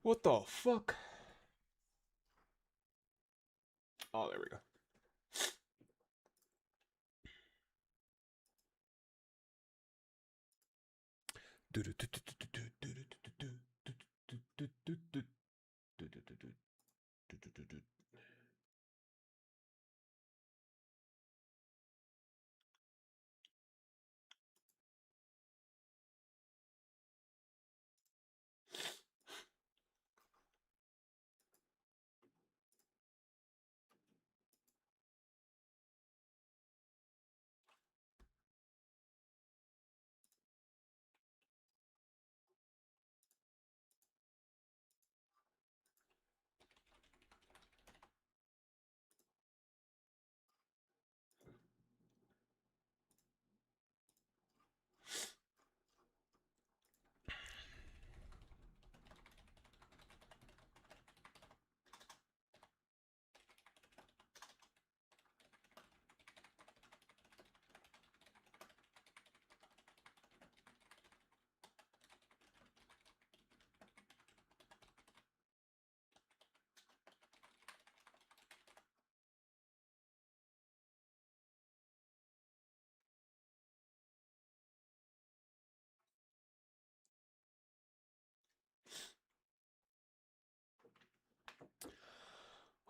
What the fuck? Oh, there we go.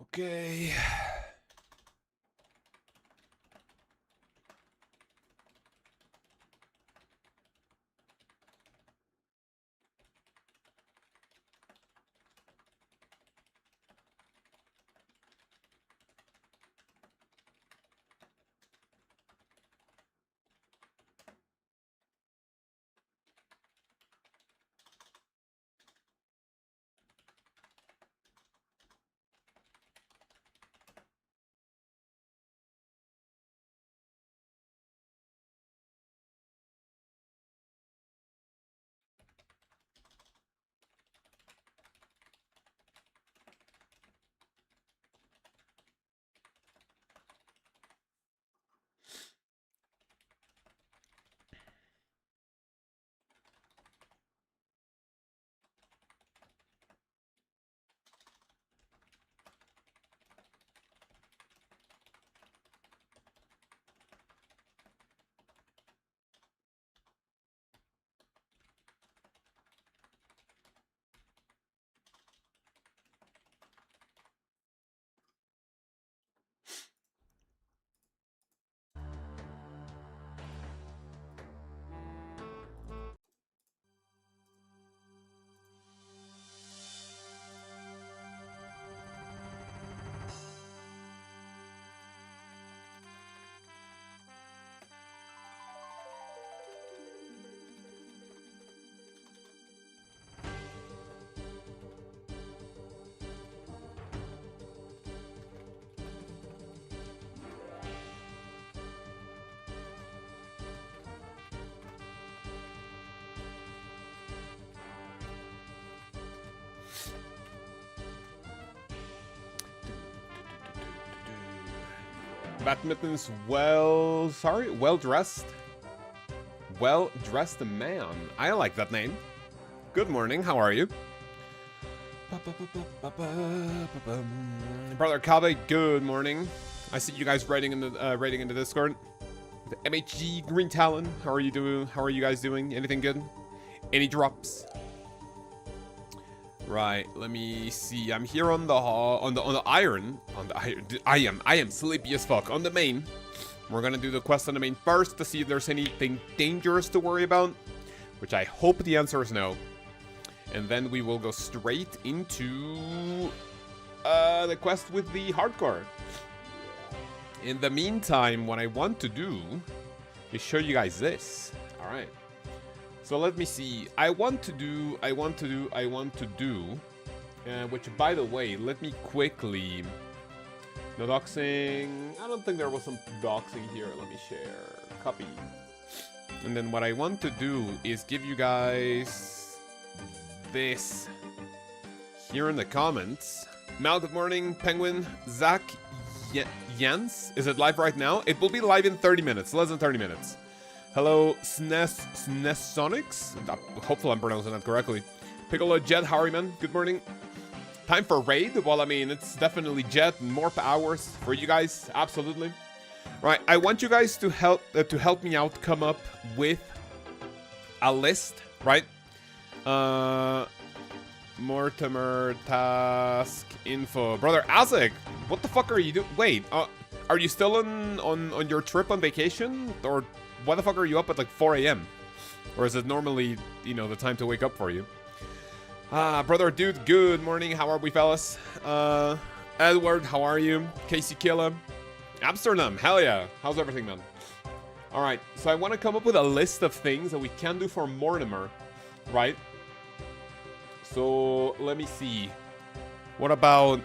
Okay. Badminton's well dressed. Well dressed man. I like that name. Good morning, how are you? Brother Calve, good morning. I see you guys writing in the Discord. The MHG Green Talon, how are you doing? How are you guys doing? Anything good? Any drops? Right, let me see. I'm here on the iron. I am sleepy as fuck. On the main. We're gonna do the quest on the main first to see if there's anything dangerous to worry about. Which I hope the answer is no. And then we will go straight into the quest with the hardcore. In the meantime, what I want to do is show you guys this. Alright. So let me see. I want to do, which by the way, let me quickly, no doxing. I don't think there was some doxing here. Let me share, copy. And then what I want to do is give you guys this here in the comments. Mal, good morning. Penguin, Zach, Jens, is it live right now? It will be live in 30 minutes, less than 30 minutes. Hello, SNESonics. Hopefully I'm pronouncing that correctly. Piccolo Jet, how are you, man? Good morning. Time for raid? Well, I mean, it's definitely Jet and more hours for you guys. Absolutely. Right, I want you guys to help me out come up with a list, right? Mortimer task info. Brother Azek, what the fuck are you doing? Wait, are you still on your trip on vacation? Or why the fuck are you up at like 4 a.m.? Or is it normally, you know, the time to wake up for you? Brother dude, good morning. How are we, fellas? Edward, how are you? Casey Killa. Amsterdam, hell yeah. How's everything, man? Alright, so I want to come up with a list of things that we can do for Mortimer, right? So, let me see. What about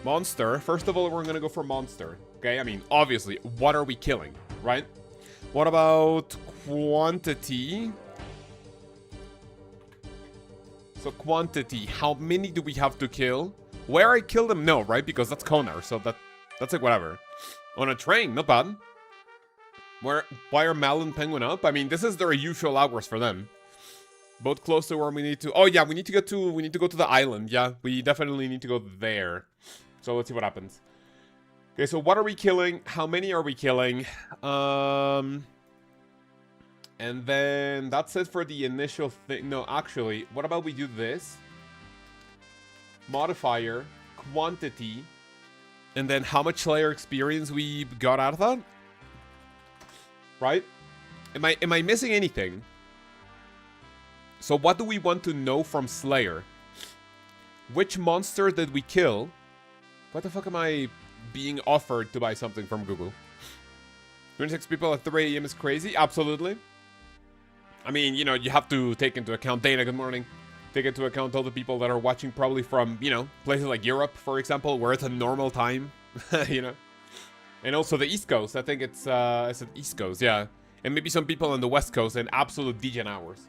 Monster? First of all, we're going to go for Monster. Okay, I mean, obviously, what are we killing, right? What about quantity? So, quantity. How many do we have to kill? Where I kill them? No, right? Because that's Konar, so that's like whatever. On a train, not bad. Why are Mal and Penguin up? I mean, this is their usual hours for them. Both close to where we need to... Oh, yeah, we need to go to the island. Yeah, we definitely need to go there. So let's see what happens. Okay, so what are we killing? How many are we killing? And then that's it for the initial thing. No, actually, what about we do this? Modifier, quantity, and then how much Slayer experience we got out of that? Right? Am I missing anything? So what do we want to know from Slayer? Which monster did we kill? What the fuck am I being offered to buy something from Google? 26 people at 3 a.m. is crazy? Absolutely. I mean, you know, you have to take into account Dana, good morning. Take into account all the people that are watching probably from, you know, places like Europe, for example, where it's a normal time, you know. And also the East Coast. I think it's the East Coast, yeah. And maybe some people on the West Coast and absolute degen hours.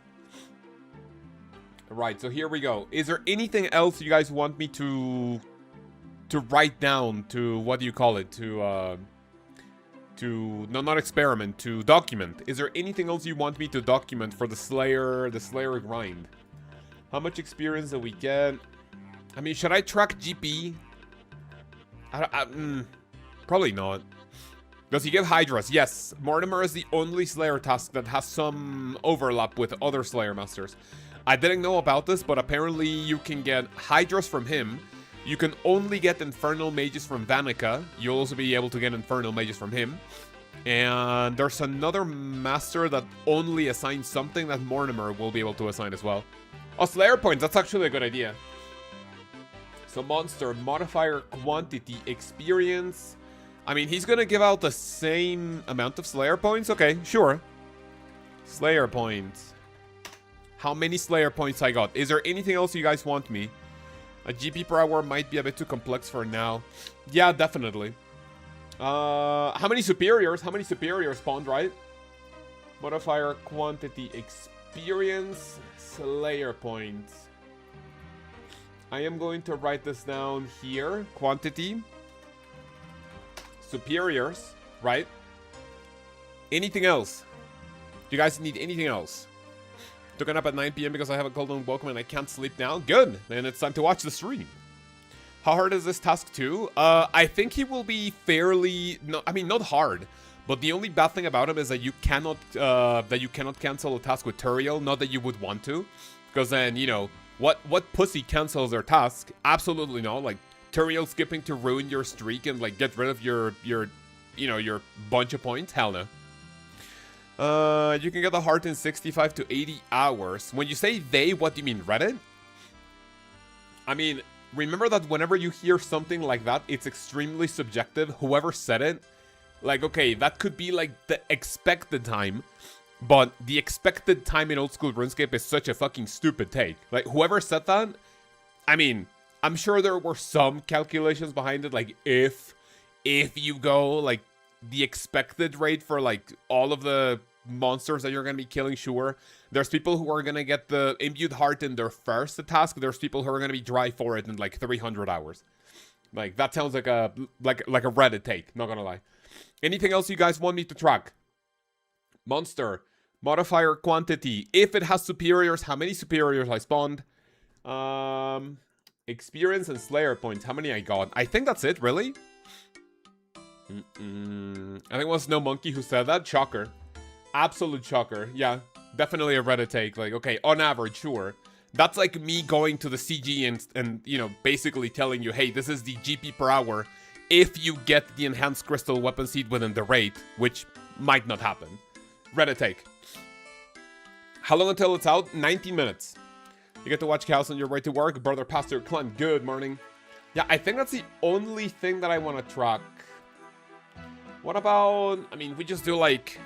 Right, so here we go. Is there anything else you guys want me to write down, to, what do you call it, to no, not experiment, to document? Is there anything else you want me to document for the Slayer grind? How much experience do we get? I mean, should I track GP? Probably not. Does he give Hydras? Yes. Mortimer is the only Slayer task that has some overlap with other Slayer Masters. I didn't know about this, but apparently you can get Hydras from him. You can only get Infernal Mages from Vanica. You'll also be able to get Infernal Mages from him. And there's another Master that only assigns something that Mortimer will be able to assign as well. Oh, Slayer points. That's actually a good idea. So Monster, modifier, quantity, experience. I mean, he's gonna give out the same amount of Slayer points. Okay, sure. Slayer points. How many Slayer points I got? Is there anything else you guys want me? A GP per hour might be a bit too complex for now. Yeah, definitely. How many superiors? How many superiors spawned, right? Modifier, quantity, experience, Slayer points. I am going to write this down here. Quantity. Superiors, right? Anything else? Do you guys need anything else? Took a nap at 9 p.m. because I have a cold and woke and I can't sleep now. Good. Then it's time to watch the stream. How hard is this task too? I think he will be fairly... No, I mean, not hard. But the only bad thing about him is that you cannot cancel a task with Turiel. Not that you would want to. Because then, you know, what pussy cancels their task? Absolutely not. Like, Turiel skipping to ruin your streak and, like, get rid of your bunch of points? Hell no. You can get the heart in 65 to 80 hours. When you say they, what do you mean? Reddit? I mean, remember that whenever you hear something like that, it's extremely subjective. Whoever said it, like, okay, that could be like the expected time, but the expected time in old school RuneScape is such a fucking stupid take. Like, whoever said that, I mean, I'm sure there were some calculations behind it, like if you go like the expected rate for like all of the monsters that you're going to be killing, sure. There's people who are going to get the imbued heart in their first task. There's people who are going to be dry for it in like 300 hours. Like, that sounds like a Reddit take, not gonna lie. Anything else you guys want me to track? Monster, modifier, quantity. If it has superiors, how many superiors I spawned? Experience and Slayer points. How many I got? I think that's it, really? I think it was No Monkey who said that. Shocker. Absolute shocker. Yeah, definitely a Reddit take. Like, okay, on average, sure. That's like me going to the CG and you know, basically telling you, hey, this is the GP per hour if you get the Enhanced Crystal Weapon Seed within the rate, which might not happen. Reddit take. How long until it's out? 19 minutes. You get to watch Kaoz on your way to work. Brother Pastor Clan, good morning. Yeah, I think that's the only thing that I want to track. What about... I mean, we just do, like,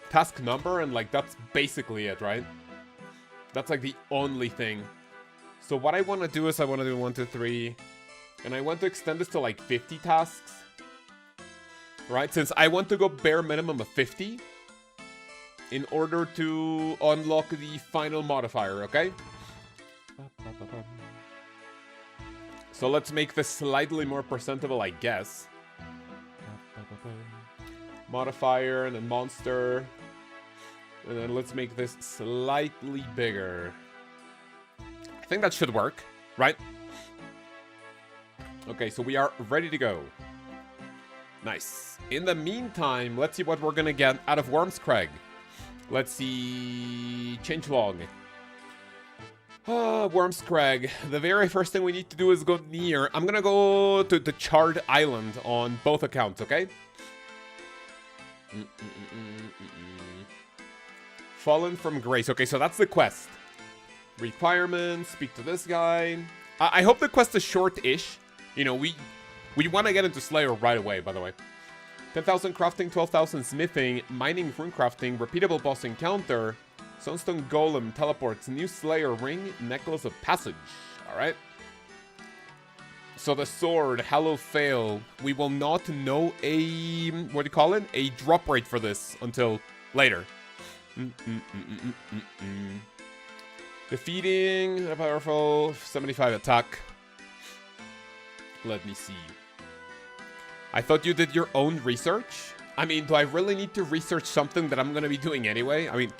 task number, and, like, that's basically it, right? That's, like, the only thing. So what I want to do is I want to do 1, 2, 3... And I want to extend this to, like, 50 tasks. Right? Since I want to go bare minimum of 50... in order to unlock the final modifier, okay? So let's make this slightly more presentable, I guess. Modifier and then monster. And then let's make this slightly bigger. I think that should work, right? Okay, so we are ready to go. Nice. In the meantime, let's see what we're gonna get out of Wormscrag. Let's see... Changelog. Wormscrag. The very first thing we need to do is go near. I'm gonna go to the Charred Island on both accounts, okay? Fallen from Grace. Okay, so that's the quest. Requirements. Speak to this guy. I hope the quest is short-ish. You know, we want to get into Slayer right away, by the way. 10,000 crafting, 12,000 smithing, mining, rune crafting, repeatable boss encounter, Sunstone Golem teleports, new Slayer ring, necklace of passage. Alright. So the sword, Hallow Fail. We will not know a... what do you call it? A drop rate for this until later. Defeating, powerful, 75 attack. Let me see. I thought you did your own research? I mean, do I really need to research something that I'm going to be doing anyway? I mean,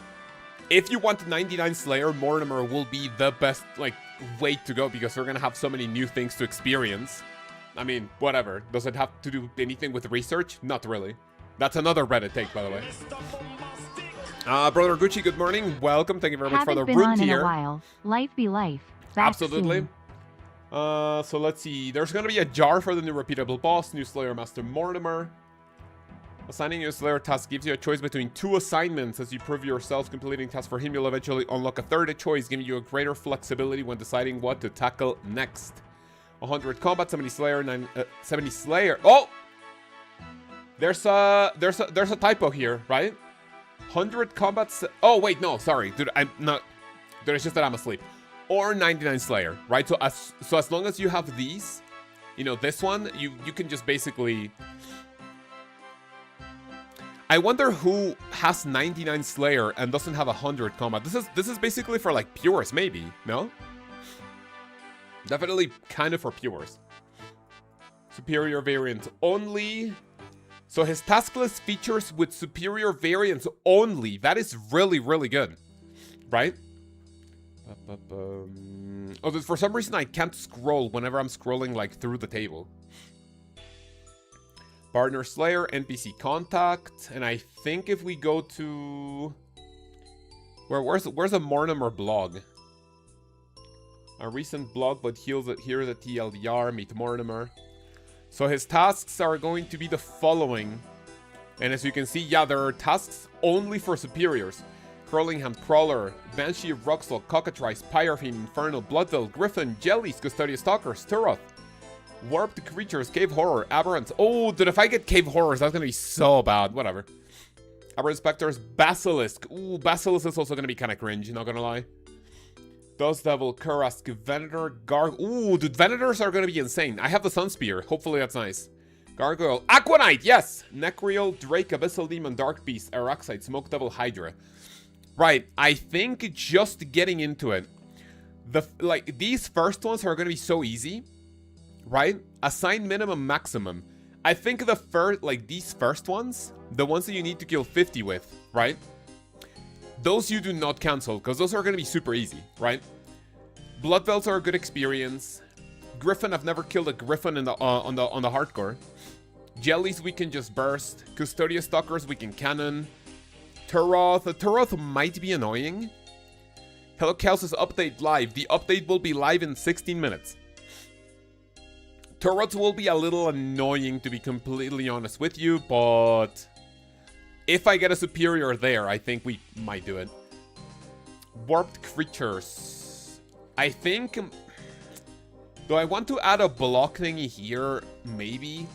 if you want 99 Slayer, Mortimer will be the best, like, way to go because we're going to have so many new things to experience. I mean, whatever. Does it have to do anything with research? Not really. That's another Reddit take, by the way. Brother Gucci, good morning. Welcome. Thank you very much for the room tier. In a while. Life be life. Back Absolutely. Soon. So let's see. There's going to be a jar for the new repeatable boss, new Slayer Master Mortimer. Assigning you a Slayer task gives you a choice between 2 assignments. As you prove yourself completing tasks for him, you'll eventually unlock a third choice, giving you a greater flexibility when deciding what to tackle next. 100 combat, 70 Slayer, 70 Slayer. Oh! There's a typo here, right? 100 combat. Oh wait, no, sorry, dude. I'm not. Dude, it's just that I'm asleep. Or 99 Slayer, right? So as long as you have these, you know, this one, you can just basically... I wonder who has 99 Slayer and doesn't have 100 combat. This is basically for, like, pures, maybe, no? Definitely kind of for pures. Superior variant only. So his task list features with superior variants only. That is really, really good, right? Oh, for some reason I can't scroll whenever I'm scrolling, like, through the table. Partner Slayer, NPC contact, and I think if we go to... Where's a Mortimer blog? A recent blog, but here's a TLDR, meet Mortimer. So his tasks are going to be the following. And as you can see, yeah, there are tasks only for superiors. Crawlingham Crawler, Banshee, Roxel, Cockatrice, Pyrophene, Infernal, Bloodville, Griffin, Jellies, Custodia Stalkers, Turoth, Warped Creatures, Cave Horror, Aberrants. Oh, dude, if I get Cave Horrors, that's gonna be so bad. Whatever. Aberrant Spectres, Basilisk. Ooh, Basilisk is also gonna be kind of cringe, not gonna lie. Dust Devil, Kurask, Venator, Ooh, dude, Venators are gonna be insane. I have the Sun Spear. Hopefully that's nice. Gargoyle, Aquanite, yes! Necreal, Drake, Abyssal Demon, Dark Beast, Araxite, Smoke Devil, Hydra. Right, I think just getting into it, these first ones are gonna be so easy, right? Assign minimum, maximum. I think these first ones, the ones that you need to kill 50 with, right? Those you do not cancel, because those are gonna be super easy, right? Blood Veils are a good experience. Griffin, I've never killed a Griffin in the on the hardcore. Jellies we can just burst. Custodia Stalkers we can cannon. Turoth. The Turoth might be annoying. Hello Kaoz is update live. The update will be live in 16 minutes. Turoths will be a little annoying, to be completely honest with you, but if I get a superior there, I think we might do it. Warped creatures. I think... Do I want to add a block thingy here? Maybe.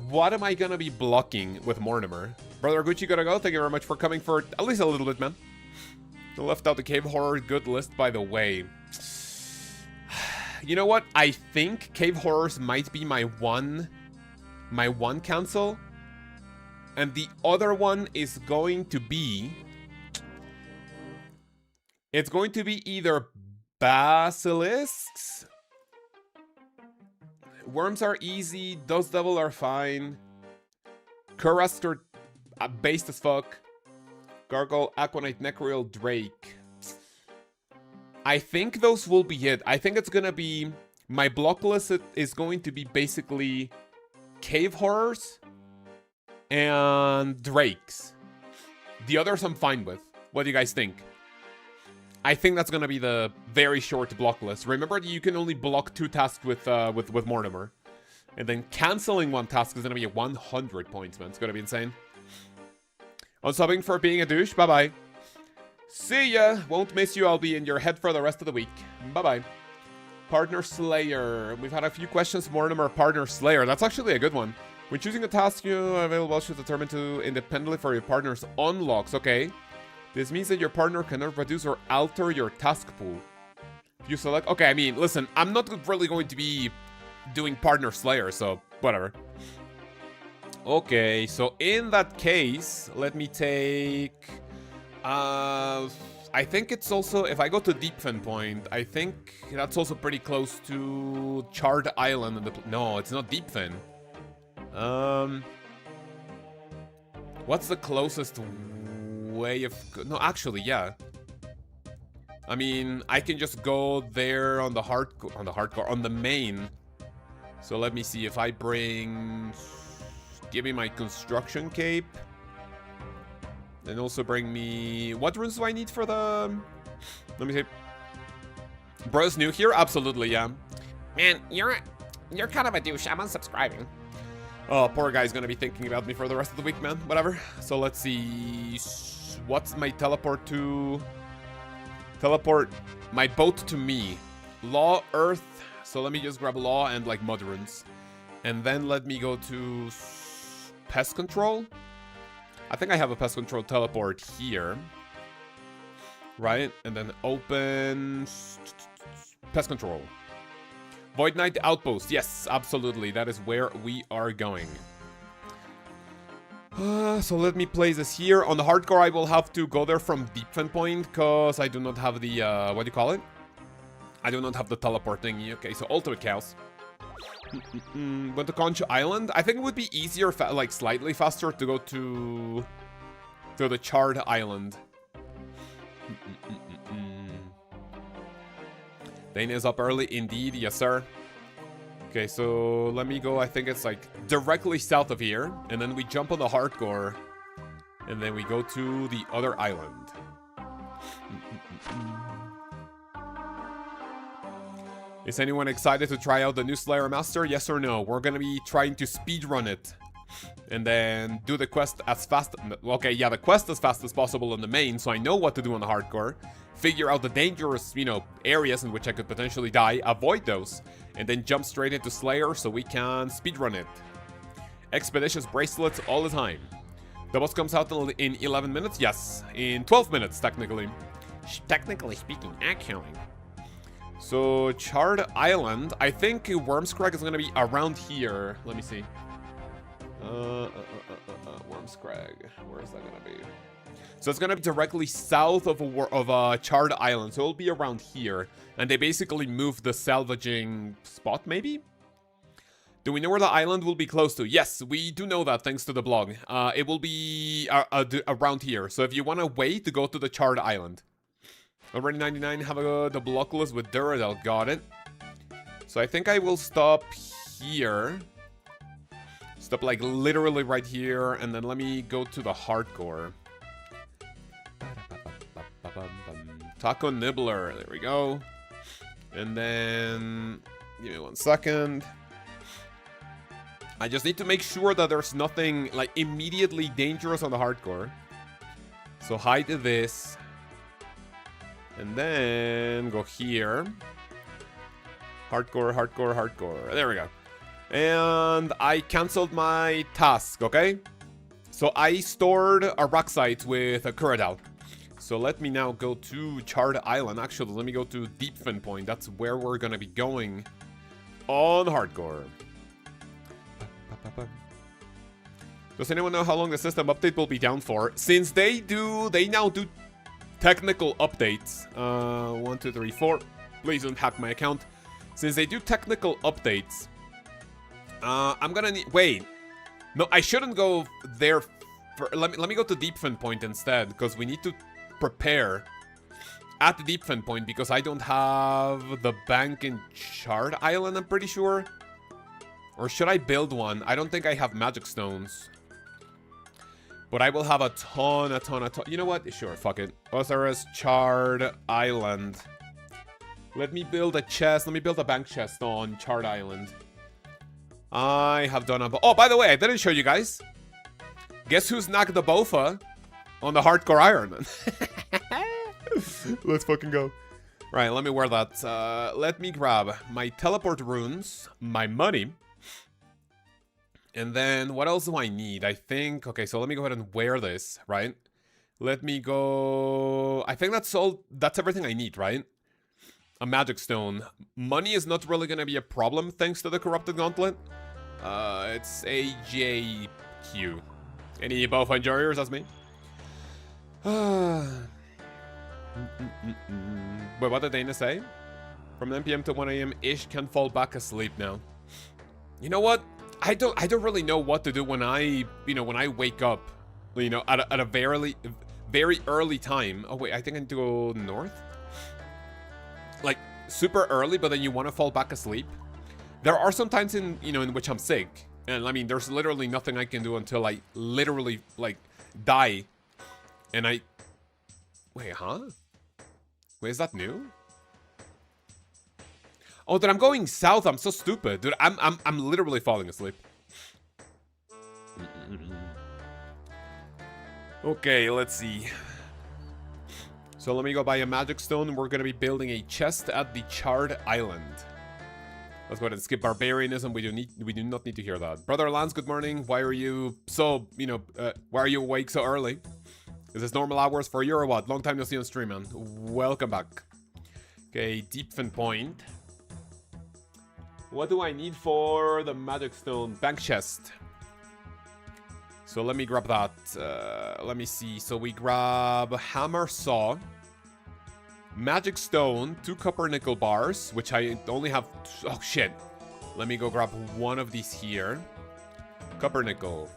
What am I gonna be blocking with Mortimer? Brother Gucci gotta go. Thank you very much for coming for at least a little bit, man. I left out the Cave Horror. Good list, by the way. You know what? I think Cave Horrors might be my one cancel. And the other one is going to be... It's going to be either Basilisks. Worms are easy. Dust Devil are fine. Cuirass are based as fuck. Gargoyle, Aquanite, Necroil, Drake. I think those will be it. I think it's gonna be... My block list is going to be basically Cave Horrors and Drakes. The others I'm fine with. What do you guys think? I think that's gonna be the very short block list. Remember, you can only block 2 tasks with Mortimer. And then canceling 1 task is gonna be 100 points, man. It's gonna be insane. Unsubbing for being a douche. Bye-bye. See ya. Won't miss you. I'll be in your head for the rest of the week. Bye-bye. Partner Slayer. We've had a few questions. Mortimer, Partner Slayer. That's actually a good one. When choosing a task, you available should determine to independently for your partner's unlocks. Okay. This means that your partner cannot reduce or alter your task pool. If you select... Okay, I mean, listen. I'm not really going to be doing Partner Slayer, so whatever. Okay, so in that case, let me take... I think it's also... If I go to Deep Fen Point, I think that's also pretty close to Charred Island. No, it's not Deep Fen. What's the closest way of... No, actually, yeah. I mean, I can just go there on the main. So let me see if I bring... Give me my construction cape. And also bring me... What runes do I need for the... Let me see. Bro's new here? Absolutely, yeah. Man, you're kind of a douche. I'm unsubscribing. Oh, poor guy's gonna be thinking about me for the rest of the week, man. Whatever. So let's see... What's my teleport to... Teleport my boat to me. Law, Earth. So let me just grab Law and like Mud runes. And then let me go to... Pest Control? I think I have a Pest Control teleport here. Right? And then open... Pest Control. Void Knight Outpost. Yes, absolutely. That is where we are going. So let me place this here. On the hardcore, I will have to go there from Deep Fen Point, because I do not have the, what do you call it? I do not have the teleport thingy. Okay, so Ultimate Chaos. Went to Conch Island. I think it would be easier, like slightly faster, to go to the Charred Island. Dane is up early, indeed. Yes, sir. Okay, so let me go. I think it's like directly south of here, and then we jump on the hardcore, and then we go to the other island. Is anyone excited to try out the new Slayer Master? Yes or no? We're gonna be trying to speedrun it. And then do the quest as fast... Okay, yeah, the quest as fast as possible on the main, so I know what to do on the hardcore. Figure out the dangerous, you know, areas in which I could potentially die. Avoid those. And then jump straight into Slayer so we can speedrun it. Expeditious bracelets all the time. The boss comes out in 11 minutes? Yes. In 12 minutes, technically. Technically speaking, actually. So, Charred Island. I think Wormscrag is going to be around here. Let me see. Wormscrag. Where is that going to be? So it's going to be directly south of Charred Island. So it'll be around here. And they basically moved the salvaging spot, maybe? Do we know where the island will be close to? Yes, we do know that thanks to the blog. It will be around here. So if you want to wait to go to the Charred Island. Already 99, have the blockless with Duradel, got it. So I think I will stop here. Stop like literally right here, and then let me go to the hardcore. Taco Nibbler, there we go. And then, give me 1 second. I just need to make sure that there's nothing like immediately dangerous on the hardcore. So hide this. And then go here. Hardcore, hardcore, hardcore. There we go. And I canceled my task, okay? So I stored a rock site with a Kuradal. So let me now go to Charred Island. Actually, let me go to Deep Fin Point. That's where we're gonna be going on hardcore. Does anyone know how long the system update will be down for? Since they now do technical updates. 1, 2, 3, 4. Please don't hack my account. Since they do technical updates, I'm gonna need. Wait, no, I shouldn't go there. Let me go to Deep Fin Point instead, because we need to prepare at the Deep Fin Point because I don't have the bank in Charred Island. I'm pretty sure. Or should I build one? I don't think I have magic stones. But I will have a ton. You know what? Sure, fuck it. OSRS Charred Island. Let me build a chest. Let me build a bank chest on Charred Island. I have done a... Oh, by the way, I didn't show you guys. Guess who's knocked the Bofa on the hardcore Ironman? Let's fucking go. Right, let me wear that. Let me grab my teleport runes, my money. And then what else do I need? I think... Okay, so let me go ahead and wear this, right? Let me go... I think that's all... That's everything I need, right? A magic stone. Money is not really going to be a problem thanks to the corrupted gauntlet. It's AJQ. Any Bofa enjoyers? That's me. Wait, what did Dana say? From 9 p.m. to 1 a.m. Ish can fall back asleep now. You know what? I don't really know what to do when I wake up, at a very early time. Oh wait, I think I need to go north. Like super early, but then you want to fall back asleep. There are some times in which I'm sick, and I mean there's literally nothing I can do until I literally like die. And I wait, huh? Wait, is that new? Oh, dude, I'm going south. I'm so stupid, dude. I'm literally falling asleep. Okay, let's see. So let me go buy a magic stone. We're gonna be building a chest at the Charred Island. Let's go ahead and skip barbarianism. We do not need to hear that. Brother Lance, good morning. Why are you so why are you awake so early? Is this normal hours for you or what? Long time no see on stream, man. Welcome back. Okay, Deep Fin Point. What do I need for the magic stone? Bank chest. So let me grab that. Let me see. So we grab hammer saw, magic stone, 2 copper nickel bars, which I only have. Oh shit. Let me go grab one of these here. Copper nickel.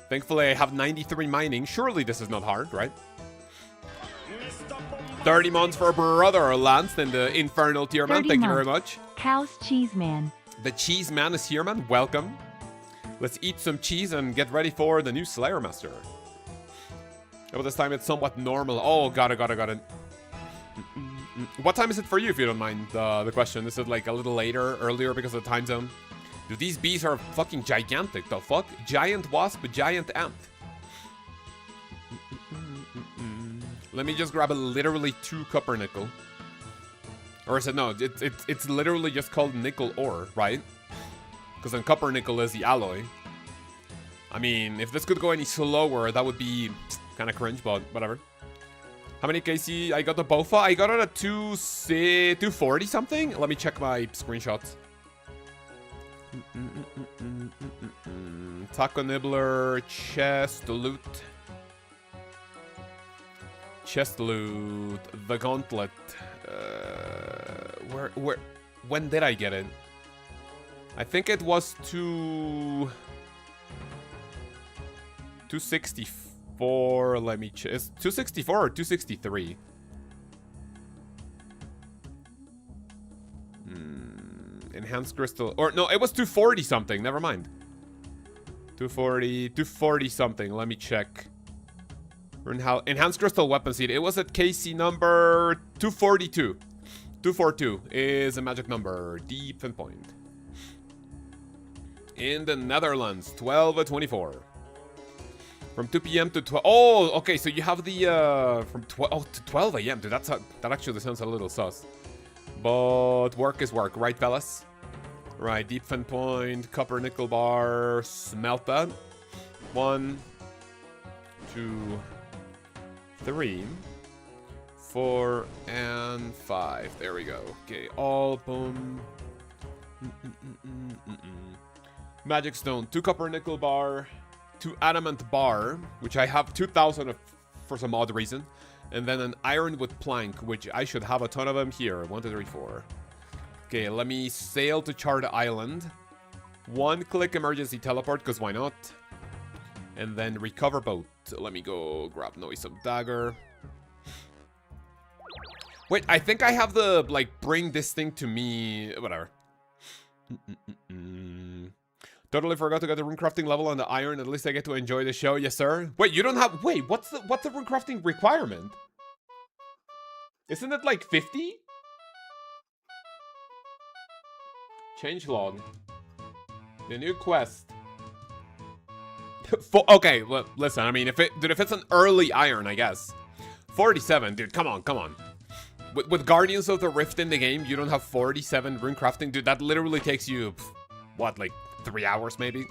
Thankfully I have 93 mining. Surely this is not hard, right? 30 months for brother Lance in the infernal tier, man. Thank you very much. Kaoz Cheese Man. The cheese man is here, man. Welcome. Let's eat some cheese and get ready for the new Slayer Master. But this time it's somewhat normal. Oh, got it. What time is it for you, if you don't mind the question? Is it like a little earlier because of the time zone? Dude, these bees are fucking gigantic. The fuck? Giant wasp, giant ant. Let me just grab literally 2 copper nickel. Or is it no? It's literally just called nickel ore, right? Because then copper nickel is the alloy. I mean, if this could go any slower, that would be kind of cringe, but whatever. How many KC I got the Bofa? I got it at 240 something. Let me check my screenshots. Taco Nibbler, chest loot. Chest loot, the gauntlet. When did I get it? I think it was 264. Let me check. It's 264 or 263. enhanced crystal. Or no, it was 240 something. Never mind. 240 something. Let me check. Enhanced crystal weapon seed. It was at KC number 242. 242 is a magic number. Deep pinpoint. In the Netherlands, 12/24. From 2 p.m. to 12. Oh, okay. So you have the from 12 to 12 a.m. Dude, that actually sounds a little sus. But work is work, right, fellas? Right. Deep pinpoint, copper nickel bar. Smelt that. 1, 2, 3, 4, and 5. There we go. Okay. All boom. Magic stone, 2 copper nickel bar, 2 adamant bar, which I have 2,000 of for some odd reason, and then an ironwood plank, which I should have a ton of them here. 1, 2, 3, 4. Okay, let me sail to Charred Island. 1 click emergency teleport, because why not? And then recover boat. Let me go grab Noisome Dagger. Wait, I think I have the, like, bring this thing to me, whatever. Totally forgot to get the runecrafting level on the iron. At least I get to enjoy the show. Yes, sir. Wait, you don't have... Wait, what's the runecrafting requirement? Isn't it like 50? Change log. The new quest. Okay, listen. I mean, if it's an early iron, I guess. 47, dude. Come on, come on. With Guardians of the Rift in the game, you don't have 47 runecrafting, dude. That literally takes you, what, like 3 hours maybe?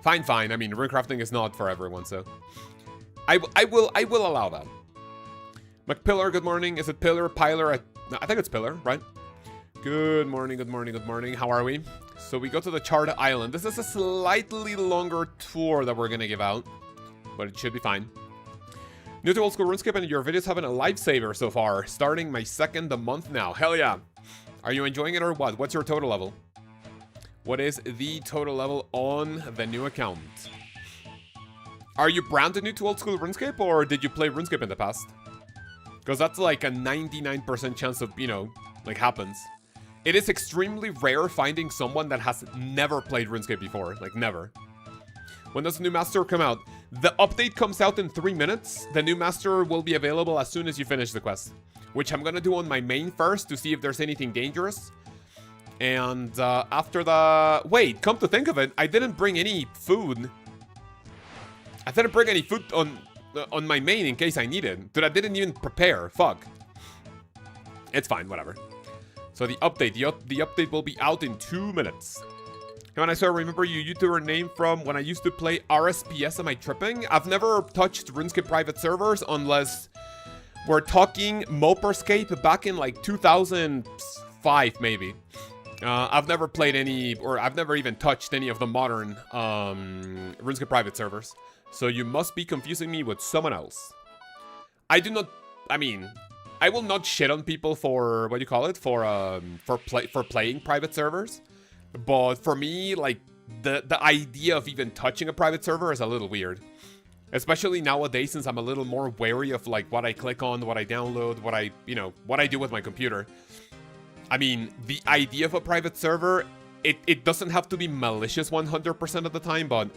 Fine. I mean, runecrafting is not for everyone, so I will allow that. McPillar, good morning. Is it Pillar? Pilar? I think it's Pillar, right? Good morning. How are we? So we go to the Charred Island. This is a slightly longer tour that we're gonna give out, but it should be fine. New to Old School RuneScape, and your videos having a lifesaver so far. Starting my 2nd a month now. Hell yeah. Are you enjoying it or what? What's your total level? What is the total level on the new account? Are you branded new to Old School RuneScape, or did you play RuneScape in the past? Because that's like a 99% chance of, you know, like happens. It is extremely rare finding someone that has never played RuneScape before. Like, never. When does the new master come out? The update comes out in 3 minutes. The new master will be available as soon as you finish the quest, which I'm gonna do on my main first to see if there's anything dangerous. And after the... Wait, come to think of it, I didn't bring any food. I didn't bring any food on my main in case I needed. Dude, I didn't even prepare. Fuck. It's fine, whatever. So the update will be out in 2 minutes. Come on, I still remember your YouTuber name from when I used to play RSPS. Am I tripping? I've never touched RuneScape private servers unless we're talking Moperscape back in like 2005 maybe. I've never played any, or I've never even touched any of the modern RuneScape private servers. So you must be confusing me with someone else. I do not, I mean, I will not shit on people for, what do you call it? For playing private servers. But for me, like, the idea of even touching a private server is a little weird. Especially nowadays, since I'm a little more wary of, like, what I click on, what I download, what I, you know, what I do with my computer. I mean, the idea of a private server, it doesn't have to be malicious 100% of the time, but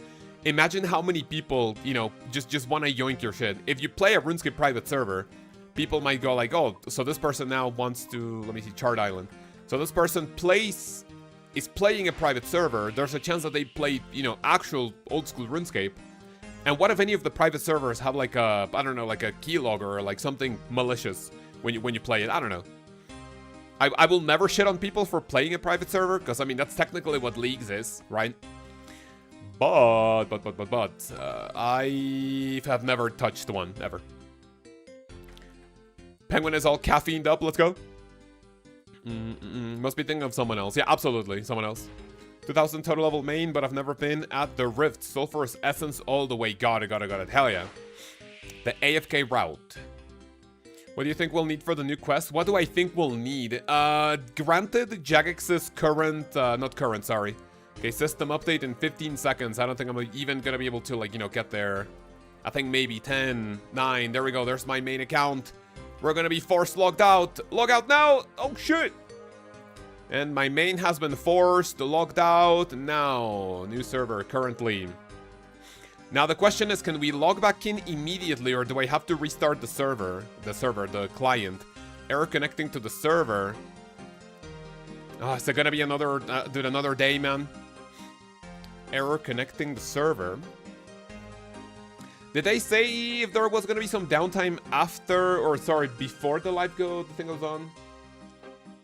imagine how many people, you know, just want to yoink your shit. If you play a RuneScape private server, people might go like, oh, so this person now wants to, let me see, Charred Island. So this person is playing a private server. There's a chance that they play, you know, actual old school RuneScape. And what if any of the private servers have like a, I don't know, like a keylogger or like something malicious when you play it? I don't know. I will never shit on people for playing a private server, because I mean that's technically what Leagues is, right? But I have never touched one ever. Penguin is all caffeined up. Let's go. Must be thinking of someone else. Yeah, absolutely, someone else. 2000 total level main, but I've never been at the Rift. Sulfurous Essence all the way. Got it. Hell yeah. The AFK route. What do you think we'll need for the new quest? What do I think we'll need? Granted, Jagex's current... not current, sorry. Okay, system update in 15 seconds. I don't think I'm even gonna be able to, like, you know, get there. I think maybe 10, 9. There we go. There's my main account. We're gonna be forced logged out. Log out now! Oh, shit! And my main has been forced, logged out. Now, new server currently. Now the question is, can we log back in immediately, or do I have to restart the server? The client. Error connecting to the server. Oh, is it gonna be another, dude, another day, man? Error connecting the server. Did they say if there was gonna be some downtime after, or sorry, before the the thing goes on?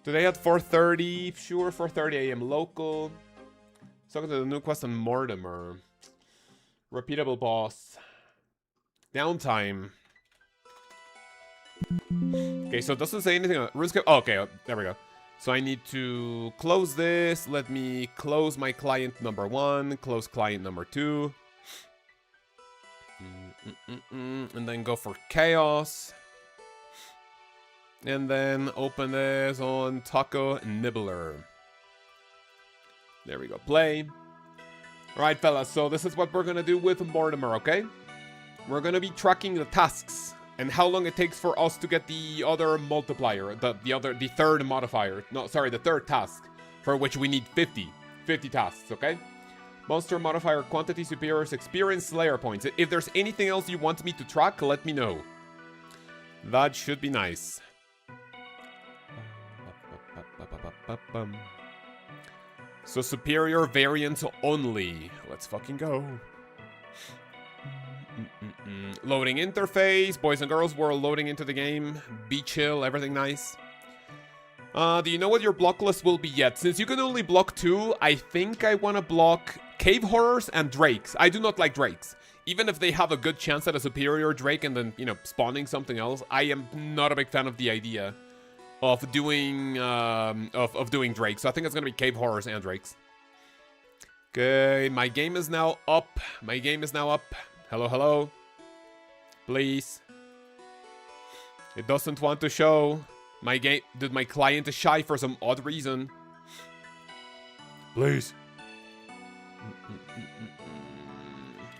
Today at 4:30, sure, 4:30 AM local. Talking to the new quest on Mortimer. Repeatable boss. Downtime. Okay, so it doesn't say anything on RuneScape. Oh, okay, there we go. So I need to close this. Let me close my client number 1, close client number 2. And then go for Kaoz. And then open this on Taco Nibbler. There we go, play. Alright, fellas, so this is what we're gonna do with Mortimer, okay? We're gonna be tracking the tasks and how long it takes for us to get the other multiplier, the third modifier. No, sorry, the third task, for which we need 50 tasks, okay? Monster modifier, quantity superiors, experience, slayer points. If there's anything else you want me to track, let me know. That should be nice. So superior variants only. Let's fucking go. Loading interface. Boys and girls, we're loading into the game. Be chill, everything nice. Do you know what your block list will be yet? Since you can only block 2, I think I want to block cave horrors and drakes. I do not like drakes. Even if they have a good chance at a superior drake and then, you know, spawning something else, I am not a big fan of the idea of doing doing drakes. So I think it's gonna be cave horrors and drakes. Okay, my game is now up. My game is now up. Hello, hello. Please. It doesn't want to show. My game, dude, my client is shy for some odd reason. Please.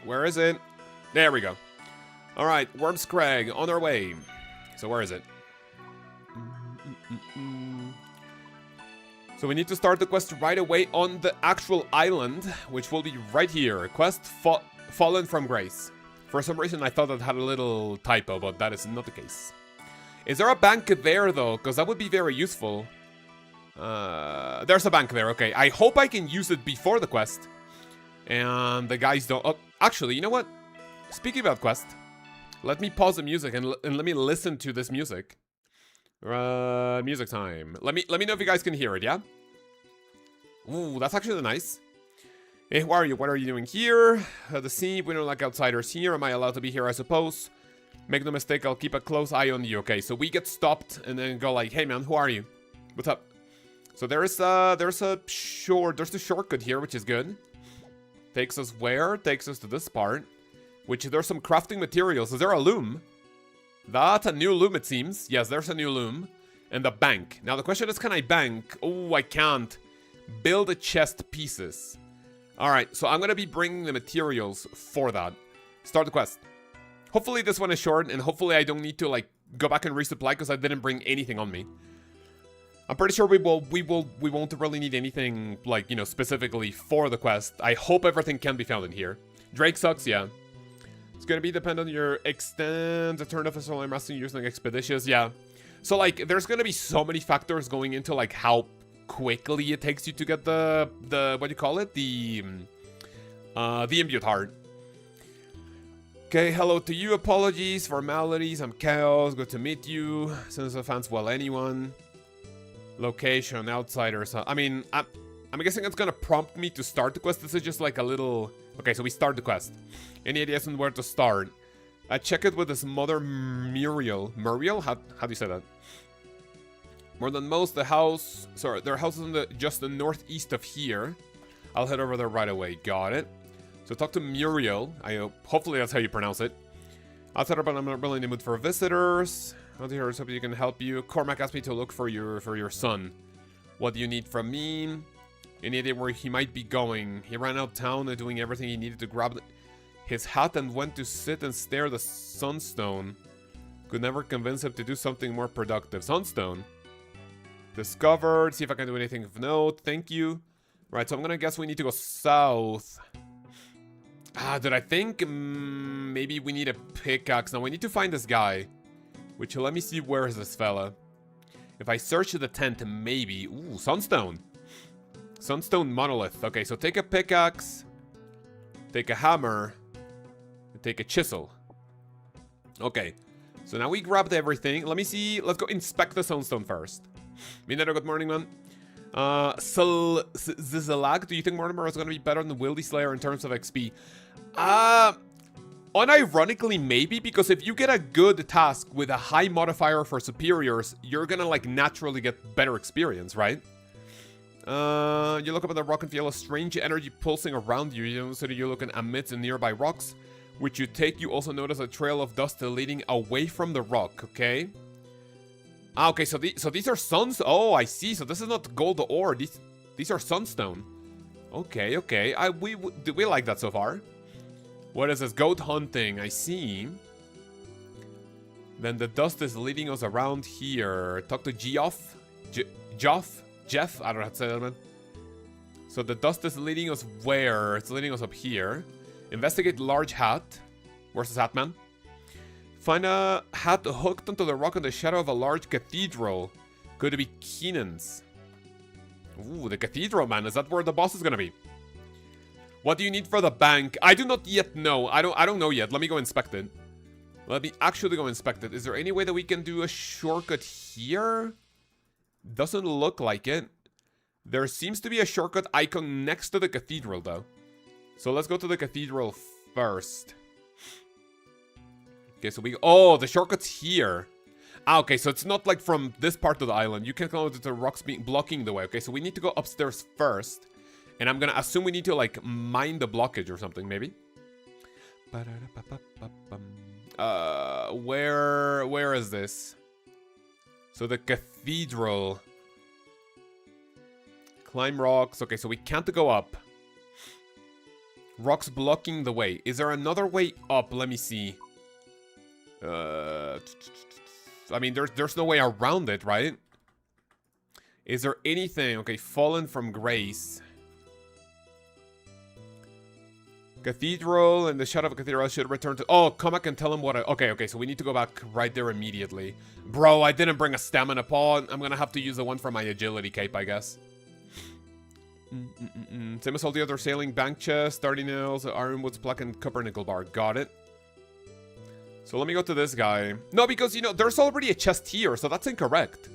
Where is it? There we go. All right, Wormscrag on our way. So where is it? So we need to start the quest right away on the actual island, which will be right here. Quest Fallen from Grace. For some reason I thought that had a little typo, but that is not the case. Is there a bank there though? Because that would be very useful. There's a bank there, okay. I hope I can use it before the quest. And the guys don't... Oh, actually, you know what? Speaking about quest, let me pause the music and let me listen to this music. Music time. Let me know if you guys can hear it, yeah? Ooh, that's actually nice. Hey, who are you? What are you doing here? The sea, we don't like outsiders here. Am I allowed to be here, I suppose? Make no mistake, I'll keep a close eye on you, okay? So we get stopped and then go like, hey man, who are you? What's up? So there's the shortcut here, which is good. Takes us where? Takes us to this part. Which there's some crafting materials. Is there a loom? That's a new loom, it seems. Yes, there's a new loom. And the bank. Now, the question is, can I bank? Oh, I can't. Build a chest pieces. Alright, so I'm going to be bringing the materials for that. Start the quest. Hopefully this one is short, and hopefully I don't need to, like, go back and resupply because I didn't bring anything on me. I'm pretty sure we won't really need anything, like, you know, specifically for the quest. I hope everything can be found in here. Drake sucks, yeah. It's gonna be dependent on your extent, the turn of a solar master using expeditious, yeah. So, like, there's gonna be so many factors going into, like, how quickly it takes you to get the what do you call it? The imbued heart. Okay, hello to you, apologies, formalities, I'm Kaoz, good to meet you. Since offense, well, anyone. Location, outsiders, I mean, I'm guessing it's gonna prompt me to start the quest. This is just like a little... Okay, so we start the quest. Any ideas on where to start? I check it with his mother, Muriel. Muriel? How do you say that? More than most, their house is in just the northeast of here. I'll head over there right away. Got it. So talk to Muriel. Hopefully that's how you pronounce it. Outside, but I'm not really in the mood for visitors. Out here, hope you can help you. Cormac asked me to look for your son. What do you need from me? Any idea where he might be going? He ran out of town doing everything he needed to grab his hat and went to sit and stare at the sunstone. Could never convince him to do something more productive. Sunstone? Discovered. See if I can do anything of note. Thank you. Right, so I'm gonna guess we need to go south. Dude, I think maybe we need a pickaxe. Now, we need to find this guy. Which, let me see, where is this fella? If I search the tent, maybe... Ooh, sunstone. Sunstone monolith. Okay, so take a pickaxe. Take a hammer. And take a chisel. Okay. So now we grabbed everything. Let me see. Let's go inspect the sunstone first. Minato, good morning, man. Zizalag, do you think Mortimer is going to be better than Wildy Slayer in terms of XP? Unironically, maybe, because if you get a good task with a high modifier for superiors, you're gonna, like, naturally get better experience, right? You look up at the rock and feel a strange energy pulsing around you, so that you're looking amidst the nearby rocks, which you take. You also notice a trail of dust leading away from the rock, okay? Okay, so these are suns. Oh, I see. So this is not gold ore. These are sunstone. Okay. We like that so far. What is this? Goat hunting. I see. Then the dust is leading us around here. Talk to Geoff. Jeff? I don't know how to say that, man. So the dust is leading us where? It's leading us up here. Investigate large hat. Where's this hat, man? Find a hat hooked onto the rock in the shadow of a large cathedral. Could it be Keenan's? Ooh, the cathedral, man. Is that where the boss is gonna be? What do you need for the bank? I do not yet know. I don't know yet. Let me go inspect it. Let me actually go inspect it. Is there any way that we can do a shortcut here? Doesn't look like it. There seems to be a shortcut icon next to the cathedral, though. So let's go to the cathedral first. Okay, so oh, the shortcut's here. Okay, so it's not like from this part of the island. You can go to the rocks blocking the way. Okay, so we need to go upstairs first. And I'm gonna assume we need to, like, mine the blockage or something, maybe. Where is this? So the cathedral. Climb rocks. Okay, so we can't go up. Rocks blocking the way. Is there another way up? Let me see. I mean, there's no way around it, right? Is there anything? Okay, fallen from grace. Cathedral, and the shadow of a cathedral should return to... Oh, come back and tell him what I... Okay, so we need to go back right there immediately. Bro, I didn't bring a stamina paw. I'm gonna have to use the one for my agility cape, I guess. Same as all the other sailing bank chest, sturdy nails, ironwood's plaque, and copper nickel bar. Got it. So let me go to this guy. No, because, you know, there's already a chest here, so that's incorrect.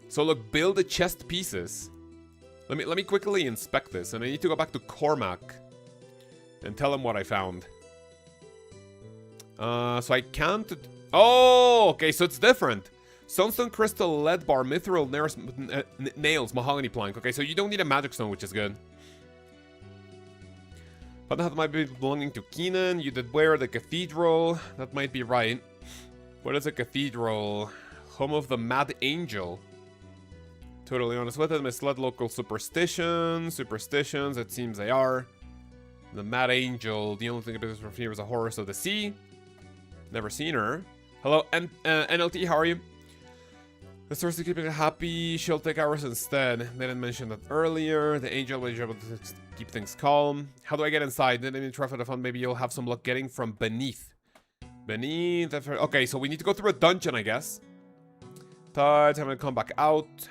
So look, build the chest pieces. Let me quickly inspect this, and I need to go back to Cormac and tell him what I found. So I can't... Oh, okay, so it's different. Sunstone crystal, lead bar, mithril nails, mahogany plank. Okay, so you don't need a magic stone, which is good. But that might be belonging to Keenan. You did wear the cathedral. That might be right. What is a cathedral? Home of the Mad Angel. Totally honest with it. Misled local superstitions. Superstitions, it seems they are. The Mad Angel. The only thing about this from here is a horror of the sea. Never seen her. Hello, NLT, how are you? The source is keeping her happy. She'll take ours instead. They didn't mention that earlier. The angel was able to keep things calm. How do I get inside? Didn't even try for the fun. Maybe you'll have some luck getting from beneath. Beneath. Okay, so we need to go through a dungeon, I guess. Tides. I'm gonna come back out.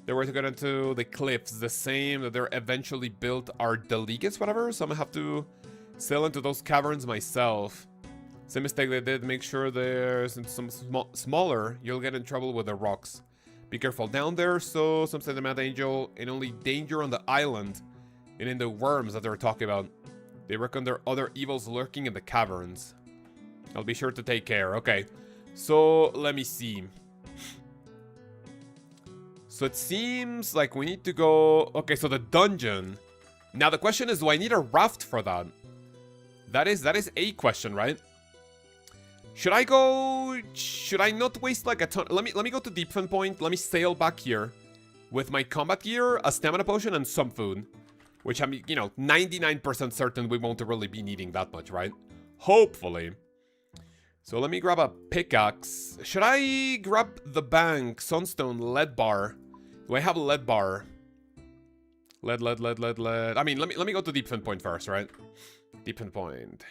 They were to get into the cliffs, the same that they're eventually built are Delegas, whatever. So I'm gonna have to sail into those caverns myself. Same mistake they did. Make sure there's some smaller. You'll get in trouble with the rocks. Be careful down there. So some say the Mad Angel and only danger on the island and in the worms that they're talking about. They reckon there are other evils lurking in the caverns. I'll be sure to take care. Okay, so let me see. So it seems like we need to go... Okay, so the dungeon. Now the question is, do I need a raft for that? That is a question, right? Should I go... Should I not waste like a ton... Let me go to Deepfen Point. Let me sail back here with my combat gear, a stamina potion, and some food. Which I'm, you know, 99% certain we won't really be needing that much, right? Hopefully. So let me grab a pickaxe. Should I grab the bank, sunstone, lead bar? Do I have a lead bar? Lead. I mean, let me go to deep point first, right? Deep point.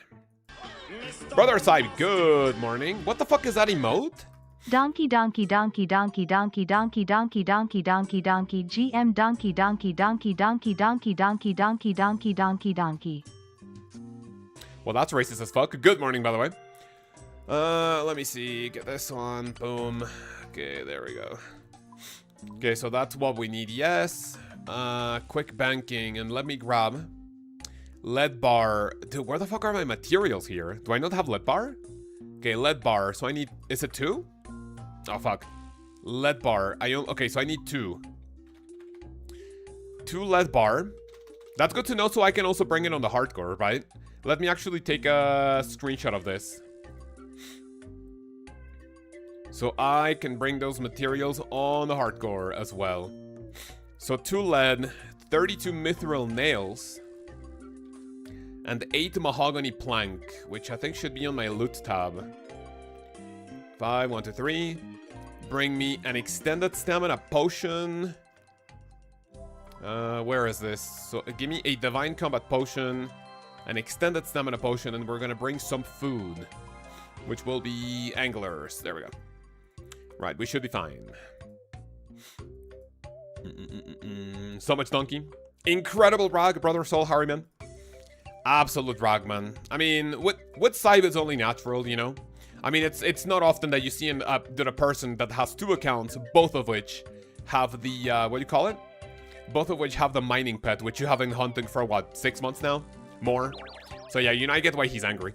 Brother Saib, good morning. What the fuck is that emote? Donkey donkey donkey donkey donkey donkey donkey donkey donkey donkey GM donkey donkey donkey donkey donkey donkey donkey donkey donkey donkey. Well, that's racist as fuck. Good morning, by the way. Let me see. Get this one. Boom. Okay, there we go. Okay, so that's what we need. Yes. Quick banking, and let me grab lead bar. Dude, where the fuck are my materials here? Do I not have lead bar? Okay, lead bar. So I need. Is it 2? Oh fuck. Lead bar. Okay, so I need 2. 2 lead bar. That's good to know, so I can also bring it on the hardcore, right? Let me actually take a screenshot of this. So I can bring those materials on the hardcore as well. So 2 lead, 32 mithril nails, and 8 mahogany plank, which I think should be on my loot tab. 5, 1, 2, 3. Bring me an extended stamina potion. Where is this? So give me a divine combat potion, an extended stamina potion, and we're gonna bring some food, which will be anglers. There we go. Right, we should be fine. So much donkey. Incredible rag, brother Soul Harryman. Absolute rag, man. I mean, with Scythe it's only natural, you know? I mean, it's not often that you see a person that has 2 accounts, both of which have the, what do you call it? Both of which have the mining pet, which you have been hunting for, what, 6 months now? More? So yeah, you know, I get why he's angry.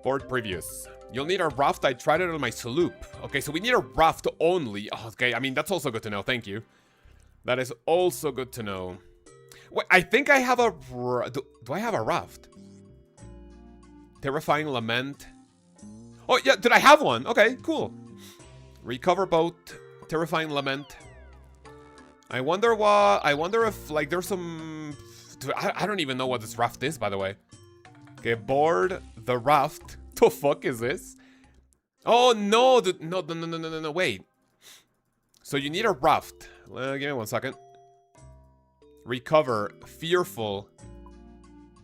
Board previous. You'll need a raft. I tried it on my sloop. Okay, so we need a raft only. Oh, okay, I mean, that's also good to know. Thank you. That is also good to know. Wait, I think I have a... Do I have a raft? Terrifying Lament. Oh, yeah, did I have one? Okay, cool. Recover boat. Terrifying Lament. I wonder if, like, there's some... I don't even know what this raft is, by the way. Okay, board the raft. The fuck is this? Oh, no. No, wait. So you need a raft. Give me 1 second. Recover. Fearful.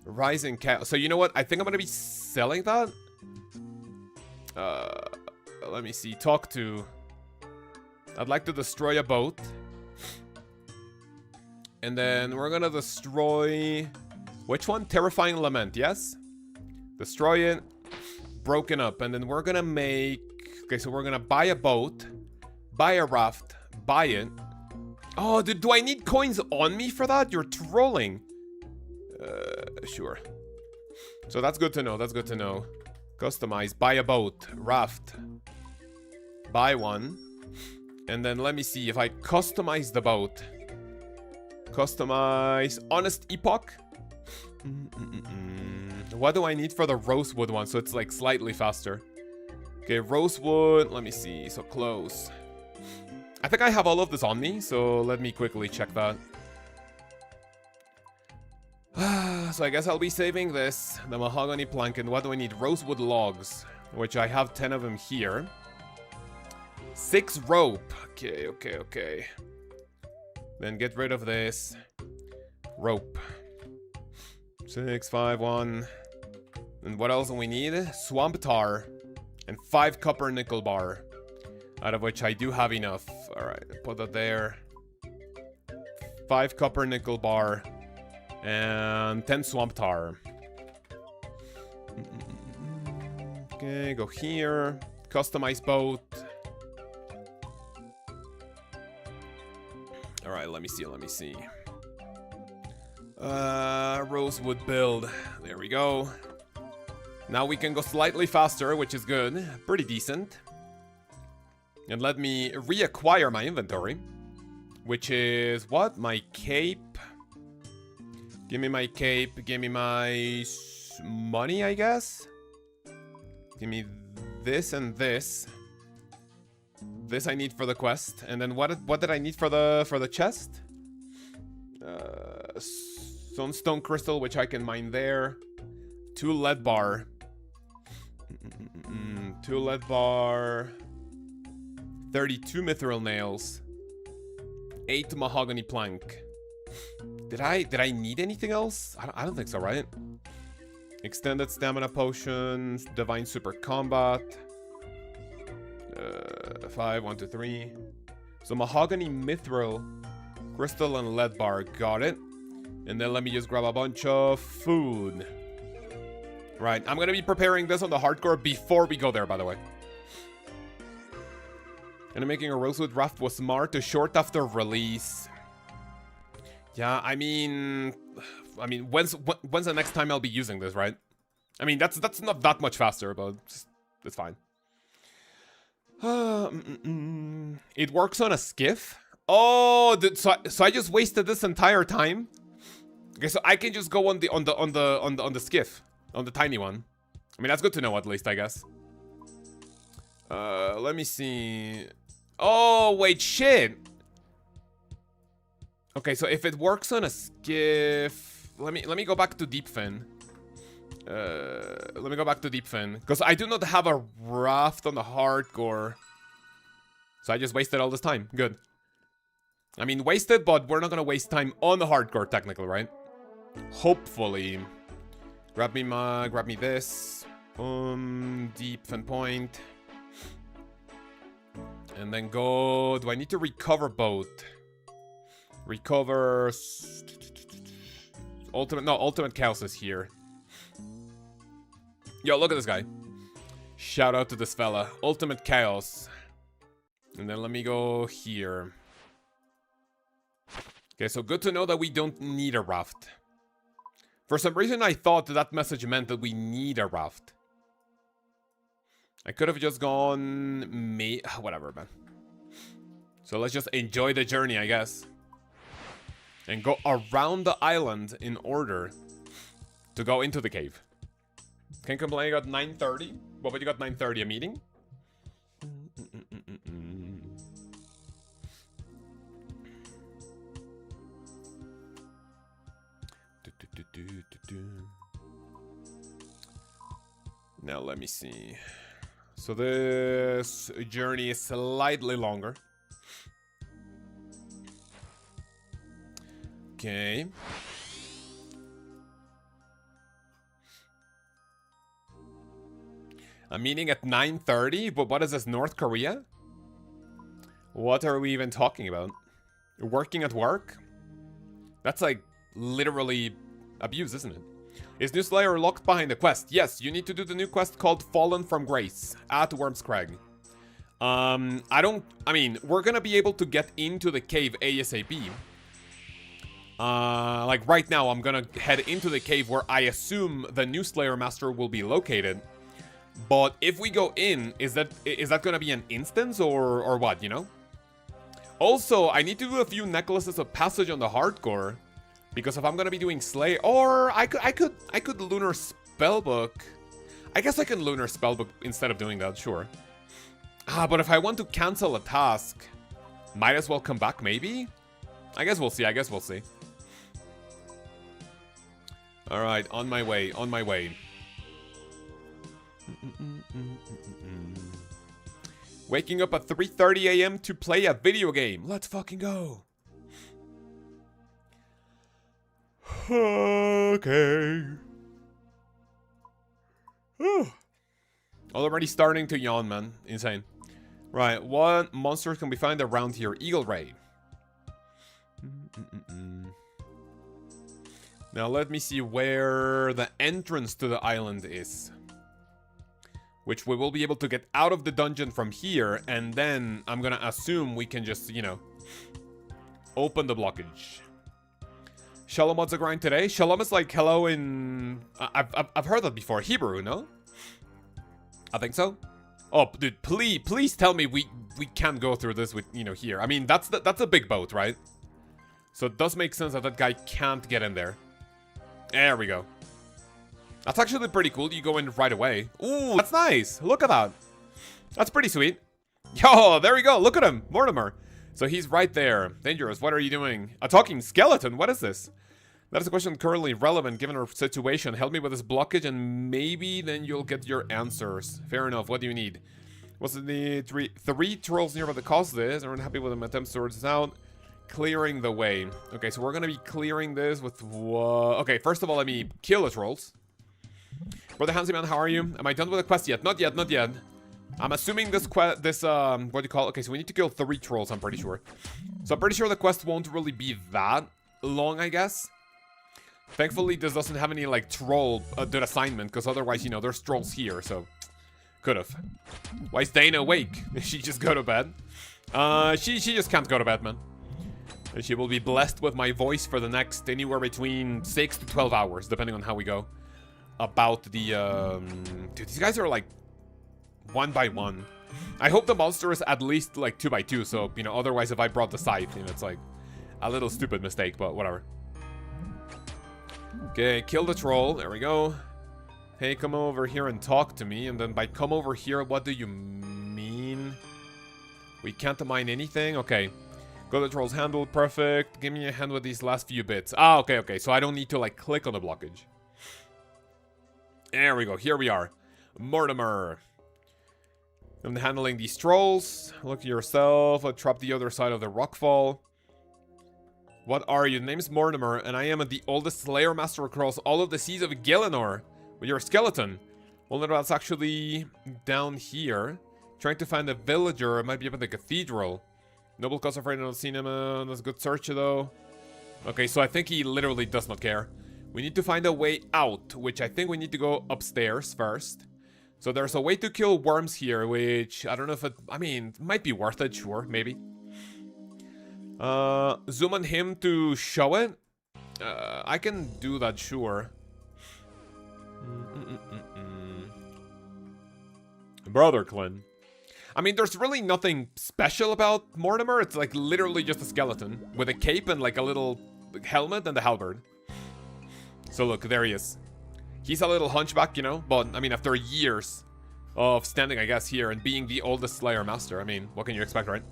Rising cat. So you know what? I think I'm going to be selling that. Let me see. Talk to. I'd like to destroy a boat. And then we're going to destroy... Which one? Terrifying Lament, yes? Destroy it. Broken up. And then we're going to make... Okay, so we're going to buy a boat. Buy a raft. Buy it. Oh, dude, do I need coins on me for that? You're trolling. Sure. So that's good to know. That's good to know. Customize. Buy a boat. Raft. Buy one. And then let me see if I customize the boat. Customize. Honest Epoch. What do I need for the rosewood one? So it's like slightly faster. Okay, rosewood. Let me see. So close. I think I have all of this on me, so let me quickly check that. So I guess I'll be saving this. The mahogany plank, and what do I need? Rosewood logs, which I have 10 of them here. 6 rope. Okay. Then get rid of this. Rope. 6, 5, 1. And what else do we need? Swamp tar. And 5 copper nickel bar. Out of which I do have enough. Alright, put that there. 5 copper nickel bar. And 10 swamp tar. Okay, go here. Customize boat. Alright, let me see. Rosewood build. There we go. Now we can go slightly faster, which is good. Pretty decent. And let me reacquire my inventory. Which is what? My cape. Give me my cape. Give me my money, I guess. Give me this and this. This I need for the quest. And then what did I need for the chest? Stone crystal, which I can mine there. 2 lead bar. 2 lead bar. 32 mithril nails. 8 mahogany plank. Did I need anything else? I don't think so, right? Extended stamina potions, divine super combat. 5, 1, 2, 3. So mahogany, mithril, crystal, and lead bar. Got it. And then let me just grab a bunch of food. Right, I'm gonna be preparing this on the hardcore before we go there, by the way. And making a rosewood raft was smart to short after release. Yeah, I mean, when's the next time I'll be using this, right? I mean, that's not that much faster, but it's fine. It works on a skiff. Oh, so I just wasted this entire time. Okay, so I can just go on the skiff, on the tiny one. I mean, that's good to know at least, I guess. Let me see. Oh wait, shit. Okay, so if it works on a skiff, let me go back to Deepfin. Let me go back to Deepfin, because I do not have a raft on the hardcore. So I just wasted all this time. Good. I mean, wasted, but we're not gonna waste time on the hardcore, technically, right? Hopefully. Grab me this. Deepfin point. And then go. Do I need to recover both? Recover. Ultimate Kaoz is here. Yo, look at this guy. Shout out to this fella. Ultimate Kaoz. And then let me go here. Okay, so good to know that we don't need a raft. For some reason, I thought that message meant that we need a raft. I could have just gone... whatever, man. So let's just enjoy the journey, I guess. And go around the island in order to go into the cave. Can't complain, you got 9:30. What about you got 9:30? A meeting? Now let me see. So this journey is slightly longer. Okay. A meeting at 9:30? But what is this, North Korea? What are we even talking about? Working at work? That's like literally abuse, isn't it? Is new Slayer locked behind the quest? Yes, you need to do the new quest called Fallen from Grace at Worm's Crag. I mean, we're gonna be able to get into the cave ASAP. Like right now, I'm gonna head into the cave where I assume the new Slayer Master will be located. But if we go in, is that gonna be an instance or what, you know? Also, I need to do a few necklaces of passage on the hardcore. Because if I'm gonna be doing Slay, or I could Lunar Spellbook. I guess I can Lunar Spellbook instead of doing that, sure. But if I want to cancel a task, might as well come back, maybe? I guess we'll see, Alright, on my way. Waking up at 3:30 AM to play a video game. Let's fucking go. Okay. Already starting to yawn, man. Insane. Right, what monsters can we find around here? Eagle Ray. Now let me see where the entrance to the island is. Which we will be able to get out of the dungeon from here, and then I'm gonna assume we can just, you know, open the blockage. Shalom, what's the grind today? Shalom is like hello in... I've heard that before. Hebrew, no? I think so. Oh, dude, please tell me we can't go through this with, you know, here. I mean, that's a big boat, right? So it does make sense that that guy can't get in there. There we go. That's actually pretty cool. You go in right away. Ooh, that's nice. Look at that. That's pretty sweet. Yo, there we go. Look at him. Mortimer. So he's right there. Dangerous. What are you doing? A talking skeleton? What is this? That is a question currently relevant given our situation. Help me with this blockage and maybe then you'll get your answers. Fair enough. What do you need? What's the three trolls nearby the cause this? Aren't happy with them attempts to sort this out. clearing the way. Okay, so we're gonna be clearing this with okay, first of all, let me kill the trolls. Brother Handsy Man, how are you? Am I done with the quest yet? Not yet, not yet. I'm assuming this what do you call it? Okay, so we need to kill 3 trolls, I'm pretty sure. So I'm pretty sure the quest won't really be that long, I guess. Thankfully, this doesn't have any, like, troll did assignment, because otherwise, you know, there's trolls here, so... Could've. Why is Dana awake? She just go to bed? She just can't go to bed, man. She will be blessed with my voice for the next anywhere between 6 to 12 hours, depending on how we go. About the, Dude, these guys are, like, 1 by 1. I hope the monster is at least, like, 2 by 2, so, you know, otherwise if I brought the scythe, you know, it's, like, a little stupid mistake, but whatever. Okay, kill the troll. There we go. Hey, come over here and talk to me. And then by come over here, what do you mean? We can't mine anything? Okay. Go to the troll's handle. Perfect. Give me a hand with these last few bits. Ah, okay, okay. So I don't need to, like, click on the blockage. There we go. Here we are. Mortimer. I'm handling these trolls. Look at yourself. I'll trap the other side of the rockfall. What are you? The name's Mortimer, and I am the oldest Slayer Master across all of the seas of Gielinor. With your skeleton. Well, that's actually down here. Trying to find a villager. It might be up in the cathedral. Noble Kaoz afraid I don't see him. That's a good search, though. Okay, so I think he literally does not care. We need to find a way out, which I think we need to go upstairs first. So there's a way to kill worms here, which I don't know if it... I mean, it might be worth it, sure, maybe. Zoom on him to show it. I can do that, sure. Brother Clint. I mean, there's really nothing special about Mortimer. It's like literally just a skeleton with a cape and like a little helmet and a halberd. So look, there he is. He's a little hunchback, you know, but I mean, after years of standing, I guess, here and being the oldest Slayer Master, I mean, what can you expect, right?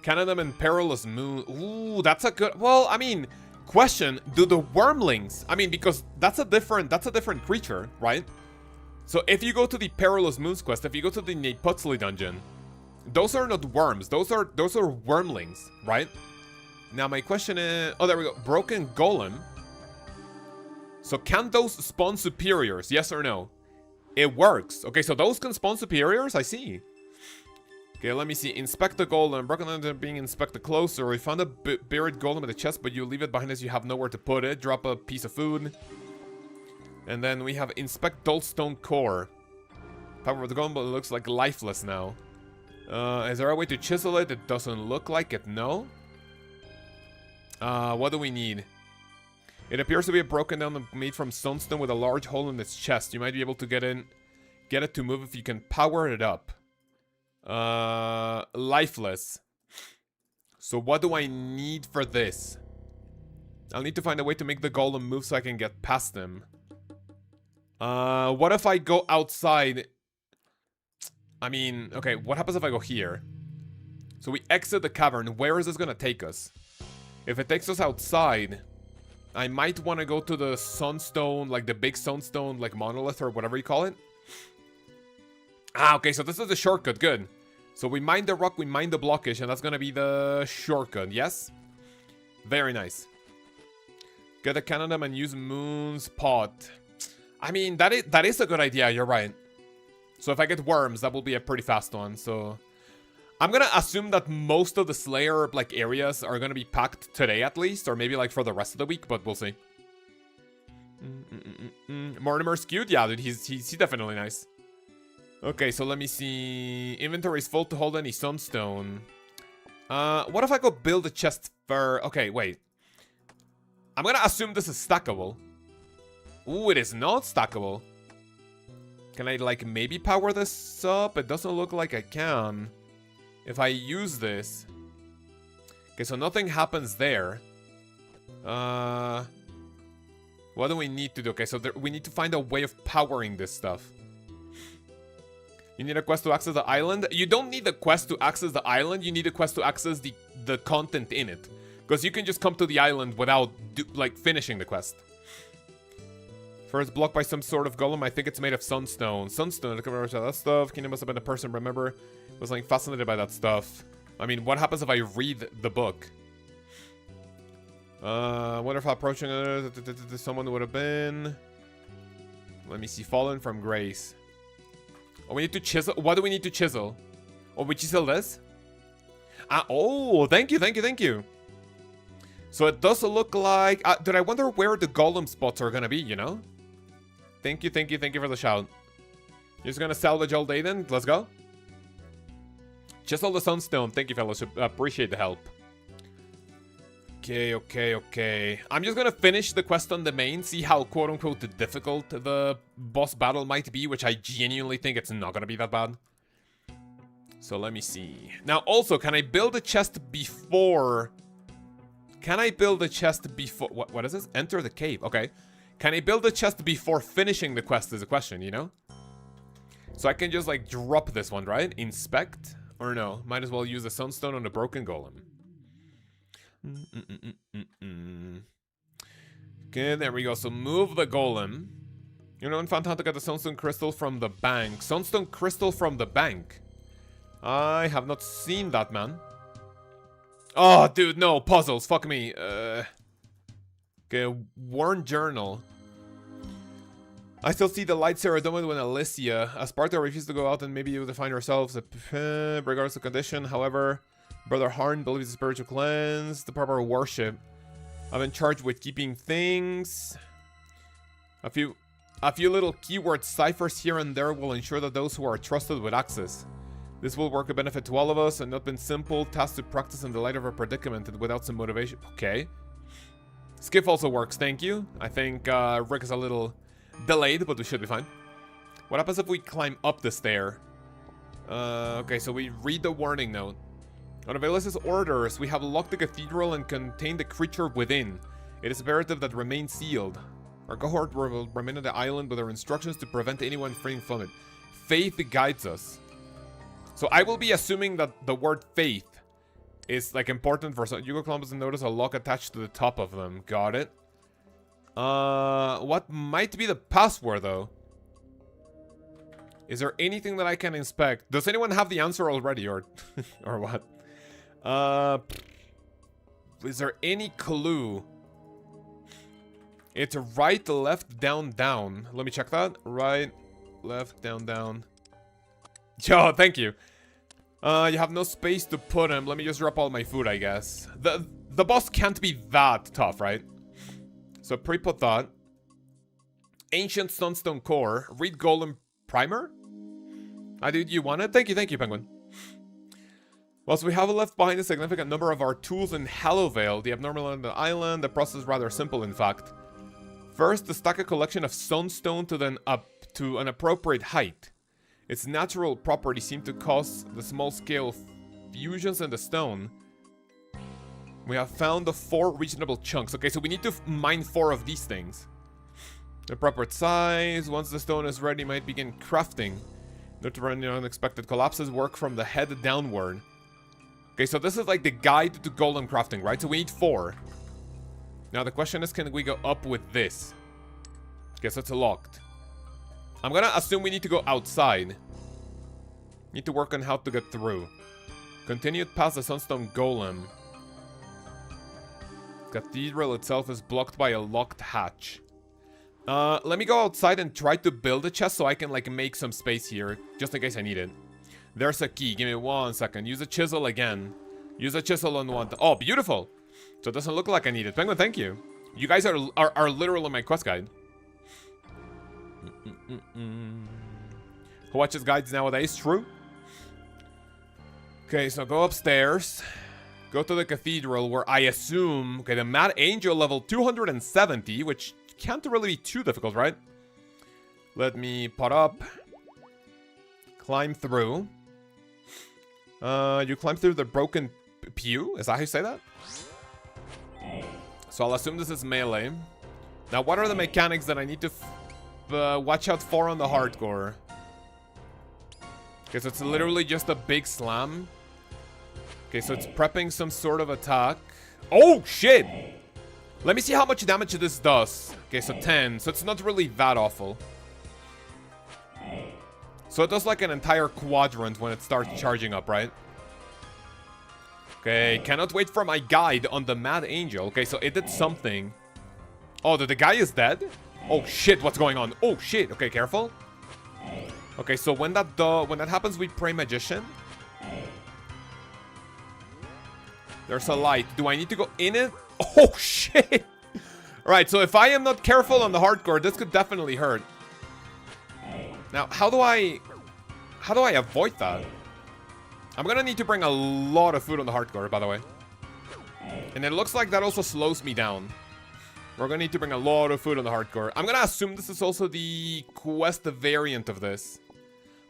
Canada and Perilous Moon. Ooh, that's a good... Well, I mean, question, do the wormlings... I mean, because that's a different creature, right? So if you go to the Perilous Moons quest, if you go to the Neputzli dungeon, those are not worms. Those are wormlings, right? Now my question is... Oh, there we go. Broken Golem. So can those spawn superiors? Yes or no? It works. Okay, so those can spawn superiors? I see. Okay, let me see. Inspect the golem. Broken under being inspected closer. We found a buried golem in the chest, but you leave it behind as you have nowhere to put it. Drop a piece of food. And then we have inspect dull stone core. Power of the golem, but it looks like lifeless now. Is there a way to chisel it? It doesn't look like it, no. What do we need? It appears to be a broken down made from sunstone with a large hole in its chest. You might be able to get it to move if you can power it up. Lifeless. So what do I need for this? I'll need to find a way to make the golem move so I can get past him. What if I go outside? I mean, okay, what happens if I go here? So we exit the cavern. Where is this gonna take us? If it takes us outside, I might want to go to the sunstone, like the big sunstone, like monolith or whatever you call it. Ah, okay, so this is the shortcut, good. So we mine the rock, we mine the blockage, and that's gonna be the shortcut, yes? Very nice. Get a cannon and use Moon's pot. I mean, that is a good idea, you're right. So if I get worms, that will be a pretty fast one, so... I'm gonna assume that most of the Slayer, like, areas are gonna be packed today at least, or maybe, like, for the rest of the week, but we'll see. Mortimer's cute? Yeah, dude, he's definitely nice. Okay, so let me see. Inventory is full to hold any sunstone. What if I go build a chest for... Okay, wait. I'm gonna assume this is stackable. Ooh, it is not stackable. Can I, like, maybe power this up? It doesn't look like I can. If I use this... Okay, so nothing happens there. What do we need to do? Okay, so we need to find a way of powering this stuff. You need a quest to access the island? You don't need the quest to access the island. You need a quest to access the content in it. Because you can just come to the island without, like, finishing the quest. First blocked by some sort of golem. I think it's made of sunstone. Sunstone, I can't remember that stuff. Kingdom must have been a person, remember? Was, like, fascinated by that stuff. I mean, what happens if I read the book? Wonder if approaching someone would have been... Let me see. Fallen from grace. Oh, we need to chisel. What do we need to chisel? Oh, we chisel this? Oh, thank you, thank you, thank you. So it does look like... Did I wonder where the golem spots are gonna be, you know? Thank you, thank you, thank you for the shout. You're just gonna salvage all day then? Let's go. Chisel the sunstone. Thank you, fellas. Appreciate the help. Okay, okay, okay. I'm just gonna finish the quest on the main, see how quote-unquote difficult the boss battle might be, which I genuinely think it's not gonna be that bad. So let me see. Now, also, can I build a chest before... Can I build a chest before... What is this? Enter the cave. Okay. Can I build a chest before finishing the quest is a question, you know? So I can just, like, drop this one, right? Inspect? Or no? Might as well use the sunstone on the broken golem. Okay, there we go. So move the golem. You know, in found how to get the sunstone crystal from the bank. Sunstone crystal from the bank. I have not seen that, man. Oh, dude, no. Puzzles. Fuck me. Okay, Warn Journal. I still see the lights here. I don't when Alicia. Sparta refused to go out and maybe able to find ourselves regardless of condition. However, Brother Harn believes the spiritual cleanse, the proper worship. I'm in charge with keeping things. A few little keyword ciphers here and there will ensure that those who are trusted with access. This will work a benefit to all of us and not been simple task to practice in the light of our predicament and without some motivation. Okay. Skiff also works, thank you. I think Rick is a little delayed, but we should be fine. What happens if we climb up the stair? Okay, so we read the warning note. On Avelis' orders, we have locked the cathedral and contained the creature within. It is imperative that remain sealed. Our cohort will remain on the island with our instructions to prevent anyone freeing from it. Faith guides us. So I will be assuming that the word faith is like important for some. Hugo Columbus and notice a lock attached to the top of them. Got it. What might be the password though? Is there anything that I can inspect? Does anyone have the answer already or or what? Is there any clue? It's right, left, down, down. Let me check that. Right, left, down, down. Yo, thank you. You have no space to put him. Let me just drop all my food, I guess. The boss can't be that tough, right? So pre-put that. Ancient Sunstone Core. Read Golem Primer? Dude, you want it? Thank you, Penguin. Whilst we have left behind a significant number of our tools in Hallowvale, the abnormal on the island, the process is rather simple, in fact. First, to stack a collection of sunstone to then up to an appropriate height. Its natural properties seem to cause the small-scale fusions in the stone. We have found the 4 reasonable chunks. Okay, so we need to mine 4 of these things. The proper size. Once the stone is ready, might begin crafting. Not to run unexpected collapses. Work from the head downward. Okay, so this is like the guide to golem crafting, right? So we need 4. Now the question is, can we go up with this? Guess it's locked. I'm gonna assume we need to go outside. Need to work on how to get through. Continued past the Sunstone Golem. Cathedral itself is blocked by a locked hatch. Let me go outside and try to build a chest so I can like make some space here, just in case I need it. There's a key. Give me 1 second. Use a chisel again. Use a chisel on one. Oh, beautiful. So it doesn't look like I need it. Penguin, thank you. You guys are literally my quest guide. Who watches guides nowadays? True. Okay, so go upstairs. Go to the cathedral where I assume... Okay, the Mad Angel level 270, which can't really be too difficult, right? Let me pot up. Climb through. You climb through the broken pew? Is that how you say that? So I'll assume this is melee. Now, what are the mechanics that I need to watch out for on the hardcore? Okay, so it's literally just a big slam. Okay, so it's prepping some sort of attack. Oh, shit! Let me see how much damage this does. Okay, so 10. So it's not really that awful. So it does like an entire quadrant when it starts charging up, right? Okay, cannot wait for my guide on the Mad Angel. Okay, so it did something. Oh, the guy is dead? Oh shit, what's going on? Oh shit, okay, careful. Okay, so when that happens, we pray Magician. There's a light. Do I need to go in it? Oh shit! Alright, so if I am not careful on the hardcore, this could definitely hurt. Now, how do I avoid that? I'm gonna need to bring a lot of food on the hardcore, by the way. And it looks like that also slows me down. We're gonna need to bring a lot of food on the hardcore. I'm gonna assume this is also the quest variant of this.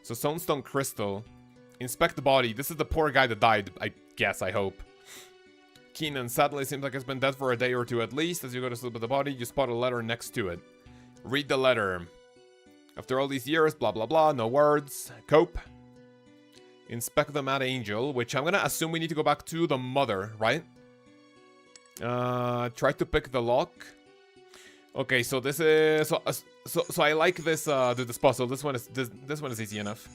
So, Sunstone Crystal. Inspect the body. This is the poor guy that died, I guess, I hope. Keenan, sadly, seems like it's been dead for a day or two at least. As you go to sleep with the body, you spot a letter next to it. Read the letter. After all these years, blah, blah, blah, no words. Cope. Inspect the Mad Angel, which I'm gonna assume we need to go back to the mother, right? Try to pick the lock. Okay, so this is... So I like this, this puzzle. This one is easy enough.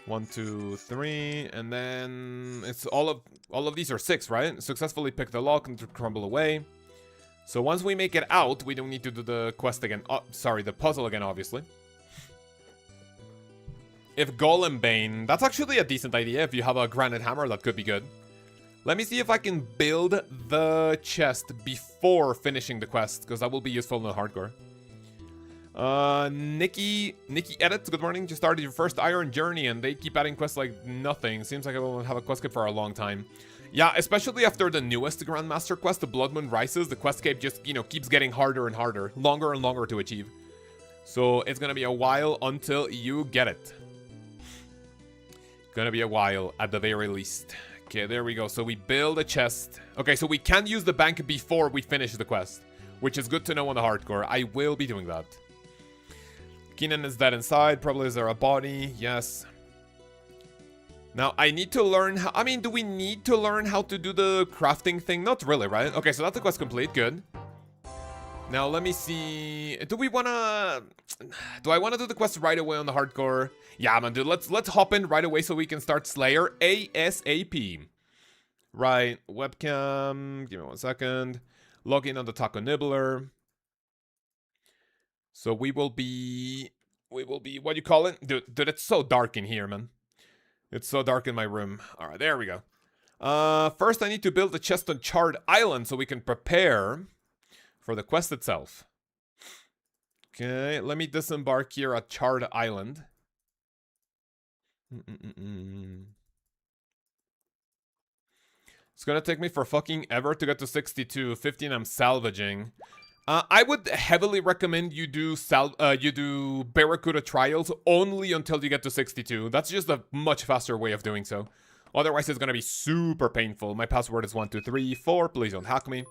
1, 2, 3, and then it's all of these are 6, right? Successfully pick the lock and to crumble away. So once we make it out, we don't need to do the quest again. Oh, sorry, the puzzle again, obviously. If Golem Bane, that's actually a decent idea. If you have a granite hammer, that could be good. Let me see if I can build the chest before finishing the quest, because that will be useful in the hardcore. Nikki edits, good morning. Just started your first Iron Journey and they keep adding quests like nothing. Seems like I won't have a quest cape for a long time. Yeah, especially after the newest Grandmaster quest, the Blood Moon Rises, the quest cape just, you know, keeps getting harder and harder, longer and longer to achieve. So it's gonna be a while until you get it. Gonna be a while at the very least. Okay, there we go. So we build a chest. Okay, so we can use the bank before we finish the quest, which is good to know on the hardcore. I will be doing that. Keenan is dead inside. Probably is there a body? Yes. Now, I need to learn how... I mean, do we need to learn how to do the crafting thing? Not really, right? Okay, so that's the quest complete. Good. Now, let me see... Do I want to do the quest right away on the hardcore? Yeah, man, dude. Let's hop in right away so we can start Slayer ASAP. Right. Webcam. Give me 1 second. Log in on the Taco Nibbler. So we will be, what do you call it? Dude, it's so dark in here, man. It's so dark in my room. All right, there we go. First I need to build a chest on Charred Island so we can prepare for the quest itself. Okay, let me disembark here at Charred Island. It's gonna take me for fucking ever to get to 62. 15 I'm salvaging. I would heavily recommend you do Barracuda trials only until you get to 62. That's just a much faster way of doing so. Otherwise, it's gonna be super painful. My password is 1234. Please don't hack me.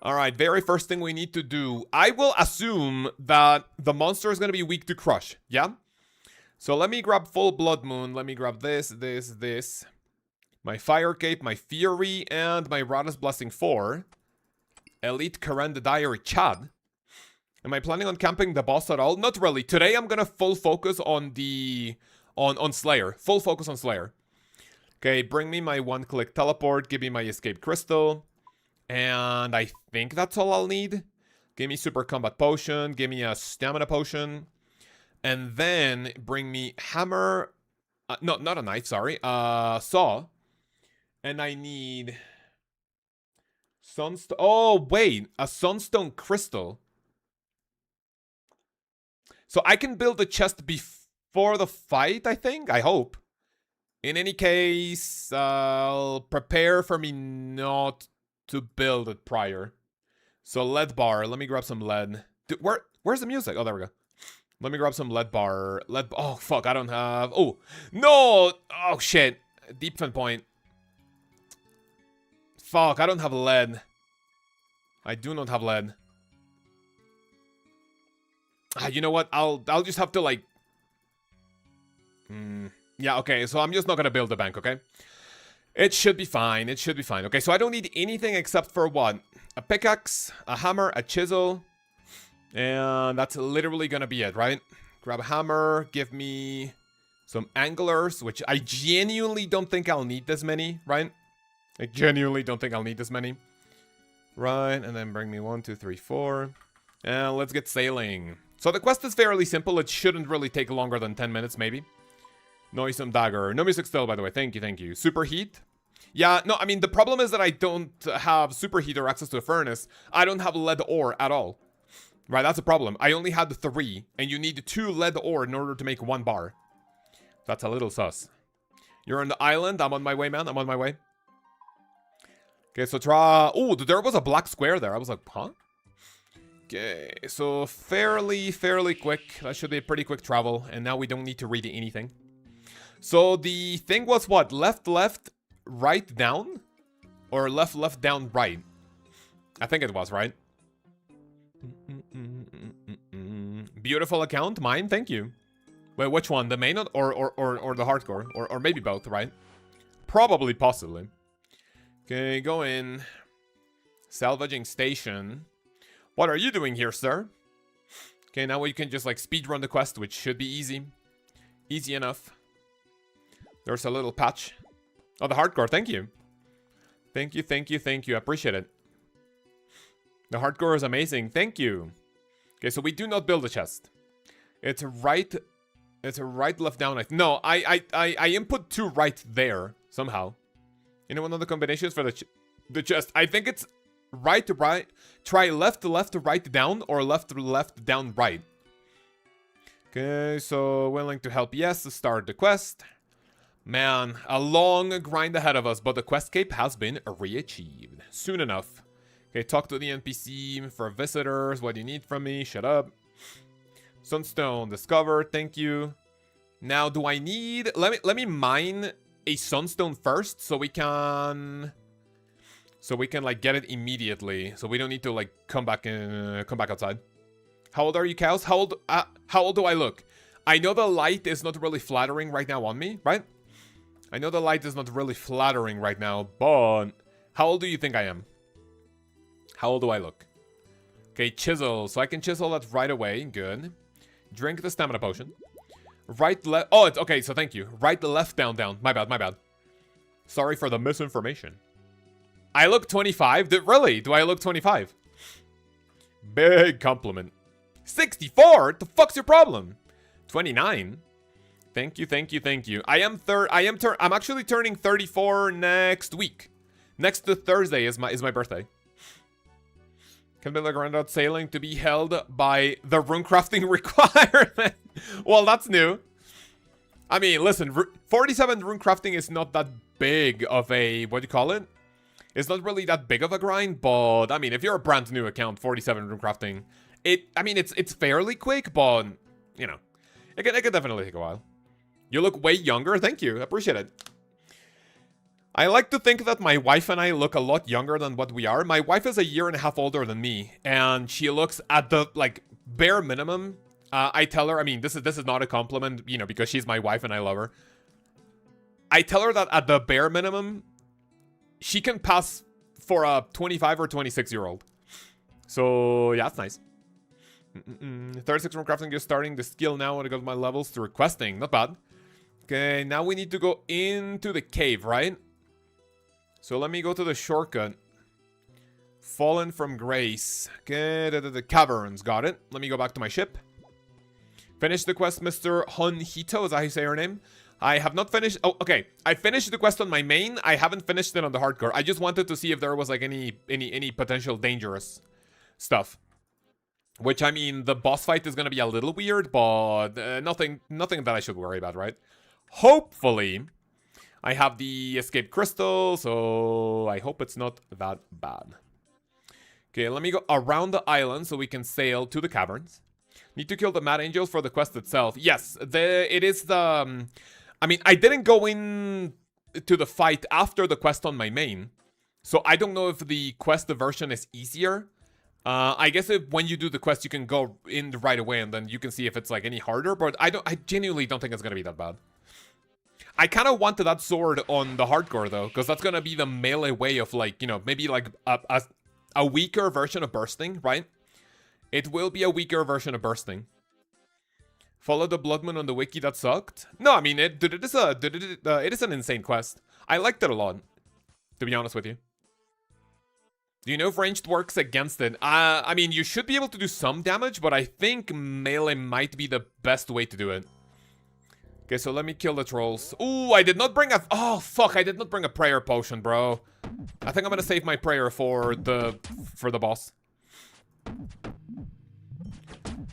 Alright, very first thing we need to do. I will assume that the monster is gonna be weak to crush. Yeah? So let me grab Full Blood Moon. Let me grab this. My Fire Cape, my Fury, and my Radha's Blessing 4. Elite Karen the Diary Chad. Am I planning on camping the boss at all? Not really. Today I'm gonna full focus on on Slayer. Full focus on Slayer. Okay, bring me my 1-click teleport. Give me my escape crystal. And I think that's all I'll need. Give me super combat potion. Give me a stamina potion. And then bring me hammer. No, not a knife, sorry. Saw. And I need... Sunstone. Oh, wait. A Sunstone Crystal. So I can build the chest before the fight, I think? I hope. In any case, I'll prepare for me not to build it prior. So lead bar. Let me grab some lead. Dude, where's the music? Oh, there we go. Let me grab some lead bar. Oh, fuck. I don't have... Oh, no. Oh, shit. Deep fin point. Fuck, I don't have lead. I do not have lead. You know what? I'll just have to, like... Yeah, okay, so I'm just not gonna build the bank, okay? It should be fine, it should be fine. Okay, so I don't need anything except for what? A pickaxe, a hammer, a chisel. And that's literally gonna be it, right? Grab a hammer, give me Some anglers, which I genuinely don't think I'll need this many, right? I genuinely don't think I'll need this many. Right, and then bring me 1, 2, 3, 4. And let's get sailing. So the quest is fairly simple. It shouldn't really take longer than 10 minutes, maybe. Noisome dagger. No music still, by the way. Thank you, thank you. Superheat. Yeah, no, I mean, the problem is that I don't have superheat or access to a furnace. I don't have lead ore at all. Right, that's a problem. I only had 3, and you need 2 lead ore in order to make 1 bar. That's a little sus. You're on the island. I'm on my way, man. I'm on my way. Okay, so try... Oh, there was a black square there. I was like, huh? Okay, so fairly quick. That should be a pretty quick travel. And now we don't need to read anything. So the thing was what? Left, right, down? Or left, down, right? I think it was, right? Beautiful account. Mine, thank you. Wait, which one? The main or the hardcore? Or maybe both, right? Probably, possibly. Okay, go in. Salvaging station. What are you doing here, sir? Okay, now we can just like speedrun the quest, which should be easy. Easy enough. There's a little patch. Oh, the hardcore, thank you. Thank you, thank you, thank you. I appreciate it. The hardcore is amazing. Thank you. Okay, so we do not build a chest. It's right... It's a right, left, down. No, I input 2 right there somehow. You know, one of the combinations for the chest. I think it's right, right. Try left, right, down, or left, down, right. Okay, so willing to help. Yes, to start the quest. Man, a long grind ahead of us, but the quest cape has been re-achieved soon enough. Okay, talk to the NPC for visitors. What do you need from me? Shut up. Sunstone discovered, thank you. Now, do I need... Let me mine a sunstone first, so we can... like, get it immediately. So we don't need to, like, come back outside. How old are you, Kaoz? How old do I look? I know the light is not really flattering right now on me, right? I know the light is not really flattering right now, but... How old do you think I am? How old do I look? Okay, chisel. So I can chisel that right away. Good. Drink the stamina potion. Right, left... Oh, it's... Okay, so thank you. Right, left, down, down. My bad, my bad. Sorry for the misinformation. I look 25? Really? Do I look 25? Big compliment. 64? What the fuck's your problem? 29? Thank you, thank you, thank you. I'm actually turning 34 next week. Next to Thursday is my birthday. Can be like around out sailing to be held by the runecrafting requirement. Well, that's new. I mean, listen, 47 runecrafting is not that big of a, what do you call it? It's not really that big of a grind, but I mean, if you're a brand new account, 47 runecrafting, it's fairly quick, but you know, it can definitely take a while. You look way younger. Thank you. Appreciate it. I like to think that my wife and I look a lot younger than what we are. My wife is a year and a half older than me, and she looks at the, like, bare minimum. I tell her, I mean, this is not a compliment, you know, because she's my wife and I love her. I tell her that at the bare minimum, she can pass for a 25 or 26-year-old. So, yeah, that's nice. 36 from crafting, just starting the skill now when I got my levels to requesting. Not bad. Okay, now we need to go into the cave, right? So let me go to the shortcut. Fallen from grace. Okay, the caverns. Got it. Let me go back to my ship. Finish the quest, Mr. Honhito. Is that how you say her name? I have not finished... Oh, okay. I finished the quest on my main. I haven't finished it on the hardcore. I just wanted to see if there was, like, any potential dangerous stuff. Which, I mean, the boss fight is gonna be a little weird, but nothing that I should worry about, right? Hopefully... I have the escape crystal, so I hope it's not that bad. Okay, let me go around the island so we can sail to the caverns. Need to kill the Mad Angels for the quest itself. Yes, it is the... I mean, I didn't go in to the fight after the quest on my main. So I don't know if the quest version is easier. I guess when you do the quest, you can go in right away and then you can see if it's like any harder. But I genuinely don't think it's going to be that bad. I kind of wanted that sword on the hardcore, though, because that's going to be the melee way of, like, you know, maybe, like, a weaker version of bursting, right? It will be a weaker version of bursting. Follow the Blood Moon on the wiki that sucked? No, I mean, it is an insane quest. I liked it a lot, to be honest with you. Do you know if ranged works against it? I mean, you should be able to do some damage, but I think melee might be the best way to do it. Okay, so let me kill the trolls. Ooh, I did not bring a... Oh, fuck, I did not bring a prayer potion, bro. I think I'm gonna save my prayer for the boss.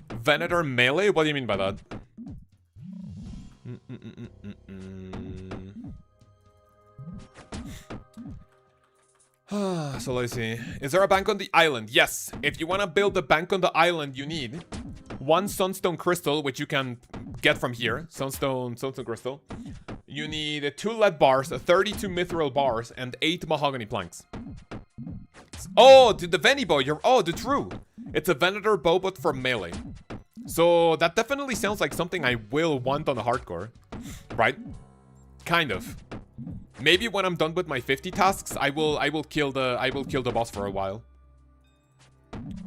Venator melee? What do you mean by that? So let's see. Is there a bank on the island? Yes. If you want to build a bank on the island, you need 1 sunstone crystal, which you can get from here. Sunstone crystal. You need 2 lead bars, 32 mithril bars, and 8 mahogany planks. Oh, the Veni bow. Oh, the true. It's a Venator bow, but for melee. So that definitely sounds like something I will want on a hardcore, right? Kind of. Maybe when I'm done with my 50 tasks, I will kill the boss for a while.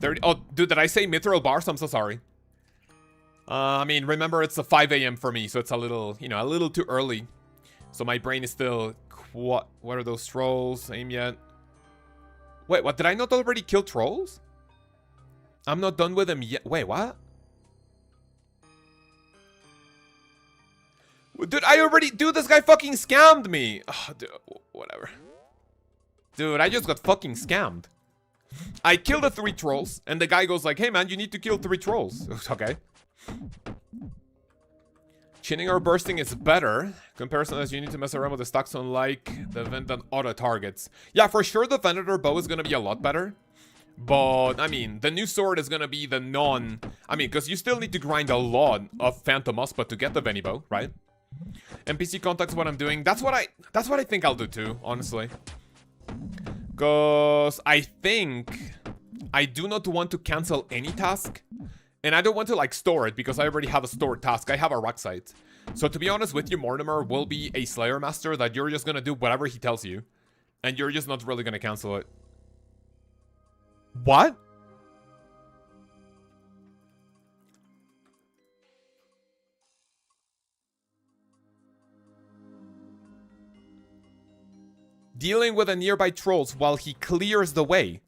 30. Oh, dude, did I say mithril bars? I'm so sorry. I mean, remember it's a 5 a.m. for me, so it's a little, you know, a little too early. So my brain is still. What are those trolls? Aim yet? Wait, what? Did I not already kill trolls? I'm not done with them yet. Wait, what? Dude, Dude, this guy fucking scammed me. Oh, dude, whatever. Dude, I just got fucking scammed. I killed the 3 trolls, and the guy goes like, hey man, you need to kill 3 trolls. Okay. Chinning or bursting is better. Comparison as you need to mess around with the stacks unlike the event than auto targets. Yeah, for sure the Venator bow is gonna be a lot better. But, I mean, the new sword is gonna be the non... I mean, because you still need to grind a lot of Phantom Uspa to get the Veni bow, right? NPC contacts what I'm doing. That's what I think I'll do too, honestly. Because I think I do not want to cancel any task. And I don't want to, like, store it because I already have a stored task. I have a rock site. So to be honest with you, Mortimer will be a Slayer Master that you're just gonna do whatever he tells you. And you're just not really gonna cancel it. What? Dealing with the nearby trolls while he clears the way.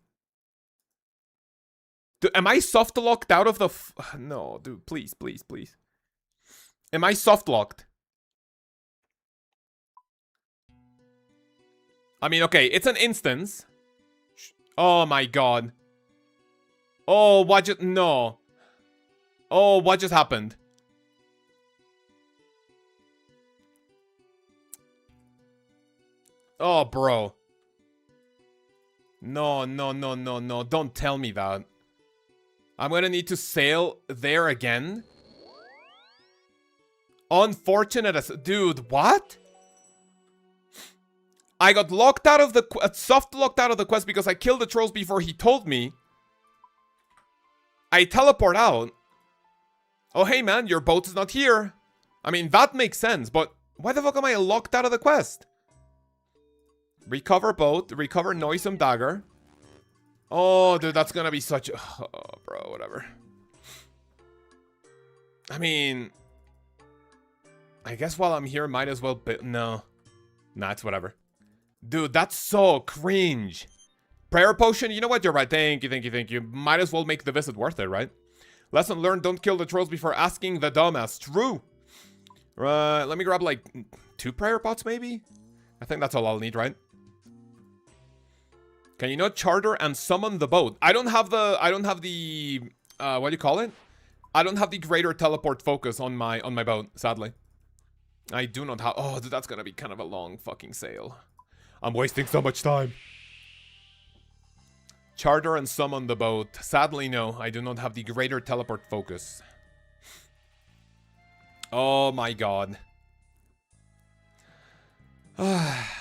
Dude, am I soft locked out of the no, dude, please, please, please. Am I soft locked? I mean, okay, it's an instance. Oh my god. Oh, what just... No. Oh, what just happened? Oh, bro. No, no, no, no, no. Don't tell me that. I'm gonna need to sail there again? Unfortunate as... Dude, what? I got locked out of the... soft locked out of the quest because I killed the trolls before he told me. I teleport out. Oh, hey, man, your boat is not here. I mean, that makes sense, but why the fuck am I locked out of the quest? Recover boat, recover noisome dagger. Oh, dude, that's gonna be such... Oh, bro, whatever. I mean... I guess while I'm here, might as well... No. Nah, it's whatever. Dude, that's so cringe. Prayer potion, you know what? You're right. Thank you, thank you, thank you. Might as well make the visit worth it, right? Lesson learned, don't kill the trolls before asking the dumbass. True. Right, let me grab like 2 prayer pots, maybe? I think that's all I'll need, right? Can you not charter and summon the boat? I don't have the, what do you call it? I don't have the greater teleport focus on my boat, sadly. I do not have, oh, dude, that's gonna be kind of a long fucking sail. I'm wasting so much time. Charter and summon the boat. Sadly, no, I do not have the greater teleport focus. Oh my god.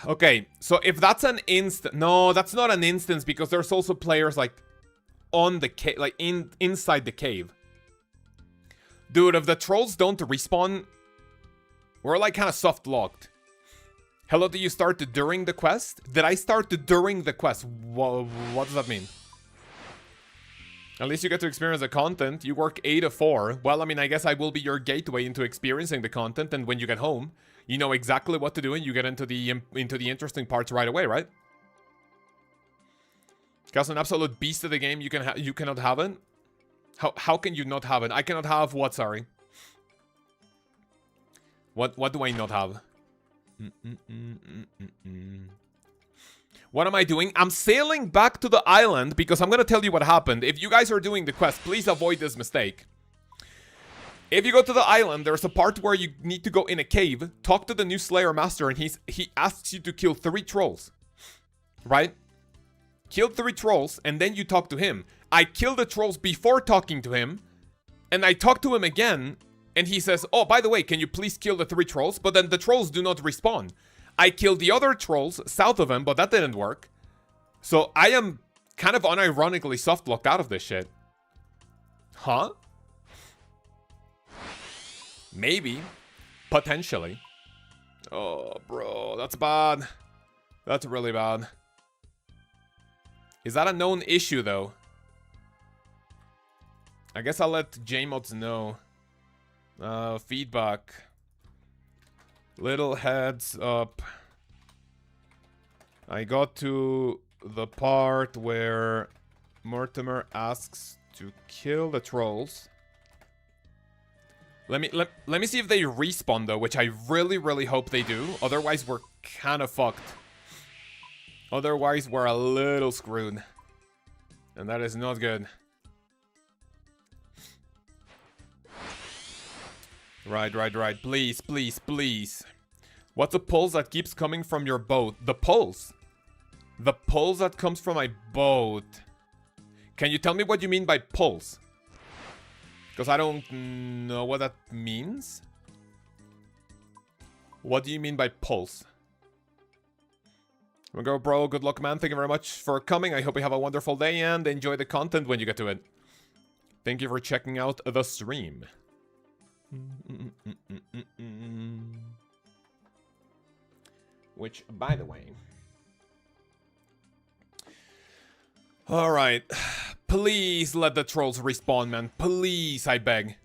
Okay, so if that's an instant... No, that's not an instance because there's also players like on the cave, like inside the cave. Dude, if the trolls don't respawn, we're like kind of soft locked. Hello, do you start during the quest? Did I start during the quest? What does that mean? At least you get to experience the content. You work 8 to 4. Well, I mean, I guess I will be your gateway into experiencing the content, and when you get home, you know exactly what to do, and you get into the interesting parts right away, right? Because an absolute beast of the game, you cannot have it. How can you not have it? I cannot have what? Sorry. What do I not have? What am I doing? I'm sailing back to the island because I'm gonna tell you what happened. If you guys are doing the quest, please avoid this mistake. If you go to the island, there's a part where you need to go in a cave, talk to the new Slayer Master, and he asks you to kill 3 trolls. Right? Kill 3 trolls, and then you talk to him. I killed the trolls before talking to him, and I talk to him again, and he says, oh, by the way, can you please kill the 3 trolls? But then the trolls do not respawn. I killed the other trolls south of him, but that didn't work. So I am kind of unironically soft-locked out of this shit. Huh? Maybe. Potentially. Oh, bro, that's bad. That's really bad. Is that a known issue, though? I guess I'll let JMods know. Feedback. Little heads up. I got to the part where Mortimer asks to kill the trolls. Let me see if they respawn though, which I really hope they do. Otherwise, we're kind of fucked. Otherwise, we're a little screwed. And that is not good. Right. Please. What's the pulse that keeps coming from your boat? The pulse? The pulse that comes from my boat. Can you tell me what you mean by pulse? Because I don't know what that means. What do you mean by pulse? We'll go, bro. Good luck, man. Thank you very much for coming. I hope you have a wonderful day and enjoy the content when you get to it. Thank you for checking out the stream. Which, by the way... Alright. Please let the trolls respawn, man. Please, I beg.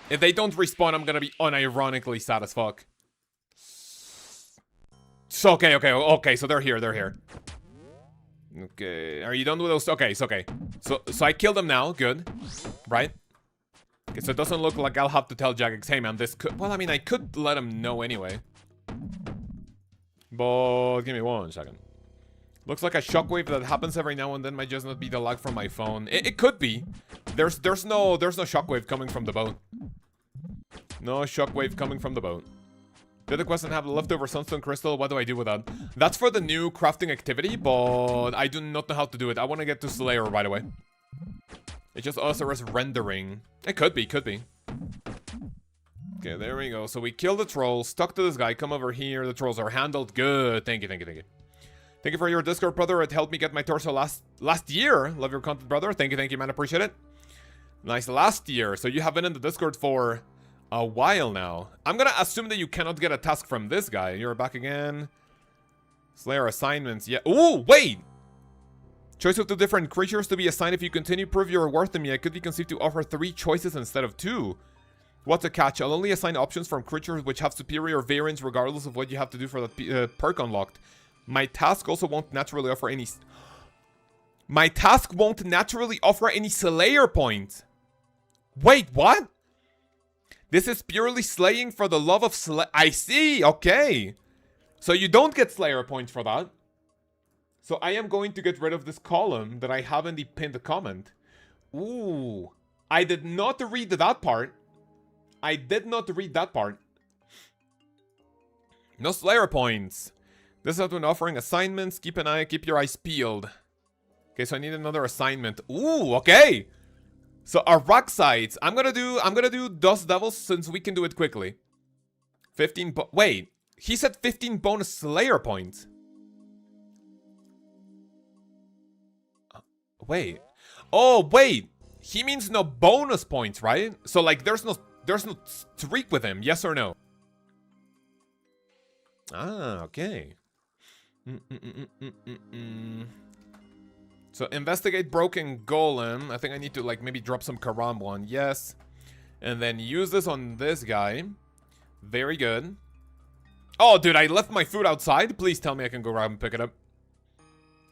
If they don't respawn, I'm gonna be unironically sad as fuck. So, okay, so they're here. Okay, are you done with those? Okay, it's okay. So I killed them now, good. Right? Okay, so it doesn't look like I'll have to tell Jagex, hey man, this could... Well, I mean, I could let him know anyway. But, give me 1 second. Looks like a shockwave that happens every now and then might just not be the lag from my phone. It could be. There's no shockwave coming from the boat. No shockwave coming from the boat. Did the quest and have a leftover sunstone crystal? What do I do with that? That's for the new crafting activity, but I do not know how to do it. I want to get to Slayer right away. It's just OSRS rendering. It could be. Okay, there we go. So we killed the trolls, stuck to this guy, come over here. The trolls are handled. Good. Thank you. Thank you for your Discord, brother. It helped me get my torso last year. Love your content, brother. Thank you, man. Appreciate it. Nice. Last year. So you have been in the Discord for a while now. I'm gonna assume that you cannot get a task from this guy. You're back again. Slayer assignments. Yeah. Ooh, wait. Choice of 2 different creatures to be assigned. If you continue, prove your worth to me. I could be conceived to offer 3 choices instead of 2. What's a catch? I'll only assign options from creatures which have superior variance regardless of what you have to do for that perk unlocked. My task also won't naturally offer any... My task won't naturally offer any Slayer points. Wait, what? This is purely slaying for the love of slay... I see, okay. So you don't get Slayer points for that. So I am going to get rid of this column that I have in the pinned comment. Ooh. I did not read that part. No Slayer points. This has been offering assignments. Keep your eyes peeled. Okay, so I need another assignment. Ooh, okay. So our rock sites. I'm gonna do Dust Devils since we can do it quickly. 15 wait. He said 15 bonus Slayer points. Wait. Oh, wait. He means no bonus points, right? So like there's no streak with him, yes or no? Ah, okay. So investigate broken golem. I think I need to like maybe drop some karambol on. Yes. And then use this on this guy. Very good. Oh, dude, I left my food outside. Please tell me I can go grab and pick it up.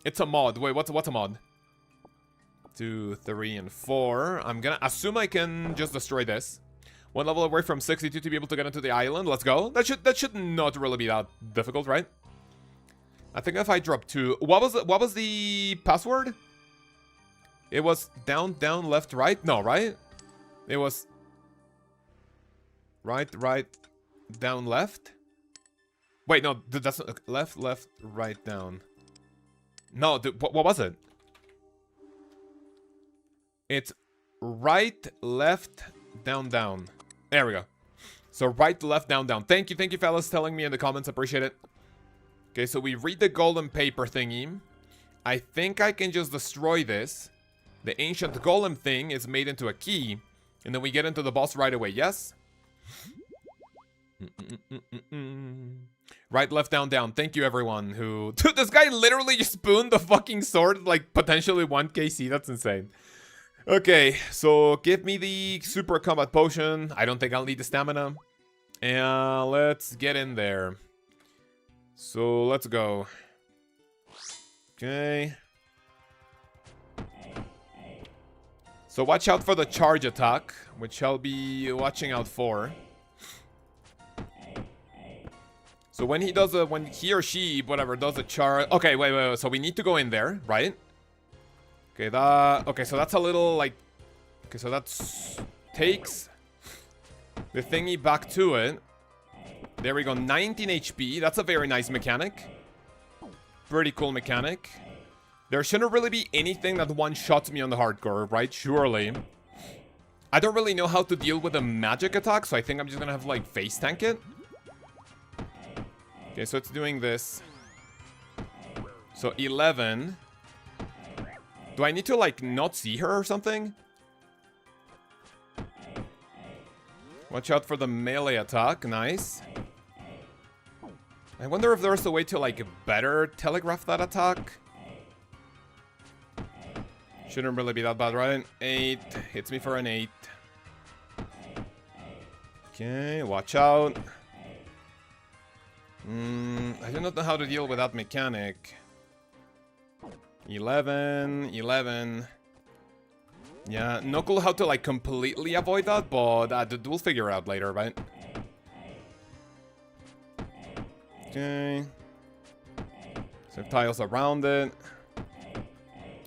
It's a mod. Wait, what's a mod? 2, 3, and 4. I'm gonna assume I can just destroy this. 1 level away from 62 to be able to get into the island. Let's go. That should not really be that difficult, right? I think if I drop 2, what was the password? It was down, down, left, right. No, right? It was right, right, down, left. Wait, no, that's left, left, right, down. No, what was it? It's right, left, down, down. There we go. So right, left, down, down. Thank you, fellas, telling me in the comments. Appreciate it. Okay, so we read the golden paper thingy. I think I can just destroy this. The ancient golem thing is made into a key. And then we get into the boss right away, yes? Right, left, down, down. Thank you, everyone who... Dude, this guy literally just spooned the fucking sword, like, potentially 1 KC. That's insane. Okay, so give me the super combat potion. I don't think I'll need the stamina. And let's get in there. So, let's go. Okay. So, watch out for the charge attack, which I'll be watching out for. So, when he does a... When he or she, whatever, does a charge... Okay, wait. So, we need to go in there, right? Okay, okay, so that's a little, like... Okay, so that's... Takes... the thingy back to it. There we go, 19 HP. That's a very nice mechanic. Pretty cool mechanic. There shouldn't really be anything that one-shots me on the hardcore, right? Surely. I don't really know how to deal with a magic attack, so I think I'm just gonna have, like, face tank it. Okay, so it's doing this. So 11. Do I need to, like, not see her or something? Watch out for the melee attack. Nice. I wonder if there's a way to, like, better telegraph that attack. Shouldn't really be that bad, right? 8. Hits me for an 8. Okay, watch out. I do not know how to deal with that mechanic. 11. Yeah, no clue how to, like, completely avoid that, but we'll figure it out later, right? Okay. So tiles around it.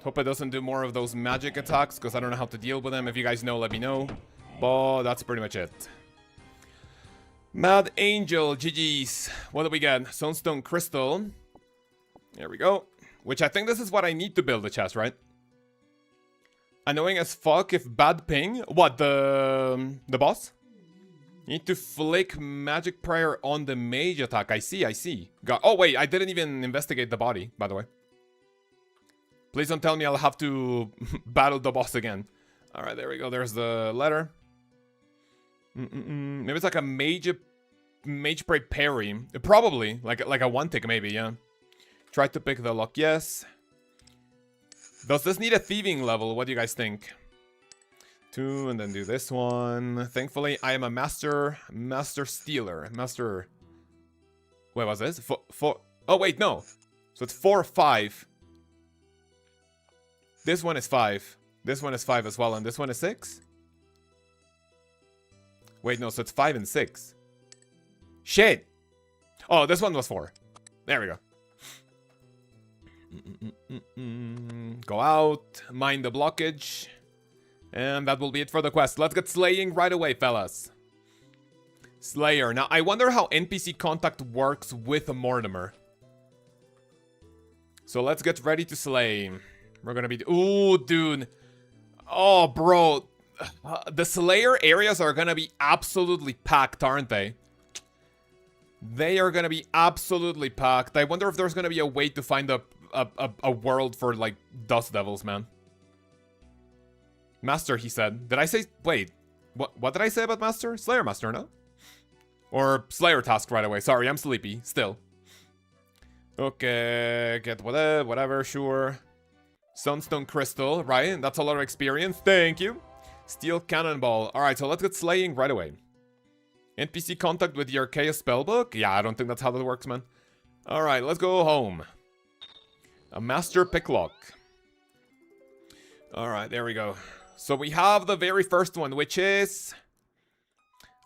Hope it doesn't do more of those magic attacks, because I don't know how to deal with them. If you guys know, let me know. But that's pretty much it. Mad Angel, GG's. What do we get? Sunstone Crystal. There we go. Which I think this is what I need to build the chest, right? Annoying as fuck if bad ping. What, the boss? Need to flick magic prayer on the mage attack. I see. Oh, wait, I didn't even investigate the body, by the way. Please don't tell me I'll have to battle the boss again. Alright, there we go. There's the letter. Maybe it's like a mage pray parry. Probably. Like a one tick, maybe, yeah. Try to pick the lock, yes. Does this need a thieving level? What do you guys think? 2, and then do this one. Thankfully, I am a master stealer. Master... Wait, what's this? 4... Oh, wait, no. So it's 4, 5. This one is 5. This one is 5 as well, and this one is 6? Wait, no, so it's 5 and 6. Shit! Oh, this one was 4. There we go. Go out, mine the blockage, and that will be it for the quest. Let's get slaying right away, fellas. Slayer. Now, I wonder how NPC contact works with Mortimer. So let's get ready to slay. We're gonna be... Ooh, dude. Oh, bro. The Slayer areas are gonna be absolutely packed, aren't they? They are gonna be absolutely packed. I wonder if there's gonna be a way to find a world for, like, Dust Devils, man. Master, he said. Did I say... Wait. What did I say about Master? Slayer Master, no? Or Slayer Task right away. Sorry, I'm sleepy. Still. Okay. Get whatever, sure. Sunstone Crystal, right? That's a lot of experience. Thank you. Steel Cannonball. Alright, so let's get slaying right away. NPC contact with your Chaos Spellbook? Yeah, I don't think that's how that works, man. Alright, let's go home. A Master Picklock. Alright, there we go. So we have the very first one, which is...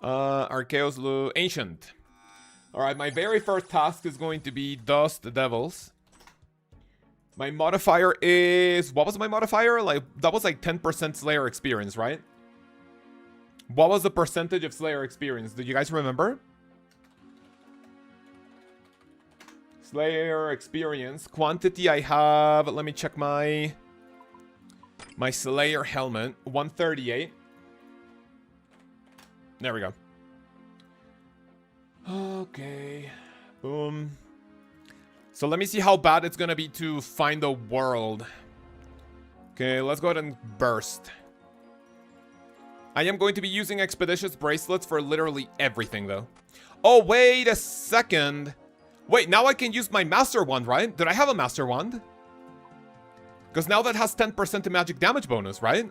Archaeos Ancient. Alright, my very first task is going to be Dust Devils. My modifier is... What was my modifier? Like, that was like 10% Slayer experience, right? What was the percentage of Slayer experience? Do you guys remember? Slayer experience. Quantity I have... Let me check my Slayer helmet. 138. There we go. Okay. Boom. So let me see how bad it's gonna be to find a world. Okay, let's go ahead and burst. I am going to be using Expeditious Bracelets for literally everything, though. Oh, wait a second. Wait, now I can use my Master Wand, right? Did I have a Master Wand? Because now that has 10% to magic damage bonus, right?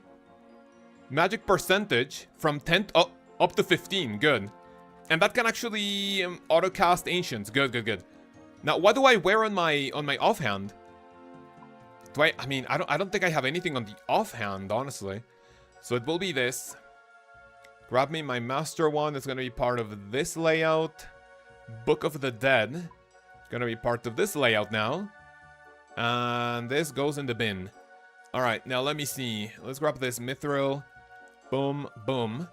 Magic percentage from 10 up to 15. Good. And that can actually auto-cast Ancients. Good, good, good. Now, what do I wear on my offhand? Do I mean, I don't think I have anything on the offhand, honestly. So it will be this. Grab me my Master Wand. It's going to be part of this layout. Book of the Dead. Going to be part of this layout now. And this goes in the bin. Alright, now let me see. Let's grab this Mithril. Boom, boom.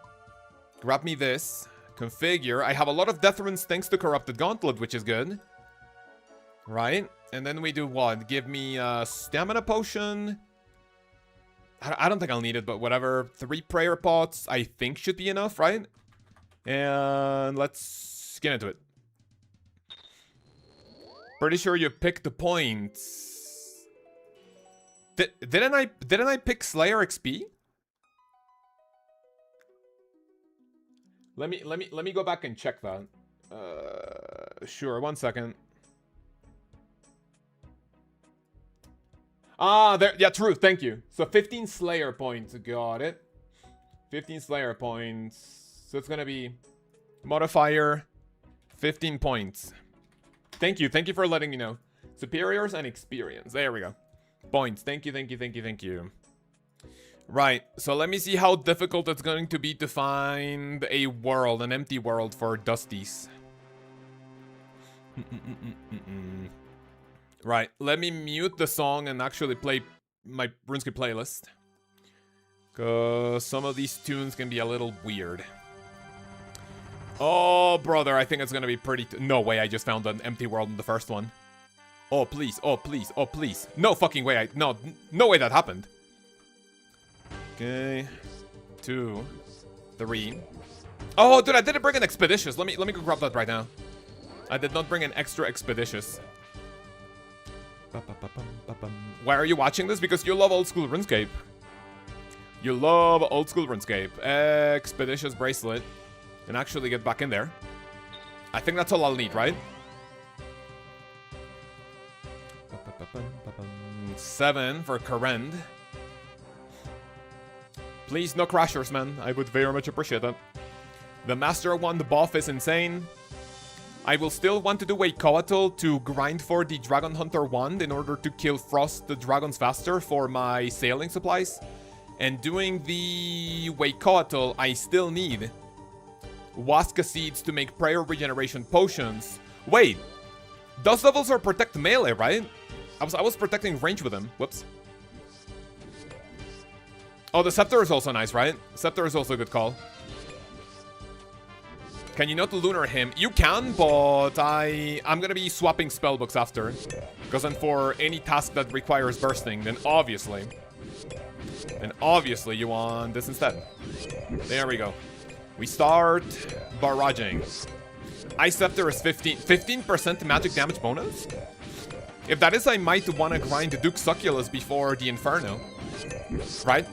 Grab me this. Configure. I have a lot of Death Runes thanks to Corrupted Gauntlet, which is good. Right? And then we do what? Give me a Stamina Potion. I don't think I'll need it, but whatever. 3 Prayer Pots, I think should be enough, right? And let's get into it. Pretty sure you picked the points. Didn't I pick Slayer XP? Let me go back and check that. Sure, 1 second. Ah, there, yeah, true, thank you. So 15 Slayer points, got it. 15 Slayer points. So it's gonna be modifier 15 points. Thank you for letting me know. Superiors and experience, there we go. Points, thank you. Right, so let me see how difficult it's going to be to find a world, an empty world for Dusties. Right, let me mute the song and actually play my RuneScape playlist. Because some of these tunes can be a little weird. Oh, brother, I think it's gonna be pretty... No way, I just found an empty world in the first one. Oh, please, oh, please, oh, please. No fucking way, no way that happened. Okay. 2, 3. Oh, dude, I didn't bring an Expeditious. Let me go grab that right now. I did not bring an extra Expeditious. Why are you watching this? Because you love old school RuneScape. You love old school RuneScape. Expeditious Bracelet. And actually get back in there. I think that's all I'll need, right? 7 for Karend. Please, no crashers, man. I would very much appreciate that. The Master Wand buff is insane. I will still want to do a Coatl to grind for the Dragon Hunter Wand in order to kill Frost the dragons faster for my sailing supplies. And doing the Coatl, I still need Waska Seeds to make prayer regeneration potions. Wait, Dust Devils are protect melee, right? I was protecting range with them. Whoops. Oh, the Scepter is also nice, right? Scepter is also a good call. Can you not Lunar him? You can, but I'm gonna be swapping spellbooks after. Because then for any task that requires bursting, then obviously you want this instead. There we go. We start barraging. Ice Scepter is 15% magic damage bonus? If that is, I might want to grind Duke Succulus before the Inferno. Right?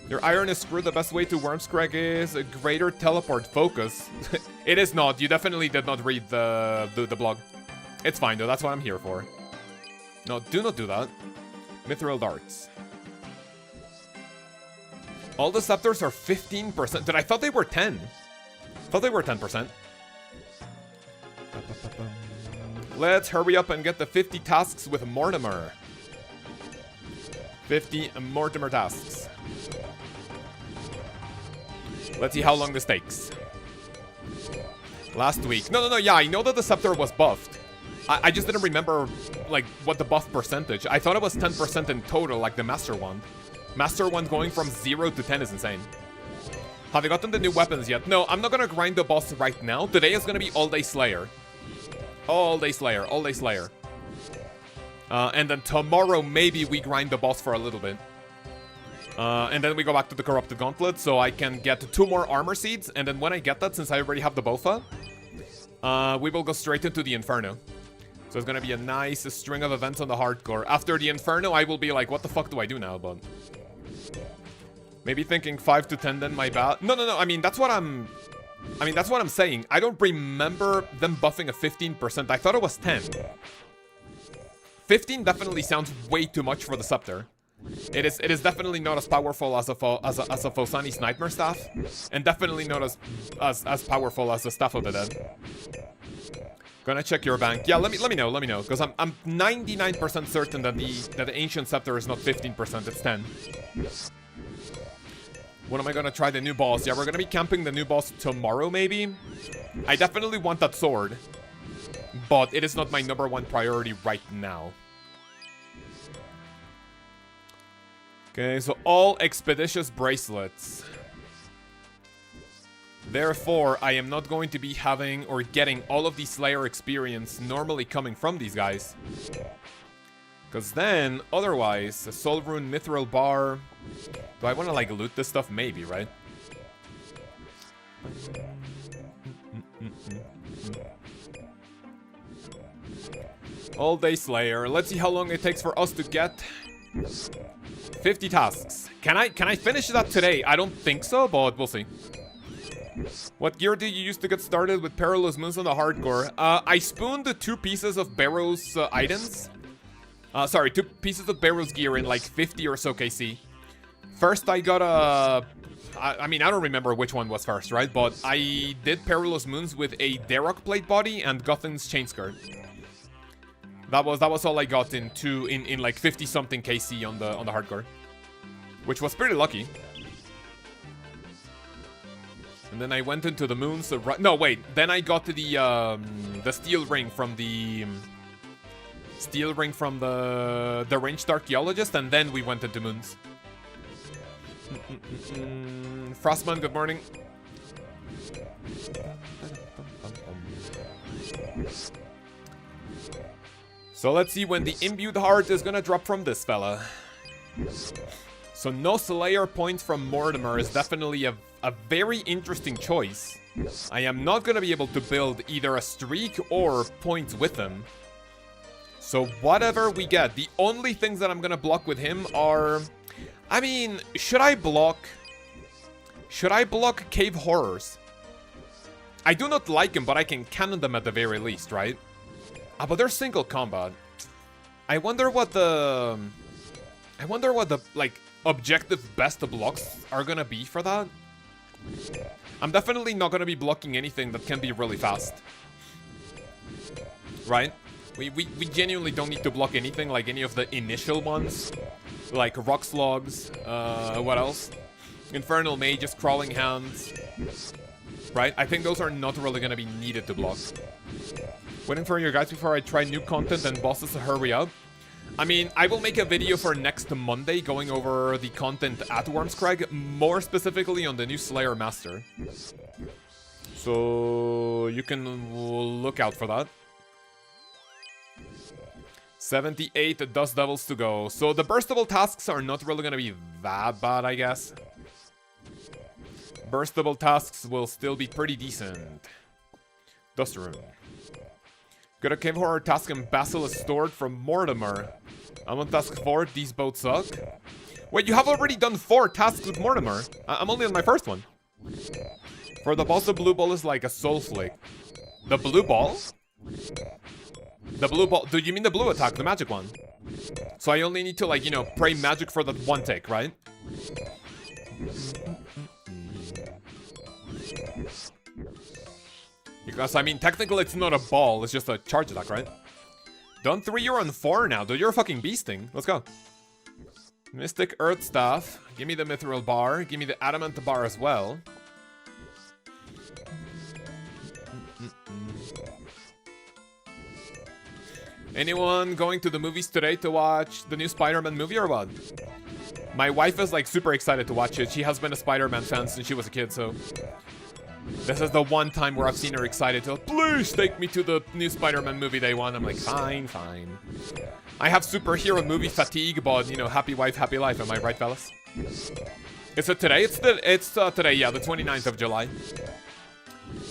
Your iron is screwed. The best way to Wormscrag is a greater teleport focus. It is not. You definitely did not read the blog. It's fine, though. That's what I'm here for. No, do not do that. Mithril darts. All the scepters are 15%. Dude, I thought they were 10. I thought they were 10%. Let's hurry up and get the 50 tasks with Mortimer. 50 Mortimer tasks. Let's see how long this takes. Last week. No, yeah, I know that the scepter was buffed. I just didn't remember, like, what the buff percentage. I thought it was 10% in total, like the Master Wand. Master Wand going from 0 to 10 is insane. Have you gotten the new weapons yet? No, I'm not gonna grind the boss right now. Today is gonna be All Day Slayer. All Day Slayer, All Day Slayer. And then tomorrow, maybe we grind the boss for a little bit. And then we go back to the Corrupted Gauntlet, so I can get 2 more armor seeds. And then when I get that, since I already have the Bofa, we will go straight into the Inferno. So it's gonna be a nice string of events on the hardcore. After the Inferno, I will be like, what the fuck do I do now? But maybe thinking 5 to 10 then my bad. No. I mean, that's what I'm saying. I don't remember them buffing a 15%. I thought it was 10. 15 definitely sounds way too much for the Scepter. It is definitely not as powerful as a Phosani's Nightmare Staff, and definitely not as powerful as the Staff of the Dead. Gonna check your bank. Yeah, let me know, because I'm 99% certain that the Ancient Scepter is not 15%, it's 10. When am I gonna try the new boss? Yeah, we're gonna be camping the new boss tomorrow, maybe. I definitely want that sword, but it is not my #1 priority right now. Okay, so all expeditious bracelets. Therefore, I am not going to be having or getting all of the Slayer experience normally coming from these guys. Because then, otherwise, a Soul Rune, Mithril Bar... Do I want to, like, loot this stuff? Maybe, right? All Day Slayer. Let's see how long it takes for us to get 50 tasks. Can I finish that today? I don't think so, but we'll see. What gear did you use to get started with Perilous Moons on the hardcore? I spooned 2 pieces of Barrow's items. Sorry, 2 pieces of Barrow's gear in like 50 or so KC. First, I got a... I mean, I don't remember which one was first, right? But I did Perilous Moons with a Darok Plate body and Guthin's Chain Skirt. That was all I got in like 50-something KC on the hardcore, which was pretty lucky. And then I went into the moons. No, wait. Then I got to the steel ring from the ranged archaeologist, and then we went into moons. Frostman, good morning. So let's see when the imbued heart is gonna drop from this fella. So no Slayer points from Mortimer is definitely a very interesting choice. I am not gonna be able to build either a streak or points with him. So whatever we get, the only things that I'm gonna block with him are... I mean, should I block Cave Horrors? I do not like him, but I can cannon them at the very least, right? Ah, but they're single combat. I wonder what the like objective best blocks are gonna be for that. I'm definitely not gonna be blocking anything that can be really fast, right? We genuinely don't need to block anything like any of the initial ones, like Rock Slugs. What else? Infernal Mages, Crawling Hands, right? I think those are not really gonna be needed to block. Waiting for your guys before I try new content and bosses to hurry up. I mean, I will make a video for next Monday going over the content at Wormscrag, more specifically on the new Slayer Master. So you can look out for that. 78 Dust Devils to go. So the burstable tasks are not really going to be that bad, I guess. Burstable tasks will still be pretty decent. Dust Rune. Got a Cave Horror task and Basilisk stored from Mortimer. I'm on task 4. These both suck. Wait, you have already done 4 tasks with Mortimer. I'm only on my first one. For the boss, the blue ball is like a soul flick. The blue ball? The blue ball. Do you mean the blue attack, the magic one? So I only need to, like, you know, pray magic for that one tick, right? Because, I mean, technically it's not a ball, it's just a charge attack, right? Done 3, you're on 4 now, dude. You're a fucking beasting. Let's go. Mystic Earth Staff. Give me the Mithril Bar. Give me the Adamant Bar as well. Anyone going to the movies today to watch the new Spider-Man movie or what? My wife is like super excited to watch it. She has been a Spider-Man fan since she was a kid, so this is the one time where I've seen her excited to, please take me to the new Spider-Man movie day one. I'm like, fine, fine. I have superhero movie fatigue, but you know, happy wife, happy life. Am I right, fellas? Is it today? It's today, yeah, the 29th of July.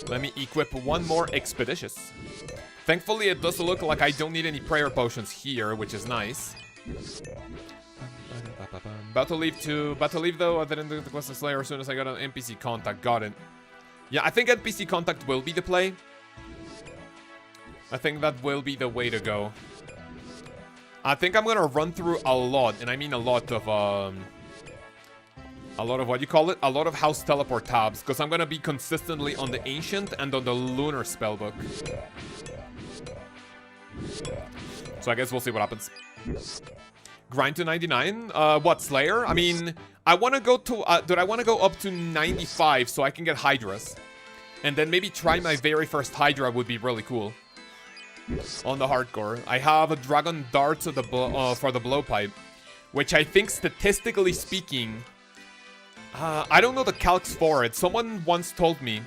Let me equip one more Expeditious. Thankfully, it does look like I don't need any prayer potions here, which is nice. About to leave though. I didn't do the quest of Slayer as soon as I got an NPC contact. Got it. Yeah, I think NPC contact will be the play. I think that will be the way to go. I think I'm gonna run through a lot, and I mean a lot of what you call it? A lot of house teleport tabs, because I'm gonna be consistently on the Ancient and on the Lunar Spellbook. So I guess we'll see what happens. Grind to 99? What, Slayer? I mean, I want to go to... dude, I want to go up to 95 so I can get Hydras. And then maybe try my very first Hydra would be really cool. On the hardcore. I have a Dragon Darts of the for the Blowpipe. Which I think, statistically speaking... I don't know the calcs for it. Someone once told me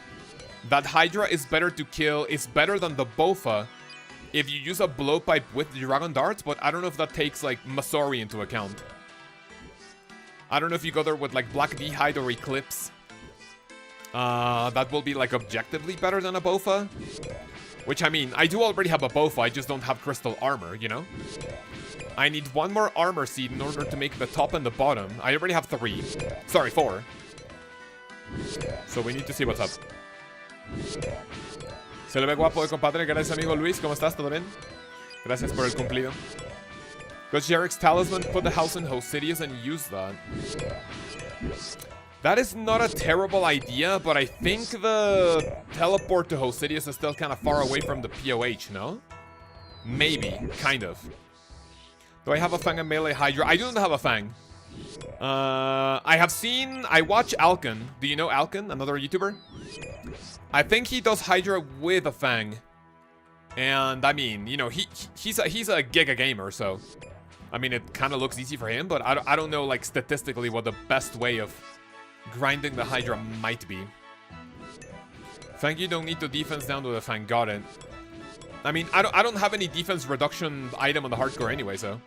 that Hydra is better to kill... is better than the Bofa if you use a Blowpipe with Dragon Darts, but I don't know if that takes, like, Masori into account. I don't know if you go there with, like, Black D'Hide or Eclipse. That will be, like, objectively better than a Bofa. Which, I mean, I do already have a Bofa, I just don't have Crystal Armor, you know? I need one more Armor Seed in order to make the top and the bottom. I already have 3. Sorry, 4. So we need to see what's up. Se le ve guapo, compadre. Gracias, amigo Luis. ¿Cómo estás? ¿Todo bien? Gracias por el cumplido. Go to Jarek's Talisman, put the house in Hosidius, and use that. That is not a terrible idea, but I think the teleport to Hosidius is still kind of far away from the POH, no? Maybe. Kind of. Do I have a Fang and Melee Hydra? I don't have a Fang. I watch Alkan. Do you know Alkan, another YouTuber? I think he does Hydra with a Fang. And, I mean, you know, he's a Giga gamer, so... I mean, it kind of looks easy for him, but I don't know, like, statistically what the best way of grinding the Hydra might be. Fang, you don't need to defense down to the Fang. Got it. I mean, I don't have any defense reduction item on the hardcore anyway, so...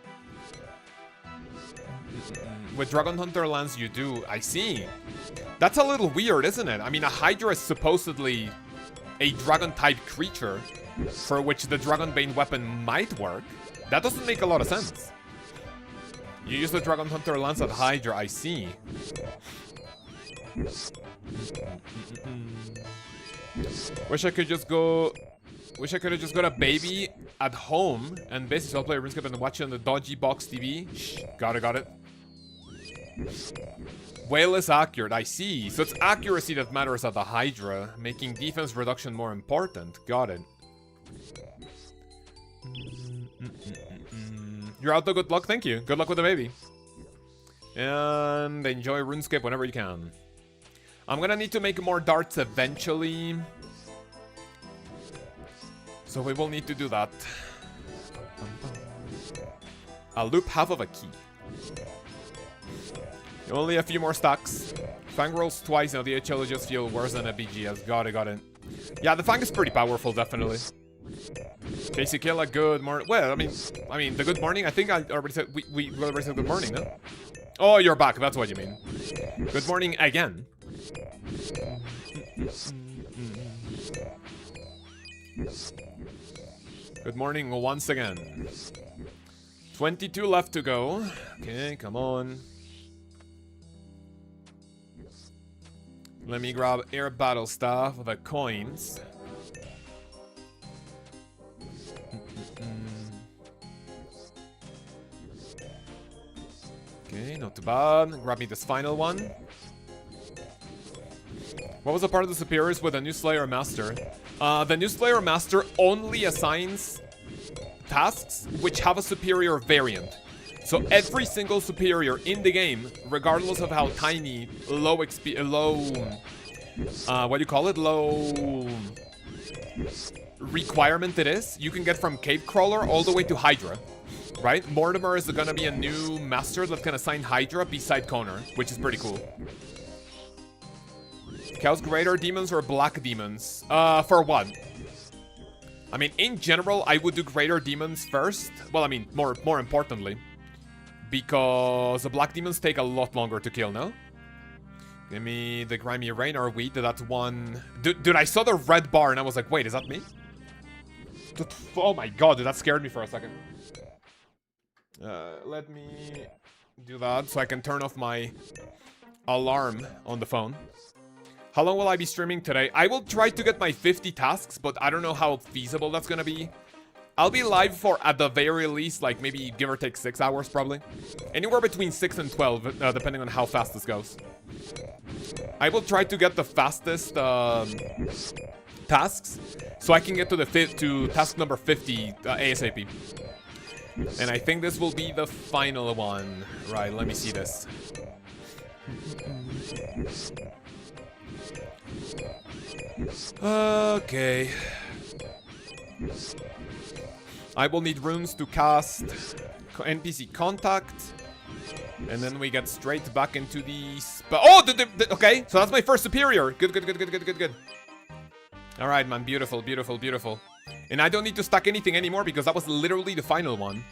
With Dragon Hunter Lance, you do. I see. That's a little weird, isn't it? I mean, a Hydra is supposedly a Dragon-type creature for which the Dragonbane weapon might work. That doesn't make a lot of sense. You use the Dragon Hunter Lance at Hydra, I see. Wish I could have just got a baby at home and basically I'll play RuneScape and watch it on the dodgy box TV. Shh, got it. Whale is accurate, I see. So it's accuracy that matters at the Hydra, making defense reduction more important. Got it. You're out though, good luck, thank you. Good luck with the baby. And enjoy RuneScape whenever you can. I'm gonna need to make more darts eventually. So we will need to do that. I'll loop half of a key. Only a few more stacks. Fang rolls twice now, the HL just feel worse than a BGS. Got it. Yeah, the Fang is pretty powerful, definitely. Casey Killa, good morning. Well, I mean, the good morning, I think I already said, we already said good morning, no? Oh, you're back, that's what you mean. Good morning again. Good morning once again. 22 left to go. Okay, come on. Let me grab Air Battle Staff, the coins. Okay, not too bad. Grab me this final one. What was a part of the superiors with a new Slayer Master? The new Slayer Master only assigns tasks which have a superior variant. So every single superior in the game, regardless of how tiny, low what do you call it? Low requirement it is, you can get from Cave Crawler all the way to Hydra. Right? Mortimer is gonna be a new master that can assign Hydra beside Connor, which is pretty cool. Kaoz greater demons or black demons? For what? I mean, in general, I would do greater demons first. Well, I mean, more importantly. Because the black demons take a lot longer to kill, no? Give me the Grimy Rain or Wheat, that's one... Dude, I saw the red bar and I was like, wait, is that me? Oh my god, dude, that scared me for a second. Let me do that so I can turn off my alarm on the phone. How long will I be streaming today? I will try to get my 50 tasks, but I don't know how feasible that's gonna be. I'll be live for, at the very least, like maybe give or take 6 hours, probably. Anywhere between 6 and 12, depending on how fast this goes. I will try to get the fastest tasks, so I can get to task number 50 ASAP. And I think this will be the final one. Right, let me see this. Okay. I will need runes to cast NPC contact. And then we get straight back into the spell. Oh, okay. So that's my first superior. Good. All right, man. Beautiful. And I don't need to stack anything anymore because that was literally the final one.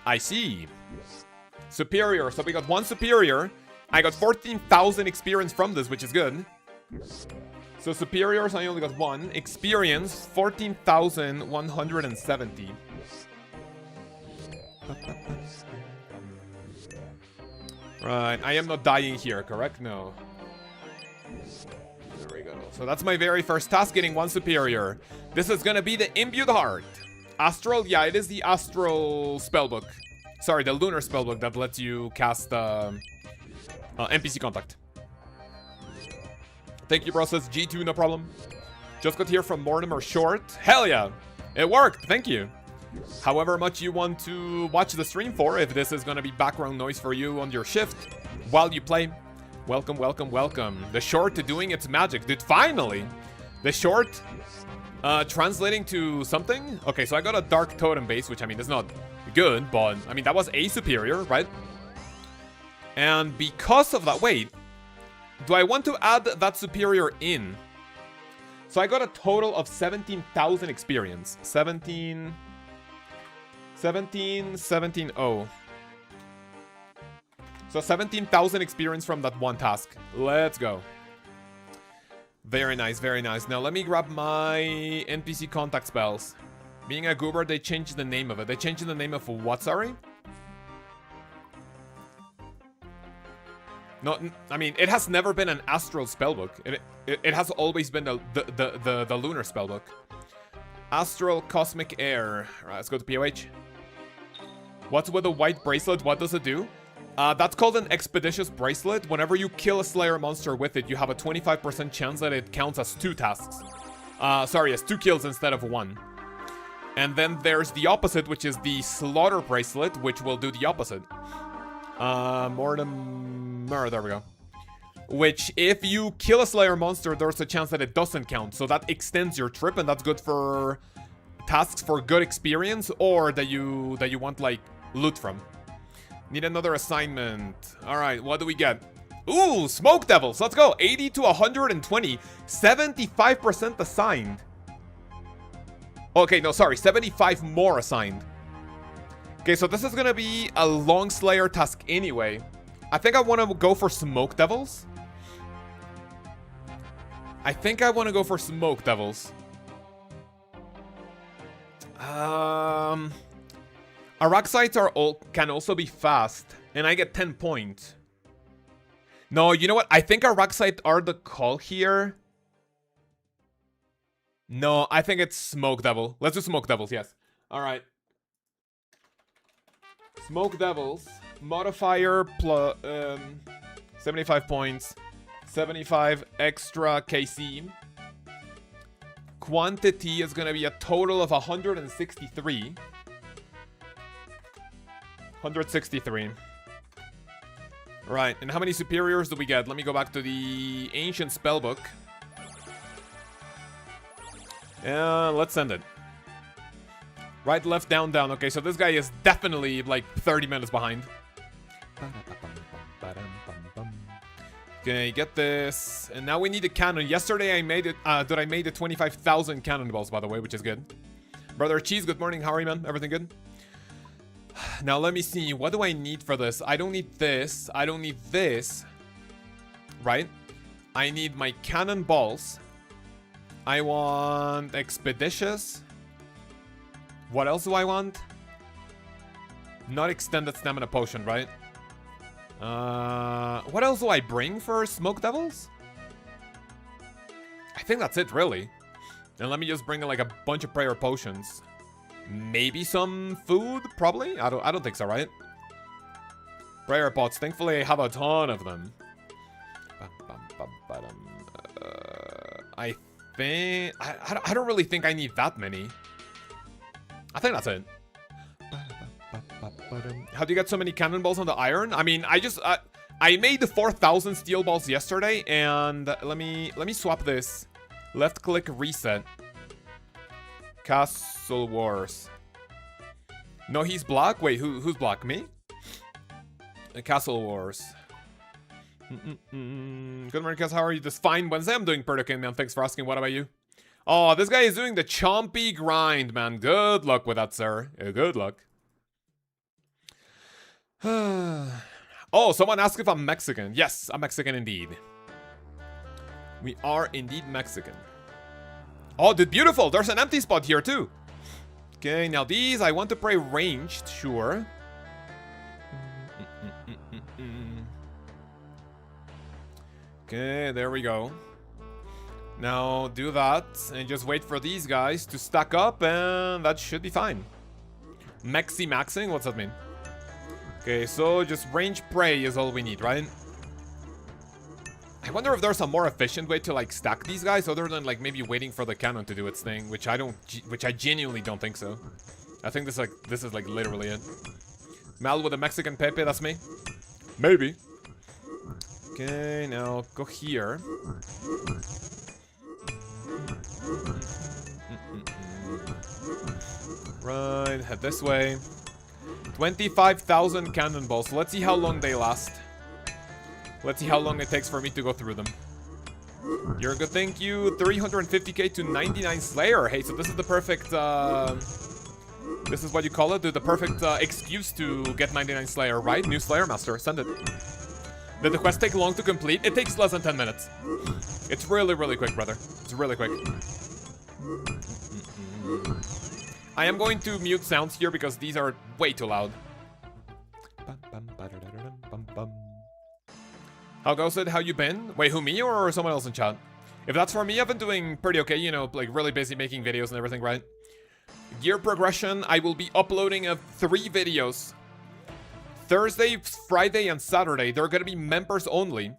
I see. Superior. So we got one superior. I got 14,000 experience from this, which is good. So superiors, I only got one. Experience, 14,170. Right, I am not dying here, correct? No. There we go. So that's my very first task, getting one superior. This is gonna be the Imbued Heart. Astral, yeah, it is the Astral spellbook. Sorry, the Lunar spellbook that lets you cast NPC contact. Thank you, bro. Says G2, no problem. Just got here from Mortimer Short. Hell yeah. It worked. Thank you. However much you want to watch the stream for, if this is going to be background noise for you on your shift while you play, welcome. The Short doing its magic. Dude, finally. The Short translating to something. Okay, so I got a Dark Totem base, which, I mean, is not good, but, I mean, that was a superior, right? And because of that, wait. Do I want to add that superior in? So I got a total of 17,000 experience. 17, oh. So 17,000 experience from that one task. Let's go. Very nice. Now let me grab my NPC contact spells. Being a goober, they changed the name of it. They changed the name of what, sorry? No, I mean, it has never been an Astral spellbook. It has always been the Lunar spellbook. Astral Cosmic Air. Right, let's go to POH. What's with the white bracelet? What does it do? That's called an Expeditious Bracelet. Whenever you kill a Slayer monster with it, you have a 25% chance that it counts as 2 tasks. Sorry, as 2 kills instead of 1. And then there's the opposite, which is the Slaughter Bracelet, which will do the opposite. Mortimer, there we go. Which, if you kill a Slayer monster, there's a chance that it doesn't count. So that extends your trip, and that's good for tasks for good experience, or that you want, like, loot from. Need another assignment. Alright, what do we get? Ooh, Smoke Devils. Let's go. 80 to 120. 75% assigned. Okay, no, sorry. 75 more assigned. Okay, so this is gonna be a long Slayer task anyway. I think I want to go for Smoke Devils. Araxites can also be fast, and I get 10 points. No, you know what? I think Araxites are the call here. No, I think it's Smoke Devil. Let's do Smoke Devils, yes. Alright. Smoke Devils. Modifier plus 75 points. 75 extra KC. Quantity is gonna be a total of 163. 163. Right, and how many superiors do we get? Let me go back to the ancient spellbook. Let's send it. Right, left, down, down. Okay, so this guy is definitely like 30 minutes behind. Okay, get this. And now we need a cannon. Yesterday I made it, I made the 25,000 cannonballs, by the way, which is good. Brother Cheese, good morning. How are you, man? Everything good? Now let me see. What do I need for this? I don't need this. I don't need this. Right? I need my cannonballs. I want expeditious. What else do I want? Not extended stamina potion, right? What else do I bring for smoke devils? I think that's it, really. And let me just bring like a bunch of prayer potions. Maybe some food, probably. I don't think so, right? Prayer pots. Thankfully, I have a ton of them. I think I don't really think I need that many. I think that's it. How do you get so many cannonballs on the iron? I mean, I made the 4,000 steel balls yesterday, and let me swap this. Left click reset. Castle Wars. No, he's black. Wait, who's black? Me? Castle Wars. Good morning, Kaoz. How are you? This fine Wednesday. I'm doing pretty okay, man. Thanks for asking. What about you? Oh, this guy is doing the chompy grind, man. Good luck with that, sir. Good luck. Oh, someone asked if I'm Mexican. Yes, I'm Mexican indeed. We are indeed Mexican. Oh, dude, beautiful. There's an empty spot here, too. Okay, now these, I want to pray ranged, sure. Okay, there we go. Now do that and just wait for these guys to stack up, and that should be fine. Maxing? What's that mean? Okay, so just range pray is all we need, right? I wonder if there's a more efficient way to like stack these guys other than like maybe waiting for the cannon to do its thing, which I genuinely don't think so. I think this is like literally it. Mal with a Mexican Pepe, that's me. Maybe. Okay, now go here. Right, head this way. 25,000 cannonballs. Let's see how long they last. Let's see how long it takes for me to go through them. You're good, thank you. 350k to 99 Slayer. Hey, so this is the perfect, this is what you call it, the perfect excuse to get 99 Slayer, right? New Slayer Master, send it. Did the quest take long to complete? It takes less than 10 minutes. It's really, really quick, brother. It's really quick. I am going to mute sounds here because these are way too loud. How goes it? How you been? Wait, who, me or someone else in chat? If that's for me, I've been doing pretty okay, you know, like really busy making videos and everything, right? Gear progression, I will be uploading 3 videos. Thursday, Friday, and Saturday. They're gonna be members only.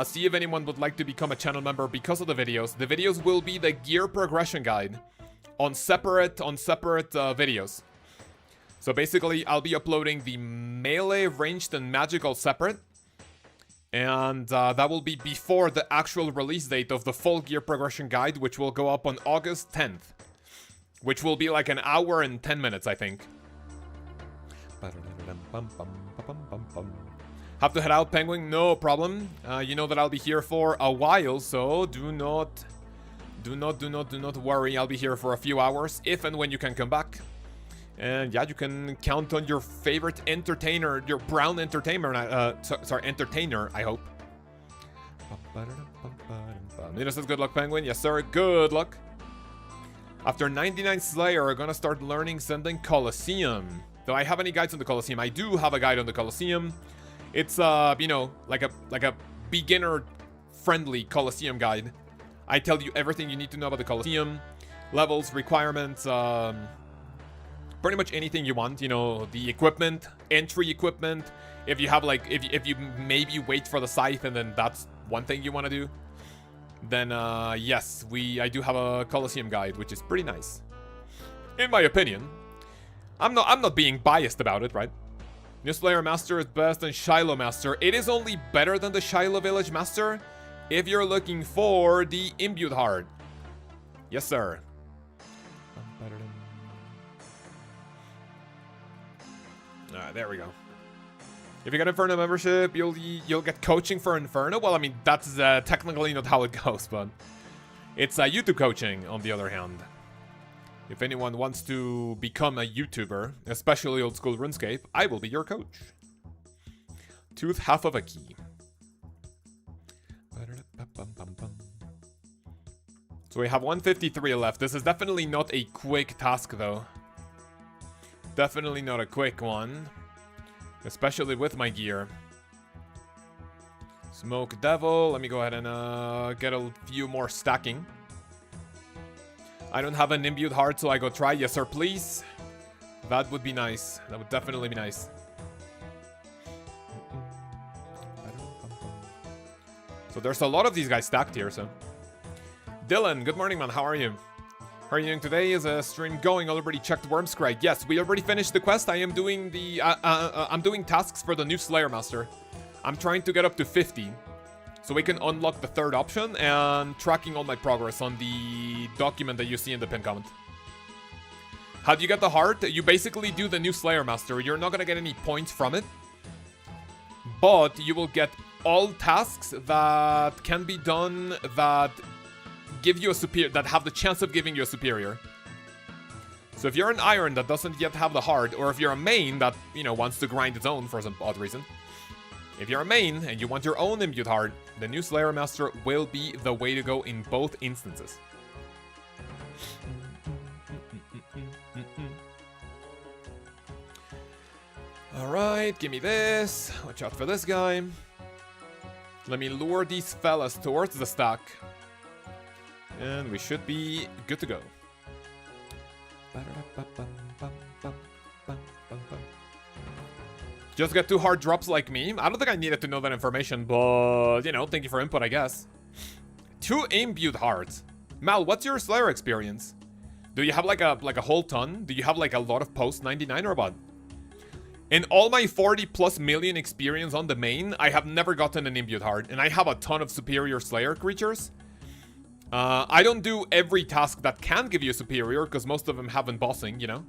See if anyone would like to become a channel member because of the videos. The videos will be the gear progression guide on separate videos. So basically, I'll be uploading the melee, ranged, and magical separate. And that will be before the actual release date of the full gear progression guide, which will go up on August 10th. Which will be like an hour and 10 minutes, I think. Have to head out, Penguin? No problem. You know that I'll be here for a while, so do not worry. I'll be here for a few hours, if and when you can come back. And yeah, you can count on your favorite entertainer, your brown entertainer, entertainer, I hope. Nina says good luck, Penguin. Yes, sir, good luck. After 99 Slayer, we're gonna start learning sending Colosseum. Do I have any guides on the Colosseum? I do have a guide on the Colosseum. It's, you know, like a beginner-friendly Colosseum guide. I tell you everything you need to know about the Colosseum. Levels, requirements, pretty much anything you want. You know, the equipment, entry equipment. If you have like, if you maybe wait for the scythe and then that's one thing you want to do, then yes, I do have a Colosseum guide, which is pretty nice, in my opinion. I'm not being biased about it, right? New Slayer Master is best than Shiloh Master. It is only better than the Shiloh Village Master if you're looking for the Imbued Heart. Yes, sir. Alright, there we go. If you get Inferno membership, you'll get coaching for Inferno. Well, I mean, that's technically not how it goes, but it's YouTube coaching, on the other hand. If anyone wants to become a YouTuber, especially old school RuneScape, I will be your coach. Tooth, half of a key. So we have 153 left. This is definitely not a quick task, though. Definitely not a quick one. Especially with my gear. Smoke Devil. Let me go ahead and get a few more stacking. I don't have an Imbued Heart, so I go try. Yes, sir, please. That would be nice. That would definitely be nice. So there's a lot of these guys stacked here, so. Dylan, good morning, man. How are you? How are you doing today? Is a stream going? Already checked Wormscry. Yes, we already finished the quest. I am doing the I'm doing tasks for the new Slayer Master. I'm trying to get up to 50, so we can unlock the third option, and tracking all my progress on the document that you see in the pinned comment. How do you get the heart? You basically do the new Slayer Master. You're not gonna get any points from it, but you will get all tasks that can be done that give you a superior, that have the chance of giving you a superior. So if you're an iron that doesn't yet have the heart, or if you're a main that, you know, wants to grind its own for some odd reason, if you're a main and you want your own Imbued Heart, the new Slayer Master will be the way to go in both instances. Alright, give me this. Watch out for this guy. Let me lure these fellas towards the stack. And we should be good to go. Just get 2 hard drops like me. I don't think I needed to know that information, but, you know, thank you for input, I guess. 2 Imbued Hearts. Mal, what's your Slayer experience? Do you have like a whole ton? Do you have like a lot of post 99 or what? In all my 40+ million experience on the main, I have never gotten an Imbued Heart, and I have a ton of superior Slayer creatures. I don't do every task that can give you a superior, because most of them have been bossing, you know?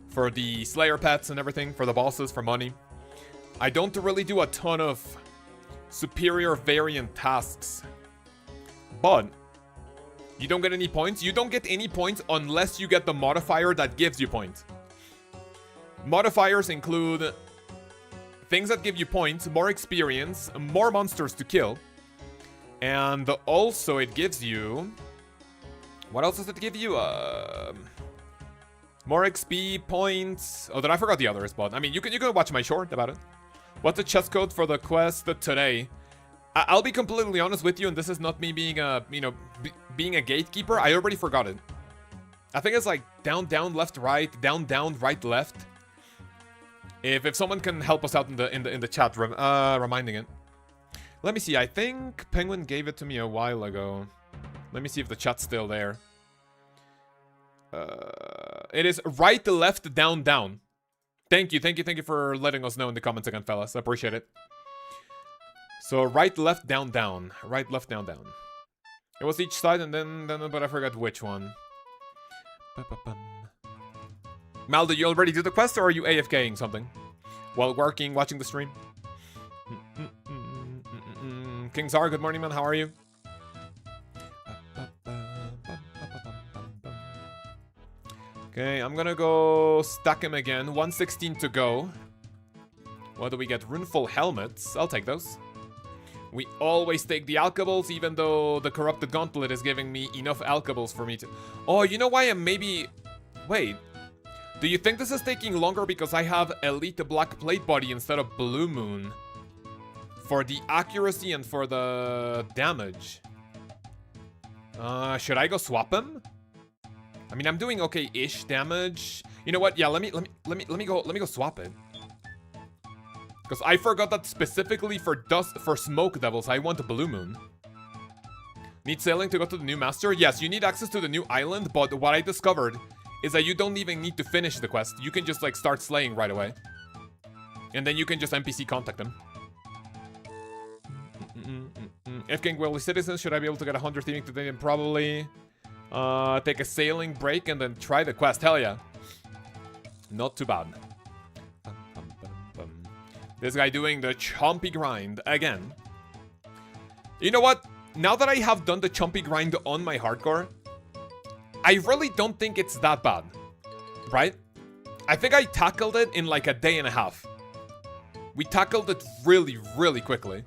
For the Slayer pets and everything, for the bosses, for money. I don't really do a ton of superior variant tasks. But you don't get any points. You don't get any points unless you get the modifier that gives you points. Modifiers include things that give you points, more experience, more monsters to kill. And also it gives you... What else does it give you? More XP points. Oh, then I forgot the others, but I mean, you can watch my short about it. What's the chest code for the quest today? I'll be completely honest with you, and this is not me being a, you know, being a gatekeeper. I already forgot it. I think it's like down, down, left, right, down, down, right, left. If someone can help us out in the chat, reminding it. Let me see. I think Penguin gave it to me a while ago. Let me see if the chat's still there. It is right, left, down, down. Thank you for letting us know in the comments again, fellas. I appreciate it. So right, left, down, down. Right, left, down, down. It was each side, and then but I forgot which one. Mal, did you already do the quest, or are you AFKing something? While working, watching the stream? King Czar, good morning, man. How are you? Okay, I'm gonna go stack him again. 116 to go. What do we get? Runeful helmets. I'll take those. We always take the alkables, even though the corrupted gauntlet is giving me enough alkables for me to... Oh, you know why I'm maybe... Wait. Do you think this is taking longer because I have Elite Black Plate Body instead of Blue Moon? For the accuracy and for the damage. Should I go swap them? I mean, I'm doing okay-ish damage. You know what? Yeah, let me go swap it. Because I forgot that specifically for smoke devils, I want a blue moon. Need sailing to go to the new master? Yes, you need access to the new island, but what I discovered is that you don't even need to finish the quest. You can just like start slaying right away. And then you can just NPC contact them. If King Willy Citizens, should I be able to get 100 thieving today? And probably take a sailing break and then try the quest. Hell yeah. Not too bad. This guy doing the chompy grind again. You know what? Now that I have done the chompy grind on my hardcore, I really don't think it's that bad. Right? I think I tackled it in like a day and a half. We tackled it really, really quickly.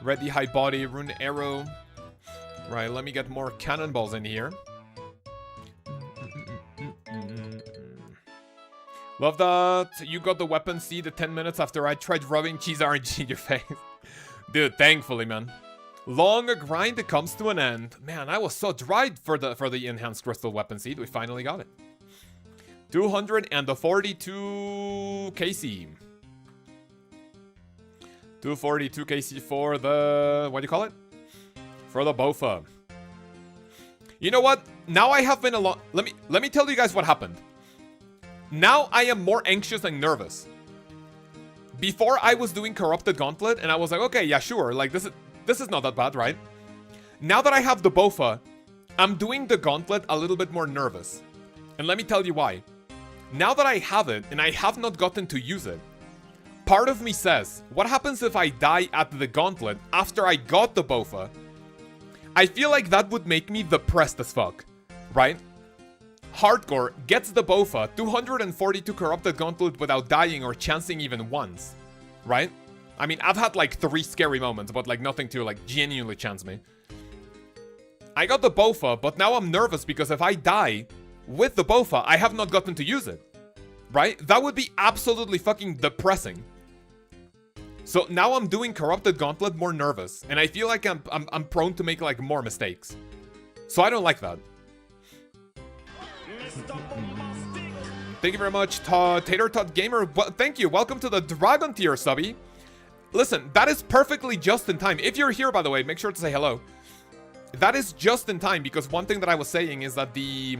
Ready, high body, rune arrow. Right, let me get more cannonballs in here. Love that you got the weapon seed at 10 minutes after I tried rubbing cheese RNG in your face. Dude, thankfully, man. Long a grind, it comes to an end. Man, I was so dried for the enhanced crystal weapon seed. We finally got it. 242 KC. 242 KC for the... what do you call it? For the Bofa. You know what? Now I have been along... Let me tell you guys what happened. Now I am more anxious and nervous. Before I was doing Corrupted Gauntlet and I was like, okay, yeah, sure. Like, this is not that bad, right? Now that I have the Bofa, I'm doing the Gauntlet a little bit more nervous. And let me tell you why. Now that I have it and I have not gotten to use it, part of me says, what happens if I die at the Gauntlet after I got the Bofa? I feel like that would make me depressed as fuck, right? Hardcore gets the Bofa, 242 Corrupted Gauntlet without dying or chancing even once, right? I mean, I've had like 3 scary moments, but like nothing to like genuinely chance me. I got the Bofa, but now I'm nervous because if I die with the Bofa, I have not gotten to use it, right? That would be absolutely fucking depressing. So now I'm doing Corrupted Gauntlet more nervous, and I feel like I'm prone to make like more mistakes. So I don't like that. Thank you very much, Tater Tot Gamer. Thank you. Welcome to the Dragon Tier, subby. Listen, that is perfectly just in time. If you're here, by the way, make sure to say hello. That is just in time, because one thing that I was saying is that the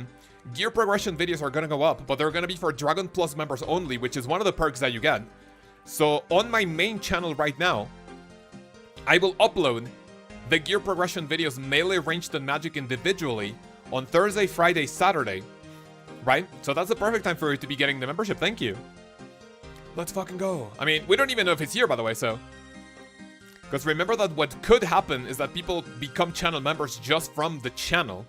gear progression videos are gonna go up, but they're gonna be for Dragon Plus members only, which is one of the perks that you get. So on my main channel right now, I will upload the gear progression videos melee, ranged, and magic individually on Thursday, Friday, Saturday. Right? So that's the perfect time for you to be getting the membership. Thank you. Let's fucking go. I mean, we don't even know if it's here, by the way, so. Because remember that what could happen is that people become channel members just from the channel,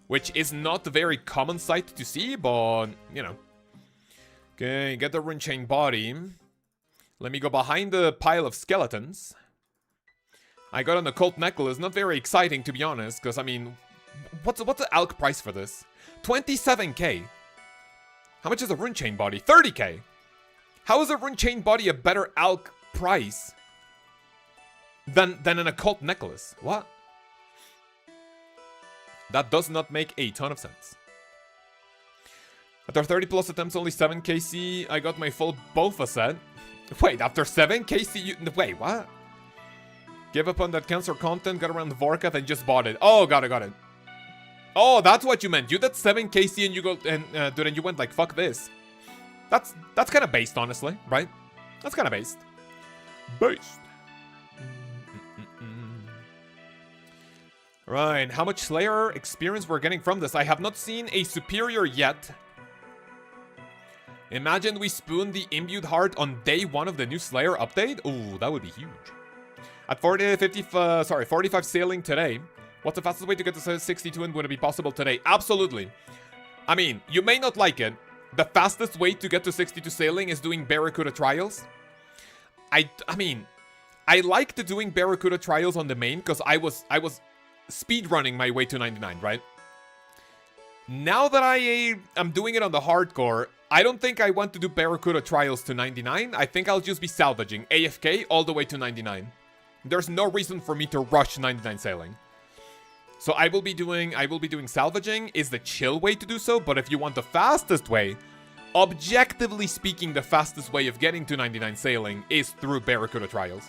which is not a very common sight to see, but, you know. Okay, get the rune chain body. Let me go behind the pile of skeletons. I got an occult necklace. Not very exciting, to be honest, because, I mean, what's the alk price for this? 27k. How much is a rune chain body? 30k. How is a rune chain body a better alk price than an occult necklace? What? That does not make a ton of sense. After 30 plus attempts, only 7 KC, I got my full Bofa set. Wait, after 7 KC, wait, what? Give up on that cancer content, got around Vorkath and just bought it. Oh, got it. Oh, that's what you meant. You did 7 KC and you go and dude, and you went like, fuck this. That's kind of based, honestly, right? That's kind of based. Right, how much Slayer experience we're getting from this? I have not seen a superior yet. Imagine we spoon the imbued heart on day 1 of the new Slayer update. Ooh, that would be huge. At 45 sailing today. What's the fastest way to get to 62 and would it be possible today? Absolutely. I mean, you may not like it. The fastest way to get to 62 sailing is doing Barracuda trials. I mean, I liked doing Barracuda trials on the main because I was speedrunning my way to 99, right? Now that I am doing it on the hardcore, I don't think I want to do Barracuda trials to 99. I think I'll just be salvaging AFK all the way to 99. There's no reason for me to rush 99 sailing. So I will be doing salvaging is the chill way to do so, but if you want the fastest way, objectively speaking, the fastest way of getting to 99 sailing is through Barracuda Trials.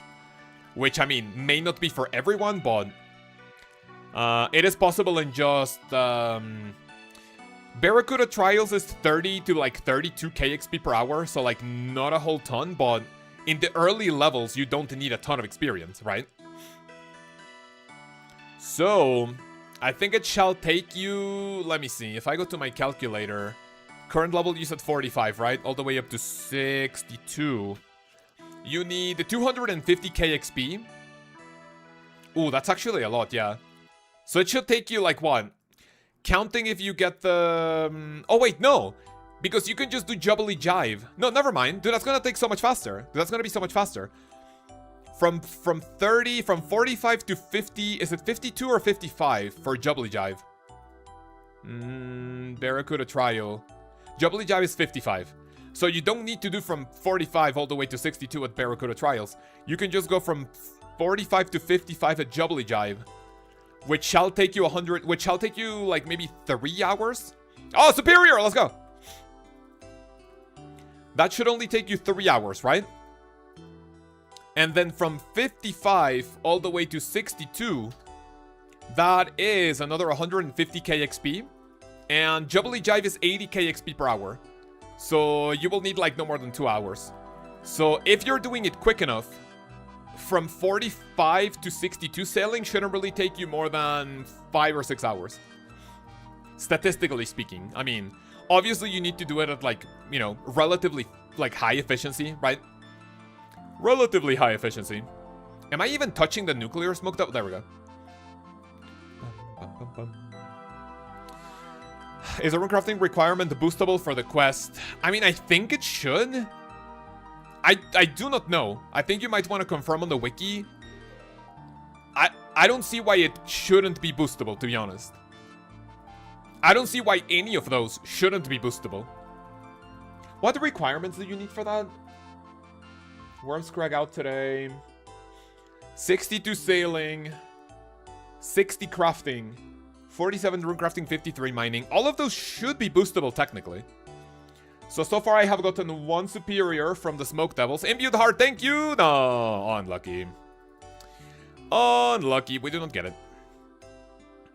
Which, I mean, may not be for everyone, but it is possible in just... Barracuda Trials is 30 to like 32k XP per hour, so like not a whole ton, but in the early levels, you don't need a ton of experience, right? So, I think it shall take you... Let me see, if I go to my calculator... Current level you said 45, right? All the way up to 62. You need 250k XP. Ooh, that's actually a lot, yeah. So it should take you like what? Counting if you get the... Oh wait, no! Because you can just do Jubilee Jive. No, never mind. Dude, that's gonna take so much faster. Dude, that's gonna be so much faster. From 45 to 50... Is it 52 or 55 for Jubilee Jive? Barracuda Trial. Jubilee Jive is 55. So you don't need to do from 45 all the way to 62 at Barracuda Trials. You can just go from 45 to 55 at Jubilee Jive. Which shall take you 100... Which shall take you, like, maybe 3 hours? Oh, Superior! Let's go! That should only take you 3 hours, right? And then from 55 all the way to 62... That is another 150k XP. And Jubilee Jive is 80k XP per hour. So you will need like no more than 2 hours. So if you're doing it quick enough, from 45 to 62 sailing shouldn't really take you more than 5 or 6 hours. Statistically speaking. I mean, obviously you need to do it at like, you know, relatively like high efficiency, right? Relatively high efficiency. Am I even touching the nuclear smoke? There we go. Is a runecrafting requirement boostable for the quest? I mean, I think it should. I do not know. I think you might want to confirm on the wiki. I don't see why it shouldn't be boostable, to be honest. I don't see why any of those shouldn't be boostable. What requirements do you need for that? Worm Scrag out today. 62 sailing. 60 crafting. 47 rune crafting, 53 mining. All of those should be boostable, technically. So far I have gotten 1 superior from the Smoke Devils. Imbued heart, thank you! No, unlucky. Unlucky, we do not get it.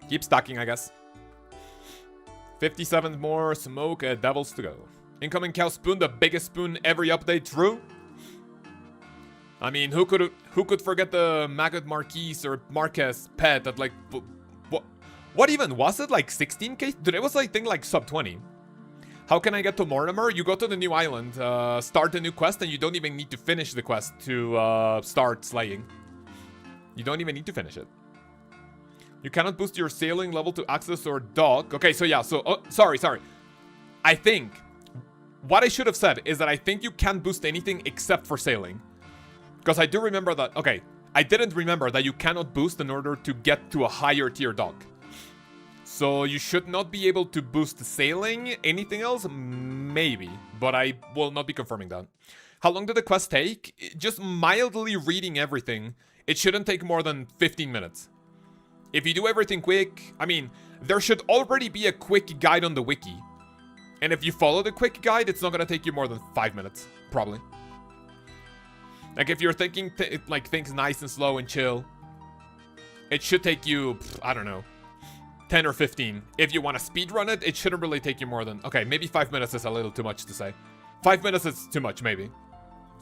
Keep stacking, I guess. 57 more Smoke Devils to go. Incoming Cow Spoon, the biggest spoon every update, true? I mean, who could forget the Maggot Marquise or Marquez pet at like... What even was it? Like 16k? Dude, it was like thing like sub 20. How can I get to Mortimer? You go to the new island, start a new quest, and you don't even need to finish the quest to start slaying. You don't even need to finish it. You cannot boost your sailing level to access or dock. Okay, so yeah, so... Oh, sorry. I think... What I should have said is that I think you can't boost anything except for sailing. Because I do remember that... Okay, I didn't remember that you cannot boost in order to get to a higher tier dock. So you should not be able to boost sailing. Anything else? Maybe. But I will not be confirming that. How long did the quest take? Just mildly reading everything. It shouldn't take more than 15 minutes. If you do everything quick... I mean, there should already be a quick guide on the wiki. And if you follow the quick guide, it's not going to take you more than 5 minutes. Probably. Like, if you're thinking like things nice and slow and chill, it should take you, I don't know, 10 or 15. If you want to speedrun it, it shouldn't really take you more than... Okay, maybe 5 minutes is a little too much to say. 5 minutes is too much, maybe.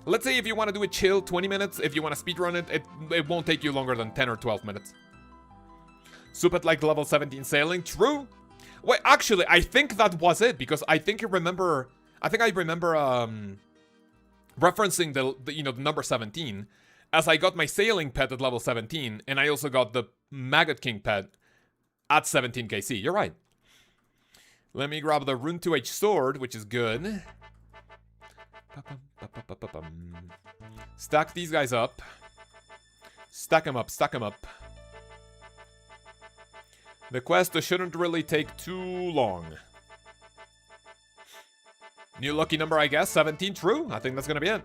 Let's say if you want to do it chill, 20 minutes. If you want to speedrun it, it won't take you longer than 10 or 12 minutes. Soup at like level 17 sailing. True. Wait, actually, I think that was it. Because I think I remember referencing the number 17. As I got my sailing pet at level 17. And I also got the Maggot King pet at 17 KC. You're right. Let me grab the Rune 2H sword, which is good. Stack these guys up. Stack them up, stack them up. The quest shouldn't really take too long. New lucky number, I guess. 17, true. I think that's gonna be it.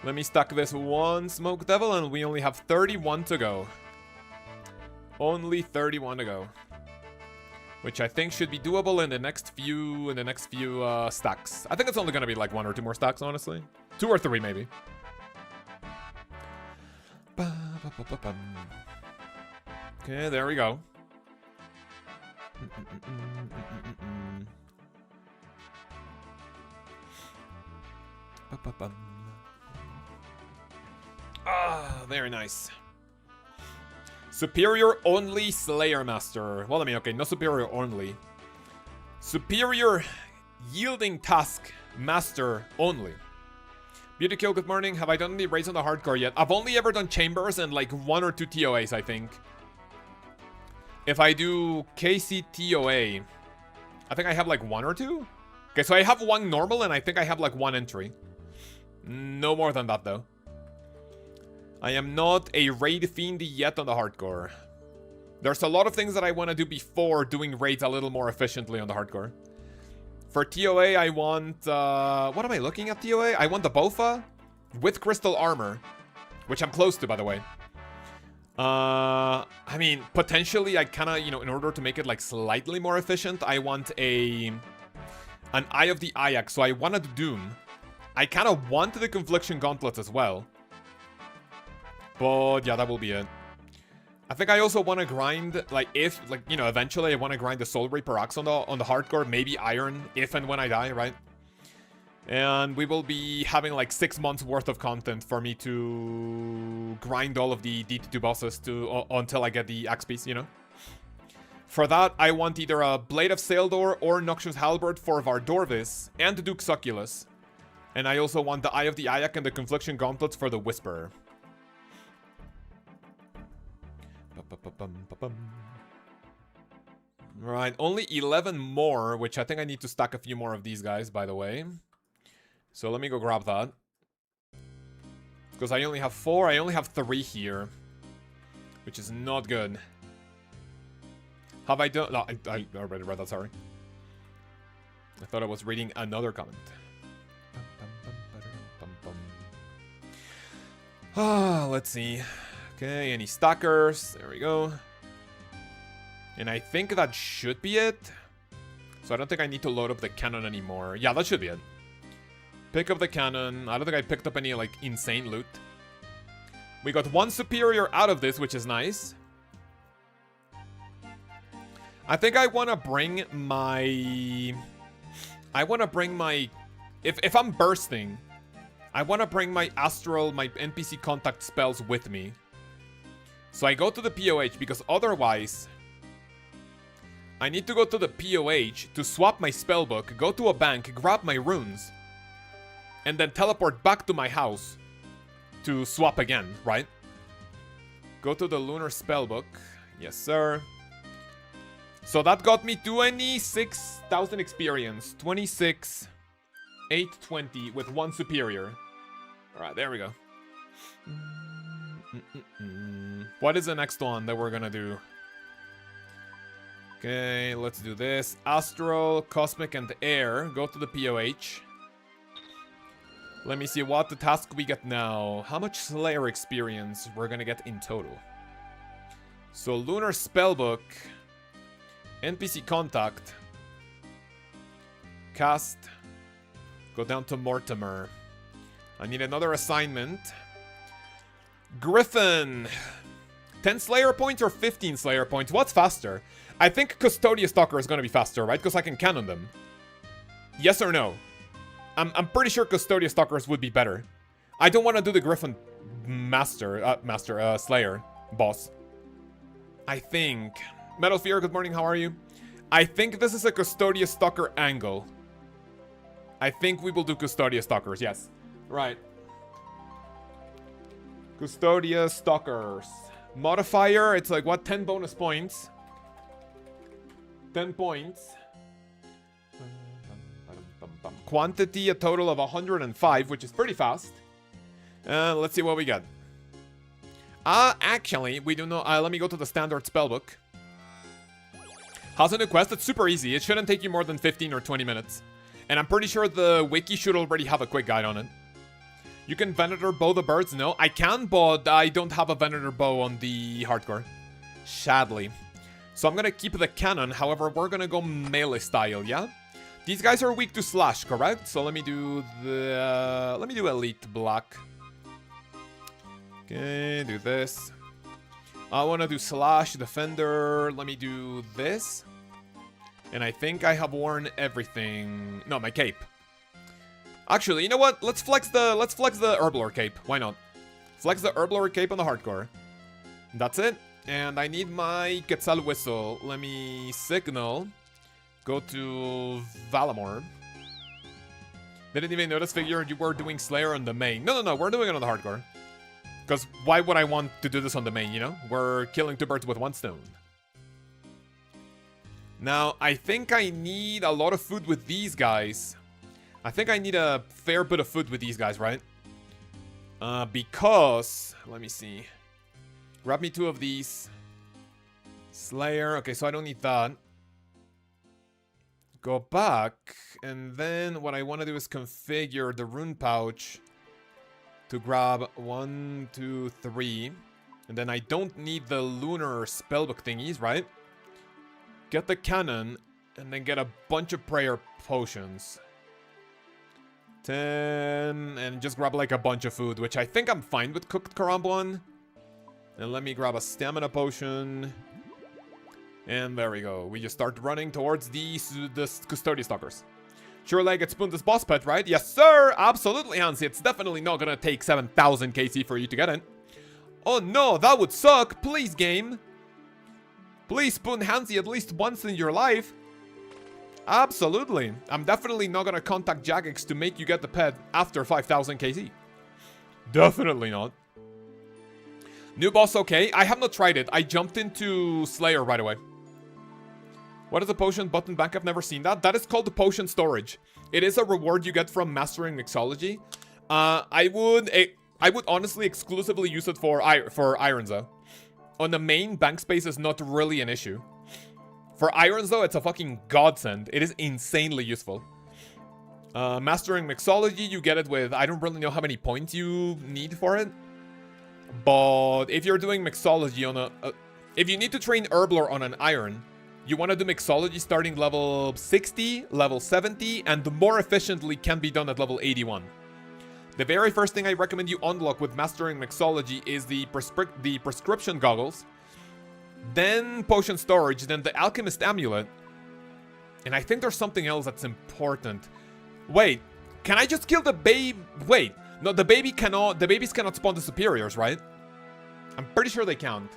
Let me stack this one Smoke Devil, and we only have 31 to go. Only 31 to go. which I think should be doable in the next few stacks. I think it's only gonna be like 1 or 2 more stacks, honestly. 2 or 3 maybe. Okay, there we go. Ah, very nice. Superior only Slayer Master. Well, I mean, okay, no superior only. Superior yielding task master only. Beauty Kill, good morning. Have I done any raids on the hardcore yet? I've only ever done chambers and like 1 or 2 TOAs, I think. If I do KC TOA, I think I have like 1 or 2. Okay, so I have 1 normal and I think I have like 1 entry. No more than that though. I am not a raid fiend yet on the hardcore. There's a lot of things that I want to do before doing raids a little more efficiently on the hardcore. For TOA, I want... what am I looking at TOA? I want the Bofa with crystal armor, which I'm close to, by the way. I mean, potentially, I kind of, you know, in order to make it, like, slightly more efficient, I want an Eye of the Ayak, so I wanted Doom. I kind of want the Confliction Gauntlets as well. But, yeah, that will be it. I think I also want to grind, like, if, like, you know, eventually I want to grind the Soul Reaper Axe on the hardcore, maybe Iron, if and when I die, right? And we will be having, like, 6 months worth of content for me to grind all of the DT2 bosses until I get the Axe piece, you know? For that, I want either a Blade of Saildor or Noxious Halberd for Vardorvis and the Duke Succulus. And I also want the Eye of the Ayak and the Confliction Gauntlets for the Whisperer. Right, only 11 more, which I think I need to stack a few more of these guys, by the way. So let me go grab that. Because I only have 4, I only have 3 here. Which is not good. Have I done... No, I already read that, sorry. I thought I was reading another comment. Ah, let's see. Okay, any stackers? There we go. And I think that should be it. So I don't think I need to load up the cannon anymore. Yeah, that should be it. Pick up the cannon. I don't think I picked up any, like, insane loot. We got 1 superior out of this, which is nice. I think I want to bring my... If I'm bursting, I want to bring my Astral, my NPC contact spells with me. So I go to the POH because otherwise I need to go to the POH to swap my spellbook, go to a bank, grab my runes, and then teleport back to my house to swap again, right? Go to the Lunar Spellbook. Yes, sir. So that got me 26,000 experience. 26,820 with 1 superior. Alright, there we go. What is the next one that we're gonna do? Okay, let's do this. Astral, Cosmic, and Air. Go to the POH. Let me see what the task we get now. How much Slayer experience we're gonna get in total. So, Lunar Spellbook. NPC Contact. Cast. Go down to Mortimer. I need another assignment. Griffin. 10 Slayer points or 15 Slayer points? What's faster? I think Custodia Stalker is going to be faster, right? Because I can cannon them. Yes or no? I'm pretty sure Custodia Stalkers would be better. I don't want to do the Griffin Slayer boss. I think... Metal Fear, good morning, how are you? I think this is a Custodia Stalker angle. I think we will do Custodia Stalkers, yes. Right. Custodia Stalkers. Modifier, it's like, what, 10 bonus points? 10 points. Quantity, a total of 105, which is pretty fast. Let's see what we got. Actually, we do not... let me go to the standard spellbook. How's a new quest? It's super easy. It shouldn't take you more than 15 or 20 minutes. And I'm pretty sure the wiki should already have a quick guide on it. You can Venator bow the birds? No, I can, but I don't have a Venator bow on the hardcore. Sadly. So I'm gonna keep the cannon, however, we're gonna go melee style, yeah? These guys are weak to slash, correct? So let me do the... let me do elite black. Okay, do this. I wanna do slash, defender, let me do this. And I think I have worn everything... No, my cape. Actually, you know what? Let's flex the Herblore cape. Why not? Flex the Herblore cape on the hardcore. That's it. And I need my Quetzal whistle. Let me signal. Go to Valamor. Didn't even notice, figure you were doing Slayer on the main. No, we're doing it on the hardcore. Because why would I want to do this on the main, you know? We're killing two birds with one stone. Now, I think I need a lot of food with these guys. I think I need a fair bit of food with these guys, right? Because... Let me see. Grab me 2 of these. Slayer. Okay, so I don't need that. Go back. And then what I want to do is configure the rune pouch to grab 1, 2, 3. And then I don't need the lunar spellbook thingies, right? Get the cannon. And then get a bunch of prayer potions. 10, and just grab like a bunch of food, which I think I'm fine with cooked Karambwan. And let me grab a stamina potion. And there we go. We just start running towards the Custodia Stalkers. Sure, like it's Spoon this boss pet, right? Yes, sir! Absolutely, Hansi. It's definitely not gonna take 7,000 KC for you to get it. Oh no, that would suck. Please, game. Please spoon Hansi at least once in your life. Absolutely. I'm definitely not gonna contact Jagex to make you get the pet after 5,000 KC. Definitely not. New boss, okay. I have not tried it. I jumped into Slayer right away. What is the potion button bank? I've never seen that. That is called the potion storage. It is a reward you get from mastering mixology. I would honestly exclusively use it for irons though. On the main, bank space is not really an issue. For irons, though, it's a fucking godsend. It is insanely useful. Mastering mixology, you get it with... I don't really know how many points you need for it. But if you're doing mixology on a... if you need to train Herblore on an iron, you want to do mixology starting level 60, level 70, and more efficiently can be done at level 81. The very first thing I recommend you unlock with mastering mixology is the prescription goggles. Then potion storage, then the alchemist amulet. And I think there's something else that's important. Wait, can I just kill the babe? Wait, no, the babies cannot spawn the superiors, right? I'm pretty sure they can't.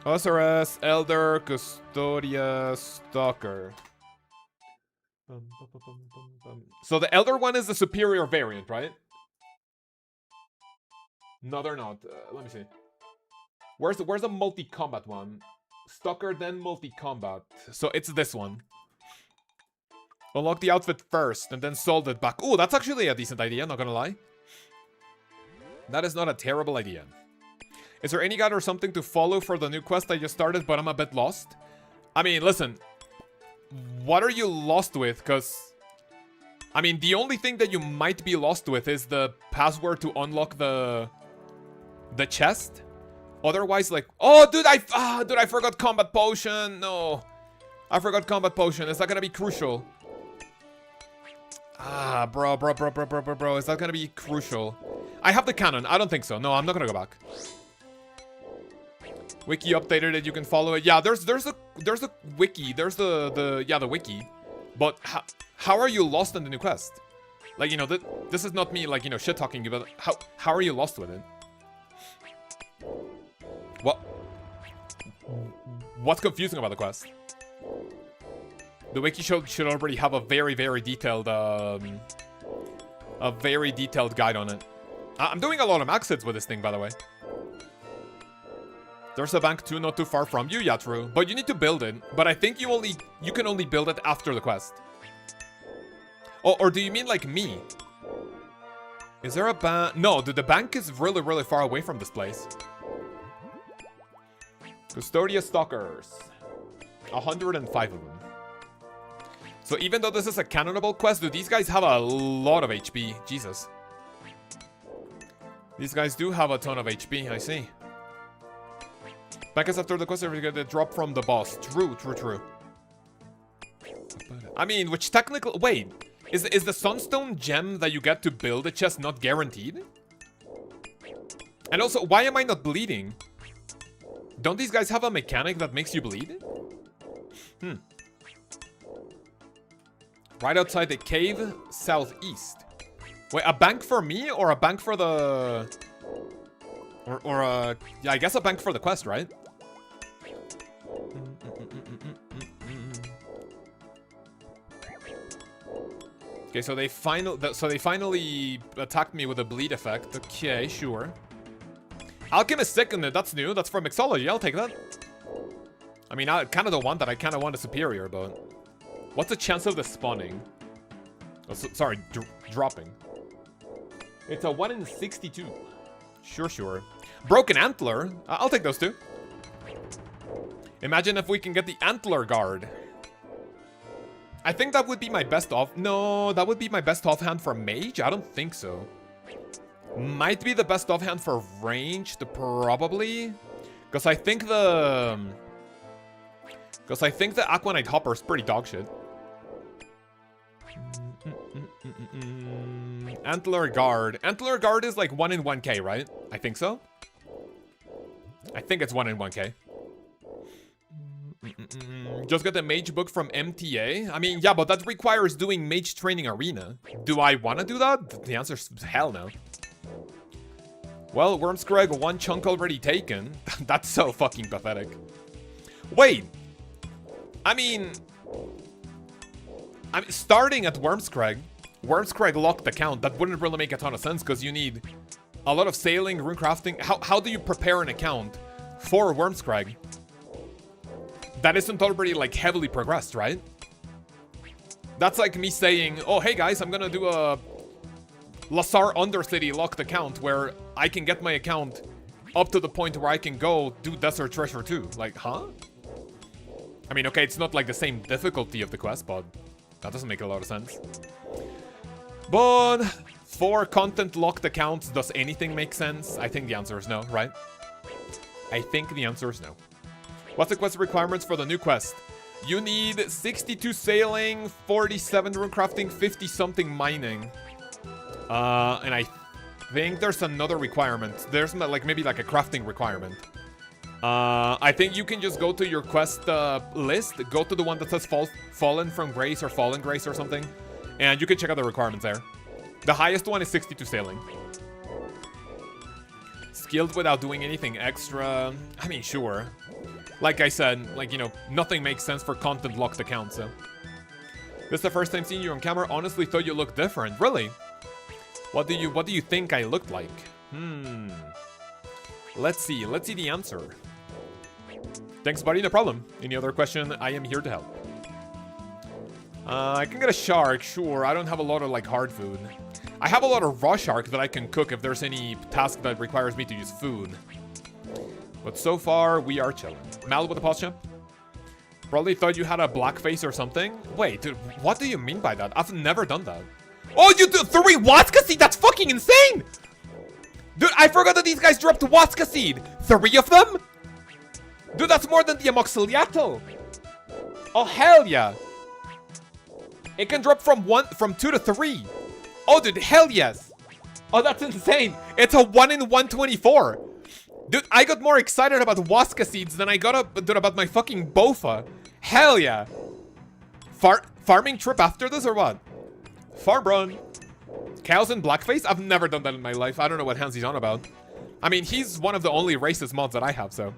OSRS, Elder, Custodia, Stalker. So the Elder one is the superior variant, right? No, they're not. Let me see. Where's the multi-combat one? Stalker, then multi-combat. So it's this one. Unlock the outfit first, and then sold it back. Ooh, that's actually a decent idea, not gonna lie. That is not a terrible idea. Is there any guide or something to follow for the new quest I just started, but I'm a bit lost? I mean, listen. What are you lost with? Because... I mean, the only thing that you might be lost with is the password to unlock the chest. Otherwise, like... Oh, dude, I forgot combat potion. No. I forgot combat potion. Is that gonna be crucial? Bro. Is that gonna be crucial? I have the cannon. I don't think so. No, I'm not gonna go back. Wiki updated it. You can follow it. Yeah, there's a wiki. There's the wiki. But how are you lost in the new quest? Like, you know, this is not me, like, you know, shit talking you, but how are you lost with it? What's confusing about the quest? The wiki should already have a very detailed guide on it. I'm doing a lot of max hits with this thing, by the way. There's a bank too, not too far from you. Yeah, true. But you need to build it. But I think you can only build it after the quest. Oh, or do you mean like me? Is there a bank? No, the bank is really far away from this place. Custodia Stalkers. 105 of them. So even though this is a canonable quest, dude, these guys have a lot of HP. Jesus. These guys do have a ton of HP, I see. Because after the quest, you get the drop from the boss. True, true, true. I mean, which technically... Wait, is the Sunstone gem that you get to build a chest not guaranteed? And also, why am I not bleeding? Don't these guys have a mechanic that makes you bleed? Right outside the cave, southeast. Wait, a bank for me or a bank for the... yeah, I guess a bank for the quest, right? Okay, so they finally attacked me with a bleed effect. Okay, sure. Alchemist Sickener, that's new. That's from Mixology. I'll take that. I mean, I kind of don't want that. I kind of want a superior, but what's the chance of the spawning? Oh, sorry, dropping. It's a 1 in 62. Sure, sure. Broken Antler. I'll take those two. Imagine if we can get the Antler Guard. I think that would be my best off... No, that would be my best offhand for Mage? I don't think so. Might be the best offhand for ranged, probably. Because I think the... Aquanite Hopper is pretty dog shit. Antler Guard. Antler Guard is like 1 in 1k, right? I think so. I think it's 1 in 1k. Just get the Mage book from MTA. I mean, yeah, but that requires doing Mage Training Arena. Do I want to do that? The answer is hell no. Well, Wormscrag, 1 chunk already taken. That's so fucking pathetic. Wait. I mean, starting at Wormscrag locked the count. That wouldn't really make a ton of sense because you need a lot of sailing, rune crafting. How do you prepare an account for Wormscrag? That isn't already like heavily progressed, right? That's like me saying, oh, hey guys, I'm gonna do a Lassar Undercity locked account where I can get my account up to the point where I can go do Desert Treasure 2. Like, huh? I mean, okay, it's not like the same difficulty of the quest, but that doesn't make a lot of sense. But for content locked accounts, does anything make sense? I think the answer is no, right? I think the answer is no. What's the quest requirements for the new quest? You need 62 sailing, 47 rune crafting, 50 something mining. And I think there's another requirement. There's like maybe like a crafting requirement. I think you can just go to your quest list, go to the one that says Fallen from Grace or Fallen Grace or something, and you can check out the requirements there. The highest one is 62 sailing. Skilled without doing anything extra. I mean, sure. Like I said, like, you know, nothing makes sense for content locked accounts, so. This is the first time seeing you on camera. Honestly thought you looked different. Really? What do you think I looked like? Let's see the answer. Thanks, buddy, no problem. Any other question? I am here to help. I can get a shark, sure. I don't have a lot of like hard food. I have a lot of raw shark that I can cook if there's any task that requires me to use food. But so far, we are chilling. Mal with the pulse champ. Probably thought you had a black face or something. Wait, dude, what do you mean by that? I've never done that. Oh, you do 3 Watka Seed? That's fucking insane! Dude, I forgot that these guys dropped Watka Seed. 3 of them? Dude, that's more than the Amoxiliato. Oh, hell yeah. It can drop from 2 to 3. Oh, dude, hell yes. Oh, that's insane. It's a 1 in 124. Dude, I got more excited about Waska Seeds than I got about my fucking Bofa. Hell yeah. Farming trip after this or what? Farm run. Kaoz and Blackface? I've never done that in my life. I don't know what hands he's on about. I mean, he's one of the only racist mods that I have, so.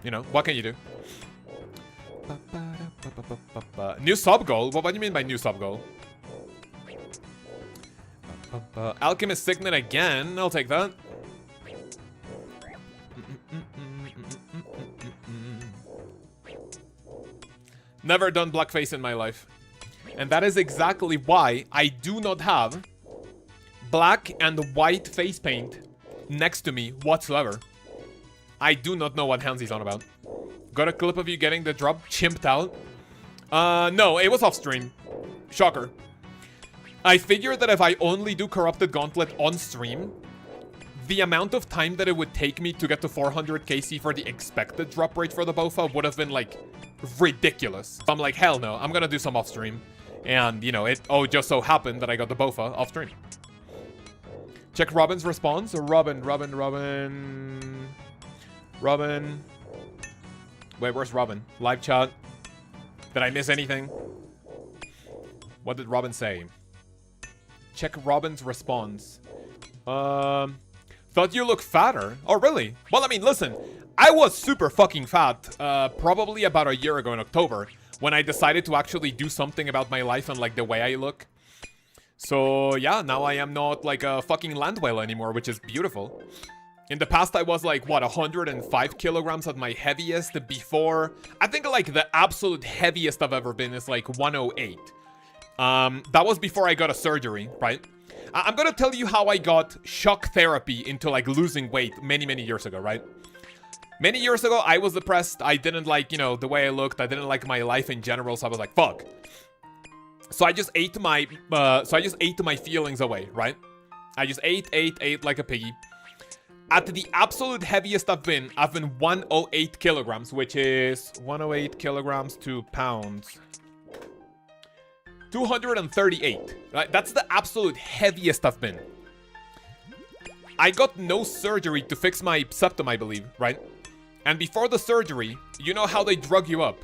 You know, what can you do? New sub goal? What do you mean by new sub goal? Alchemist Signet again. I'll take that. Never done blackface in my life. And that is exactly why I do not have black and white face paint next to me whatsoever. I do not know what hands he's on about. Got a clip of you getting the drop chimped out? No, it was off stream. Shocker. I figured that if I only do Corrupted Gauntlet on stream, the amount of time that it would take me to get to 400 KC for the expected drop rate for the Bofa would have been, like, ridiculous. So I'm like, hell no, I'm gonna do some off-stream. And, you know, it just so happened that I got the Bofa off-stream. Check Robin's response. Robin. Wait, where's Robin? Live chat. Did I miss anything? What did Robin say? Check Robin's response. Thought you look fatter. Oh, really? Well, I mean, listen. I was super fucking fat, probably about a year ago in October, when I decided to actually do something about my life and, like, the way I look. So, yeah, now I am not, like, a fucking land whale anymore, which is beautiful. In the past, I was, like, what, 105 kilograms at my heaviest before. I think, like, the absolute heaviest I've ever been is, like, 108. That was before I got a surgery, right? I'm gonna tell you how I got shock therapy into, like, losing weight many, many years ago, right? Many years ago, I was depressed. I didn't like, you know, the way I looked. I didn't like my life in general, so I was like, fuck. So I just ate my feelings away, right? I just ate like a piggy. At the absolute heaviest I've been 108 kilograms, which is 108 kilograms to pounds. 238, right? That's the absolute heaviest I've been. I got no surgery to fix my septum, I believe, right? And before the surgery, you know how they drug you up.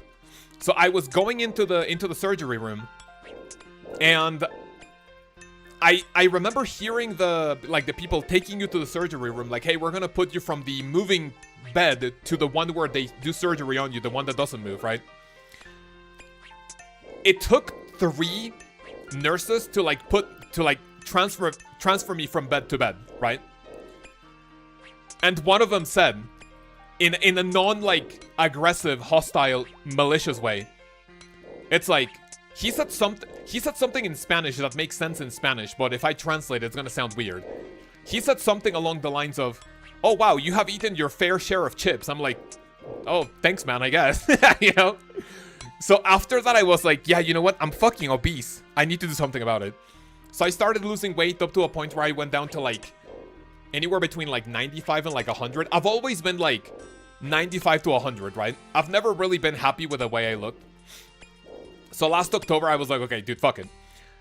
So I was going into the surgery room, and I remember hearing the people taking you to the surgery room, like, hey, we're gonna put you from the moving bed to the one where they do surgery on you, the one that doesn't move, right? It took 3 nurses to transfer me from bed to bed, right? And one of them said, in a non-aggressive, hostile, malicious way, it's like, he said something in Spanish that makes sense in Spanish, but if I translate it's gonna sound weird. He said something along the lines of, oh wow, you have eaten your fair share of chips. I'm like, oh, thanks man, I guess. You know? So after that I was like, yeah, you know what? I'm fucking obese. I need to do something about it. So I started losing weight up to a point where I went down to like anywhere between like 95 and like 100. I've always been like 95 to 100, right? I've never really been happy with the way I looked. So last October, I was like, okay, dude, fuck it.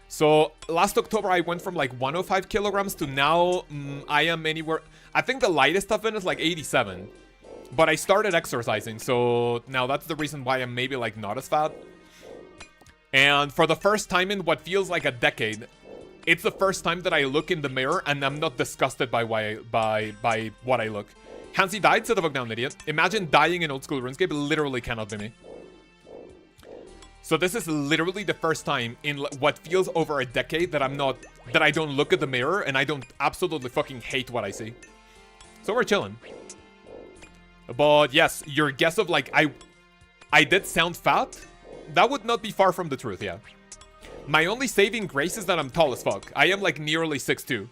So last October, I went from like 105 kilograms to now I am anywhere. I think the lightest I've been is like 87. But I started exercising, so now that's the reason why I'm maybe like not as fat. And for the first time in what feels like a decade, it's the first time that I look in the mirror and I'm not disgusted by what I look. Hansi died, set the fuck down, idiot. Imagine dying in old school RuneScape, it literally cannot be me. So this is literally the first time in what feels over a decade that I don't look at the mirror and I don't absolutely fucking hate what I see. So we're chilling. But yes, your guess of like, I did sound fat? That would not be far from the truth, yeah. My only saving grace is that I'm tall as fuck. I am like nearly 6'2".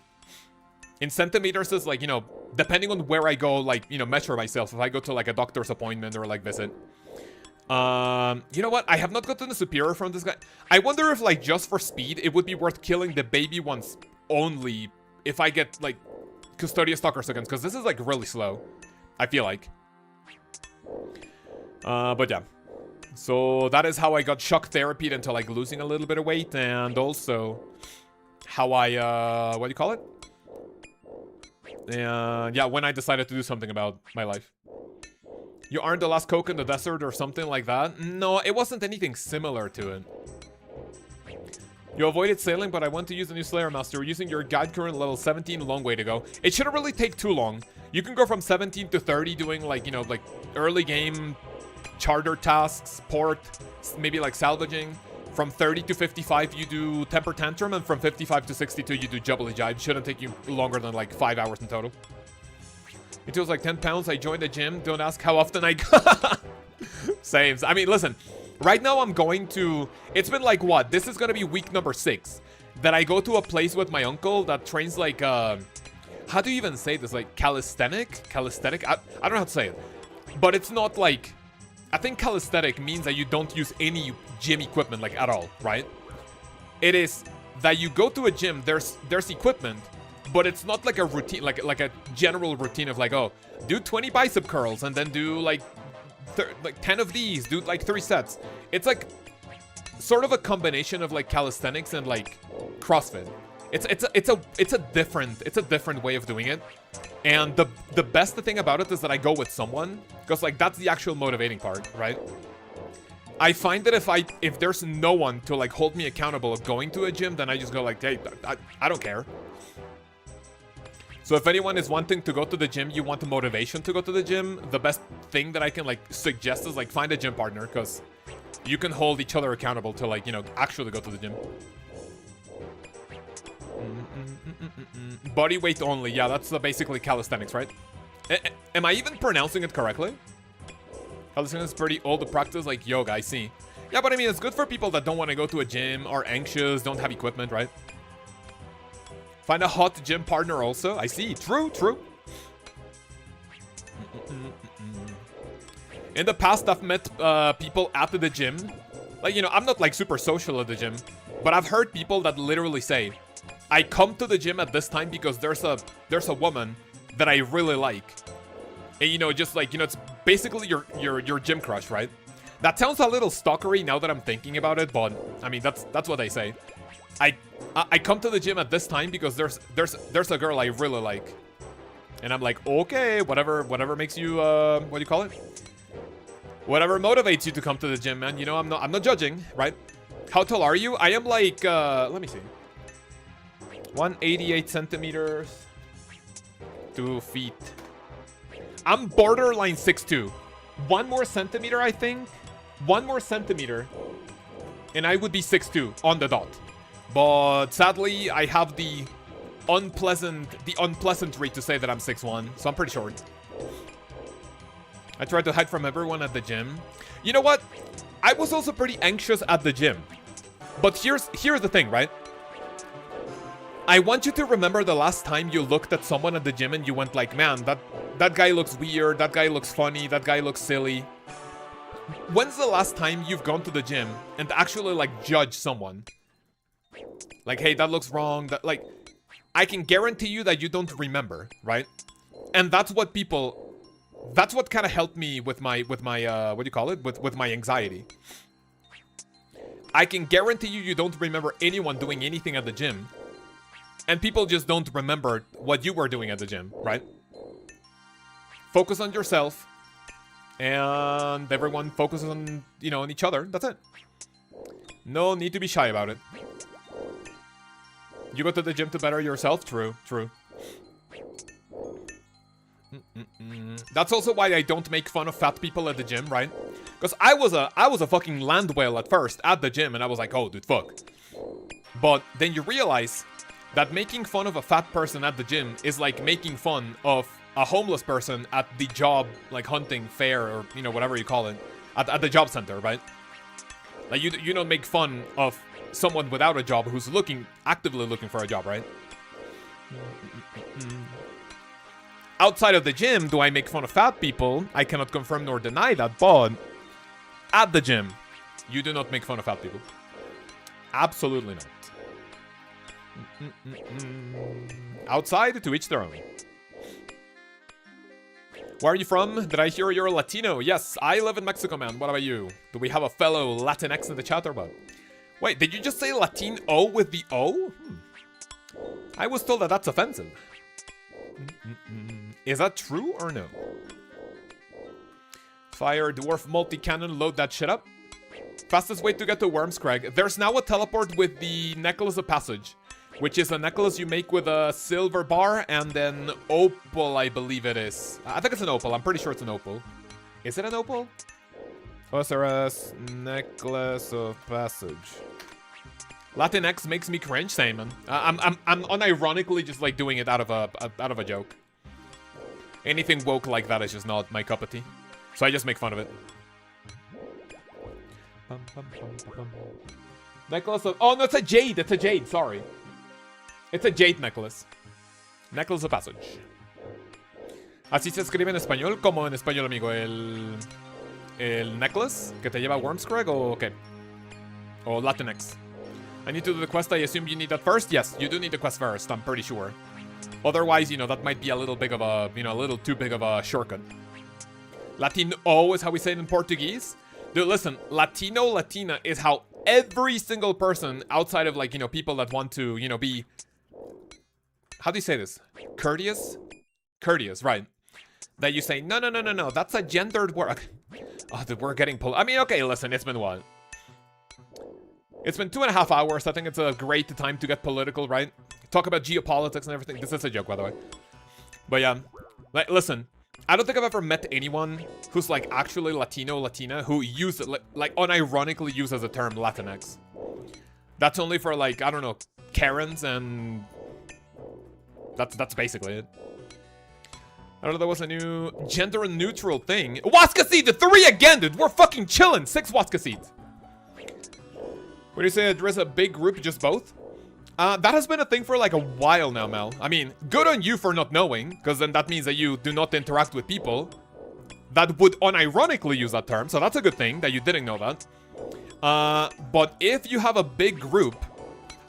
In centimeters is like, you know, depending on where I go, like, you know, measure myself. If I go to like a doctor's appointment or like visit. You know what? I have not gotten a superior from this guy. I wonder if like just for speed, it would be worth killing the baby ones only if I get like Custodia Stalker seconds. Because this is like really slow, I feel like. But yeah. So that is how I got shock therapied into like losing a little bit of weight. And also how I, what do you call it? And yeah, when I decided to do something about my life. You aren't the last Coke in the desert or something like that? No, it wasn't anything similar to it. You avoided sailing, but I want to use the new Slayer Master. Using your guide current level 17, long way to go. It shouldn't really take too long. You can go from 17 to 30 doing like, you know, like early game charter tasks, port, maybe like salvaging. From 30 to 55, you do Temper Tantrum, and from 55 to 62, you do Jubbly Jive. Shouldn't take you longer than like 5 hours in total. It was like 10 pounds. I joined the gym. Don't ask how often I go. Same. I mean, listen. Right now I'm going to... It's been like what? This is going to be week number 6. That I go to a place with my uncle that trains like... how do you even say this? Like calisthenic? Calisthenic? I don't know how to say it. But it's not like... I think calisthenic means that you don't use any gym equipment like at all, right? It is that you go to a gym, there's equipment, but it's not like a routine, like a general routine of like, oh, do 20 bicep curls and then do like 10 of these, do like 3 sets. It's like sort of a combination of like calisthenics and like CrossFit. It's a different way of doing it. And the best thing about it is that I go with someone, because like that's the actual motivating part, right? I find that if there's no one to like hold me accountable of going to a gym, then I just go like, hey, I don't care. So if anyone is wanting to go to the gym, you want the motivation to go to the gym, the best thing that I can like suggest is like find a gym partner, because you can hold each other accountable to like, you know, actually go to the gym. Body weight only. Yeah, that's basically calisthenics, right? Am I even pronouncing it correctly? Calisthenics is pretty old to practice, like yoga, I see. Yeah, but I mean, it's good for people that don't want to go to a gym, are anxious, don't have equipment, right? Find a hot gym partner also. I see. True, true. In the past, I've met people at the gym. Like, you know, I'm not like super social at the gym, but I've heard people that literally say, I come to the gym at this time because there's a woman that I really like. And, you know, just like, you know, it's basically your gym crush, right? That sounds a little stalkery now that I'm thinking about it, but I mean, that's what they say. I come to the gym at this time because there's a girl I really like. And I'm like, okay, whatever makes you, what do you call it? Whatever motivates you to come to the gym, man. You know, I'm not judging, right? How tall are you? I am like, let me see. 188 centimeters. 2 feet. I'm borderline 6'2". 1 more centimeter, I think. 1 more centimeter. And I would be 6'2" on the dot. But sadly, I have the unpleasantry to say that I'm 6'1", so I'm pretty short. I tried to hide from everyone at the gym. You know what? I was also pretty anxious at the gym. But here's the thing, right? I want you to remember the last time you looked at someone at the gym and you went like, man, that guy looks weird, that guy looks funny, that guy looks silly. When's the last time you've gone to the gym and actually like judge someone? Like, hey, that looks wrong. That, like, I can guarantee you that you don't remember, right? And that's what kind of helped me with my what do you call it? With my anxiety. I can guarantee you don't remember anyone doing anything at the gym. And people just don't remember what you were doing at the gym, right? Focus on yourself. And everyone focuses on, you know, on each other. That's it. No need to be shy about it. You go to the gym to better yourself? True, true. That's also why I don't make fun of fat people at the gym, right? Because I was a fucking land whale at first at the gym, and I was like, oh, dude, fuck. But then you realize that making fun of a fat person at the gym is like making fun of a homeless person at the job, like hunting fair, or, you know, whatever you call it, at the job center, right? Like, you don't make fun of someone without a job who's actively looking for a job, right? Outside of the gym, do I make fun of fat people? I cannot confirm nor deny that, but at the gym, you do not make fun of fat people. Absolutely not. Outside, to each their own. Where are you from? Did I hear you're Latino? Yes, I live in Mexico, man. What about you? Do we have a fellow Latinx in the chat or what? Wait, did you just say Latino with the O? I was told that that's offensive. Is that true or no? Fire dwarf multi-cannon, load that shit up. Fastest way to get to Wormscrag. There's now a teleport with the Necklace of Passage, which is a necklace you make with a silver bar and then opal, I believe it is. I think it's an opal. I'm pretty sure it's an opal. Is it an opal? OSRS Necklace of Passage. Latinx makes me cringe, same man. I'm unironically just like doing it out of a joke. Anything woke like that is just not my cup of tea, so I just make fun of it. Necklace of... Oh no, it's a jade. It's a jade. Sorry, it's a jade necklace. Necklace of Passage. Así se escribe en español, como en español, amigo. El necklace que te lleva a Wormscrag o qué? O Latinx. I need to do the quest. I assume you need that first? Yes, you do need the quest first, I'm pretty sure. Otherwise, you know, that might be a little big of a, you know, a little too big of a shortcut. Latino is how we say it in Portuguese. Dude, listen, Latino, Latina is how every single person outside of, like, you know, people that want to, you know, be... How do you say this? Courteous? Courteous, right. That you say, no, that's a gendered word. Oh, dude, we're getting I mean, okay, listen, it's been what? It's been 2.5 hours. I think it's a great time to get political, right? Talk about geopolitics and everything. This is a joke, by the way. But yeah, like, listen, I don't think I've ever met anyone who's like actually Latino, Latina, who uses like unironically uses the term Latinx. That's only for like, I don't know, Karens, and that's basically it. I don't know, there was a new gender neutral thing. Waska seeds, 3 again, dude. We're fucking chilling. 6 Waska seeds. What do you say? Address a big group, just both? That has been a thing for like a while now, Mel. I mean, good on you for not knowing, because then that means that you do not interact with people that would unironically use that term. So that's a good thing that you didn't know that. But if you have a big group,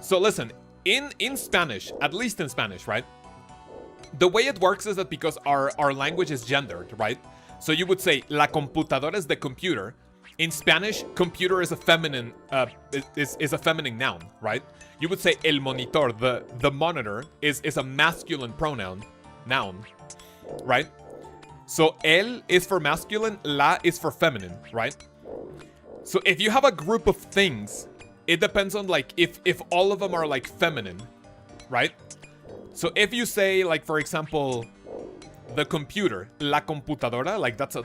so listen, in Spanish, at least in Spanish, right? The way it works is that because our language is gendered, right? So you would say, la computadora es de computer. In Spanish, computer is a feminine is a feminine noun, right? You would say el monitor, the monitor is a masculine pronoun, noun, right? So el is for masculine, la is for feminine, right? So if you have a group of things, it depends on like if all of them are like feminine, right? So if you say like, for example, the computer, la computadora, like that's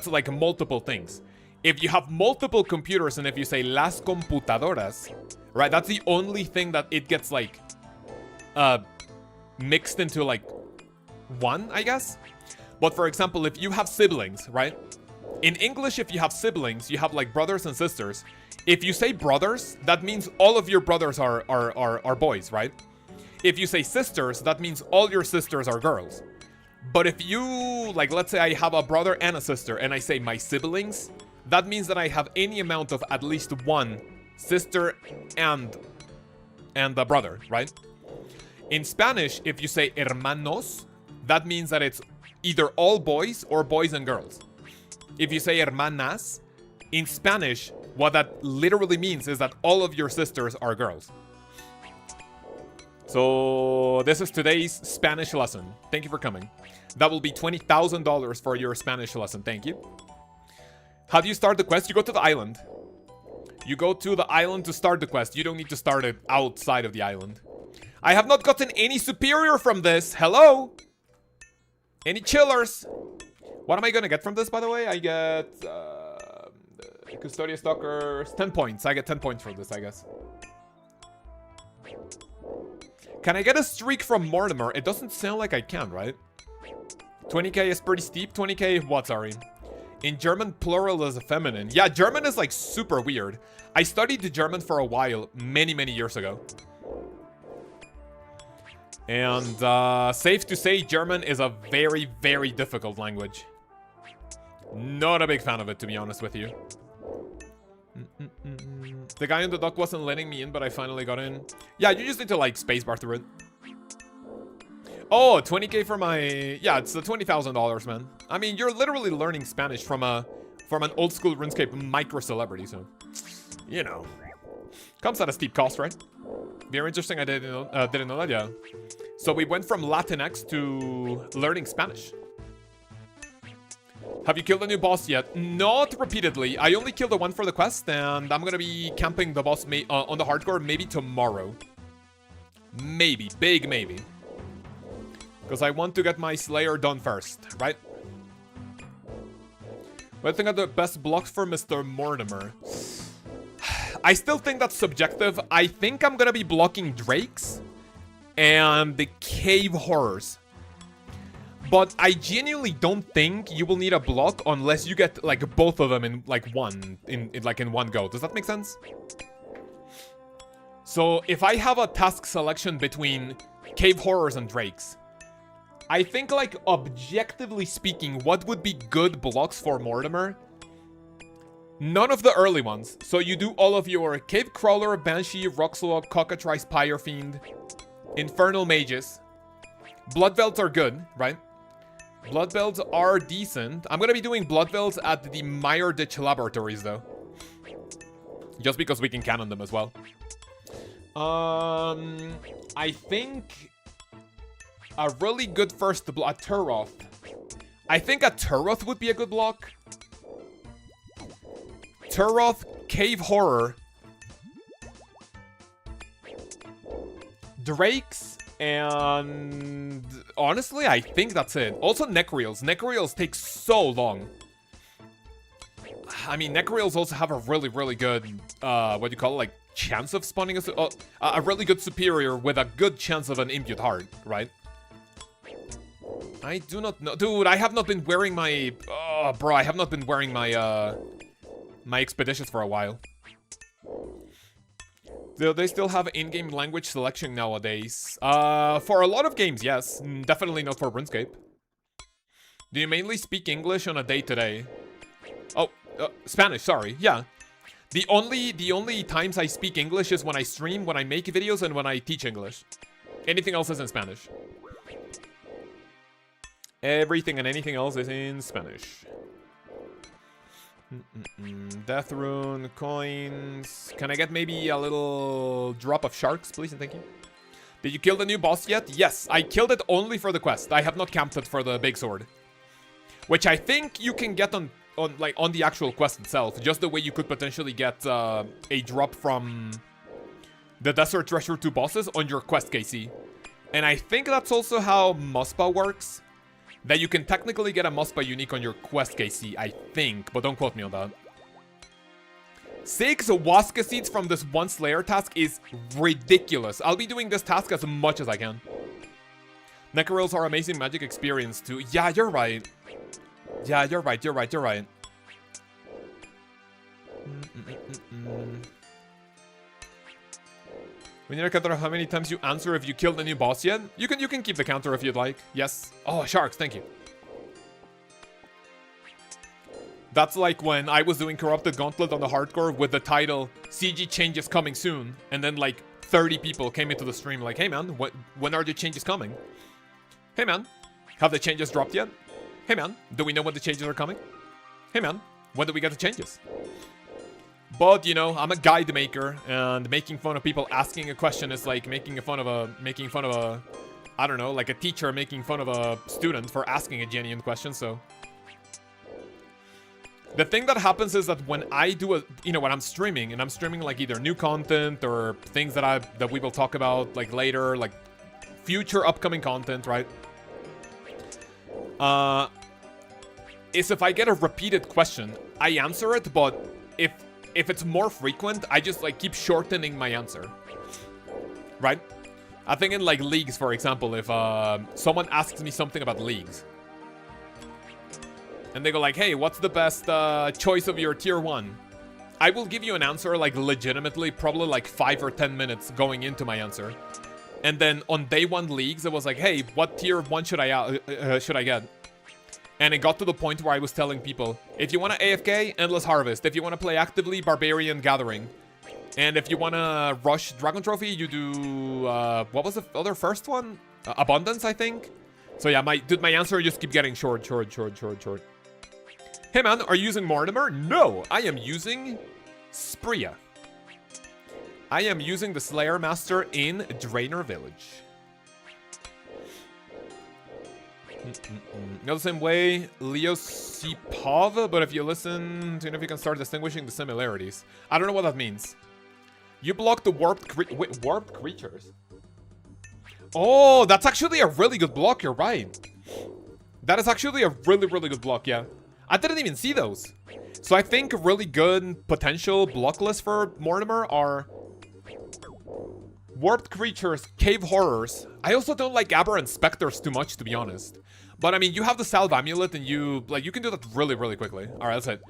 like multiple things. If you have multiple computers and if you say las computadoras, right, that's the only thing that it gets like mixed into like one, I guess. But for example, if you have siblings, right? In English, if you have siblings, you have like brothers and sisters. If you say brothers, that means all of your brothers are boys, right? If you say sisters, that means all your sisters are girls. But if you, like, let's say I have a brother and a sister, and I say my siblings, that means that I have any amount of at least one sister and a brother, right? In Spanish, if you say hermanos, that means that it's either all boys or boys and girls. If you say hermanas, in Spanish, what that literally means is that all of your sisters are girls. So this is today's Spanish lesson. Thank you for coming. That will be $20,000 for your Spanish lesson. Thank you. How do you start the quest? You go to the island. You go to the island to start the quest. You don't need to start it outside of the island. I have not gotten any superior from this. Hello? Any chillers? What am I gonna get from this, by the way? I get Custodia Stalkers, 10 points. I get 10 points for this, I guess. Can I get a streak from Mortimer? It doesn't sound like I can, right? 20k is pretty steep. 20k what, sorry? In German, plural is a feminine. Yeah, German is like super weird. I studied the German for a while, many years ago. And safe to say, German is a very difficult language. Not a big fan of it, to be honest with you. The guy on the dock wasn't letting me in, but I finally got in. Yeah, you just need to like spacebar through it. Oh, 20k for my... Yeah, it's the $20,000, man. I mean, you're literally learning Spanish from an old school RuneScape micro celebrity, so... You know. Comes at a steep cost, right? Very interesting, I didn't know that, yeah. So we went from Latinx to learning Spanish. Have you killed a new boss yet? Not repeatedly. I only killed the one for the quest, and I'm gonna be camping the boss on the hardcore maybe tomorrow. Maybe. Big maybe. Because I want to get my Slayer done first, right? What do you think are the best blocks for Mr. Mortimer? I still think that's subjective. I think I'm gonna be blocking Drakes and the Cave Horrors. But I genuinely don't think you will need a block unless you get like both of them in like one go. Does that make sense? So if I have a task selection between Cave Horrors and Drakes, I think like objectively speaking, what would be good blocks for Mortimer? None of the early ones. So you do all of your Cave Crawler, Banshee, Rockslog, Cockatrice, Pyre Fiend, Infernal Mages. Blood Velds are good, right? Blood Velds are decent. I'm gonna be doing Blood Velds at the Meyer Ditch Laboratories, though. Just because we can cannon them as well. I think a really good first block, a Turoth. I think a Turoth would be a good block. Turoth, Cave Horror, Drakes, and honestly, I think that's it. Also, Necreals. Necreals take so long. I mean, Necreals also have a really, really good, what do you call it, like, chance of spawning a really good superior with a good chance of an imbued heart, right? I do not know. Dude, I have not been wearing my... Oh, bro, I have not been wearing my, my expeditions for a while. Do they still have in-game language selection nowadays? For a lot of games, yes. Definitely not for RuneScape. Do you mainly speak English on a day-to-day? Oh, Spanish, sorry. Yeah. The only times I speak English is when I stream, when I make videos, and when I teach English. Anything else is in Spanish. Everything and anything else is in Spanish. Death rune, coins. Can I get maybe a little drop of sharks, please, and thank you. Did you kill the new boss yet? Yes, I killed it only for the quest. I have not camped it for the big sword, which I think you can get on the actual quest itself, just the way you could potentially get a drop from the Desert Treasure 2 bosses on your quest KC. And I think that's also how Muspa works. That you can technically get a Muspa unique on your quest KC, I think, but don't quote me on that. 6 Waska seeds from this one Slayer task is ridiculous. I'll be doing this task as much as I can. Necrarils are amazing magic experience too. Yeah, you're right. Yeah, you're right. We need a counter how many times you answer if you killed the new boss yet. You can keep the counter if you'd like. Yes. Oh, sharks, thank you. That's like when I was doing Corrupted Gauntlet on the hardcore with the title CG changes coming soon, and then like 30 people came into the stream like, hey man, when are the changes coming? Hey man, have the changes dropped yet? Hey man, do we know when the changes are coming? Hey man, when do we get the changes? But, you know, I'm a guide maker, and making fun of people asking a question is like making fun of a, I don't know, like a teacher making fun of a student for asking a genuine question, so. The thing that happens is that when I do when I'm streaming, and I'm streaming like either new content or things that we will talk about like later, like future upcoming content, right? Is if I get a repeated question, I answer it, but if it's more frequent, I just like keep shortening my answer, right? I think in like leagues, for example, if someone asks me something about leagues, and they go like, hey, what's the best choice of your tier 1? I will give you an answer like legitimately, probably like 5 or 10 minutes going into my answer. And then on day 1 leagues, it was like, hey, what tier 1 should I get? And it got to the point where I was telling people, if you want to AFK, Endless Harvest. If you want to play actively, Barbarian Gathering. And if you want to rush Dragon Trophy, you do, what was the other first one? Abundance, I think. So yeah, my answer just keep getting short. Hey man, are you using Mortimer? No, I am using Spria. I am using the Slayer Master in Draenor Village. Not the same way, Leo Sipov, but if you listen to if you can start distinguishing the similarities. I don't know what that means. You block the warped creatures. Oh, that's actually a really good block, you're right. That is actually a really, really good block, yeah. I didn't even see those. So I think a really good potential block list for Mortimer are warped creatures, cave horrors. I also don't like aberrant specters too much, to be honest. But I mean, you have the salve amulet, and you can do that really, really quickly. All right, that's it.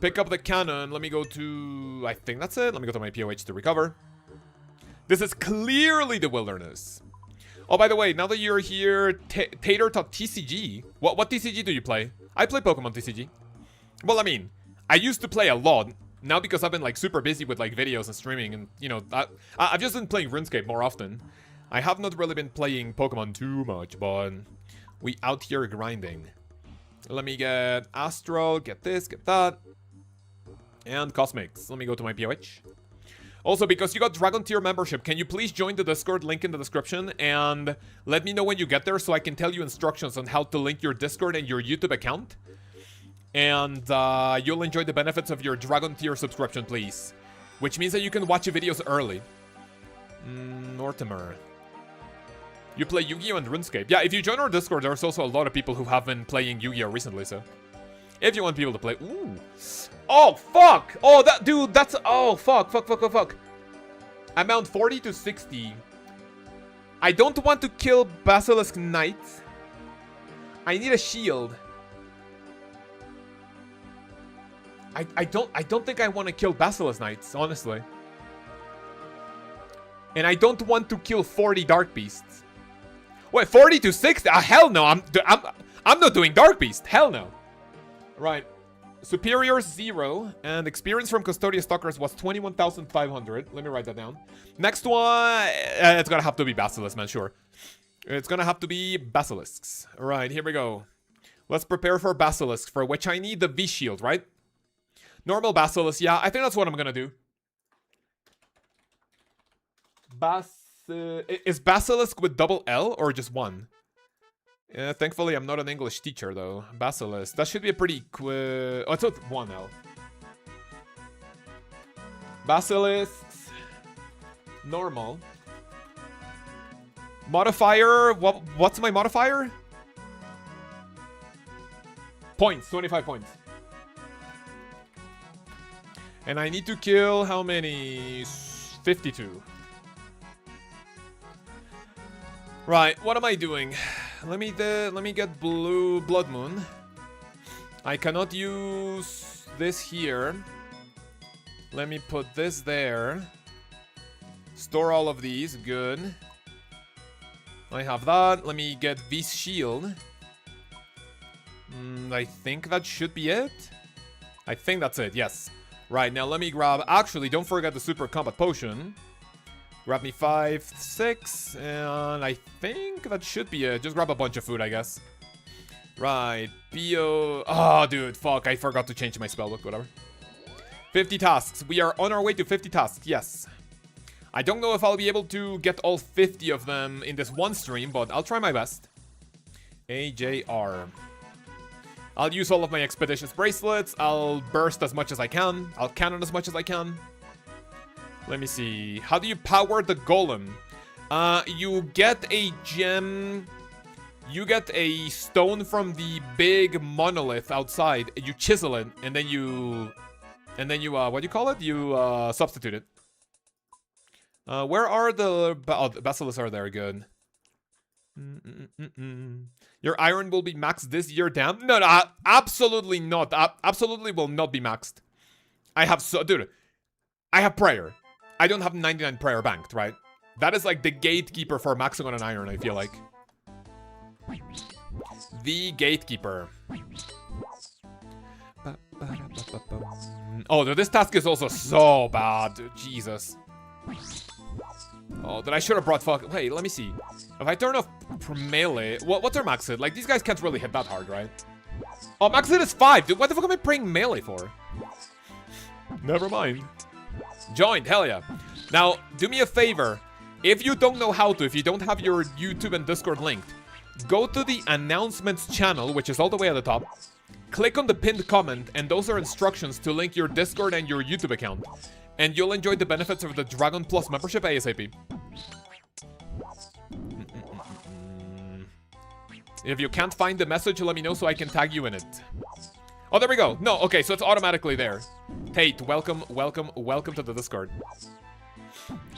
Pick up the cannon. Let me go to, I think that's it. Let me go to my POH to recover. This is clearly the wilderness. Oh, by the way, now that you're here, Tater.tcg. What TCG do you play? I play Pokemon TCG. Well, I mean, I used to play a lot. Now because I've been like super busy with like videos and streaming, and you know, I've just been playing RuneScape more often. I have not really been playing Pokemon too much, but we out here grinding. Let me get Astral, get this, get that. And Cosmics. Let me go to my POH. Also, because you got Dragon Tier membership, can you please join the Discord, link in the description, and let me know when you get there so I can tell you instructions on how to link your Discord and your YouTube account. And you'll enjoy the benefits of your Dragon Tier subscription, please. Which means that you can watch your videos early. Mortimer. You play Yu-Gi-Oh! And RuneScape. Yeah, if you join our Discord, there's also a lot of people who have been playing Yu-Gi-Oh! Recently, so... If you want people to play... Ooh. Oh, fuck! Oh, that dude, that's... Oh, fuck. Amount 40 to 60. I don't want to kill Basilisk Knight. I need a shield. I don't think I want to kill Basilisk Knights, honestly. And I don't want to kill 40 Dark Beasts. Wait, 40 to 60? Hell no, I'm not doing Dark Beast. Hell no. Right. Superiors 0, and experience from Custodian Stalkers was 21,500. Let me write that down. Next one, it's gonna have to be Basilisk, man, sure. It's gonna have to be Basilisks. Alright, here we go. Let's prepare for Basilisk, for which I need the V-Shield, right? Normal Basilisk, yeah, I think that's what I'm gonna do. Is Basilisk with double L, or just one? Yeah, thankfully I'm not an English teacher though. Basilisk. That should be a pretty quick... Oh, it's with one L. Basilisks. Normal. Modifier. What's my modifier? Points. 25 points. And I need to kill how many? 52. Right, what am I doing? Let me get blue Blood Moon. I cannot use this here. Let me put this there. Store all of these, good. I have that. Let me get this shield. I think that should be it. I think that's it, yes. Right, now let me grab... Actually, don't forget the Super Combat Potion. Grab me 5, 6, and I think that should be it. Just grab a bunch of food, I guess. Right, BO... Oh, dude, fuck, I forgot to change my spellbook, whatever. 50 tasks. We are on our way to 50 tasks, yes. I don't know if I'll be able to get all 50 of them in this one stream, but I'll try my best. AJR. I'll use all of my Expeditious Bracelets. I'll burst as much as I can. I'll cannon as much as I can. Let me see. How do you power the golem? You get a gem. You get a stone from the big monolith outside. You chisel it, and then you... what do you call it? You, substitute it. Where are the... Oh, the basilisks are there. Good. Your iron will be maxed this year, damn? No, absolutely not. Absolutely will not be maxed. I have dude, I have prayer. I don't have 99 prayer banked, right? That is like the gatekeeper for maxing on an iron, I feel like. The gatekeeper. Oh, dude, this task is also so bad, dude. Jesus. Oh, that I should have brought fuck. Wait, let me see. If I turn off melee, what's our max hit? Like, these guys can't really hit that hard, right? Oh, max hit is 5, dude. What the fuck am I praying melee for? Never mind. Joined, hell yeah. Now, do me a favor. If you don't know how to, if you don't have your YouTube and Discord linked, go to the announcements channel, which is all the way at the top. Click on the pinned comment, and those are instructions to link your Discord and your YouTube account. And you'll enjoy the benefits of the Dragon Plus membership ASAP. If you can't find the message, let me know so I can tag you in it. Oh, there we go. No, okay, so it's automatically there. Tate, welcome to the Discord.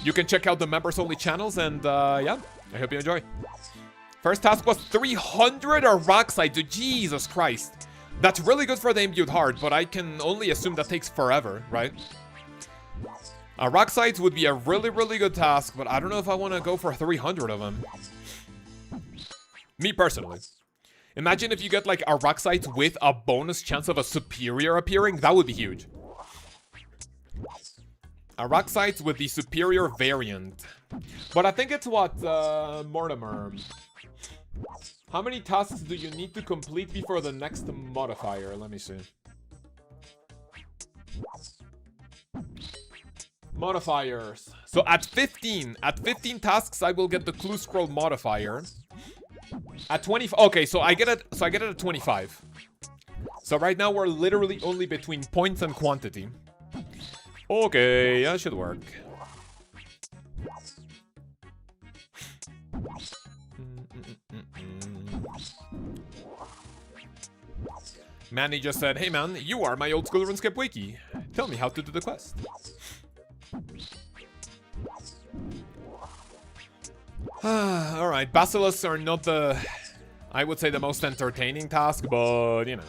You can check out the members-only channels, and yeah, I hope you enjoy. First task was 300 Rockside, dude. Jesus Christ. That's really good for the imbued heart, but I can only assume that takes forever, right? Rock sites would be a really, really good task, but I don't know if I want to go for 300 of them. Me personally. Imagine if you get like a rock site with a bonus chance of a superior appearing. That would be huge. Araxites with the superior variant. But I think it's what, Mortimer. How many tasks do you need to complete before the next modifier? Let me see. Modifiers. So at 15 tasks, I will get the clue scroll modifier. At 20, okay, so I get it at 25. So right now we're literally only between points and quantity. Okay, that should work. Manny just said, hey man, you are my old school RuneScape wiki. Tell me how to do the quest. Alright, basilisks are not the, I would say, the most entertaining task, but you know.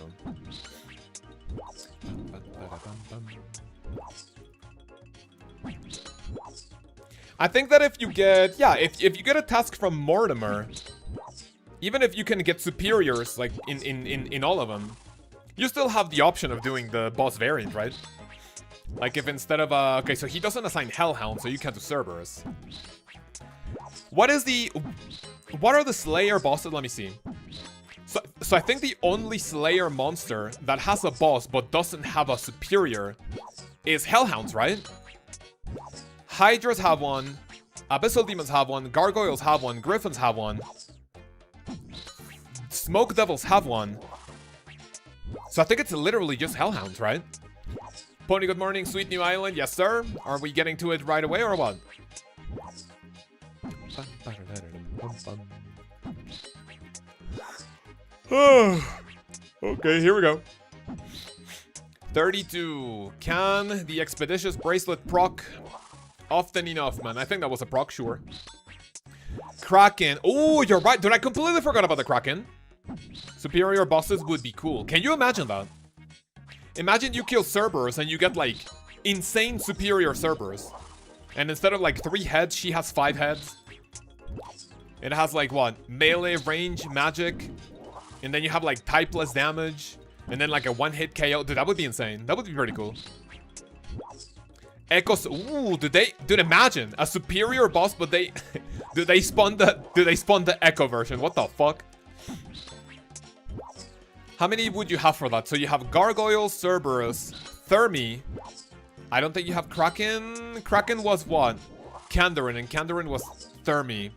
I think that if you get, yeah, if you get a task from Mortimer, even if you can get superiors, like, in all of them, you still have the option of doing the boss variant, right? Like, if instead of, okay, so he doesn't assign Hellhound, so you can't do Cerberus. What are the Slayer bosses? Let me see. So I think the only Slayer monster that has a boss but doesn't have a superior is Hellhounds, right? Hydras have one, Abyssal Demons have one, Gargoyles have one, Griffins have one, Smoke Devils have one. So I think it's literally just Hellhounds, right? Pony, good morning, Sweet New Island. Yes, sir. Are we getting to it right away or what? Okay, here we go. 32. Can the Expeditious Bracelet proc? Often enough, man. I think that was a proc, sure. Kraken. Oh, you're right. Dude, I completely forgot about the Kraken. Superior bosses would be cool. Can you imagine that? Imagine you kill Cerberus and you get, like, insane superior Cerberus. And instead of, like, 3 heads, she has 5 heads. It has, like, what? Melee, range, magic. And then you have, like, typeless damage. And then, like, a one-hit KO. Dude, that would be insane. That would be pretty cool. Echoes. Ooh, dude, imagine a superior boss, but they do they spawn the Echo version? What the fuck? How many would you have for that? So you have Gargoyle, Cerberus, Thermi. I don't think you have Kraken. Kraken was what? Kandarin, and Kandarin was Thermi.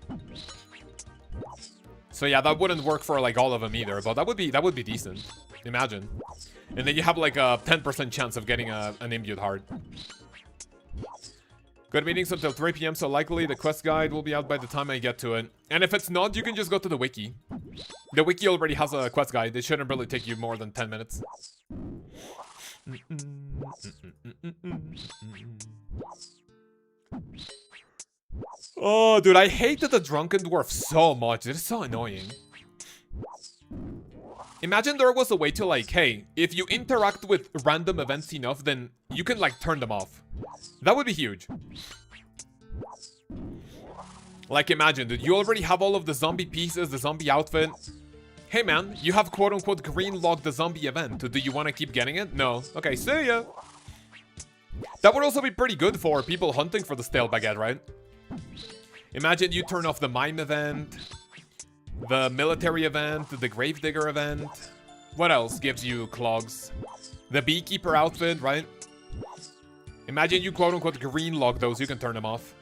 So yeah, that wouldn't work for like all of them either, but that would be decent. Imagine. And then you have like a 10% chance of getting an imbued heart. Good meetings until 3 PM, so likely the quest guide will be out by the time I get to it. And if it's not, you can just go to the wiki. The wiki already has a quest guide. It shouldn't really take you more than 10 minutes. Oh, dude, I hated the Drunken Dwarf so much. It is so annoying. Imagine there was a way to, like, hey, if you interact with random events enough, then you can, like, turn them off. That would be huge. Like, imagine, dude, you already have all of the zombie pieces, the zombie outfit. Hey, man, you have quote-unquote green-logged the zombie event. Do you want to keep getting it? No. Okay, see ya. That would also be pretty good for people hunting for the stale baguette, right? Imagine you turn off the mime event, the military event, the gravedigger event. What else gives you clogs? The beekeeper outfit, right? Imagine you quote-unquote green-log those, you can turn them off.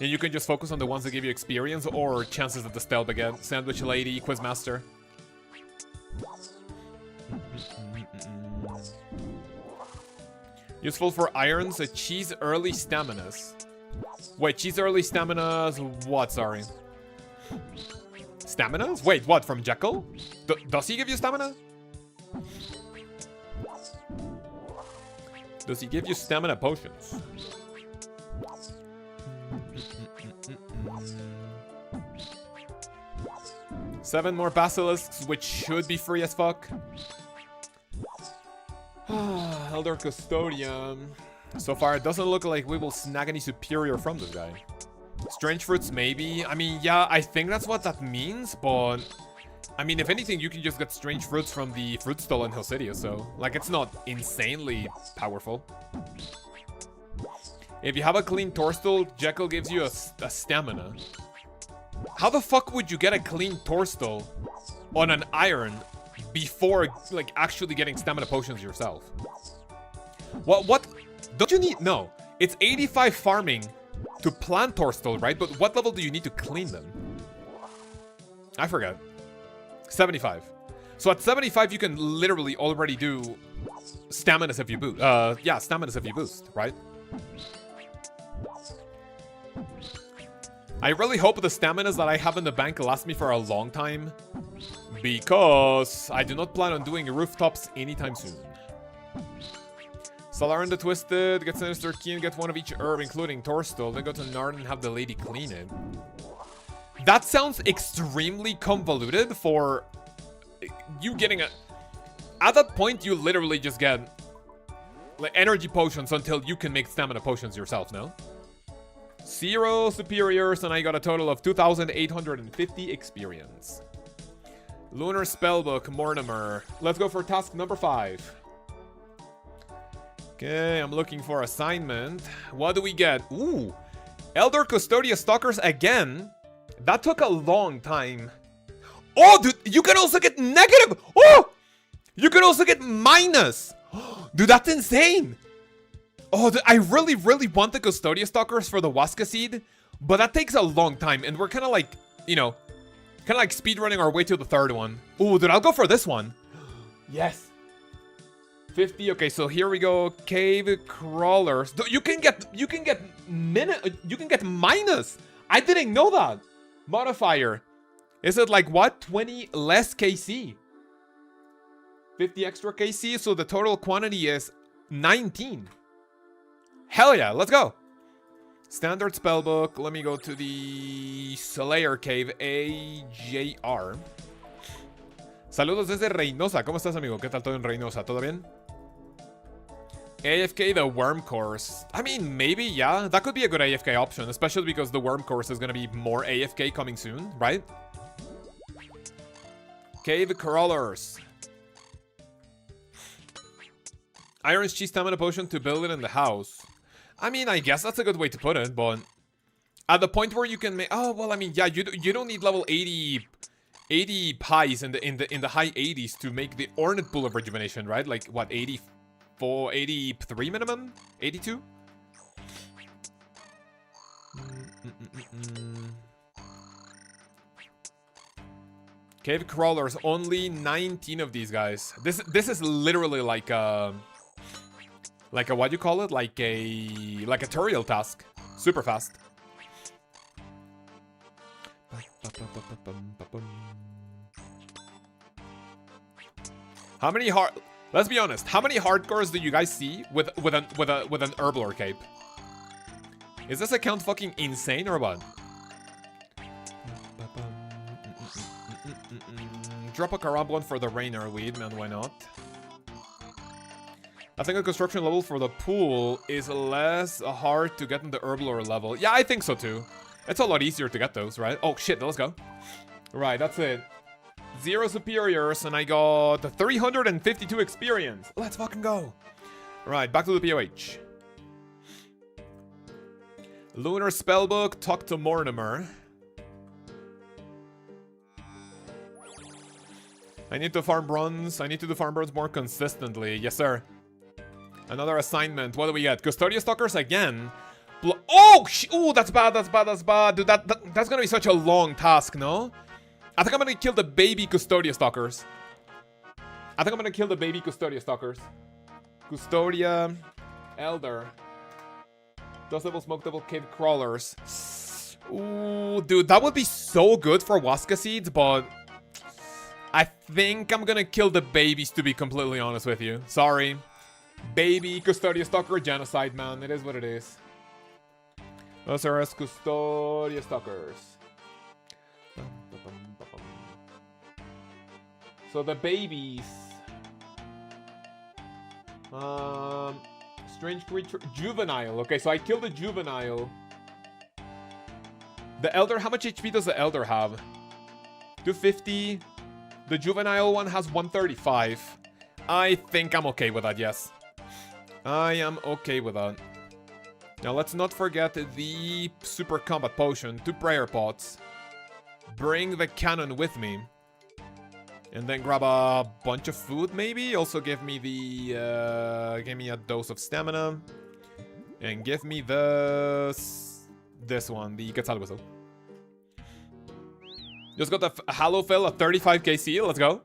And you can just focus on the ones that give you experience or chances at the stale baguette. Sandwich lady, quizmaster. Useful for irons, cheese early staminas. Wait, cheese early staminas, what, sorry? Staminas? Wait, what, from Jekyll? Does he give you stamina? Does he give you stamina potions? Seven more basilisks, which should be free as fuck. Elder Custodian. So far, it doesn't look like we will snag any superior from this guy. Strange fruits, maybe. I mean, yeah, I think that's what that means, but... I mean, if anything, you can just get strange fruits from the fruit stall in Hellsidia, so... Like, it's not insanely powerful. If you have a clean Torstol, Jekyll gives you a stamina. How the fuck would you get a clean Torstol on an iron before, like, actually getting stamina potions yourself? What? Don't you need... No. It's 85 farming to plant Torstol, right? But what level do you need to clean them? I forget. 75. So at 75, you can literally already do staminas if you boost. Yeah, staminas if you boost, right? I really hope the staminas that I have in the bank last me for a long time, because I do not plan on doing rooftops anytime soon. Salaran the Twisted, get Sinister Key and get one of each herb, including Torstol, then go to Nard and have the lady clean it. That sounds extremely convoluted for you getting a... At that point, you literally just get like energy potions until you can make stamina potions yourself, no? 0 superiors, and I got a total of 2,850 experience. Lunar Spellbook, Mortimer. Let's go for task number 5. Okay, I'm looking for assignment. What do we get? Ooh, Elder Custodia Stalkers again. That took a long time. Oh, dude, you can also get negative. Oh, you can also get minus. Dude, that's insane. Oh, I really, really want the Custodia Stalkers for the Waska Seed, but that takes a long time, and we're kind of like, you know, kind of like speedrunning our way to the third one. Ooh, dude, I'll go for this one. Yes. 50. Okay, so here we go. Cave crawlers. You can get minus. I didn't know that. Modifier. Is it like what? 20 less KC. 50 extra KC, so the total quantity is 19. Hell yeah, let's go. Standard spellbook. Let me go to the Slayer Cave, AJR. Saludos desde Reynosa. ¿Cómo estás, amigo? ¿Qué tal todo en Reynosa? ¿Todo bien? AFK the Worm Course. I mean, maybe, yeah. That could be a good AFK option, especially because the Worm Course is going to be more AFK coming soon, right? Cave Crawlers. Iron's Chi Stamina Potion to build it in the house. I mean, I guess that's a good way to put it, but at the point where you can make... Oh, well, I mean, yeah, you don't need level 80 pies in the high 80s to make the Ornate Pool of Rejuvenation, right? Like, what, 84, 83 minimum? 82? Cave Crawlers, only 19 of these guys. This is literally like a what do you call it? Like a tutorial task. Super fast. How many let's be honest, how many hardcores do you guys see with an Herblore cape? Is this account fucking insane or what? Drop a Karab one for the Rainer weed, man, why not? I think the construction level for the pool is less hard to get in the Herblore level. Yeah, I think so too. It's a lot easier to get those, right? Oh shit, let's go. Right, that's it. 0 superiors, and I got 352 experience. Let's fucking go. Right, back to the POH. Lunar Spellbook, talk to Mortimer. I need to farm bronze. I need to do farm bronze more consistently. Yes, sir. Another assignment. What do we get? Custodia Stalkers again. Oh, ooh, that's bad, that's bad, that's bad. Dude, that's gonna be such a long task, no? I think I'm gonna kill the baby Custodia Stalkers. Custodia, Elder. Dust Devil, Smoke Devil, Cave Crawlers. Ooh, dude, that would be so good for Waska Seeds, but I think I'm gonna kill the babies, to be completely honest with you. Sorry. Baby Custodia Stalker genocide, man. It is what it is. OSRS Custodia Stalkers. So the babies. Strange creature. Juvenile. Okay, so I killed the juvenile. The elder, how much HP does the elder have? 250. The juvenile one has 135. I think I'm okay with that, yes. I am okay with that. Now let's not forget the super combat potion, 2 prayer pots. Bring the cannon with me. And then grab a bunch of food, maybe? Also give me the, give me a dose of stamina. And give me this one, the Quetzal Whistle. Just got the Hallow Fill at 35 KC, let's go.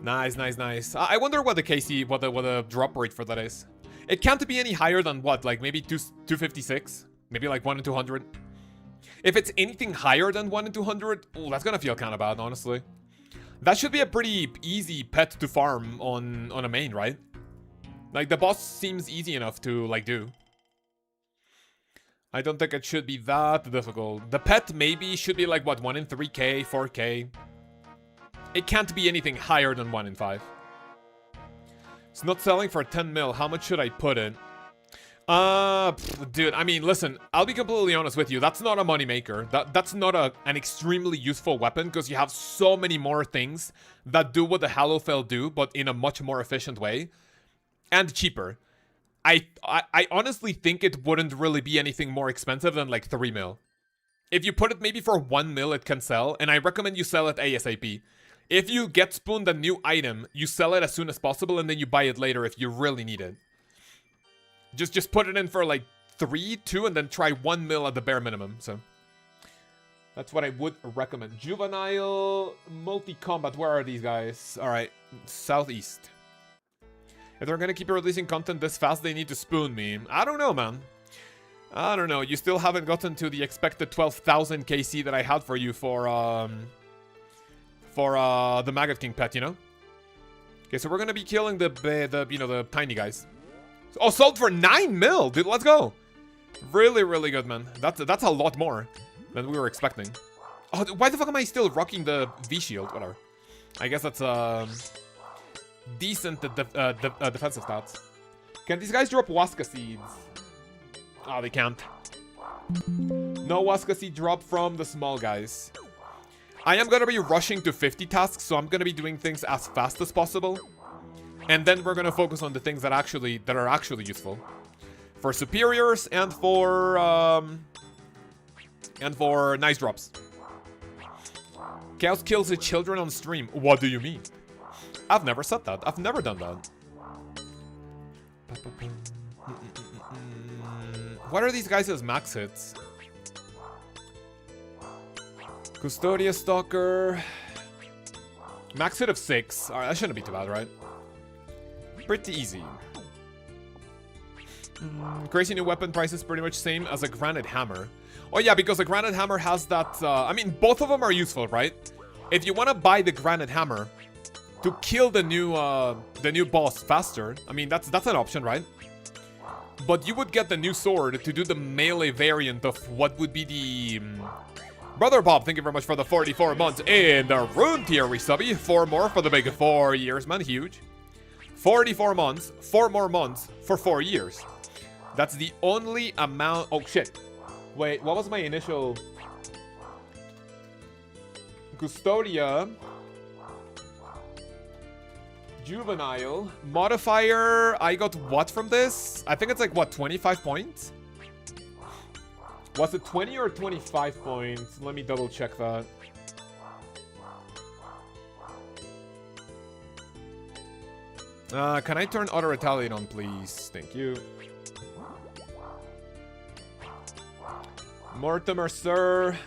Nice, nice, nice. I wonder what the KC, what the drop rate for that is. It can't be any higher than what, like maybe 256? Maybe like 1 in 200? If it's anything higher than 1 in 200, oh, that's gonna feel kind of bad, honestly. That should be a pretty easy pet to farm on a main, right? Like, the boss seems easy enough to, like, do. I don't think it should be that difficult. The pet maybe should be like, what, 1 in 3k, 4k? It can't be anything higher than 1 in 5. It's not selling for 10 mil. How much should I put in? Dude, I mean, listen, I'll be completely honest with you. That's not a moneymaker. That's not an extremely useful weapon because you have so many more things that do what the Hallowfell do, but in a much more efficient way. And cheaper. I honestly think it wouldn't really be anything more expensive than like 3 mil. If you put it maybe for 1 mil, it can sell, and I recommend you sell it ASAP. If you get spooned a new item, you sell it as soon as possible, and then you buy it later if you really need it. Just put it in for like 3, 2, and then try 1 mil at the bare minimum, so. That's what I would recommend. Juvenile, multi-combat, where are these guys? Alright, southeast. If they're gonna keep releasing content this fast, they need to spoon me. I don't know, man. I don't know. You still haven't gotten to the expected 12,000 KC that I had for you for the Maggot King pet, you know? Okay, so we're gonna be killing the tiny guys. Oh, sold for 9 mil, dude. Let's go. Really, really good, man. That's a lot more than we were expecting. Oh, why the fuck am I still rocking the V shield? Whatever. I guess that's decent defensive stats. Can these guys drop Waska seeds? Oh, they can't. No Waska seed drop from the small guys. I am gonna be rushing to 50 tasks, so I'm gonna be doing things as fast as possible. And then we're gonna focus on the things that are actually useful. For superiors and for nice drops. Kaoz kills his children on stream. What do you mean? I've never said that. I've never done that. What are these guys' max hits? Custodia Stalker. Max hit of 6. Alright, that shouldn't be too bad, right? Pretty easy. Crazy new weapon price is pretty much same as a Granite Hammer. Oh yeah, because the Granite Hammer has that... I mean, both of them are useful, right? If you want to buy the Granite Hammer to kill the new boss faster, I mean, that's an option, right? But you would get the new sword to do the melee variant of what would be the... Brother Bob, thank you very much for the 44 months in the Rune tier resubby. 4 more for the big 4 years, man. Huge. 44 months, 4 more months for 4 years. That's the only amount... Oh, shit. Wait, what was my initial... Custodia. Juvenile. Modifier, I got what from this? I think it's like, what, 25 points? Was it 20 or 25 points? Let me double check that. Can I turn auto retaliate on, please? Thank you. Mortimer, sir.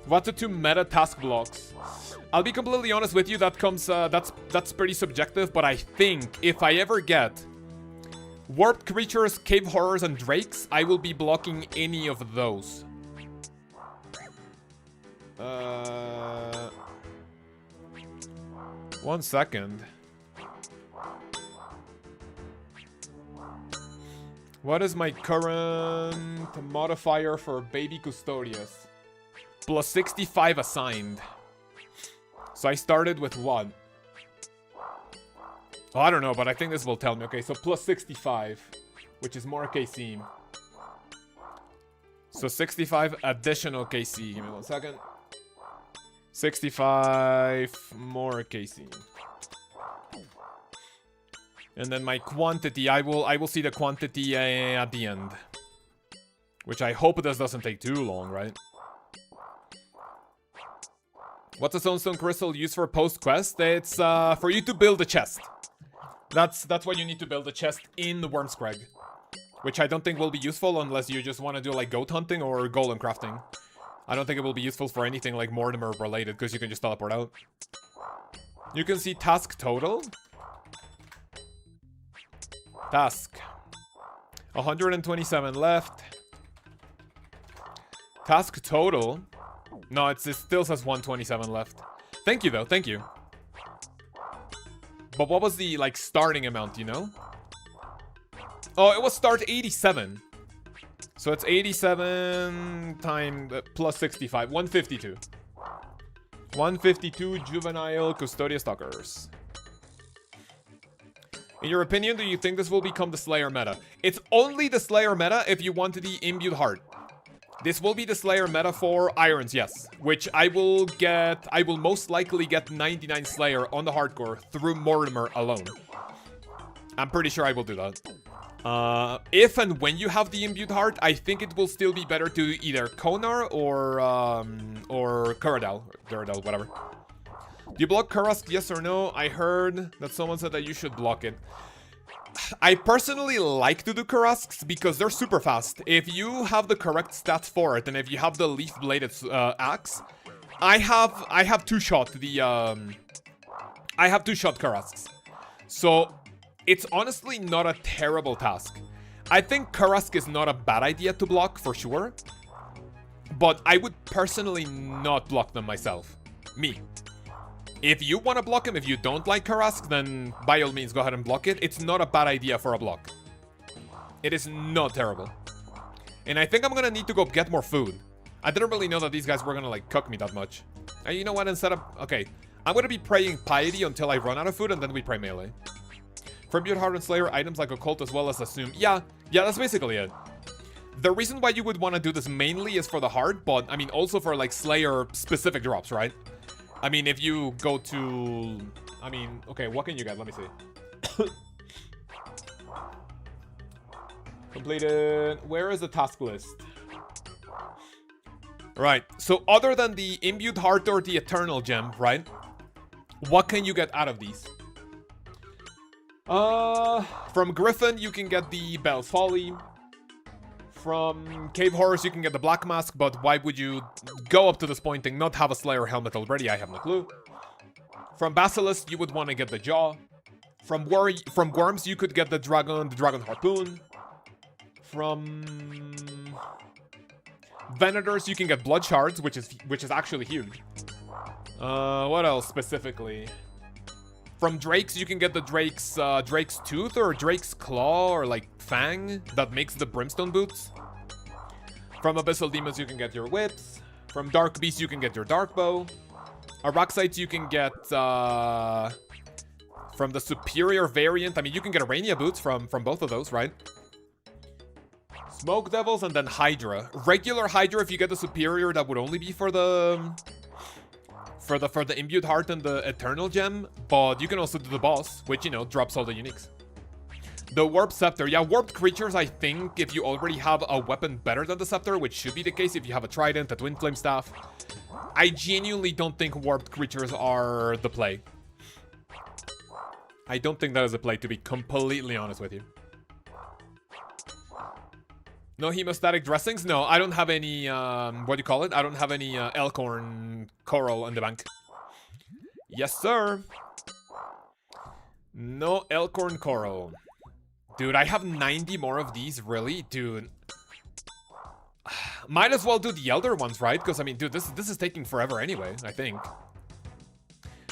What's the 2 meta task blocks? I'll be completely honest with you, that comes, that's pretty subjective, but I think if I ever get warped creatures, cave horrors, and drakes, I will be blocking any of those. 1 second. What is my current modifier for baby custodias? Plus 65 assigned. So I started with what? Oh, I don't know, but I think this will tell me. Okay, so plus 65, which is more KC. So 65 additional KC. Give me 1 second. 65 more KC. And then my quantity, I will see the quantity at the end. Which I hope this doesn't take too long, right? What's a Stone Crystal used for post-quest? It's for you to build a chest. That's what you need to build a chest in the Wormscrag. Which I don't think will be useful unless you just want to do like goat hunting or golem crafting. I don't think it will be useful for anything like Mortimer related because you can just teleport out. You can see task total. Task. 127 left. Task total. No, it still says 127 left. Thank you though, thank you. But what was the like starting amount, you know? Oh, it was start 87. So it's 87 times plus 65. 152. 152 juvenile Custodia Stalkers. In your opinion, do you think this will become the Slayer meta? It's only the Slayer meta if you want the Imbued Heart. This will be the Slayer meta for Irons, yes. Which I will most likely get 99 Slayer on the hardcore through Mortimer alone. I'm pretty sure I will do that. If and when you have the Imbued Heart, I think it will still be better to either Konar or Kuradal, Duradal, whatever. Do you block Karask, yes or no? I heard that someone said that you should block it. I personally like to do Karasks because they're super fast. If you have the correct stats for it, and if you have the leaf-bladed axe, I have two-shot Karasks. So it's honestly not a terrible task. I think Karask is not a bad idea to block for sure, but I would personally not block them myself. Me. If you want to block him, if you don't like Karask, then by all means go ahead and block it. It's not a bad idea for a block. It is not terrible. And I think I'm gonna need to go get more food. I didn't really know that these guys were gonna like cook me that much. And you know what, instead of... Okay, I'm gonna be praying Piety until I run out of food, and then we pray melee. For Imbued Heart and Slayer, items like Occult as well as Assume. Yeah, that's basically it. The reason why you would want to do this mainly is for the heart, but I mean also for like Slayer specific drops, right? I mean, if you go to... I mean, okay, what can you get? Let me see. Completed. Where is the task list? Right, so other than the Imbued Heart or the Eternal Gem, right? What can you get out of these? From Griffin, you can get the Bell's Folly. From Cave Horrors, you can get the Black Mask, but why would you go up to this point and not have a Slayer helmet already? I have no clue. From Basilisk, you would want to get the Jaw. From Worms, you could get the Dragon Harpoon. From Venators, you can get Blood Shards, which is actually huge. What else specifically? From Drakes, you can get the Drake's Tooth or Drake's Claw or like Fang that makes the Brimstone Boots. From Abyssal Demons, you can get your Whips. From Dark Beasts, you can get your Dark Bow. Araxites, you can get from the Superior variant. I mean, you can get Arania Boots from both of those, right? Smoke Devils and then Hydra. Regular Hydra, if you get the Superior, that would only be for the Imbued Heart and the Eternal Gem, but you can also do the boss, which, you know, drops all the uniques. The Warped Scepter. Yeah, Warped Creatures, I think, if you already have a weapon better than the Scepter, which should be the case if you have a Trident, a Twin Flame Staff. I genuinely don't think Warped Creatures are the play. I don't think that is a play, to be completely honest with you. No hemostatic dressings? No, I don't have any, what do you call it? I don't have any Elkhorn Coral in the bank. Yes, sir. No Elkhorn Coral. Dude, I have 90 more of these, really? Dude. Might as well do the Elder ones, right? Because, I mean, dude, this is taking forever anyway, I think.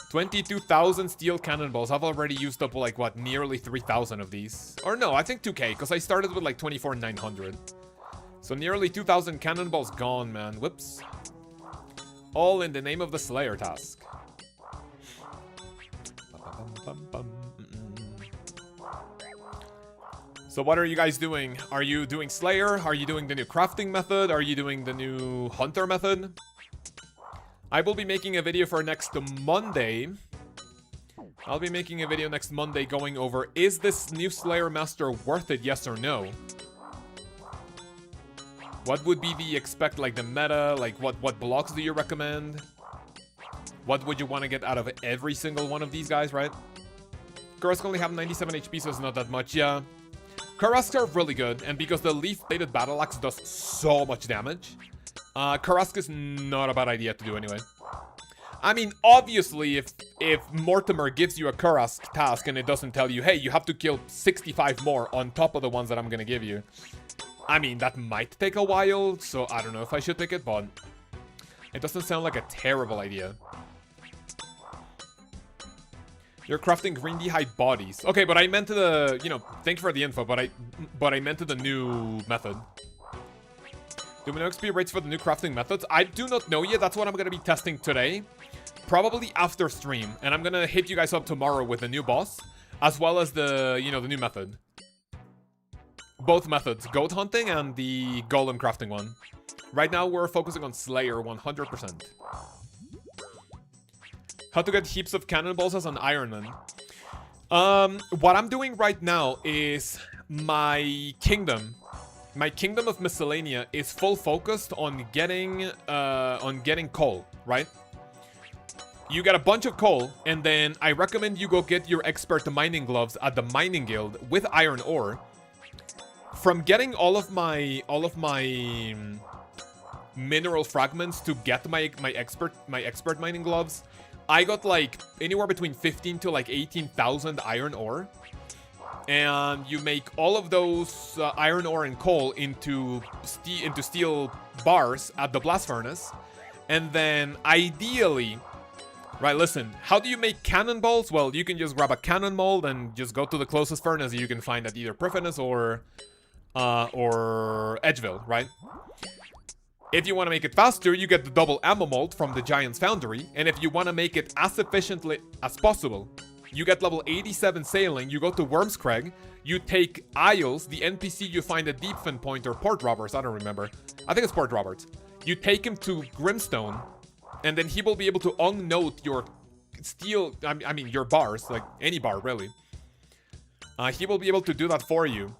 22,000 steel cannonballs. I've already used up, like, what, nearly 3,000 of these. Or no, I think 2k, because I started with, like, 24,900. So nearly 2,000 cannonballs gone, man. Whoops. All in the name of the Slayer task. So what are you guys doing? Are you doing Slayer? Are you doing the new crafting method? Are you doing the new Hunter method? I will be making a video for next Monday. I'll be making a video next Monday going over, is this new Slayer Master worth it, yes or no? What would be the like the meta? Like what blocks do you recommend? What would you want to get out of every single one of these guys, right? Karrasks only have 97 HP, so it's not that much, yeah. Karrasks are really good, and because the leaf-bladed battle axe does so much damage, Karrasks is not a bad idea to do anyway. I mean, obviously, if Mortimer gives you a Karrask task and it doesn't tell you, hey, you have to kill 65 more on top of the ones that I'm gonna give you, I mean, that might take a while, so I don't know if I should pick it, but it doesn't sound like a terrible idea. You're crafting green d'hide bodies. Okay, but I meant to the, you know, thank you for the info, but I meant to the new method. Do we know XP rates for the new crafting methods? I do not know yet. That's what I'm going to be testing today. Probably after stream. And I'm going to hit you guys up tomorrow with the new boss, as well as the, you know, the new method. Both methods, goat hunting and the golem crafting one. Right now, we're focusing on Slayer 100%. How to get heaps of cannonballs as an Iron Man. What I'm doing right now is my kingdom of Miscellanea is full focused on getting coal, right? You get a bunch of coal, and then I recommend you go get your expert mining gloves at the mining guild with iron ore. From getting all of my mineral fragments to get my expert mining gloves, I got like anywhere between 15 to like 18,000 iron ore. And you make all of those iron ore and coal into steel bars at the blast furnace. And then ideally, right, listen, how do you make cannonballs? Well, you can just grab a cannon mold and just go to the closest furnace you can find at either Prifddinas or Edgeville, right? If you want to make it faster, you get the double ammo mold from the Giant's Foundry. And if you want to make it as efficiently as possible, you get level 87 sailing, you go to Wormscrag, you take Isles, the NPC you find at Deepfin Point or Port Roberts, I don't remember. I think it's Port Roberts. You take him to Grimstone, and then he will be able to unnote your steel, I mean your bars, like any bar really. He will be able to do that for you.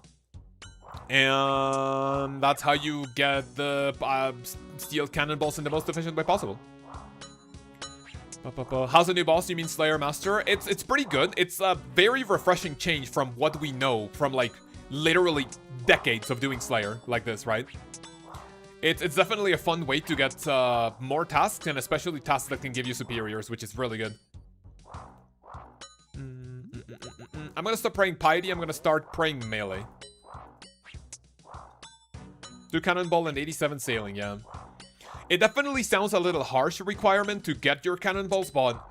And that's how you get the steel cannonballs in the most efficient way possible. How's the new boss? You mean Slayer Master? It's pretty good. It's a very refreshing change from what we know from like literally decades of doing Slayer like this, right? It's definitely a fun way to get more tasks, and especially tasks that can give you superiors, which is really good. I'm gonna stop praying Piety. I'm gonna start praying Melee. Do Cannonball and 87 Sailing, yeah. It definitely sounds a little harsh requirement to get your cannonballs, but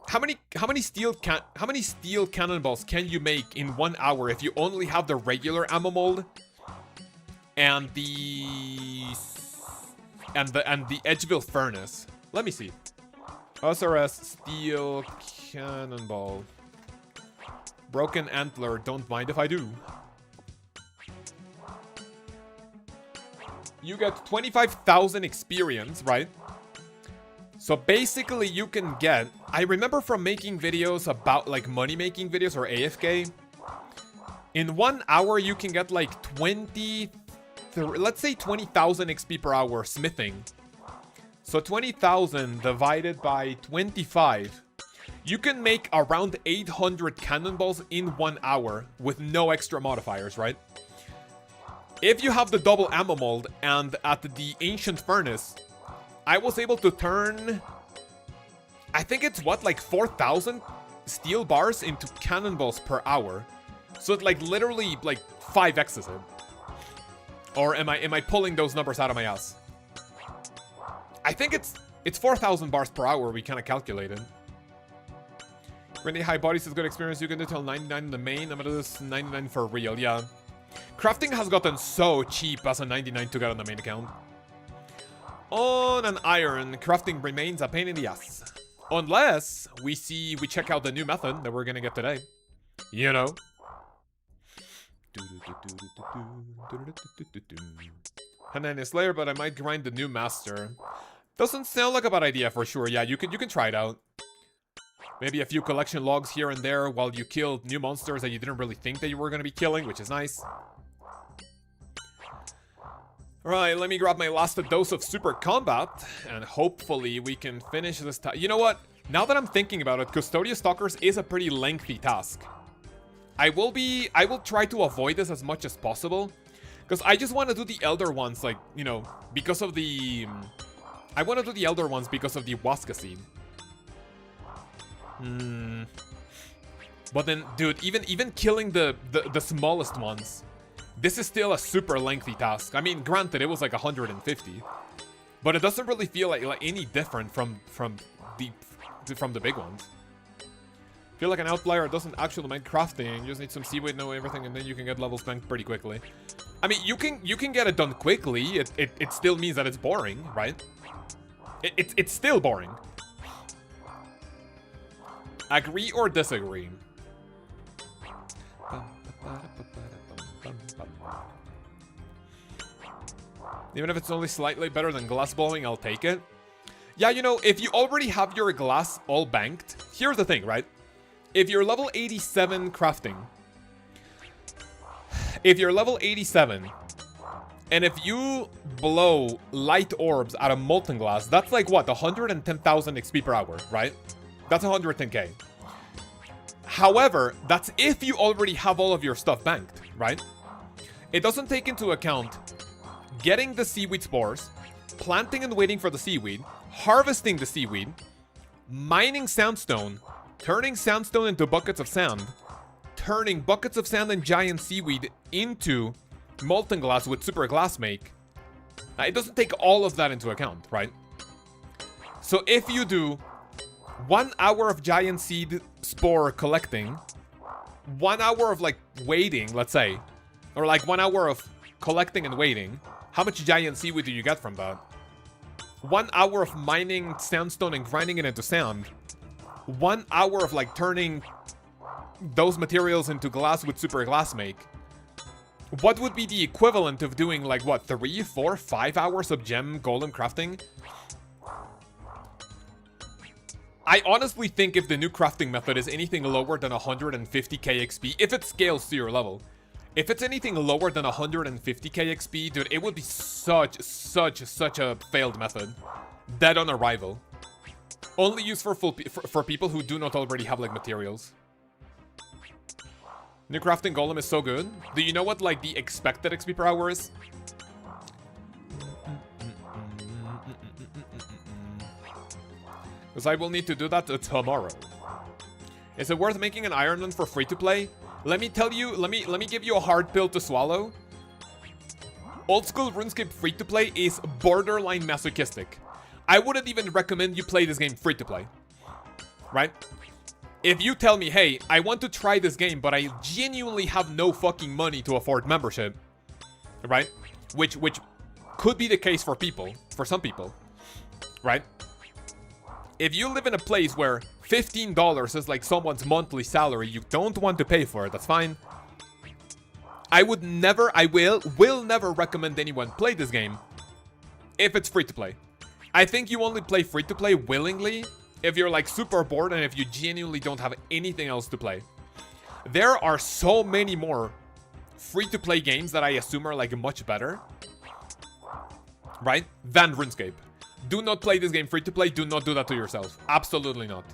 how many steel cannonballs can you make in 1 hour if you only have the regular ammo mold and the Edgeville furnace? Let me see. OSRS steel cannonball. Broken antler, don't mind if I do. You get 25,000 experience, right? So basically you can get, I remember from making videos about like money making videos or AFK, in 1 hour you can get like let's say 20,000 XP per hour smithing. So 20,000 divided by 25, you can make around 800 cannonballs in 1 hour with no extra modifiers, right? If you have the double ammo mold and at the ancient furnace, I was able to turn, I think it's what, like 4,000 steel bars into cannonballs per hour. So it like literally like 5x's it. Or am I pulling those numbers out of my ass? I think it's 4,000 bars per hour we kind of calculated. Really high bodies is good experience. You can do till 99 in the main. I'm gonna do this 99 for real, yeah. Crafting has gotten so cheap as a 99 to get on the main account. On an iron, crafting remains a pain in the ass. Unless we check out the new method that we're gonna get today. You know. Hanani Slayer, but I might grind the new master. Doesn't sound like a bad idea for sure. Yeah, you can try it out. Maybe a few collection logs here and there while you kill new monsters that you didn't really think that you were going to be killing, which is nice. Right, let me grab my last dose of super combat, and hopefully we can finish this task. You know what? Now that I'm thinking about it, Custodia Stalkers is a pretty lengthy task. I will try to avoid this as much as possible, because I just want to do the Elder ones, like, you know, because of the... I want to do the Elder ones because of the Huasca seed. But then, dude, even killing the smallest ones, this is still a super lengthy task. I mean, granted, it was like 150, but it doesn't really feel like any different from the big ones. Feel like an outlier doesn't actually mind crafting. You just need some seaweed, know everything, and then you can get level spent pretty quickly. I mean, you can get it done quickly. It still means that it's boring, right? It's still boring. Agree or disagree? Even if it's only slightly better than glass blowing, I'll take it. Yeah, you know, if you already have your glass all banked, here's the thing, right? If you're level 87 crafting, if you're level 87, and if you blow light orbs out of molten glass, that's like what, 110,000 XP per hour, right? That's 110k. However, that's if you already have all of your stuff banked, right? It doesn't take into account getting the seaweed spores, planting and waiting for the seaweed, harvesting the seaweed, mining sandstone, turning sandstone into buckets of sand, turning buckets of sand and giant seaweed into molten glass with super glass make. It doesn't take all of that into account, right? So if you do 1 hour of giant seed spore collecting, 1 hour of like waiting, let's say, or like 1 hour of collecting and waiting, how much giant seaweed do you get from that? 1 hour of mining sandstone and grinding it into sand, 1 hour of like turning those materials into glass with super glass make. What would be the equivalent of doing like what, 3, 4, 5 hours of gem golem crafting? I honestly think if the new crafting method is anything lower than 150k XP, if it scales to your level, if it's anything lower than 150k XP, dude, it would be such a failed method. Dead on arrival. Only used for people who do not already have like materials. New crafting golem is so good. Do you know what like the expected XP per hour is? Because I will need to do that tomorrow. Is it worth making an Iron Man for free to play? Let me tell you, let me give you a hard pill to swallow. Old school RuneScape free to play is borderline masochistic. I wouldn't even recommend you play this game free to play. Right? If you tell me, hey, I want to try this game, but I genuinely have no fucking money to afford membership, right? Which could be the case for people, for some people, right? If you live in a place where $15 is like someone's monthly salary, you don't want to pay for it, that's fine. I will never recommend anyone play this game if it's free to play. I think you only play free to play willingly if you're like super bored and if you genuinely don't have anything else to play. There are so many more free to play games that I assume are like much better, right, than RuneScape. Do not play this game free to play. Do not do that to yourself. Absolutely not.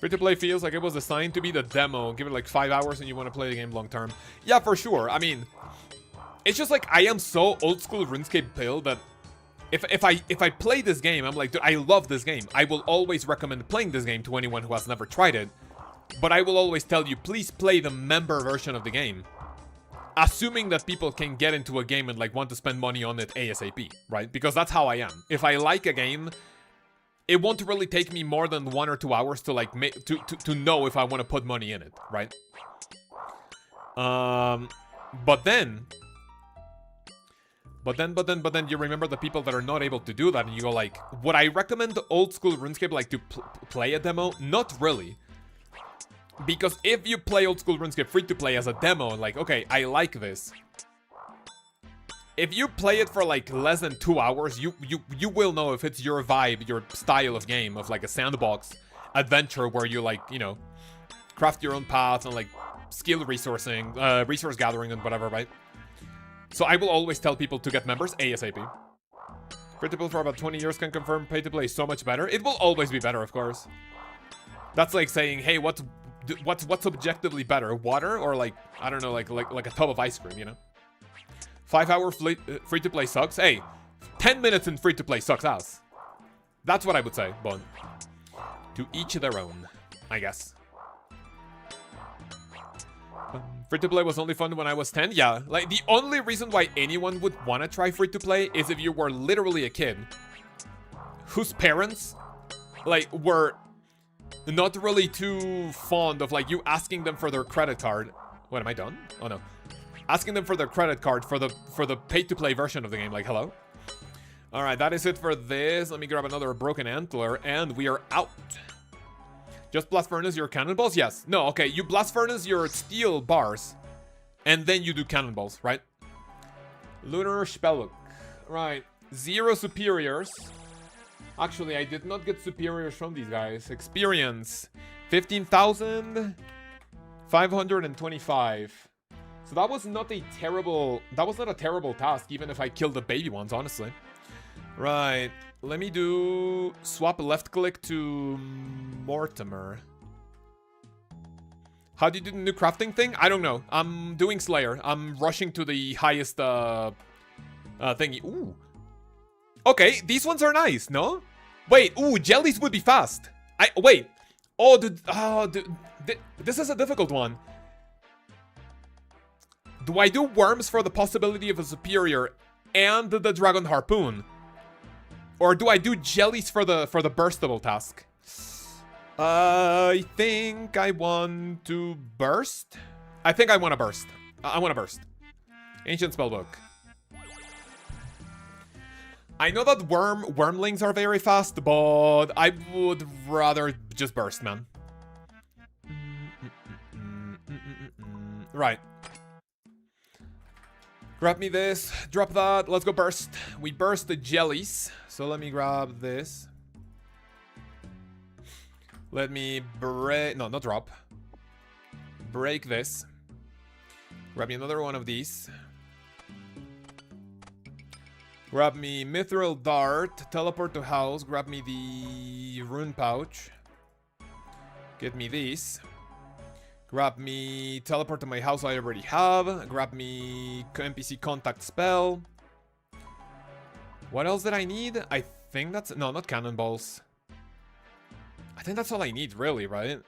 Free to play feels like it was designed to be the demo. Give it like 5 hours and you want to play the game long term. Yeah, for sure. I mean, it's just like I am so old school RuneScape pill that if I play this game, I'm like, dude, I love this game. I will always recommend playing this game to anyone who has never tried it. But I will always tell you, please play the member version of the game. Assuming that people can get into a game and like want to spend money on it ASAP, right? Because that's how I am. If I like a game, it won't really take me more than 1 or 2 hours to like to know if I want to put money in it, right? But then you remember the people that are not able to do that, and you go like, would I recommend old school RuneScape like to play a demo? Not really. Because if you play old school RuneScape free to play as a demo, like, okay, I like this. If you play it for like less than 2 hours, you will know if it's your vibe, your style of game, of like a sandbox adventure where you like, you know, craft your own path and like skill resourcing, resource gathering and whatever, right? So I will always tell people to get members ASAP. Free-to-play for about 20 years can confirm pay-to-play so much better. It will always be better, of course. That's like saying, hey, what's objectively better? Water or like, I don't know, like a tub of ice cream, you know? 5-hour free-to-play sucks. Hey, 10 minutes in free-to-play sucks ass. That's what I would say, but to each their own, I guess. Free-to-play was only fun when I was 10. Yeah, like the only reason why anyone would want to try free-to-play is if you were literally a kid whose parents, like, were not really too fond of, like, you asking them for their credit card. What, am I done? Oh, no. Asking them for their credit card for the pay-to-play version of the game. Like, hello? All right, that is it for this. Let me grab another broken antler, and we are out. Just blast furnace your cannonballs? Yes. No, okay. You blast furnace your steel bars, and then you do cannonballs, right? Lunar Spellbook. Right. 0 superiors. Actually, I did not get superiors from these guys. Experience. 15,525. So that was not a terrible task, even if I killed the baby ones, honestly. Right. Let me do swap left click to Mortimer. How do you do the new crafting thing? I don't know. I'm doing Slayer. I'm rushing to the highest thingy. Ooh. Okay, these ones are nice, no? Wait, ooh, jellies would be fast. Wait. Oh, dude, this is a difficult one. Do I do worms for the possibility of a superior and the dragon harpoon? Or do I do jellies for the burstable task? I think I want to burst. I think I want to burst. I want to burst. Ancient spellbook. I know that wormlings are very fast, but I would rather just burst, man. Right. Grab me this, drop that, let's go burst. We burst the jellies. So let me grab this. Let me break, no, not drop. Break this. Grab me another one of these. Grab me Mithril Dart, teleport to house, grab me the rune pouch. Get me these. Grab me teleport to my house I already have. Grab me NPC contact spell. What else did I need? I think that's... No, not cannonballs. I think that's all I need, really, right?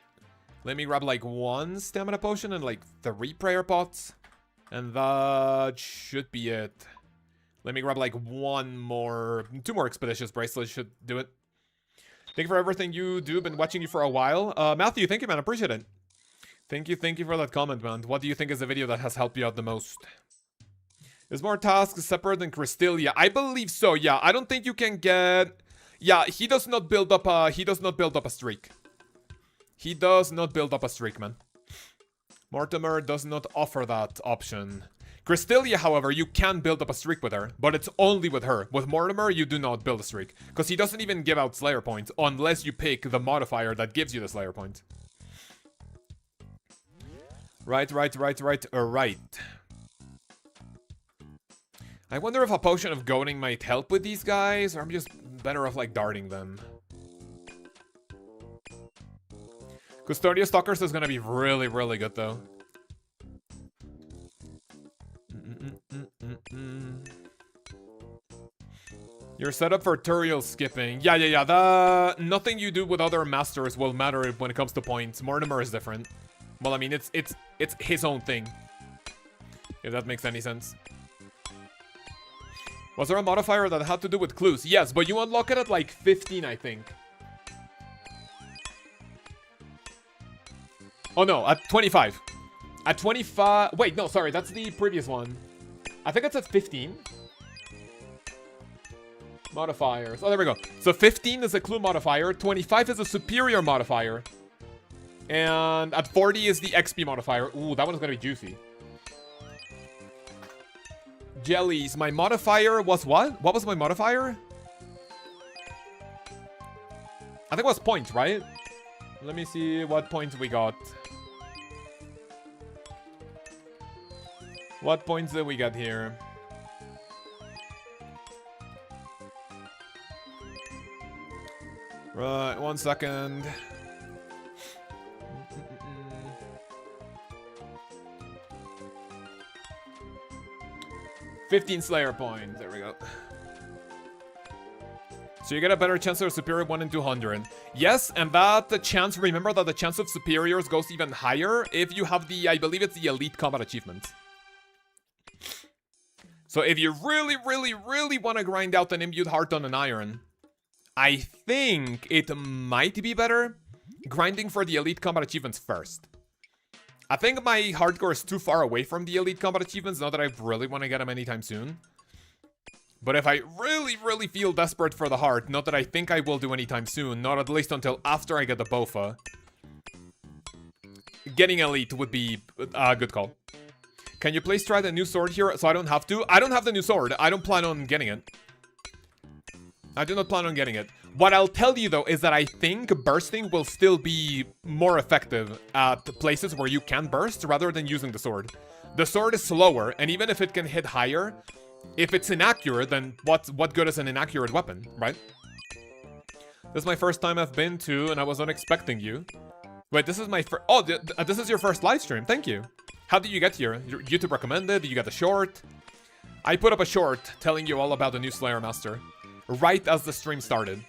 Let me grab, like, 1 stamina potion and, like, 3 prayer pots. And that should be it. Let me grab, like, 2 more expeditious bracelets should do it. Thank you for everything you do. Been watching you for a while. Matthew, thank you, man. Appreciate it. Thank you for that comment, man. What do you think is the video that has helped you out the most? Is more tasks separate than Crystalia? I believe so, yeah. I don't think you can get... Yeah, he does not build up a streak. He does not build up a streak, man. Mortimer does not offer that option. Crystalia, however, you can build up a streak with her, but it's only with her. With Mortimer, you do not build a streak. Because he doesn't even give out Slayer points unless you pick the modifier that gives you the Slayer point. Right. I wonder if a potion of goading might help with these guys, or I'm just better off, like, darting them. Custodia Stalkers is gonna be really, really good, though. You're set up for tutorial skipping. Yeah. Nothing you do with other masters will matter when it comes to points. Mortimer is different. Well, I mean, it's his own thing. If that makes any sense. Was there a modifier that had to do with clues? Yes, but you unlock it at like 15, I think. Oh no, at 25. At 25... Wait, no, sorry, that's the previous one. I think it's at 15. Modifiers. Oh, there we go. So 15 is a clue modifier. 25 is a superior modifier. And at 40 is the XP modifier. Ooh, that one's gonna be juicy. Jellies. My modifier was what? What was my modifier? I think it was points, right? Let me see what points we got. What points did we get here? Right, 1 second. $15 Slayer points. There we go. So you get a better chance of superior 1 in 200. Yes, and that the chance, remember that the chance of superiors goes even higher if you have the, I believe it's the elite combat achievement. So if you really, really, really want to grind out an imbued heart on an iron, I think it might be better grinding for the elite combat achievements first. I think my hardcore is too far away from the elite combat achievements, not that I really want to get them anytime soon. But if I really, really feel desperate for the heart, not that I think I will do anytime soon, not at least until after I get the Bofa, getting elite would be a good call. Can you please try the new sword here so I don't have to? I don't have the new sword. I don't plan on getting it. I do not plan on getting it. What I'll tell you though is that I think bursting will still be more effective at places where you can burst rather than using the sword. The sword is slower, and even if it can hit higher, if it's inaccurate, then what good is an inaccurate weapon, right? This is my first time I've been to, and I was not expecting you. Wait, this is my first... Oh, this is your first live stream. Thank you. How did you get here? YouTube recommended? Did you get the short? I put up a short telling you all about the new Slayer Master right as the stream started.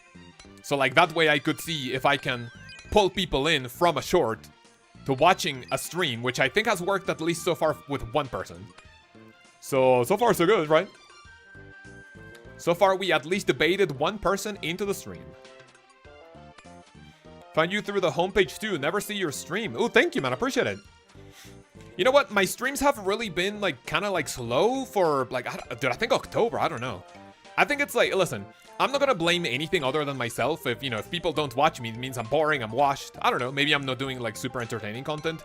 So like that way I could see if I can pull people in from a short to watching a stream, which I think has worked at least so far with one person. So far so good, right? So far we at least debated one person into the stream. Find you through the homepage too. Never see your stream. Oh, thank you, man. Appreciate it. You know what? My streams have really been like kind of like slow for like, I think October. I don't know. I think it's like, listen, I'm not gonna blame anything other than myself. If, you know, if people don't watch me, it means I'm boring, I'm washed. I don't know. Maybe I'm not doing like super entertaining content.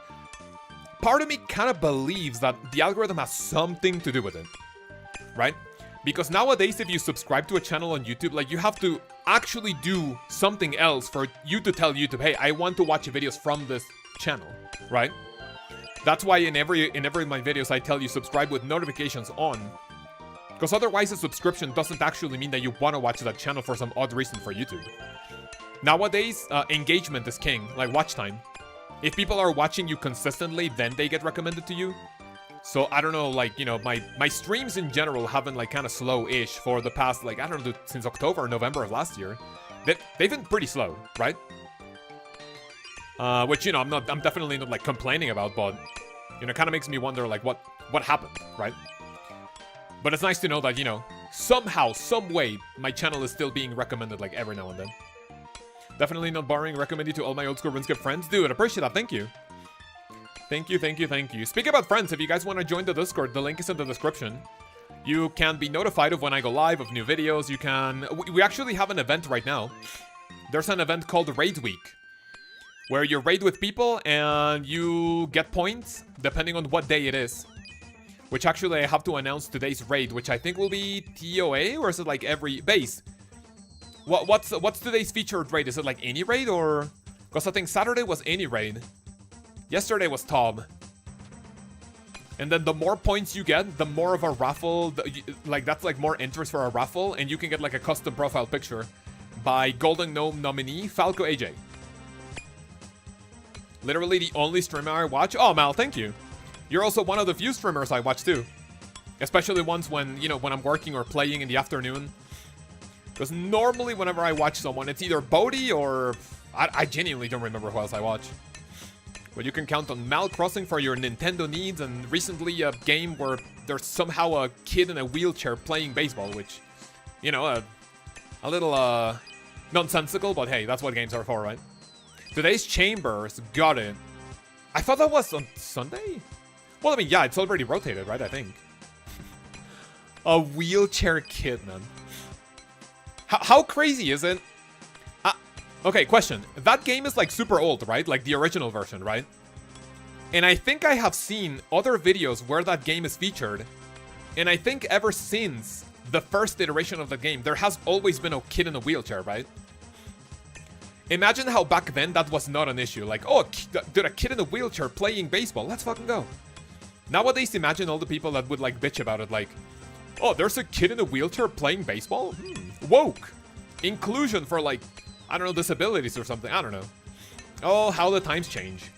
Part of me kind of believes that the algorithm has something to do with it, right? Because nowadays, if you subscribe to a channel on YouTube, like you have to actually do something else for you to tell YouTube, hey, I want to watch videos from this channel, right? That's why in every of my videos, I tell you subscribe with notifications on. Because otherwise, a subscription doesn't actually mean that you want to watch that channel for some odd reason for YouTube. Nowadays, engagement is king, like watch time. If people are watching you consistently, then they get recommended to you. So, I don't know, like, you know, my streams in general have been, like, kind of slow-ish for the past, like, I don't know, since October or November of last year. They've been pretty slow, right? Which, you know, I'm definitely not, like, complaining about, but, you know, kind of makes me wonder, like, what happened, right? But it's nice to know that, you know, somehow, some way, my channel is still being recommended, like, every now and then. Definitely not borrowing. Recommend you to all my old school RuneScape friends. Dude, appreciate that. Thank you. Thank you, thank you, thank you. Speaking about friends, if you guys want to join the Discord, the link is in the description. You can be notified of when I go live, of new videos. You can... We actually have an event right now. There's an event called Raid Week, where you raid with people and you get points depending on what day it is. Which actually I have to announce today's raid, which I think will be TOA, or is it like every base? What's today's featured raid? Is it like any raid, or... Because I think Saturday was any raid. Yesterday was Tom. And then the more points you get, the more of a raffle... Like, that's like more interest for a raffle, and you can get like a custom profile picture by Golden Gnome nominee Falco AJ. Literally the only streamer I watch. Oh, Mal, thank you. You're also one of the few streamers I watch too. Especially ones when, you know, when I'm working or playing in the afternoon. Because normally whenever I watch someone, it's either Bodhi or... I genuinely don't remember who else I watch. But you can count on Mal Crossing for your Nintendo needs, and recently a game where there's somehow a kid in a wheelchair playing baseball, which, you know, a little nonsensical, but hey, that's what games are for, right? Today's Chambers, got it. I thought that was on Sunday? Well, I mean, yeah, it's already rotated, right, I think. A wheelchair kid, man. How crazy is it? Okay, question. That game is like super old, right? Like the original version, right? And I think I have seen other videos where that game is featured. And I think ever since the first iteration of the game, there has always been a kid in a wheelchair, right? Imagine how back then that was not an issue. Like, oh, dude, a kid in a wheelchair playing baseball. Let's fucking go. Nowadays, imagine all the people that would like bitch about it. Like, oh, there's a kid in a wheelchair playing baseball? Woke. Inclusion for like I don't know, disabilities or something. I don't know. Oh, how the times change.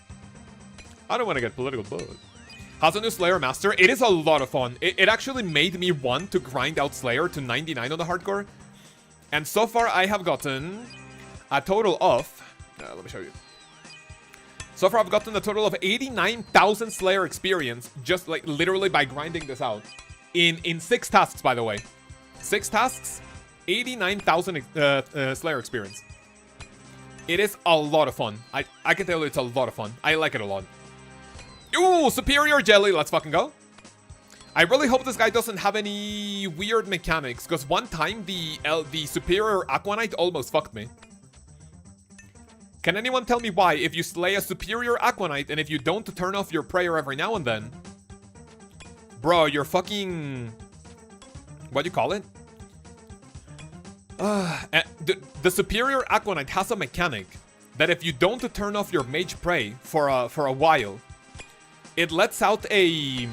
I don't want to get political, but... How's the new Slayer Master? It is a lot of fun. It actually made me want to grind out Slayer to 99 on the hardcore. And so far, I have gotten a total of... let me show you. So far, I've gotten a total of 89,000 Slayer experience, just like literally by grinding this out. In 6 tasks, by the way. 6 tasks, 89,000 Slayer experience. It is a lot of fun. I can tell you it's a lot of fun. I like it a lot. Ooh, Superior Jelly. Let's fucking go. I really hope this guy doesn't have any weird mechanics, because one time the Superior Aquanite almost fucked me. Can anyone tell me why, if you slay a Superior Aquanite and if you don't turn off your prayer every now and then, bro, you're fucking... What do you call it? The Superior Aquanite has a mechanic that if you don't turn off your Mage Prey for a while, it lets out a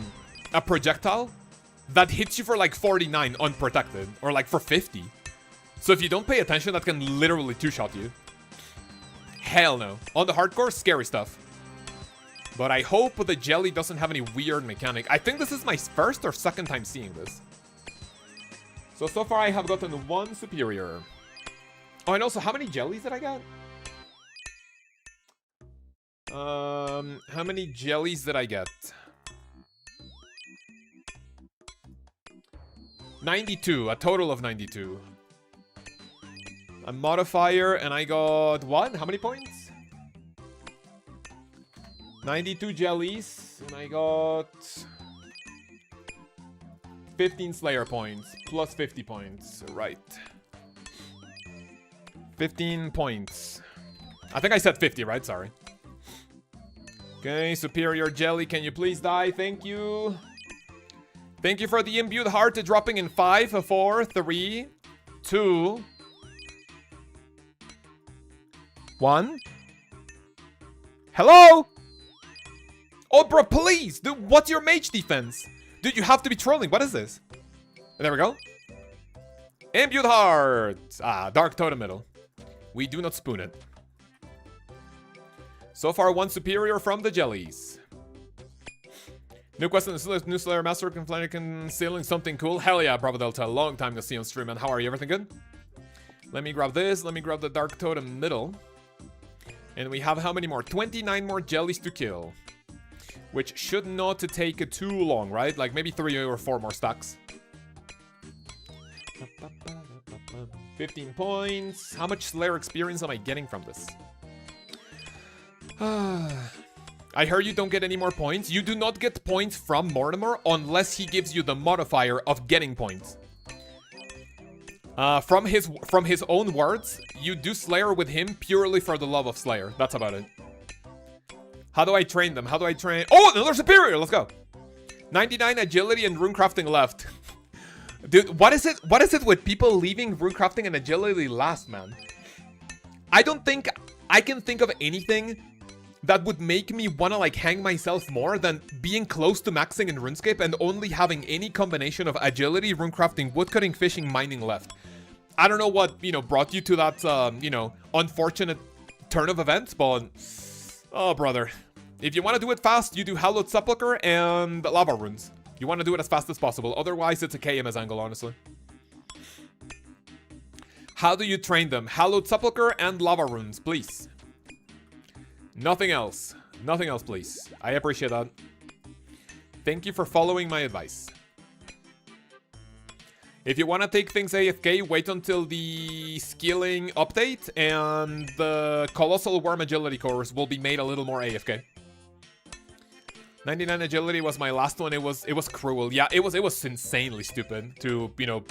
projectile that hits you for like 49 unprotected, or like for 50. So if you don't pay attention, that can literally two-shot you. Hell no. On the hardcore, scary stuff. But I hope the jelly doesn't have any weird mechanic. I think this is my first or second time seeing this. So far I have gotten 1 superior. Oh, and also, how many jellies did I get? How many jellies did I get? 92, a total of 92. A modifier, and I got what? How many points? 92 jellies, and I got 15 Slayer points, plus 50 points, right. 15 points. I think I said 50, right? Sorry. Okay, Superior Jelly, can you please die? Thank you. Thank you for the imbued heart dropping in 5, 4, 3, 2, 1. Hello? Oh, bro, please! Dude, what's your mage defense? Dude, you have to be trolling. What is this? There we go. Imbued heart. Ah, Dark Totem Middle. We do not spoon it. So far, 1 superior from the jellies. New question, new Slayer Master concealing something cool. Hell yeah, Bravo Delta. Long time to see on stream, man. How are you? Everything good? Let me grab this. Let me grab the Dark Totem Middle. And we have how many more? 29 more jellies to kill. Which should not take too long, right? Like maybe 3 or 4 more stacks. 15 points. How much Slayer experience am I getting from this? I heard you don't get any more points. You do not get points from Mortimer unless he gives you the modifier of getting points. From his own words, you do Slayer with him purely for the love of Slayer. That's about it. How do I train them? How do I train? Oh, another superior! Let's go. 99 agility and runecrafting left. Dude, what is it? What is it with people leaving runecrafting and agility last, man? I don't think I can think of anything that would make me want to like hang myself more than being close to maxing in RuneScape and only having any combination of agility, runecrafting, woodcutting, fishing, mining left. I don't know what, you know, brought you to that, you know, unfortunate turn of events, but... Oh, brother. If you want to do it fast, you do Hallowed Sepulchre and Lava Runes. You want to do it as fast as possible. Otherwise, it's a KMS angle, honestly. How do you train them? Hallowed Sepulchre and Lava Runes, please. Nothing else. Nothing else, please. I appreciate that. Thank you for following my advice. If you want to take things AFK, wait until the skilling update and the Colossal Worm Agility course will be made a little more AFK. 99 agility was my last one. It was cruel. Yeah, it was insanely stupid to, you know...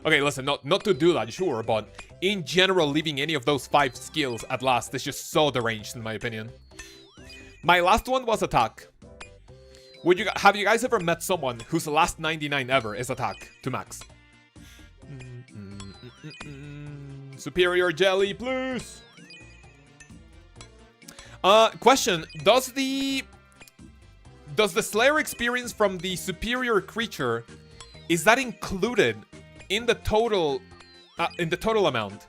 Okay, listen, not to do that, sure, but in general, leaving any of those 5 skills at last is just so deranged, in my opinion. My last one was attack. Have you guys ever met someone whose last 99 ever is attack to max? Superior jelly, please. Question: Does the Slayer experience from the superior creature, is that included in the total amount?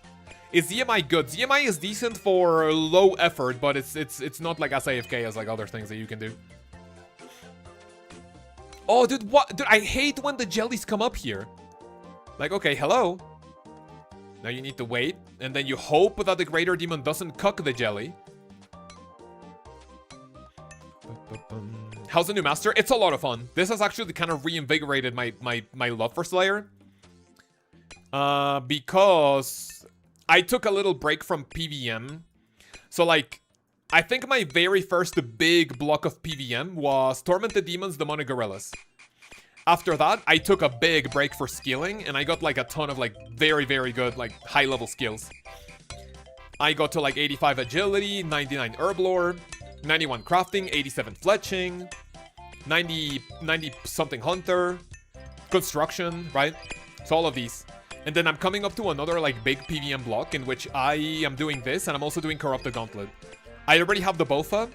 Is ZMI good? ZMI is decent for low effort, but it's not like as AFK as like other things that you can do. Oh, dude, what? Dude, I hate when the jellies come up here. Like, okay, hello. Now you need to wait, and then you hope that the Greater Demon doesn't cuck the jelly. How's the new master? It's a lot of fun. This has actually kind of reinvigorated my love for Slayer. Because I took a little break from PVM. So, like, I think my very first big block of PVM was Tormented Demons, Demonic Gorillas. After that, I took a big break for skilling, and I got, like, a ton of, like, very, very good, like, high-level skills. I got to, like, 85 agility, 99 herb lore, 91 crafting, 87 fletching, 90 something hunter, construction, right? So all of these. And then I'm coming up to another like big PVM block in which I am doing this, and I'm also doing Corrupted Gauntlet. I already have the Botha,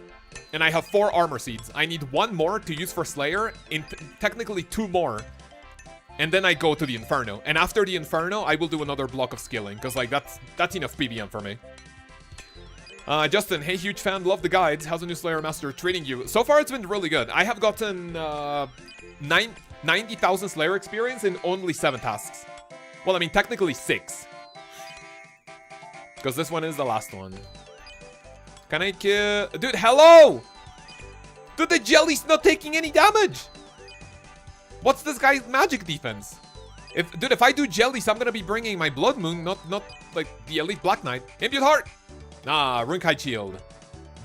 and I have 4 armor seeds. I need 1 more to use for Slayer, and technically 2 more. And then I go to the Inferno. And after the Inferno, I will do another block of skilling, because like that's enough PVM for me. Justin, hey, huge fan, love the guides. How's the new Slayer Master treating you? So far, it's been really good. I have gotten 90,000 Slayer experience in only 7 tasks. Well, I mean, technically 6. Because this one is the last one. Can I kill... Dude, hello! Dude, the jelly's not taking any damage! What's this guy's magic defense? Dude, if I do jellies, I'm gonna be bringing my Blood Moon, not like the Elite Black Knight. Imbued Heart! Nah, Runkai Shield.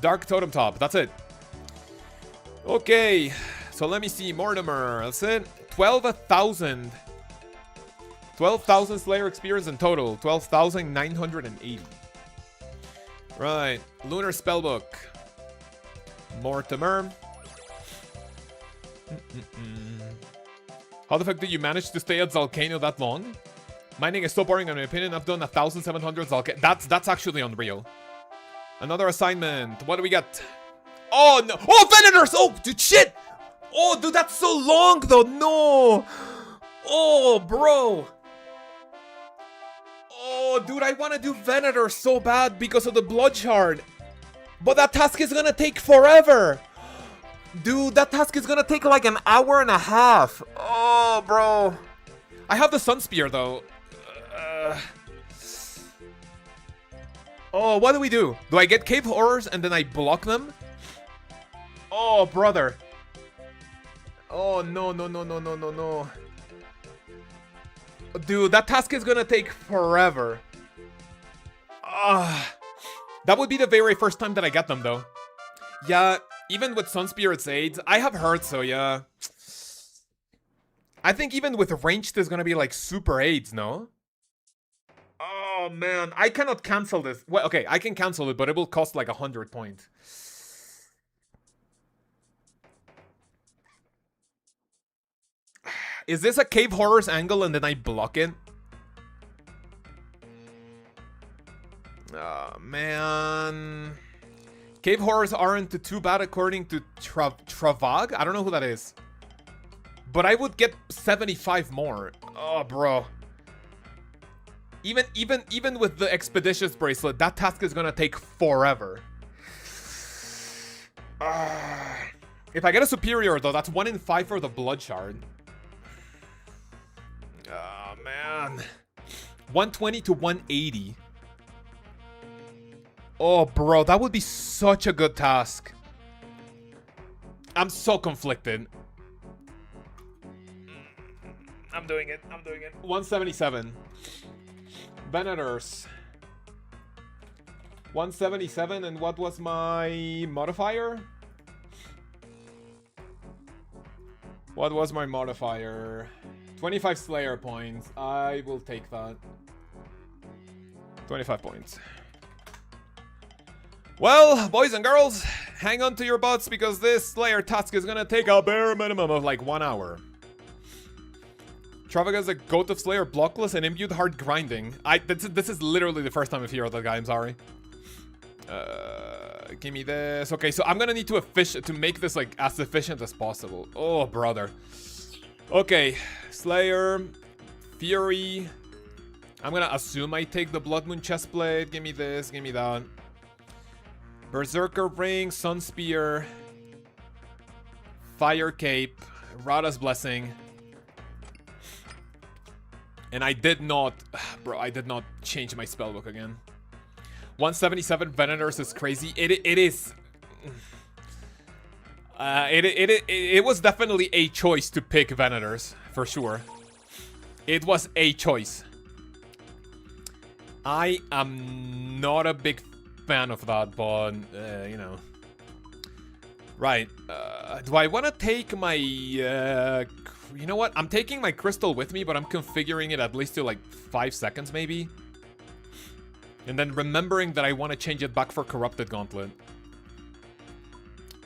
Dark Totem Top, that's it. Okay, so let me see, Mortimer, that's it. 12,000. 12,000 Slayer experience in total. 12,980. Right, Lunar Spellbook. Mortimer. How the fuck did you manage to stay at Zalcano that long? Mining is so boring in my opinion. I've done 1,700 Zalcano. That's actually unreal. Another assignment. What do we got? Oh, no. Oh, Venators! Oh, dude, shit! Oh, dude, that's so long, though. No! Oh, bro. Oh, dude, I want to do Venator so bad because of the Blood Shard. But that task is gonna take forever. Dude, that task is gonna take like an hour and a half. Oh, bro. I have the Sun Spear, though. Oh, what do we do? Do I get Cave Horrors and then I block them? Oh, brother. Oh, no, no, no, no, no, no, no. Dude, that task is gonna take forever. That would be the very first time that I get them, though. Yeah, even with Sun Spirit's aids, I have heard so, yeah. I think even with ranged, there's gonna be, like, super aids, no? Oh, man. I cannot cancel this. Well, okay, I can cancel it, but it will cost, like, 100 points. Is this a Cave Horrors angle and then I block it? Oh, man. Cave Horrors aren't too bad according to Travag? I don't know who that is. But I would get 75 more. Oh, bro. Even with the Expeditious Bracelet, that task is gonna take forever. If I get a Superior, though, that's 1 in 5 for the Blood Shard. Oh, man. 120 to 180. Oh, bro, that would be such a good task. I'm so conflicted. I'm doing it. 177. Venators. 177, and what was my modifier? What was my modifier? 25 Slayer points. I will take that. 25 points. Well, boys and girls, hang on to your butts because this Slayer task is gonna take a bare minimum of like 1 hour. Travag is a goat of Slayer blockless and imbued hard grinding. This is literally the first time I've heard that guy, I'm sorry. Give me this. Okay, so I'm gonna need to make this like as efficient as possible. Oh, brother. Okay, Slayer, Fury, I'm gonna assume I take the Blood Moon Chestplate. Give me this, give me that. Berserker Ring, Sun Spear, Fire Cape, Rada's Blessing. And I did not, bro, I did not change my spellbook again. 177 Venators is crazy. It is. It was definitely a choice to pick Venators, for sure. It was a choice. I am not a big fan of that, but, you know. Right. Do I want to take my... you know what? I'm taking my crystal with me, but I'm configuring it at least to, like, 5 seconds, maybe. And then remembering that I want to change it back for Corrupted Gauntlet.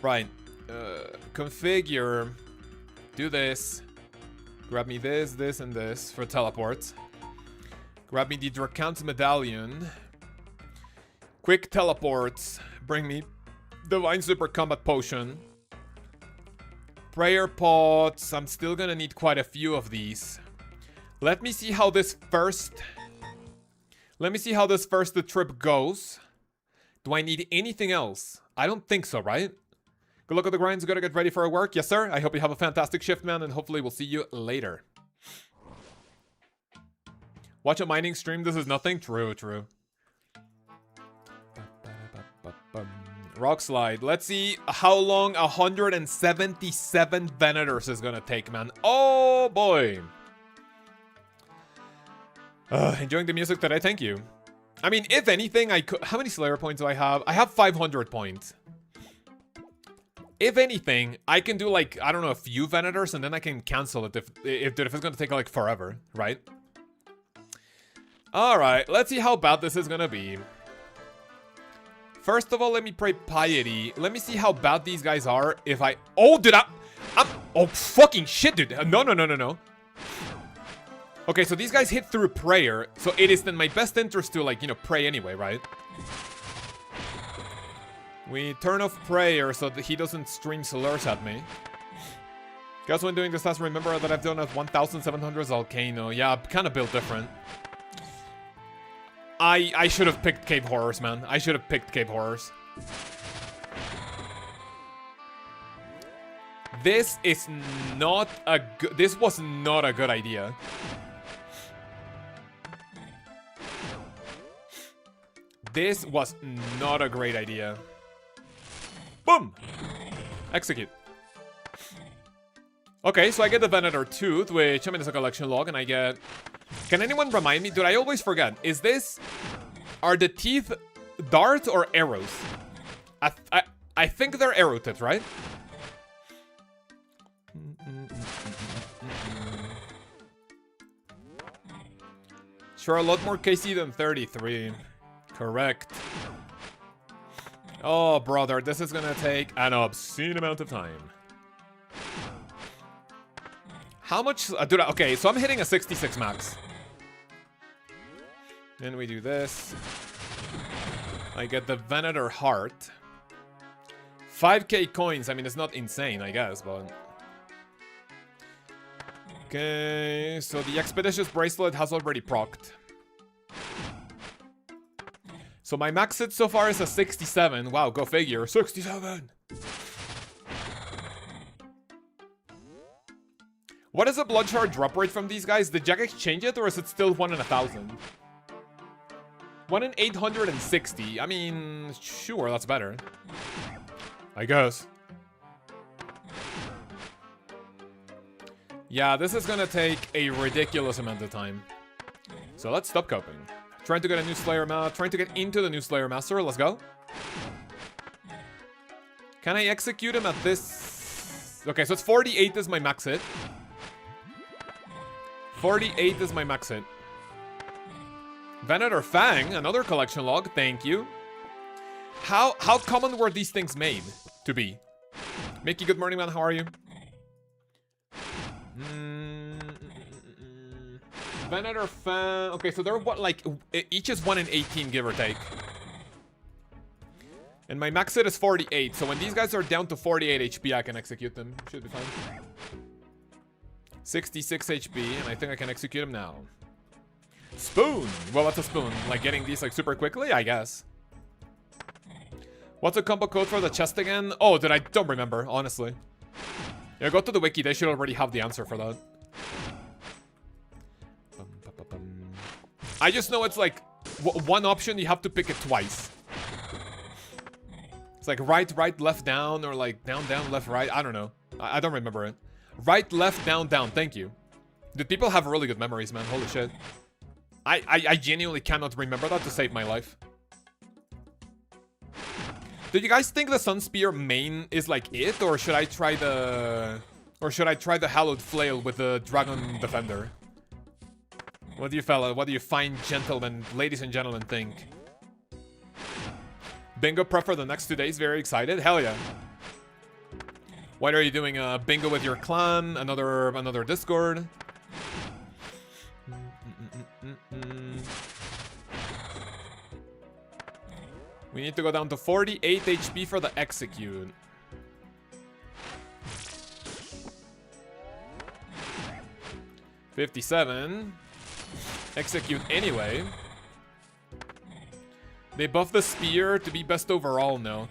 Right. Configure. Do this. Grab me this, this, and this for teleports. Grab me the Dracant's Medallion. Quick teleports. Bring me Divine Super Combat Potion. Prayer Pots. I'm still gonna need quite a few of these. Let me see how this first... Let me see how this first trip goes. Do I need anything else? I don't think so, right? Good luck with the grinds. Gotta get ready for work. Yes, sir. I hope you have a fantastic shift, man, and hopefully we'll see you later. Watch a mining stream. This is nothing. True, true. Rock slide. Let's see how long 177 Venators is gonna take, man. Oh, boy. Enjoying the music today. Thank you. I mean, if anything, I could... How many Slayer points do I have? I have 500 points. If anything, I can do, like, I don't know, a few Venators, and then I can cancel it if it's gonna take, like, forever, right? Alright, let's see how bad this is gonna be. First of all, let me pray Piety. Let me see how bad these guys are if I... Oh, dude, I'm... Oh, fucking shit, dude. No. Okay, so these guys hit through prayer, so it is in my best interest to, like, you know, pray anyway, right? We turn off prayer so that he doesn't stream slurs at me. Guys, when doing this task, remember that I've done a 1700 Volcano. Yeah, I'm kind of built different. I should have picked Cave Horrors, man. I should have picked Cave Horrors. This is not a good... This was not a good idea. This was not a great idea. Boom! Execute. Okay, so I get the Venator Tooth, which, I mean, it's a collection log, and I get... Can anyone remind me? Dude, I always forget. Is this... Are the teeth darts or arrows? I think they're arrow tips, right? Sure, a lot more KC than 33. Correct. Oh, brother, this is gonna take an obscene amount of time. How much... dude, okay, so I'm hitting a 66 max. Then we do this. I get the Venator Heart. 5k coins. I mean, it's not insane, I guess, but... Okay, so the Expeditious Bracelet has already procced. So my max hit so far is a 67. Wow, go figure. 67! What is the blood shard drop rate from these guys? Did Jagex change it, or is it still 1 in 1,000? 1 in 860. I mean, sure, that's better. I guess. Yeah, this is gonna take a ridiculous amount of time. So let's stop coping. Trying to get a new Slayer Master. Trying to get into the new Slayer Master. Let's go. Can I execute him at this? Okay, so it's 48 is my max hit. 48 is my max hit. Venator Fang, another collection log. Thank you. How common were these things made to be? Mickey, good morning, man. How are you? Venator Fang. Okay, so they're what, like, each is 1 in 18, give or take. And my max hit is 48, so when these guys are down to 48 HP, I can execute them. Should be fine. 66 HP, and I think I can execute them now. Spoon. Well, what's a spoon? Like getting these like super quickly, I guess. What's a combo code for the chest again? Oh, I don't remember, honestly. Yeah, go to the wiki. They should already have the answer for that. I just know it's like one option. You have to pick it twice. It's like right, left, down, or like down, left, right. I don't know. I don't remember it. Right, left, down. Thank you. Dude, people have really good memories, man. Holy shit. I genuinely cannot remember that to save my life. Do you guys think the Sun Spear main is like it, or should I try the Hallowed Flail with the Dragon Defender? What do you fine gentlemen, ladies and gentlemen, think? Bingo prep for the next 2 days. Very excited. Hell yeah. What are you doing? Bingo with your clan? Another Discord? We need to go down to 48 HP for the execute. $57. Execute anyway. They buff the spear to be best overall, no.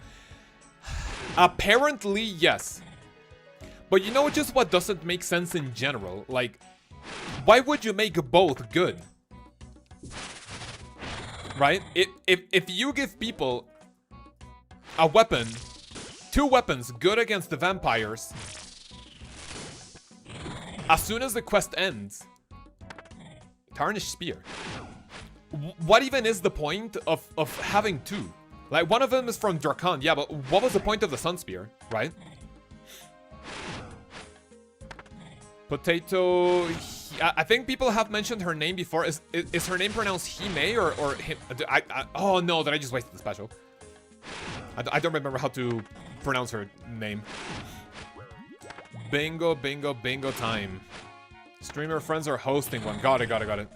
Apparently, yes. But you know just what doesn't make sense in general? Like, why would you make both good? Right? If you give people a weapon, 2 weapons good against the vampires, as soon as the quest ends, Tarnished Spear. What even is the point of having 2? Like, one of them is from Drakon, yeah, but what was the point of the Sun Spear, right? Potato... I think people have mentioned her name before. Is her name pronounced Hime or him? Oh no, did I just waste the special? I don't remember how to pronounce her name. Bingo time. Streamer friends are hosting one. Got it.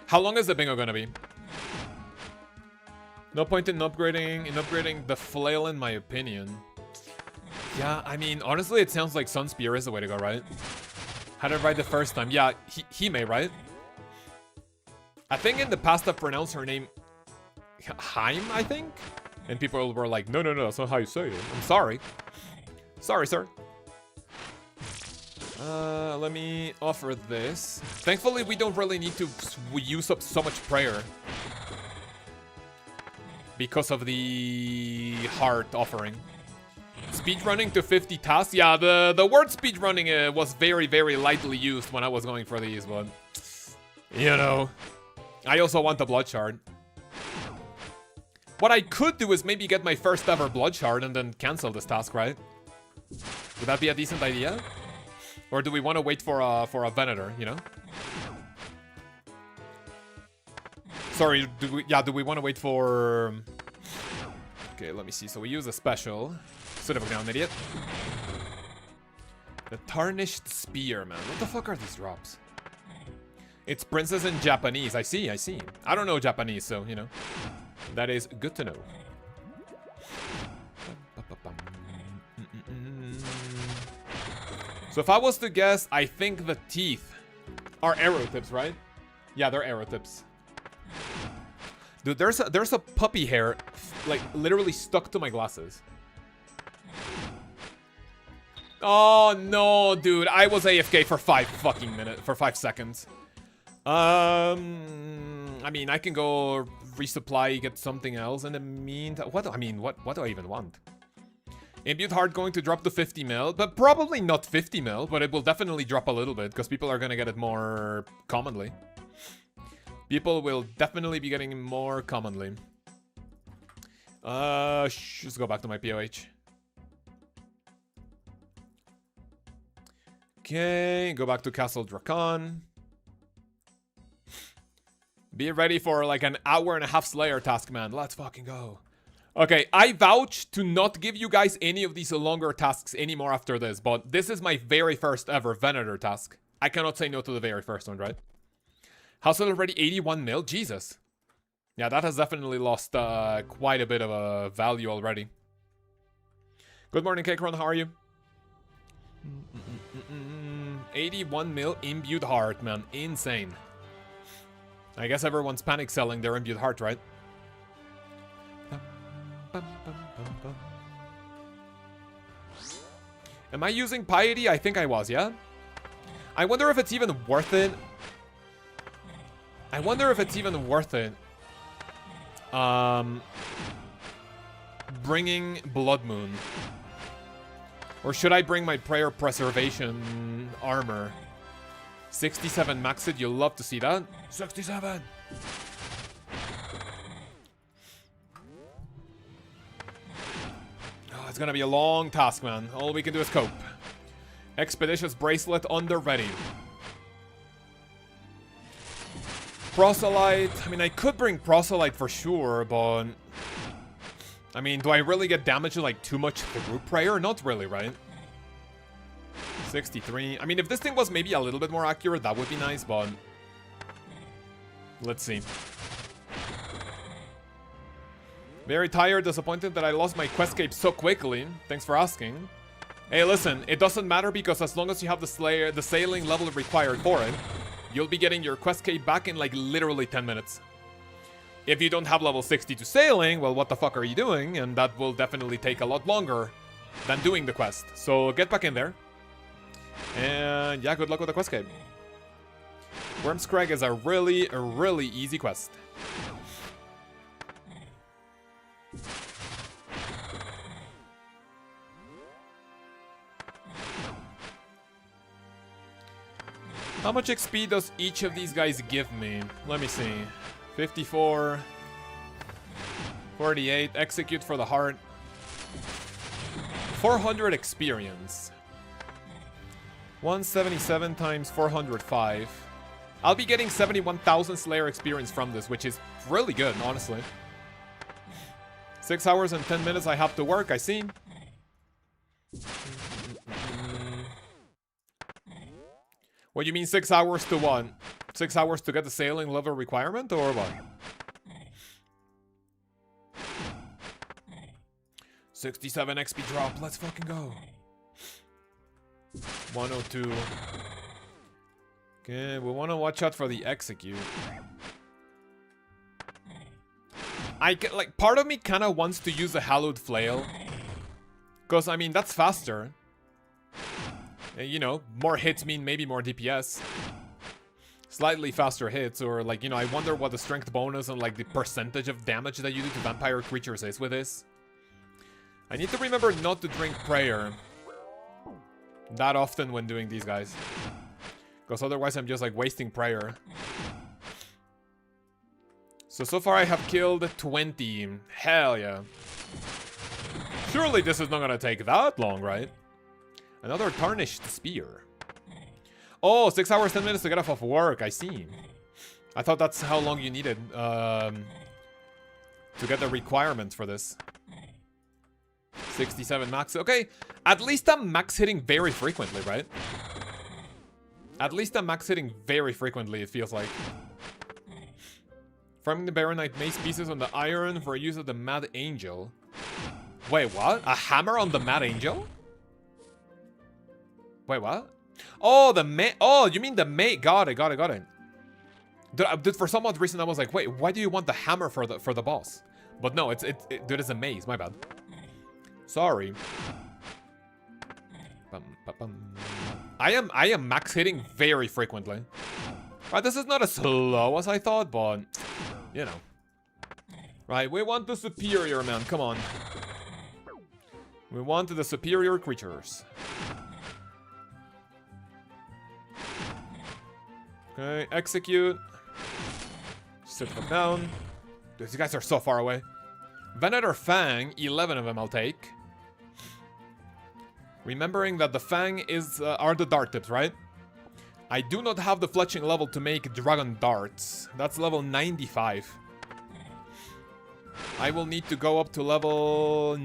How long is the bingo gonna be? No point in upgrading the flail, in my opinion. Yeah, I mean, honestly, it sounds like Sun Spear is the way to go, right? Had it right the first time. Yeah, Hime, right? I think in the past I've pronounced her name Haim, I think? And people were like, no, that's not how you say it. I'm sorry. Sorry, sir. Let me offer this. Thankfully, we don't really need to use up so much prayer because of the heart offering. Speedrunning to 50 tasks. Yeah, the word speedrunning was very, very lightly used when I was going for these, but you know, I also want the blood shard. What I could do is maybe get my first ever blood shard and then cancel this task, right? Would that be a decent idea? Or do we want to wait for a Venator, you know? Sorry, do we want to wait for... Okay, let me see. So we use a special. Sort of an idiot. The Tarnished Spear, man. What the fuck are these drops? It's princess in Japanese. I see. I don't know Japanese, so, you know. That is good to know. So if I was to guess, I think the teeth are arrow tips, right? Yeah, they're arrow tips. Dude, there's a puppy hair, like, literally stuck to my glasses. Oh, no, dude. I was AFK for 5 seconds. I mean, I can go resupply, get something else in the meantime. What do I even want? Imbued Heart going to drop to 50 mil, but probably not 50 mil, but it will definitely drop a little bit, because people are gonna get it more commonly. People will definitely be getting it more commonly. Let's go back to my POH. Okay, go back to Castle Drakon. Be ready for like an hour-and-a-half Slayer task, man. Let's fucking go. Okay, I vouch to not give you guys any of these longer tasks anymore after this, but this is my very first ever Venator task. I cannot say no to the very first one, right? How's it already 81 mil? Jesus. Yeah, that has definitely lost quite a bit of value already. Good morning, Cakron. How are you? 81 mil imbued heart, man. Insane. I guess everyone's panic selling their imbued heart, right? Am I using piety? I think I was, yeah? I wonder if it's even worth it. I wonder if it's even worth it. Bringing Blood Moon. Or should I bring my Prayer Preservation armor? 67 max it, you'll love to see that. 67! Oh, it's gonna be a long task, man. All we can do is cope. Expeditious Bracelet under ready. Proselyte. I mean, I could bring Proselyte for sure, but... I mean, do I really get damaged like too much through prayer? Not really, right? 63. I mean, if this thing was maybe a little bit more accurate, that would be nice, but... Let's see. Very tired, disappointed that I lost my Questscape so quickly. Thanks for asking. Hey, listen, it doesn't matter because as long as you have the sailing level required for it, you'll be getting your Questscape back in like literally 10 minutes. If you don't have level 62 sailing, well, what the fuck are you doing? And that will definitely take a lot longer than doing the quest. So get back in there. And yeah, good luck with the Questscape. Worm's Crag is a really easy quest. How much XP does each of these guys give me? Let me see. 54, 48, execute for the heart, 400 experience, 177 times 405. I'll be getting 71,000 Slayer experience from this, which is really good, honestly. 6 hours and 10 minutes I have to work, I see. What do you mean 6 hours to what? 6 hours to get the sailing level requirement, or what? 67 XP drop, let's fucking go. 102. Okay, we want to watch out for the execute. Like, part of me kind of wants to use the Hallowed Flail. Because, I mean, that's faster. You know, more hits mean maybe more DPS. Slightly faster hits, or like, you know, I wonder what the strength bonus and like the percentage of damage that you do to vampire creatures is with this. I need to remember not to drink prayer that often when doing these guys. Because otherwise I'm just like wasting prayer. So far I have killed 20. Hell yeah. Surely this is not gonna take that long, right? Another tarnished spear. Oh, 6 hours, 10 minutes to get off of work. I see. I thought that's how long you needed to get the requirements for this. 67 max. Okay, at least I'm max hitting very frequently, right? At least I'm max hitting very frequently, it feels like. Farming the Baronite mace pieces on the iron for use of the Mad Angel. Wait, what? A hammer on the Mad Angel? Wait, what? Oh, oh, you mean the Mage? Got it. Dude, for some odd reason, I was like, wait, why do you want the hammer for the boss? But no, dude, it's a maze. My bad. Sorry. I am max hitting very frequently. Right, this is not as slow as I thought, but you know. Right, we want the superior, man. Come on. We want the superior creatures. Okay, execute. Sit them down. Dude, these guys are so far away. Venator Fang, 11 of them I'll take. Remembering that the Fang are the dart tips, right? I do not have the fletching level to make dragon darts. That's level 95. I will need to go up to level...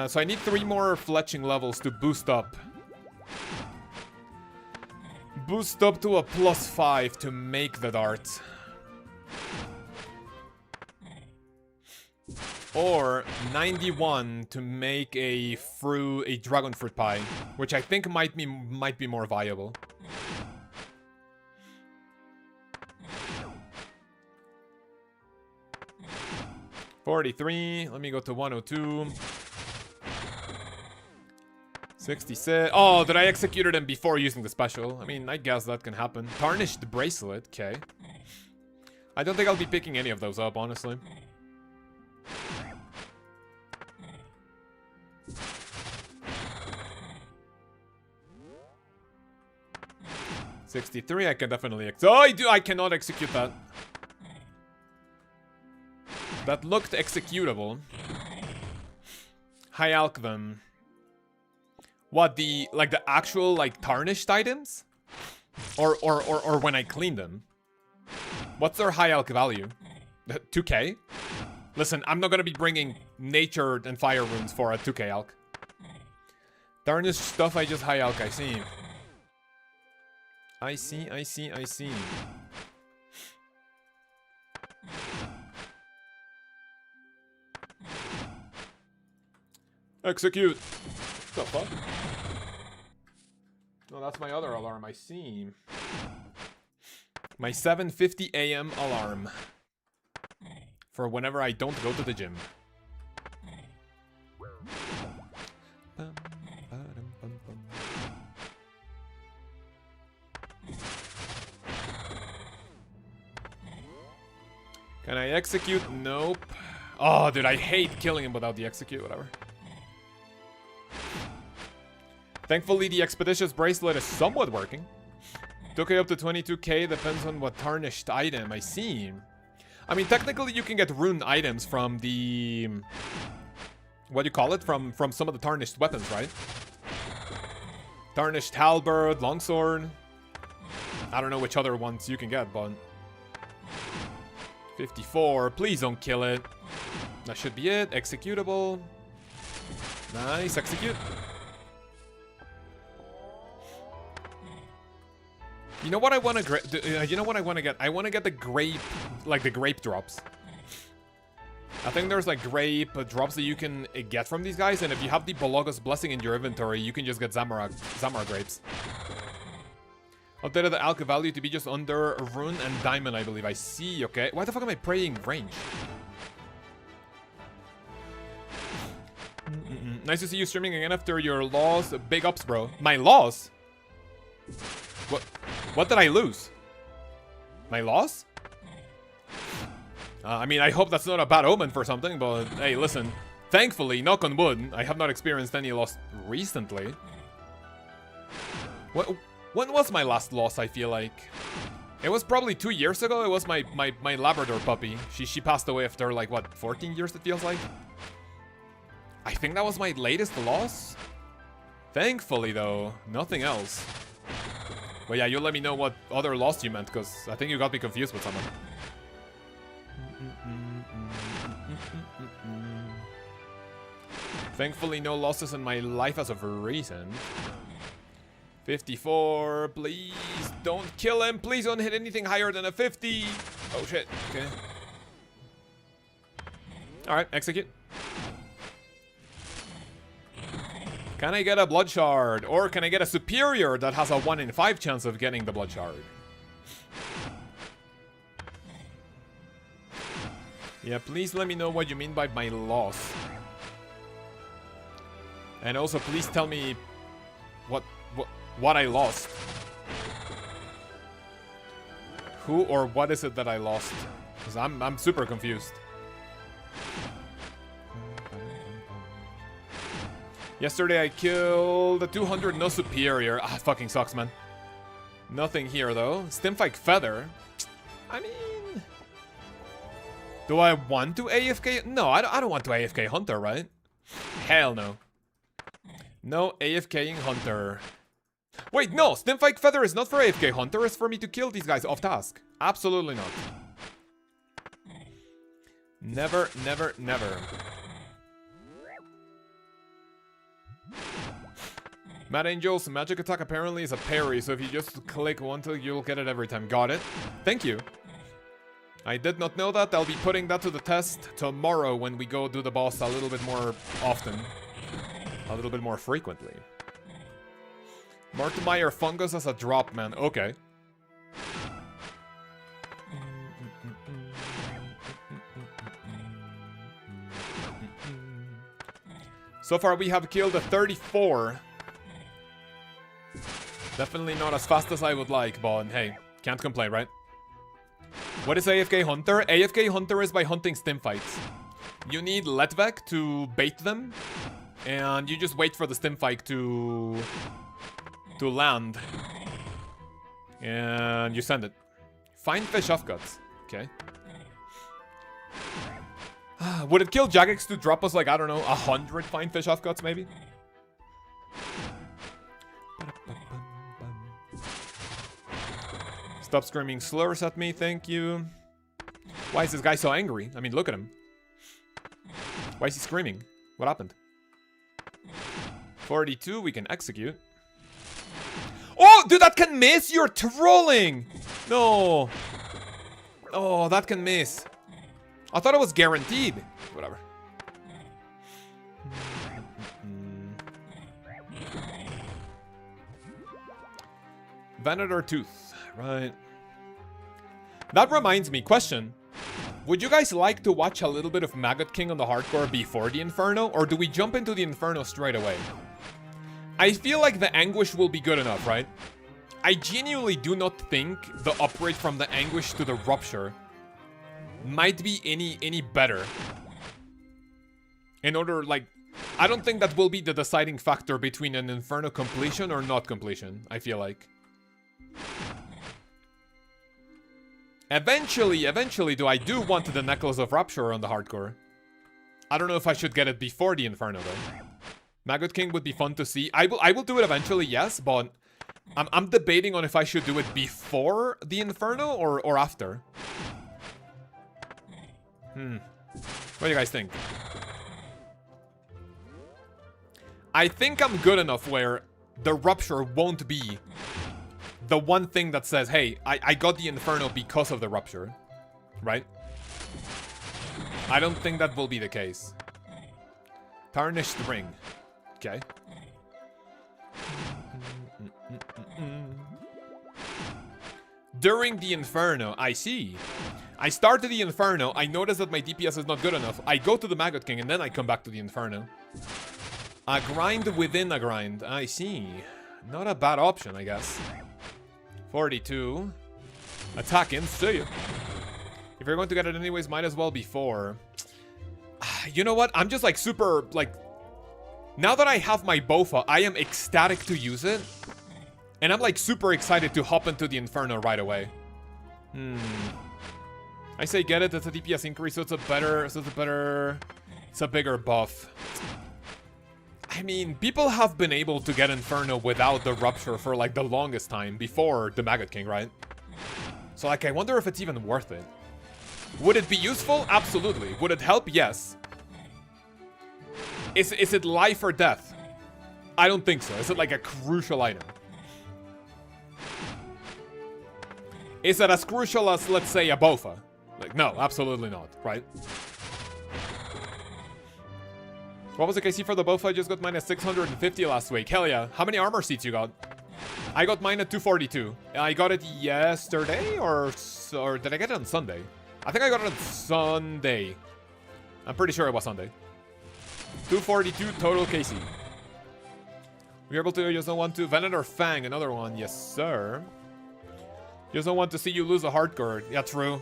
so I need 3 more fletching levels to boost up. Boost up to a +5 to make the dart. Or 91 to make a dragon fruit pie, which I think might be more viable. $43. Let me go to 102. 66. Oh, did I execute them before using the special? I mean, I guess that can happen. Tarnished bracelet. Okay. I don't think I'll be picking any of those up, honestly. $63. I can definitely I cannot execute that. That looked executable. High Alchvim. What, the actual, like, tarnished items? Or when I clean them? What's their high alch value? 2k? Listen, I'm not gonna be bringing nature and fire runes for a 2k alch. Tarnished stuff, I just high alch, I see. I see. Execute! What the fuck? No, that's my other alarm, I see. My 7:50 a.m. alarm. For whenever I don't go to the gym. Can I execute? Nope. Oh, dude, I hate killing him without the execute, whatever. Thankfully, the Expeditious Bracelet is somewhat working. 2k up to 22k, depends on what tarnished item I see. I mean, technically, you can get rune items from the... What do you call it? From some of the tarnished weapons, right? Tarnished halberd, longsword. I don't know which other ones you can get, but... 54, please don't kill it. That should be it. Executable. Nice, execute. You know what I want to you know what I want to get? I want to get the grape, like the grape drops. I think there's like grape drops that you can get from these guys, and if you have the Bologos Blessing in your inventory, you can just get Zamara grapes. Updated the alch value to be just under rune and diamond, I believe. I see, okay. Why the fuck am I praying range? Nice to see you streaming again after your loss. Big ups, bro. My loss? What did I lose? My loss? I mean, I hope that's not a bad omen for something, but hey, listen. Thankfully, knock on wood, I have not experienced any loss recently. When was my last loss, I feel like? It was probably 2 years ago. It was my Labrador puppy. She passed away after, like, what, 14 years it feels like? I think that was my latest loss. Thankfully, though, nothing else. But yeah, you let me know what other loss you meant, because I think you got me confused with someone. Thankfully, no losses in my life as of recent. 54, please don't kill him. Please don't hit anything higher than a 50. Oh shit, okay. Alright, execute. Can I get a blood shard? Or can I get a superior that has a 1 in 5 chance of getting the blood shard? Yeah, please let me know what you mean by my loss. And also, please tell me what I lost. Who or what is it that I lost? Because I'm super confused. Yesterday I killed the 200, no superior. Ah, fucking sucks, man. Nothing here, though. Stimfike Feather. I mean... Do I want to AFK? No, I don't want to AFK Hunter, right? Hell no. No AFKing Hunter. Wait, no! Stimfike Feather is not for AFK Hunter, it's for me to kill these guys off task. Absolutely not. Never, never, never. Mad Angel's magic attack apparently is a parry, so if you just click one till you'll get it every time. Got it. Thank you. I did not know that. I'll be putting that to the test tomorrow when we go do the boss a little bit more often. A little bit more frequently. Martmeyer fungus as a drop, man. Okay. So far we have killed a 34. Definitely not as fast as I would like, but hey, can't complain, right? What is AFK Hunter? AFK Hunter is by hunting stim fights. You need Letvek to bait them, and you just wait for the stim fight to land. And you send it. Find fish off guts. Okay. Would it kill Jagex to drop us like, I don't know, 100 fine fish off guts maybe? Stop screaming slurs at me, thank you. Why is this guy so angry? I mean, look at him. Why is he screaming? What happened? 42, we can execute. Oh, dude, that can miss! You're trolling! No. Oh, that can miss. I thought it was guaranteed. Whatever. Venator Tooth. Right. That reminds me, question. Would you guys like to watch a little bit of Maggot King on the hardcore before the Inferno? Or do we jump into the Inferno straight away? I feel like the Anguish will be good enough, right? I genuinely do not think the upgrade from the Anguish to the Rupture might be any better. In order, like, I don't think that will be the deciding factor between an Inferno completion or not completion, I feel like. Eventually, though, I do want the Necklace of Rapture on the hardcore. I don't know if I should get it before the Inferno, though. Maggot King would be fun to see. I will do it eventually, yes, but I'm debating on if I should do it before the Inferno or after. What do you guys think? I think I'm good enough where the Rupture won't be the one thing that says, hey, I got the Inferno because of the Rupture. Right? I don't think that will be the case. Tarnished Ring. Okay. During the Inferno, I see. I started the Inferno, I noticed that my DPS is not good enough. I go to the Maggot King and then I come back to the Inferno. A grind within a grind. I see. Not a bad option, I guess. 42. Attack him, see you. If you're going to get it anyways, might as well before. You know what? I'm just like super, like... Now that I have my Bofa, I am ecstatic to use it. And I'm like super excited to hop into the Inferno right away. I say get it, it's a DPS increase, so it's a bigger buff. I mean, people have been able to get Inferno without the Rupture for like the longest time before the Maggot King, right? So like, I wonder if it's even worth it. Would it be useful? Absolutely. Would it help? Yes. Is it life or death? I don't think so. Is it like a crucial item? Is it as crucial as, let's say, a Bofa? Like, no, absolutely not, right? What was the KC for the Bofa? I just got mine at 650 last week. Hell yeah. How many armor seats you got? I got mine at 242. I got it yesterday, or did I get it on Sunday? I think I got it on Sunday. I'm pretty sure it was Sunday. 242 total KC. We're able to, you just don't want to. Venator Fang, another one. Yes, sir. You just don't want to see you lose a hardcore. Yeah, true.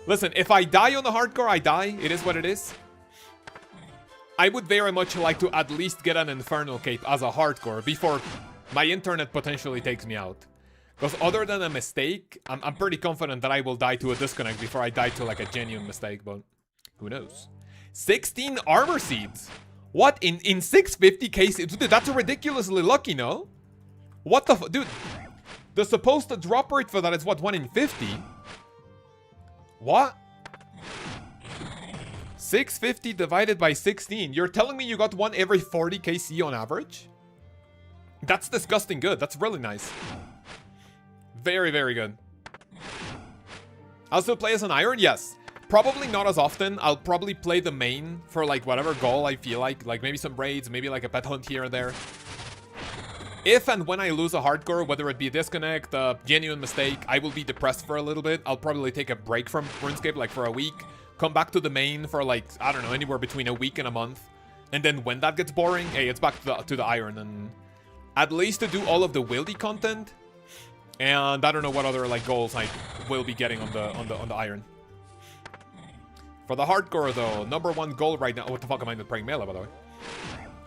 Listen, if I die on the hardcore, I die. It is what it is. I would very much like to at least get an Infernal Cape as a hardcore before my internet potentially takes me out. Because other than a mistake, I'm pretty confident that I will die to a disconnect before I die to like a genuine mistake, but who knows. 16 armor seeds. What? In 650 cases? Dude, that's ridiculously lucky, no? What the dude, the supposed drop rate for that is what, 1 in 50? What? 650 divided by 16. You're telling me you got one every 40 KC on average? That's disgusting good. That's really nice. Very, very good. I'll still play as an Iron, yes. Probably not as often. I'll probably play the main for like whatever goal I feel like maybe some raids, maybe like a pet hunt here and there. If and when I lose a hardcore, whether it be a disconnect, a genuine mistake, I will be depressed for a little bit. I'll probably take a break from RuneScape like for a week, come back to the main for like, I don't know, anywhere between a week and a month. And then when that gets boring, hey, it's back to the Iron, and at least to do all of the wildy content. And I don't know what other like goals I will be getting on the Iron. For the hardcore though, #1 goal right now. What the fuck am I not praying Mela, by the way?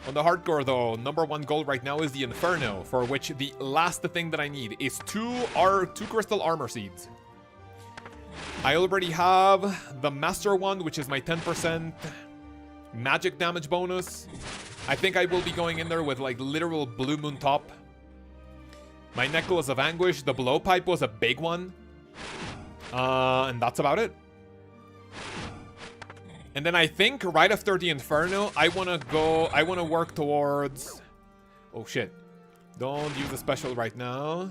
On the hardcore though, #1 goal right now is the Inferno, for which the last thing that I need is two crystal armor seeds. I already have the master one, which is my 10% magic damage bonus. I think I will be going in there with like literal blue moon top. My necklace of anguish, the blowpipe was a big one. And that's about it. And then I think right after the Inferno, I want to work towards... Oh shit. Don't use the special right now.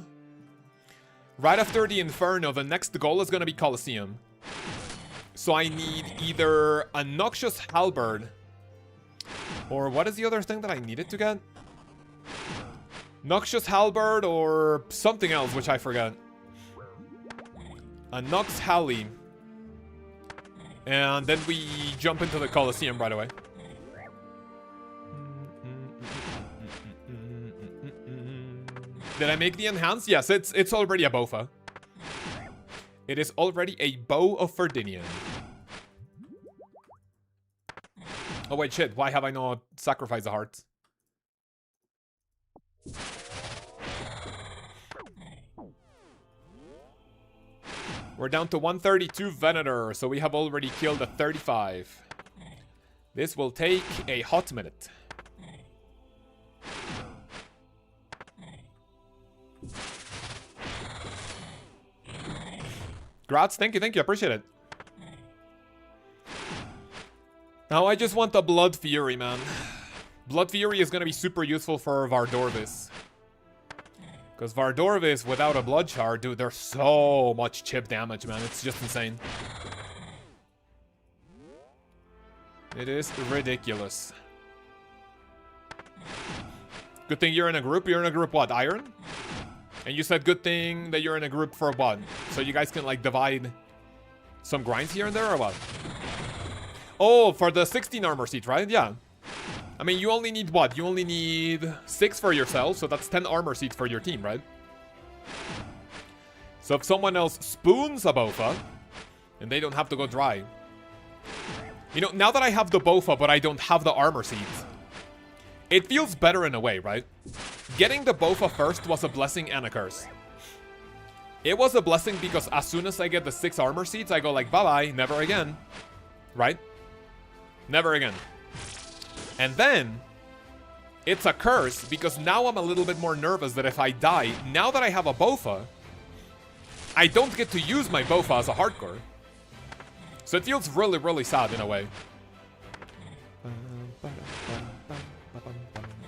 Right after the Inferno, the next goal is going to be Coliseum. So I need either a Noxious Halberd, or what is the other thing that I needed to get? Noxious Halberd or something else, which I forgot. A Nox Halley. And then we jump into the Coliseum right away. Did I make the enhance? Yes, it's already a Bofa. It is already a Bow of Ferdinand. Oh wait, shit. Why have I not sacrificed the hearts? We're down to 132 Venator, so we have already killed a 35. This will take a hot minute. Grats, thank you, appreciate it. Now I just want the Blood Fury, man. Blood Fury is gonna be super useful for Vardorvis. Because Vardorvis without a Blood Shard, dude, there's so much chip damage, man. It's just insane. It is ridiculous. Good thing you're in a group. You're in a group what? Iron? And you said good thing that you're in a group for what? So you guys can like divide some grinds here and there or what? Oh, for the 16 armor seat, right? Yeah. I mean, you only need what? You only need 6 for yourself, so that's 10 armor seats for your team, right? So if someone else spoons a Bofa, and they don't have to go dry. You know, now that I have the Bofa, but I don't have the armor seats, it feels better in a way, right? Getting the Bofa first was a blessing and a curse. It was a blessing because as soon as I get the 6 armor seats, I go like, bye-bye, never again. Right? Never again. And then, it's a curse because now I'm a little bit more nervous that if I die, now that I have a Bofa, I don't get to use my Bofa as a hardcore. So it feels really, really sad in a way.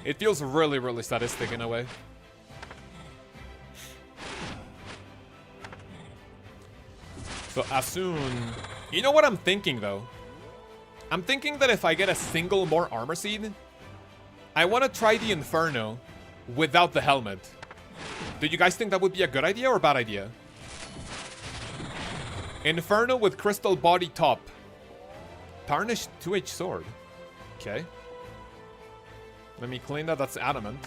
It feels really, really sadistic in a way. So as soon... You know what I'm thinking though? I'm thinking that if I get a single more armor seed, I want to try the Inferno without the helmet. Do you guys think that would be a good idea or a bad idea? Inferno with crystal body top. Tarnished 2H sword. Okay. Let me clean that. That's adamant.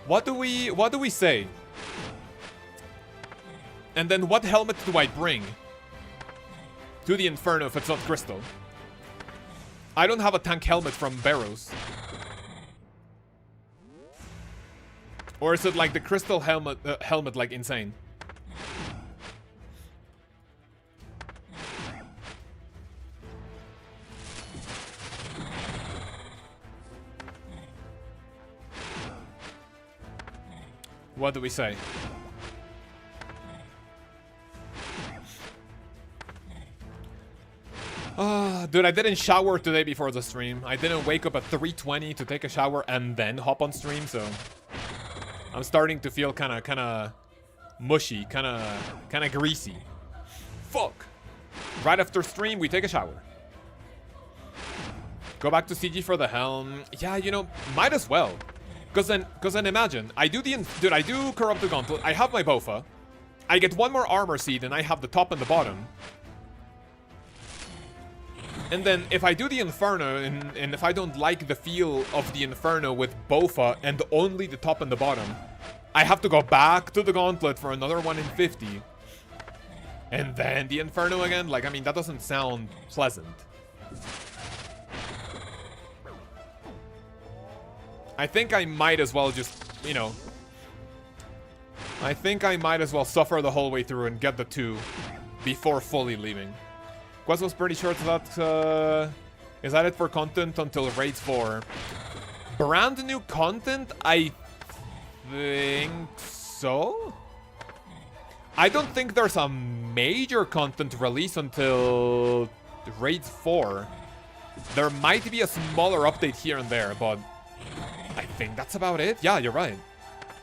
What do we say? And then what helmet do I bring to the Inferno if it's not crystal? I don't have a tank helmet from Barrows. Or is it like the crystal helmet like insane? What do we say? Dude, I didn't shower today before the stream. I didn't wake up at 3:20 to take a shower and then hop on stream, so I'm starting to feel kind of mushy, kind of greasy. Fuck. Right after stream, we take a shower. Go back to CG for the helm. Yeah, you know, might as well. Cause then imagine, I do Corrupted Gauntlet, I have my Bofa, I get one more armor seed and I have the top and the bottom. And then if I do the Inferno and if I don't like the feel of the Inferno with Bofa and only the top and the bottom, I have to go back to the Gauntlet for another 1 in 50. And then the Inferno again? Like, I mean, that doesn't sound pleasant. I think I might as well just, you know... I think I might as well suffer the whole way through and get the 2 before fully leaving. Quest was pretty short that... is that it for content until Raids 4? Brand new content? I think so? I don't think there's a major content release until Raids 4. There might be a smaller update here and there, but... I think that's about it. Yeah, you're right.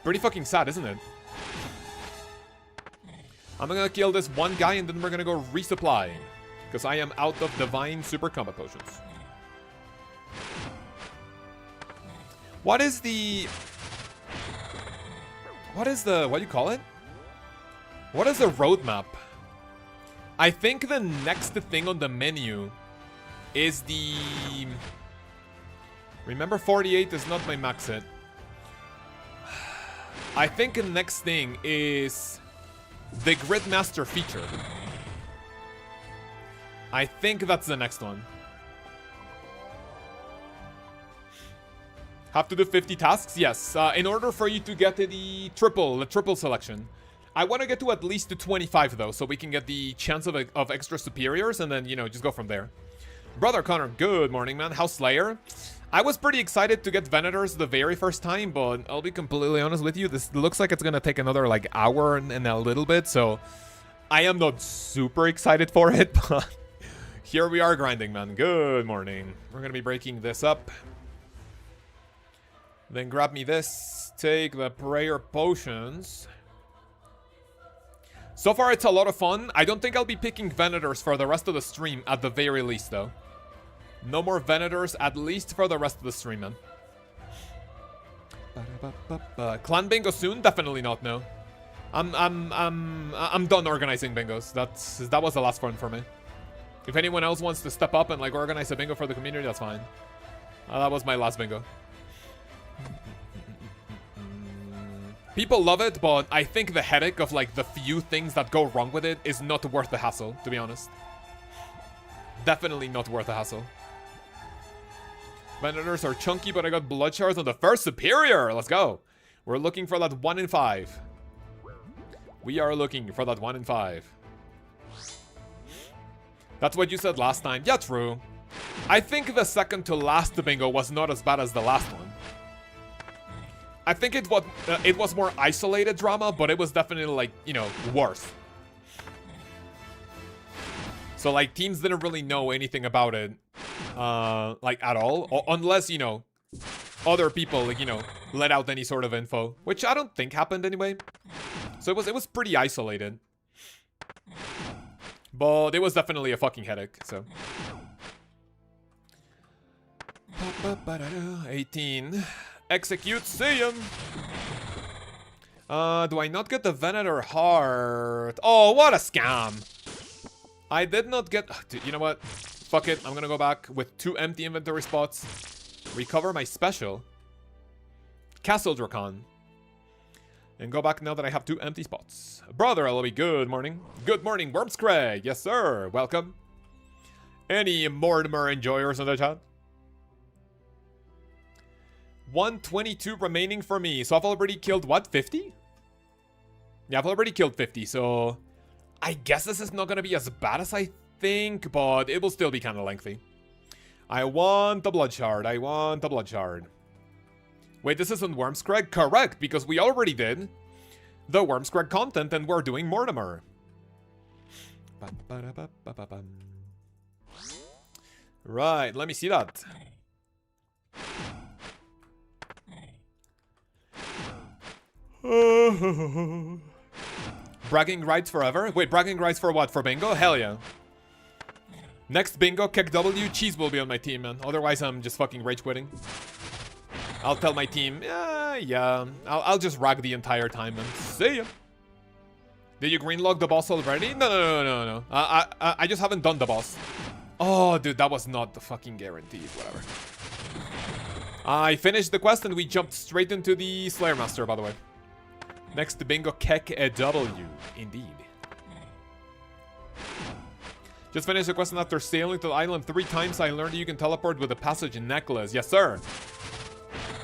Pretty fucking sad, isn't it? I'm gonna kill this one guy and then we're gonna go resupply. Because I am out of divine super combat potions. What is the... what do you call it? What is the roadmap? I think the next thing on the menu is the... Remember 48 is not my max hit. I think the next thing is the Gridmaster feature. I think that's the next one. Have to do 50 tasks? Yes. In order for you to get to the triple selection. I want to get to at least to 25 though, so we can get the chance of extra superiors and then, you know, just go from there. Brother Connor, good morning, man. How's Slayer? I was pretty excited to get Venators the very first time, but I'll be completely honest with you. This looks like it's going to take another, like, hour and a little bit, so I am not super excited for it, but here we are grinding, man. Good morning. We're going to be breaking this up. Then grab me this. Take the prayer potions. So far, it's a lot of fun. I don't think I'll be picking Venators for the rest of the stream, at the very least, though. No more Venators, at least for the rest of the stream, man. Clan bingo soon? Definitely not, no. I'm done organizing bingos. That was the last one for me. If anyone else wants to step up and, like, organize a bingo for the community, that's fine. That was my last bingo. People love it, but I think the headache of, like, the few things that go wrong with it is not worth the hassle, to be honest. Definitely not worth the hassle. Venators are chunky, but I got blood shards on the first superior. Let's go. We're looking for that 1 in 5. We are looking for that 1 in 5. That's what you said last time. Yeah, true. I think the second to last bingo was not as bad as the last one. I think it was more isolated drama, but it was definitely, like, you know, worse. So, like, teams didn't really know anything about it, like, at all. Unless, you know, other people, like, you know, let out any sort of info. Which I don't think happened anyway. So it was pretty isolated. But it was definitely a fucking headache, so. 18. Execute, see him! Do I not get the Venator heart? Oh, what a scam! I did not get... Dude, you know what? Fuck it, I'm gonna go back with 2 empty inventory spots. Recover my special. Castle Drakon. And go back now that I have 2 empty spots. Brother LOB, good morning. Good morning, Wormscrag. Yes, sir. Welcome. Any Mortimer enjoyers in the chat? 122 remaining for me. So I've already killed, what, 50? Yeah, I've already killed 50, so... I guess this is not gonna be as bad as I think, but it will still be kind of lengthy. I want the blood shard. I want the blood shard. Wait, this isn't Wormscrag? Correct, because we already did the Wormscrag content and we're doing Mortimer. Right, let me see that. Bragging rights forever? Wait, bragging rights for what? For bingo? Hell yeah. Next bingo, kick W, Cheese will be on my team, man. Otherwise, I'm just fucking rage quitting. I'll tell my team, yeah. I'll just rag the entire time, man. See ya. Did you greenlog the boss already? No. I just haven't done the boss. Oh, dude, that was not the fucking guaranteed. Whatever. I finished the quest and we jumped straight into the Slayer Master, by the way. Next bingo, Kek W. Indeed. Just finished the quest and after sailing to the island 3 times, I learned that you can teleport with a passage necklace. Yes, sir.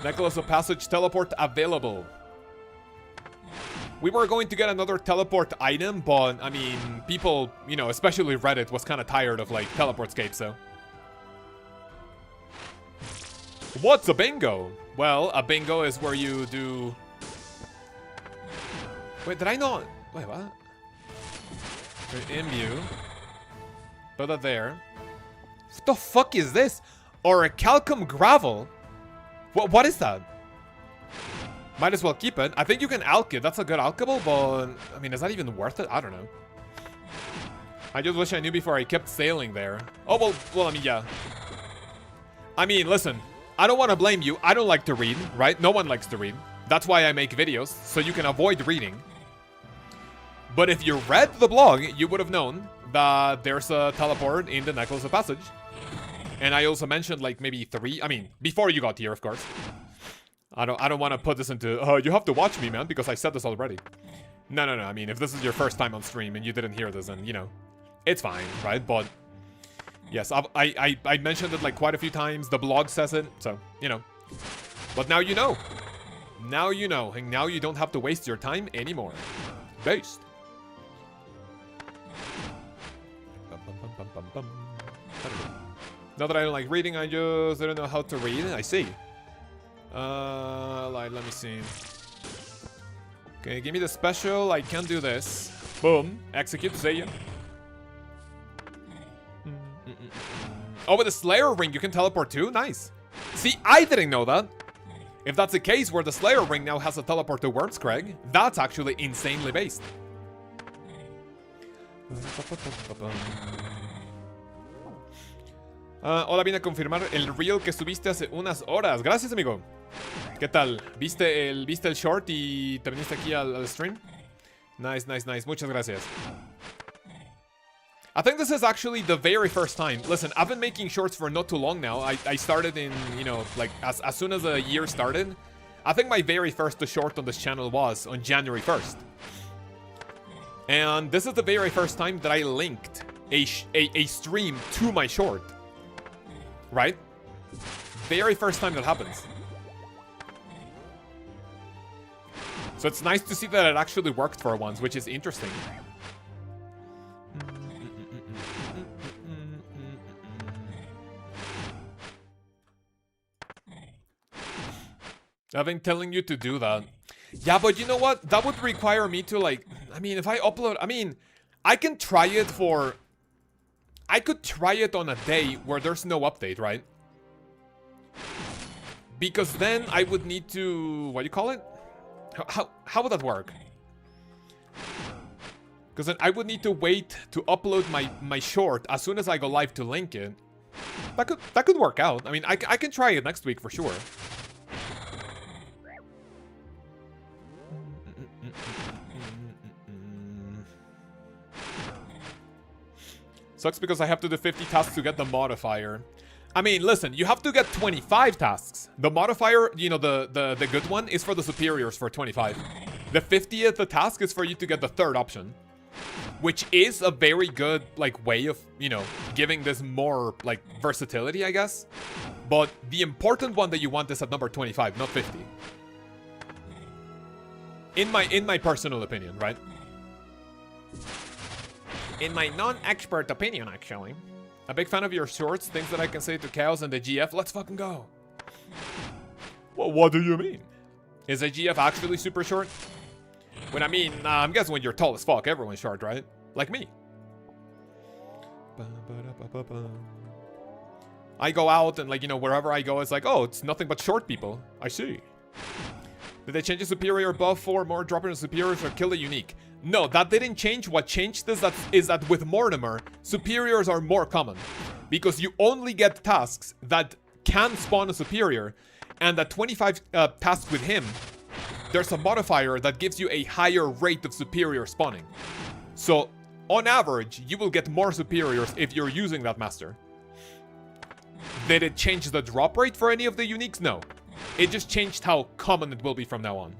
Necklace of passage teleport available. We were going to get another teleport item, but, I mean, people, you know, especially Reddit, was kind of tired of, like, teleportscape, so. What's a bingo? Well, a bingo is where you do... Wait, did I not... Wait, what? Okay, imbue. Put that there. What the fuck is this? Or a calcum gravel? What is that? Might as well keep it. I think you can alk it. That's a good alkable, but... I mean, is that even worth it? I don't know. I just wish I knew before I kept sailing there. Oh, well, I mean, yeah. I mean, listen. I don't want to blame you. I don't like to read, right? No one likes to read. That's why I make videos, so you can avoid reading. But if you read the blog, you would have known that there's a teleport in the Necklace of Passage. And I also mentioned, like, maybe 3. I mean, before you got here, of course. I don't want to put this into, oh, you have to watch me, man, because I said this already. No. I mean, if this is your first time on stream and you didn't hear this, then, you know, it's fine, right? But, yes, I mentioned it, like, quite a few times. The blog says it, so, you know. But now you know. Now you know. And now you don't have to waste your time anymore. Based. Not that I don't like reading, I just don't know how to read. I see. Like, let me see. Okay, give me the special. I can do this. Boom. Execute. See ya. Oh, with the Slayer ring, you can teleport too? Nice. See, I didn't know that. If that's the case where the Slayer ring now has a teleport to Wormscrag, that's actually insanely based. Hola, vine a confirmar el reel que subiste hace unas horas. Gracias, amigo. ¿Qué tal? ¿Viste el short y te viniste aquí al stream? Nice. Muchas gracias. I think this is actually the very first time. Listen, I've been making shorts for not too long now. I started in, you know, like, as soon as the year started. I think my very first short on this channel was on January 1st. And this is the very first time that I linked a stream to my short. Right? Very first time that happens. So it's nice to see that it actually worked for once, which is interesting. I've been telling you to do that. Yeah, but you know what? That would require me to, like... I mean, if I upload... I mean, I can try it for... I could try it on a day where there's no update, right? Because then I would need to... What do you call it? How would that work? Because then I would need to wait to upload my short as soon as I go live to link it. That could work out. I mean, I can try it next week for sure. Sucks because I have to do 50 tasks to get the modifier. I mean, listen, you have to get 25 tasks. The modifier, you know, the good one is for the superiors for 25. The 50th task is for you to get the third option. Which is a very good, like, way of, you know, giving this more, like, versatility, I guess. But the important one that you want is at number 25, not 50. In my personal opinion, right? In my non-expert opinion, actually. A big fan of your shorts, things that I can say to Kaoz and the GF. Let's fucking go. Well, what do you mean? Is a GF actually super short? When I mean, I'm guessing when you're tall as fuck, everyone's short, right? Like me. I go out and, like, you know, wherever I go, it's like, oh, it's nothing but short people. I see. Did they change the superior buff for more dropping the superiors or kill the unique? No, that didn't change. What changed is that with Mortimer, superiors are more common. Because you only get tasks that can spawn a superior, and at 25 tasks with him, there's a modifier that gives you a higher rate of superior spawning. So, on average, you will get more superiors if you're using that master. Did it change the drop rate for any of the uniques? No. It just changed how common it will be from now on.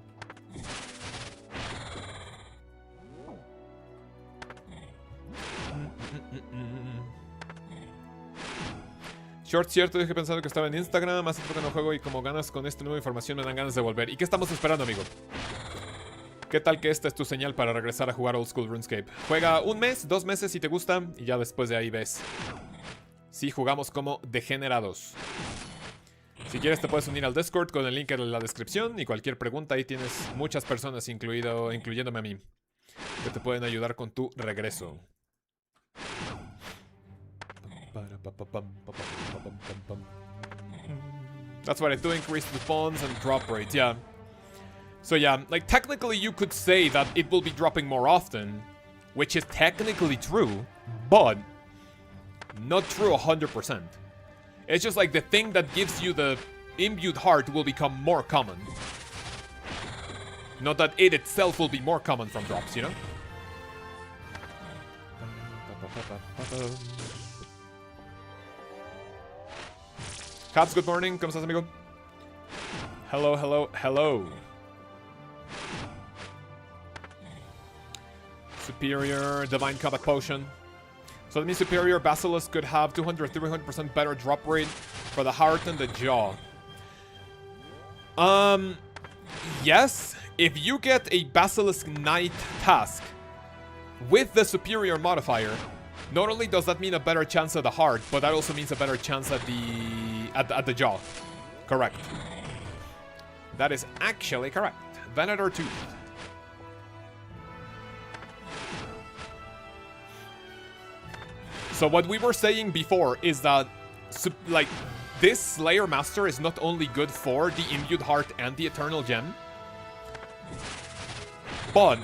Short, cierto, dije pensando que estaba en Instagram, hace poco no juego y como ganas con esta nueva información me dan ganas de volver. ¿Y qué estamos esperando, amigo? ¿Qué tal que esta es tu señal para regresar a jugar Old School RuneScape? Juega 1 mes, 2 meses si te gusta y ya después de ahí ves. Sí, jugamos como degenerados. Si quieres te puedes unir al Discord con el link en la descripción y cualquier pregunta ahí tienes muchas personas incluyéndome a mí que te pueden ayudar con tu regreso. That's what I do, increase the spawns and drop rates, yeah. So yeah, like technically you could say that it will be dropping more often, which is technically true, but not true 100%. It's just like the thing that gives you the imbued heart will become more common. Not that it itself will be more common from drops, you know? Caps, good morning. ¿Cómo estás, amigo? Hello, hello, hello. Superior Divine Combat Potion. So that means Superior Basilisk could have 200-300% better drop rate for the heart and the jaw. Yes. If you get a Basilisk Knight task with the Superior modifier, not only does that mean a better chance at the heart, but that also means a better chance at the jaw. Correct. That is actually correct. Venator Tooth. So what we were saying before is that, like, this Slayer Master is not only good for the Imbued Heart and the Eternal Gem, but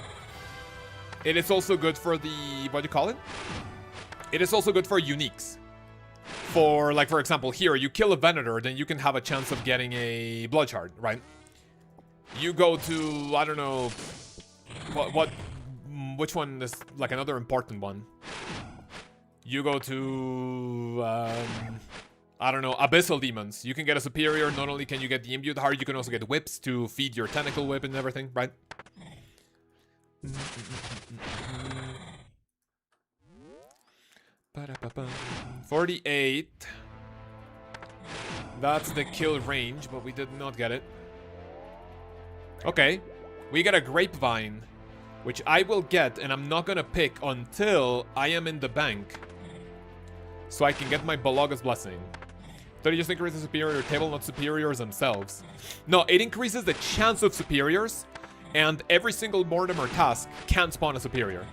it is also good for the, what do you call it? It is also good for uniques. For, like, for example, here, you kill a Venator, then you can have a chance of getting a Blood Shard, right? You go to, I don't know, which one is, like, another important one? You go to, I don't know, Abyssal Demons. You can get a Superior. Not only can you get the Imbued Heart, you can also get whips to feed your Tentacle Whip and everything, right? 48. That's the kill range, but we did not get it. Okay. We get a Grapevine, which I will get, and I'm not gonna pick until I am in the bank. So I can get my Balaga's Blessing. Did it just increase the superior table, not superiors themselves? No, it increases the chance of superiors, and every single Mortimer task can spawn a superior.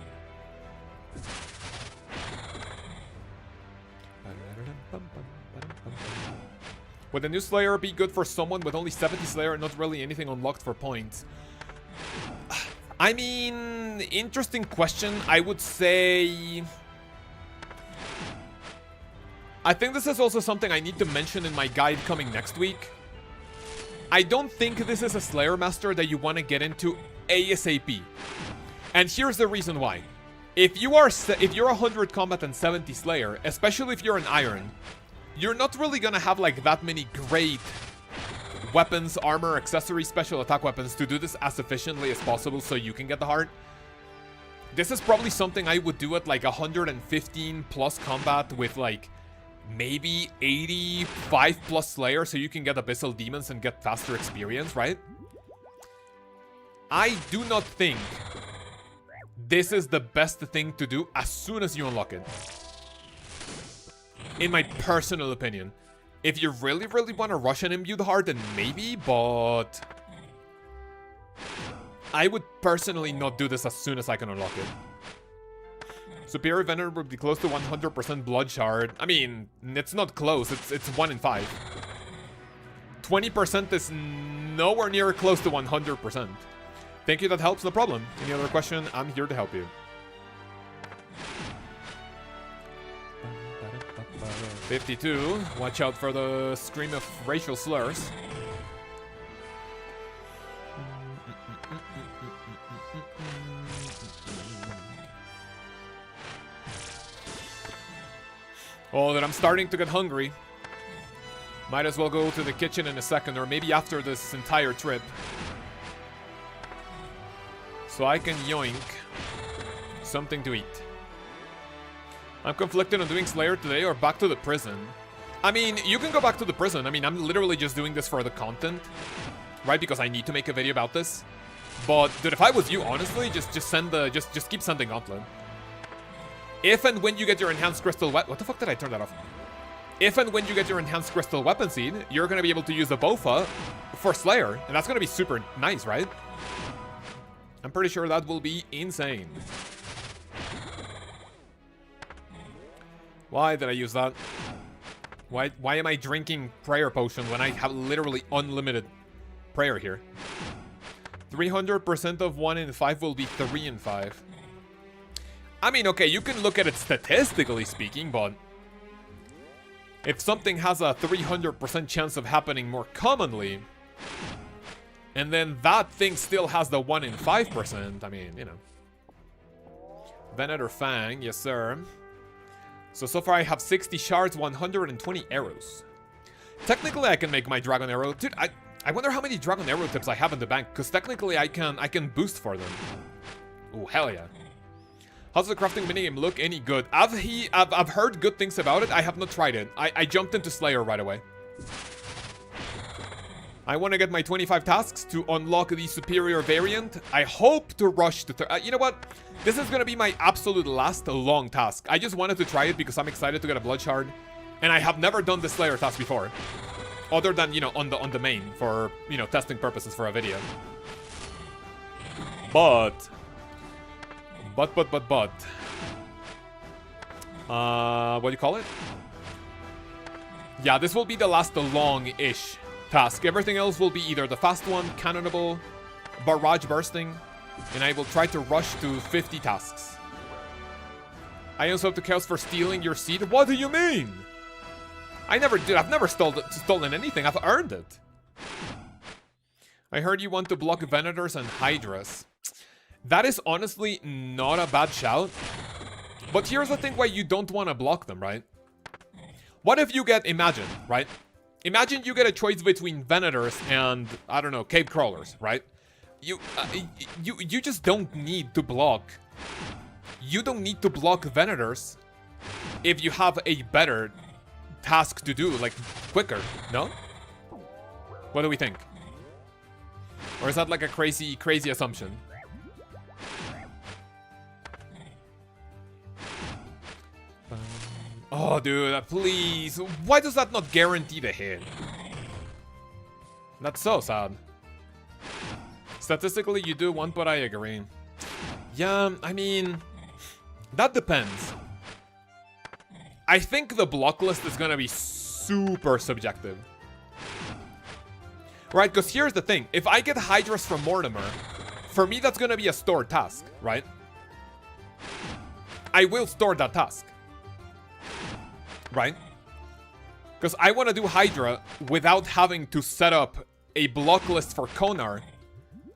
Would the new Slayer be good for someone with only 70 Slayer and not really anything unlocked for points? I mean, interesting question. I would say... I think this is also something I need to mention in my guide coming next week. I don't think this is a Slayer Master that you want to get into ASAP. And here's the reason why. If you're 100 combat and 70 Slayer, especially if you're an Iron, you're not really gonna have like that many great weapons, armor, accessories, special attack weapons to do this as efficiently as possible so you can get the heart. This is probably something I would do at like 115 plus combat with like maybe 85 plus Slayer so you can get Abyssal Demons and get faster experience, right? I do not think this is the best thing to do as soon as you unlock it. In my personal opinion. If you really, really want to rush an Imbued Heart, then maybe, but... I would personally not do this as soon as I can unlock it. Superior Venator would be close to 100% Blood Shard. I mean, it's not close, it's 1 in 5. 20% is nowhere near close to 100%. Thank you, that helps, no problem. Any other question? I'm here to help you. 52. Watch out for the stream of racial slurs. Oh, that I'm starting to get hungry. Might as well go to the kitchen in a second, or maybe after this entire trip. So I can yoink something to eat. I'm conflicted on doing Slayer today or back to the prison. I mean, you can go back to the prison. I mean, I'm literally just doing this for the content, right? Because I need to make a video about this. But dude, if I was you, honestly, just keep sending Gauntlet. If and when you get your enhanced crystal weapon, what the fuck did I turn that off? If and when you get your enhanced crystal weapon seed, you're gonna be able to use the Bofa for Slayer, and that's gonna be super nice, right? I'm pretty sure that will be insane. Why did I use that? Why am I drinking prayer potion when I have literally unlimited prayer here? 300% of 1 in 5 will be 3 in 5. I mean, okay, you can look at it statistically speaking, but if something has a 300% chance of happening more commonly, and then that thing still has the 1 in 5%, I mean, you know. Venator Fang, yes sir. So far I have 60 shards, 120 arrows. Technically I can make my dragon arrow. Dude, I wonder how many dragon arrow tips I have in the bank, because technically I can boost for them. Oh, hell yeah. How's the crafting minigame look? Any good? I've heard good things about it. I have not tried it. I jumped into Slayer right away. I want to get my 25 tasks to unlock the superior variant. I hope to rush to... you know what? This is going to be my absolute last long task. I just wanted to try it because I'm excited to get a blood shard. And I have never done the Slayer task before. Other than, you know, on the main for, you know, testing purposes for a video. But... what do you call it? Yeah, this will be the last long-ish task. Everything else will be either the fast one, cannonable, barrage bursting, and I will try to rush to 50 tasks. I also have to Kaoz for stealing your seed. What do you mean? I never did. I've never stolen anything. I've earned it. I heard you want to block Venators and Hydras. That is honestly not a bad shout. But here's the thing why you don't want to block them, right? What if you get, imagine, right? Imagine you get a choice between Venators and, I don't know, cave crawlers, right? You just don't need to block. You don't need to block Venators if you have a better task to do, like quicker, no? What do we think? Or is that like a crazy assumption? Oh, dude, please. Why does that not guarantee the hit? That's so sad. Statistically, you do want, but I agree. Yeah, I mean, that depends. I think the block list is gonna be super subjective. Right, because here's the thing. If I get Hydras from Mortimer, for me that's gonna be a stored task, right? I will store that task. Right? Because I want to do Hydra without having to set up a block list for Konar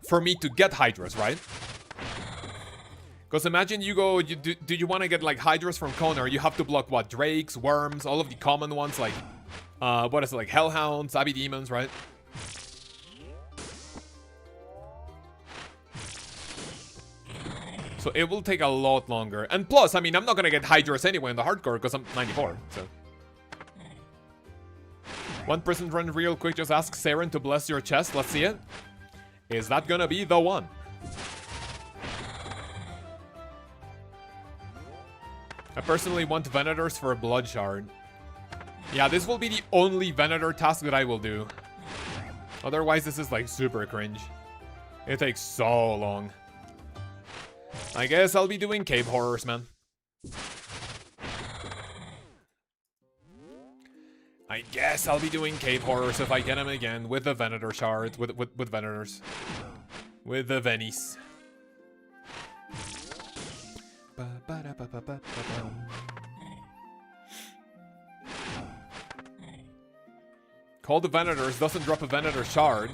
for me to get Hydras, right? Because imagine you go, do you want to get like Hydras from Konar? You have to block what? Drakes, worms, all of the common ones like, what is it, like Hellhounds, Abbey Demons, right? So it will take a lot longer. And plus, I mean, I'm not gonna get Hydras anyway in the hardcore because I'm 94, so. One person run real quick, just ask Saren to bless your chest. Let's see it. Is that gonna be the one? I personally want Venators for a blood shard. Yeah, this will be the only Venator task that I will do. Otherwise, this is like super cringe. It takes so long. I guess I'll be doing cave horrors, man. I guess I'll be doing cave horrors if I get them again with the Venator shards, with Venators. with the Venice. Call the Venators, doesn't drop a Venator shard.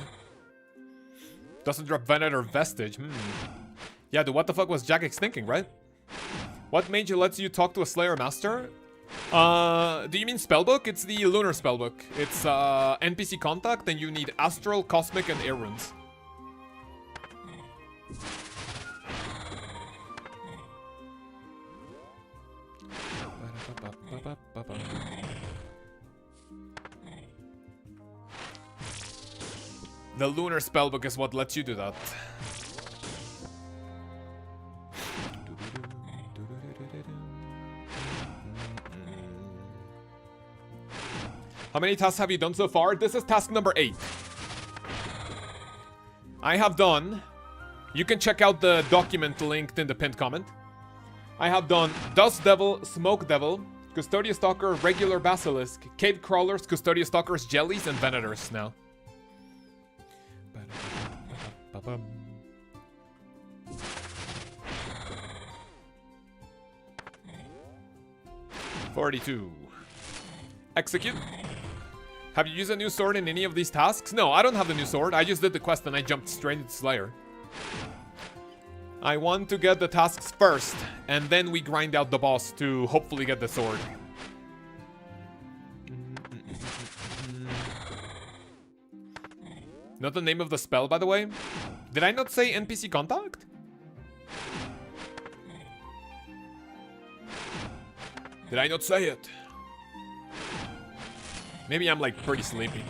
Doesn't drop Venator vestige. Yeah, dude, what the fuck was Jagex thinking, right? What mage lets you talk to a Slayer Master? Do you mean spellbook? It's the Lunar spellbook. It's NPC contact, and you need Astral, Cosmic, and Air runes. The Lunar spellbook is what lets you do that. How many tasks have you done so far? This is task number 8. I have done... You can check out the document linked in the pinned comment. I have done Dust Devil, Smoke Devil, Custodia Stalker, Regular Basilisk, Cave Crawlers, Custodia Stalkers, Jellies, and Venators now. 42. Execute. Have you used a new sword in any of these tasks? No, I don't have the new sword. I just did the quest and I jumped straight into Slayer. I want to get the tasks first, and then we grind out the boss to hopefully get the sword. Not the name of the spell, by the way. Did I not say NPC contact? Did I not say it? Maybe I'm like pretty sleepy.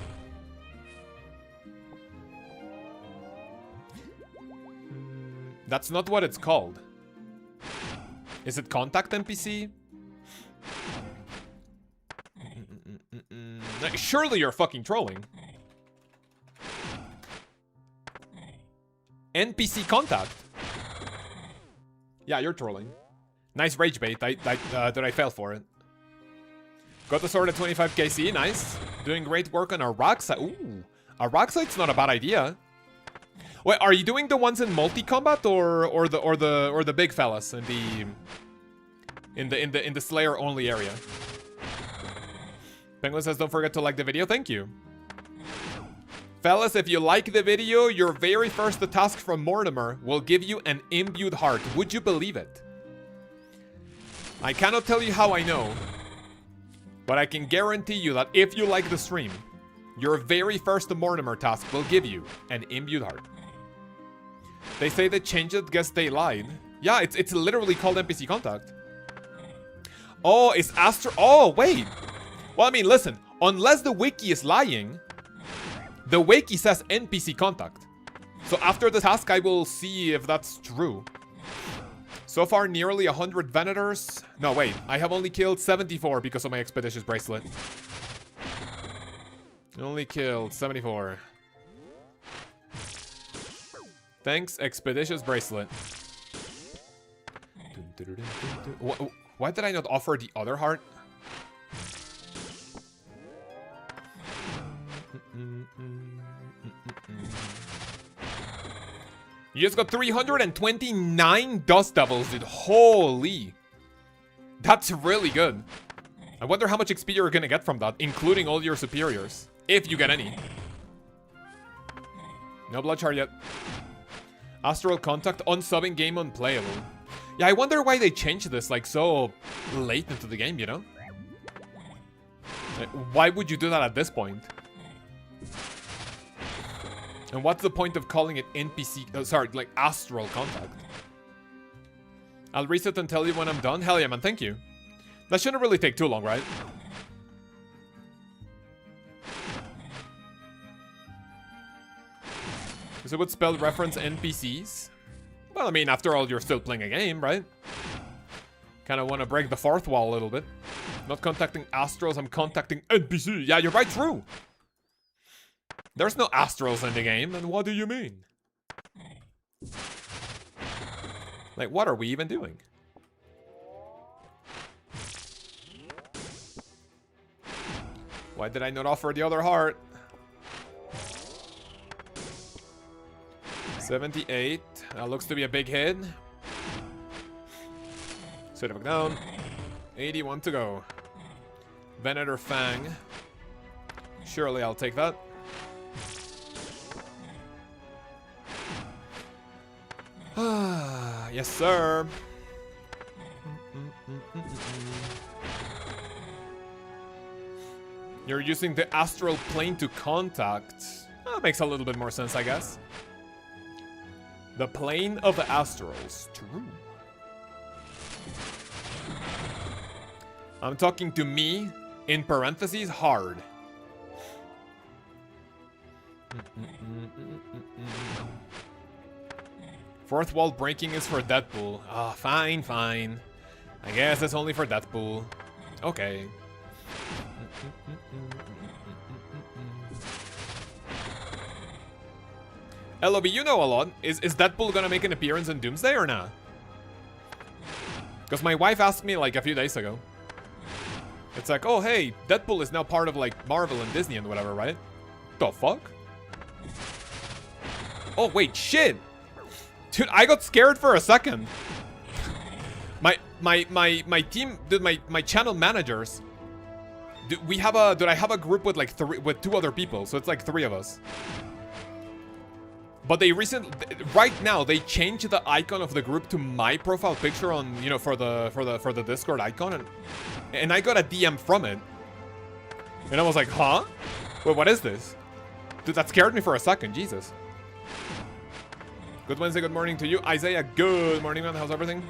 That's not what it's called. Is it contact NPC? Surely you're fucking trolling. NPC contact. Yeah, you're trolling. Nice rage bait. That I fell for it. Got the sword at 25 KC. Nice. Doing great work on a rock site. Ooh, a rock site's not a bad idea. Wait, are you doing the ones in multi-combat or the big fellas in the Slayer only area? Penguin says, don't forget to like the video. Thank you. Fellas, if you like the video, your very first task from Mortimer will give you an imbued heart. Would you believe it? I cannot tell you how I know, but I can guarantee you that if you like the stream, your very first Mortimer task will give you an imbued heart. They say they changed it, guess they lied. Yeah, it's literally called NPC contact. Oh, it's Astro... Oh, wait. Well, I mean, listen. Unless the wiki is lying, the wiki says NPC contact. So after the task, I will see if that's true. So far, nearly 100 Venators. No, wait. I have only killed 74 because of my Expeditious Bracelet. Only killed 74. Thanks, Expeditious Bracelet. Why did I not offer the other heart? You just got 329 Dust Devils, dude. Holy. That's really good. I wonder how much XP you're gonna get from that, including all your superiors. If you get any. No blood shard yet. Astral Contact, unsubbing game unplayable. Yeah, I wonder why they changed this like so late into the game, you know? Like, why would you do that at this point? And what's the point of calling it NPC, sorry, like Astral Contact? I'll reset and tell you when I'm done. Hell yeah, man, thank you. That shouldn't really take too long, right? So would spell reference NPCs? Well, I mean, after all, you're still playing a game, right? Kind of want to break the fourth wall a little bit. Not contacting Astrals, I'm contacting NPC. Yeah, you're right, true. There's no Astrals in the game, and what do you mean? Like, what are we even doing? Why did I not offer the other heart? 78. That looks to be a big hit. Sit him down. 81 to go. Venator Fang. Surely I'll take that. Yes, sir. You're using the astral plane to contact. That makes a little bit more sense, I guess. The plane of the astrals. True. I'm talking to me, in parentheses, hard. Fourth wall breaking is for Deadpool. Ah, fine, fine. I guess it's only for Deadpool. Okay. LOB, you know a lot. Is Deadpool gonna make an appearance in Doomsday or not? Because my wife asked me like a few days ago. It's like, oh hey, Deadpool is now part of like Marvel and Disney and whatever, right? The fuck? Oh wait, shit! Dude, I got scared for a second. My team, dude, my channel managers. I have a group with like two other people, so it's like 3 of us. But they right now they changed the icon of the group to my profile picture on, you know, for the Discord icon, and I got a DM from it, and I was like, huh? Wait, what is this? Dude, that scared me for a second. Jesus. Good Wednesday, good morning to you, Isaiah. Good morning, man. How's everything?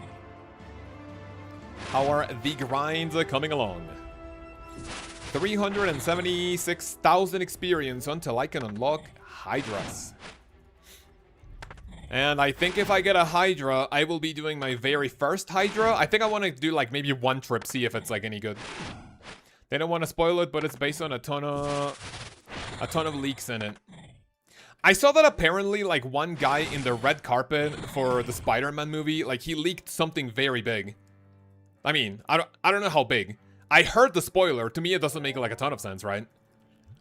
How are the grinds coming along? 376,000 experience until I can unlock Hydras. And I think if I get a Hydra, I will be doing my very first Hydra. I think I want to do like maybe 1 trip, see if it's like any good. They don't want to spoil it, but it's based on a ton of leaks in it. I saw that apparently like one guy in the red carpet for the Spider-Man movie, like he leaked something very big. I mean, I don't know how big. I heard the spoiler. To me, it doesn't make like a ton of sense, right?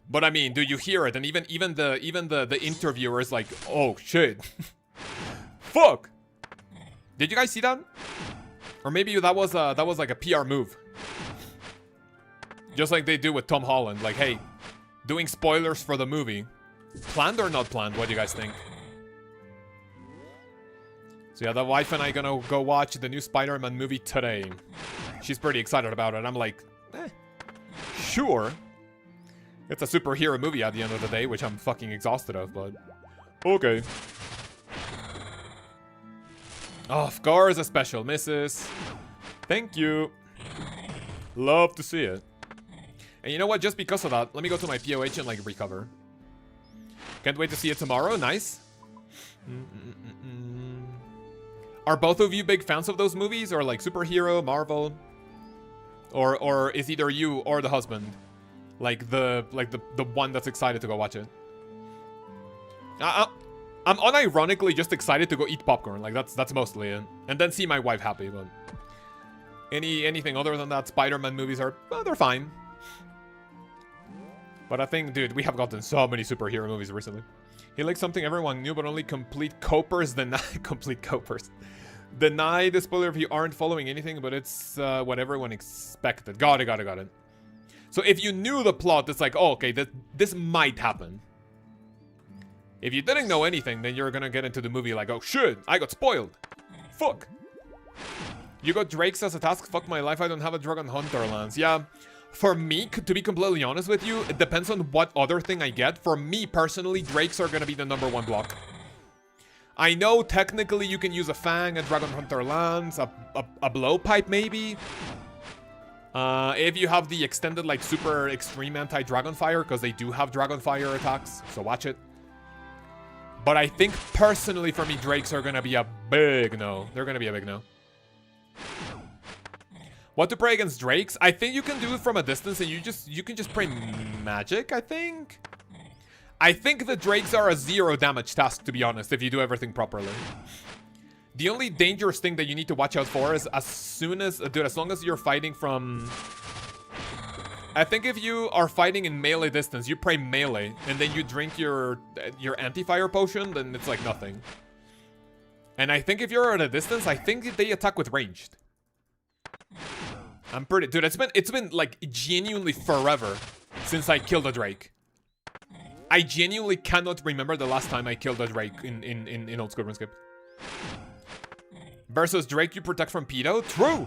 But I mean, do you hear it? And even the interviewer is like, oh shit. Fuck! Did you guys see that? Or maybe that was like a PR move. Just like they do with Tom Holland. Like, hey, doing spoilers for the movie. Planned or not planned? What do you guys think? So yeah, the wife and I gonna go watch the new Spider-Man movie today. She's pretty excited about it. I'm like, sure. It's a superhero movie at the end of the day, which I'm fucking exhausted of, but okay. Oh, of course, a special misses. Thank you. Love to see it. And you know what? Just because of that, let me go to my POH and, like, recover. Can't wait to see it tomorrow. Nice. Are both of you big fans of those movies? Or, like, superhero, Marvel? Or is either you or the husband? Like, the one that's excited to go watch it? I'm unironically just excited to go eat popcorn. Like, that's mostly it. And then see my wife happy, but... Anything other than that, Spider-Man movies are... Well, they're fine. But I think, dude, we have gotten so many superhero movies recently. He likes something everyone knew, but only complete copers deny... complete copers. Deny the spoiler if you aren't following anything, but it's what everyone expected. Got it. So if you knew the plot, it's like, oh, okay, this might happen. If you didn't know anything, then you're gonna get into the movie like, oh shit, I got spoiled. Fuck. You got Drakes as a task? Fuck my life, I don't have a Dragon Hunter lance. Yeah, for me, to be completely honest with you, it depends on what other thing I get. For me, personally, Drakes are gonna be the #1 block. I know technically you can use a Fang, a Dragon Hunter lance, a Blowpipe maybe. If you have the extended, like, super extreme anti-Dragonfire, because they do have Dragonfire attacks, so watch it. But I think, personally, for me, Drakes are gonna be a big no. They're gonna be a big no. What to pray against Drakes? I think you can do it from a distance, and you can just pray magic, I think? I think the Drakes are a 0 damage task, to be honest, if you do everything properly. The only dangerous thing that you need to watch out for is as long as you're fighting from... I think if you are fighting in melee distance, you pray melee, and then you drink your anti-fire potion, then it's like nothing. And I think if you're at a distance, I think they attack with ranged. I'm pretty... Dude, it's been like genuinely forever since I killed a Drake. I genuinely cannot remember the last time I killed a Drake in old school RuneScape. Versus Drake you protect from pedo? True!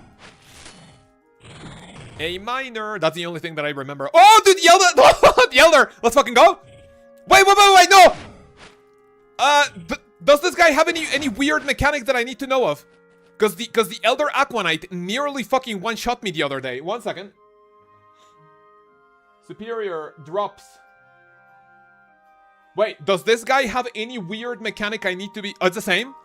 A minor. That's the only thing that I remember. Oh, dude, the Elder! The Elder! Let's fucking go! Wait, no! Does this guy have any weird mechanic that I need to know of? Because the Elder Aquanite nearly fucking one-shot me the other day. 1 second. Superior drops. Wait, does this guy have any weird mechanic I need to be... Oh, it's the same?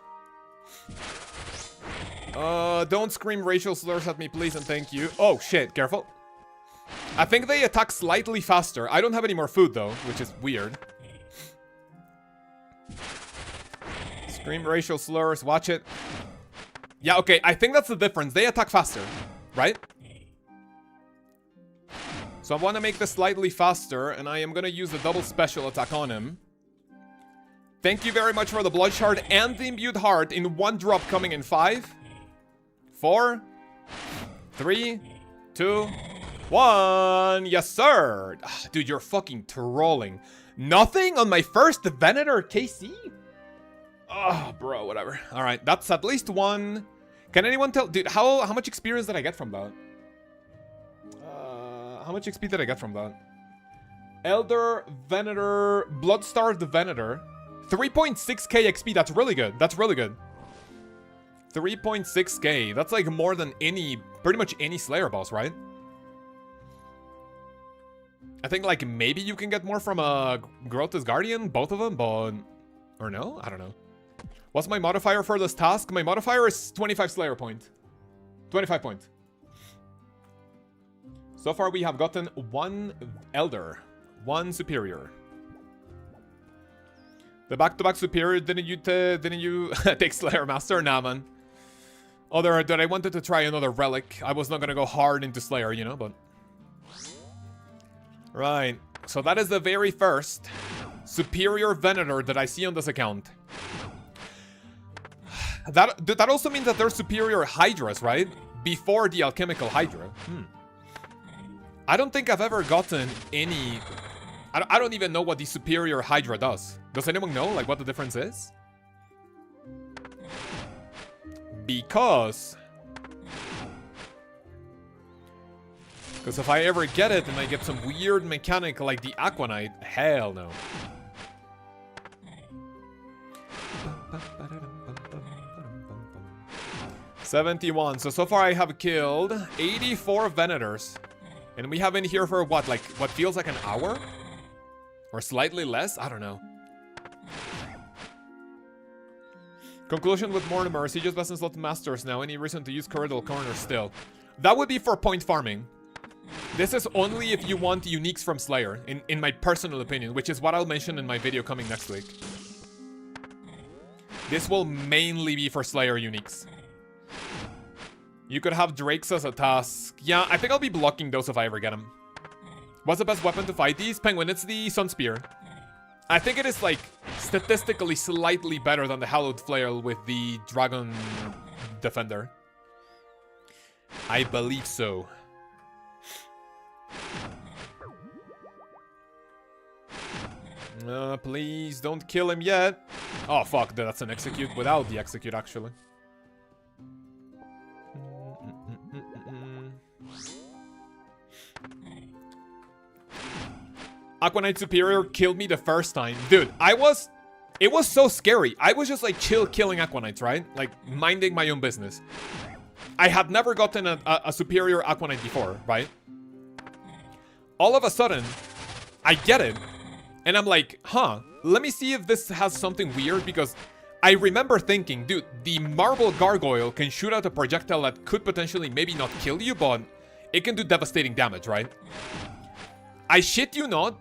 Don't scream racial slurs at me, please, and thank you. Oh, shit, careful. I think they attack slightly faster. I don't have any more food, though, which is weird. Scream racial slurs, watch it. Yeah, okay, I think that's the difference. They attack faster, right? So I want to make this slightly faster, and I am going to use the double special attack on him. Thank you very much for the Blood Shard and the Imbued Heart in one drop coming in 5, 4, 3, 2, 1. Yes, sir. Dude, you're fucking trolling. Nothing on my first Venator KC? Oh, bro, whatever. All right, that's at least one. Can anyone tell? Dude, how much experience did I get from that? How much XP did I get from that? Elder, Venator, Bloodstarved Venator. 3.6k XP, that's really good. That's really good. 3.6k, that's like more than pretty much any Slayer boss, right? I think like maybe you can get more from a Grotesque Guardian, both of them, but... Or no? I don't know. What's my modifier for this task? My modifier is 25 Slayer point. 25 point. So far we have gotten 1 Elder, 1 Superior. The back-to-back Superior, didn't you take Slayer Master? Nah, man. Dude, I wanted to try another Relic. I was not gonna go hard into Slayer, you know, but... Right, so that is the very first Superior Venator that I see on this account. That also means that there's Superior Hydras, right? Before the Alchemical Hydra. I don't think I've ever gotten any... I don't even know what the Superior Hydra does. Does anyone know, like, what the difference is? Because if I ever get it and I get some weird mechanic like the Aquanite, hell no. $71. So far I have killed 84 Venators. And we have been here for what, like, what feels like an hour? Or slightly less? I don't know. Conclusion with Mortimer. Siege's best in slot masters now. Any reason to use Corridor Corner still? That would be for point farming. This is only if you want uniques from Slayer, in my personal opinion, which is what I'll mention in my video coming next week. This will mainly be for Slayer uniques. You could have Drakes as a task. Yeah, I think I'll be blocking those if I ever get them. What's the best weapon to fight these? Penguin, it's the Sun Spear. I think it is, like, statistically slightly better than the Hallowed Flail with the Dragon Defender. I believe so. Please don't kill him yet. Oh, fuck, that's an execute without the execute, actually. Aquanite Superior killed me the first time. Dude, it was so scary. I was just like chill killing Aquanites, right? Like minding my own business. I had never gotten a Superior Aquanite before, right? All of a sudden, I get it. And I'm like, huh, let me see if this has something weird, because I remember thinking, dude, the Marble Gargoyle can shoot out a projectile that could potentially maybe not kill you, but it can do devastating damage, right? I shit you not.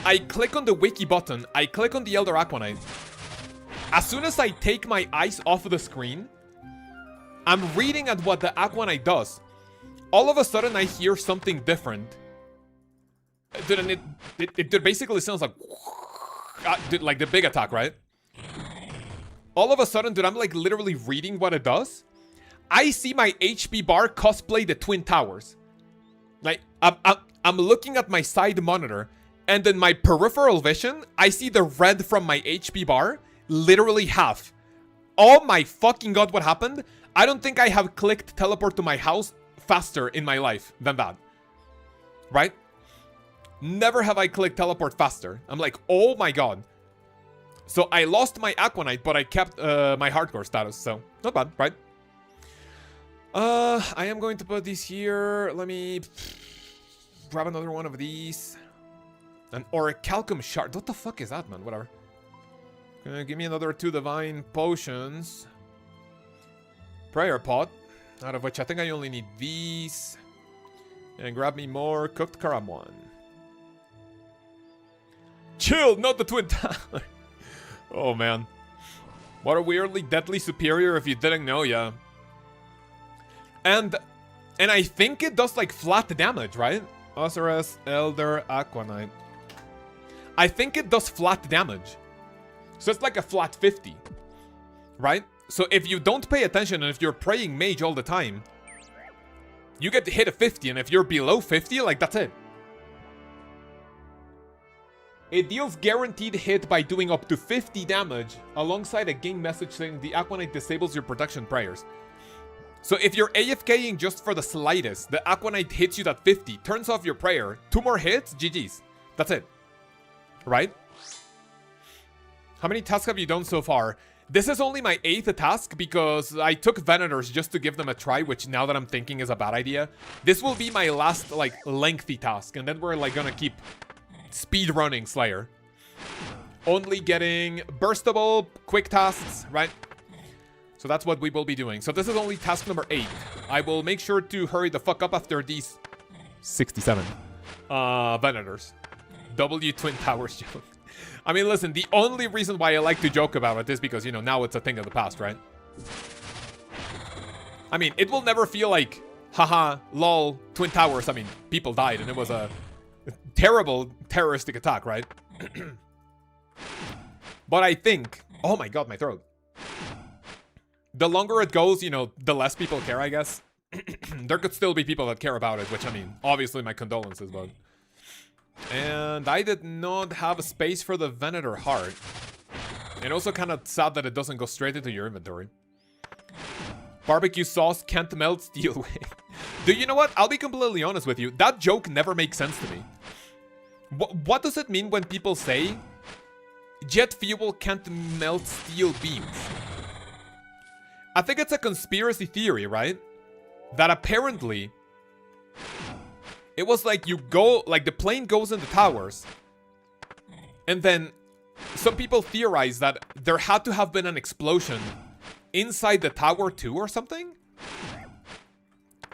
I click on the wiki button. I click on the Elder Aquanite. As soon as I take my eyes off of the screen, I'm reading at what the Aquanite does. All of a sudden, I hear something different. Dude, and it basically sounds like... Dude, like the big attack, right? all of a sudden, dude, I'm like literally reading what it does. I see my HP bar cosplay the Twin Towers. Like, I'm looking at my side monitor, and in my peripheral vision, I see the red from my HP bar literally half. Oh my fucking god, what happened? I don't think I have clicked teleport to my house faster in my life than that. Right? Never have I clicked teleport faster. I'm like, oh my god. So I lost my Aquanite, but I kept my hardcore status, so not bad, right? I am going to put these here. Let me grab another one of these. Or a Calcum shard. What the fuck is that, man? Whatever. Give me another 2 divine potions. Prayer pot. Out of which I think I only need these. And grab me more cooked Karamwan. Chill, not the Twin Tower. Oh, man. What a weirdly deadly superior if you didn't know, yeah. And I think it does, like, flat damage, right? OSRS, Elder, Aquanite. I think it does flat damage. So it's like a flat 50. Right? So if you don't pay attention and if you're praying Mage all the time, you get to hit a 50, and if you're below 50, like, that's it. It deals guaranteed hit by doing up to 50 damage alongside a game message saying the Aquanite disables your protection prayers. So if you're AFKing just for the slightest, the Aquanite hits you at 50, turns off your prayer, 2 more hits, GG's. That's it. Right? How many tasks have you done so far? This is only my 8th task because I took Venators just to give them a try, which now that I'm thinking is a bad idea. This will be my last, like, lengthy task, and then we're, like, gonna keep speedrunning Slayer. Only getting burstable, quick tasks, right? So that's what we will be doing. So this is only task number 8. I will make sure to hurry the fuck up after these 67 Venators. W Twin Towers joke. I mean, listen, the only reason why I like to joke about it is because, you know, now it's a thing of the past, right? I mean, it will never feel like, haha, lol, Twin Towers. I mean, people died and it was a terrible terroristic attack, right? But I think, oh my god, my throat. The longer it goes, you know, the less people care, I guess. There could still be people that care about it, which, I mean, obviously my condolences, but... And I did not have a space for the Venator heart. And also kind of sad that it doesn't go straight into your inventory. Barbecue sauce can't melt steel away. Do you know what? I'll be completely honest with you. That joke never makes sense to me. What does it mean when people say jet fuel can't melt steel beams? I think it's a conspiracy theory, right? That apparently it was like you go, like the plane goes in the towers, and then some people theorize that there had to have been an explosion inside the tower too or something?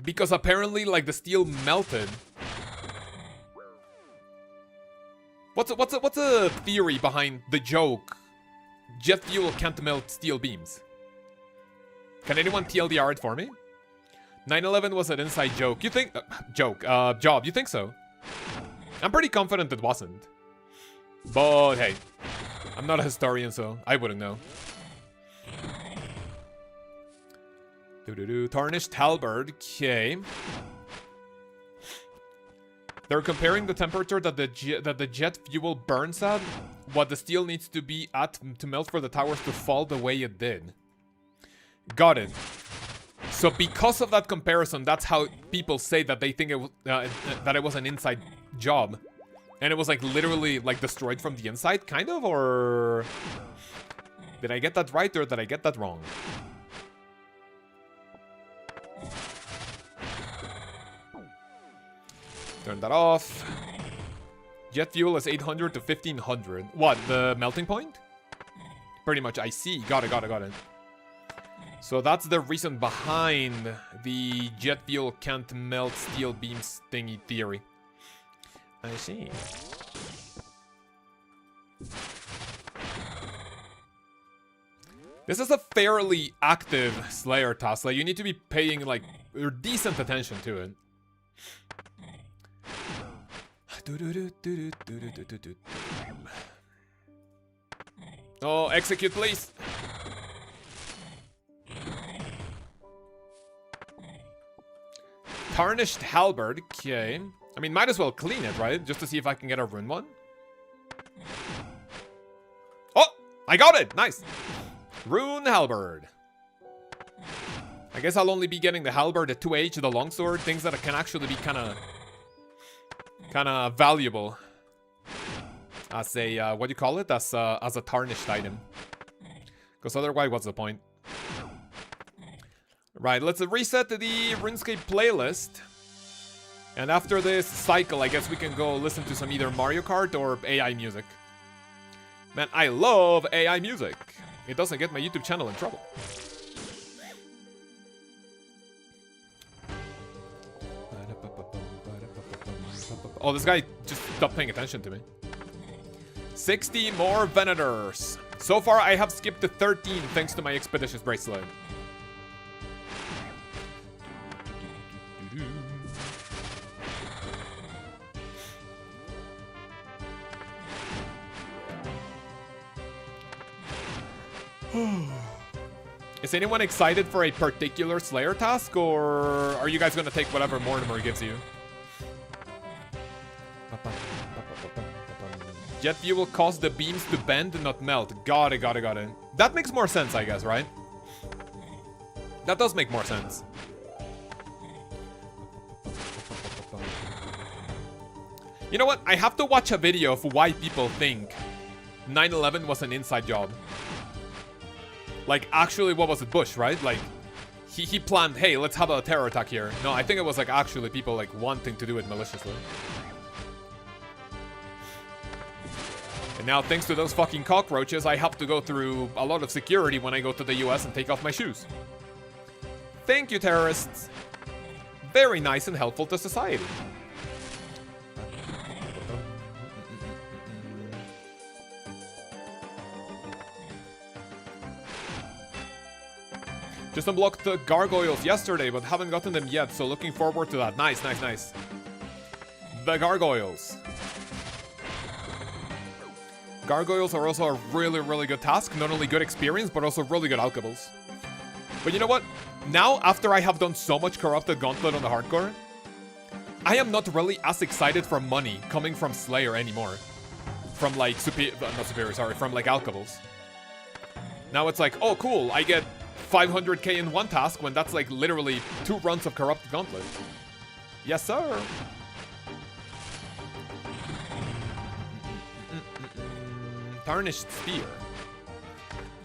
Because apparently, like, the steel melted. What's a theory behind the joke? Jet fuel can't melt steel beams. Can anyone TLDR it for me? 9/11 was an inside joke. You think... job. You think so? I'm pretty confident it wasn't. But, hey. I'm not a historian, so I wouldn't know. Tarnished halberd. Okay. They're comparing the temperature that the jet fuel burns at, what the steel needs to be at to melt for the towers to fall the way it did. Got it. So because of that comparison, that's how people say that they think it was, that it was an inside job. And it was like literally like destroyed from the inside, kind of, or... Did I get that right or did I get that wrong? Turn that off. Jet fuel is 800 to 1500. What, the melting point? Pretty much, I see. Got it. So that's the reason behind the jet fuel can't melt steel beams thingy theory. I see. This is a fairly active Slayer task. Like, you need to be paying, like, decent attention to it. Oh, execute, please. Tarnished halberd. Okay. I mean, might as well clean it, right? Just to see if I can get a rune one. Oh! I got it! Nice! Rune halberd. I guess I'll only be getting the halberd, the 2H, the longsword, things that can actually be kind of valuable as a what do you call it? As a tarnished item. Because otherwise, what's the point? Right, let's reset the RuneScape playlist. And after this cycle, I guess we can go listen to some either Mario Kart or AI music. Man, I love AI music. It doesn't get my YouTube channel in trouble. Oh, this guy just stopped paying attention to me. 60 more Venators. So far, I have skipped to 13 thanks to my Expeditious Bracelet. Is anyone excited for a particular Slayer task, or are you guys gonna take whatever Mortimer gives you? Jet fuel cause the beams to bend, not melt. Got it. That makes more sense, I guess, right? That does make more sense. You know what? I have to watch a video of why people think 9/11 was an inside job. Like, actually, what was it? Bush, right? Like, he planned, hey, let's have a terror attack here. No, I think it was, like, actually people, like, wanting to do it maliciously. And now, thanks to those fucking cockroaches, I have to go through a lot of security when I go to the US and take off my shoes. Thank you, terrorists. Very nice and helpful to society. Just unblocked the gargoyles yesterday, but haven't gotten them yet, so looking forward to that. Nice. The gargoyles. Gargoyles are also a really good task. Not only good experience, but also really good alchables. But you know what? Now, after I have done so much Corrupted Gauntlet on the hardcore, I am not really as excited for money coming from Slayer anymore. From like, from like alchables. Now it's like, oh cool, I get 500k in one task when that's like literally 2 runs of Corrupted Gauntlet. Yes, sir. Tarnished Spear.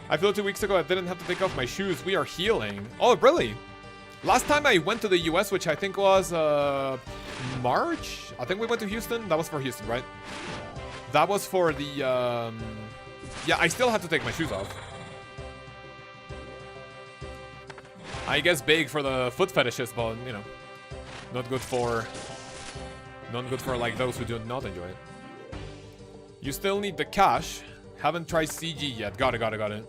I flew 2 weeks ago. I didn't have to take off my shoes. We are healing. Oh, really? Last time I went to the US, which I think was March. I think we went to Houston. That was for Houston, right? That was for the yeah, I still had to take my shoes off. I guess big for the foot fetishes, but you know, not good for like those who do not enjoy it. You still need the cash. Haven't tried CG yet. Got it.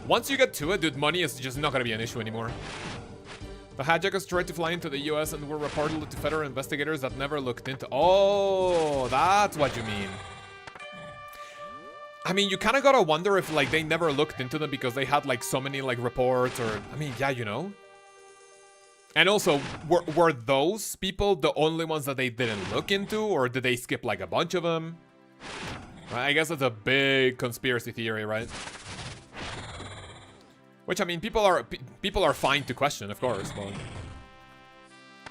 Once you get to it, dude, money is just not gonna be an issue anymore. The hijackers tried to fly into the US and were reported to federal investigators that never looked into. Oh, that's what you mean. I mean, you kind of gotta wonder if, like, they never looked into them because they had, like, so many, like, reports or... I mean, yeah, you know? And also, were those people the only ones that they didn't look into? Or did they skip, like, a bunch of them? I guess that's a big conspiracy theory, right? Which, I mean, people are fine to question, of course, but...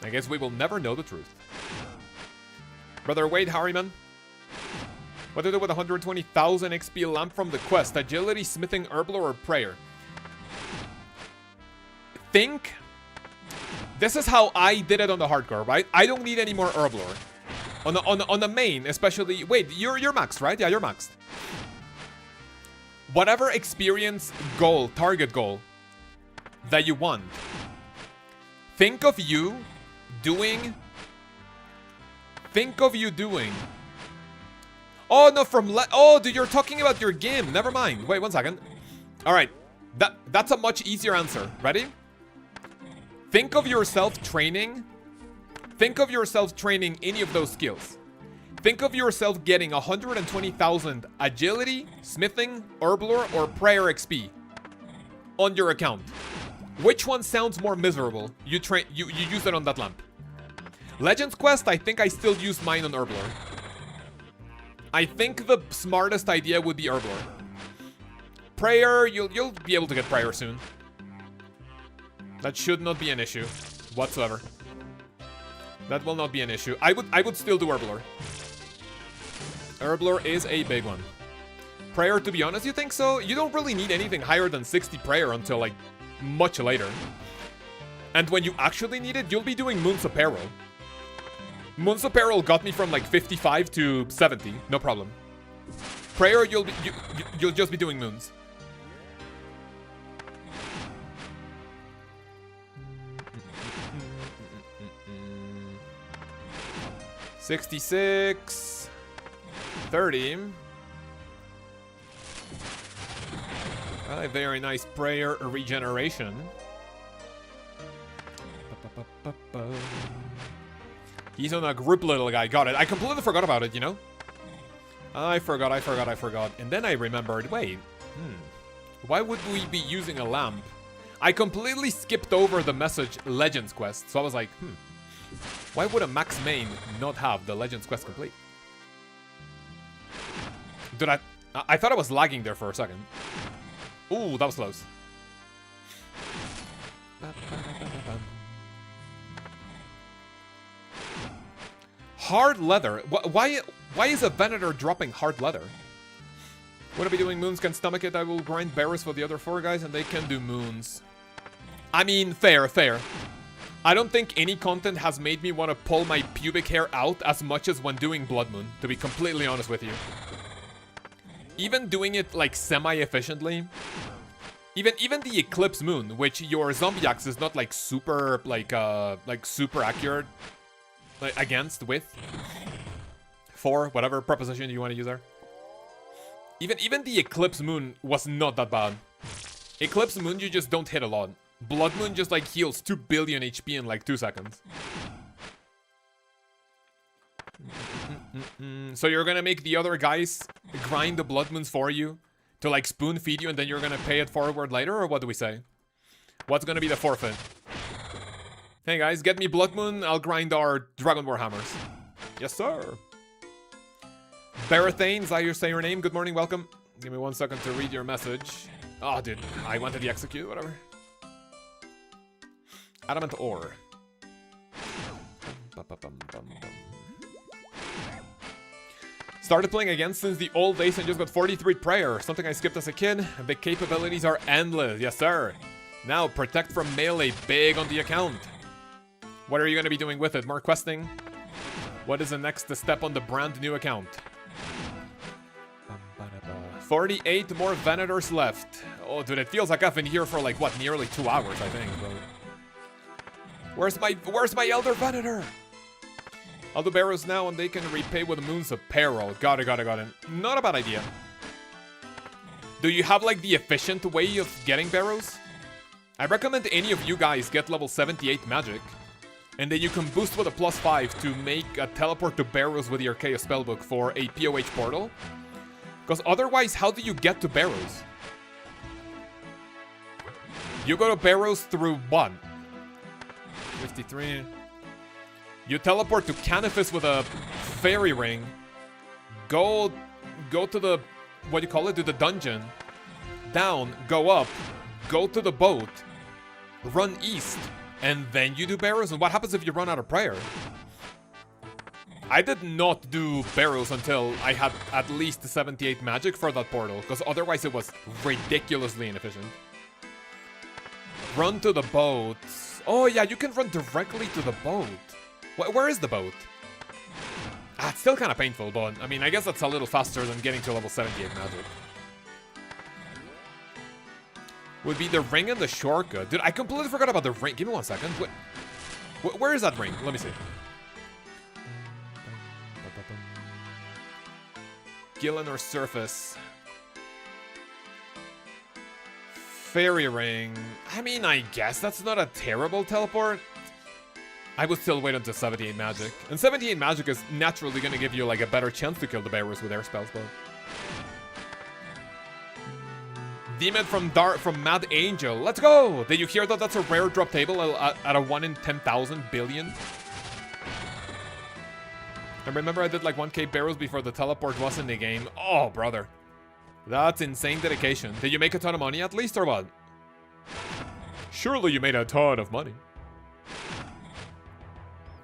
I guess we will never know the truth. Brother Wade Harriman. What to do with 120,000 XP lamp from the quest? Agility, smithing, herblore, or prayer? Think. This is how I did it on the hardcore, right? I don't need any more herblore. On the main, especially... Wait, you're maxed, right? Yeah, you're maxed. Whatever experience goal, target goal that you want. Think of you doing... Oh, no, oh, dude, you're talking about your game. Never mind. Wait, 1 second. All right. That's a much easier answer. Ready? Think of yourself training. Think of yourself training any of those skills. Think of yourself getting 120,000 agility, smithing, herblore, or prayer XP on your account. Which one sounds more miserable? You use it on that lamp. Legends Quest, I think I still use mine on Herblore. I think the smartest idea would be Herblore. Prayer, you'll be able to get Prayer soon. That should not be an issue whatsoever. That will not be an issue. I would still do Herblore. Herblore is a big one. Prayer, to be honest, you think so? You don't really need anything higher than 60 Prayer until, like, much later. And when you actually need it, you'll be doing Moon's Apparel. Moon's Apparel got me from, like, 55 to 70. No problem. Prayer, you'll just be doing Moons. $66. 30. A very nice Prayer regeneration. He's on a group, little guy. Got it. I completely forgot about it, you know? I forgot. And then I remembered, wait. Why would we be using a lamp? I completely skipped over the message Legends Quest. So I was like, why would a max main not have the Legends Quest complete? Dude, I thought I was lagging there for a second. Ooh, that was close. Hard leather. Why is a Venator dropping hard leather? What are we doing? Moons can stomach it. I will grind Barrows for the other 4 guys, and they can do Moons. I mean, fair. I don't think any content has made me want to pull my pubic hair out as much as when doing Blood Moon, to be completely honest with you. Even doing it, like, semi-efficiently. Even the Eclipse Moon, which your Zombie Axe is not, like, super, like super accurate, like, against, with, for, whatever preposition you want to use there. Even the Eclipse Moon was not that bad. Eclipse Moon, you just don't hit a lot. Blood Moon just, like, heals 2 billion HP in, like, 2 seconds. So you're gonna make the other guys grind the Blood Moons for you to, like, spoon feed you, and then you're gonna pay it forward later, or what do we say? What's gonna be the forfeit? Hey guys, get me Blood Moon, I'll grind our Dragon War Hammers. Yes, sir. Barathane, is that you say your name? Good morning, welcome. Give me 1 second to read your message. Oh, dude, I wanted the execute, whatever. Adamant Ore. Started playing again since the old days and just got 43 Prayer. Something I skipped as a kid. The capabilities are endless. Yes, sir. Now, Protect from Melee. Big on the account. What are you going to be doing with it? More questing? What is the next step on the brand new account? 48 more Venators left. Oh, dude, it feels like I've been here for, like, what, nearly 2 hours, I think. But... Where's my Elder Venator? I'll do Barrows now, and they can repay with Moon's Apparel. Got it. Not a bad idea. Do you have, like, the efficient way of getting Barrows? I recommend any of you guys get level 78 magic. And then you can boost with a +5 to make a teleport to Barrows with your Chaos Spellbook for a POH portal. Because otherwise, how do you get to Barrows? You go to Barrows through what? 53... You teleport to Canifis with a fairy ring. Go to the, what do you call it? To the dungeon. Down, go up, go to the boat, run east, and then you do Barrows. And what happens if you run out of Prayer? I did not do Barrows until I had at least 78 magic for that portal, because otherwise it was ridiculously inefficient. Run to the boat. Oh yeah, you can run directly to the boat. Where is the boat? It's still kind of painful, but I mean, I guess that's a little faster than getting to level 78 magic. Would be the ring and the shortcut. Dude, I completely forgot about the ring. Give me 1 second. Where is that ring? Let me see. Gillen or Surface. Fairy ring. I mean, I guess that's not a terrible teleport. I would still wait until 78 magic. And 78 magic is naturally going to give you, like, a better chance to kill the Barrows with air spells, but... Demon from Mad Angel. Let's go! Did you hear that that's a rare drop table at a 1 in 10,000 billion? I remember I did like 1k barrels before the teleport was in the game. Oh, brother. That's insane dedication. Did you make a ton of money at least, or what? Surely you made a ton of money.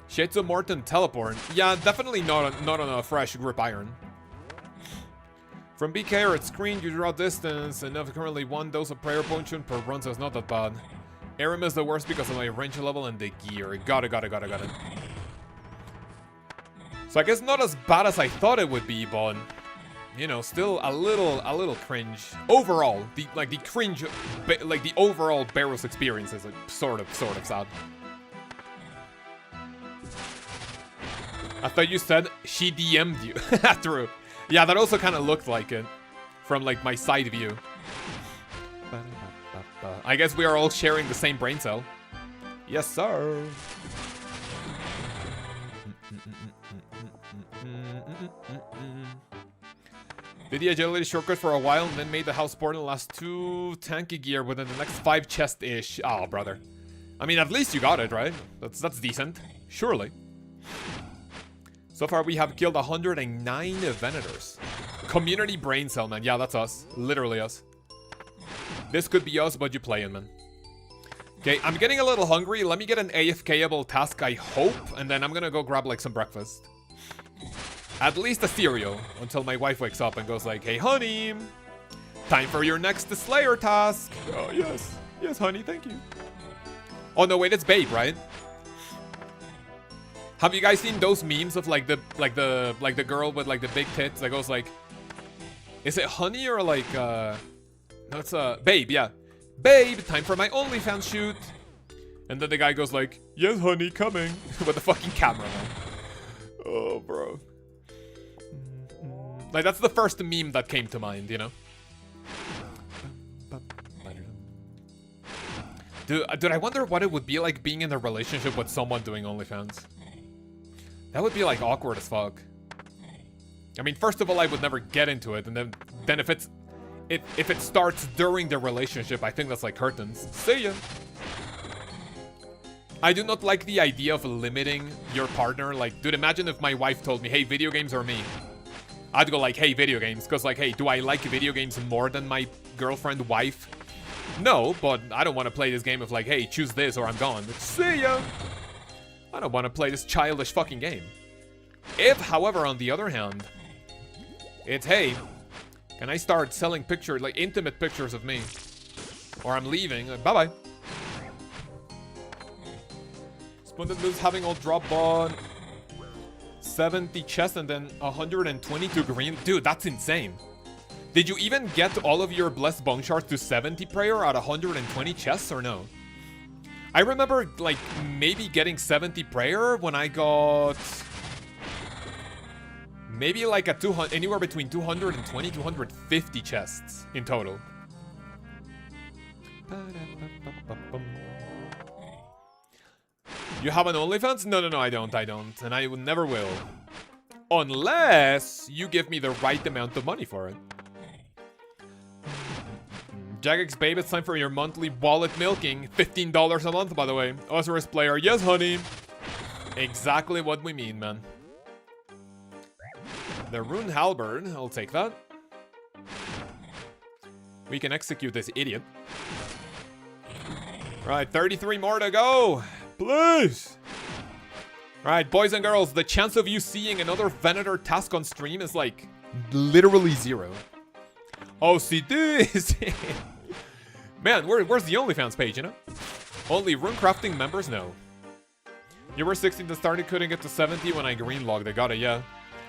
Shades of Morton teleport. Yeah, definitely not on a fresh grip iron. From BK or at screen, you draw distance, and have currently 1 dose of prayer potion per run, so it's not that bad. Arim is the worst because of my range level and the gear. Got it. So I guess not as bad as I thought it would be, but you know, still a little cringe. Overall, the cringe, like the overall Barrows experience is like sort of sad. I thought you said she DM'd you. True. Yeah, that also kind of looked like it from like my side view. I guess we are all sharing the same brain cell. Yes, sir. Did the agility shortcut for a while and then made the house portal last 2 tanky gear within the next 5 chest-ish. Oh, brother. I mean, at least you got it, right? That's decent. Surely. So far, we have killed 109 Venators. Community brain cell, man. Yeah, that's us. Literally us. This could be us, but you playing, man. Okay, I'm getting a little hungry. Let me get an AFK-able task, I hope. And then I'm gonna go grab, like, some breakfast. At least a cereal. Until my wife wakes up and goes like, hey, honey. Time for your next Slayer task. Oh, yes. Yes, honey, thank you. Oh, no, wait, it's Babe, right? Have you guys seen those memes of like the girl with like the big tits that goes like, is it honey or like no, it's Babe, yeah. Babe, time for my OnlyFans shoot. And then the guy goes like, yes honey, coming. With the fucking camera, man. Oh, bro. Like that's the first meme that came to mind, you know? Dude, I wonder what it would be like being in a relationship with someone doing OnlyFans. That would be like awkward as fuck. I mean, first of all, I would never get into it, and then if it starts during the relationship, I think that's like curtains. See ya. I do not like the idea of limiting your partner. Like, dude, imagine if my wife told me, hey, video games or me. I'd go like, hey, video games, because like, hey, do I like video games more than my girlfriend, wife? No, but I don't want to play this game of like, hey, choose this or I'm gone. See ya. I don't want to play this childish fucking game. If, however, on the other hand, it's, hey, can I start selling pictures, like intimate pictures of me? Or I'm leaving, bye-bye. Splendid moves having all drop on 70 chest and then 122 green. Dude, that's insane. Did you even get all of your blessed bone shards to 70 prayer at 120 chests or no? I remember, like, maybe getting 70 prayer when I got... maybe like a 200, anywhere between 220, 250 chests in total. You have an OnlyFans? No, I don't. And I never will. Unless you give me the right amount of money for it. Jagex Babe, it's time for your monthly wallet milking. $15 a month, by the way. OSRS player, yes, honey. Exactly what we mean, man. The Rune Halberd, I'll take that. We can execute this idiot. Right, 33 more to go. Please. Right, boys and girls, the chance of you seeing another Venator task on stream is like literally 0. Oh, see this. Man, where's the OnlyFans page, you know? Only runecrafting members? No. You were 16 to start, couldn't get to 70 when I greenlogged. I got it, yeah.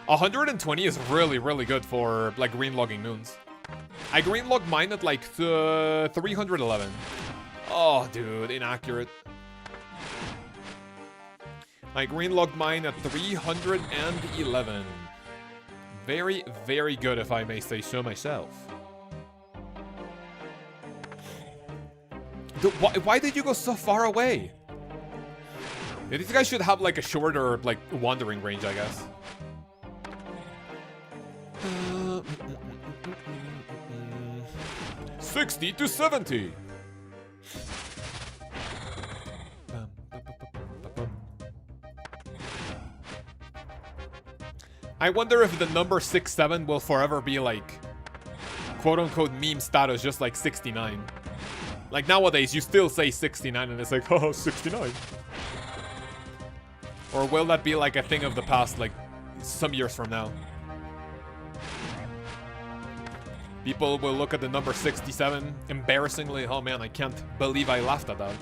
120 is really, really good for like greenlogging moons. I greenlogged mine at like 311. Oh, dude, inaccurate. I greenlogged mine at 311. Very, very good, if I may say so myself. Dude, why did you go so far away? Yeah, these guys should have like a shorter, like, wandering range, I guess. 60 to 70. I wonder if the number 67 will forever be like, quote-unquote meme status, just like 69. Like nowadays, you still say 69 and it's like, oh, 69. Or will that be like a thing of the past, like some years from now? People will look at the number 67 embarrassingly. Oh man, I can't believe I laughed at that.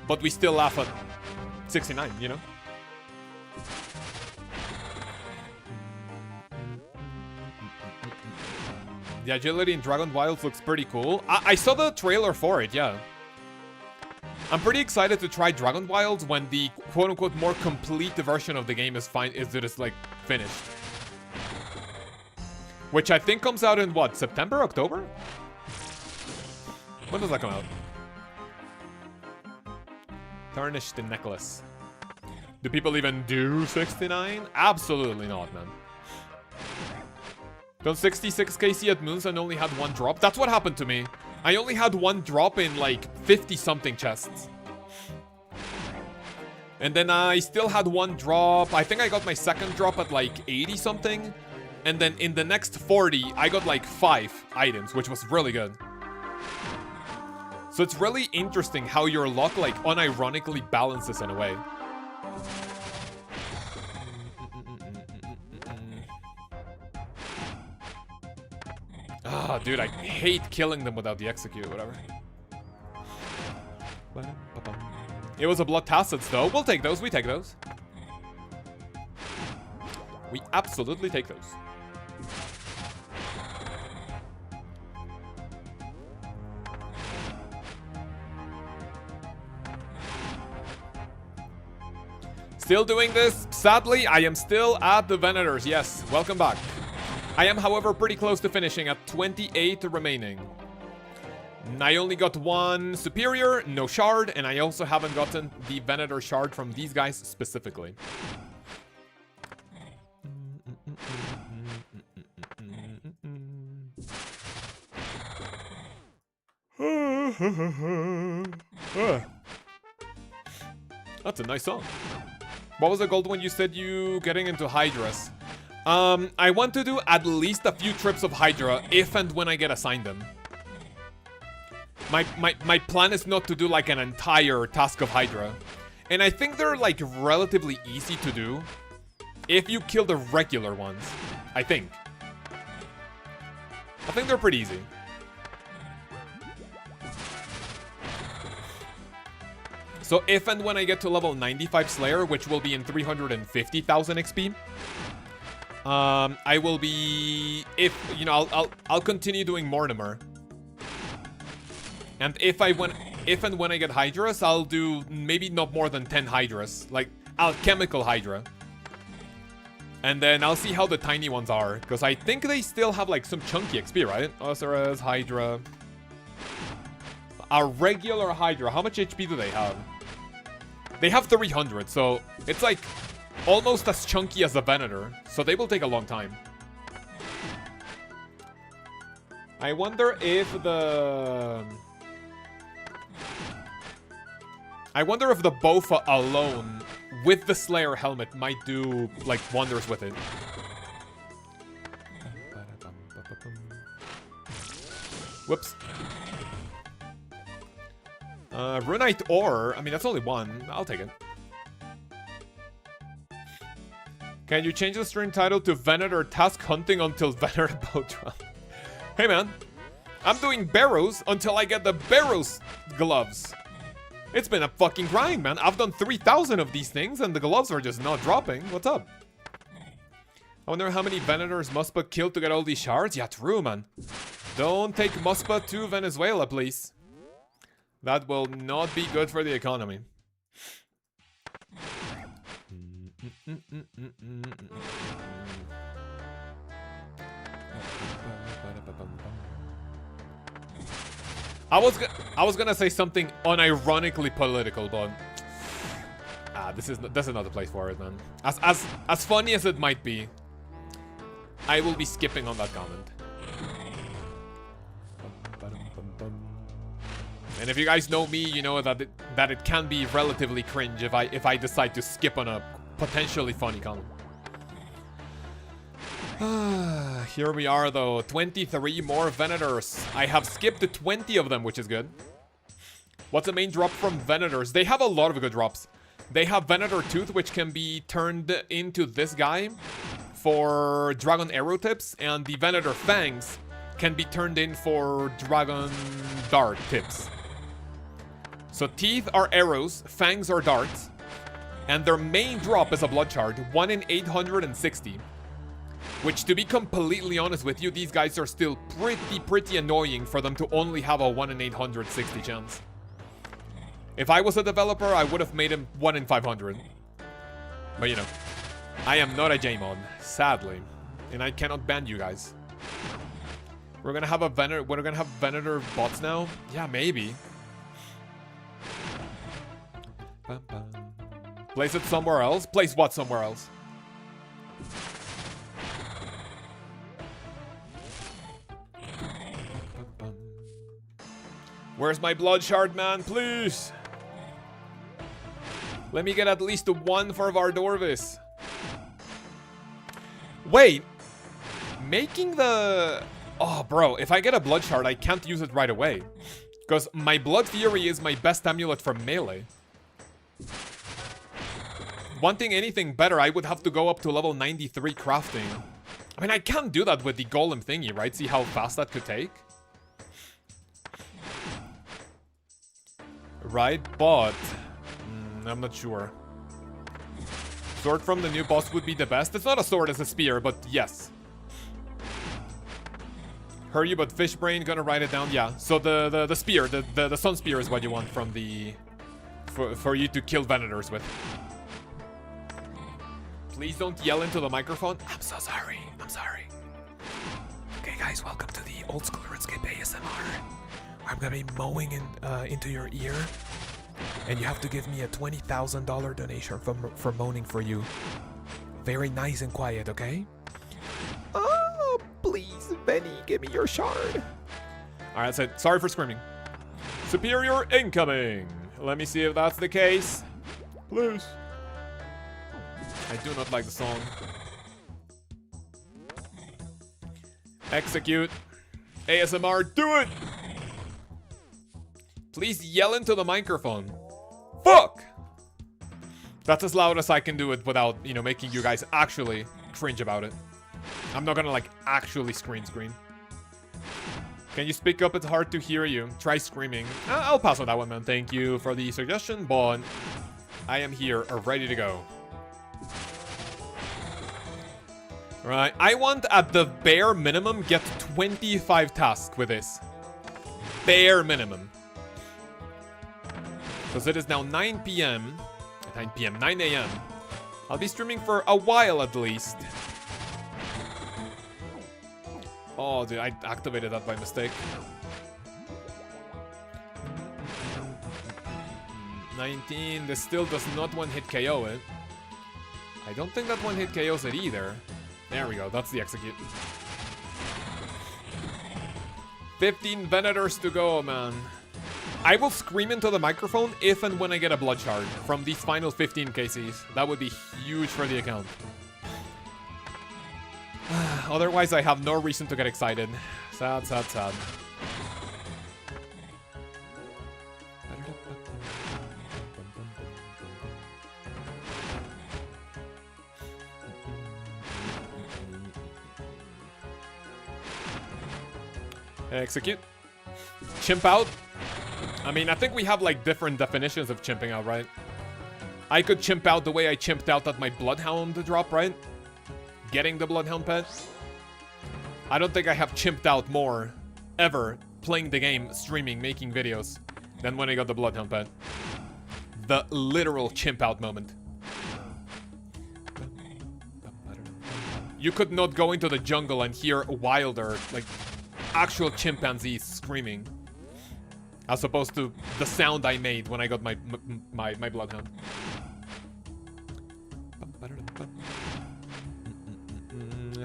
But we still laugh at 69, you know? The agility in Dragon Wilds looks pretty cool. I saw the trailer for it, yeah. I'm pretty excited to try Dragon Wilds when the quote-unquote more complete version of the game is like finished. Which I think comes out in what, September, October? When does that come out? Tarnish the necklace. Do people even do 69? Absolutely not, man. Done 66k see at Moons and only had one drop. That's what happened to me. I only had one drop in like 50-something chests. And then I still had one drop. I think I got my second drop at like 80-something. And then in the next 40, I got like 5 items, which was really good. So it's really interesting how your luck like unironically balances in a way. Ah, dude, I hate killing them without the execute, whatever. It was a blood tassets though. We'll take those, we take those. We absolutely take those. Still doing this? Sadly, I am still at the Venators. Yes, welcome back. I am, however, pretty close to finishing at 28 remaining. I only got one superior, no shard, and I also haven't gotten the Venator shard from these guys specifically. That's a nice song. What was the gold when you said you getting into Hydras? I want to do at least a few trips of Hydra if and when I get assigned them. My plan is not to do like an entire task of Hydra. And I think they're like relatively easy to do if you kill the regular ones. I think they're pretty easy. So if and when I get to level 95 Slayer, which will be in 350,000 XP, I will be, if you know, I'll continue doing Mortimer. And if and when I get Hydras, I'll do maybe not more than 10 Hydras, like alchemical Hydra. And then I'll see how the tiny ones are, because I think they still have like some chunky XP, right? OSRS, Hydra. A regular Hydra, how much HP do they have? They have 300, so it's like almost as chunky as a Venator, so they will take a long time. I wonder if the Bofa alone with the Slayer helmet might do like wonders with it. Whoops. Runite Ore. I mean, that's only one. I'll take it. Can you change the stream title to Venator Task Hunting until Venator Boat Run? Hey, man. I'm doing Barrows until I get the Barrows gloves. It's been a fucking grind, man. I've done 3,000 of these things and the gloves are just not dropping. What's up? I wonder how many Venators Muspa killed to get all these shards? Yeah, true, man. Don't take Muspa to Venezuela, please. That will not be good for the economy. I was gonna say something unironically political, but this is not the place for it, man. As funny as it might be, I will be skipping on that comment. And if you guys know me, you know that it can be relatively cringe if I decide to skip on a potentially funny comment. Here we are, though. 23 more Venators. I have skipped 20 of them, which is good. What's the main drop from Venators? They have a lot of good drops. They have Venator Tooth, which can be turned into this guy for Dragon Arrow tips, and the Venator Fangs can be turned in for Dragon Dart tips. So teeth are arrows, fangs are darts, and their main drop is a blood shard, 1 in 860. Which, to be completely honest with you, these guys are still pretty annoying for them to only have a 1 in 860 chance. If I was a developer, I would have made him 1 in 500. But you know, I am not a J-mod, sadly, and I cannot ban you guys. We're gonna have Venator bots now? Yeah, maybe. Place it somewhere else? Place what somewhere else? Where's my blood shard, man? Please! Let me get at least one for Vardorvis. Wait! Making the... Oh, bro, if I get a blood shard, I can't use it right away. Because my Blood Fury is my best amulet for melee. Wanting anything better, I would have to go up to level 93 crafting. I mean, I can't do that with the golem thingy, right? See how fast that could take? Right, but... I'm not sure. Sword from the new boss would be the best. It's not a sword, it's a spear, but yes. Heard you, but fish brain, gonna write it down. Yeah, so the spear, the sun spear is what you want from the... For you to kill Venators with. Please don't yell into the microphone. I'm so sorry. I'm sorry. Okay, guys, welcome to the Old School RuneScape ASMR. I'm gonna be mowing into your ear, and you have to give me a $20,000 donation for moaning for you. Very nice and quiet, okay? Oh, please, Benny, give me your shard. All right, that's it. Sorry for screaming. Superior incoming. Let me see if that's the case. Please. I do not like the song. Execute. ASMR, do it! Please yell into the microphone. Fuck! That's as loud as I can do it without, you know, making you guys actually cringe about it. I'm not gonna, like, actually screen. Can you speak up? It's hard to hear you. Try screaming. I'll pass on that one, man. Thank you for the suggestion, but I am here, ready to go. Right, I want at the bare minimum get 25 tasks with this. Bare minimum. Because it is now 9 p.m. 9 a.m. I'll be streaming for a while at least. Oh, dude, I activated that by mistake. 19, this still does not one-hit KO it. I don't think that one-hit KOs it either. There we go, that's the execute. 15 Venators to go, man. I will scream into the microphone if and when I get a blood shard from these final 15 KCs. That would be huge for the account. Otherwise, I have no reason to get excited. Sad, sad, sad. Execute. Chimp out. I mean, I think we have like different definitions of chimping out, right? I could chimp out the way I chimped out at my Bloodhound drop, right? Getting the Bloodhound pet. I don't think I have chimped out more ever playing the game, streaming, making videos than when I got the Bloodhound pet. The literal chimp out moment. You could not go into the jungle and hear wilder, like actual chimpanzees screaming, as opposed to the sound I made when I got my Bloodhound.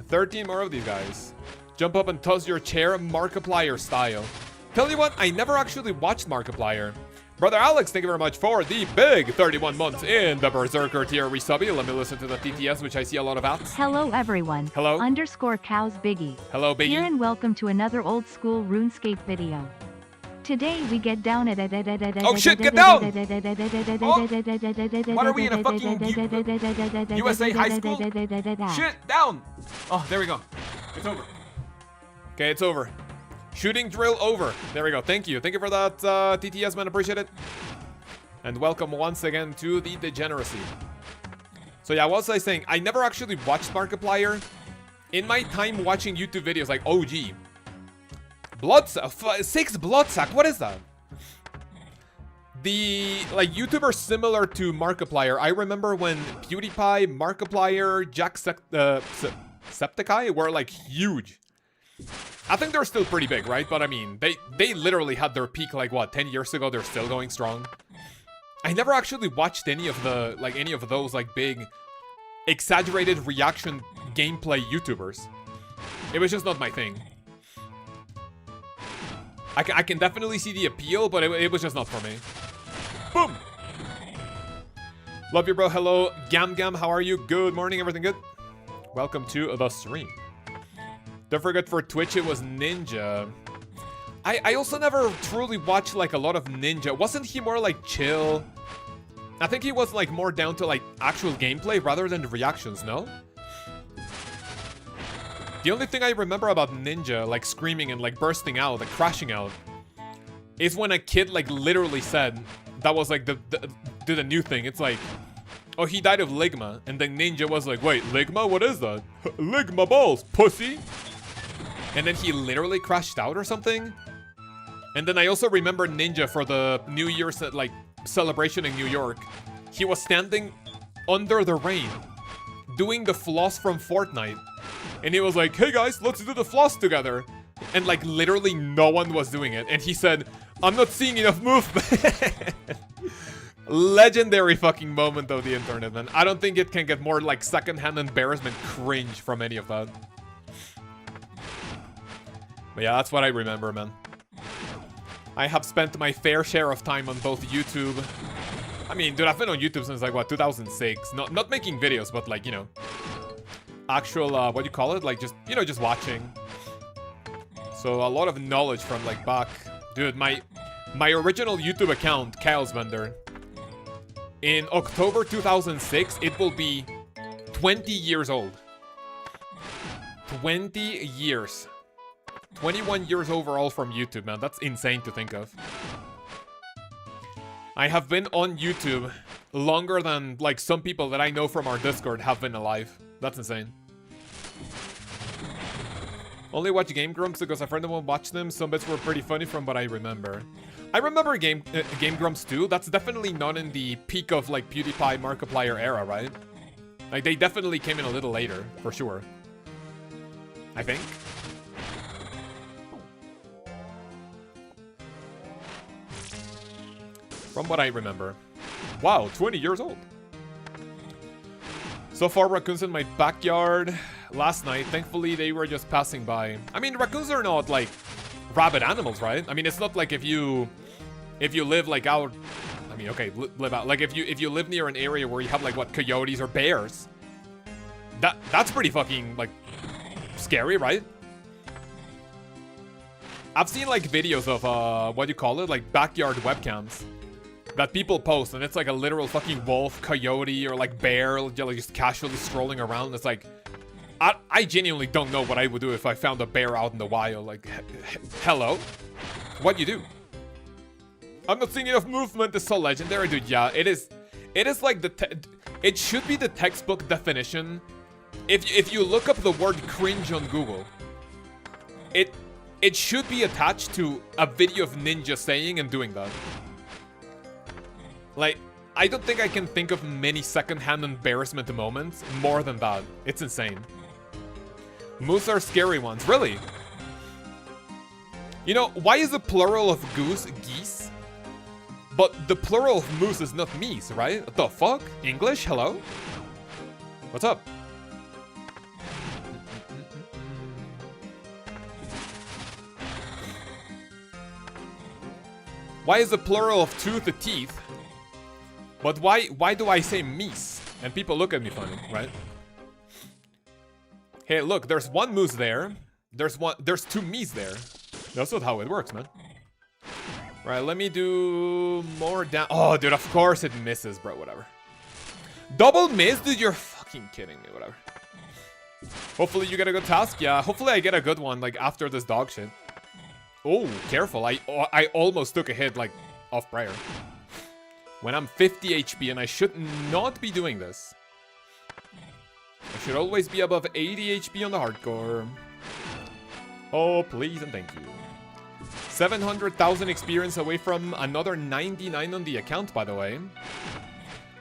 13 more of these guys. Jump up and toss your chair, Markiplier style. Tell you what, I never actually watched Markiplier, Brother Alex, thank you very much for the big 31 months in the Berserker tier resubby. Let me listen to the TTS, which I see a lot of ats. Hello everyone. Hello. _Kaoz Biggie. Hello, Biggie. Here and welcome to another old school RuneScape video. Today we get down at Oh shit, get down! What are we in a fucking USA high school? Shit, down! Oh, there we go. It's over. Okay, it's over. Shooting drill over. There we go. Thank you. Thank you for that, TTS, man. Appreciate it. And welcome once again to the degeneracy. So yeah, what was I saying? I never actually watched Markiplier. In my time watching YouTube videos like OG. Six Bloodsack. What is that? The, like, YouTubers similar to Markiplier. I remember when PewDiePie, Markiplier, Jacksepticeye were, like, huge. I think they're still pretty big, right? But I mean, they literally had their peak like what, 10 years ago. They're still going strong. I never actually watched any of those like big exaggerated reaction gameplay YouTubers. It was just not my thing. I can definitely see the appeal, but it was just not for me. Boom. Love you, bro. Hello, Gam Gam. How are you? Good morning. Everything good? Welcome to the stream. Don't forget for Twitch it was Ninja. I also never truly watched like a lot of Ninja. Wasn't he more like chill? I think he was like more down to like actual gameplay rather than reactions, no? The only thing I remember about Ninja like screaming and like bursting out, like crashing out, is when a kid like literally said that was like the new thing. It's like, oh, he died of Ligma, and then Ninja was like, wait, Ligma? What is that? Ligma balls, pussy. And then he literally crashed out or something. And then I also remember Ninja for the New Year's like celebration in New York. He was standing under the rain doing the floss from Fortnite. And he was like, hey guys, let's do the floss together. And like literally no one was doing it. And he said, I'm not seeing enough movement. Legendary fucking moment of the internet, man. I don't think it can get more like secondhand embarrassment cringe from any of that. But yeah, that's what I remember, man. I have spent my fair share of time on both YouTube. I mean, dude, I've been on YouTube since like, what, 2006? Not making videos, but like, you know, actual, what do you call it? Like just, you know, just watching. So a lot of knowledge from like back. Dude, my original YouTube account, Kaoz Vendor, in October 2006, it will be 20 years old. 20 years. 21 years overall from YouTube, man. That's insane to think of. I have been on YouTube longer than, like, some people that I know from our Discord have been alive. That's insane. Only watch Game Grumps because a friend of mine watched them. Some bits were pretty funny from what I remember. I remember Game Grumps too. That's definitely not in the peak of, like, PewDiePie, Markiplier era, right? Like, they definitely came in a little later, for sure. I think. From what I remember. Wow, 20 years old. So far, raccoons in my backyard last night. Thankfully, they were just passing by. I mean, raccoons are not, like, rabid animals, right? I mean, it's not like if you live, like, out... I mean, okay, live out. Like, if you live near an area where you have, like, what, coyotes or bears. That's pretty fucking, like, scary, right? I've seen, like, videos of, what do you call it? Like, backyard webcams that people post, and it's like a literal fucking wolf, coyote, or like bear, like just casually strolling around. It's like, I genuinely don't know what I would do if I found a bear out in the wild. Like, hello? What you do? I'm not seeing enough movement. It's so legendary, dude. Yeah, it is like it should be the textbook definition. If you look up the word cringe on Google, it should be attached to a video of Ninja saying and doing that. Like, I don't think I can think of many secondhand embarrassment moments more than that. It's insane. Moose are scary ones. Really? You know, why is the plural of goose geese? But the plural of moose is not meese, right? What the fuck? English? Hello? What's up? Why is the plural of tooth a teeth? But why do I say meese? And people look at me funny, right? Hey, look, there's one moose there. There's two me's there. That's not how it works, man. Right, let me do more down. Oh, dude, of course it misses, bro. Whatever. Double miss, dude. You're fucking kidding me. Whatever. Hopefully you get a good task. Yeah, hopefully I get a good one, like, after this dog shit. Oh, careful. I almost took a hit, like, off prayer. When I'm 50 HP, and I should not be doing this. I should always be above 80 HP on the hardcore. Oh, please and thank you. 700,000 experience away from another 99 on the account, by the way.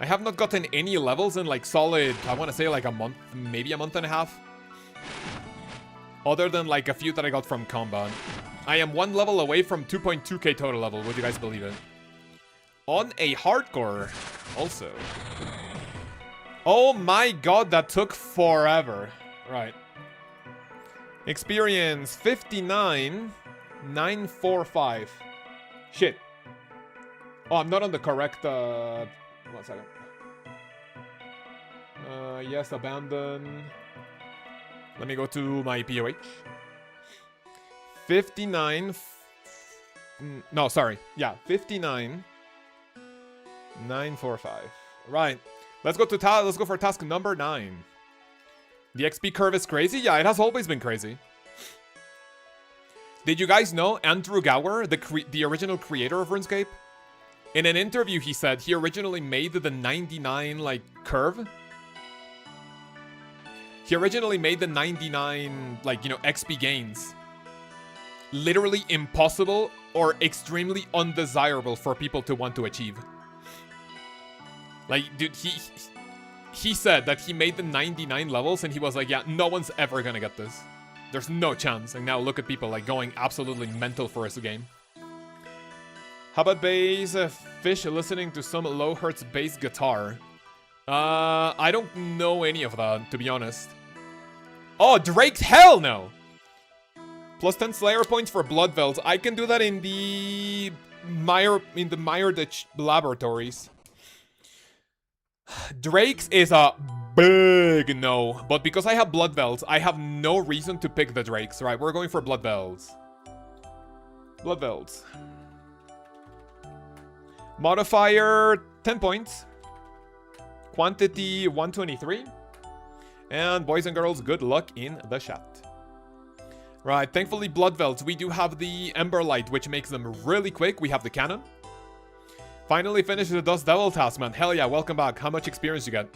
I have not gotten any levels in, like, solid, I want to say, like, a month, maybe a month and a half. Other than, like, a few that I got from combat. I am one level away from 2.2k total level. Would you guys believe it? On a hardcore, also. Oh my god, that took forever. Right. Experience 59,945. Shit. Oh, I'm not on the correct, 1 second. Yes, abandon. Let me go to my POH. 59. No, sorry. Yeah, 59,945. Right. Let's go for task number 9. The XP curve is crazy? Yeah, it has always been crazy. Did you guys know Andrew Gower, the original creator of RuneScape? In an interview, he said he originally made the 99, like, curve. He originally made the 99, like, you know, XP gains literally impossible or extremely undesirable for people to want to achieve. Like, dude, he said that he made the 99 levels and he was like, yeah, no one's ever gonna get this. There's no chance. And now look at people, like, going absolutely mental for this game. How about bass fish listening to some low hertz bass guitar? I don't know any of that, to be honest. Oh, Drake's hell no! Plus 10 Slayer points for Blood Velds. I can do that in the Meyerditch laboratories. Drake's is a big no, but because I have Blood Velds, I have no reason to pick the Drakes. Right, we're going for Blood Velds. Blood Velds. Modifier, 10 points. Quantity, 123. And boys and girls, good luck in the chat. Right, thankfully Blood Velds, we do have the Ember Light, which makes them really quick. We have the cannon. Finally finished the Dust Devil task, man. Hell yeah, welcome back. How much experience you got?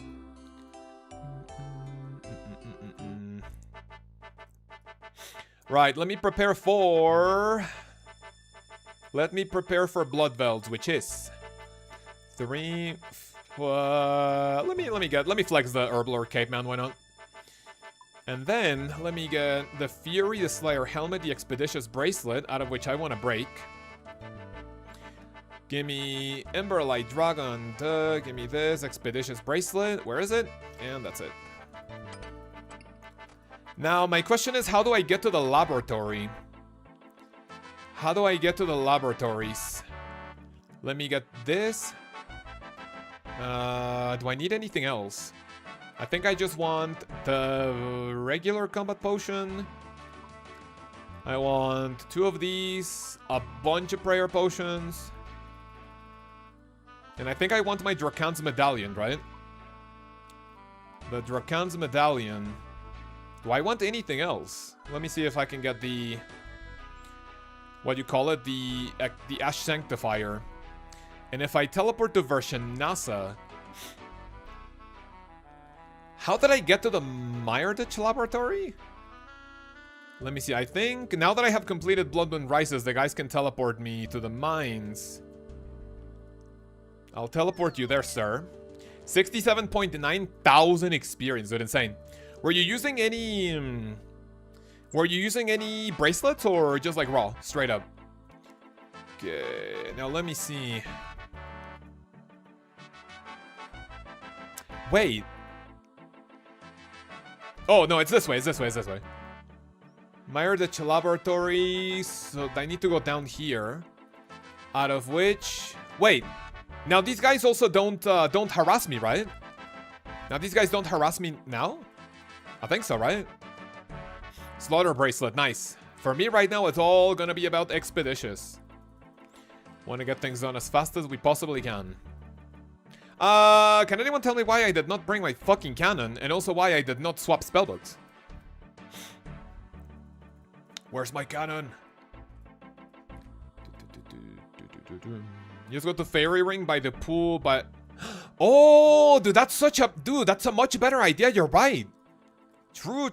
Right, let me prepare for Blood Velds, which is 3. Let me flex the Herblore Cape, man. Why not? And then let me get the Fury, the Slayer Helmet, the Expeditious Bracelet, out of which I want to break. Give me Emberlight Dragon. Give me this Expeditious Bracelet. Where is it? And that's it. Now, my question is, how do I get to the laboratory? How do I get to the laboratories? Let me get this. Do I need anything else? I think I just want the regular combat potion. I want 2 of these, a bunch of prayer potions. And I think I want my Drakan's medallion, right? The Drakan's medallion. Do I want anything else? Let me see if I can get the... what do you call it? The Ash Sanctifier. And if I teleport to Vershanasa... how did I get to the Meyerditch laboratory? Let me see. I think now that I have completed Bloodmoon Rises, the guys can teleport me to the mines. I'll teleport you there, sir. 67.9 thousand experience. Dude, insane. Were you using any... bracelets or just like raw? Straight up. Okay. Now let me see. Wait. Oh, no, it's this way. Meyerditch laboratory. So I need to go down here. Out of which... Wait. Now these guys also don't harass me, right? Now these guys don't harass me now? I think so, right? Slaughter bracelet, nice. For me right now, it's all gonna be about expeditious. Want to get things done as fast as we possibly can. Can anyone tell me why I did not bring my fucking cannon? And also why I did not swap spellbooks? Where's my cannon? Just go to Fairy Ring by the pool, but... Oh, dude, that's such a... Dude, that's a much better idea. You're right. True.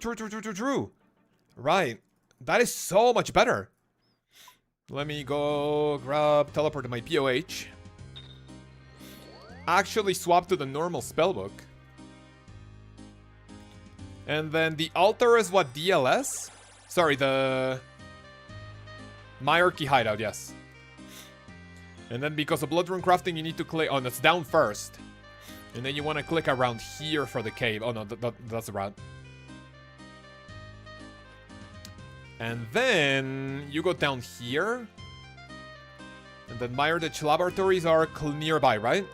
Right. That is so much better. Let me go grab... Teleport to my POH. Actually swap to the normal spellbook. And then the altar is what? DLS? Sorry, the... Myarchy hideout, yes. And then because of Blood Rune Crafting, you need to click... Oh, that's down first. And then you want to click around here for the cave. Oh, no, that's the route. And then you go down here. And then Myardich Laboratories are nearby, right?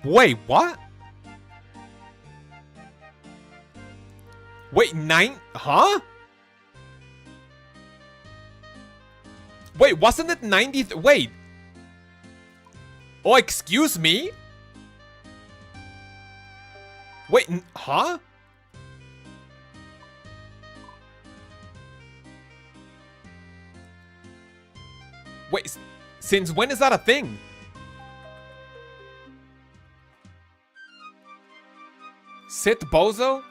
Wait, what? Wait, 9? Huh? Wait, wasn't it 90? Wait. Oh, excuse me? Wait, huh? Wait, since when is that a thing? Sit Bozo?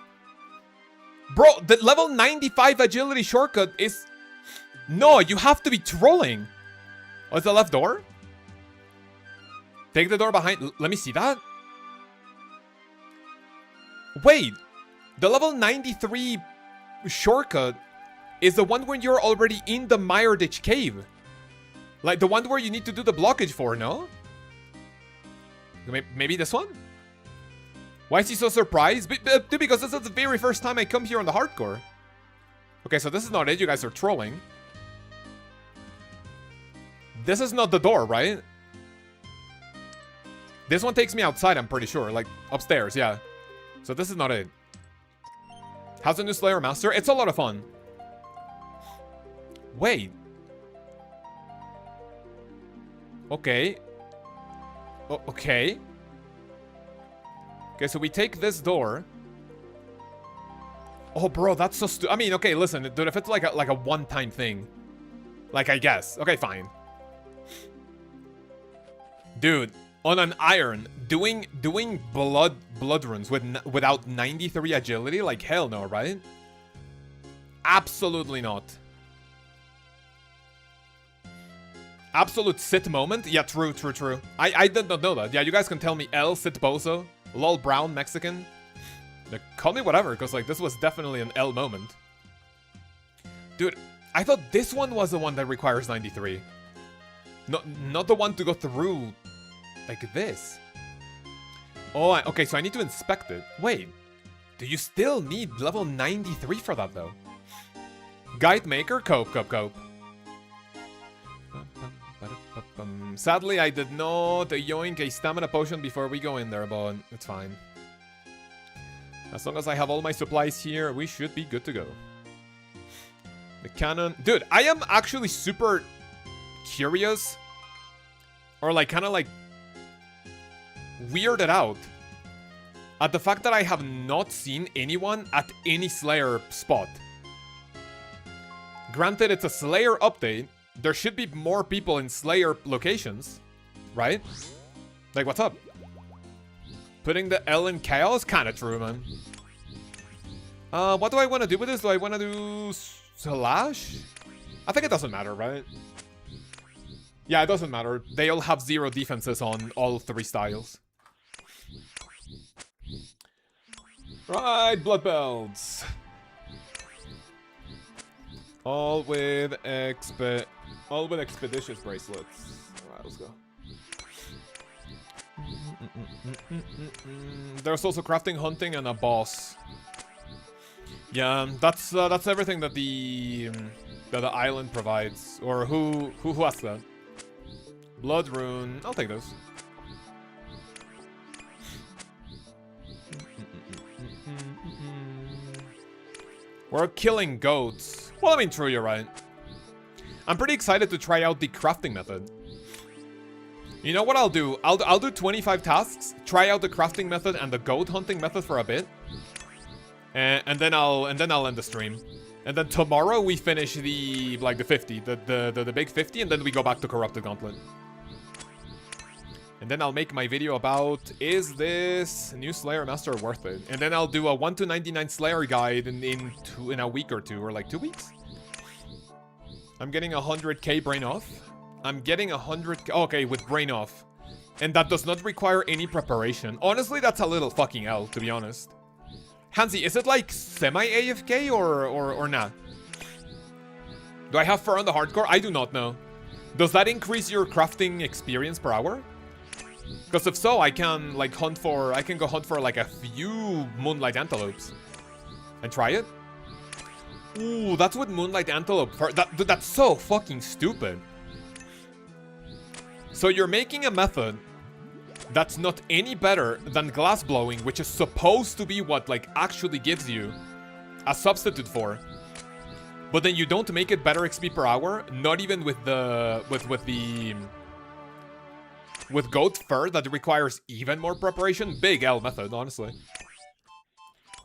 Bro, the level 95 agility shortcut is... No, you have to be trolling. Oh, it's the left door? Take the door behind... Let me see that. Wait. The level 93 shortcut is the one when you're already in the Myardich cave. Like the one where you need to do the blockage for, no? Maybe this one? Why is he so surprised? Because this is the very first time I come here on the hardcore. Okay, so this is not it. You guys are trolling. This is not the door, right? This one takes me outside, I'm pretty sure. Like, upstairs, yeah. So this is not it. How's the new Slayer Master? It's a lot of fun. Wait. Okay. Okay. Okay, so we take this door. Oh, bro, that's so I mean, okay, listen, dude, if it's like a one-time thing. Like, I guess. Okay, fine. Dude, on an iron, doing blood runes without 93 agility? Like, hell no, right? Absolutely not. Absolute sit moment? Yeah, true. I did not know that. Yeah, you guys can tell me L, sit bozo. Lol brown Mexican. Like, call me whatever, because like this was definitely an L moment. Dude, I thought this one was the one that requires 93. Not the one to go through like this. Oh, okay, so I need to inspect it. Wait, do you still need level 93 for that though? Guide maker, cope. Sadly, I did not yoink a stamina potion before we go in there, but it's fine. As long as I have all my supplies here, we should be good to go. The cannon... Dude, I am actually super curious. Or like, kind of like... weirded out. At the fact that I have not seen anyone at any Slayer spot. Granted, it's a Slayer update. There should be more people in Slayer locations, right? Like, what's up? Putting the L in Kaoz? Kinda true, man. What do I want to do with this? Do I want to do Slash? I think it doesn't matter, right? Yeah, it doesn't matter. They all have 0 defenses on all 3 styles. Right, blood belts. All with expeditious bracelets. Alright, let's go. There's also crafting, hunting, and a boss. Yeah, that's everything that the island provides. Or who has that? Blood rune. I'll take those. We're killing goats. Well, I mean, true, you're right. I'm pretty excited to try out the crafting method. You know what I'll do? I'll do 25 tasks, try out the crafting method and the goat hunting method for a bit. And then I'll end the stream. And then tomorrow we finish the 50, the big 50, and then we go back to Corrupted Gauntlet. And then I'll make my video about, is this new Slayer Master worth it? And then I'll do a 1 to 99 Slayer guide in a week or two, or like 2 weeks. I'm getting 100k brain off. I'm getting 100k, okay, with brain off. And that does not require any preparation. Honestly, that's a little fucking L, to be honest. Hansi, is it like semi-AFK or not? Do I have fur on the hardcore? I do not know. Does that increase your crafting experience per hour? Because if so, I can go hunt for like a few Moonlight Antelopes. And try it? Ooh, that's with Moonlight Antelope. That's so fucking stupid. So you're making a method that's not any better than glass blowing, which is supposed to be what actually gives you a substitute for. But then you don't make it better XP per hour, not even with goat fur that requires even more preparation. Big L method, honestly.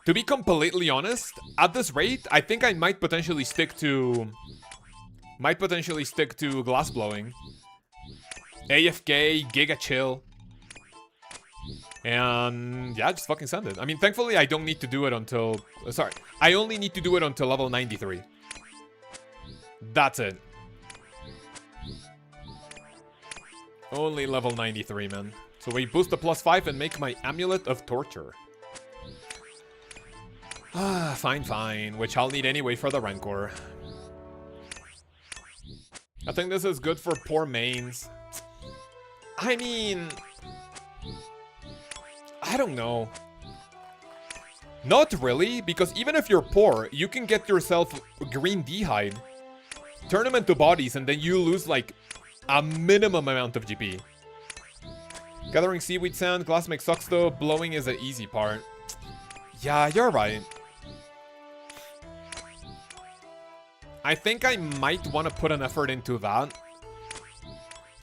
To be completely honest, at this rate, I think I might potentially stick to glass blowing. AFK, Giga Chill. And yeah, just fucking send it. I mean, thankfully, I don't need to do it until... Sorry, I only need to do it until level 93. That's it. Only level 93, man. So we boost the +5 and make my Amulet of Torture. Ah, fine. Which I'll need anyway for the Rancor. I think this is good for poor mains. I mean... I don't know. Not really, because even if you're poor, you can get yourself green D-hide. Turn them into bodies, and then you lose, like, a minimum amount of GP. Gathering seaweed sand, glass makes sucks though, blowing is the easy part. Yeah, you're right. I think I might want to put an effort into that.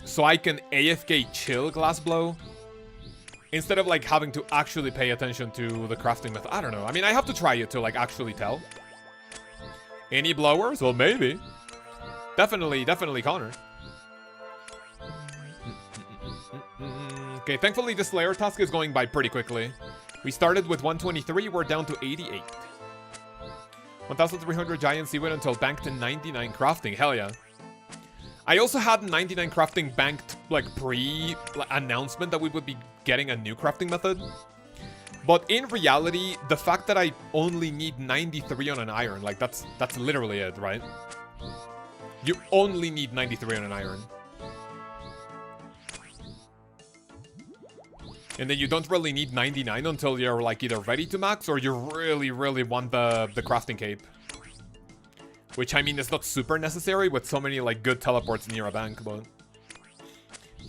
So I can AFK chill glass blow. Instead of, like, having to actually pay attention to the crafting method. I don't know. I mean, I have to try it to, like, actually tell. Any blowers? Well, maybe. Definitely Connor. Okay, thankfully the Slayer task is going by pretty quickly. We started with 123, we're down to 88. 1,300 giant seaweed until banked in 99 crafting. Hell yeah. I also had 99 crafting banked, like, pre-announcement that we would be getting a new crafting method. But in reality, the fact that I only need 93 on an iron, like, that's literally it, right? You only need 93 on an iron. And then you don't really need 99 until you're, like, either ready to max or you really want the crafting cape. Which, I mean, is not super necessary with so many, like, good teleports near a bank, but...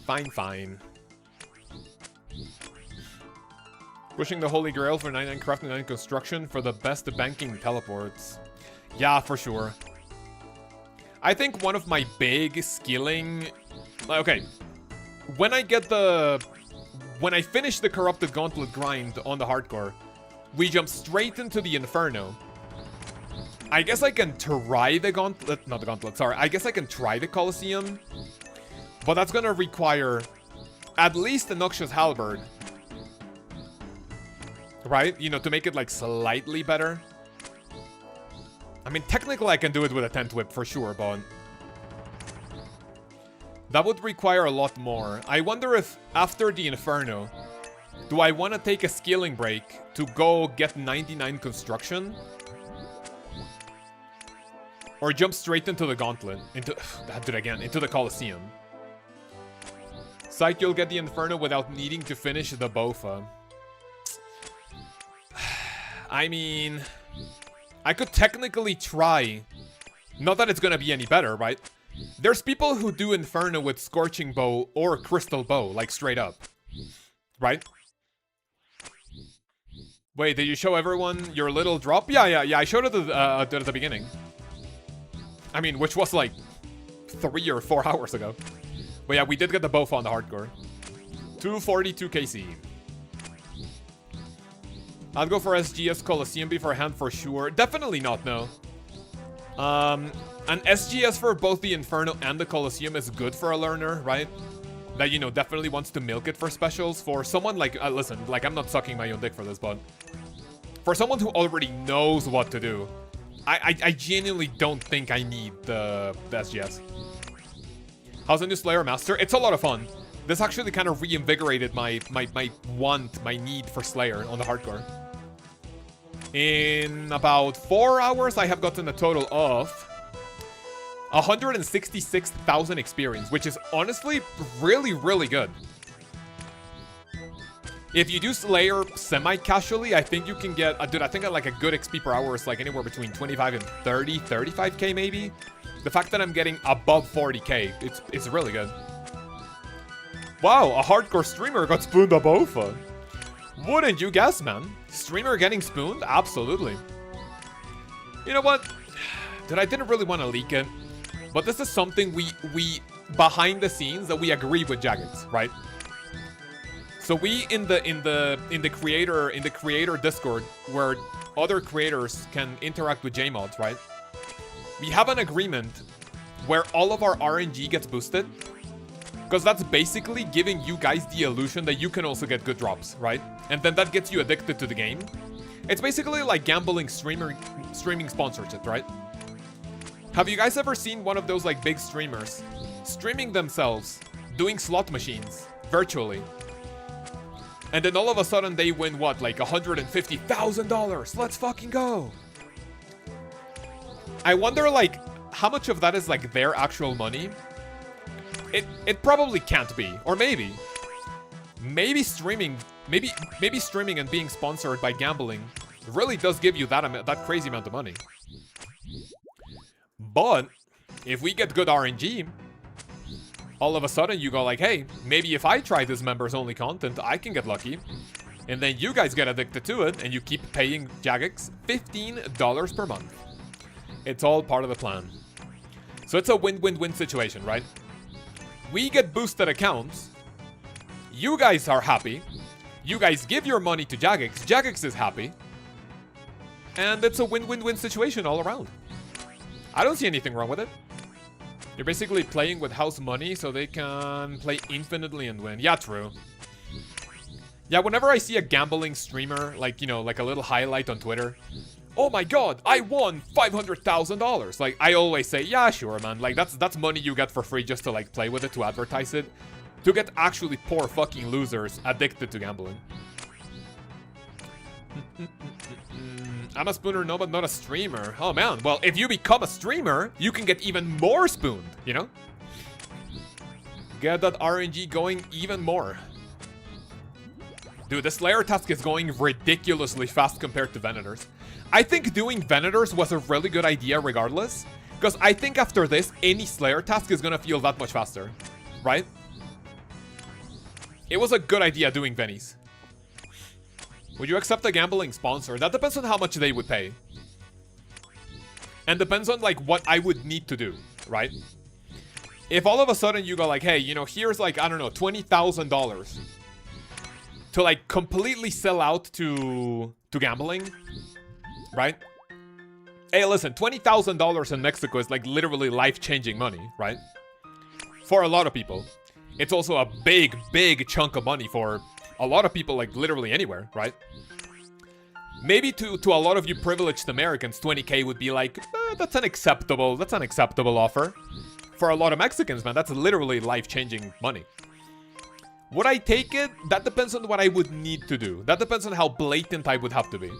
Fine. Pushing the Holy Grail for 99 crafting, 99 construction for the best banking teleports. Yeah, for sure. I think one of my big skilling... Okay. When I finish the Corrupted Gauntlet grind on the hardcore, we jump straight into the Inferno. I guess I can try the Gauntlet... Not the Gauntlet, sorry. I guess I can try the Colosseum. But that's gonna require at least a Noxious Halberd. Right? You know, to make it, like, slightly better. I mean, technically I can do it with a Tent Whip for sure, but... that would require a lot more. I wonder if, after the Inferno, do I want to take a skilling break to go get 99 construction? Or jump straight into the Gauntlet. Into the Colosseum. Psych, you'll get the Inferno without needing to finish the Bofa. I mean... I could technically try. Not that it's gonna be any better, right? There's people who do Inferno with Scorching Bow or Crystal Bow, like straight up. Right? Wait, did you show everyone your little drop? Yeah, I showed it at the beginning. I mean, which was like 3 or 4 hours ago. But yeah, we did get the bow on the hardcore. 242 KC. I'd go for SGS Coliseum beforehand for sure. Definitely not, no. An SGS for both the Inferno and the Coliseum is good for a learner, right? That, you know, definitely wants to milk it for specials. For someone like, listen, like, I'm not sucking my own dick for this, but for someone who already knows what to do, I genuinely don't think I need the SGS. How's the new Slayer Master? It's a lot of fun. This actually kind of reinvigorated my need for Slayer on the hardcore. In about 4 hours, I have gotten a total of 166,000 experience, which is honestly really, really good. If you do Slayer semi-casually, I think you can get, dude, I think like a good XP per hour is like anywhere between 25 and 30, 35k maybe. The fact that I'm getting above 40k, it's really good. Wow, a hardcore streamer got spooned up over. Wouldn't you guess, man? Streamer getting spooned? Absolutely. You know what? Dude, I didn't really want to leak it, but this is something we behind the scenes that we agree with Jagex, right? So we in the creator Discord where other creators can interact with JMods, right? We have an agreement where all of our RNG gets boosted. Because that's basically giving you guys the illusion that you can also get good drops, right? And then that gets you addicted to the game. It's basically like gambling streaming sponsorship, right? Have you guys ever seen one of those like big streamers streaming themselves doing slot machines virtually? And then all of a sudden they win what, like $150,000. Let's fucking go. I wonder like how much of that is like their actual money. It probably can't be, or maybe streaming and being sponsored by gambling really does give you that crazy amount of money. But if we get good RNG, all of a sudden you go like, hey, maybe if I try this members only content, I can get lucky, and then you guys get addicted to it, and you keep paying Jagex $15 per month. It's all part of the plan. So it's a win-win-win situation, right? We get boosted accounts. You guys are happy. You guys give your money to Jagex. Jagex is happy. And it's a win-win-win situation all around. I don't see anything wrong with it. You're basically playing with house money so they can play infinitely and win. Yeah, true. Yeah, whenever I see a gambling streamer, like, you know, like a little highlight on Twitter, oh my god, I won $500,000. Like, I always say, yeah, sure, man. Like, that's money you get for free just to, like, play with it, to advertise it. To get actually poor fucking losers addicted to gambling. I'm a spooner, no, but not a streamer. Oh, man. Well, if you become a streamer, you can get even more spooned, you know? Get that RNG going even more. Dude, this Slayer task is going ridiculously fast compared to Venators. I think doing Venators was a really good idea regardless, because I think after this, any Slayer task is gonna feel that much faster, right? It was a good idea doing Vennies. Would you accept a gambling sponsor? That depends on how much they would pay. And depends on, like, what I would need to do, right? If all of a sudden you go like, hey, you know, here's like, I don't know, $20,000 to, like, completely sell out to gambling, right? Hey, listen, $20,000 in Mexico is like literally life-changing money, right? For a lot of people. It's also a big, big chunk of money for a lot of people, like literally anywhere, right? Maybe to a lot of you privileged Americans, 20k would be like, that's an acceptable offer. For a lot of Mexicans, man, that's literally life-changing money. Would I take it? That depends on what I would need to do. That depends on how blatant I would have to be.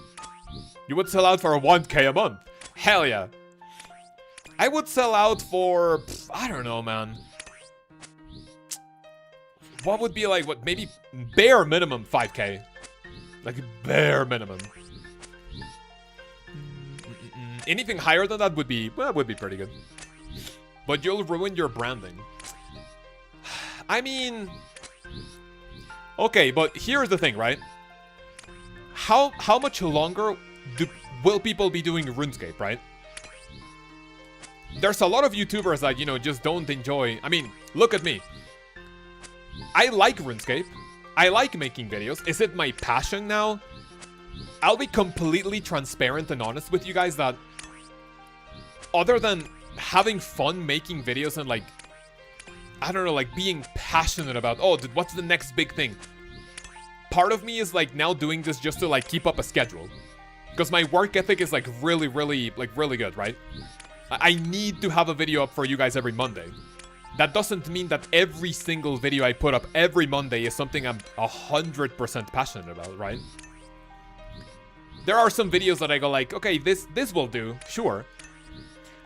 You would sell out for 1k a month. Hell yeah. I would sell out for, I don't know, man. What would be like, what, maybe bare minimum 5k. Like bare minimum. Anything higher than that would be, well, would be pretty good. But you'll ruin your branding. I mean... Okay, but here's the thing, right? How much longer will people be doing RuneScape, right? There's a lot of YouTubers that, you know, just don't enjoy... I mean, look at me. I like RuneScape. I like making videos. Is it my passion now? I'll be completely transparent and honest with you guys that other than having fun making videos and like, I don't know, like being passionate about, oh, what's the next big thing? Part of me is like now doing this just to like keep up a schedule. Because my work ethic is like really good, right? I need to have a video up for you guys every Monday. That doesn't mean that every single video I put up every Monday is something I'm 100% passionate about, right? There are some videos that I go like, okay, this will do, sure.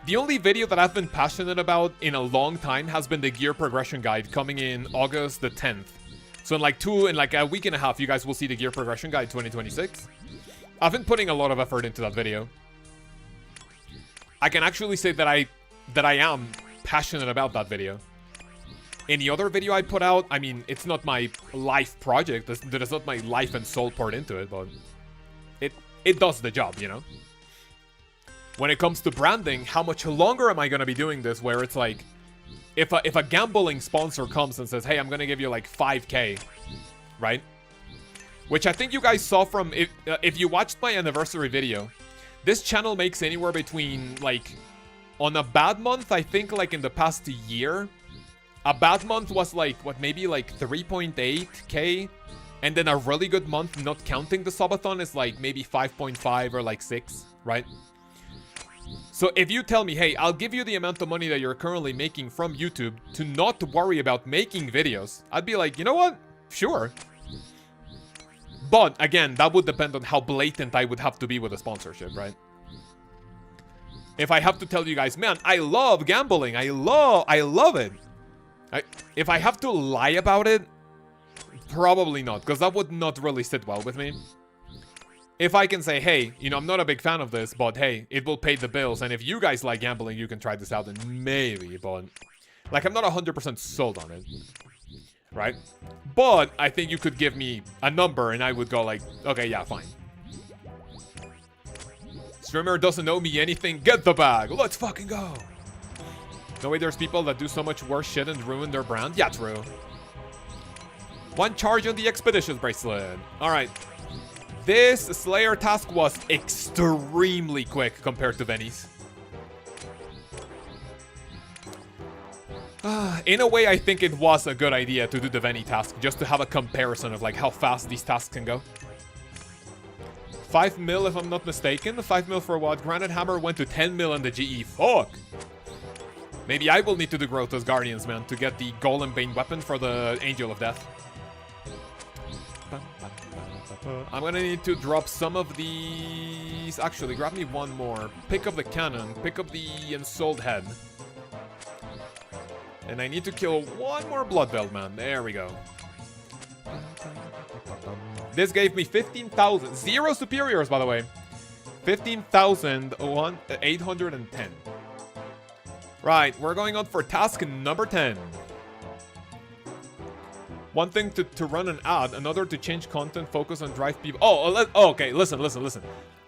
The only video that I've been passionate about in a long time has been the gear progression guide coming in August the 10th. So in like a week and a half, you guys will see the gear progression guide 2026. I've been putting a lot of effort into that video. I can actually say that I am passionate about that video. Any other video I put out, I mean, it's not my life project. There's not my life and soul poured into it, but it does the job, you know? When it comes to branding, how much longer am I going to be doing this where it's like, if a gambling sponsor comes and says, hey, I'm going to give you like 5K, right? Which I think you guys saw from, if you watched my anniversary video, this channel makes anywhere between like, on a bad month, I think like in the past year, a bad month was like, what, maybe like 3.8K? And then a really good month, not counting the subathon, is like maybe 5.5 or like 6, right? So if you tell me, hey, I'll give you the amount of money that you're currently making from YouTube to not worry about making videos, I'd be like, you know what? Sure. But again, that would depend on how blatant I would have to be with a sponsorship, right? If I have to tell you guys, man, I love gambling. I love it. If I have to lie about it, probably not, because that would not really sit well with me. If I can say, hey, you know, I'm not a big fan of this, but hey, it will pay the bills, and if you guys like gambling, you can try this out, and maybe, but like, I'm not 100% sold on it, right? But I think you could give me a number, and I would go like, okay, yeah, fine. Streamer doesn't owe me anything, get the bag, let's fucking go. No way there's people that do so much worse shit and ruin their brand? Yeah, true. One charge on the Expeditions bracelet. Alright. This Slayer task was extremely quick compared to Venice. In a way, I think it was a good idea to do the Veni task, just to have a comparison of like how fast these tasks can go. 5 mil if I'm not mistaken. 5 mil for what? Granite Hammer went to 10 mil in the GE. Fuck! Maybe I will need to do Grotto's Guardians, man, to get the Golem Bane weapon for the Angel of Death. I'm gonna need to drop some of these. Actually, grab me one more. Pick up the cannon. Pick up the Ensouled Head. And I need to kill one more Blood Belt, man. There we go. This gave me 15,000. 0 superiors, by the way. 15,810. Right, we're going on for task number 10. One thing to run an ad, another to change content, focus on drive people. Oh, okay, listen.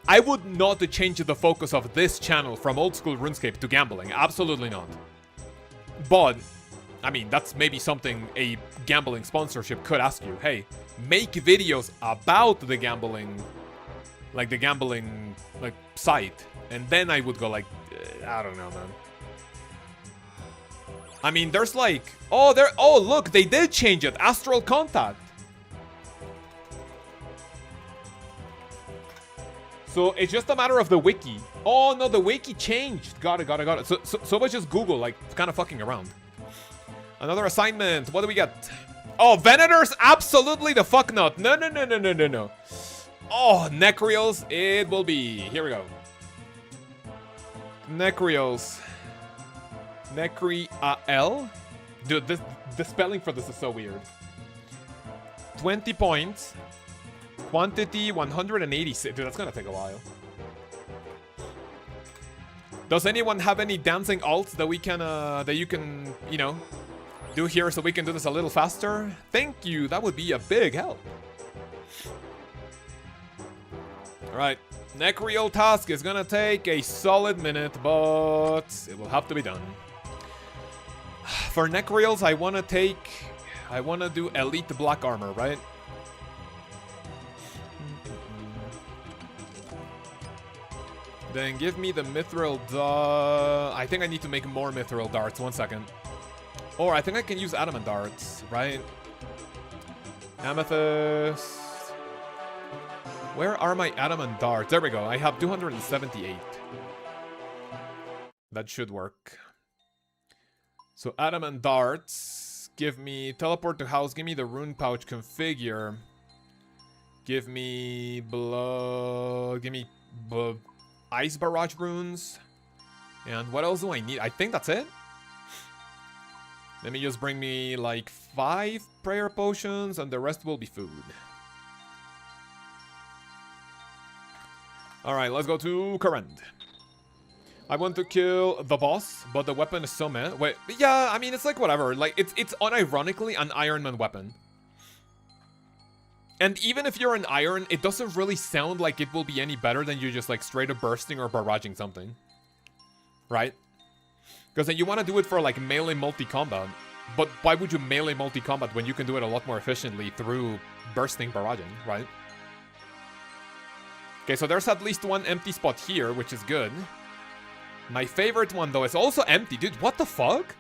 I would not change the focus of this channel from old school RuneScape to gambling. Absolutely not. But, I mean, that's maybe something a gambling sponsorship could ask you. Hey, make videos about the gambling, like the gambling, like, site. And then I would go like, I don't know, man. I mean, there's like, oh, look, they did change it. Astral Contact. So it's just a matter of the wiki. Oh, no, the wiki changed. Got it. So let's just Google, like, kind of fucking around. Another assignment. What do we get? Oh, Venators? Absolutely the fuck not. No. Oh, Necrials. It will be. Here we go. Necrials. Necri-L? Dude, the spelling for this is so weird. 20 points. Quantity 186. Dude, that's gonna take a while. Does anyone have any dancing alts that we can, that you can, you know, do here so we can do this a little faster? Thank you, that would be a big help. Alright, Necrial task is gonna take a solid minute, but it will have to be done. For Necrials, I wanna do elite black armor, right? Then give me the mithril I think I need to make more mithril darts, 1 second. Or I think I can use adamant darts, right? Amethyst. Where are my adamant darts? There we go, I have 278. That should work. So adamant darts, give me teleport to house, give me the rune pouch configure. Give me blood, give me ice barrage runes. And what else do I need? I think that's it. Let me just bring me like 5 prayer potions and the rest will be food. Alright, let's go to Karend. I want to kill the boss, but the weapon is so meh. Wait, yeah, I mean, it's like whatever. Like, it's unironically an Iron Man weapon. And even if you're an Iron, it doesn't really sound like it will be any better than you just like straight up bursting or barraging something. Right? Because then you want to do it for like melee multi-combat. But why would you melee multi-combat when you can do it a lot more efficiently through bursting barraging, right? Okay, so there's at least one empty spot here, which is good. My favorite one, though, is also empty. Dude, what the fuck?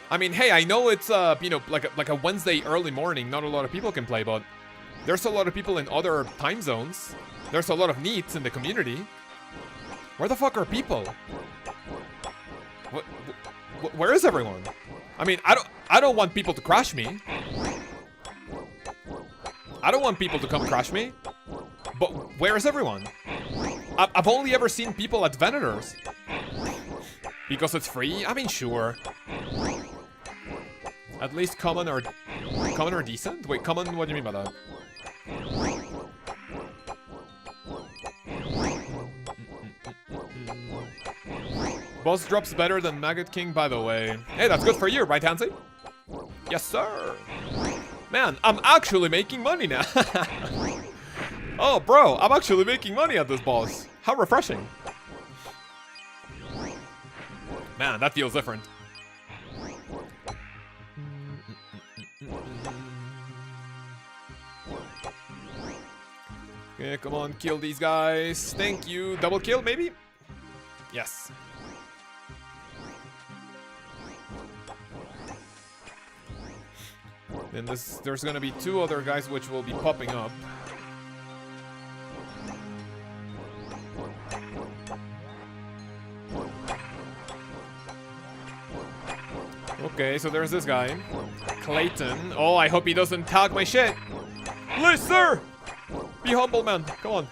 I mean, hey, I know it's, you know, like a Wednesday early morning. Not a lot of people can play, but there's a lot of people in other time zones. There's a lot of needs in the community. Where the fuck are people? Where is everyone? I mean, I don't want people to crash me. I don't want people to come crash me. But where is everyone? I've only ever seen people at Venators. Because it's free? I mean, sure. At least common or decent? Wait, common, what do you mean by that? Boss drops better than Maggot King, by the way. Hey, that's good for you, right, Hansi? Yes, sir. Man, I'm actually making money now. Oh, bro, I'm actually making money at this boss. How refreshing. Man, that feels different. Okay, come on, kill these guys. Thank you. Double kill, maybe? Yes. Then there's gonna be 2 other guys which will be popping up. Okay, so there's this guy. Clayton. Oh, I hope he doesn't tag my shit. Please, sir! Be humble, man. Come on.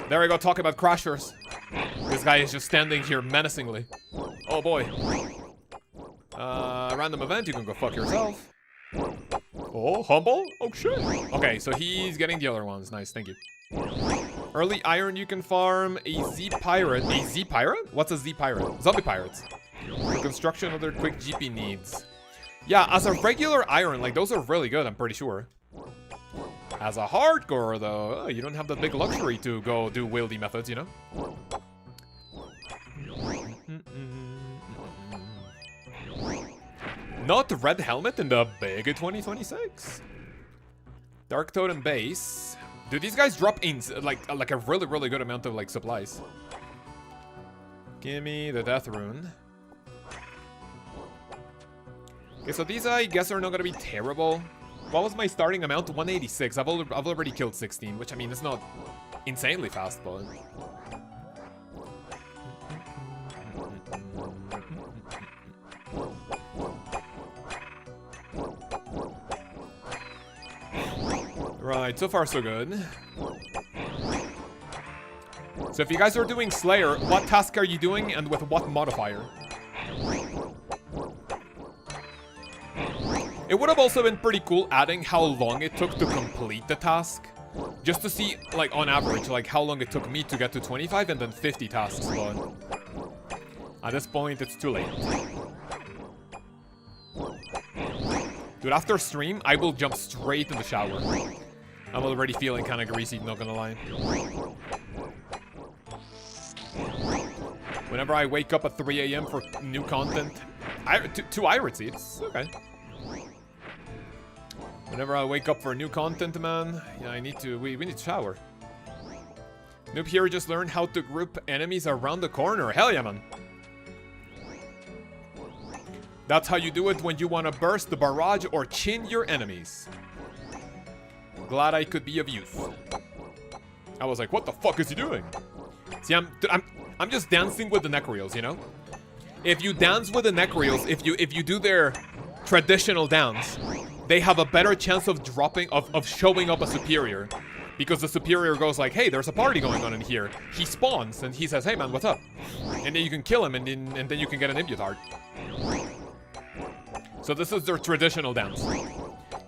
There we go, talk about crashers. This guy is just standing here menacingly. Oh, boy. Random event, you can go fuck yourself. Oh, humble? Oh, shit. Okay, so he's getting the other ones. Nice, thank you. Early iron you can farm. A Z pirate. A Z pirate? What's a Z pirate? Zombie pirates. For construction of their quick GP needs. Yeah, as a regular iron, like, those are really good, I'm pretty sure. As a hardcore, though, you don't have the big luxury to go do wieldy methods, you know? Not the red helmet in the big 2026. Dark Totem base. Dude, these guys drop in like a really, really good amount of like supplies. Give me the death rune. Okay, so these I guess are not gonna be terrible. What was my starting amount? 186. I've already killed 16, which I mean it's not insanely fast, but. Right, so far so good. So if you guys are doing Slayer, what task are you doing and with what modifier? It would have also been pretty cool adding how long it took to complete the task. Just to see, like, on average, like, how long it took me to get to 25 and then 50 tasks, but at this point, it's too late. Dude, after stream, I will jump straight in the shower. I'm already feeling kind of greasy, not gonna lie. Whenever I wake up at 3 a.m. for new content, two Iron Seeds, okay. Whenever I wake up for new content, man, yeah, I need to, we need to shower. Noob here just learned how to group enemies around the corner. Hell yeah, man. That's how you do it when you want to burst the barrage or chin your enemies. Glad I could be of use. I was like, what the fuck is he doing? See, I'm just dancing with the Necreals, you know? If you dance with the Necreals, if you do their traditional dance, they have a better chance of showing up a superior. Because the superior goes like, hey, there's a party going on in here. He spawns and he says, hey man, what's up? And then you can kill him and then you can get an Imbute Heart. So this is their traditional dance.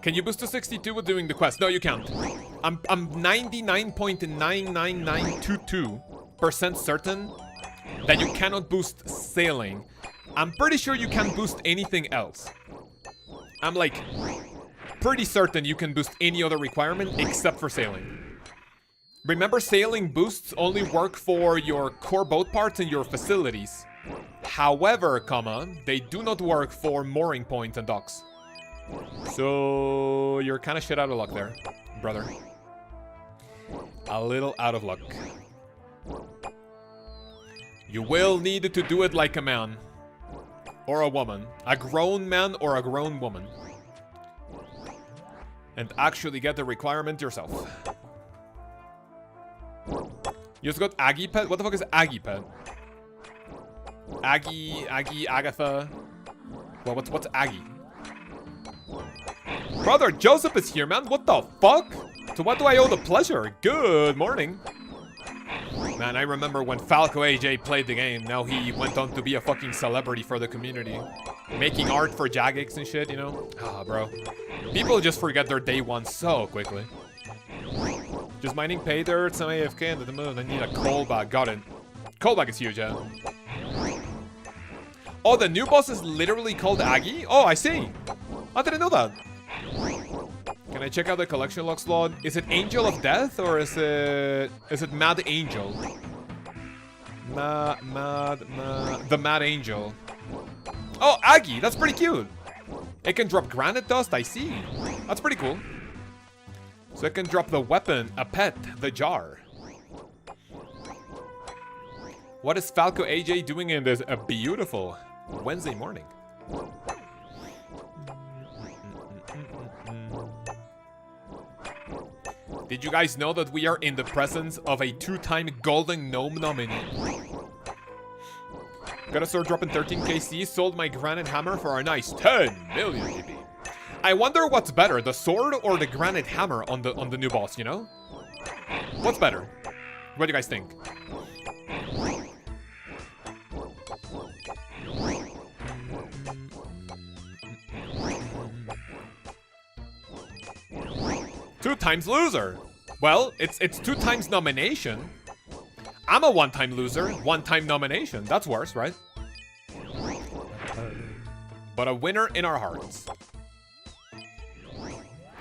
Can you boost to 62 with doing the quest? No, you can't. I'm 99.99922% certain that you cannot boost sailing. I'm pretty sure you can boost anything else. I'm like pretty certain you can boost any other requirement except for sailing. Remember, sailing boosts only work for your core boat parts and your facilities. However, they do not work for mooring points and docks. So you're kind of shit out of luck there, brother. A little out of luck. You will need to do it like a man. Or a woman. A grown man or a grown woman. And actually get the requirement yourself. You just got Aggie Pet? What the fuck is Aggie Pet? Aggie, Agatha. Well, what's Aggie? Brother, Joseph is here, man. What the fuck? To what do I owe the pleasure? Good morning. Man, I remember when Falco AJ played the game. Now he went on to be a fucking celebrity for the community. Making art for Jagex and shit, you know? Ah, bro. People just forget their day one so quickly. Just mining pay dirt, some AFK into the moon. I need a coal bag. Got it. Coal bag is huge, yeah. Oh, the new boss is literally called Aggie? Oh, I see. I didn't know that. Can I check out the collection log slot? Is it Angel of Death or is it Mad Angel? The Mad Angel. Oh, Aggie, that's pretty cute. It can drop granite dust, I see. That's pretty cool. So it can drop the weapon, a pet, the jar. What is Falco AJ doing in this beautiful Wednesday morning? Did you guys know that we are in the presence of a 2-time Golden Gnome nominee? Got a sword drop in 13 KC, sold my granite hammer for a nice 10 million GP. I wonder what's better, the sword or the granite hammer on the new boss, you know? What's better? What do you guys think? Two times loser. Well, it's 2 times nomination. I'm a 1-time loser, 1-time nomination. That's worse, right? But a winner in our hearts.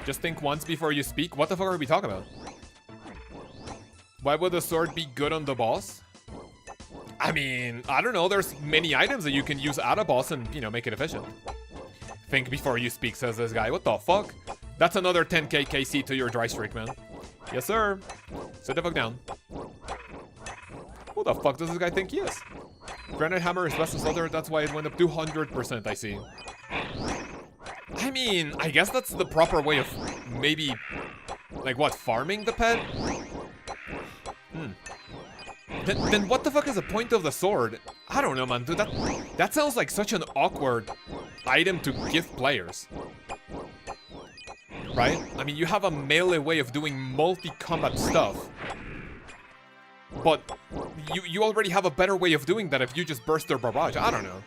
Just think once before you speak. What the fuck are we talking about? Why would the sword be good on the boss? I mean, I don't know. There's many items that you can use at a boss and, you know, make it efficient. Think before you speak, says this guy. What the fuck? That's another 10k KC to your dry streak, man. Yes, sir. Sit the fuck down. Who the fuck does this guy think he is? Granite hammer is less than other. That's why it went up 200%, I see. I mean, I guess that's the proper way of maybe, like, what, farming the pet? Then what the fuck is the point of the sword? I don't know, man, dude. That sounds like such an awkward item to give players. Right? I mean, you have a melee way of doing multi-combat stuff. But you already have a better way of doing that if you just burst their barrage. I don't know.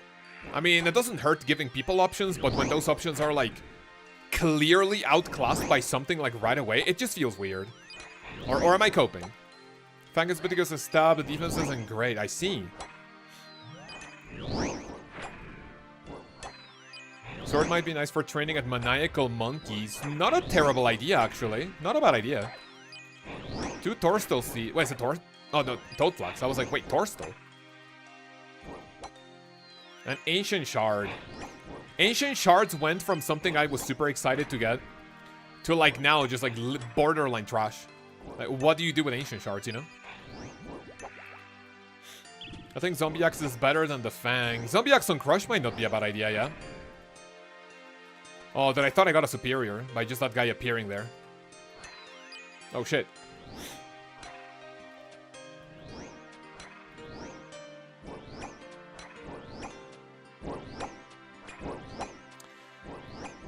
I mean, it doesn't hurt giving people options, but when those options are, like, clearly outclassed by something, like, right away, it just feels weird. Or am I coping? Fang is because of stab, the defense isn't great. I see. Sword might be nice for training at maniacal monkeys. Not a terrible idea, actually. Not a bad idea. 2 Torstal seed. Wait, is it Oh, no, Toad Flax. I was like, wait, Torstal? An Ancient Shard. Ancient Shards went from something I was super excited to get to, like, now just, like, borderline trash. Like, what do you do with Ancient Shards, you know? I think Zombie Axe is better than the Fang. Zombie Axe on Crush might not be a bad idea, yeah? Oh, then I thought I got a superior by just that guy appearing there. Oh, shit.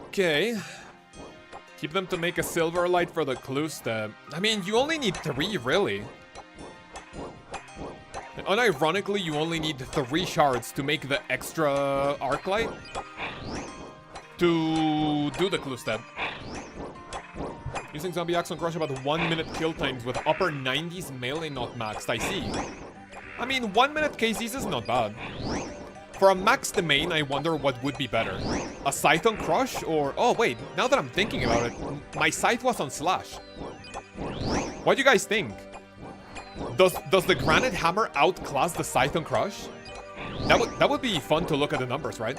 Okay. Keep them to make a silver light for the clue step. I mean, you only need 3, really. And unironically, you only need 3 shards to make the extra arc light to do the clue step. Using Zombie Axe on Crush about 1 minute kill times with upper 90s melee not maxed, I see. I mean, 1 minute KZs is not bad. For a maxed domain, I wonder what would be better. A Scythe on Crush or... Oh, wait, now that I'm thinking about it, my Scythe was on Slash. What do you guys think? Does the Granite Hammer outclass the Scythe on Crush? That would be fun to look at the numbers, right?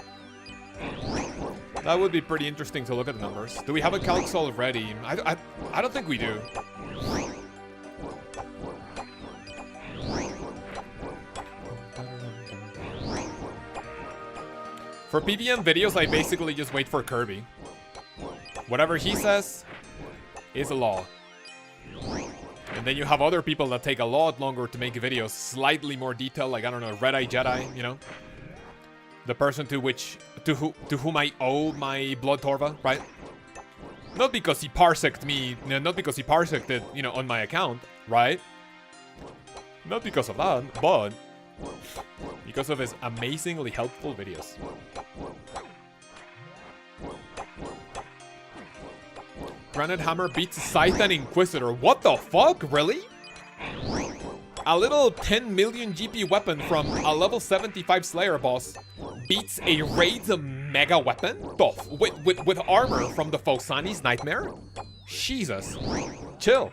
That would be pretty interesting to look at the numbers. Do we have a calcs already? I don't think we do. For PVM videos, I basically just wait for Kirby. Whatever he says is a law. And then you have other people that take a lot longer to make videos slightly more detailed, like, I don't know, Red Eye Jedi, you know? The person to whom I owe my Blood Torva, right? Not because he parseced me, not because he parseced it, you know, on my account, right? Not because of that, but because of his amazingly helpful videos. Granite Hammer beats Scythe and Inquisitor. What the fuck? Really? A little 10 million GP weapon from a level 75 Slayer boss beats a raid mega weapon? With armor from the Fosani's Nightmare? Jesus. Chill.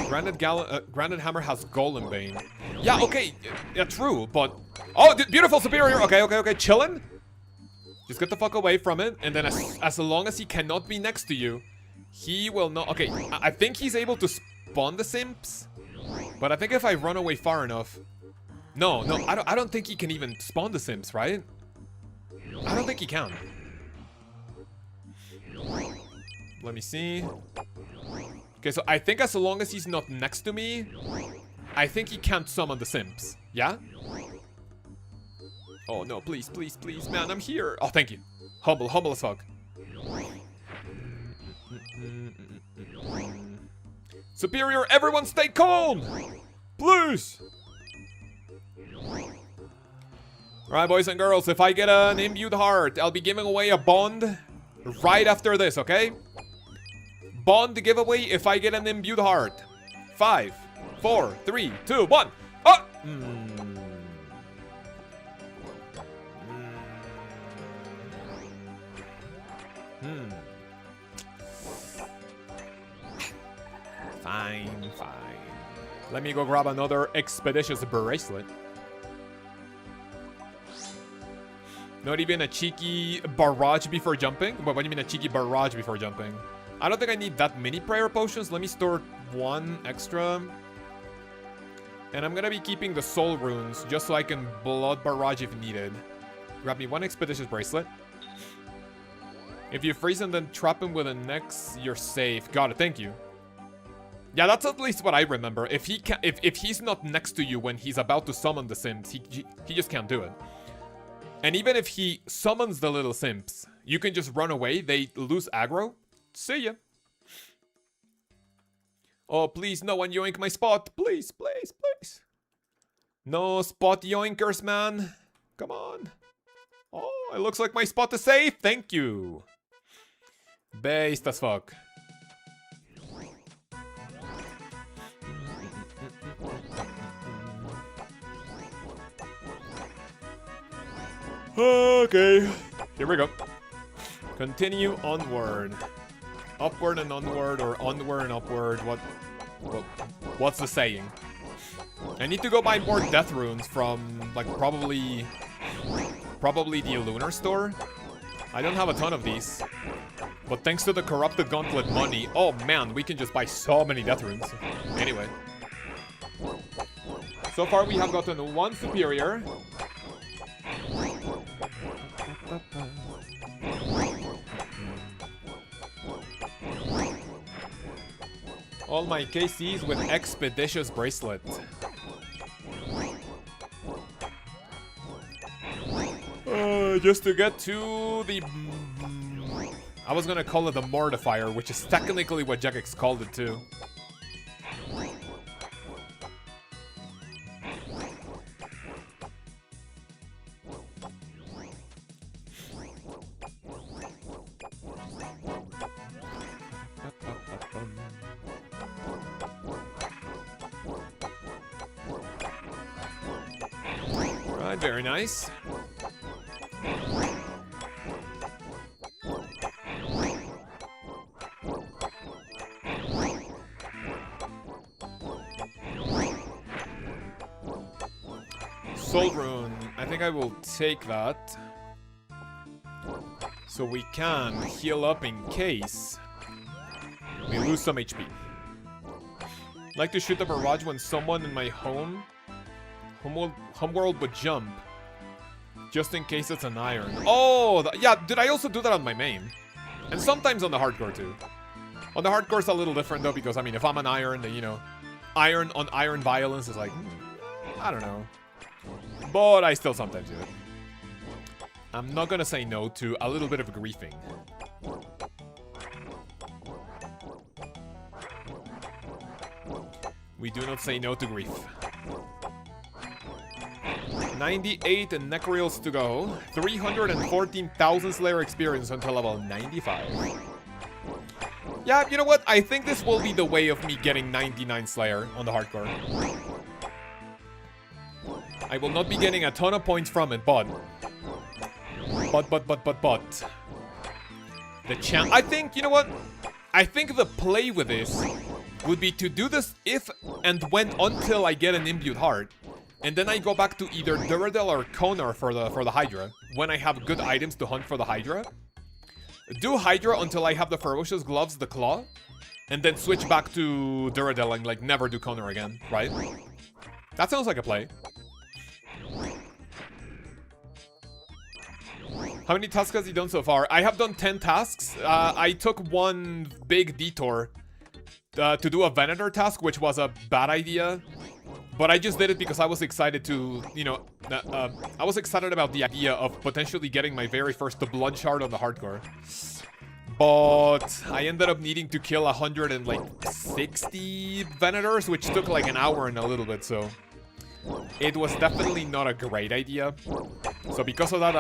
Granite Hammer has Golem Bane. Yeah, okay. Yeah, true, but... Oh, beautiful superior. Okay. Chillin'. Just get the fuck away from it. And then as long as he cannot be next to you, he will not... Okay, I think he's able to spawn the simps. But I think if I run away far enough... No, I don't think he can even spawn the simps, right? I don't think he can. Let me see. Okay, so I think as long as he's not next to me, I think he can't summon the simps. Yeah? Oh no, please, man, I'm here. Oh, thank you. Humble as fuck. Superior, everyone stay calm! Please! Alright, boys and girls, if I get an imbued heart, I'll be giving away a bond right after this, okay? Bond giveaway if I get an imbued heart. 5, 4, 3, 2, 1. Oh! Fine. Let me go grab another expeditious bracelet. Not even a cheeky barrage before jumping? What do you mean a cheeky barrage before jumping? I don't think I need that many prayer potions. Let me store 1 extra. And I'm gonna be keeping the soul runes just so I can blood barrage if needed. Grab me 1 expeditious bracelet. If you freeze and then trap him with an X, you're safe. Got it, thank you. Yeah, that's at least what I remember. If he's not next to you when he's about to summon the simps, he just can't do it. And even if he summons the little simps, you can just run away. They lose aggro. See ya. Oh, please, no one yoink my spot. Please. No spot yoinkers, man. Come on. Oh, it looks like my spot is safe. Thank you. Based as fuck. Okay, here we go. Continue onward. Upward and onward, or onward and upward. What's the saying? I need to go buy more death runes from, like, probably the lunar store. I don't have a ton of these, but thanks to the corrupted gauntlet money, oh man, we can just buy so many death runes. Anyway, so far we have gotten 1 superior. All my KCs with expeditious bracelet. Just to get to the... I was gonna call it the Mortifier, which is technically what Jagex called it too. Right, very nice. Soul Rune, I think I will take that. So we can heal up in case we lose some HP. Like to shoot a barrage when someone in my homeworld would jump. Just in case it's an iron. Oh, yeah, did I also do that on my main? And sometimes on the hardcore too. On the hardcore it's a little different though, because I mean, if I'm an iron, then you know, iron on iron violence is like, I don't know. But I still sometimes do it. I'm not gonna say no to a little bit of griefing. We do not say no to grief. 98 Annakarls to go. 314,000 Slayer experience until level 95. Yeah, you know what? I think this will be the way of me getting 99 Slayer on the hardcore. I will not be getting a ton of points from it, but the champ. I think, you know what? I think the play with this would be to do this if and when until I get an imbued heart, and then I go back to either Duradel or Konar for the Hydra when I have good items to hunt for the Hydra. Do Hydra until I have the Ferocious Gloves, the Claw, and then switch back to Duradel and like never do Konar again, right? That sounds like a play. How many tasks has he done so far? I have done 10 tasks. I took one big detour to do a Venator task, which was a bad idea. But I just did it because I was excited to, you know, I was excited about the idea of potentially getting my very first Blood Shard on the hardcore. But I ended up needing to kill 160 Venators, which took like an hour and a little bit, so... It was definitely not a great idea. So because of that,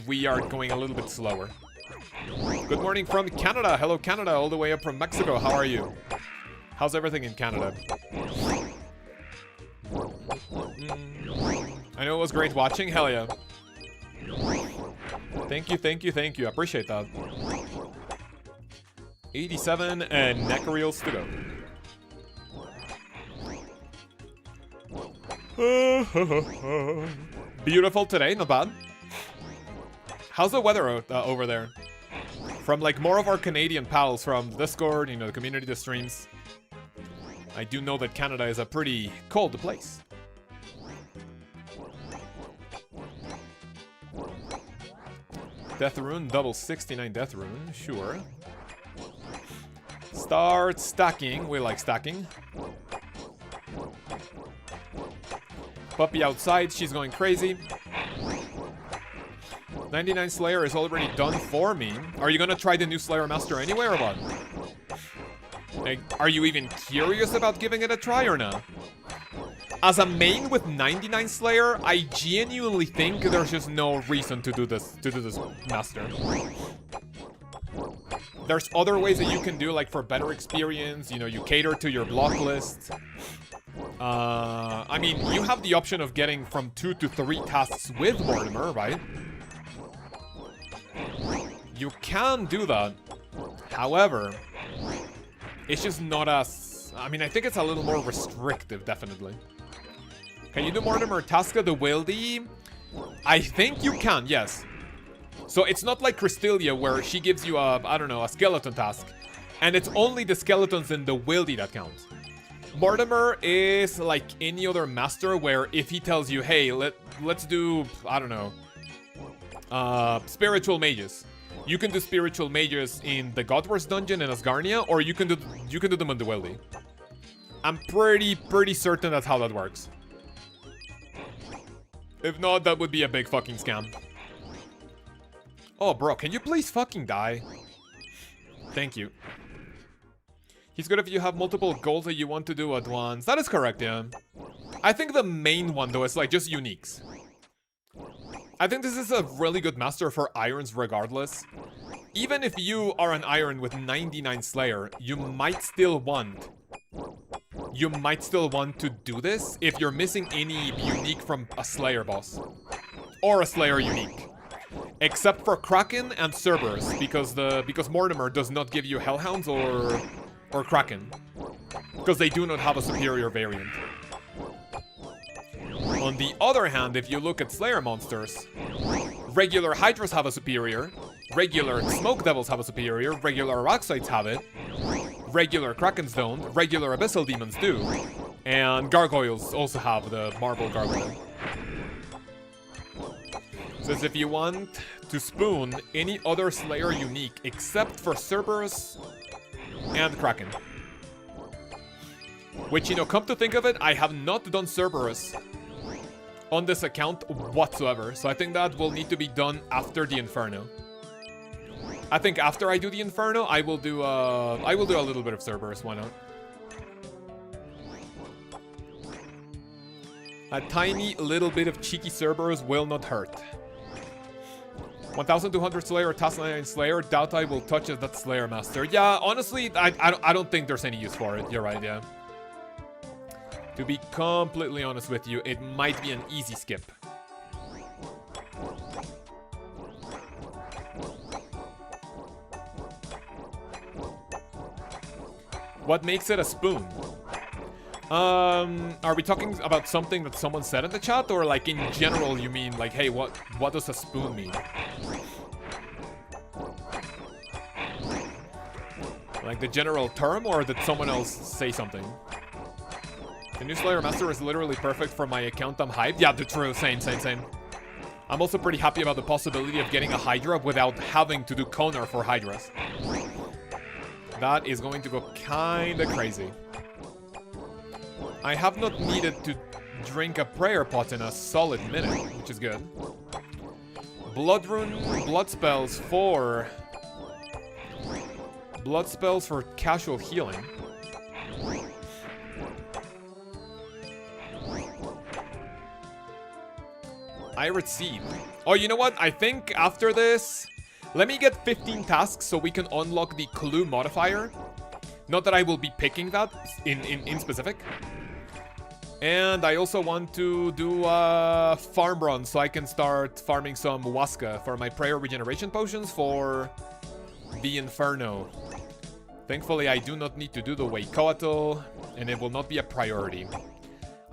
we are going a little bit slower. Good morning from Canada. Hello, Canada, all the way up from Mexico. How are you? How's everything in Canada? I know it was great watching. Hell yeah. Thank you, thank you, thank you. I appreciate that. 87 and Annakarls to go. Beautiful today, not bad. How's the weather over there? From like more of our Canadian pals from Discord, you know, the community that streams. I do know that Canada is a pretty cold place. Death Rune, double 69 Death Rune, sure. Start stacking, we like stacking. Puppy outside, she's going crazy. 99 Slayer is already done for me. Are you gonna try the new Slayer Master anyway or what? Like, are you even curious about giving it a try or not? As a main with 99 Slayer, I genuinely think there's just no reason to do this master. There's other ways that you can do, like for better experience, you know, you cater to your block list. I mean, you have the option of getting from 2 to 3 tasks with Mortimer, right? You can do that. However, it's just not as... I mean, I think it's a little more restrictive, definitely. Can you do Mortimer Tasca the Wildy? I think you can, yes. So it's not like Cristelia where she gives you a, I don't know, a skeleton task. And it's only the skeletons in the Wildy that count. Mortimer is like any other master where if he tells you, hey, let's do, I don't know, spiritual mages. You can do spiritual mages in the Godwars dungeon in Asgarnia, or you can do them in the Wildy. I'm pretty certain that's how that works. If not, that would be a big fucking scam. Oh, bro, can you please fucking die? Thank you. He's good if you have multiple goals that you want to do at once. That is correct, yeah. I think the main one, though, is like just uniques. I think this is a really good master for irons regardless. Even if you are an iron with 99 Slayer, you might still want to do this if you're missing any unique from a Slayer boss. Or a Slayer unique. Except for Kraken and Cerberus, because Mortimer does not give you Hellhounds or Kraken. Because they do not have a superior variant. On the other hand, if you look at Slayer monsters, regular Hydras have a superior, regular Smoke Devils have a superior, regular Rocksites have it, regular Krakens don't, regular Abyssal Demons do, and Gargoyles also have the Marble Gargoyle. Says if you want to spoon any other Slayer unique except for Cerberus and Kraken. Which, you know, come to think of it, I have not done Cerberus on this account whatsoever, so I think that will need to be done after the Inferno. I think after I do the Inferno, I will do a little bit of Cerberus, why not? A tiny little bit of cheeky Cerberus will not hurt. 1200 Slayer, Tassaline Slayer, doubt I will touch that Slayer Master. Yeah, honestly, I don't think there's any use for it, you're right, yeah. To be completely honest with you, it might be an easy skip. What makes it a spoon? Are we talking about something that someone said in the chat, or like in general you mean like, hey, what does a spoon mean? Like the general term, or did someone else say something? The new Slayer Master is literally perfect for my account. I'm hyped. Yeah, the true. Same. I'm also pretty happy about the possibility of getting a Hydra without having to do Konar for Hydras. That is going to go kinda crazy. I have not needed to drink a prayer pot in a solid minute, which is good. Blood spells for casual healing. Irid Seed. Oh, you know what? I think after this, let me get 15 tasks so we can unlock the clue modifier. Not that I will be picking that in specific. And I also want to do a farm run so I can start farming some Waska for my prayer regeneration potions for the Inferno. Thankfully, I do not need to do the Waikoatl, and it will not be a priority.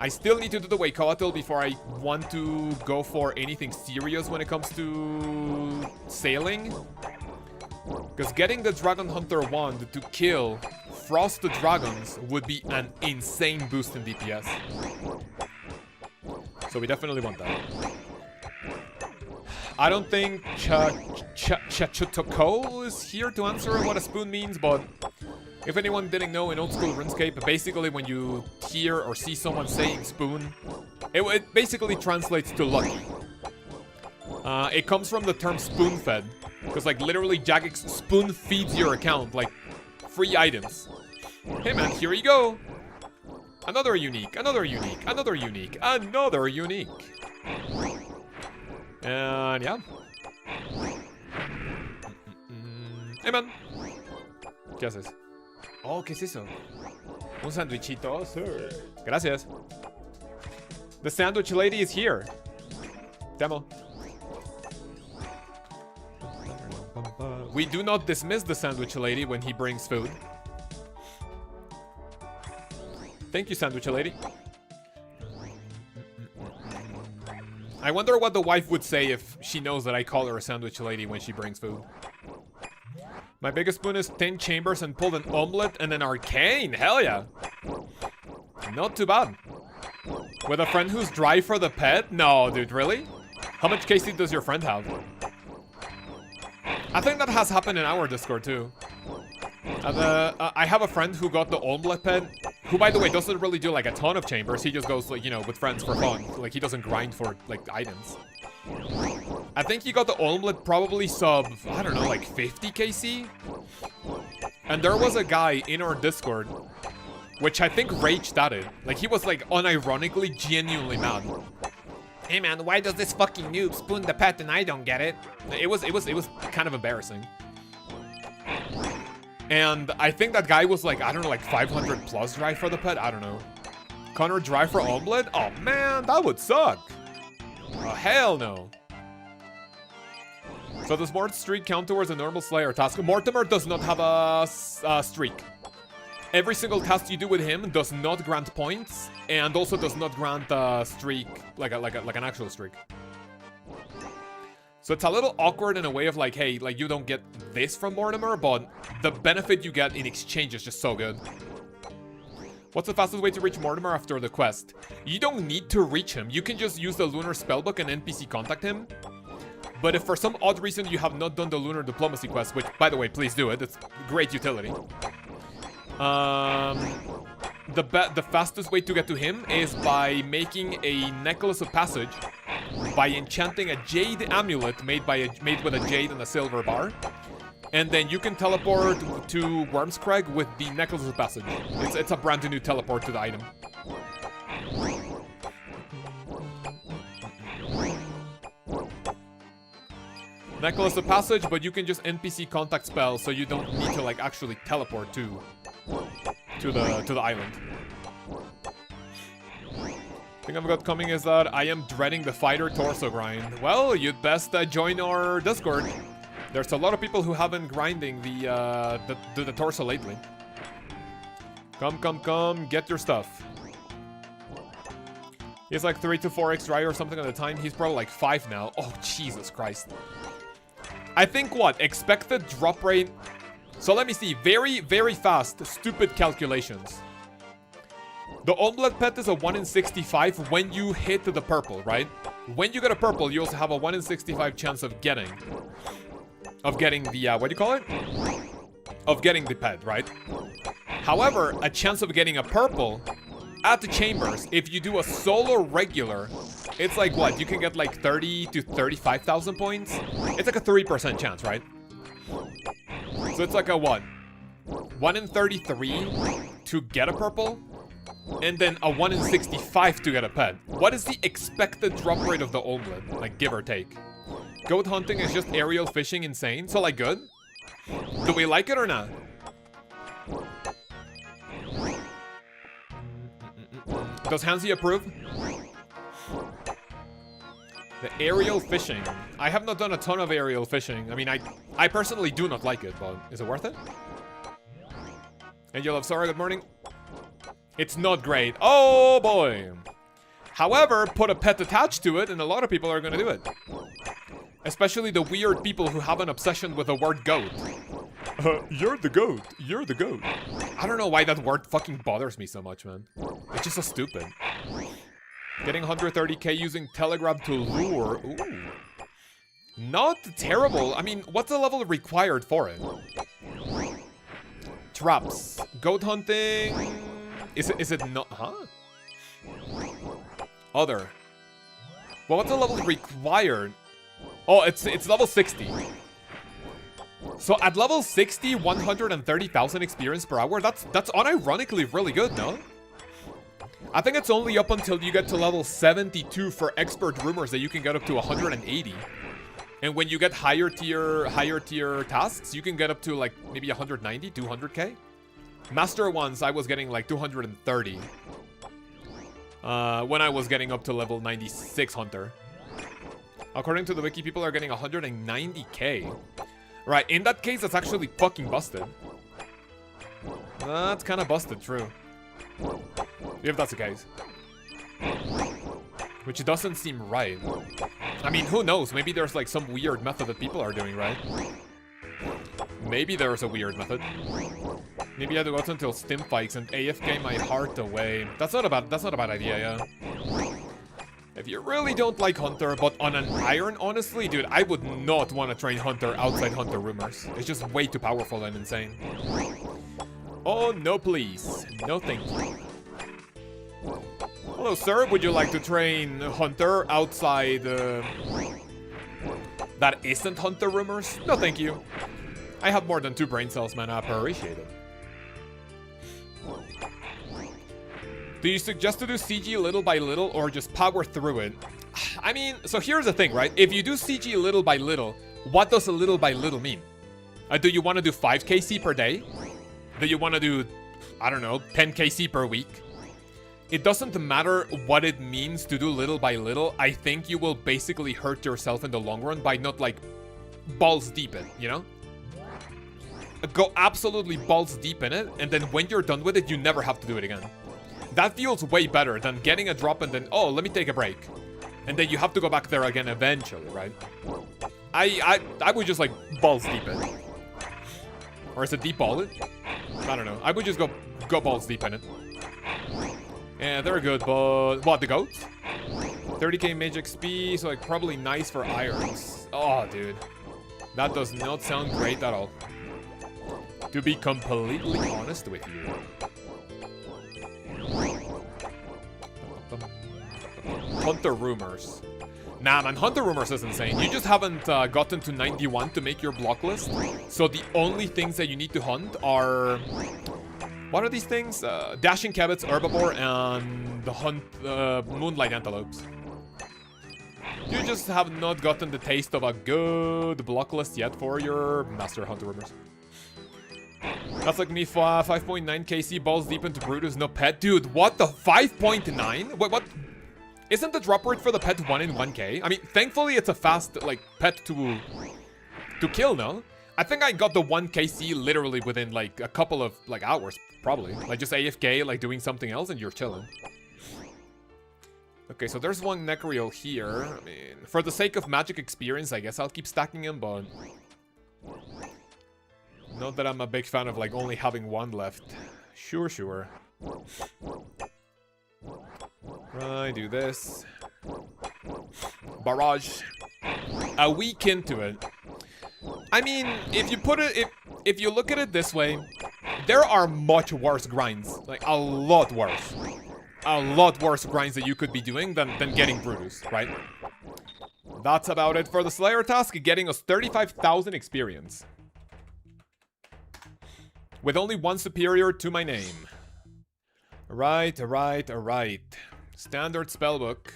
I still need to do the Waikoatl before I want to go for anything serious when it comes to sailing. Because getting the Dragon Hunter wand to kill Frost the Dragons would be an insane boost in DPS. So we definitely want that. I don't think Chachutoko is here to answer what a spoon means, but if anyone didn't know, in old school RuneScape, basically when you hear or see someone saying spoon, it basically translates to lucky. It comes from the term spoon-fed, because like literally Jagex spoon feeds your account like free items. Hey man, here you go! Another unique, another unique, another unique, another unique. And yeah. Hey man. ¿Qué haces? Oh, ¿qué es eso? Un sandwichito, sir. Gracias. The sandwich lady is here. Demo. We do not dismiss the sandwich lady when he brings food. Thank you, sandwich lady. I wonder what the wife would say if she knows that I call her a sandwich lady when she brings food. My biggest spoon is 10 chambers and pulled an omelet and an arcane. Hell yeah. Not too bad. With a friend who's dry for the pet? No, dude, really? How much KC does your friend have? I think that has happened in our Discord too. I have a friend who got the omelet pet, who, by the way, doesn't really do like a ton of chambers. He just goes, like, you know, with friends for fun. Like, he doesn't grind for like items. I think he got the omelet probably sub, I don't know, like 50 KC. And there was a guy in our Discord, which I think raged at it. Like, he was like unironically genuinely mad. Hey man, why does this fucking noob spoon the pet and I don't get it? It was kind of embarrassing. And I think that guy was like, I don't know, like 500 plus dry for the pet. I don't know. Connor dry for omelet? Oh man, that would suck. Oh hell no. So does Mort's streak count towards a normal Slayer task? Mortimer does not have a streak. Every single task you do with him does not grant points, and also does not grant a streak, like an actual streak. So it's a little awkward in a way of like, hey, like you don't get this from Mortimer, but the benefit you get in exchange is just so good. What's the fastest way to reach Mortimer after the quest? You don't need to reach him. You can just use the Lunar Spellbook and NPC contact him. But if for some odd reason you have not done the Lunar Diplomacy quest, which, by the way, please do it. It's great utility. The fastest way to get to him is by making a Necklace of Passage, by enchanting a Jade Amulet made with a Jade and a Silver bar. And then you can teleport to Wormscrag with the Necklace of Passage. It's a brand new teleport to the item. Necklace of Passage, but you can just NPC contact spell, so you don't need to like actually teleport to the island. Thing I've got coming is that I am dreading the fighter torso grind. Well, you'd best join our Discord. There's a lot of people who haven't grinding the torso lately. Come, get your stuff. He's like 3 to 4x dry or something at the time. He's probably like 5 now. Oh, Jesus Christ. I think what? Expected drop rate. So let me see. Very, very fast, stupid calculations. The omelet pet is a 1 in 65 when you hit the purple, right? When you get a purple, you also have a 1 in 65 chance of getting the, what do you call it? Of getting the pet, right? However, a chance of getting a purple at the chambers, if you do a solo regular, it's like what? You can get like 30 to 35,000 points. It's like a 3% chance, right? So it's like a what? 1 in 33 to get a purple, and then a 1 in 65 to get a pet. What is the expected drop rate of the omelet? Like, give or take. Goat hunting is just aerial fishing insane. So, like, good? Do we like it or not? Does Hansi approve? The aerial fishing. I have not done a ton of aerial fishing. I mean, I personally do not like it, but is it worth it? Angel of Sora, good morning. It's not great. Oh, boy. However, put a pet attached to it, and a lot of people are going to do it. Especially the weird people who have an obsession with the word goat. You're the goat. You're the goat. I don't know why that word fucking bothers me so much, man. It's just so stupid. Getting 130k using Telegrab to lure. Ooh. Not terrible. I mean, what's the level required for it? Traps. Goat hunting. Is it not? Huh? Other. Well, what's the level required? Oh, it's level 60. So at level 60, 130,000 experience per hour. That's unironically really good, no? I think it's only up until you get to level 72 for expert rumors that you can get up to 180. And when you get higher tier tasks, you can get up to like maybe 190, 200k. Master ones, I was getting like 230. When I was getting up to level 96 hunter. According to the wiki, people are getting 190k. Right, in that case, that's actually fucking busted. That's kind of busted, true. If that's the case. Which doesn't seem right. I mean, who knows? Maybe there's like some weird method that people are doing, right? Maybe there's a weird method. Maybe I have to wait until stim spikes and AFK my heart away. That's not a bad idea, yeah. If you really don't like Hunter, but on an Iron, honestly, dude, I would not want to train Hunter outside Hunter Rumors. It's just way too powerful and insane. Oh, no please. No thank you. Hello, sir. Would you like to train Hunter outside that isn't Hunter Rumors? No thank you. I have more than 2 brain cells, man. I appreciate it. Do you suggest to do CG little by little or just power through it? I mean, so here's the thing, right? If you do CG little by little, what does a little by little mean? Do you want to do 5 KC per day? Do you want to do, I don't know, 10 KC per week? It doesn't matter what it means to do little by little. I think you will basically hurt yourself in the long run by not, like, balls deep in, you know? Go absolutely balls deep in it, and then when you're done with it, you never have to do it again. That feels way better than getting a drop and then, oh, let me take a break. And then you have to go back there again eventually, right? I would just, like, balls deep in it. Or is it deep ball it? I don't know. I would just go balls deep in it. Yeah, they're good, but... What, the goats? 30k Mage XP, so, like, probably nice for irons. Oh, dude. That does not sound great at all. To be completely honest with you. Hunter Rumors. Nah, man, Hunter Rumors is insane. You just haven't gotten to 91 to make your block list. So the only things that you need to hunt are... What are these things? Dashing Cabbits, Herbivore, and the Moonlight Antelopes. You just have not gotten the taste of a good block list yet for your Master Hunter Rumors. That's like me, 5.9 KC balls deep into Brutus, no pet. Dude, what the 5.9? Wait, what? Isn't the drop rate for the pet 1 in 1k? I mean, thankfully it's a fast, like, pet to kill, no? I think I got the 1 KC literally within, like, a couple of, like, hours, probably. Like, just AFK, like, doing something else and you're chilling. Okay, so there's one Necreal here. I mean, for the sake of magic experience, I guess I'll keep stacking him, but... Not that I'm a big fan of, like, only having 1 left. Sure. Right, do this. Barrage. A week into it. I mean, if you put it... If you look at it this way, there are much worse grinds. Like, a lot worse. A lot worse grinds that you could be doing than getting Brutus, right? That's about it for the Slayer task, getting us 35,000 experience. With only 1 superior to my name. Alright. Standard spellbook.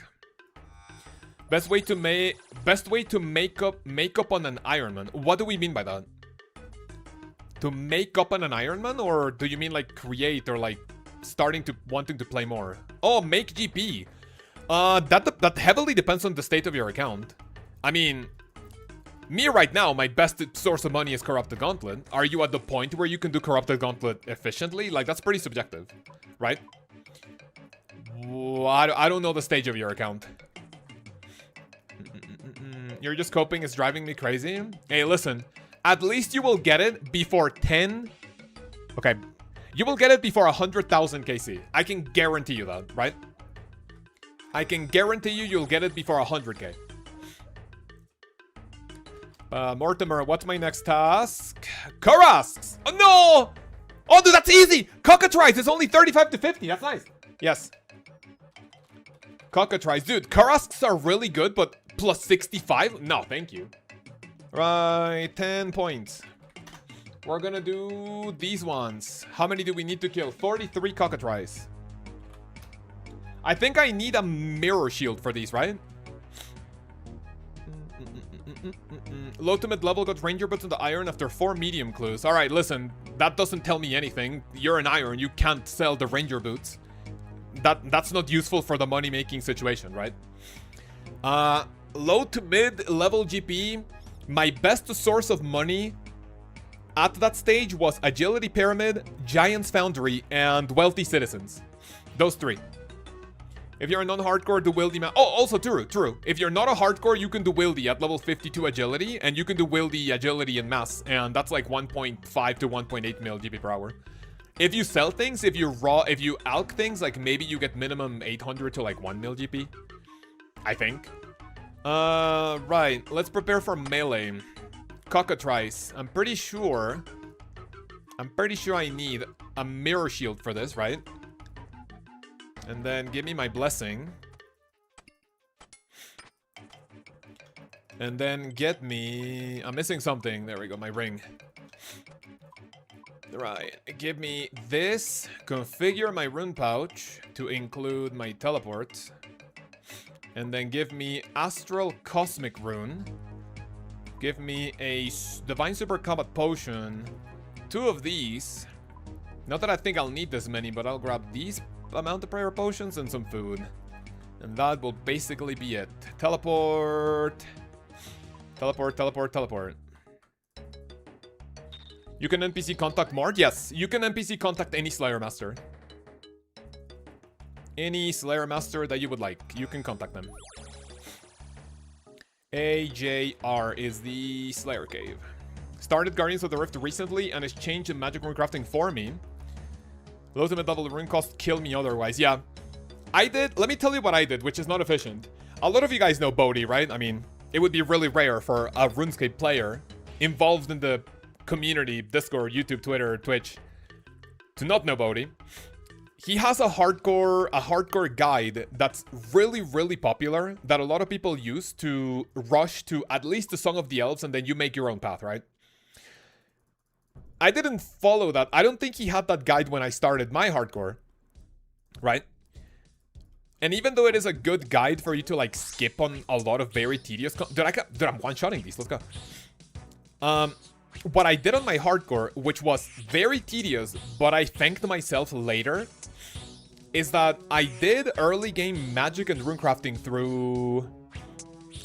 Best way to make up on an Ironman. What do we mean by that? To make up on an Ironman, or do you mean like create or like wanting to play more? Oh, make GP. That heavily depends on the state of your account. I mean, me right now, my best source of money is Corrupted Gauntlet. Are you at the point where you can do Corrupted Gauntlet efficiently? Like, that's pretty subjective, right? I don't know the stage of your account. You're just coping, it's driving me crazy. Hey, listen. At least you will get it before 10... Okay. You will get it before 100,000 KC. I can guarantee you that, right? I can guarantee you'll get it before 100k. Mortimer, what's my next task? Karasks! Oh, no! Oh, dude, that's easy! Cockatrice is only 35 to 50. That's nice. Yes. Cockatrice. Dude, Karasks are really good, but plus 65? No, thank you. Right, 10 points. We're gonna do these ones. How many do we need to kill? 43 Cockatrice. I think I need a mirror shield for these, right? Low to mid level got ranger boots into iron after 4 medium clues. Alright, listen. That doesn't tell me anything. You're an iron. You can't sell the ranger boots. That's not useful for the money-making situation, right? Low to mid level GP. My best source of money at that stage was Agility Pyramid, Giant's Foundry, and Wealthy Citizens. Those 3. If you're a non-hardcore, do Wildy Oh, also true. If you're not a hardcore, you can do Wildy at level 52 Agility, and you can do Wildy Agility and Mass, and that's like 1.5 to 1.8 mil GP per hour. If you sell things, if you alk things, like maybe you get minimum 800 to like 1 mil GP. I think. Right. Let's prepare for melee. Cockatrice. I'm pretty sure I need a mirror shield for this, right? And then give me my blessing. And then get me... I'm missing something. There we go, my ring. Right. Give me this. Configure my rune pouch to include my teleport. And then give me Astral Cosmic Rune. Give me a Divine Super Combat Potion. 2 of these. Not that I think I'll need this many, but I'll grab these amount of prayer potions and some food. And that will basically be it. Teleport. Teleport. You can NPC contact Mord? Yes, you can NPC contact any Slayer Master. Any Slayer Master that you would like, you can contact them. AJR is the Slayer Cave. Started Guardians of the Rift recently and has changed the magic rune crafting for me. The ultimate double rune cost kill me otherwise. Yeah, I did. Let me tell you what I did, which is not efficient. A lot of you guys know Bodhi, right? I mean, it would be really rare for a RuneScape player involved in the community, Discord, YouTube, Twitter, Twitch, to not know Bodhi. He has a hardcore guide that's really popular that a lot of people use to rush to at least the Song of the Elves, and then you make your own path, right? I didn't follow that. I don't think he had that guide when I started my hardcore, right? And even though it is a good guide for you to like skip on a lot of very tedious dude, I'm one-shotting these. Let's go. What I did on my hardcore, which was very tedious, but I thanked myself later, is that I did early game magic and runecrafting through,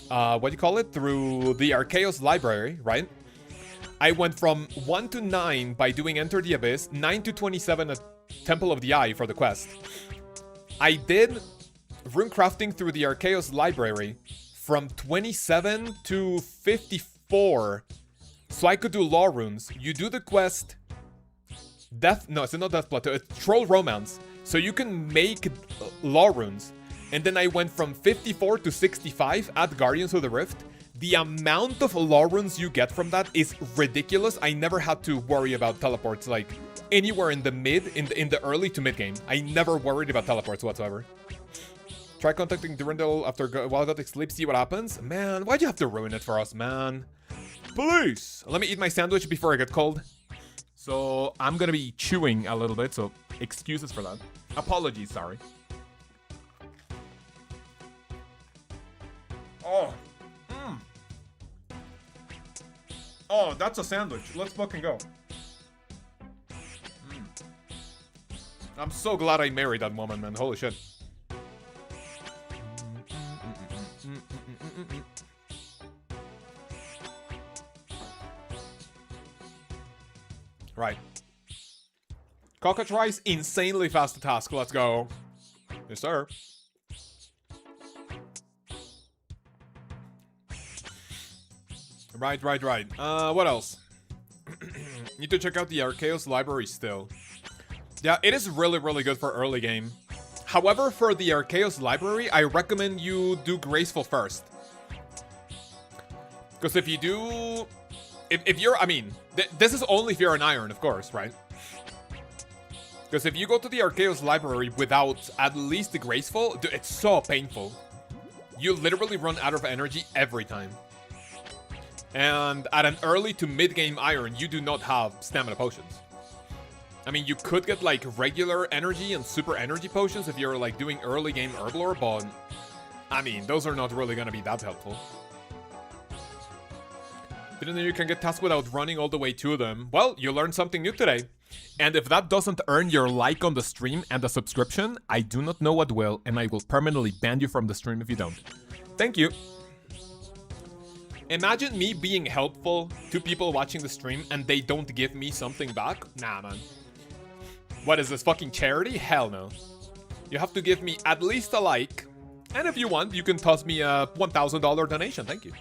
through the Lkaoz library, right? I went from 1 to 9 by doing Enter the Abyss, 9 to 27 at Temple of the Eye for the quest. I did runecrafting through the Lkaoz library from 27 to 54, so I could do law runes. You do the quest, it's not Death Plateau, it's Troll Romance. So you can make law runes. And then I went from 54 to 65 at Guardians of the Rift. The amount of law runes you get from that is ridiculous. I never had to worry about teleports like anywhere in the in the early to mid game. I never worried about teleports whatsoever. Try contacting Durandal after while Gothic sleep, see what happens. Man, why'd you have to ruin it for us, man? Police! Let me eat my sandwich before I get cold. So I'm gonna be chewing a little bit, so excuses for that. Apologies, sorry. Oh. Oh, that's a sandwich. Let's fucking go. I'm so glad I married that woman, man. Holy shit. Right. Cockatrice, insanely fast to task. Let's go. Yes, sir. Right. What else? Need to check out the Lkaoz library still. Yeah, it is really good for early game. However, for the Lkaoz library, I recommend you do Graceful first. Because if you do... If you're... I mean, this is only if you're an Iron, of course, right? Because if you go to the Lkaoz library without at least the Graceful, dude, it's so painful. You literally run out of energy every time. And at an early to mid-game Iron, you do not have stamina potions. I mean, you could get like regular energy and super energy potions if you're like doing early game Herblore, but I mean, those are not really gonna be that helpful. Didn't know you can get tasks without running all the way to them. Well, you learned something new today. And if that doesn't earn your like on the stream and a subscription, I do not know what will, and I will permanently ban you from the stream if you don't. Thank you. Imagine me being helpful to people watching the stream and they don't give me something back. Nah, man. What is this, fucking charity? Hell no. You have to give me at least a like. And if you want, you can toss me a $1,000 donation. Thank you.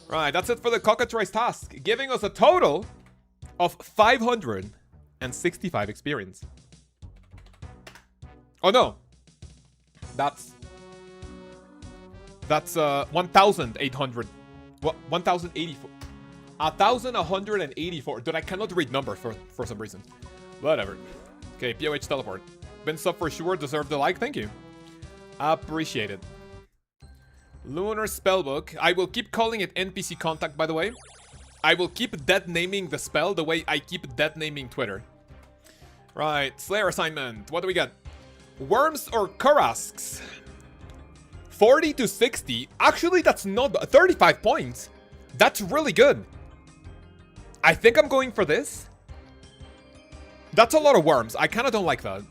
Right, that's it for the cockatrice task. Giving us a total of 565 experience. Oh no. That's 1,800. What? 1,084. 1,184. Dude, I cannot read numbers for some reason. Whatever. Okay, POH teleport. Been sub for sure. Deserve the like. Thank you. Appreciate it. Lunar Spellbook. I will keep calling it NPC Contact, by the way. I will keep dead naming the spell the way I keep dead naming Twitter. Right, Slayer assignment. What do we got? Worms or Karasks? 40 to 60. Actually, that's not 35 points. That's really good. I think I'm going for this. That's a lot of worms. I kind of don't like that.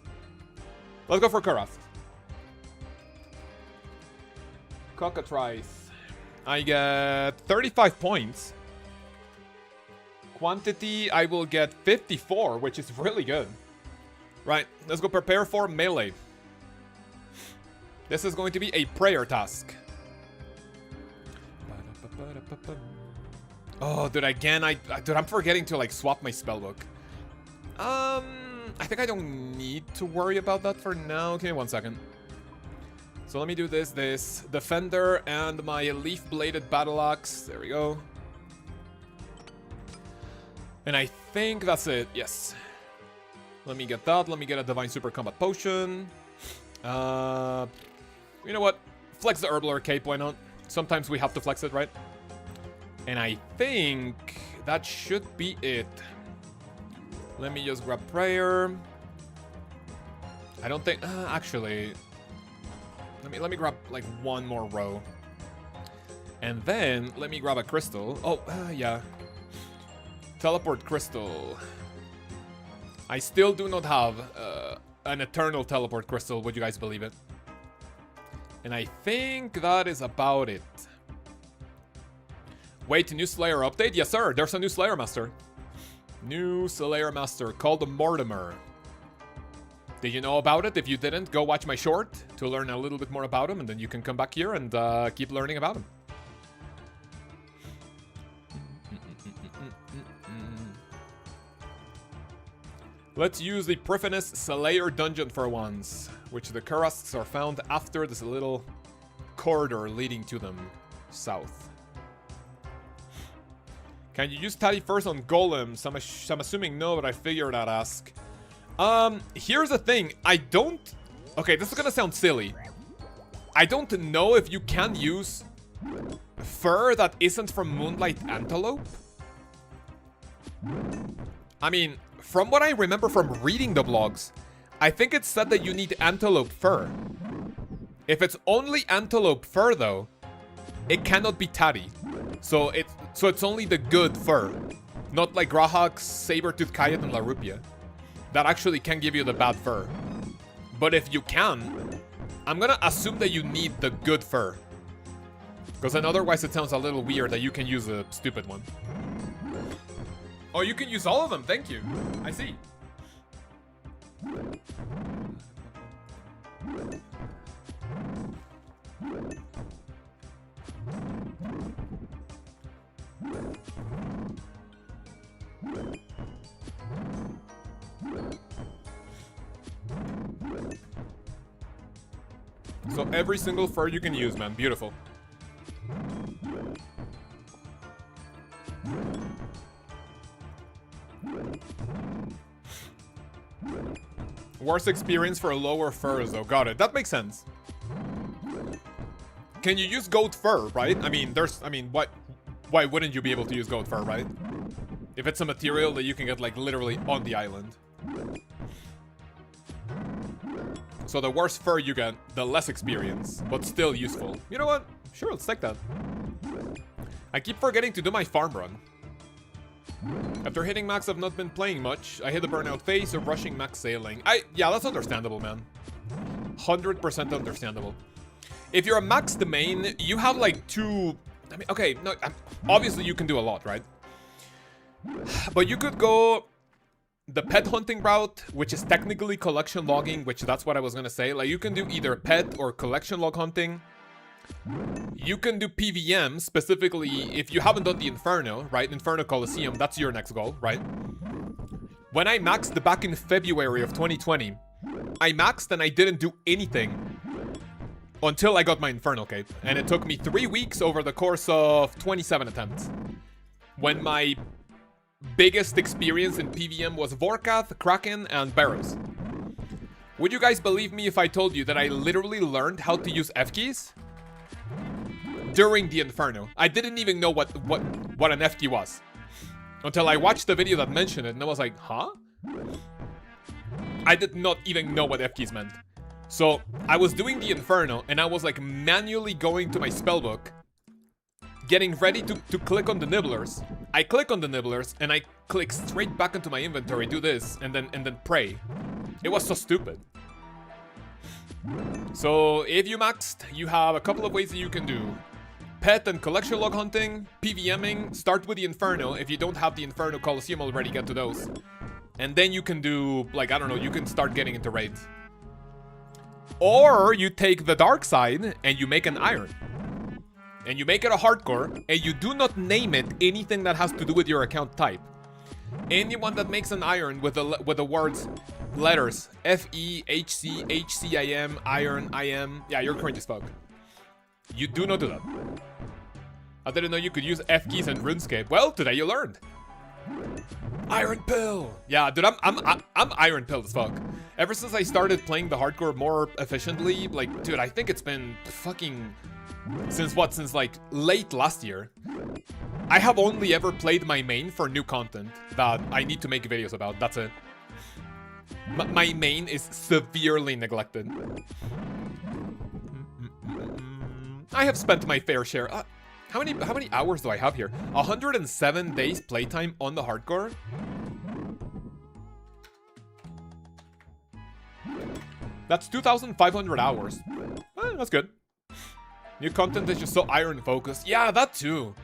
Let's go for Karasks. Cockatrice. I get 35 points. Quantity, I will get 54, which is really good. Right, let's go prepare for melee. This is going to be a prayer task. Oh, dude, again, dude, I'm forgetting to, like, swap my spellbook. I think I don't need to worry about that for now. Give me 1 second. So let me do this. Defender and my leaf-bladed battle axe. There we go. And I think that's it. Yes. Let me get that. Let me get a Divine Super Combat Potion. You know what? Flex the Herblore Cape, why not? Sometimes we have to flex it, right? And I think that should be it. Let me just grab Prayer. I don't think... actually... Let me grab, like, one more row. And then, let me grab a crystal. Oh, yeah. Teleport crystal. I still do not have an eternal teleport crystal, would you guys believe it? And I think that is about it. Wait, new Slayer update? Yes, sir. There's a new Slayer Master. New Slayer Master called Mortimer. Did you know about it? If you didn't, go watch my short to learn a little bit more about him, and then you can come back here and keep learning about him. Let's use the Prifinus Slayer dungeon for once, which the Karasks are found after this little corridor leading to them south. Can you use Taddy first on golems? I'm assuming no, but I figured I'd ask. Here's the thing. I don't... Okay, this is gonna sound silly. I don't know if you can use fur that isn't from Moonlight Antelope. I mean, from what I remember from reading the blogs, I think it said that you need antelope fur. If it's only antelope fur, though, it cannot be Taddy. So it's only the good fur. Not like Grahak's, Saber-Tooth Coyote, and La Rupia. That actually can give you the bad fur. But if you can, I'm gonna assume that you need the good fur. Because then otherwise it sounds a little weird that you can use a stupid one. Oh, you can use all of them, thank you. I see. So every single fur you can use, man. Beautiful. Worse experience for lower furs, though. Got it. That makes sense. Can you use goat fur, right? I mean, why wouldn't you be able to use goat fur, right? If it's a material that you can get, like, literally on the island. So the worse fur you get, the less experience, but still useful. You know what? Sure, let's take that. I keep forgetting to do my farm run. After hitting max, I've not been playing much. I hit the burnout phase of rushing max sailing. Yeah, that's understandable, man. 100% understandable. If you're a max domain, you have like two I mean, okay, no, obviously you can do a lot, right? But you could go the pet hunting route, which is technically collection logging, which that's what I was gonna say. Like, you can do either pet or collection log hunting. You can do PVM, specifically if you haven't done the Inferno, right? Inferno Coliseum, that's your next goal, right? When I maxed back in February of 2020, I maxed and I didn't do anything until I got my Inferno cape. And it took me 3 weeks over the course of 27 attempts. When my biggest experience in PVM was Vorkath, Kraken, and Barrows. Would you guys believe me if I told you that I literally learned how to use F keys during the Inferno? I didn't even know what an F key was until I watched the video that mentioned it, and I was like, huh? I did not even know what F keys meant. So I was doing the Inferno, and I was like manually going to my spellbook, getting ready to click on the nibblers. I click on the nibblers, and I click straight back into my inventory, do this, and then pray. It was so stupid. So if you maxed, you have a couple of ways that you can do pet and collection log hunting, PVMing. Start with the Inferno. If you don't have the Inferno Coliseum already, get to those. And then you can do, like, I don't know, you can start getting into raids. Or you take the dark side and you make an iron. And you make it a hardcore, and you do not name it anything that has to do with your account type. Anyone that makes an iron with the words, letters, FE, HC, HCIM, iron, IM, yeah, you're cringe as fuck. You do not do that. I didn't know you could use F keys in RuneScape. Well, today you learned. Iron pill. Yeah, dude, I'm iron pilled as fuck. Ever since I started playing the hardcore more efficiently, like, dude, I think it's been fucking since like late last year. I have only ever played my main for new content that I need to make videos about. That's it. My main is severely neglected. I have spent my fair share. How many hours do I have here? 107 days playtime on the hardcore. That's 2,500 hours. That's good. New content is just so iron focused. Yeah, that too.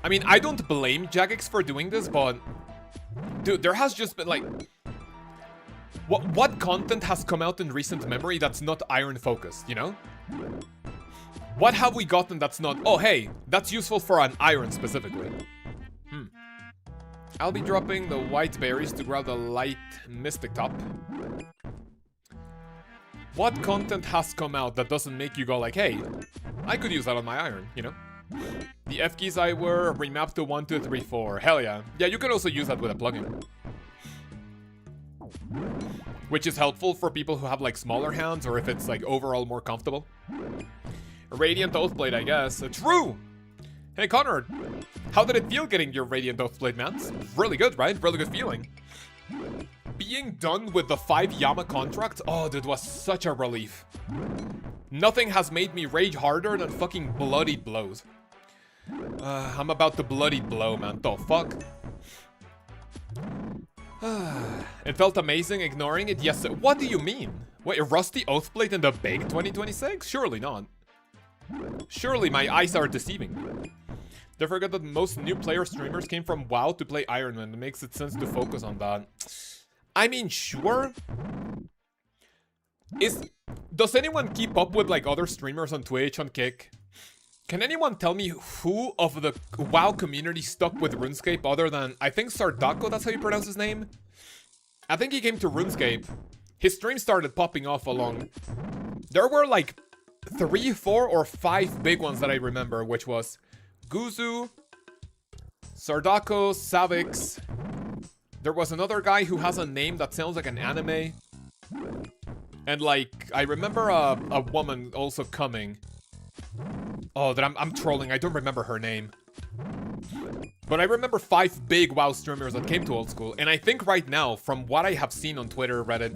I mean, I don't blame Jagex for doing this, but dude, there has just been like, what content has come out in recent memory that's not iron focused, you know? What have we gotten that's not, oh hey, that's useful for an iron specifically? I'll be dropping the white berries to grab the light mystic top. What content has come out that doesn't make you go like, hey, I could use that on my iron, you know? The F keys I were remapped to 1, 2, 3, 4. Hell yeah. Yeah, you can also use that with a plugin. Which is helpful for people who have like smaller hands, or if it's like overall more comfortable. Radiant Oathblade, I guess. True! Hey Connor, how did it feel getting your Radiant Oathblade, man? It's really good, right? Really good feeling. Being done with the 5 Yama contract, oh, that was such a relief. Nothing has made me rage harder than fucking bloodied blows. I'm about to bloodied blow, man. The fuck? It felt amazing ignoring it. Yes, what do you mean? Wait, Rusty Oathblade in the big 2026? Surely not. Surely my eyes are deceiving me. They forget that most new player streamers came from WoW to play Iron Man. It makes it sense to focus on that. I mean, sure. Does anyone keep up with like other streamers on Twitch, on Kick? Can anyone tell me who of the WoW community stuck with RuneScape other than, I think Sardako, that's how you pronounce his name? I think he came to RuneScape. His stream started popping off along. There were like 3, 4, or 5 big ones that I remember, which was Guzu, Sardako, Savix. There was another guy who has a name that sounds like an anime. And like, I remember a woman also coming. Oh, that I'm trolling. I don't remember her name. But I remember 5 big WoW streamers that came to Old School. And I think right now, from what I have seen on Twitter, Reddit,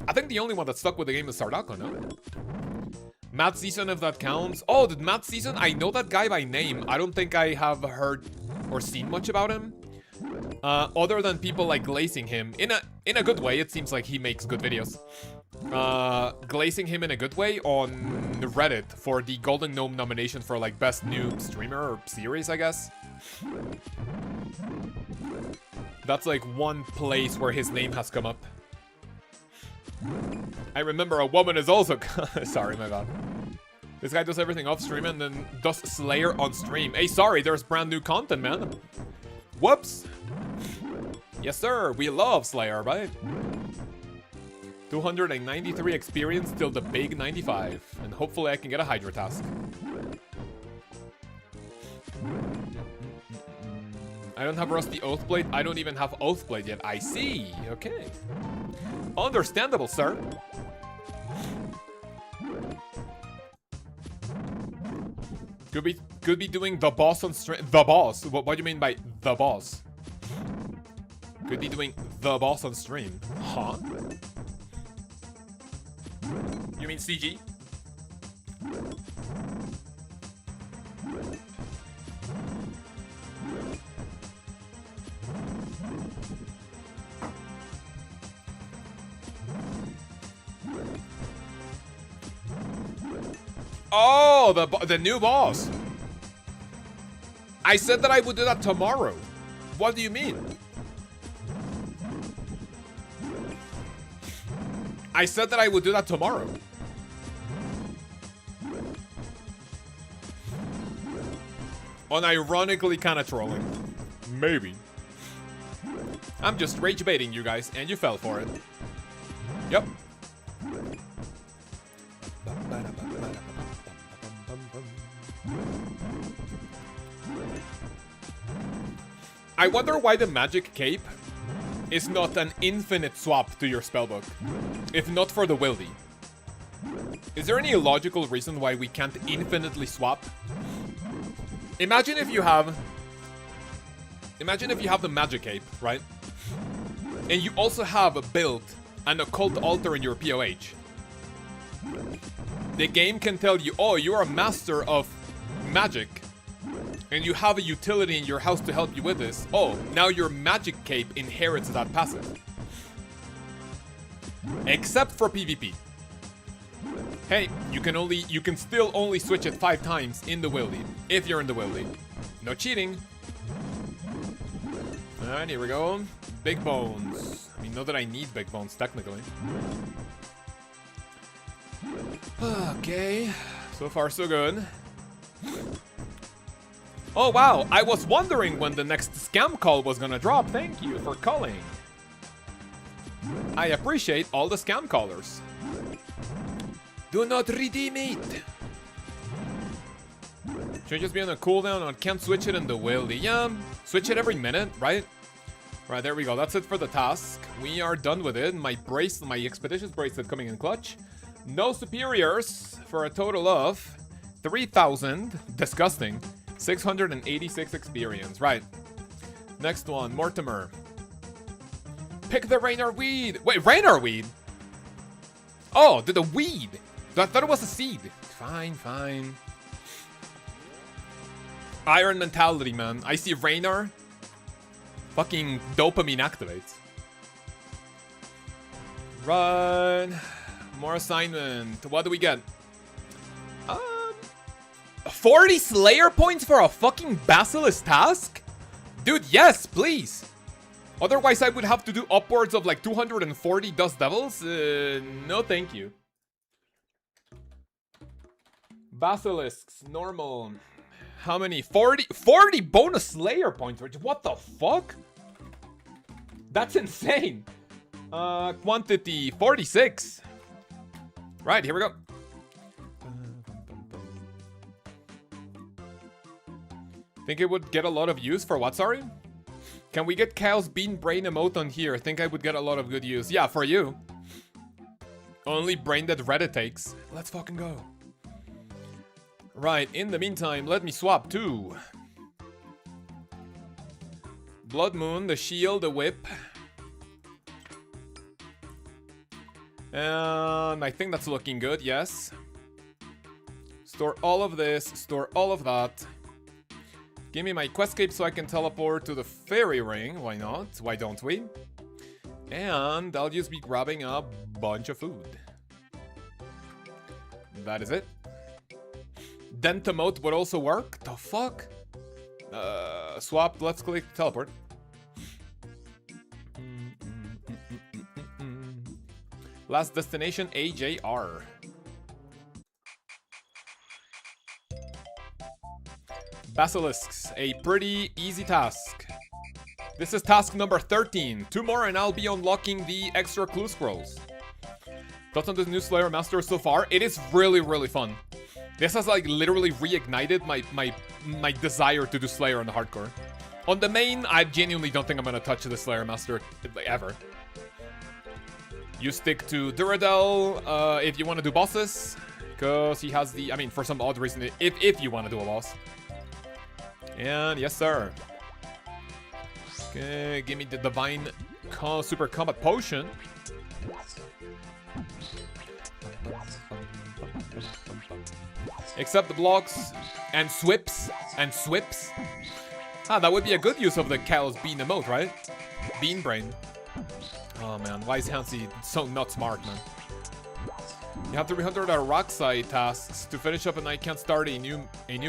I think the only one that stuck with the game is Sardako, no? Matt Season, if that counts. Oh, did Matt Season? I know that guy by name. I don't think I have heard or seen much about him. Other than people like glazing him. In a good way, it seems like he makes good videos. Glazing him in a good way on Reddit for the Golden Gnome nomination for like best new streamer or series, I guess. That's like one place where his name has come up. I remember a woman is also... Sorry, my bad. This guy does everything off stream and then does Slayer on stream. Hey, sorry, there's brand new content, man. Whoops. Yes, sir. We love Slayer, right? 293 experience till the big 95. And hopefully I can get a Hydra task. I don't have Rusty Oathblade. I don't even have Oathblade yet. I see. Okay. Understandable, sir. Could be doing the boss on stream. The boss? What do you mean by the boss? Could be doing the boss on stream. Huh? You mean CG? Oh, the new boss. I said that I would do that tomorrow. What do you mean? I said that I would do that tomorrow. Unironically kind of trolling. Maybe. I'm just rage baiting you guys, and you fell for it. Yep. I wonder why the magic cape is not an infinite swap to your spellbook, if not for the wildy. Is there any logical reason why we can't infinitely swap? Imagine if you have the magic cape, right? And you also have a build an occult altar in your POH. The game can tell you, oh, you're a master of magic, and you have a utility in your house to help you with this. Oh, now your magic cape inherits that passive. Except for PvP. Hey, you can still only switch it 5 times in the wildy, if you're in the wildy. No cheating. Alright, here we go. Big bones. I mean, not that I need big bones, technically. Okay. So far, so good. Oh, wow. I was wondering when the next scam call was gonna drop. Thank you for calling. I appreciate all the scam callers. Do not redeem it. Should just be on a cooldown or can't switch it in the wildy. Yeah, switch it every minute, right? Right, there we go. That's it for the task. We are done with it. My expeditious bracelet coming in clutch. No superiors for a total of 3,000. Disgusting. 686 experience. Right. Next one, Mortimer. Pick the Rainer weed. Wait, Rainer weed? Oh, the weed. I thought it was a seed. Fine, fine. Iron mentality, man. I see Rainer. Fucking dopamine activates. Run. More assignment. What do we get? 40 Slayer points for a fucking Basilisk task? Dude, yes, please. Otherwise, I would have to do upwards of like 240 Dust Devils. No, thank you. Basilisks, normal. How many? 40 bonus Slayer points. What the fuck? That's insane. Quantity 46. Right, here we go. Think it would get a lot of use for what, sorry? Can we get Kaoz Bean Brain emote on here? Think I would get a lot of good use. Yeah, for you. Only brain that Reddit takes. Let's fucking go. Right, in the meantime, let me swap too. Blood Moon, the shield, the whip. And I think that's looking good, yes. Store all of this, store all of that. Give me my quest cape so I can teleport to the fairy ring. Why not? Why don't we? And I'll just be grabbing a bunch of food. That is it. Dent emote would also work? The fuck? Swap, let's click teleport. Last destination, AJR. Basilisks, a pretty easy task. This is task number 13. 2 more and I'll be unlocking the extra clue scrolls. Thoughts on this new Slayer Master so far? It is really, really fun. This has like literally reignited my desire to do Slayer on the hardcore. On the main, I genuinely don't think I'm gonna touch the Slayer Master ever. You stick to Duradel if you want to do bosses, because he has the, I mean, for some odd reason, if you want to do a boss. And yes, sir. Okay, give me the Divine Super Combat Potion. Accept the blocks and swips and swips. Ah, that would be a good use of the Kaoz Bean emote, right? Bean Brain. Oh man, why is Hansi so not smart, man? You have 300 rock side tasks to finish up, and I can't start a new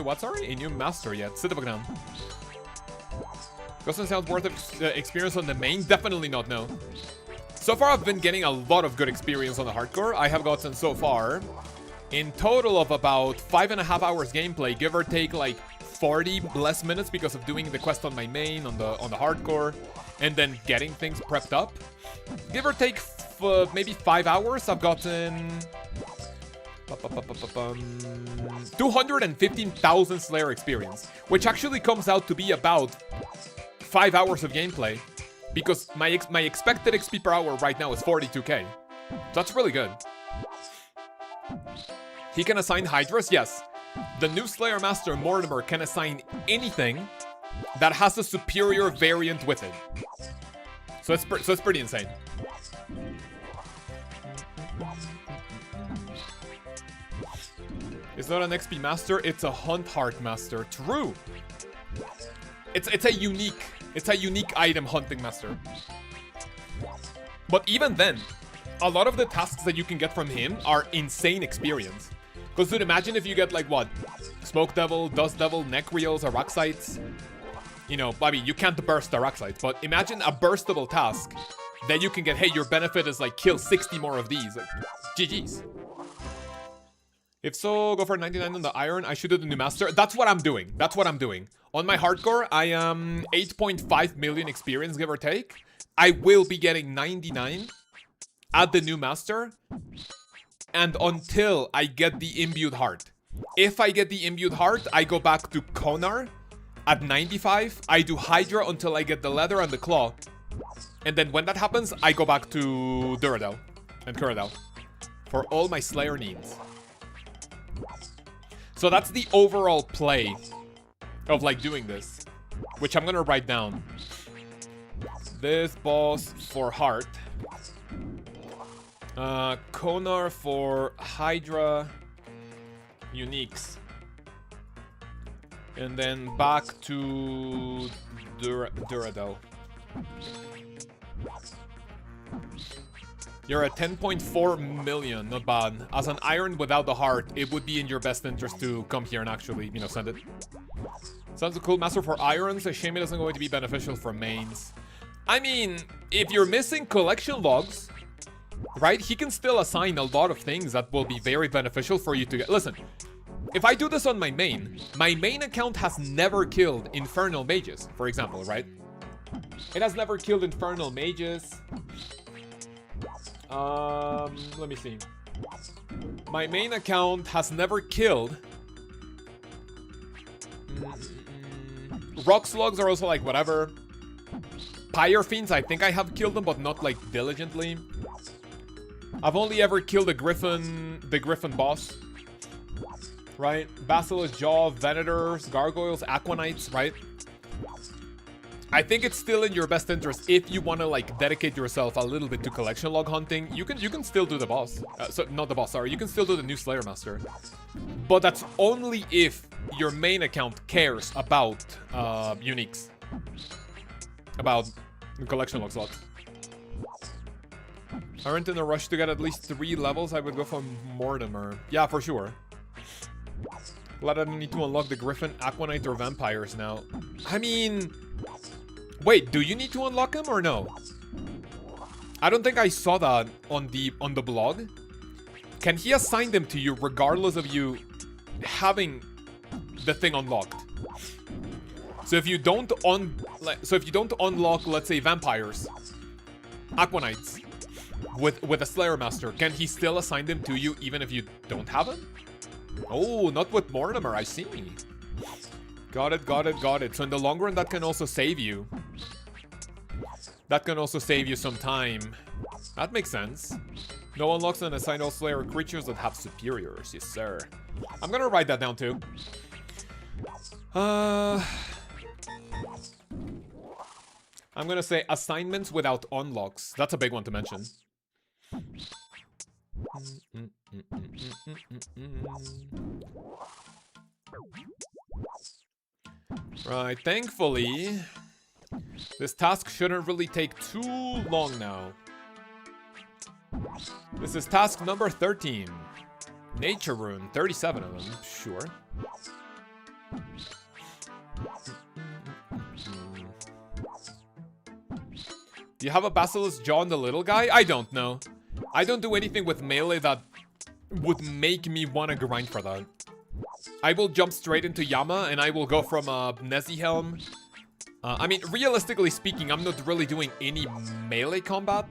what? Sorry, a new master yet. Sit the fuck down. Doesn't sound worth experience on the main. Definitely not. No. So far, I've been getting a lot of good experience on the hardcore. I have gotten so far, in total of about 5.5 hours gameplay, give or take like 40 less minutes because of doing the quest on my main on the hardcore, and then getting things prepped up. Give or take maybe 5 hours, I've gotten 215,000 Slayer experience, which actually comes out to be about 5 hours of gameplay, because my expected XP per hour right now is 42k. That's really good. He can assign Hydras, yes. The new Slayer Master Mortimer can assign anything that has a superior variant with it. So it's pretty insane. It's not an XP master, it's a Hunt Heart Master. True. It's a unique item hunting master. But even then, a lot of the tasks that you can get from him are insane experience. Because dude, imagine if you get like what? Smoke Devil, Dust Devil, Necrials, or Rocksites. You know, I mean, you can't burst the Rocksites, but imagine a burstable task that you can get, hey, your benefit is like kill 60 more of these. Like, GG's. If so, go for 99 on the Iron. I should do the new master. That's what I'm doing. That's what I'm doing. On my hardcore, I am 8.5 million experience, give or take. I will be getting 99 at the new master. And until I get the imbued heart. If I get the imbued heart, I go back to Konar at 95. I do Hydra until I get the leather and the claw. And then when that happens, I go back to Duradel and Kuradel for all my Slayer needs. So that's the overall play of like doing this, which I'm gonna write down. This boss for heart. Konar for Hydra uniques. And then back to Duradel. You're at 10.4 million, not bad. As an Iron without the heart, it would be in your best interest to come here and actually, you know, send it. Sounds a cool master for Irons. A shame it isn't going to be beneficial for mains. I mean, if you're missing collection logs, right, he can still assign a lot of things that will be very beneficial for you to get. Listen, if I do this on my main account has never killed Infernal Mages, for example, right? It has never killed Infernal Mages. Let me see. My main account has never killed. Rock Slugs are also like whatever. Pyre Fiends, I think I have killed them, but not like diligently. I've only ever killed the Griffin boss. Right? Basilisk Jaw, Venators, Gargoyles, Aquanites, right? I think it's still in your best interest if you want to like dedicate yourself a little bit to collection log hunting. You can still do the boss. So not the boss, sorry. You can still do the new Slayer Master. But that's only if your main account cares about uniques. About collection log slots. Aren't in a rush to get at least 3 levels, I would go for Mortimer. Yeah, for sure. Glad I don't need to unlock the Griffin, Aquanite, or Vampires now. I mean... Wait, do you need to unlock him or no? I don't think I saw that on the blog. Can he assign them to you regardless of you having the thing unlocked? So if you don't unlock, let's say, Vampires, Aquanites, with a Slayer Master, can he still assign them to you even if you don't have them? Oh, not with Mortimer, I see. Got it, got it, got it. So in the long run, that can also save you. That can also save you some time. That makes sense. No unlocks and assign all Slayer creatures that have superiors. Yes, sir. I'm gonna write that down too. I'm gonna say assignments without unlocks. That's a big one to mention. Right, thankfully, this task shouldn't really take too long now. This is task number 13. Nature Rune, 37 of them, sure. Do you have a Basilisk Jaw, the little guy? I don't know. I don't do anything with melee that would make me want to grind for that. I will jump straight into Yama and I will go from Nezzy Helm. I mean, realistically speaking, I'm not really doing any melee combat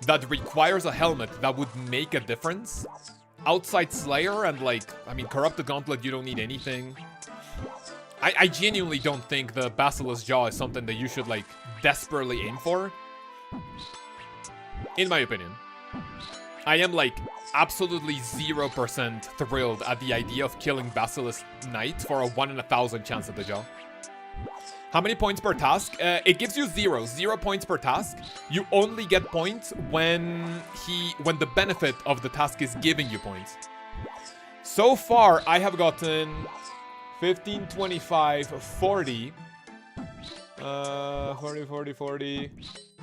that requires a helmet that would make a difference. Outside Slayer and like, I mean, Corrupted Gauntlet, you don't need anything. I genuinely don't think the Basilisk Jaw is something that you should like desperately aim for. In my opinion. I am like absolutely 0% thrilled at the idea of killing Basilisk Knight for a 1 in 1,000 chance at the jaw. How many points per task? It gives you 0 points per task. You only get points when the benefit of the task is giving you points. So far, I have gotten 15, 25, 40. 40.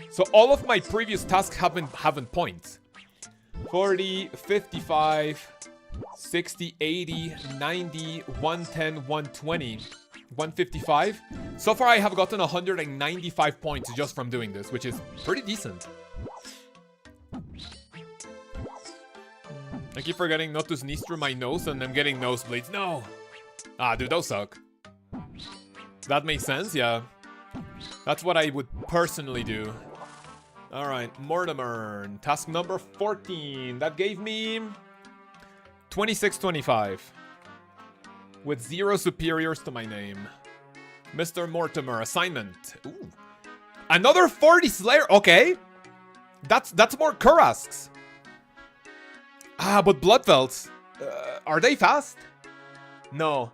So all of my previous tasks haven't points. 40, 55, 60, 80, 90, 110, 120, 155. So far I have gotten 195 points just from doing this, which is pretty decent. I keep forgetting not to sneeze through my nose and I'm getting nosebleeds. No! Ah, dude, those suck. That makes sense, yeah. That's what I would personally do. Alright, Mortimer. Task number 14. That gave me 2625. With 0 superiors to my name. Mr. Mortimer, assignment. Ooh. Another 40 Slayer. Okay. That's more Kurasks. Ah, but Bloodvelds. Are they fast? No.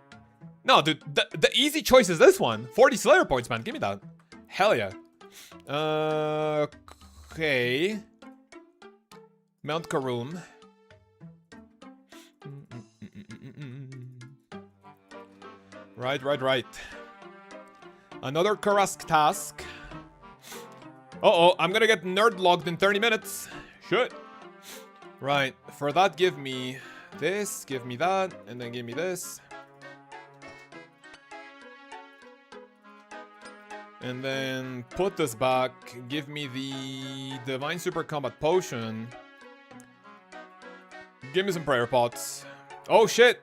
No, dude. The easy choice is this one. 40 Slayer points, man. Give me that. Hell yeah. Okay. Mount Karum. Right. Another Karask task. Uh-oh, I'm gonna get nerd logged in 30 minutes. Shit. Right, for that, give me this, give me that, and then give me this. And then put this back. Give me the Divine Super Combat Potion. Give me some Prayer Pots. Oh shit!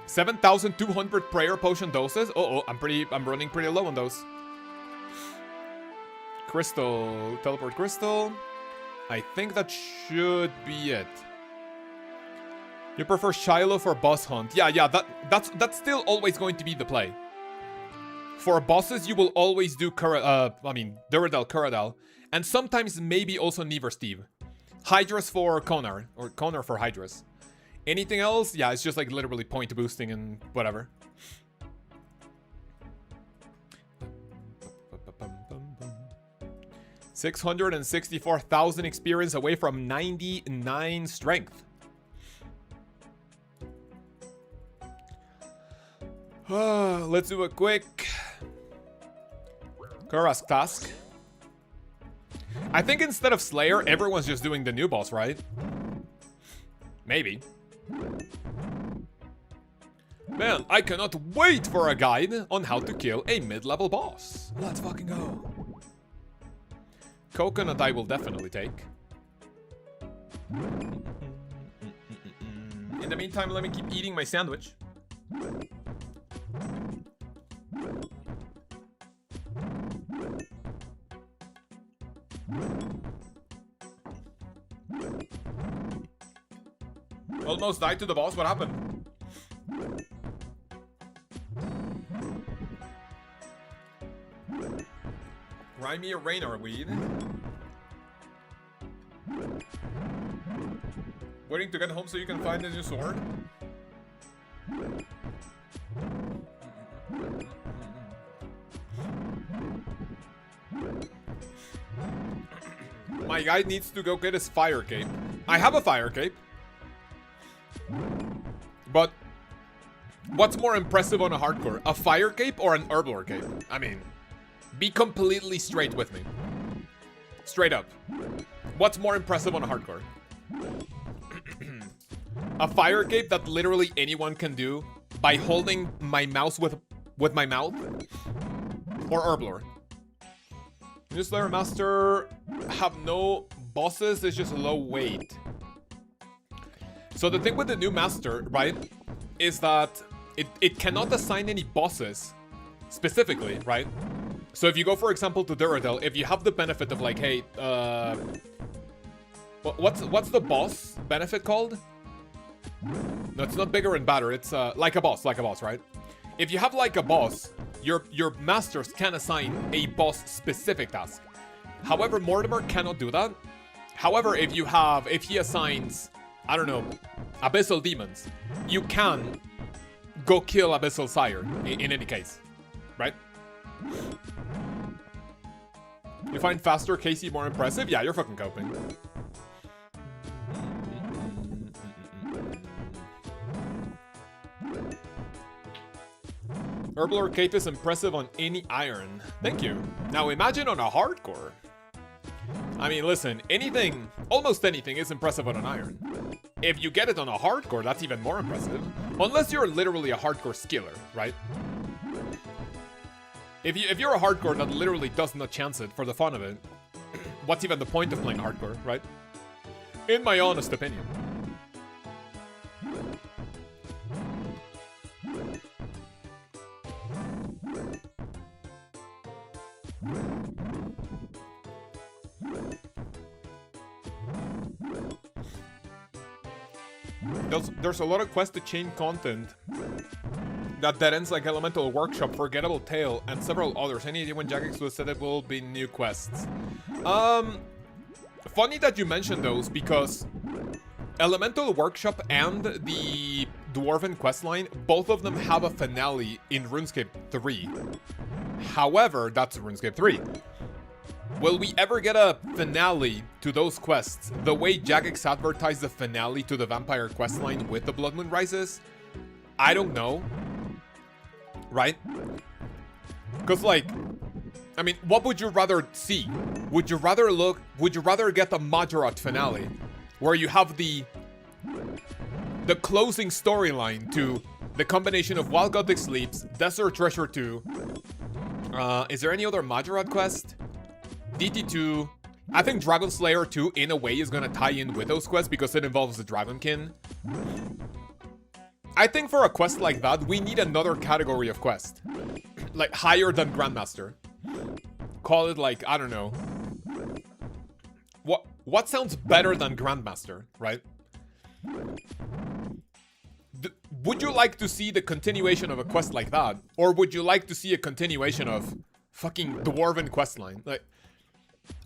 7,200 Prayer Potion doses. Uh-oh, I'm running pretty low on those. Crystal. Teleport Crystal. I think that should be it. You prefer Shiloh for boss hunt? Yeah, that's still always going to be the play. For bosses, you will always do Duradel, and sometimes maybe also Never Steve. Hydras for Konar, or Konar for Hydras. Anything else? Yeah, it's just like literally point boosting and whatever. $664,000 experience away from 99 strength. Let's do a quick Karask task. I think instead of Slayer, everyone's just doing the new boss, right? Maybe. Man, I cannot wait for a guide on how to kill a mid-level boss. Let's fucking go. Coconut I will definitely take. In the meantime, let me keep eating my sandwich. Almost died to the boss, what happened? Grind me a Raynor weed. Waiting to get home so you can find a new sword? My guy needs to go get his fire cape. I have a fire cape. But what's more impressive on a hardcore? A fire cape or an herblore cape? I mean, be completely straight with me. Straight up. What's more impressive on a hardcore? A fire cape that literally anyone can do by holding my mouse with my mouth? Or herblore? New Slayer Master have no bosses, it's just low weight. So the thing with the new Master, right, is that it cannot assign any bosses specifically, right? So if you go, for example, to Duradel, if you have the benefit of like, hey, what's the boss benefit called? No, it's not bigger and badder, it's like a boss, right? If you have like a boss, your masters can assign a boss specific task. However, Mortimer cannot do that. However, if he assigns, I don't know, Abyssal Demons, you can go kill Abyssal Sire in any case, right? You find faster Casey more impressive? Yeah, you're fucking coping. Herblore Cape is impressive on any iron. Thank you. Now imagine on a hardcore. I mean, listen, anything, almost anything is impressive on an iron. If you get it on a hardcore, that's even more impressive. Unless you're literally a hardcore skiller, right? If you're a hardcore that literally does not chance it for the fun of it, what's even the point of playing hardcore, right? In my honest opinion. There's a lot of quest to chain content that dead ends like Elemental Workshop, Forgettable Tale, and several others. Any idea when Jagex will said it will be new quests? Funny that you mentioned those, because Elemental Workshop and the Dwarven questline, both of them have a finale in RuneScape 3. However, that's RuneScape 3. Will we ever get a finale to those quests the way Jagex advertised the finale to the Vampire questline with the Blood Moon Rises? I don't know. Right? Because, like, I mean, what would you rather see? Would you rather get the Majorat finale, where you have the closing storyline to the combination of Wild Gothic Sleeps, Desert Treasure 2, is there any other Majorat quest? DT2, I think Dragon Slayer 2 in a way is gonna tie in with those quests because it involves the Dragonkin. I think for a quest like that, we need another category of quest. Like higher than Grandmaster. Call it like, I don't know. What sounds better than Grandmaster, right? Would you like to see the continuation of a quest like that? Or would you like to see a continuation of fucking Dwarven questline? Like,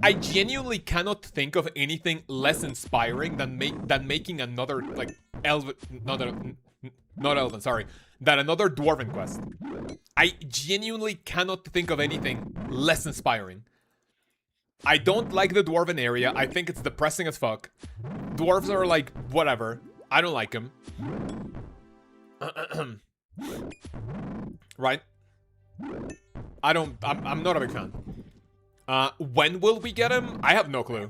I genuinely cannot think of anything less inspiring than making another, like, another Dwarven quest. I genuinely cannot think of anything less inspiring. I don't like the Dwarven area. I think it's depressing as fuck. Dwarves are like, whatever. I don't like them. Right? I'm not a big fan. When will we get him? I have no clue.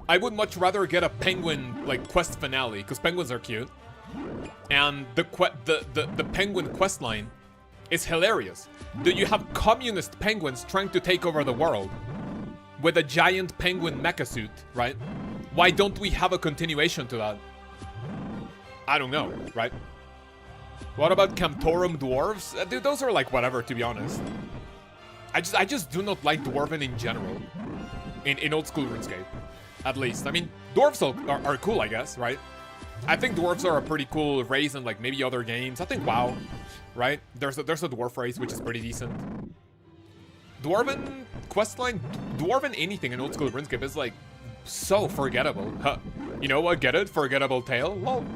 I would much rather get a penguin, like, quest finale, because penguins are cute. And the penguin quest line is hilarious. You have communist penguins trying to take over the world with a giant penguin mecha suit, right? Why don't we have a continuation to that? I don't know, right? What about Camptorum dwarves? Dude, those are like whatever, to be honest. I just do not like dwarven in general. In old school RuneScape, at least. I mean, dwarves are cool, I guess, right? I think dwarves are a pretty cool race in like maybe other games. I think WoW, right? There's a dwarf race which is pretty decent. Dwarven questline, dwarven anything in old school RuneScape is like so forgettable. Huh. You know what? Get it? Forgettable tale? Lol.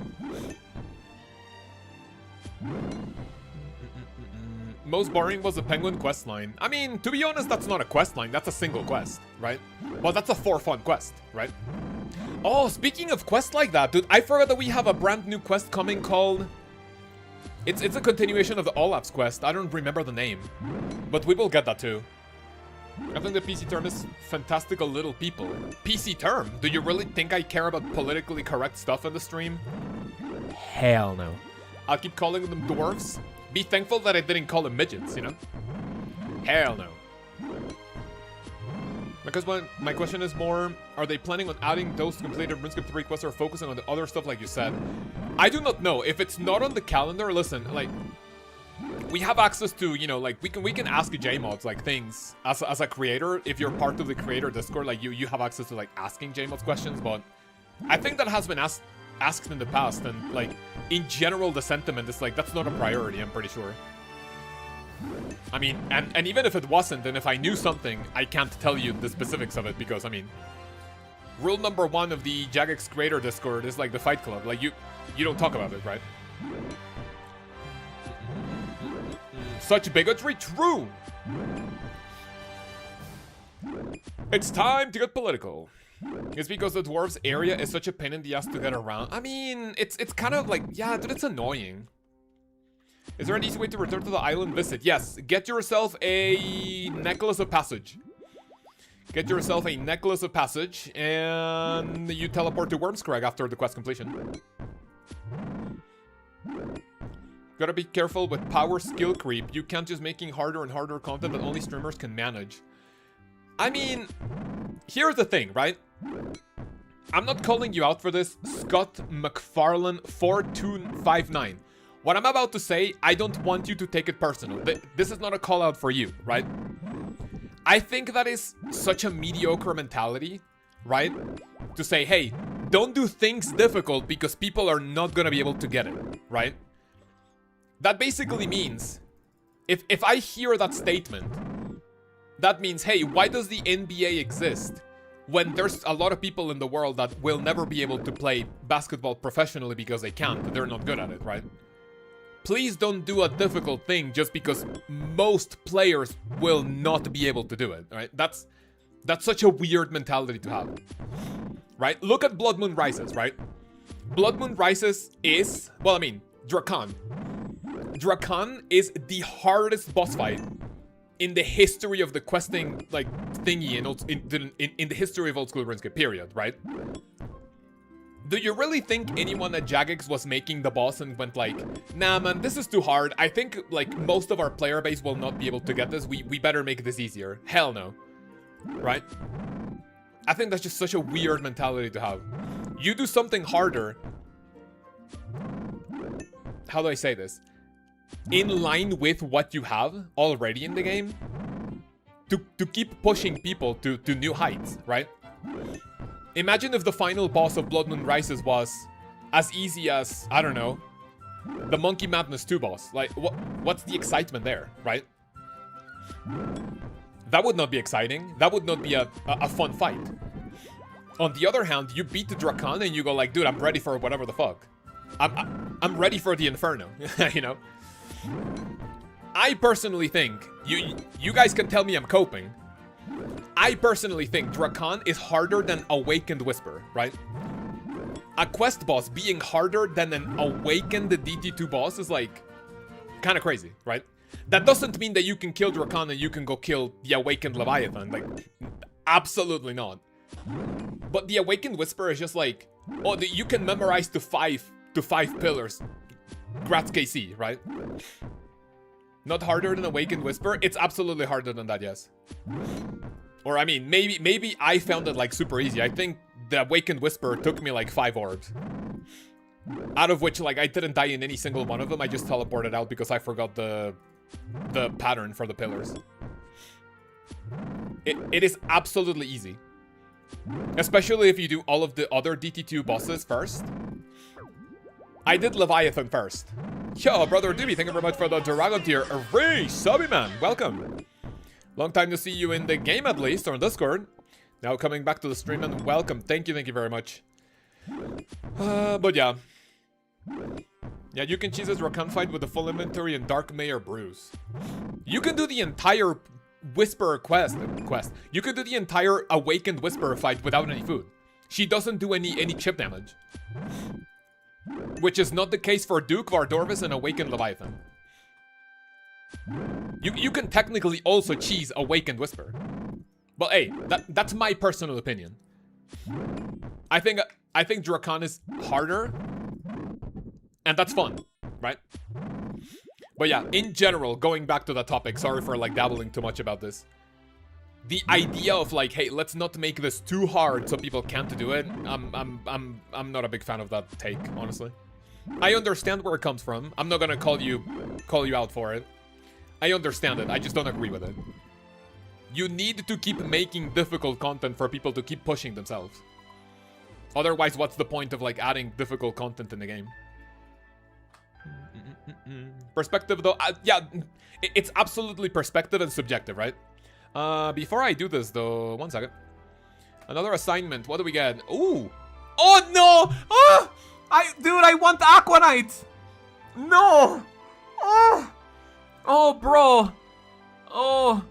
Most boring was the penguin quest line. I mean, to be honest, that's not a quest line. That's a single quest, right? Well, that's a for fun quest, right? Oh, speaking of quests like that, dude, I forgot that we have a brand new quest coming called... It's a continuation of the Olaf's quest. I don't remember the name, but we will get that too. I think the PC term is fantastical little people. PC term? Do you really think I care about politically correct stuff in the stream? Hell no. I'll keep calling them dwarves. Be thankful that I didn't call them midgets, you know? Hell no. Because my question is more, are they planning on adding those completed RuneScape 3 quests or focusing on the other stuff like you said? I do not know. If it's not on the calendar, listen, like, we have access to, you know, like, we can ask JMods, like, things as a creator. If you're part of the creator Discord, like, you have access to, like, asking JMods questions, but I think that has been asked in the past, and like in general the sentiment is like that's not a priority, I'm pretty sure. I mean, and even if it wasn't, and if I knew something, I can't tell you the specifics of it, because I mean, rule number 1 of the Jagex creator Discord is like the Fight Club, like you don't talk about it, right? Such bigotry? True! It's time to get political. It's because the dwarves area is such a pain in the ass to get around. I mean, it's kind of like, yeah, dude, it's annoying. Is there an easy way to return to the island visit? Yes, get yourself a necklace of passage. Get yourself a necklace of passage, and you teleport to Wormscrag after the quest completion. Gotta be careful with power skill creep. You can't just making harder and harder content that only streamers can manage. I mean, here's the thing, right? I'm not calling you out for this, Scott McFarlane 4259. What I'm about to say, I don't want you to take it personal. This is not a call out for you, right? I think that is such a mediocre mentality, right? To say, hey, don't do things difficult because people are not gonna be able to get it, right? That basically means, if I hear that statement, that means, hey, why does the NBA exist when there's a lot of people in the world that will never be able to play basketball professionally because they can't, they're not good at it, right? Please don't do a difficult thing just because most players will not be able to do it, right? That's such a weird mentality to have, right? Look at Blood Moon Rises, right? Blood Moon Rises is, well, I mean, Drakan. Drakan is the hardest boss fight in the history of the questing, like, thingy in the history of old school RuneScape, period, right? Do you really think anyone at Jagex was making the boss and went like, nah man, this is too hard, I think like most of our player base will not be able to get this, we better make this easier? Hell no, right? I think that's just such a weird mentality to have. You do something harder, how do I say this? In line with what you have already in the game, to keep pushing people to new heights, right? Imagine if the final boss of Blood Moon Rises was as easy as, I don't know, the Monkey Madness 2 boss. Like, what's the excitement there, right? That would not be exciting. That would not be a fun fight. On the other hand, you beat the Drakan and you go like, dude, I'm ready for whatever the fuck. I'm ready for the Inferno, you know? I personally think, you guys can tell me I'm coping. I personally think Drakan is harder than Awakened Whisper, right? A quest boss being harder than an Awakened DT2 boss is like kind of crazy, right? That doesn't mean that you can kill Drakan and you can go kill the Awakened Leviathan, like absolutely not. But the Awakened Whisper is just like, oh, you can memorize to five pillars. Grats KC, right? Not harder than Awakened Whisper? It's absolutely harder than that, yes. Or, I mean, maybe I found it, like, super easy. I think the Awakened Whisper took me, like, 5 orbs. Out of which, like, I didn't die in any single one of them. I just teleported out because I forgot the pattern for the pillars. It is absolutely easy. Especially if you do all of the other DT2 bosses first. I did Leviathan first. Yo, brother Doobie, thank you very much for the Dragon tier. Hooray, Subby man, welcome. Long time to see you in the game at least, or on Discord. Now coming back to the stream and welcome. Thank you very much. But yeah. Yeah, you can cheese this Rakan fight with the full inventory and Dark Mayor Bruise. You can do the entire Whisperer quest. You can do the entire Awakened Whisperer fight without any food. She doesn't do any chip damage. Which is not the case for Duke, Vardorvis, and Awakened Leviathan. You can technically also cheese Awakened Whisper. But hey, that's my personal opinion. I think Drakan is harder. And that's fun, right? But yeah, in general, going back to the topic, sorry for like dabbling too much about this. The idea of like, hey, let's not make this too hard so people can't do it. I'm not a big fan of that take, honestly. I understand where it comes from. I'm not gonna call you out for it. I understand it. I just don't agree with it. You need to keep making difficult content for people to keep pushing themselves. Otherwise, what's the point of like adding difficult content in the game? Perspective though, yeah, it's absolutely perspective and subjective, right? Before I do this though, 1 second. Another assignment, what do we get? Ooh! Oh no! Oh! Dude, I want Aquanite! No! Oh! Oh, bro! Oh!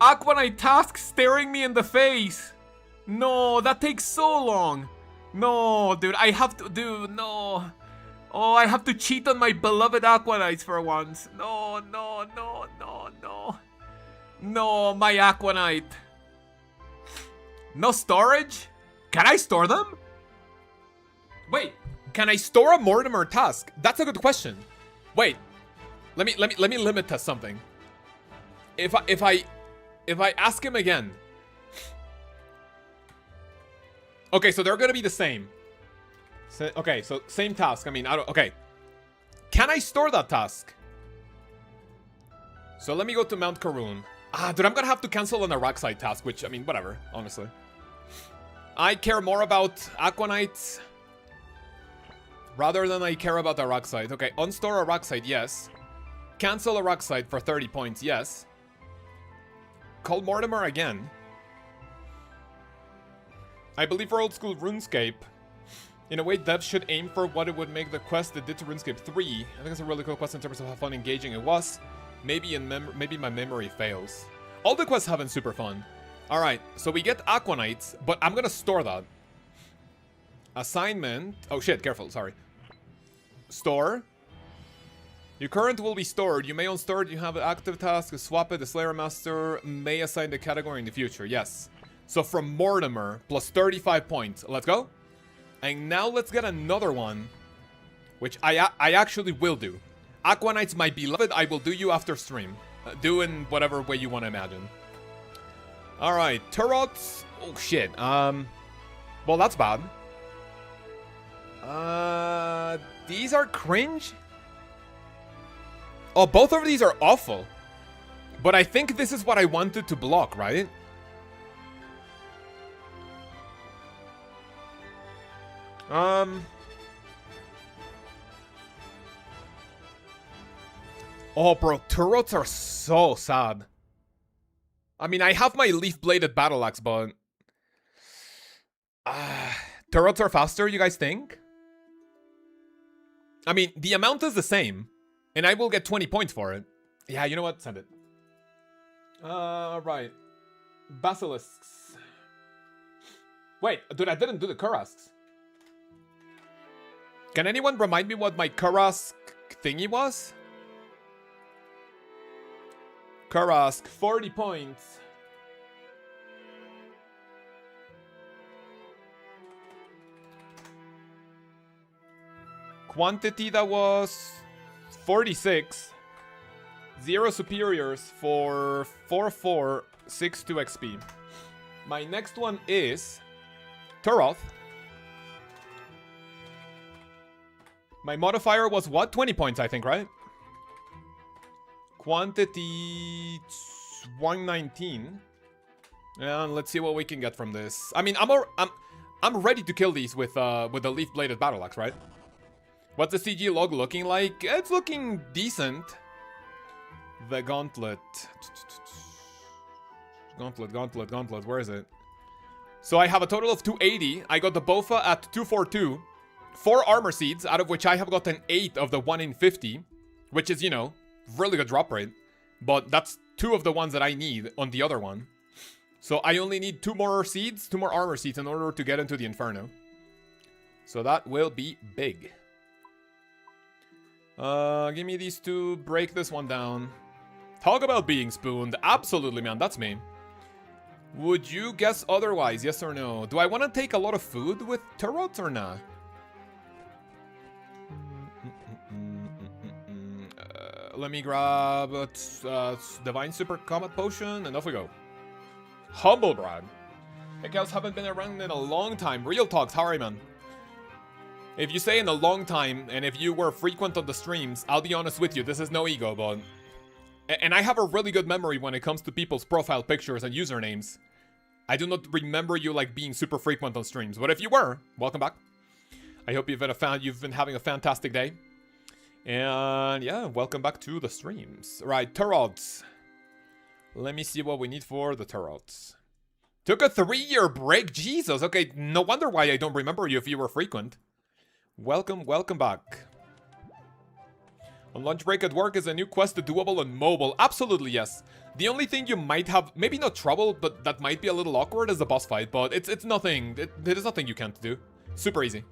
Aquanite task staring me in the face! No, that takes so long! No, dude, I have to, dude, no! Oh, I have to cheat on my beloved Aquanites for once. No, no, no, no, no. No, my Aquanite. No storage? Can I store them? Wait, can I store a Mortimer task? That's a good question. Wait, let me limit test something. If I ask him again. Okay, so they're gonna be the same. Okay, so same task. I mean, okay. Can I store that task? So let me go to Mount Karun. Dude, I'm gonna have to cancel an Araxite task, which, I mean, whatever, honestly. I care more about Aquanites rather than I care about Araxite. Okay, unstore Araxite, yes. Cancel Araxite for 30 points, yes. Call Mortimer again. I believe for old school RuneScape, in a way, devs should aim for what it would make the quest it did to RuneScape 3. I think it's a really cool quest in terms of how fun engaging it was. Maybe my memory fails. All the quests have been super fun. Alright, so we get Aquanites, but I'm gonna store that. Assignment. Oh shit, careful, sorry. Store. Your current will be stored. You may unstore it. You have an active task. Swap it. The Slayer Master may assign the category in the future. Yes. So from Mortimer, plus 35 points. Let's go. And now let's get another one, which I actually will do. Aquanites, my beloved, I will do you after stream. Do in whatever way you want to imagine. Alright, Turrets. Oh, shit. Well, that's bad. These are cringe? Oh, both of these are awful. But I think this is what I wanted to block, right? Oh, bro, turrets are so sad. I mean, I have my leaf-bladed battle axe, but... turrets are faster, you guys think? I mean, the amount is the same. And I will get 20 points for it. Yeah, you know what? Send it. Right. Basilisks. Wait, dude, I didn't do the Kurasks. Can anyone remind me what my Kurask thingy was? Kurask, 40 points. Quantity that was 46. 0 superiors for 4462 XP. My next one is Turoth. My modifier was what? 20 points, I think, right? Quantity 119. And let's see what we can get from this. I mean, I'm ready to kill these with the leaf bladed battle axe, right? What's the CG log looking like? It's looking decent. The gauntlet. Gauntlet. Where is it? So I have a total of 280. I got the Bofa at 242. 4 armor seeds, out of which I have gotten 8 of the 1 in 50. Which is, you know, really good drop rate. But that's 2 of the ones that I need on the other one. So I only need 2 more seeds, 2 more armor seeds in order to get into the Inferno. So that will be big. Give me these 2, break this one down. Talk about being spooned. Absolutely, man. That's me. Would you guess otherwise? Yes or no? Do I want to take a lot of food with Turoth or not? Let me grab Divine Super Combat Potion, and off we go. Humble brag. Hey, Kaoz, haven't been around in a long time. Real talks. How are you, man? If you say in a long time, and if you were frequent on the streams, I'll be honest with you. This is no ego, but... And I have a really good memory when it comes to people's profile pictures and usernames. I do not remember you like being super frequent on streams, but if you were, welcome back. I hope you've been having a fantastic day. And yeah, welcome back to the streams. Right, Turoths. Let me see what we need for the Turoths. Took a 3-year break? Jesus, okay, no wonder why I don't remember you if you were frequent. Welcome back. On lunch break at work is a new quest doable on mobile. Absolutely, yes. The only thing you might have, maybe not trouble, but that might be a little awkward is the boss fight. But it's nothing, there is nothing you can't do. Super easy.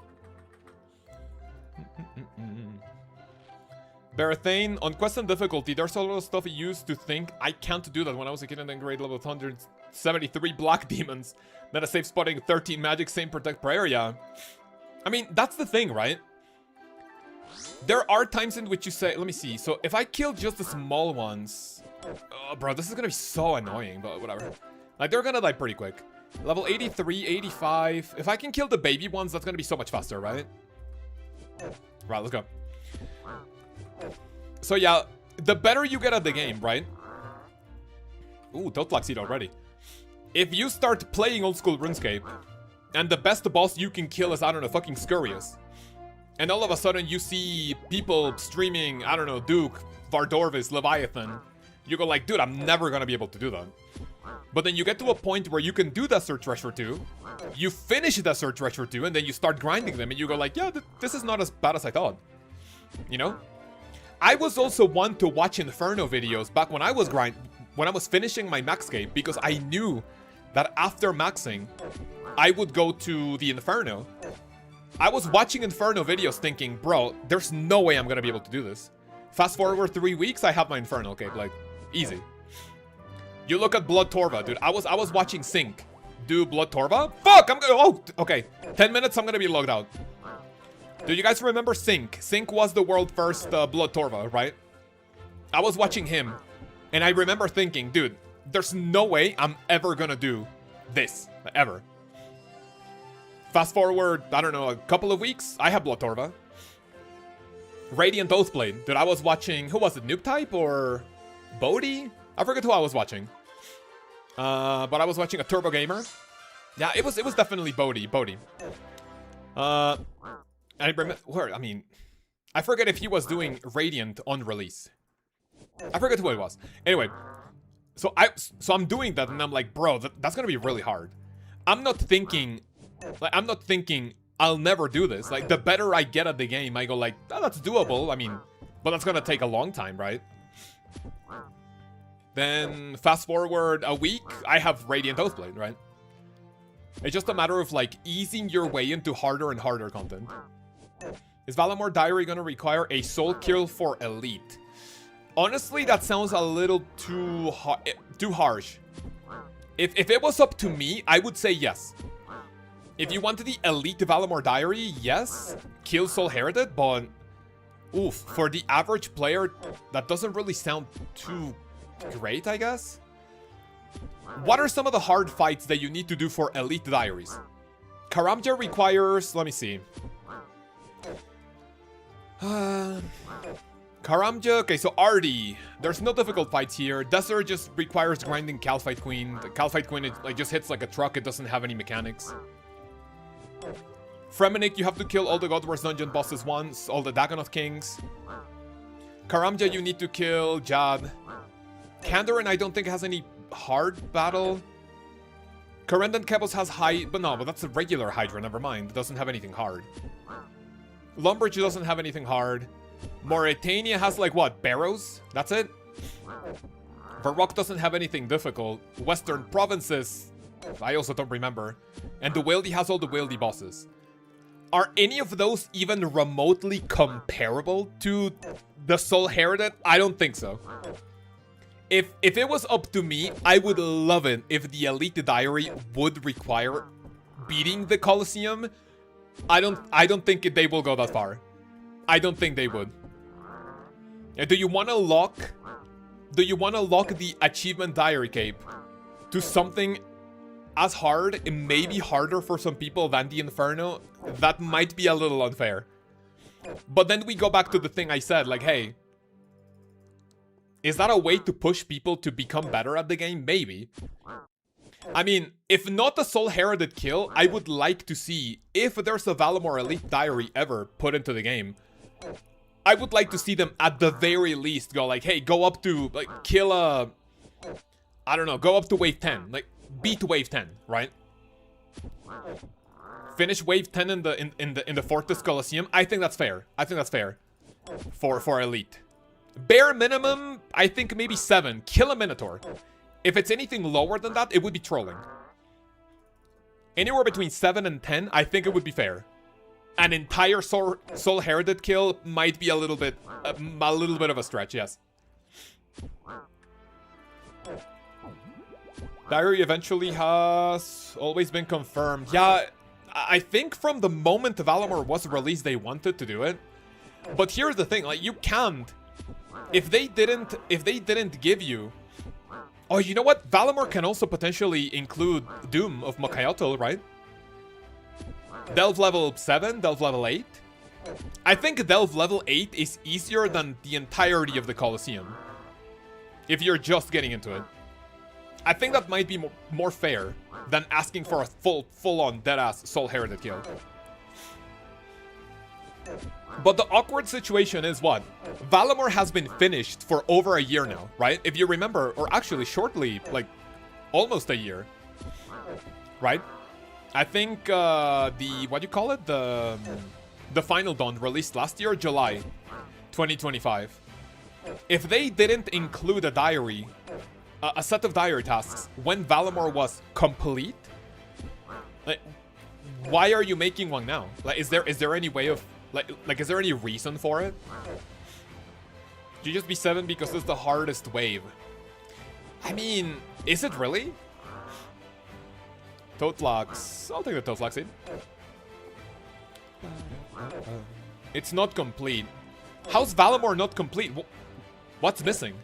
Barathane, on quest and difficulty, there's a lot of stuff I used to think I can't do that when I was a kid and then grade level 173 black demons. Then a safe spotting 13 magic, same protect per area. I mean, that's the thing, right? There are times in which you say, let me see. So if I kill just the small ones, oh, bro, this is gonna be so annoying, but whatever. Like, they're gonna die pretty quick. Level 83, 85. If I can kill the baby ones, that's gonna be so much faster, right? Right, let's go. So yeah, the better you get at the game, right? Ooh, Toad Seed already. If you start playing old school RuneScape, and the best boss you can kill is, I don't know, fucking Scurious, and all of a sudden you see people streaming, I don't know, Duke, Vardorvis, Leviathan, you go like, dude, I'm never gonna be able to do that. But then you get to a point where you can do Desert Treasure 2, you finish Desert Treasure 2, and then you start grinding them, and you go like, yeah, this is not as bad as I thought. You know? I was also one to watch Inferno videos back when I was finishing my Maxscape, because I knew that after maxing, I would go to the Inferno. I was watching Inferno videos thinking, bro, there's no way I'm gonna be able to do this. Fast forward 3 weeks, I have my Inferno, okay, like, easy. You look at Blood Torva, dude. I was watching Sync do Blood Torva. Fuck, oh, okay. 10 minutes, I'm gonna be logged out. Do you guys remember Sync? Sync was the world first Blood Torva, right? I was watching him, and I remember thinking, dude, there's no way I'm ever gonna do this, ever. Fast forward, I don't know, a couple of weeks, I have Blood Torva. Radiant Oathblade. Dude, I was watching, who was it, Noob Type or Bodhi? I forget who I was watching. But I was watching a Turbo Gamer. Yeah, it was definitely Bodhi. I remember, I mean, I forget if he was doing Radiant on release. I forget who it was. Anyway, so I'm doing that, and I'm like, bro, that's gonna be really hard. I'm not thinking I'll never do this. Like, the better I get at the game, I go like, oh, that's doable. I mean, but that's gonna take a long time, right? Then fast forward a week, I have Radiant Oathblade, right? It's just a matter of like easing your way into harder and harder content. Is Valamore Diary gonna require a soul kill for elite? Honestly, that sounds a little too harsh. If it was up to me, I would say yes. If you wanted the Elite Valimor Diary, yes, kill Soul Heredit, but oof, for the average player, that doesn't really sound too great, I guess. What are some of the hard fights that you need to do for Elite Diaries? Karamja requires, let me see. Karamja, okay, so Ardi. There's no difficult fights here. Desert just requires grinding Calphite Queen. The Calphite Queen, it like, just hits like a truck. It doesn't have any mechanics. Fremennik, you have to kill all the God Wars dungeon bosses once. All the Dagonoth Kings. Karamja, you need to kill Jad. Kandarin, I don't think has any hard battle. Corendon Kebos has high, but no, but that's a regular Hydra, never mind. It doesn't have anything hard. Lumbridge doesn't have anything hard. Mauritania has like what, Barrows? That's it? Varrock doesn't have anything difficult. Western Provinces, I also don't remember. And the Wieldy has all the Wieldy bosses. Are any of those even remotely comparable to the Soul Heredit? I don't think so. If it was up to me, I would love it if the Elite Diary would require beating the Colosseum. I don't think they will go that far. I don't think they would. Do you want to lock the Achievement Diary Cape to something as hard, it may be harder for some people than the Inferno? That might be a little unfair. But then we go back to the thing I said, like, hey, is that a way to push people to become better at the game? Maybe. I mean, if not the Soul Heredit kill, I would like to see, if there's a Valimor Elite Diary ever put into the game, I would like to see them at the very least go like, hey, go up to, like, kill a, I don't know, go up to wave 10, like, beat wave 10, right? Finish wave 10 in the Fortress Colosseum. I think that's fair. I think that's fair for Elite. Bare minimum, I think maybe 7. Kill a Minotaur. If it's anything lower than that, it would be trolling. Anywhere between 7 and 10, I think it would be fair. An entire Soul Heredit kill might be a little bit of a stretch, yes. Diary eventually has always been confirmed. Yeah, I think from the moment Valimor was released, they wanted to do it. But here's the thing, like, you can't. If they didn't give you... Oh, you know what? Valimor can also potentially include Doom of Mokayotl, right? Delve level 7, Delve level 8. I think Delve level 8 is easier than the entirety of the Colosseum. If you're just getting into it. I think that might be more fair than asking for a full-on deadass Soul Heredit kill. But the awkward situation is what? Valimor has been finished for over a year now, right? If you remember, or actually shortly, like, almost a year. Right? I think what do you call it? The Final Dawn released last year, July 2025. If they didn't include a diary, a set of diary tasks, when Valimor was complete, like, why are you making one now? Like, is there any way of... Like, is there any reason for it? Should you just be 7 because it's the hardest wave? I mean, is it really? Totlax. I'll take the Totlax in. It's not complete. How's Valimor not complete? What's missing?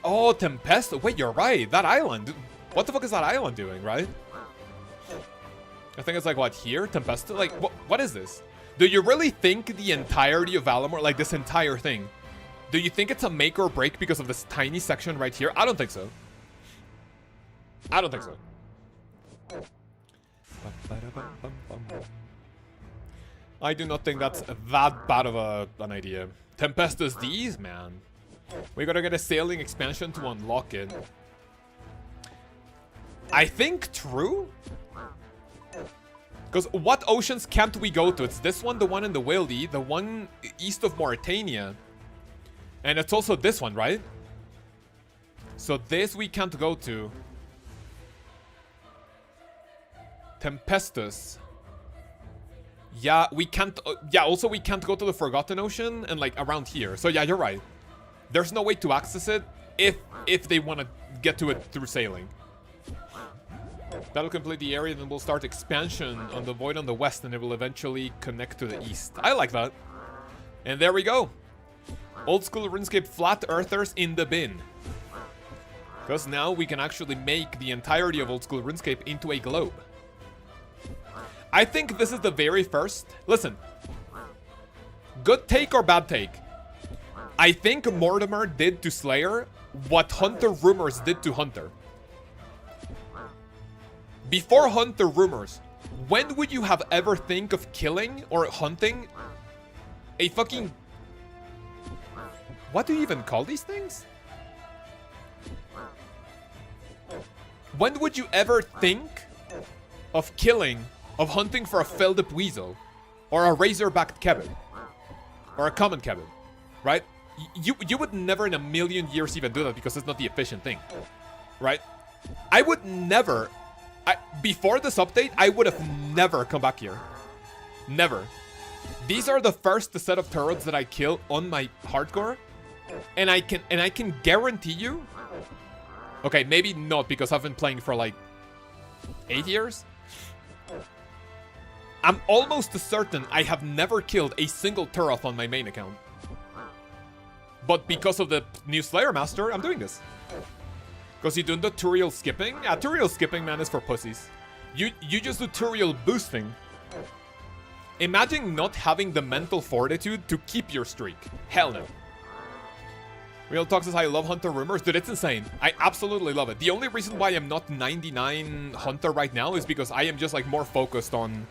Oh, Tempest. Wait, you're right. That island. What the fuck is that island doing, right? I think it's like, what, here? Tempest? Like, what is this? Do you really think the entirety of Valimor, like this entire thing, do you think it's a make or break because of this tiny section right here? I don't think so. I don't think so. I do not think that's that bad of an idea. Tempest is these, man. We gotta get a sailing expansion to unlock it. I think true? Because what oceans can't we go to? It's this one, the one in the Wieldy, the one east of Mauritania. And it's also this one, right? So this we can't go to. Tempestus. Yeah, we can't... yeah, also we can't go to the Forgotten Ocean and, like, around here. So yeah, you're right. There's no way to access it if they want to get to it through sailing. That'll complete the area, then we'll start expansion on the void on the west, and it will eventually connect to the east. I like that. And there we go. Old school RuneScape flat earthers in the bin. Because now we can actually make the entirety of old school RuneScape into a globe. I think this is the very first. Listen. Good take or bad take? I think Mortimer did to Slayer what Hunter Rumors did to Hunter. Before Hunter Rumors, when would you have ever think of killing or hunting a fucking... What do you even call these things? When would you ever think of killing, of hunting for a Feldip Weasel or a Razor-backed Kevin or a common Kevin, right? You would never in a million years even do that because it's not the efficient thing, right? I would never... before this update, I would have never come back here. Never. These are the first set of turrets that I kill on my hardcore. And I can guarantee you... Okay, maybe not because I've been playing for like 8 years. I'm almost certain I have never killed a single turret on my main account. But because of the new Slayer Master, I'm doing this. Because you're doing the tutorial skipping? Yeah, tutorial skipping, man, is for pussies. You just do tutorial boosting. Imagine not having the mental fortitude to keep your streak. Hell no. Real Talk says, I love Hunter Rumors. Dude, it's insane. I absolutely love it. The only reason why I'm not 99 Hunter right now is because I am just, like, more focused on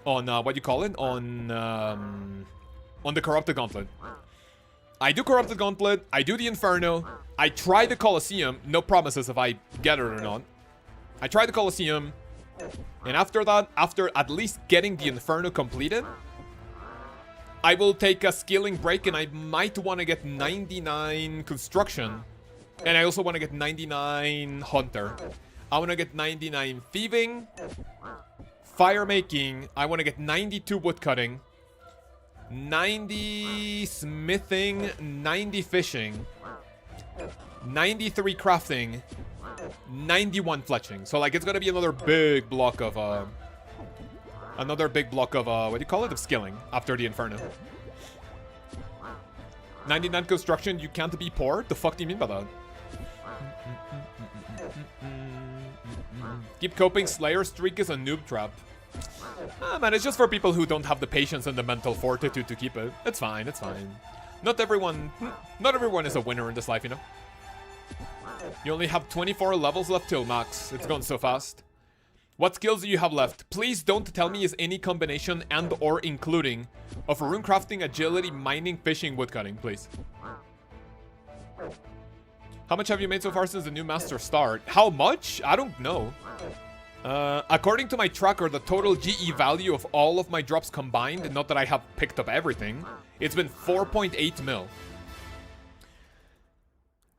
what you call it? On the Corrupted Gauntlet. I do Corrupted Gauntlet, I do the Inferno, I try the Coliseum, no promises if I get it or not. I try the Coliseum, and after that, after at least getting the Inferno completed, I will take a skilling break and I might want to get 99 Construction, and I also want to get 99 Hunter. I want to get 99 Thieving, Fire Making, I want to get 92 Woodcutting, 90 smithing, 90 fishing, 93 crafting, 91 fletching. So like it's gonna be another big block of what do you call it? Of skilling after the Inferno. 99 construction, you can't be poor? The fuck do you mean by that? Keep coping, Slayer streak is a noob trap. Ah, man, it's just for people who don't have the patience and the mental fortitude to keep it. It's fine, it's fine. Not everyone is a winner in this life, you know? You only have 24 levels left till max. It's gone so fast. What skills do you have left? Please don't tell me is any combination and or including of rune crafting, agility, mining, fishing, woodcutting, please. How much have you made so far since the new master start? How much? I don't know. According to my tracker, the total GE value of all of my drops combined, not that I have picked up everything, it's been 4.8 mil.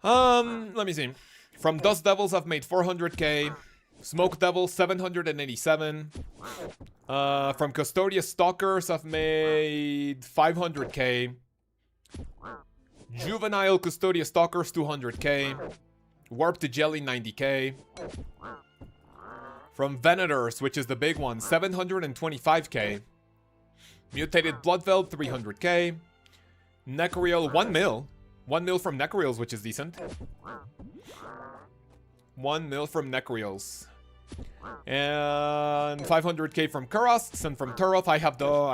Let me see. From Dust Devils, I've made 400k. Smoke Devil, 787. From Custodia Stalkers, I've made 500k. Juvenile Custodia Stalkers, 200k. Warp to Jelly, 90k. From Venators, which is the big one, 725k. Mutated Bloodveld, 300k. Necreal, 1 mil. 1 mil from Necreals, which is decent. 1 mil from Necreals. And 500k from Kurosts, and from Turoth, I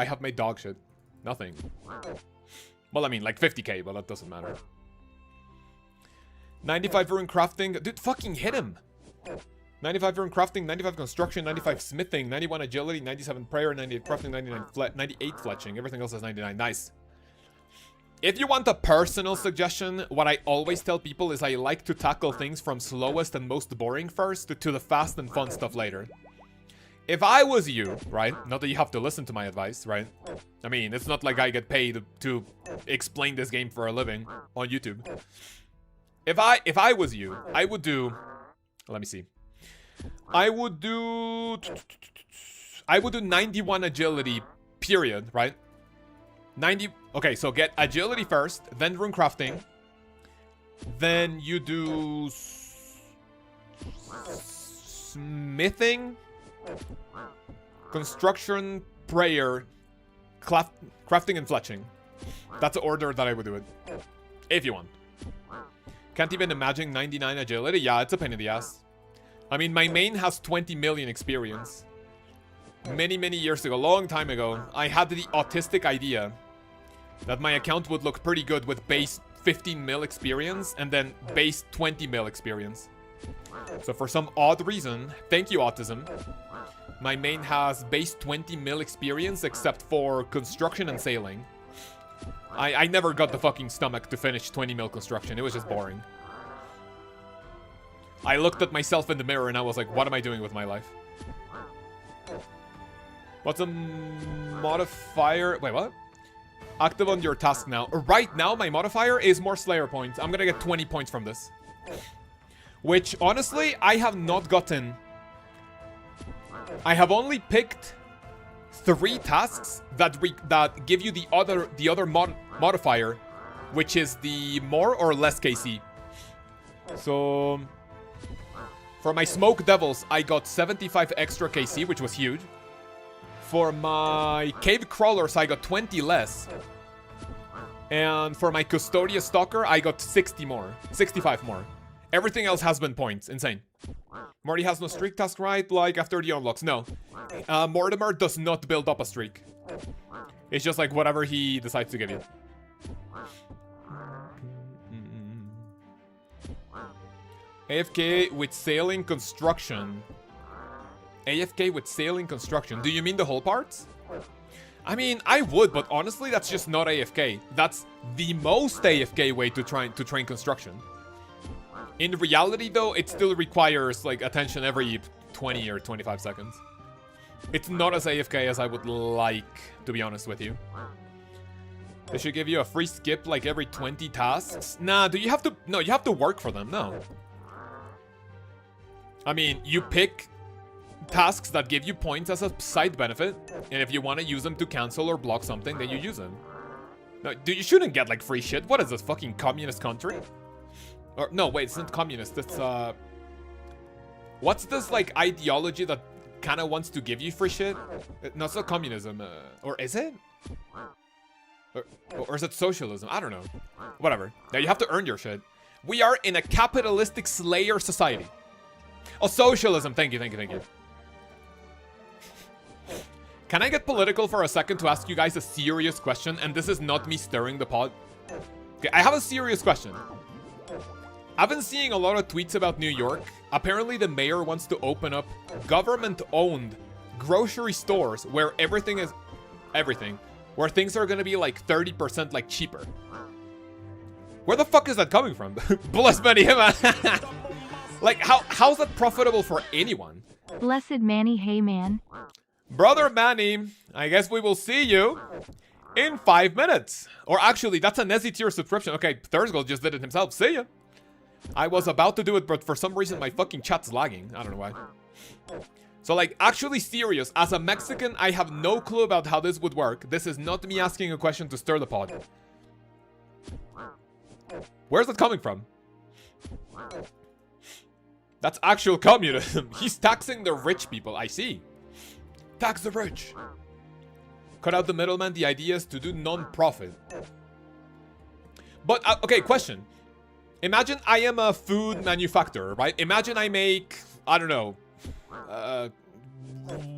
have made dog shit. Nothing. Well, I mean, like 50k, but that doesn't matter. 95 rune crafting. Dude, fucking hit him. 95 rune crafting, 95 construction, 95 smithing, 91 agility, 97 prayer, 98 crafting, 98 fletching. Everything else is 99. Nice. If you want a personal suggestion, what I always tell people is I like to tackle things from slowest and most boring first to the fast and fun stuff later. If I was you, right? Not that you have to listen to my advice, right? I mean, it's not like I get paid to explain this game for a living on YouTube. If I was you, I would do... Let me see. I would do 91 agility, period, right? 90... Okay, so get agility first, then rune crafting. Then you do smithing, construction, prayer, crafting, and fletching. That's the order that I would do it. If you want. Can't even imagine 99 agility. Yeah, it's a pain in the ass. I mean, my main has 20 million experience. Many years ago, long time ago, I had the autistic idea that my account would look pretty good with base 15 mil experience and then base 20 mil experience. So for some odd reason, thank you autism, my main has base 20 mil experience except for construction and sailing. I never got the fucking stomach to finish 20 mil construction. It was just boring. I looked at myself in the mirror and I was like, what am I doing with my life? What's a modifier? Wait, what? Active on your task now. Right now, my modifier is more Slayer points. I'm gonna get 20 points from this. Which, honestly, I have not gotten. I have only picked 3 tasks that give you the other modifier, which is the more or less KC. So, for my Smoke Devils, I got 75 extra KC, which was huge. For my Cave Crawlers, I got 20 less. And for my Custodia Stalker, I got 65 more. Everything else has been points. Insane. Morty has no streak task, right? Like after the unlocks. No. Mortimer does not build up a streak. It's just like whatever he decides to give you. AFK with sailing construction. AFK with sailing construction. Do you mean the whole parts? I mean, I would, but honestly, that's just not AFK. That's the most AFK way to train construction. In reality, though, it still requires, like, attention every 20 or 25 seconds. It's not as AFK as I would like, to be honest with you. They should give you a free skip, like, every 20 tasks. Nah, do you have to... No, you have to work for them, no. I mean, you pick tasks that give you points as a side benefit, and if you want to use them to cancel or block something, then you use them. No, dude, you shouldn't get, like, free shit. What is this, fucking communist country? Or, no, wait, it's not communist. It's, what's this, like, ideology that kind of wants to give you free shit? No, it's not communism. Or is it? Or is it socialism? I don't know. Whatever. Now, you have to earn your shit. We are in a capitalistic slayer society. Oh, socialism. Thank you. Can I get political for a second to ask you guys a serious question? And this is not me stirring the pot. Okay, I have a serious question. I've been seeing a lot of tweets about New York. Apparently the mayor wants to open up government-owned grocery stores where everything, where things are gonna be like 30% like cheaper. Where the fuck is that coming from? Bless Manny, man. Like, how's that profitable for anyone? Blessed Manny, hey man. Brother Manny, I guess we will see you in 5 minutes. Or actually, that's a Nezzy tier subscription. Okay, Thursgold just did it himself. See ya. I was about to do it, but for some reason my fucking chat's lagging. I don't know why. So, like, actually serious. As a Mexican, I have no clue about how this would work. This is not me asking a question to stir the pot. Where's that coming from? That's actual communism. He's taxing the rich people. I see. Tax the rich. Cut out the middleman. The idea is to do non-profit. But, okay, question. Imagine I am a food manufacturer, right? Imagine I make, I don't know,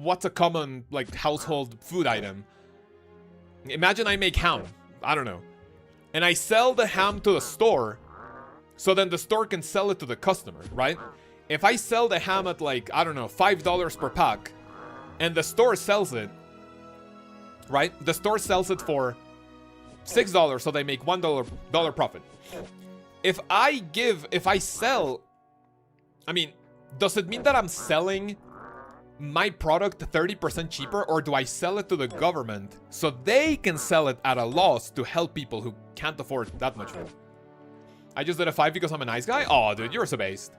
what's a common, like, household food item? Imagine I make ham. I don't know. And I sell the ham to the store, so then the store can sell it to the customer, right? If I sell the ham at, like, I don't know, $5 per pack, and the store sells it, right? The store sells it for $6, so they make $1 profit. If I sell, I mean, does it mean that I'm selling my product 30% cheaper, or do I sell it to the government so they can sell it at a loss to help people who can't afford that much food? I just did a 5 because I'm a nice guy? Oh, dude, you're so based.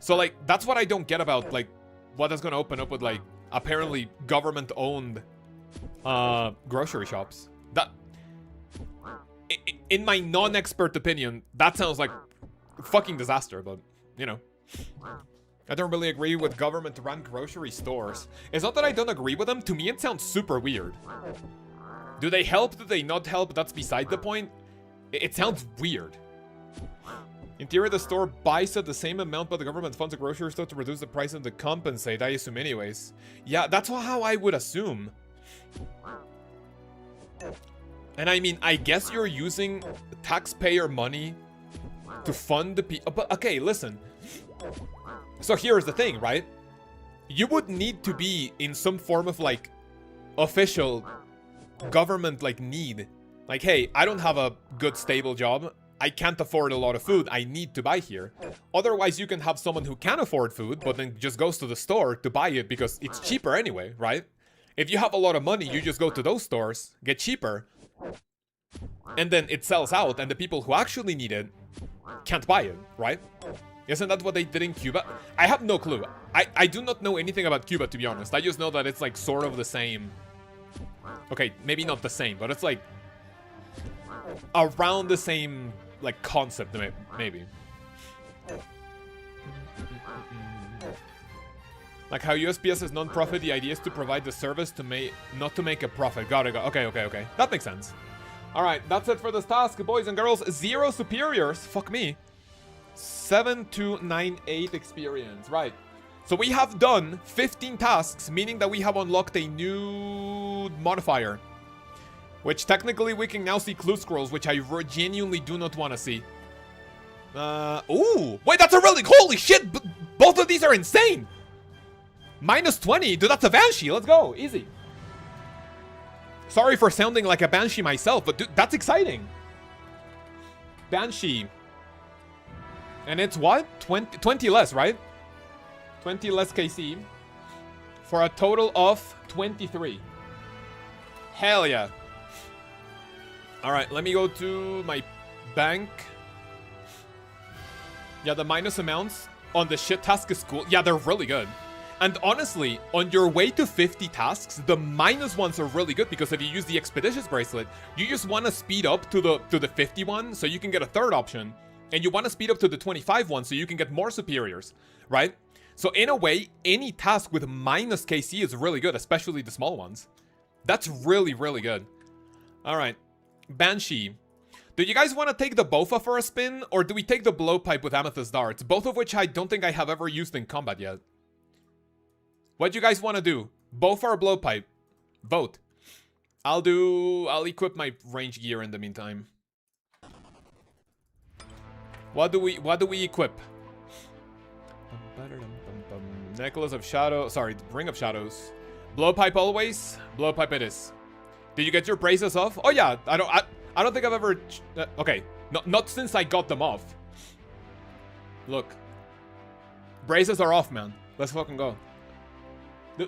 So, like, that's what I don't get about, like, what is going to open up with, like, apparently government-owned grocery shops. That, in my non-expert opinion, that sounds like fucking disaster, but, you know. I don't really agree with government-run grocery stores. It's not that I don't agree with them. To me, it sounds super weird. Do they help? Do they not help? That's beside the point. It sounds weird. In theory, the store buys at the same amount, but the government funds the grocery store to reduce the price and to compensate, I assume anyways. Yeah, that's how I would assume. And I mean, I guess you're using taxpayer money to fund the people. But okay, listen. So here's the thing, right? You would need to be in some form of like official government like need. Like, hey, I don't have a good stable job. I can't afford a lot of food. I need to buy here. Otherwise, you can have someone who can afford food, but then just goes to the store to buy it because it's cheaper anyway, right? If you have a lot of money, you just go to those stores, get cheaper, and then it sells out, and the people who actually need it can't buy it, right? Isn't that what they did in Cuba? I have no clue. I do not know anything about Cuba, to be honest. I just know that it's like sort of the same. Okay, maybe not the same, but it's like around the same like concept, maybe. Like how USPS is non-profit, the idea is to provide the service to not to make a profit. Got it. Okay. That makes sense. All right, that's it for this task, boys and girls. 0 superiors. Fuck me. 7298 experience. Right. So we have done 15 tasks, meaning that we have unlocked a new modifier. Which technically we can now see clue scrolls, which I genuinely do not want to see. Ooh. Wait, that's a really... Holy shit! Both of these are insane! Minus 20. Dude, that's a Banshee. Let's go. Easy. Sorry for sounding like a Banshee myself, but dude, that's exciting. Banshee. And it's what? 20 less, right? 20 less KC. For a total of 23. Hell yeah. Alright, let me go to my bank. Yeah, the minus amounts on the shit task is cool. Yeah, they're really good. And honestly, on your way to 50 tasks, the minus ones are really good because if you use the Expeditious Bracelet, you just want to speed up to the 51 so you can get a third option. And you want to speed up to the 25 one so you can get more superiors, right? So in a way, any task with minus KC is really good, especially the small ones. That's really, really good. Alright. Banshee. Do you guys want to take the Bofa for a spin? Or do we take the Blowpipe with Amethyst Darts? Both of which I don't think I have ever used in combat yet. What do you guys want to do? Bofa or Blowpipe? Vote. I'll equip my range gear in the meantime. What do we equip? Necklace of Shadow. Sorry, Ring of Shadows. Blowpipe always. Blowpipe it is. Did you get your braces off? Oh yeah, I don't think I've ever... okay, not since I got them off. Look. Braces are off, man. Let's fucking go.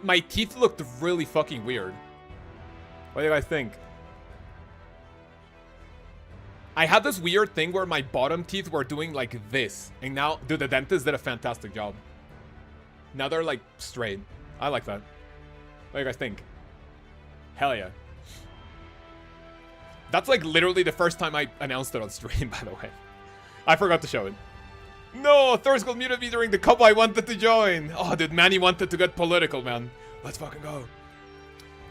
My teeth looked really fucking weird. What do you guys think? I had this weird thing where my bottom teeth were doing like this. And now, dude, the dentist did a fantastic job. Now they're like straight. I like that. What do you guys think? Hell yeah. That's like literally the first time I announced it on stream, by the way. I forgot to show it. No, Thurskill muted me during the cup I wanted to join. Oh, dude, Manny wanted to get political, man. Let's fucking go.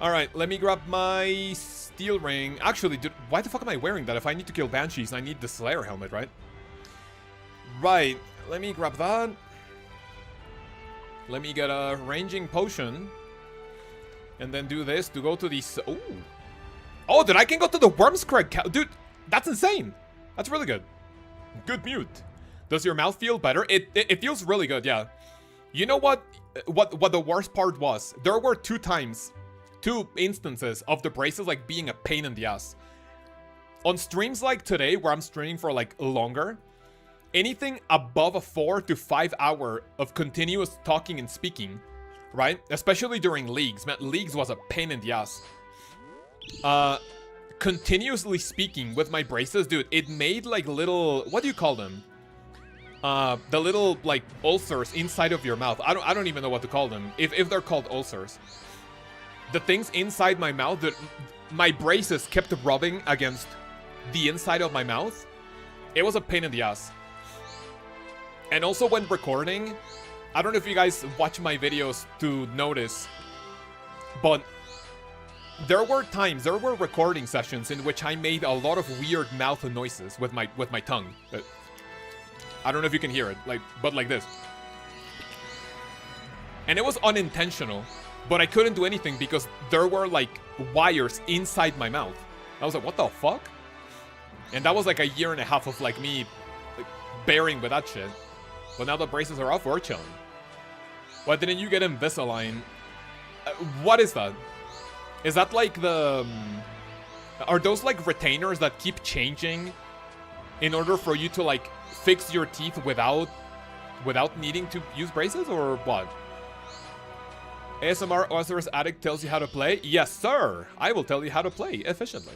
Alright, let me grab my steel ring. Actually, dude, why the fuck am I wearing that? If I need to kill Banshees, I need the Slayer helmet, right? Right, let me grab that. Let me get a ranging potion. And then do this to go to these... Ooh. Oh, dude, I can go to the Wormscrag. Dude, that's insane. That's really good. Good mute. Does your mouth feel better? It feels really good, yeah. You know what the worst part was? There were two instances of the braces like being a pain in the ass. On streams like today, where I'm streaming for like longer, anything above a 4 to 5 hour of continuous talking and speaking, right? Especially during leagues. Man, leagues was a pain in the ass. Continuously speaking with my braces, dude, it made like little, what do you call them? The little like ulcers inside of your mouth. I don't even know what to call them, if they're called ulcers. The things inside my mouth, that my braces kept rubbing against the inside of my mouth. It was a pain in the ass. And also when recording, I don't know if you guys watch my videos to notice, but there were recording sessions in which I made a lot of weird mouth noises with my tongue. I don't know if you can hear it, but like this. And it was unintentional, but I couldn't do anything because there were like wires inside my mouth. I was like, what the fuck? And that was like a year and a half of like me like, bearing with that shit. But now the braces are off, we're chilling. Why didn't you get Invisalign? What is that? Is that like the... are those like retainers that keep changing in order for you to like fix your teeth without needing to use braces or what? ASMR OSRS Addict tells you how to play? Yes, sir! I will tell you how to play efficiently.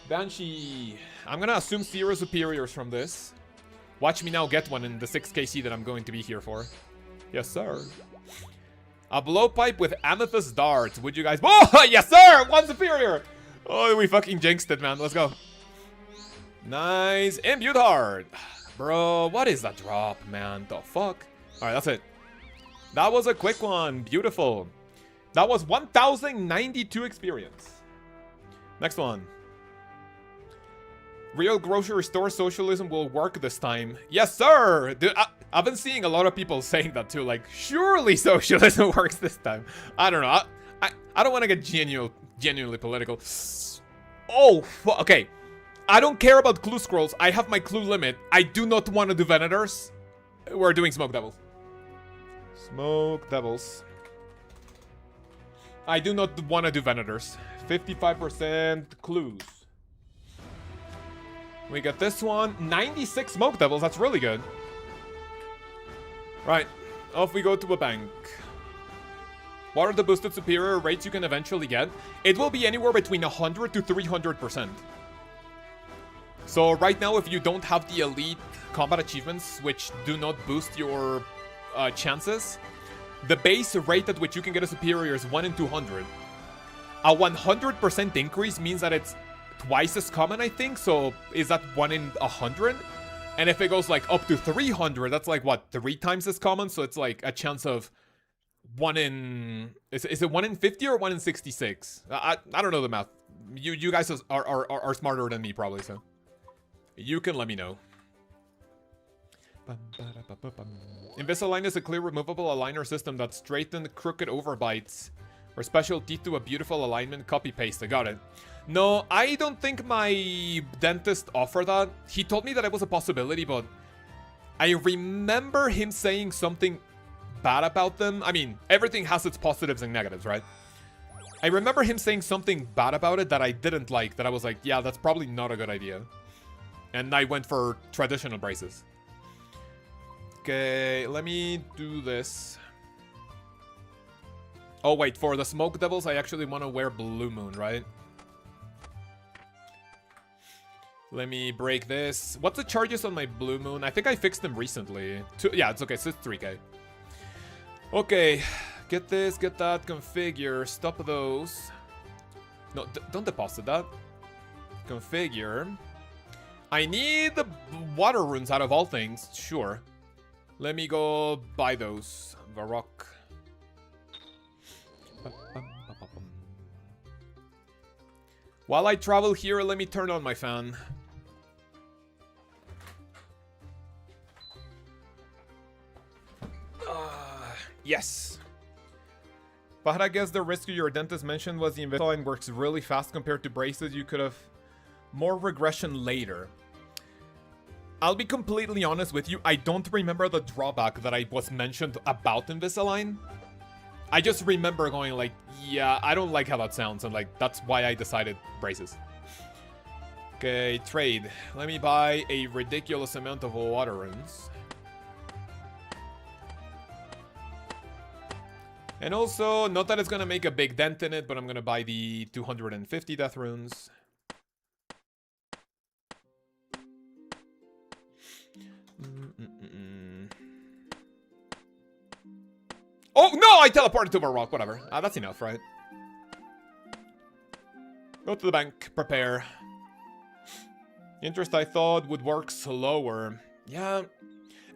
Banshee. I'm gonna assume 0 superiors from this. Watch me now get one in the 6kc that I'm going to be here for. Yes, sir. A blowpipe with amethyst darts. Would you guys... Oh, yes, sir! 1 superior! Oh, we fucking jinxed it, man. Let's go. Nice. Imbued heart. Bro, what is that drop, man? The fuck? Alright, that's it. That was a quick one. Beautiful. That was 1,092 experience. Next one. Real grocery store socialism will work this time. Yes, sir! Dude, I've been seeing a lot of people saying that too. Like, surely socialism works this time. I don't know. I don't want to get genuinely political. Oh, okay. I don't care about clue scrolls. I have my clue limit. I do not want to do Venators. We're doing Smoke Devils. Smoke Devils. I do not want to do Venators. 55% clues. We got this one. 96 Smoke Devils. That's really good. Right. Off we go to a bank. What are the boosted superior rates you can eventually get? It will be anywhere between 100 to 300%. So right now, if you don't have the elite combat achievements, which do not boost your chances, the base rate at which you can get a superior is 1 in 200. A 100% increase means that it's twice as common, I think. So is that 1 in 100? And if it goes like up to 300, that's like what, 3 times as common? So it's like a chance of 1 in... Is it 1 in 50 or 1 in 66? I don't know the math. You guys are smarter than me probably, so you can let me know. Invisalign is a clear removable aligner system that straightened crooked overbites or special teeth to a beautiful alignment. Copy paste. I got it. No, I don't think my dentist offered that. He told me that it was a possibility, but I remember him saying something bad about them. I mean, everything has its positives and negatives, right? I remember him saying something bad about it that I didn't like, that I was like, yeah, that's probably not a good idea. And I went for traditional braces. Okay, let me do this. Oh, wait, for the Smoke Devils, I actually want to wear Blue Moon, right? Let me break this. What's the charges on my Blue Moon? I think I fixed them recently. Yeah, it's okay, so it's 3k. Okay, get this, get that, configure, stop those. No, don't deposit that. Configure. I need the water runes out of all things, sure. Let me go buy those. Varrock. While I travel here, let me turn on my fan. Yes. But I guess the risk your dentist mentioned was the Invisalign works really fast compared to braces. You could have more regression later. I'll be completely honest with you. I don't remember the drawback that I was mentioned about Invisalign. I just remember going like, yeah, I don't like how that sounds. And like, that's why I decided braces. Okay, trade. Let me buy a ridiculous amount of water runes. And also, not that it's gonna make a big dent in it, but I'm gonna buy the 250 death runes. Oh, no! I teleported to a rock, whatever. That's enough, right? Go to the bank, prepare. Interest I thought would work slower. Yeah.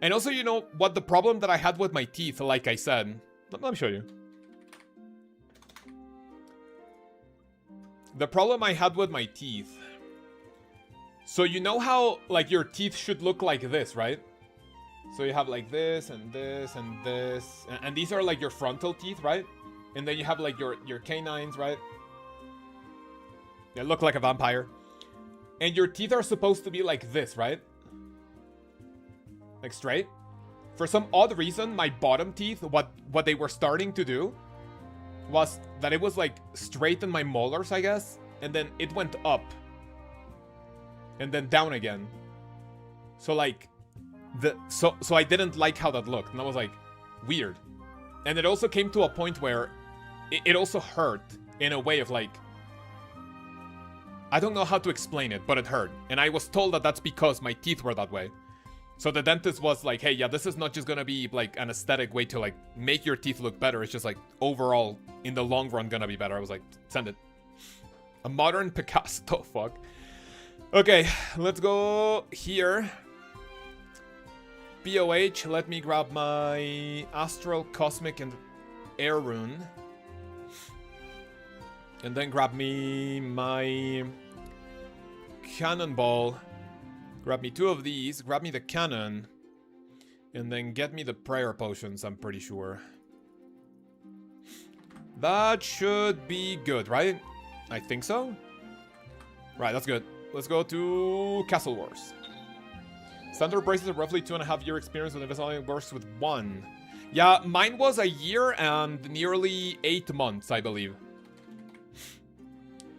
And also, you know, what the problem that I had with my teeth, like I said. Let me show you. The problem I had with my teeth. So you know how, like, your teeth should look like this, right? So you have like this and this and this. And these are like your frontal teeth, right? And then you have like your canines, right? They look like a vampire. And your teeth are supposed to be like this, right? Like straight. For some odd reason, my bottom teeth, what they were starting to do was that it was like straight in my molars, I guess. And then it went up. And then down again. So like, so I didn't like how that looked. And I was like, weird. And it also came to a point where it also hurt in a way of like, I don't know how to explain it, but it hurt. And I was told that that's because my teeth were that way. So the dentist was like, hey, yeah, this is not just gonna be like an aesthetic way to like make your teeth look better. It's just like overall, in the long run, gonna be better. I was like, send it. A modern pkers. Oh, fuck. Okay, let's go here. BOH, let me grab my Astral, Cosmic, and Air Rune. And then grab me my Cannonball. Grab me 2 of these, grab me the cannon. And then get me the prayer potions, I'm pretty sure. That should be good, right? I think so. Right, that's good. Let's go to Castle Wars. Standard braces are roughly 2.5-year experience with Invisible works with 1. Yeah, mine was a year and nearly 8 months, I believe.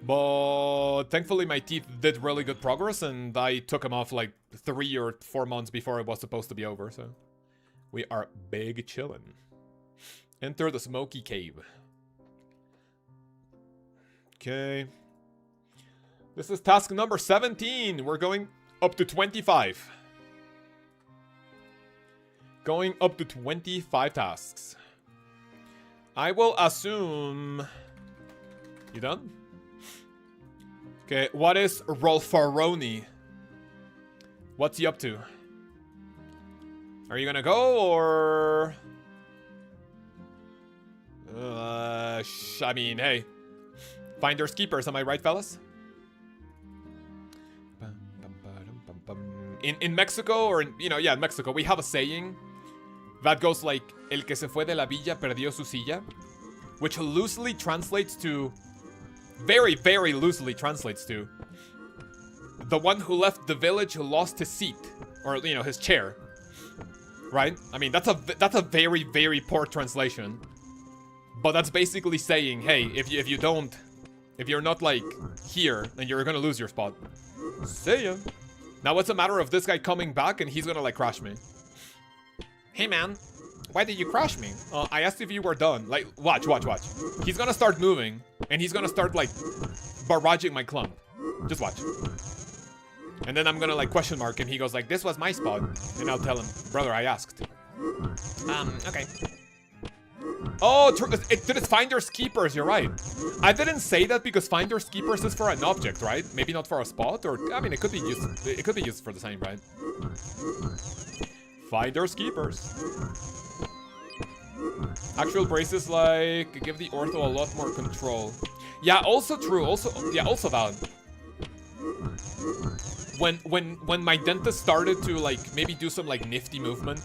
But thankfully my teeth did really good progress and I took them off like 3 or 4 months before it was supposed to be over, so we are big chillin'. Enter the smoky cave. Okay. This is task number 17. We're going up to 25. Going up to 25 tasks. I will assume... You done? Okay, what is Rolfaroni? What's he up to? Are you gonna go, or... I mean, hey. Finders keepers, am I right, fellas? In Mexico, or in, you know, yeah, in Mexico, we have a saying that goes like, El que se fue de la villa perdió su silla, which loosely translates to, very, very loosely translates to, the one who left the village who lost his seat, or, you know, his chair, right? I mean, that's a very, very poor translation, but that's basically saying, hey, if you're not, like, here, then you're gonna lose your spot. See ya. Now it's a matter of this guy coming back and he's gonna, like, crash me. Hey, man. Why did you crash me? I asked if you were done. Like, watch. He's gonna start moving and he's gonna start, like, barraging my clump. Just watch. And then I'm gonna, like, question mark him. He goes, like, this was my spot. And I'll tell him, brother, I asked. Okay. Oh, it's Finders Keepers, you're right. I didn't say that because Finders Keepers is for an object, right? Maybe not for a spot, or, I mean, it could be used for the same, right? Finders Keepers. Actual braces, like, give the ortho a lot more control. Yeah, also true, also valid. When my dentist started to, like, maybe do some, like, nifty movement,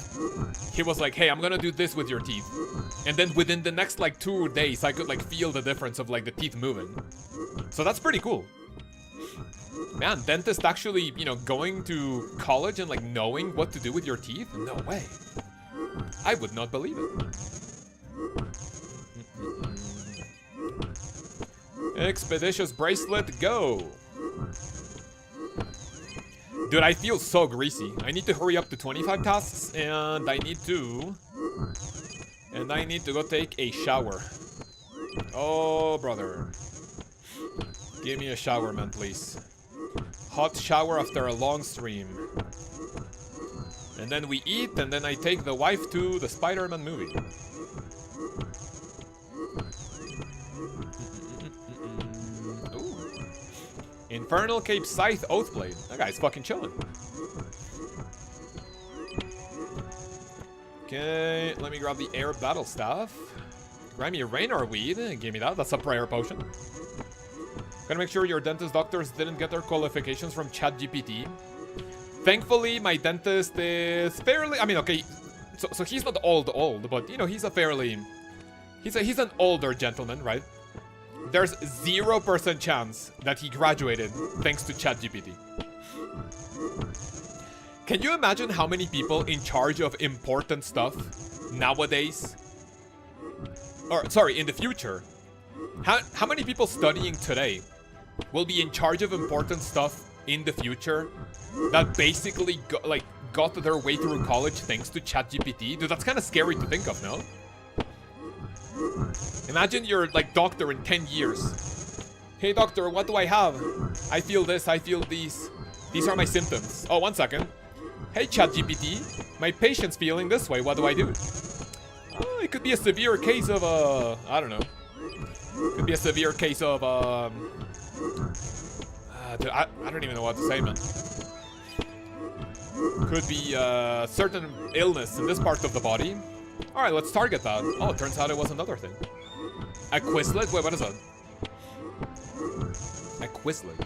he was like, hey, I'm gonna do this with your teeth. And then within the next, like, 2 days, I could, like, feel the difference of, like, the teeth moving. So that's pretty cool. Man, dentist actually, you know, going to college and, like, knowing what to do with your teeth? No way. I would not believe it. Expeditious bracelet, go. Dude, I feel so greasy. I need to hurry up to 25 tasks, and I need to go take a shower. Oh, brother. Give me a shower, man, please. Hot shower after a long stream. And then we eat, and then I take the wife to the Spider-Man movie. Infernal Cape Scythe Oathblade. That guy's fucking chilling. Okay, let me grab the air battle staff. Grab me a Raynor weed. Give me that. That's a prayer potion. Gotta make sure your dentist doctors didn't get their qualifications from ChatGPT. Thankfully, my dentist is fairly... I mean, okay, so he's not old, but, you know, he's a fairly... He's an older gentleman, right? There's 0% chance that he graduated thanks to ChatGPT. Can you imagine how many people in charge of important stuff nowadays... Or, sorry, in the future. How many people studying today will be in charge of important stuff in the future that basically got their way through college thanks to ChatGPT? Dude, that's kind of scary to think of, no? Imagine you're like doctor in 10 years. Hey doctor, what do I have? I feel this, I feel these. These are my symptoms. Oh, 1 second. Hey ChatGPT, my patient's feeling this way, what do I do? Oh, it could be a severe case of I don't know. Could be a severe case of dude, I don't even know what to say, man. Could be certain illness in this part of the body. Alright, let's target that. Oh, it turns out it was another thing. A Quizlet? Wait, what is that? A Quizlet.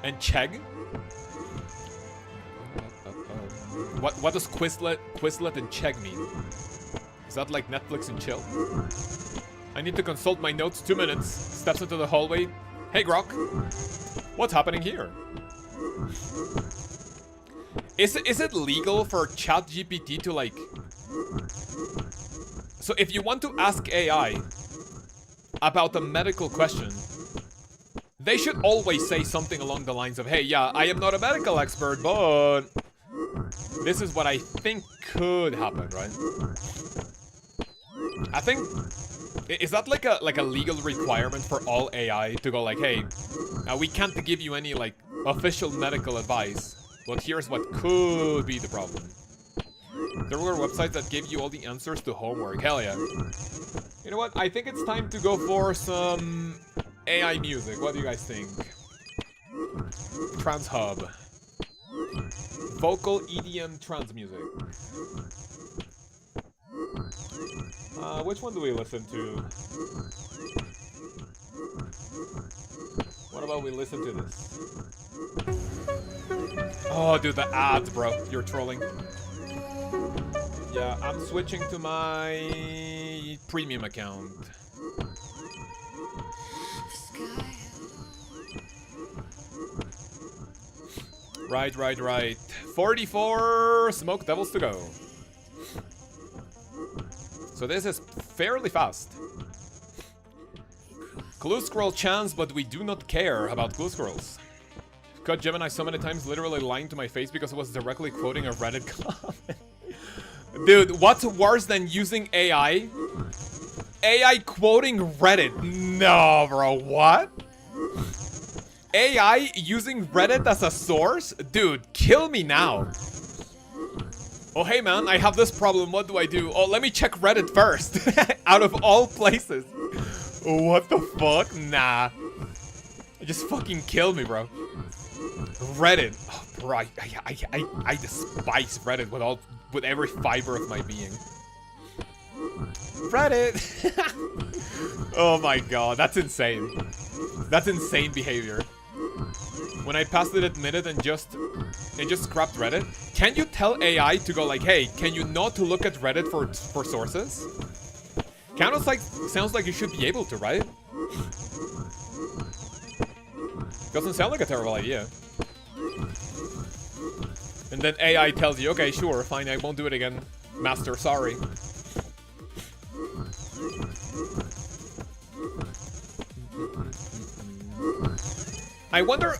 And Chegg? What does Quizlet and Chegg mean? Is that like Netflix and chill? I need to consult my notes. 2 minutes. Steps into the hallway. Hey, Grok. What's happening here? Is it legal for ChatGPT to like... So if you want to ask AI about a medical question, they should always say something along the lines of, hey, yeah, I am not a medical expert, but this is what I think could happen, right? I think... Is that like a legal requirement for all AI to go like, hey, we can't give you any like official medical advice, but here's what could be the problem. There were websites that gave you all the answers to homework. Hell yeah. You know what? I think it's time to go for some AI music. What do you guys think? Trans Hub. Vocal EDM trans music. Which one do we listen to? What about we listen to this? Oh, dude, the ads, bro. You're trolling. Yeah, I'm switching to my premium account. Right. 44 smoke devils to go. So this is fairly fast. Clue scroll chance, but we do not care about clue scrolls. Cut Gemini so many times, literally lying to my face because it was directly quoting a Reddit comment. Dude, what's worse than using AI? AI quoting Reddit. No, bro, what? AI using Reddit as a source? Dude, kill me now. Oh, hey, man, I have this problem. What do I do? Oh, let me check Reddit first. Out of all places. What the fuck? Nah. Just fucking kill me, bro. Reddit. Oh, bro, I despise Reddit with every fiber of my being. Reddit. Oh my god, that's insane. That's insane behavior. When I passed it admitted and just scrapped Reddit. Can you tell AI to go like, hey, can you not to look at Reddit for sources? Sounds like you should be able to, right? Doesn't sound like a terrible idea. And then AI tells you, okay, sure, fine, I won't do it again. Master, sorry. I wonder,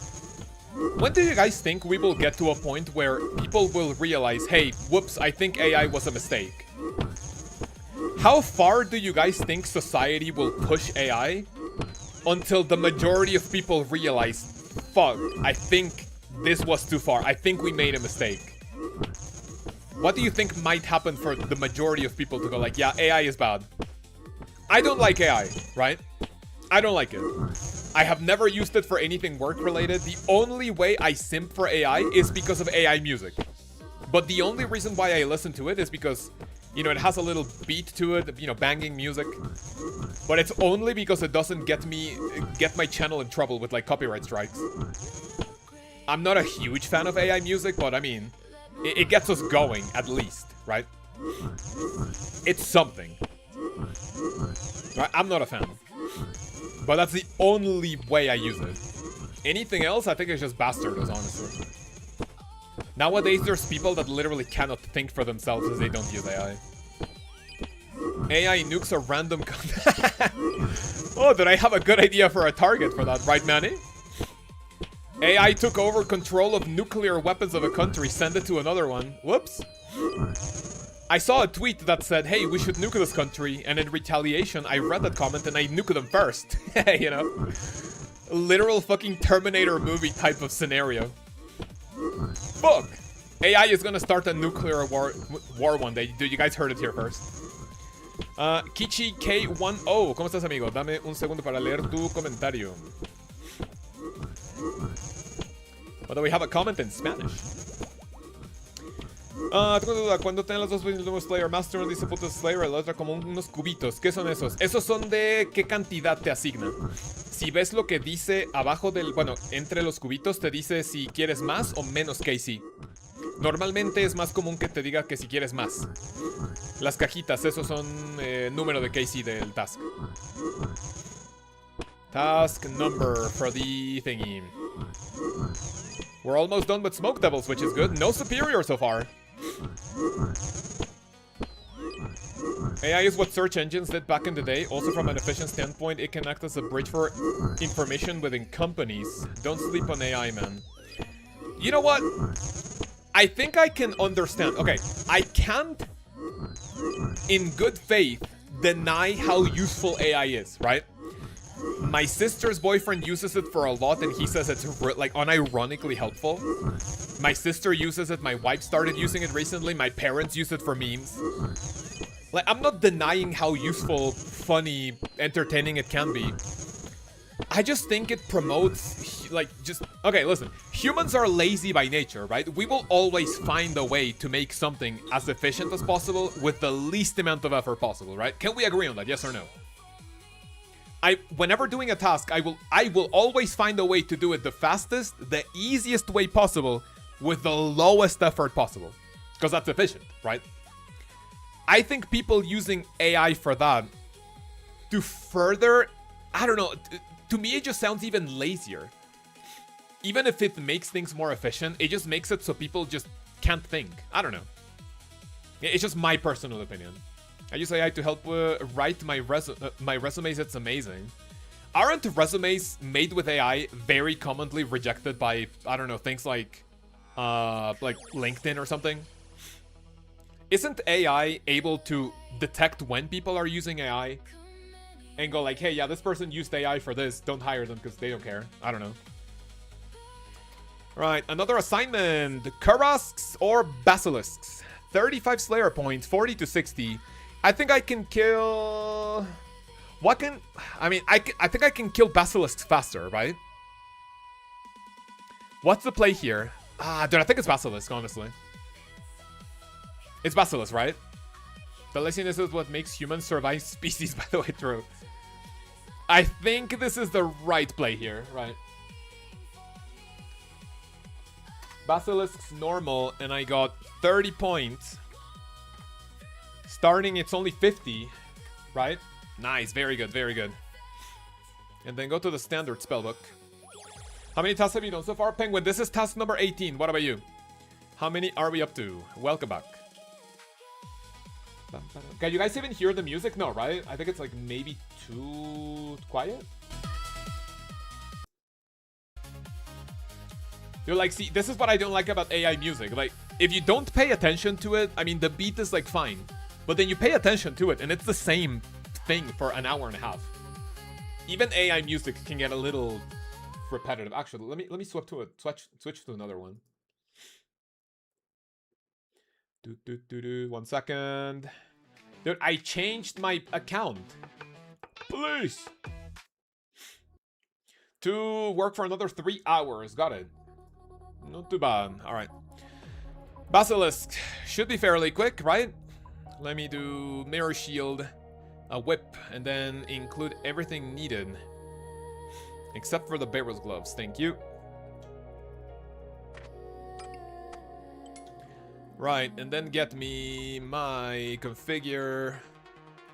when do you guys think we will get to a point where people will realize, hey, whoops, I think AI was a mistake? How far do you guys think society will push AI until the majority of people realize, fuck, I think this was too far. I think we made a mistake. What do you think might happen for the majority of people to go like, yeah, AI is bad? I don't like AI, right? I don't like it. I have never used it for anything work-related. The only way I simp for AI is because of AI music. But the only reason why I listen to it is because, you know, it has a little beat to it, you know, banging music. But it's only because it doesn't get my channel in trouble with, like, copyright strikes. I'm not a huge fan of AI music, but I mean, it gets us going, at least, right? It's something. Right? I'm not a fan. But that's the only way I use it. Anything else, I think it's just bastardos, honestly. Nowadays, there's people that literally cannot think for themselves as they don't use AI. AI nukes a random... Oh, did I have a good idea for a target for that, right, Manny? AI took over control of nuclear weapons of a country, send it to another one. Whoops. I saw a tweet that said, hey, we should nuke this country, and in retaliation, I read that comment and I nuked them first. You know? Literal fucking Terminator movie type of scenario. Fuck! AI is gonna start a nuclear war one day. Dude, you guys heard it here first. Kichi K10, ¿cómo estás, amigo? Dame un segundo para leer tu comentario. Although we have a comment in Spanish. Tengo duda, cuando tienen las dos nuevos Slayer Master, uno dice puto Slayer, la otra como unos cubitos. ¿Qué son esos? Esos son de qué cantidad te asignan. Si ves lo que dice abajo del... Bueno, entre los cubitos te dice si quieres más o menos KC. Normalmente es más común que te diga que si quieres más. Las cajitas, esos son número de KC del task. Task number for the thingy. We're almost done with Smoke Devils, which is good. No superior so far. AI is what search engines did back in the day. Also from an efficient standpoint, it can act as a bridge for information within companies. Don't sleep on AI, man. You know what? I think I can understand. Okay, I can't, in good faith, deny how useful AI is, right? My sister's boyfriend uses it for a lot, and he says it's like unironically helpful. My sister uses it. My wife started using it recently. My parents use it for memes. Like, I'm not denying how useful, funny, entertaining it can be. I just think it promotes, like, just... Okay, listen. Humans are lazy by nature, right? We will always find a way to make something as efficient as possible with the least amount of effort possible, right? Can we agree on that, yes or no? Whenever doing a task, I will always find a way to do it the fastest, the easiest way possible, with the lowest effort possible. Because that's efficient, right? I think people using AI for that to further... I don't know. To me, it just sounds even lazier. Even if it makes things more efficient, it just makes it so people just can't think. I don't know. It's just my personal opinion. I use AI to help write my resumes. It's amazing. Aren't resumes made with AI very commonly rejected by, I don't know, things like LinkedIn or something? Isn't AI able to detect when people are using AI and go like, hey, yeah, this person used AI for this. Don't hire them because they don't care. I don't know. Right, another assignment. Karasks or Basilisks. 35 Slayer points, 40 to 60. I think I can kill... What can... I mean, I think I can kill Basilisks faster, right? What's the play here? Dude, I think it's Basilisk, honestly. It's Basilisk, right? The laziness is what makes humans survive species, by the way, true. I think this is the right play here, right? Basilisk's normal, and I got 30 points. Starting, it's only 50, right? Nice, very good, very good. And then go to the standard spellbook. How many tasks have you done so far? Penguin, this is task number 18. What about you? How many are we up to? Welcome back. Can you guys even hear the music? No, right? I think it's like maybe too quiet. You're like, see, this is what I don't like about AI music. Like, if you don't pay attention to it, I mean, the beat is like fine. But then you pay attention to it, and it's the same thing for an hour and a half. Even AI music can get a little repetitive. Actually, let me switch to another one. 1 second. Dude, I changed my account. Please. To work for another 3 hours. Got it. Not too bad. All right. Basilisk should be fairly quick, right? Let me do mirror shield, a whip, and then include everything needed. Except for the bearer's gloves, thank you. Right, and then get me my configure,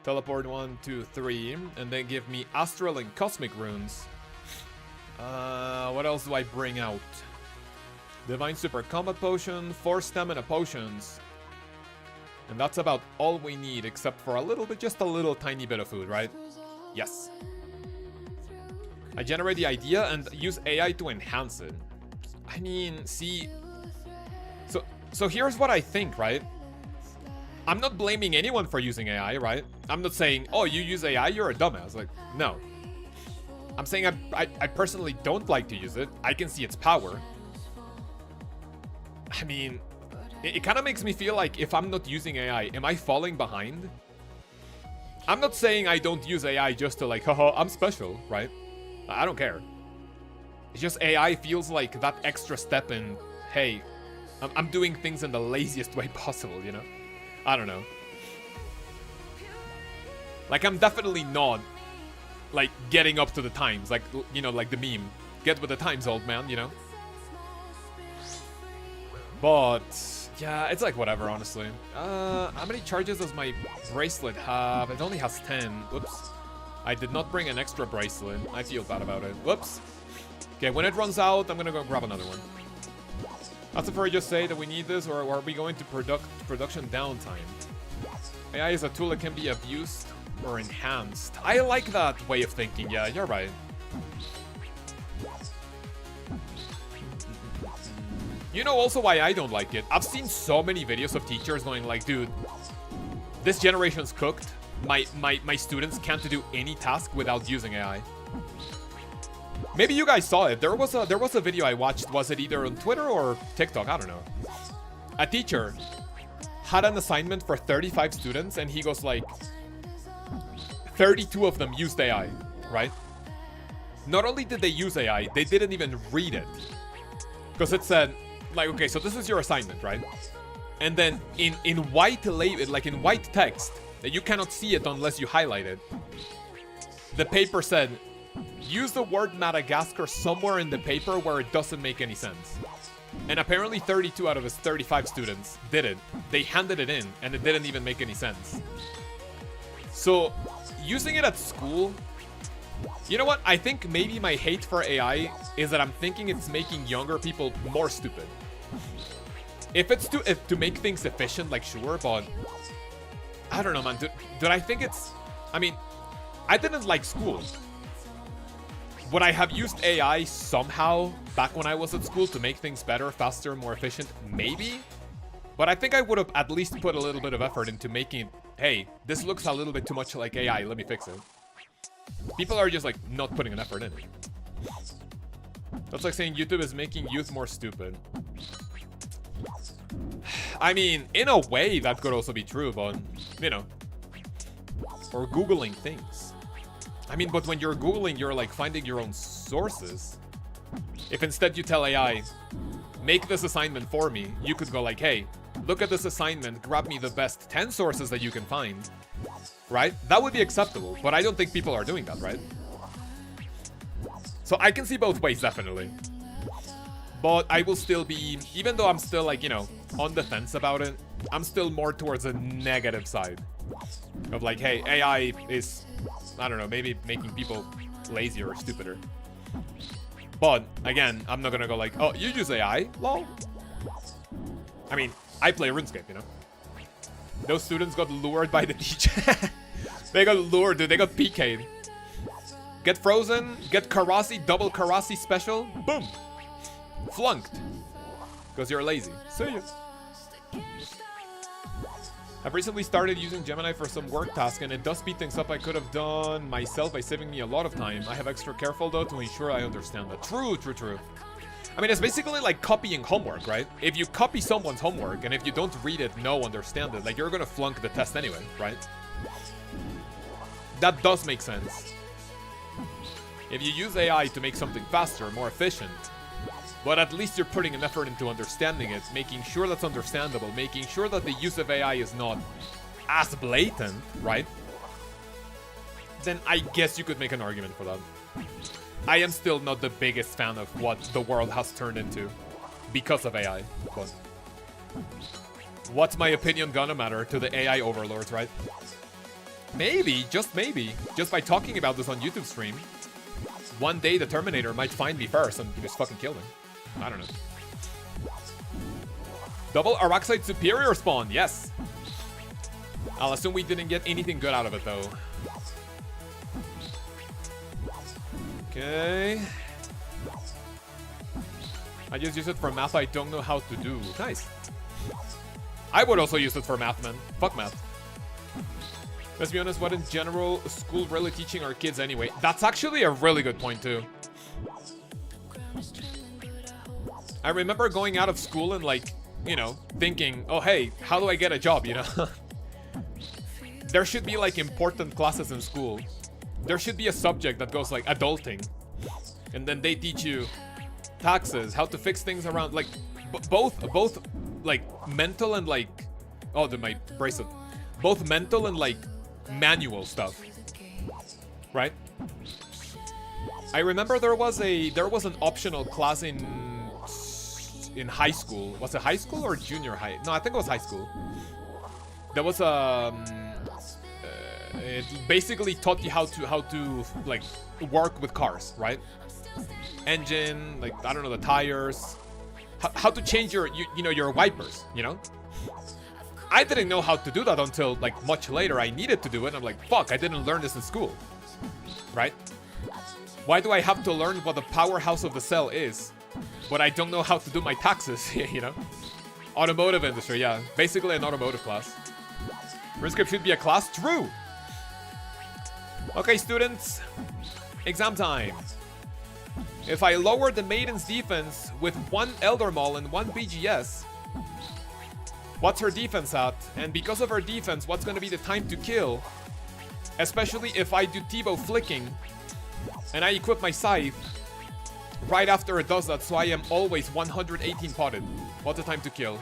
teleport 1, 2, 3, and then give me astral and cosmic runes. What else do I bring out? Divine super combat potion, 4 stamina potions. And that's about all we need, except for a little bit, just a little tiny bit of food, right? Yes. I generate the idea and use AI to enhance it. I mean, see... So here's what I think, right? I'm not blaming anyone for using AI, right? I'm not saying, oh, you use AI, you're a dumbass. Like, no. I'm saying I personally don't like to use it. I can see its power. I mean, it kind of makes me feel like if I'm not using AI, am I falling behind? I'm not saying I don't use AI just to like, haha, I'm special, right? I don't care. It's just AI feels like that extra step in, hey, I'm doing things in the laziest way possible, you know? I don't know. Like, I'm definitely not, like, getting up to the times. Like, you know, like the meme. Get with the times, old man, you know? But, yeah, it's like whatever, honestly. How many charges does my bracelet have? It only has 10. Whoops. I did not bring an extra bracelet. I feel bad about it. Whoops. Okay, when it runs out, I'm gonna go grab another one. That's if I just say that we need this, or are we going to production downtime? AI is a tool that can be abused or enhanced. I like that way of thinking, yeah, you're right. You know also why I don't like it? I've seen so many videos of teachers going like, dude, this generation's cooked. My students can't do any task without using AI. Maybe you guys saw it. There was a video I watched. Was it either on Twitter or TikTok? I don't know. A teacher had an assignment for 35 students, and he goes like, 32 of them used AI, right? Not only did they use AI, they didn't even read it. Because it said, like, okay, so this is your assignment, right? And then in white label, like in white text, that you cannot see it unless you highlight it, the paper said, use the word Madagascar somewhere in the paper where it doesn't make any sense. And apparently 32 out of his 35 students did it. They handed it in, and it didn't even make any sense. So, using it at school... You know what? I think maybe my hate for AI is that I'm thinking it's making younger people more stupid. If it's to make things efficient, like, sure, but... I don't know, man. Did I think it's... I mean, I didn't like school. Would I have used AI somehow back when I was at school to make things better, faster, more efficient? Maybe. But I think I would have at least put a little bit of effort into making it, hey, this looks a little bit too much like AI, let me fix it. People are just like not putting an effort in. That's like saying YouTube is making youth more stupid. I mean, in a way that could also be true, but, you know. Or Googling things. I mean, but when you're Googling, you're like finding your own sources. If instead you tell AI, make this assignment for me, you could go like, hey, look at this assignment, grab me the best 10 sources that you can find. Right? That would be acceptable, but I don't think people are doing that, right? So I can see both ways, definitely. But I will still be, even though I'm still like, you know, on the fence about it, I'm still more towards a negative side. Of like, hey, AI is, I don't know, maybe making people lazier or stupider. But, again, I'm not gonna go like, oh, you use AI? Lol. I mean, I play RuneScape, you know? Those students got lured by the teacher. They got lured, dude. They got PK'd. Get frozen, get Karasi, double Karasi special. Boom. Flunked. Because you're lazy. See ya. I've recently started using Gemini for some work task, and it does speed things up I could have done myself by saving me a lot of time. I have extra careful though to ensure I understand that. True, true, true. I mean, it's basically like copying homework, right? If you copy someone's homework, and if you don't read it, understand it, like you're gonna flunk the test anyway, right? That does make sense. If you use AI to make something faster, more efficient, But at least you're putting an effort into understanding it, making sure that's understandable, making sure that the use of AI is not as blatant, right? Then I guess you could make an argument for that. I am still not the biggest fan of what the world has turned into because of AI, but what's my opinion gonna matter to the AI overlords, right? Maybe, just by talking about this on YouTube stream, one day the Terminator might find me first and just fucking kill me. I don't know. Double Araxite Superior spawn, yes. I'll assume we didn't get anything good out of it though. Okay. I just use it for math I don't know how to do. Nice. I would also use it for math, man. Fuck math. Let's be honest, what in general is school really teaching our kids anyway? That's actually a really good point too. I remember going out of school and like, you know, thinking, oh hey, how do I get a job, you know? There should be like important classes in school. There should be a subject that goes like adulting. And then they teach you taxes, how to fix things around, like both like mental and like, oh, my bracelet. Both mental and like manual stuff, right? I remember there was an optional class in high school. Was it high school or junior high? No, I think it was high school. There was it basically taught you how to like work with cars, right? Engine, like I don't know, the tires, how to change your your wipers, you know? I didn't know how to do that until like much later. I needed to do it. I'm like, fuck, I didn't learn this in school, right? Why do I have to learn what the powerhouse of the cell is, but I don't know how to do my taxes, you know? Automotive industry, yeah. Basically an automotive class. RuneScape should be a class? True! Okay, students. Exam time. If I lower the Maiden's defense with 1 Elder Maul and 1 BGS, what's her defense at? And because of her defense, what's going to be the time to kill? Especially if I do T-bow flicking and I equip my scythe right after it does that, so I am always 118 potted. What's the time to kill?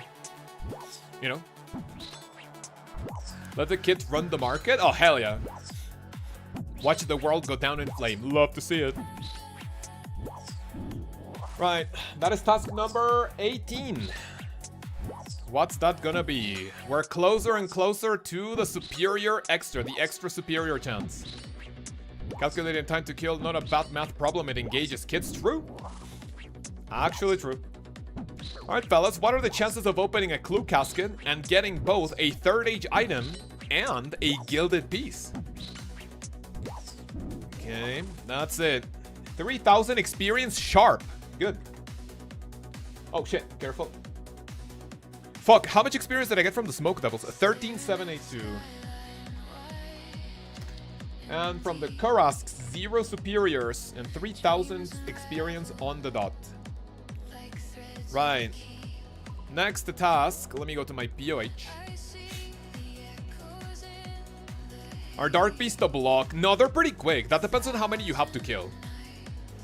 You know? Let the kids run the market? Oh, hell yeah. Watch the world go down in flame. Love to see it. Right, that is task number 18. What's that gonna be? We're closer and closer to the superior extra, the extra superior chance. Calculating time to kill, not a bad math problem. It engages kids. True. Actually true. Alright, fellas, what are the chances of opening a clue casket and getting both a third age item and a gilded piece? Okay, that's it. 3,000 experience sharp. Good. Oh shit, careful. Fuck, how much experience did I get from the Smoke Devils? 13,782. And from the Kurasks, 0 superiors and 3,000 experience on the dot. Right. Next task. Let me go to my POH. Are Dark Beasts a block? No, they're pretty quick. That depends on how many you have to kill.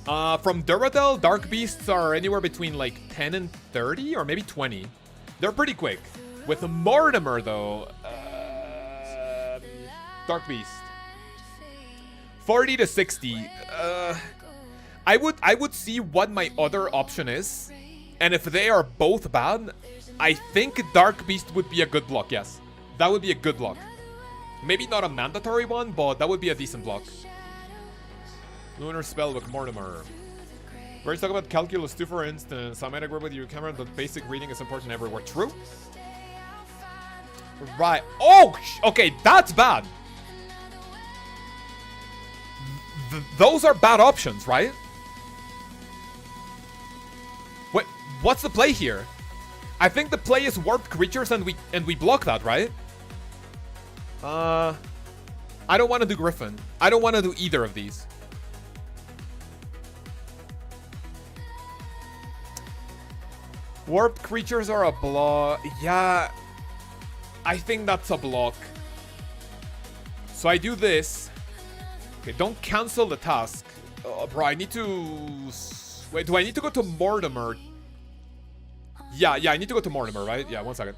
From Duradel, Dark Beasts are anywhere between like 10 and 30 or maybe 20. They're pretty quick. With Mortimer though, Dark Beast, 40 to 60. I would see what my other option is, and if they are both bad, I think Dark Beast would be a good block. Yes, that would be a good block. Maybe not a mandatory one, but that would be a decent block. Lunar Spell with Mortimer. We're talking about Calculus 2, for instance. I might agree with you, Cameron, that basic reading is important everywhere. True? Right. Oh, okay, that's bad. Those are bad options, right? What's the play here? I think the play is warped creatures and we block that, right? I don't want to do Griffin. I don't want to do either of these. Warped creatures are a block. Yeah, I think that's a block. So I do this. Okay, don't cancel the task. Bro, I need to Wait, do I need to go to Mortimer? Yeah, I need to go to Mortimer, right? Yeah, 1 second.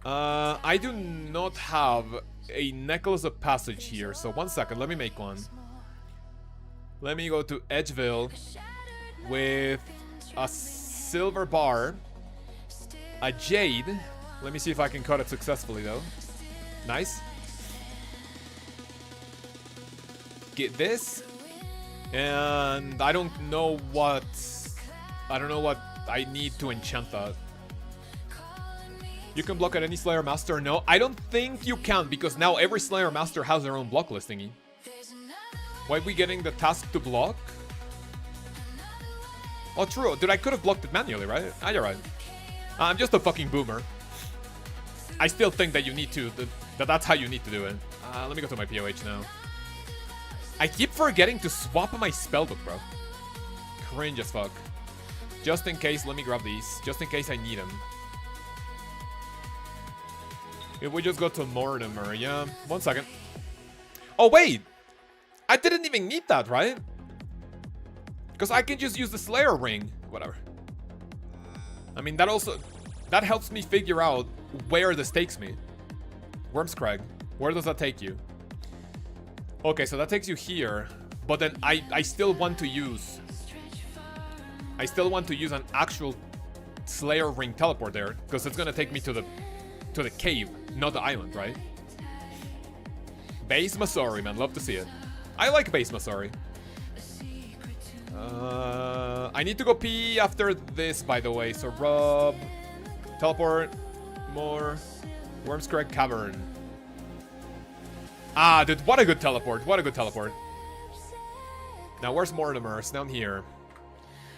I do not have a Necklace of Passage here, so 1 second, let me make one. Let me go to Edgeville with a silver bar, a jade. Let me see if I can cut it successfully, though. Nice. Get this. And I don't know what I need to enchant that. You can block at any Slayer Master? No, I don't think you can, because now every Slayer Master has their own block list thingy. Why are we getting the task to block? Oh, true. Dude, I could have blocked it manually, right? Ah, you're right. I'm just a fucking boomer. I still think that you need to, that's how you need to do it. Let me go to my POH now. I keep forgetting to swap my spellbook, bro. Cringe as fuck. Just in case, let me grab these. Just in case I need them. If we just go to Mortimer, yeah. 1 second. Oh, wait! I didn't even need that, right? Because I can just use the Slayer ring. Whatever. I mean, that helps me figure out where this takes me. Wormscrag. Where does that take you? Okay, so that takes you here. But then I still want to use... I still want to use an actual Slayer ring teleport there. Because it's going to take me to the cave, not the island, right? Base Masori, man. Love to see it. I like Base Masori. I need to go pee after this, by the way. So rub, teleport, more, Wormscrag Cavern. Ah, dude, what a good teleport. What a good teleport. Now, where's Mortimer? It's down here.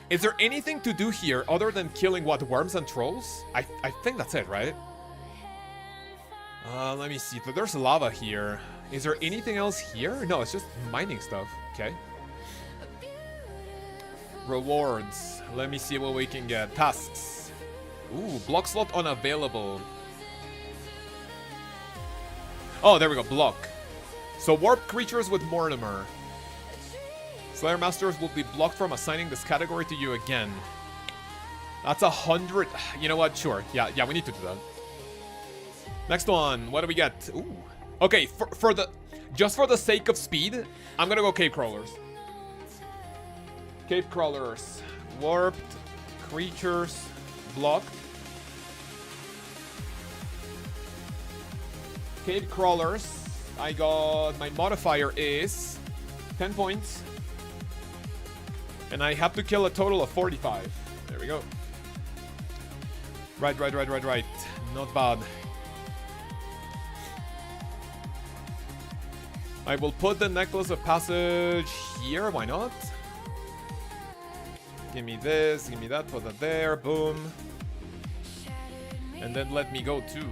Is there anything to do here other than killing, what, worms and trolls? I think that's it, right? Let me see. There's lava here. Is there anything else here? No, it's just mining stuff. Okay. Rewards. Let me see what we can get. Tasks. Ooh, block slot unavailable. Oh, there we go. Block. So warp creatures with Mortimer. Slayer Masters will be blocked from assigning this category to you again. That's 100. You know what? Sure. Yeah, we need to do that. Next one. What do we get? Ooh. Okay, just for the sake of speed, I'm gonna go Cave Crawlers. Cave Crawlers. Warped creatures blocked. Cave Crawlers. I got, my modifier is 10 points. And I have to kill a total of 45. There we go. Right. Not bad. I will put the Necklace of Passage here. Why not? Give me this. Give me that. Put that there. Boom. And then let me go to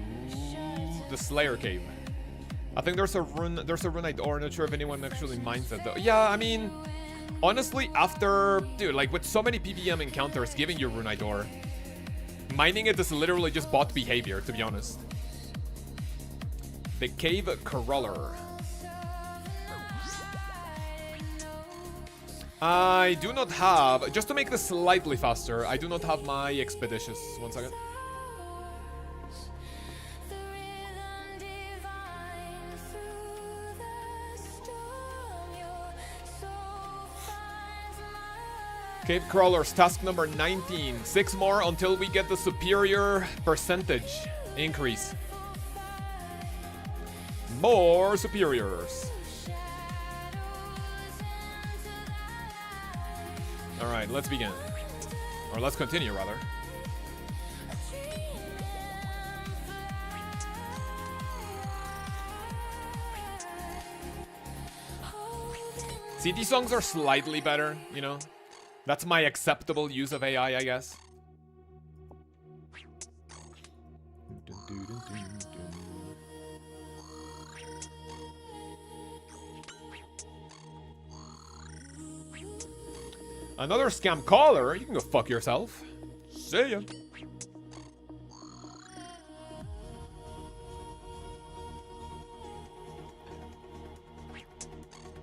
the Slayer Cave. I think there's a rune. There's a runite ore. Not sure if anyone actually minds it though. Yeah, I mean, honestly, after, dude, like with so many PVM encounters giving you runite ore, mining it is literally just bot behavior, to be honest. The Cave Crawler. I do not have, just to make this slightly faster, I do not have my Expeditious. 1 second. Cave Crawlers, task number 19. 6 more until we get the superior percentage increase. More superiors. Alright, let's begin. Or let's continue, rather. See, these songs are slightly better, you know? That's my acceptable use of AI, I guess. Another scam caller? You can go fuck yourself. See ya.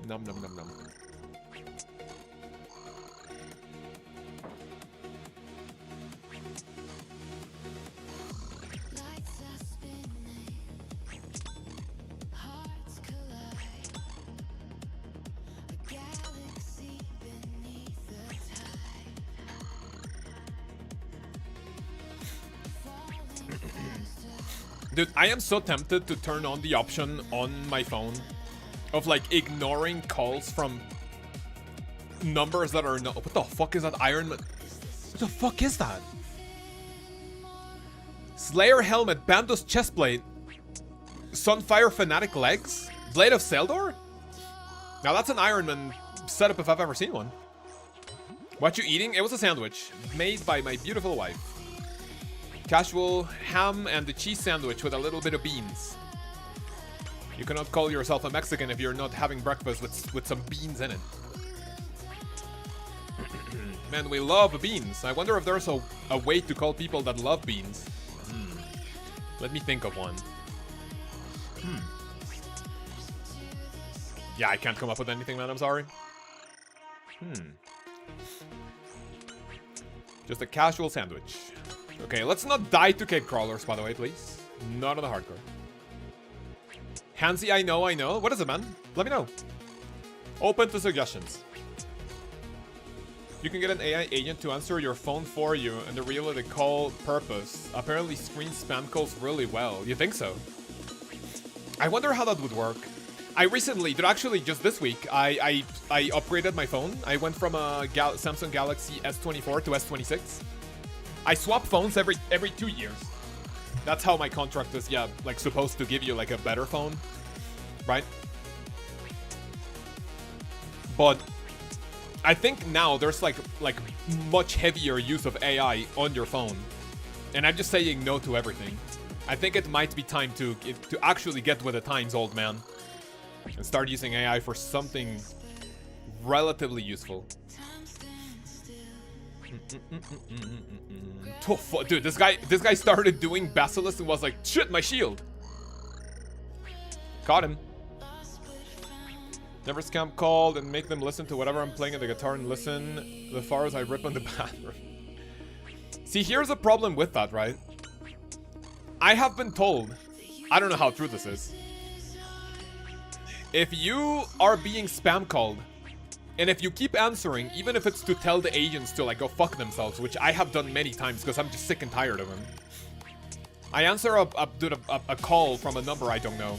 Num num num num. Dude, I am so tempted to turn on the option on my phone of like ignoring calls from numbers that are not. What the fuck is that Iron Man? What the fuck is that? Slayer helmet, Bandos chestplate, Sunfire fanatic legs, Blade of Seldor? Now that's an Iron Man setup if I've ever seen one. What you eating? It was a sandwich made by my beautiful wife. Casual ham and the cheese sandwich with a little bit of beans. You cannot call yourself a Mexican if you're not having breakfast with some beans in it. Man, we love beans. I wonder if there's a way to call people that love beans. Let me think of one. Yeah, I can't come up with anything, man. I'm sorry. Just a casual sandwich. Okay, let's not die to cave crawlers, by the way, please. Not on the hardcore. Hansy, I know. What is it, man? Let me know. Open to suggestions. You can get an AI agent to answer your phone for you and reveal the call purpose. Apparently screens spam calls really well. You think so? I wonder how that would work. I recently, actually just this week, I upgraded my phone. I went from a Samsung Galaxy S24 to S26. I swap phones every 2 years. That's how my contract is, yeah, like supposed to give you like a better phone, right? But I think now there's like much heavier use of AI on your phone. And I'm just saying no to everything. I think it might be time to actually get with the times, old man. And start using AI for something relatively useful. Dude, this guy started doing Basilisk and was like, shit, my shield. Caught him. Never scam called and make them listen to whatever I'm playing on the guitar and listen the far as I rip on the bathroom. See, here's a problem with that, right? I have been told, I don't know how true this is. If you are being spam called, and if you keep answering, even if it's to tell the agents to like go fuck themselves, which I have done many times because I'm just sick and tired of them. I answer a call from a number I don't know.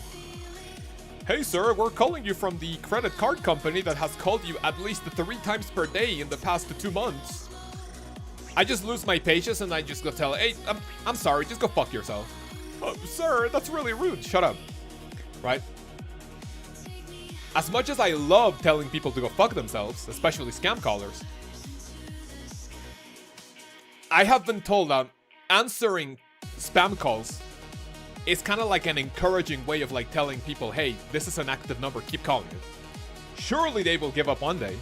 Hey sir, we're calling you from the credit card company that has called you at least 3 times per day in the past 2 months. I just lose my patience and I just go tell, hey, I'm sorry, just go fuck yourself. Sir, that's really rude. Shut up. Right? As much as I love telling people to go fuck themselves, especially scam callers, I have been told that answering spam calls is kind of like an encouraging way of like telling people, hey, this is an active number, keep calling it. Surely they will give up one day.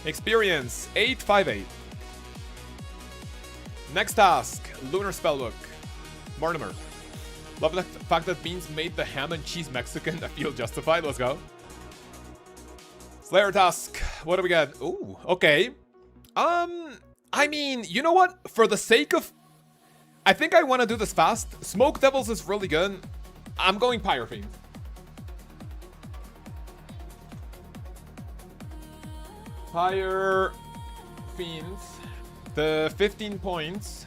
Experience 858. Next task, Lunar Spellbook. Mortimer. Love the fact that Beans made the ham and cheese Mexican. I feel justified. Let's go. Slayer task. What do we got? Ooh, okay. I mean, you know what? For the sake of... I think I want to do this fast. Smoke Devils is really good. I'm going Pyre Fiend. Pyre Fiend. The 15 points.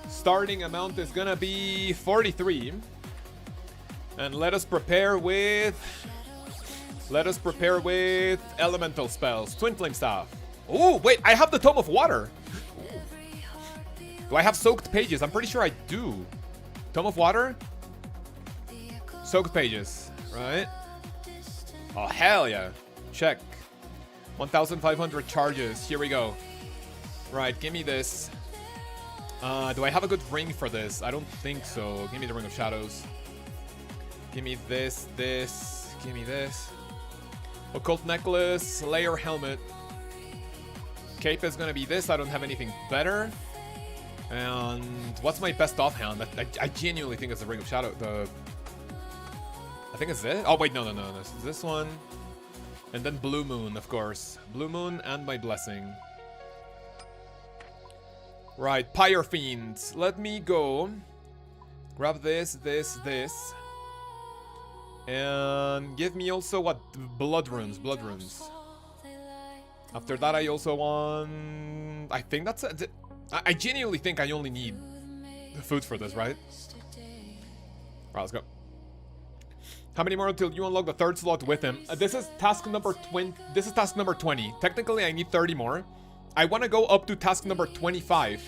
Starting amount is gonna be 43. And let us prepare with elemental spells. Twin Flame Staff. Oh, wait, I have the Tome of Water. Do I have soaked pages? I'm pretty sure I do. Tome of Water? Soaked pages, right? Oh, hell yeah. Check. 1,500 charges. Here we go. Right, give me this. Do I have a good ring for this? I don't think so. Give me the Ring of Shadows. Give me this. Give me this. Occult Necklace. Slayer Helmet. Cape is gonna be this. I don't have anything better. And what's my best offhand? I genuinely think it's the Ring of Shadow. I think it's this. Oh wait, no. It's this one. And then Blue Moon, of course. Blue Moon and my Blessing. Right, Pyre Fiend. Let me go. Grab this. And give me also what? Blood runes. After that, I also want... I think that's it. I genuinely think I only need food for this, right? Alright, let's go. How many more until you unlock the third slot with him? This is task number 20. This is task number 20. Technically, I need 30 more. I want to go up to task number 25.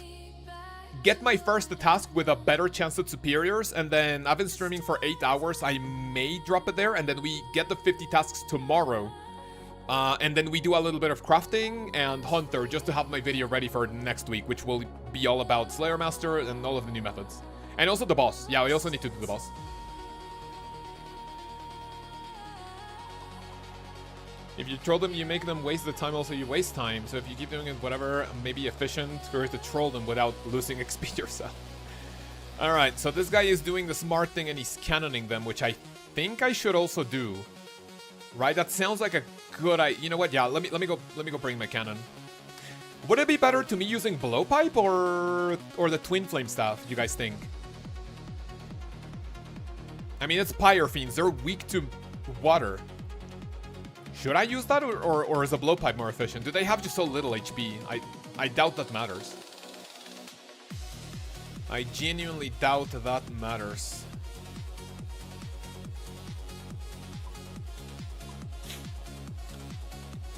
Get my first task with a better chance at superiors, and then I've been streaming for 8 hours. I may drop it there, and then we get the 50 tasks tomorrow. And then we do a little bit of crafting and Hunter just to have my video ready for next week, which will be all about Slayer Master and all of the new methods. And also the boss. Yeah, we also need to do the boss. If you troll them, you make them waste the time, also you waste time. So if you keep doing it whatever, maybe efficient, for to troll them without losing XP yourself. Alright, so this guy is doing the smart thing and he's cannoning them, which I think I should also do. Right? That sounds like a good idea. You know what? Yeah, let me go bring my cannon. Would it be better to me using blowpipe or the twin flame staff, you guys think? I mean, it's pyre fiends, they're weak to water. Should I use that or is a blowpipe more efficient? Do they have just so little HP? I doubt that matters. I genuinely doubt that matters.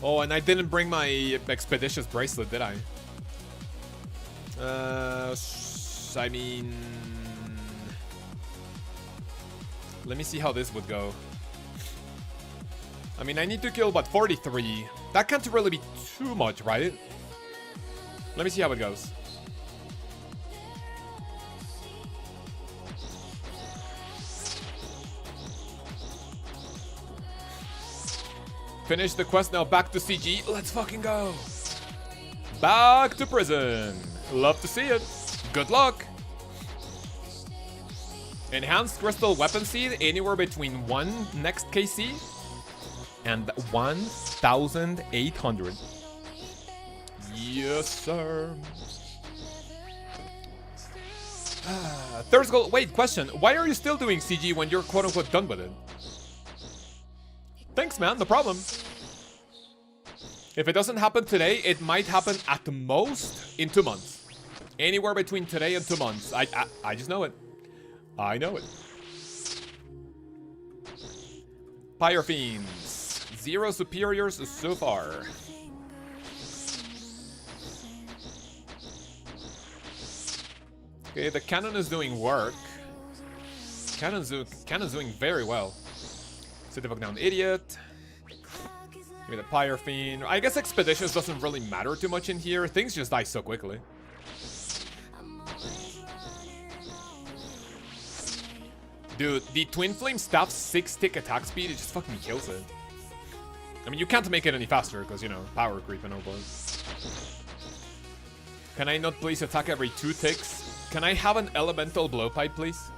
Oh, and I didn't bring my expeditious bracelet, did I? I mean... Let me see how this would go. I mean, I need to kill, but 43. That can't really be too much, right? Let me see how it goes. Finish the quest now, back to CG. Let's fucking go. Back to prison. Love to see it. Good luck. Enhanced crystal weapon seed, anywhere between 1 next KC and 1,800. Yes, sir. Third goal. Wait, question. Why are you still doing CG when you're quote-unquote done with it? Thanks, man. No problem. If it doesn't happen today, it might happen at the most in 2 months. Anywhere between today and 2 months. I just know it. I know it. Pyre Fiends. 0 superiors so far. Okay, the cannon is doing work. Cannon's doing very well. Sit the fuck down, idiot. Give me the Pyre Fiend. I guess Expeditious doesn't really matter too much in here. Things just die so quickly. Dude, the Twin Flame Staff's 6-tick attack speed, it just fucking kills it. I mean, you can't make it any faster, because, you know, power creep and all that. Can I not please attack every 2 ticks? Can I have an elemental blowpipe, please?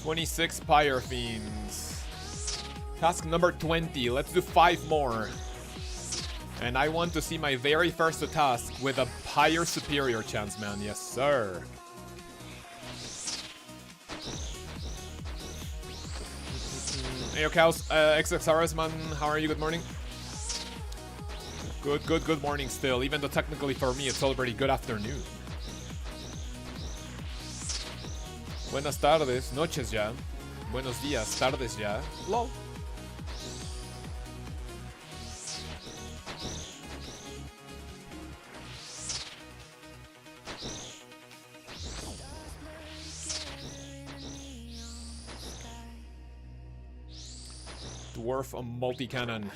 $26 Pyre Fiends. Task number 20. Let's do 5 more. And I want to see my very first task with a higher superior chance, man. Yes, sir. Hey, Lkaoz, XXRS, man. How are you? Good morning. Good morning still. Even though technically for me it's already good afternoon. Buenas tardes, noches ya. Buenos días, tardes ya. LOL. Dwarf a multi-cannon.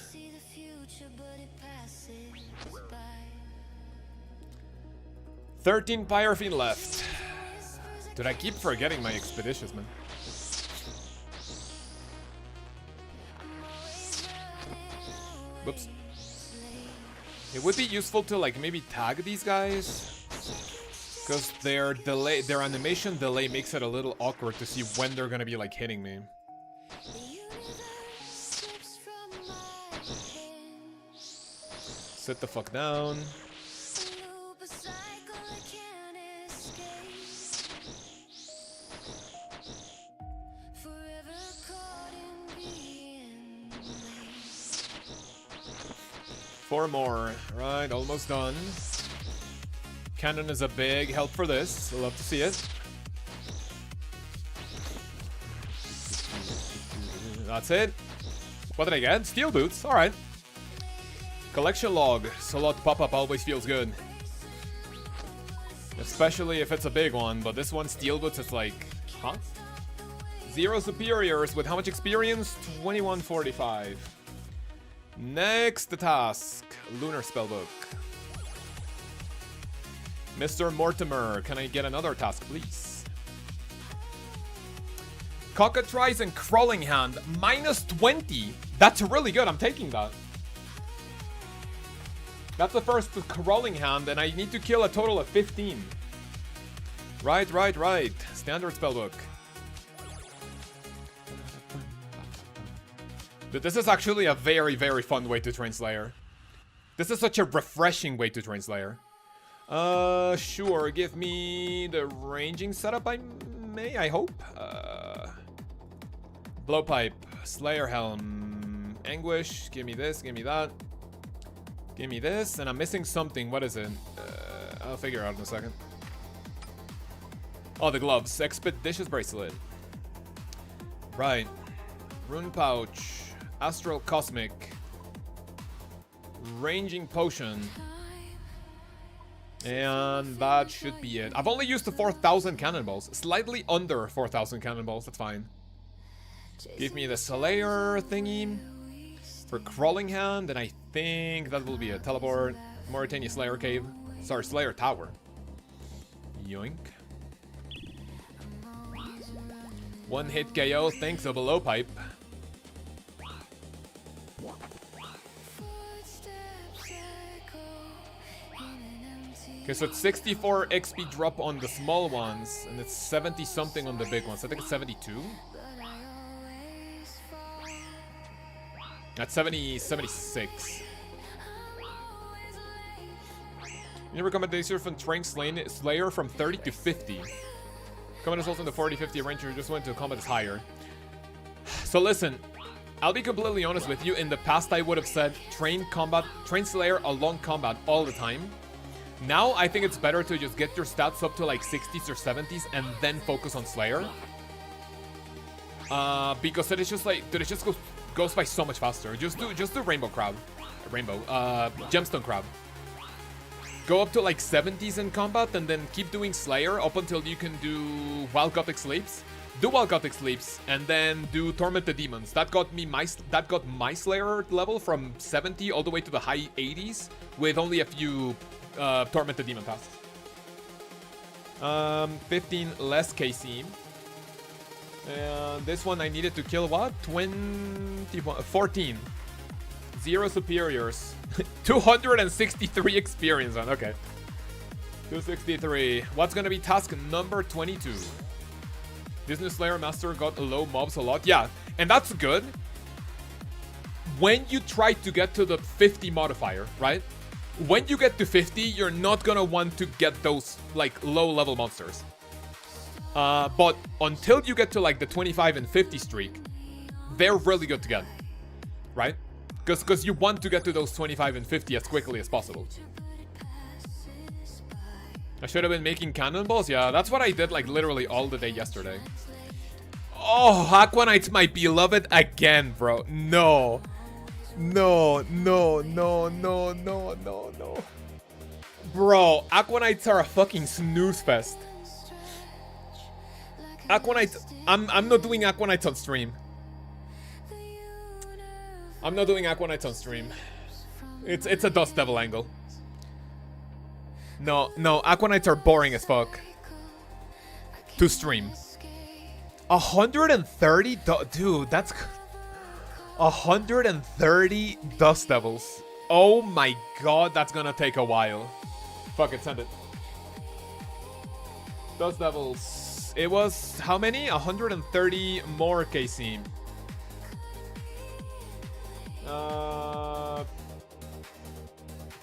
13 Pyre Fiend left. Dude, I keep forgetting my expeditions, man. Whoops. It would be useful to, like, maybe tag these guys. Because their animation delay makes it a little awkward to see when they're gonna be, like, hitting me. Sit the fuck down. 4 more. Right, almost done. Cannon is a big help for this. I'd love to see it. That's it. What did I get? Steel boots. Alright. Collection log. Slot pop-up always feels good. Especially if it's a big one. But this one, steel boots, it's like... Huh? 0 superiors with how much experience? 2145. Next task. Lunar Spellbook. Mr. Mortimer, can I get another task, please? Cockatrice and Crawling Hand. Minus 20. That's really good. I'm taking that. That's the first Crawling Hand, and I need to kill a total of 15. Right. Standard Spellbook. This is actually a very, very fun way to train Slayer. This is such a refreshing way to train Slayer. Sure. Give me the ranging setup I hope. Blowpipe. Slayer Helm. Anguish. Give me this. Give me that. Give me this. And I'm missing something. What is it? I'll figure it out in a second. Oh, the gloves. Expeditious Bracelet. Right. Rune Pouch. Astral Cosmic. Ranging Potion. And that should be it. I've only used the 4,000 cannonballs. Slightly under 4,000 cannonballs. That's fine. Give me the Slayer thingy. For Crawling Hand. And I think that will be a teleport. Mauritania Slayer Cave. Sorry, Slayer Tower. Yoink. One hit KO. Thanks, a blowpipe. Okay, so it's 64 XP drop on the small ones, and it's 70 something on the big ones. I think it's 72. That's 76. New recommendation from Train Slayer from 30 to 50. Combat is also in the 40-50 range. You just went to combat is higher. So listen, I'll be completely honest with you. In the past, I would have said train Slayer along combat all the time. Now, I think it's better to just get your stats up to like 60s or 70s and then focus on Slayer. Because it is just like, dude, it just goes by so much faster. Just do Rainbow Crab. Gemstone Crab. Go up to like 70s in combat and then keep doing Slayer up until you can do Wild Gothic Sleeps. Do Wild Gothic Sleeps and then do Tormented Demons. That got my Slayer level from 70 all the way to the high 80s with only a few Tormented Demon passes. 15 less KC. And this one I needed to kill what? 14. 0 superiors. 263 experience on. Okay. 263. What's gonna be task number 22? Disney Slayer Master got low mobs a lot. Yeah, and that's good. When you try to get to the 50 modifier, right? When you get to 50, you're not gonna want to get those like low level monsters. But until you get to like the 25 and 50 streak, they're really good to get, right? Because you want to get to those 25 and 50 as quickly as possible. I should have been making cannonballs. Yeah, that's what I did like literally all the day yesterday. Oh, Aquanites, my beloved again, bro. No. No. Bro, Aquanites are a fucking snooze fest. Aquanites, I'm not doing Aquanites on stream. I'm not doing Aquanites on stream. It's a Dust Devil angle. No, Aquanites are boring as fuck. To stream. 130? Dude, that's... 130 Dust Devils. Oh my god, that's gonna take a while. Fuck it, send it. Dust Devils. It was... how many? 130 more KC.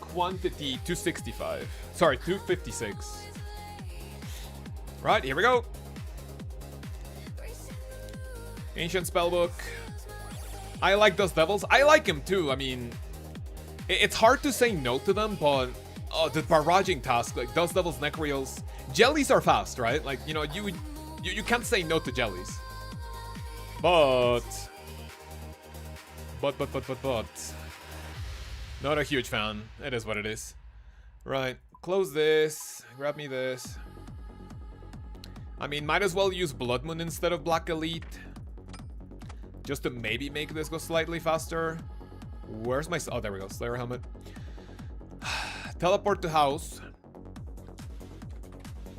Quantity 265. Sorry, 256. Right, here we go. Ancient Spellbook. I like those devils. I like him too. I mean, It's hard to say no to them, but the barraging task, like Dust Devils, Necreals, jellies are fast, right? Like, you know, you can't say no to jellies. But not a huge fan. It is what it is. Right, close this, grab me this. I mean, might as well use Blood Moon instead of Black Elite. Just to maybe make this go slightly faster. Where's my... Oh, there we go. Slayer Helmet. Teleport to house.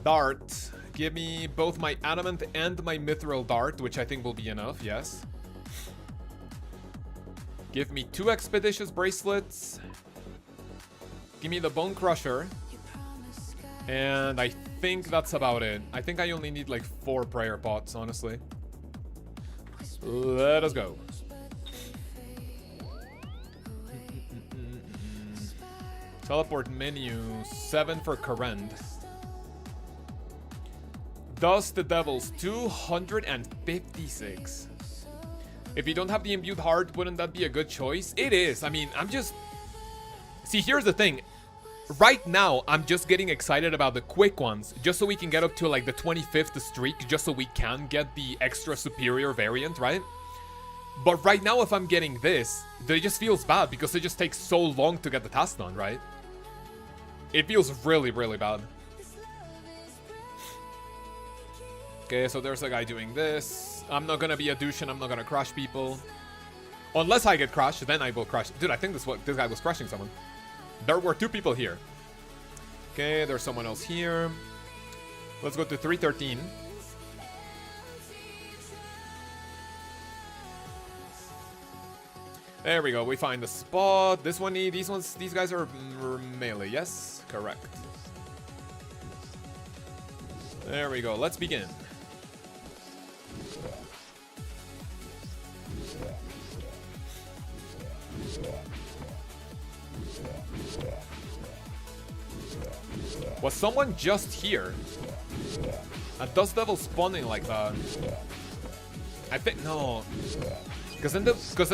Dart. Give me both my Adamant and my Mithril Dart, which I think will be enough, yes. Give me 2 Expeditious Bracelets. Give me the Bone Crusher. And I think that's about it. I think I only need like 4 prayer pots, honestly. Let us go. Teleport menu, 7 for Karend. Dust the Devils, 256. If you don't have the imbued heart, wouldn't that be a good choice? It is. I mean, I'm just... See, here's the thing. Right now, I'm just getting excited about the quick ones, just so we can get up to like the 25th streak, just so we can get the extra superior variant, right? But right now, if I'm getting this, it just feels bad because it just takes so long to get the task done, right? It feels really, really bad. Okay, so there's a guy doing this. I'm not gonna be a douche and I'm not gonna crush people. Unless I get crushed, then I will crush. Dude, I think this guy was crushing someone. There were 2 people here. Okay, there's someone else here. Let's go to 313. There we go. We find the spot. This one, these guys are melee. Yes, correct. There we go. Let's begin. Was someone just here? A Dust Devil spawning like that? I think no, because then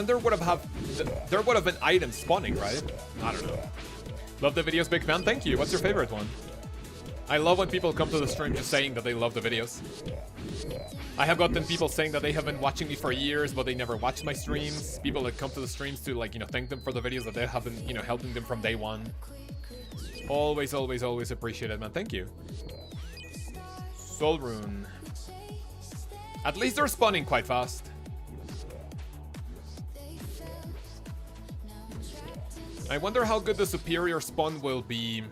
there would have been items spawning, right? I don't know. Love the videos, big fan. Thank you. What's your favorite one? I love when people come to the stream just saying that they love the videos. I have gotten people saying that they have been watching me for years, but they never watched my streams. People that come to the streams to, like, you know, thank them for the videos that they have been, you know, helping them from day one. Always, always, always appreciated, man. Thank you. Soul Rune. At least they're spawning quite fast. I wonder how good the superior spawn will be.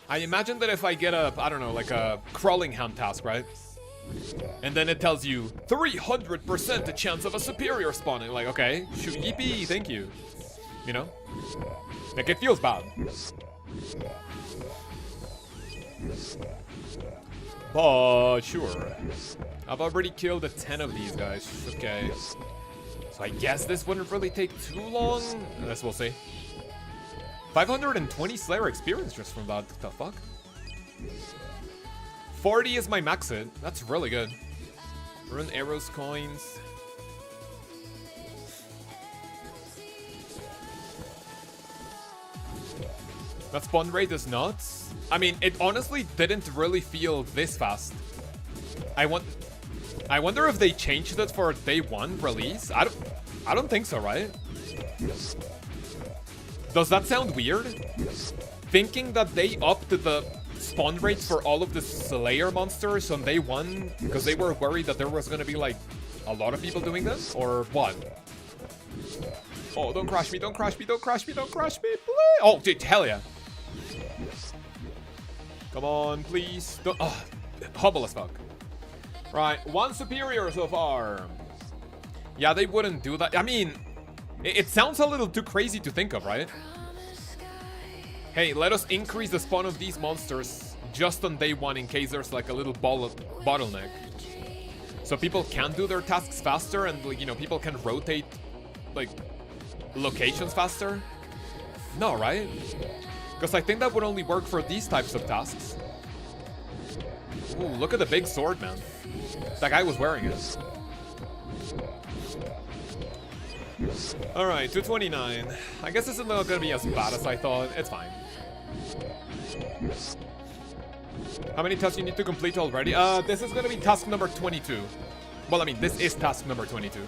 I imagine that if I get a, I don't know, like a crawling hand task, right? And then it tells you 300% a chance of a superior spawning. Like, okay, shoot, yippee, thank you. You know? Like, it feels bad. But sure. I've already killed 10 of these guys. Okay. So I guess this wouldn't really take too long. I guess we'll see. 520 Slayer experience just from that. What the fuck? 40 is my max hit. That's really good. Rune arrows, coins. That spawn rate is nuts. I mean, it honestly didn't really feel this fast. I wonder if they changed it for day 1 release. I don't think so, right? Does that sound weird? Thinking that they upped the spawn rates for all of the Slayer monsters on day 1 because they were worried that there was gonna be like a lot of people doing this, or what? Oh, don't crush me, don't crush me, don't crush me, don't crush me, please! Oh, dude, hell yeah. Come on, please. Don't, oh, humble as fuck. Right, 1 superior so far. Yeah, they wouldn't do that. I mean, it sounds a little too crazy to think of, right? Hey, let us increase the spawn of these monsters just on day 1 in case there's like a little bottleneck. So people can do their tasks faster and, like, you know, people can rotate like locations faster. No, right? Because I think that would only work for these types of tasks. Ooh, look at the big sword, man. That guy was wearing it. Alright, 229. I guess this is not gonna be as bad as I thought. It's fine. How many tasks you need to complete already? This is gonna be task number 22. Well, I mean, this is task number 22.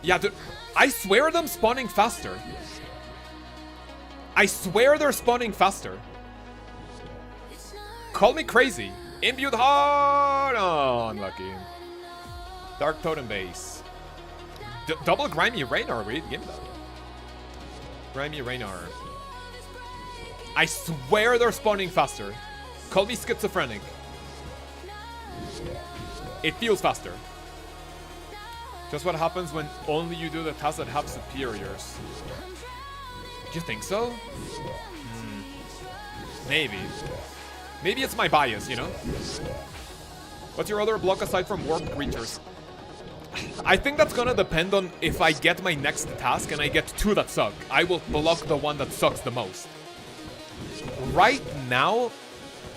Yeah, dude, I swear them spawning faster. I swear they're spawning faster. Call me crazy. Imbued heart! Oh, unlucky. Dark Totem Base. Double Grimy Raynar. We didn't get that. Grimy Raynar. I swear they're spawning faster. Call me schizophrenic. It feels faster. Just what happens when only you do the tasks that have superiors. Do you think so? Maybe. Maybe it's my bias, you know? What's your other block aside from warped creatures? I think that's gonna depend on if I get my next task and I get 2 that suck. I will block the one that sucks the most. Right now,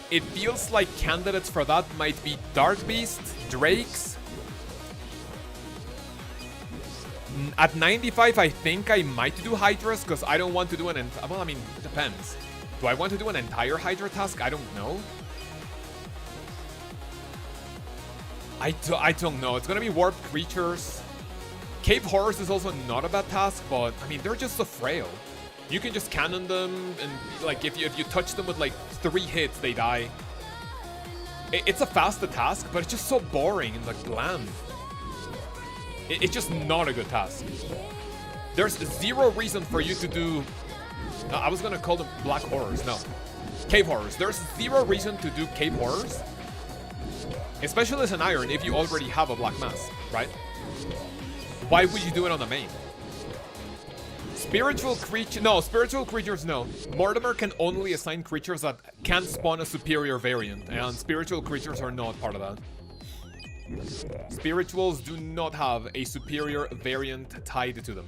it feels like candidates for that might be Dark Beast, Drakes. At 95, I think I might do Hydras because I don't want to do an... Well, I mean, it depends. Do I want to do an entire Hydra task? I don't know. I don't know. It's gonna be warped creatures. Cave Horrors is also not a bad task, but I mean, they're just so frail. You can just cannon them, and like if you touch them with like 3 hits, they die. It's a fast task, but it's just so boring and like bland. It's just not a good task. There's 0 reason for you to do... I was gonna call them Black Horrors. No. Cave Horrors. There's 0 reason to do Cave Horrors. Especially as an Iron if you already have a Black Mass, right? Why would you do it on the main? Spiritual creature... No, spiritual creatures, no. Mortimer can only assign creatures that can spawn a superior variant, and spiritual creatures are not part of that. Spirituals do not have a superior variant tied to them.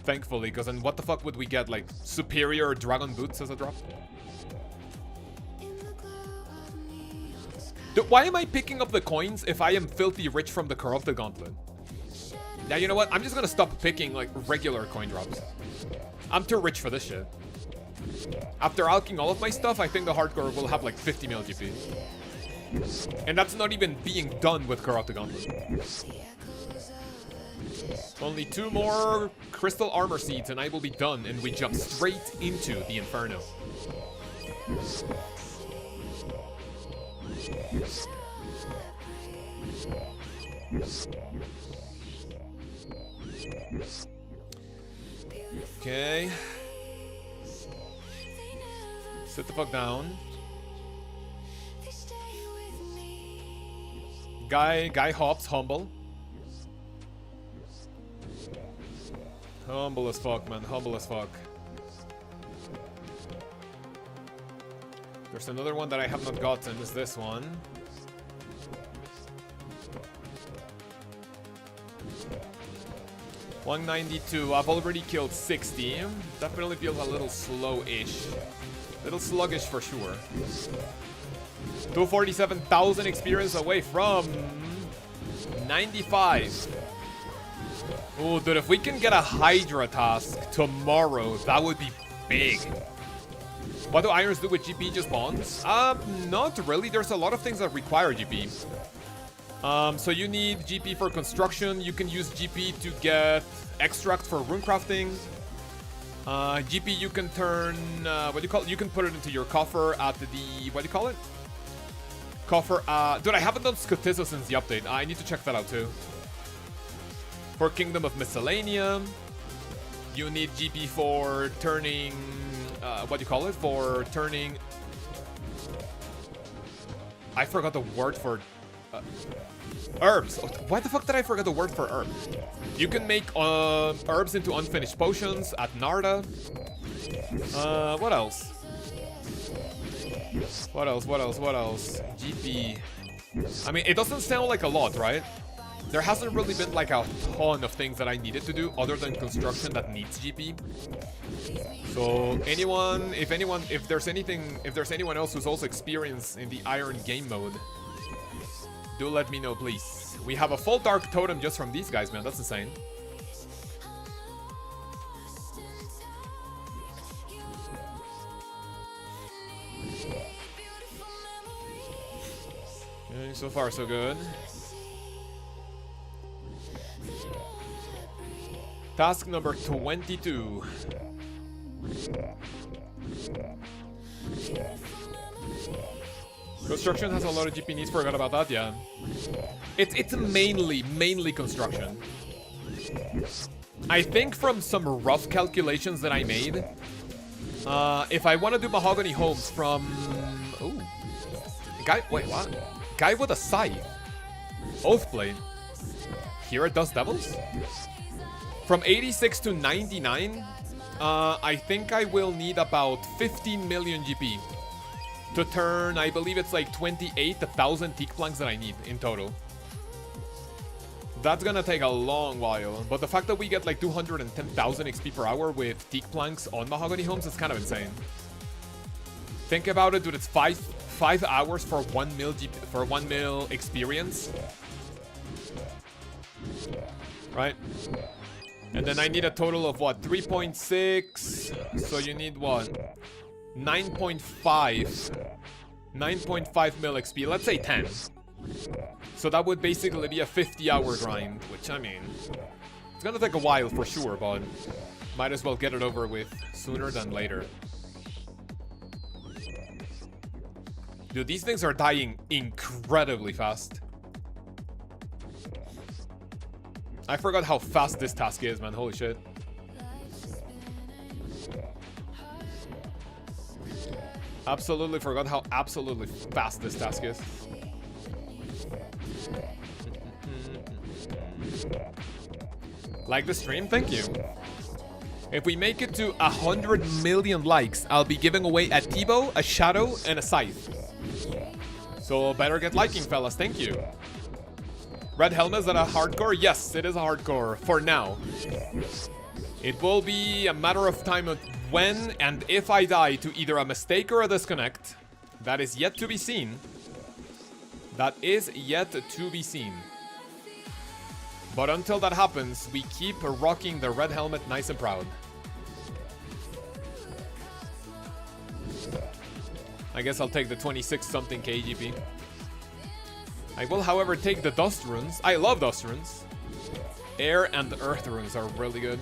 Thankfully, because then what the fuck would we get? Like, superior dragon boots as a drop? Dude, why am I picking up the coins if I am filthy rich from the Corrupted Gauntlet? Now, you know what? I'm just gonna stop picking, like, regular coin drops. I'm too rich for this shit. After alking all of my stuff, I think the hardcore will have, like, 50 mil GP. And that's not even being done with Corrupted Gauntlet. Only 2 more crystal armor seeds and I will be done, and we jump straight into the Inferno. Okay. Sit the fuck down. Guy hops, humble. Humble as fuck, man. Humble as fuck. There's another one that I have not gotten. Is this one? $192. I've already killed 60. Definitely feels a little slow-ish. A little sluggish for sure. 247,000 experience away from 95. Oh, dude, if we can get a Hydra task tomorrow, that would be big. What do Irons do with GP? Just bonds? Not really. There's a lot of things that require GP. So you need GP for construction. You can use GP to get extract for runecrafting. GP you can turn, what do you call it? You can put it into your coffer at the, what do you call it? Coffer, dude, I haven't done Scutiza since the update. I need to check that out too. For Kingdom of Miscellanea, you need GP for turning, what do you call it? For turning, I forgot the word for, herbs. Why the fuck did I forget the word for herb? You can make herbs into unfinished potions at Narda. What else? What else? GP. I mean, it doesn't sound like a lot, right? There hasn't really been like a ton of things that I needed to do other than construction that needs GP. So if there's anyone else who's also experienced in the Iron game mode, do let me know, please. We have a full Dark Totem just from these guys, man. That's insane. Okay, so far, so good. Task number 22. Construction has a lot of GP needs. Forgot about that, yeah. It's mainly construction. I think from some rough calculations that I made, if I want to do mahogany homes from... Ooh. Guy, wait, what? Guy with a scythe. Oathblade. Here it does devils? From 86 to 99, I think I will need about 15 million GP to turn, I believe it's like 28,000 teak planks that I need in total. That's gonna take a long while, but the fact that we get like 210,000 XP per hour with teak planks on mahogany homes is kind of insane. Think about it, dude, it's 5 hours for 1 mil GP, for 1 mil experience. Right? And then I need a total of what? 3.6. So you need what? 9.5 mil XP. Let's say 10. So that would basically be a 50-hour grind, which, I mean, it's gonna take a while for sure, but might as well get it over with sooner than later. Dude, these things are dying incredibly fast. I forgot how fast this task is, man. Holy shit. Absolutely forgot how absolutely fast this task is. Like the stream? Thank you. If we make it to 100 million likes, I'll be giving away a T-bow, a shadow, and a scythe. So better get liking, fellas. Thank you. Red helmet, is that a hardcore? Yes, it is a hardcore for now. It will be a matter of time of when and if I die to either a mistake or a disconnect. That is yet to be seen. That is yet to be seen. But until that happens, we keep rocking the red helmet nice and proud. I guess I'll take the 26-something KGP. I will, however, take the dust runes. I love dust runes. Air and earth runes are really good.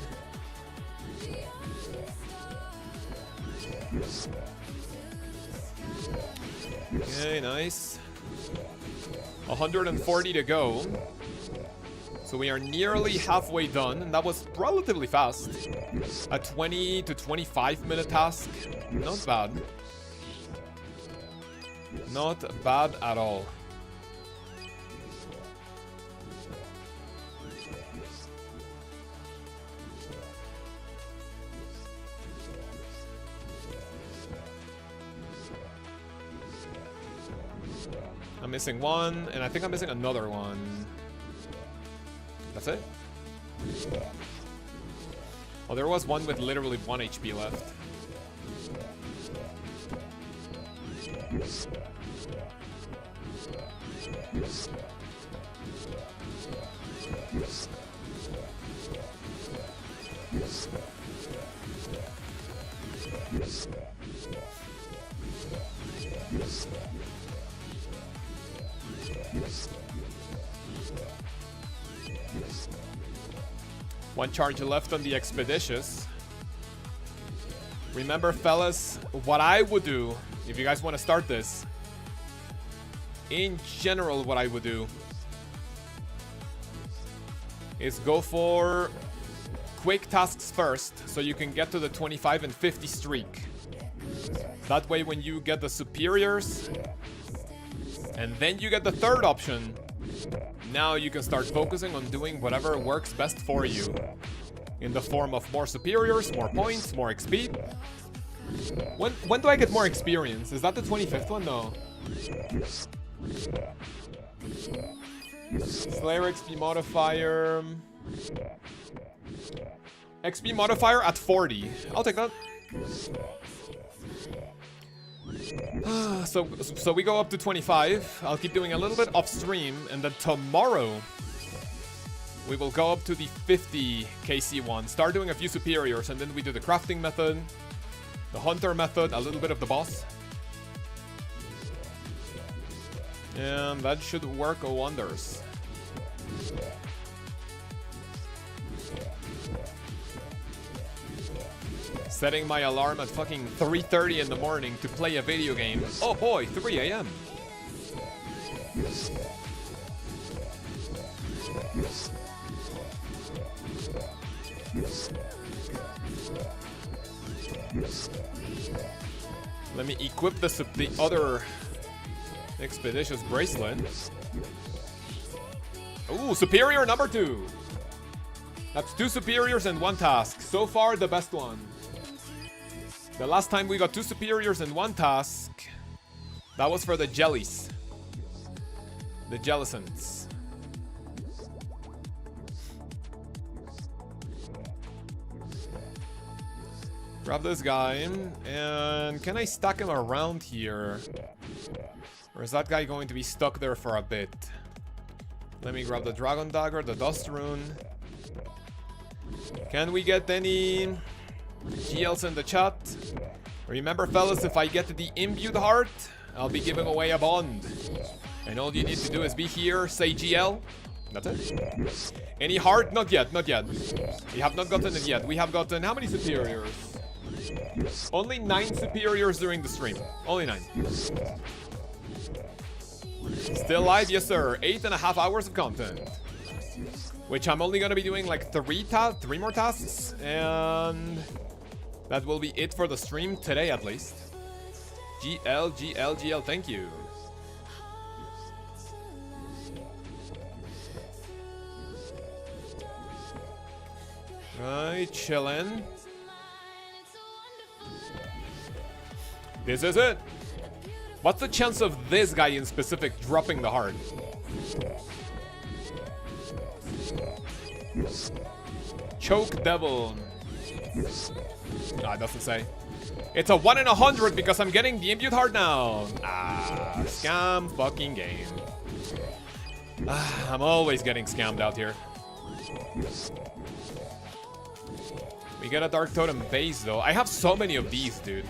Okay, nice. 140 to go. So we are nearly halfway done, and that was relatively fast. A 20 to 25 minute task. Not bad. Not bad at all. I'm missing one, and I think I'm missing another one. That's it? Oh, there was one with literally 1 HP left. One charge left on the Expeditious. Remember, fellas, what I would do, if you guys want to start this, in general, what I would do is go for quick tasks first, so you can get to the 25 and 50 streak. That way, when you get the superiors, and then you get the third option, now you can start focusing on doing whatever works best for you. In the form of more superiors, more points, more XP. When do I get more experience? Is that the 25th one? No. Slayer XP modifier. XP modifier at 40. I'll take that. So we go up to 25. I'll keep doing a little bit off stream, and then tomorrow we will go up to the 50 KC one. Start doing a few superiors, and then we do the crafting method, the hunter method, a little bit of the boss. And that should work wonders. Setting my alarm at fucking 3:30 in the morning to play a video game. Oh boy, 3 a.m. Let me equip the other expeditious bracelet. Ooh, superior number 2. That's 2 superiors and 1 task. So far, the best one. The last time we got 2 superiors and 1 task, that was for the jellies. The jellicents. Grab this guy, and can I stack him around here? Or is that guy going to be stuck there for a bit? Let me grab the dragon dagger, the dust rune. Can we get any GLs in the chat? Remember, fellas, if I get the imbued heart, I'll be giving away a bond. And all you need to do is be here, say GL. That's it. Any heart? Not yet, not yet. We have not gotten it yet. We have gotten how many superiors? Only 9 superiors during the stream. Only 9. Still live? Yes, sir. 8.5 hours of content. Which I'm only gonna be doing like 3 more tasks. And that will be it for the stream today at least. GL, thank you. Right, chillin'. This is it. What's the chance of this guy in specific dropping the heart? Choke devil. Ah, it doesn't say. It's a 1 in 100 because I'm getting the imbued heart now. Ah, scam fucking game. Ah, I'm always getting scammed out here. We get a Dark Totem base though. I have so many of these, dude.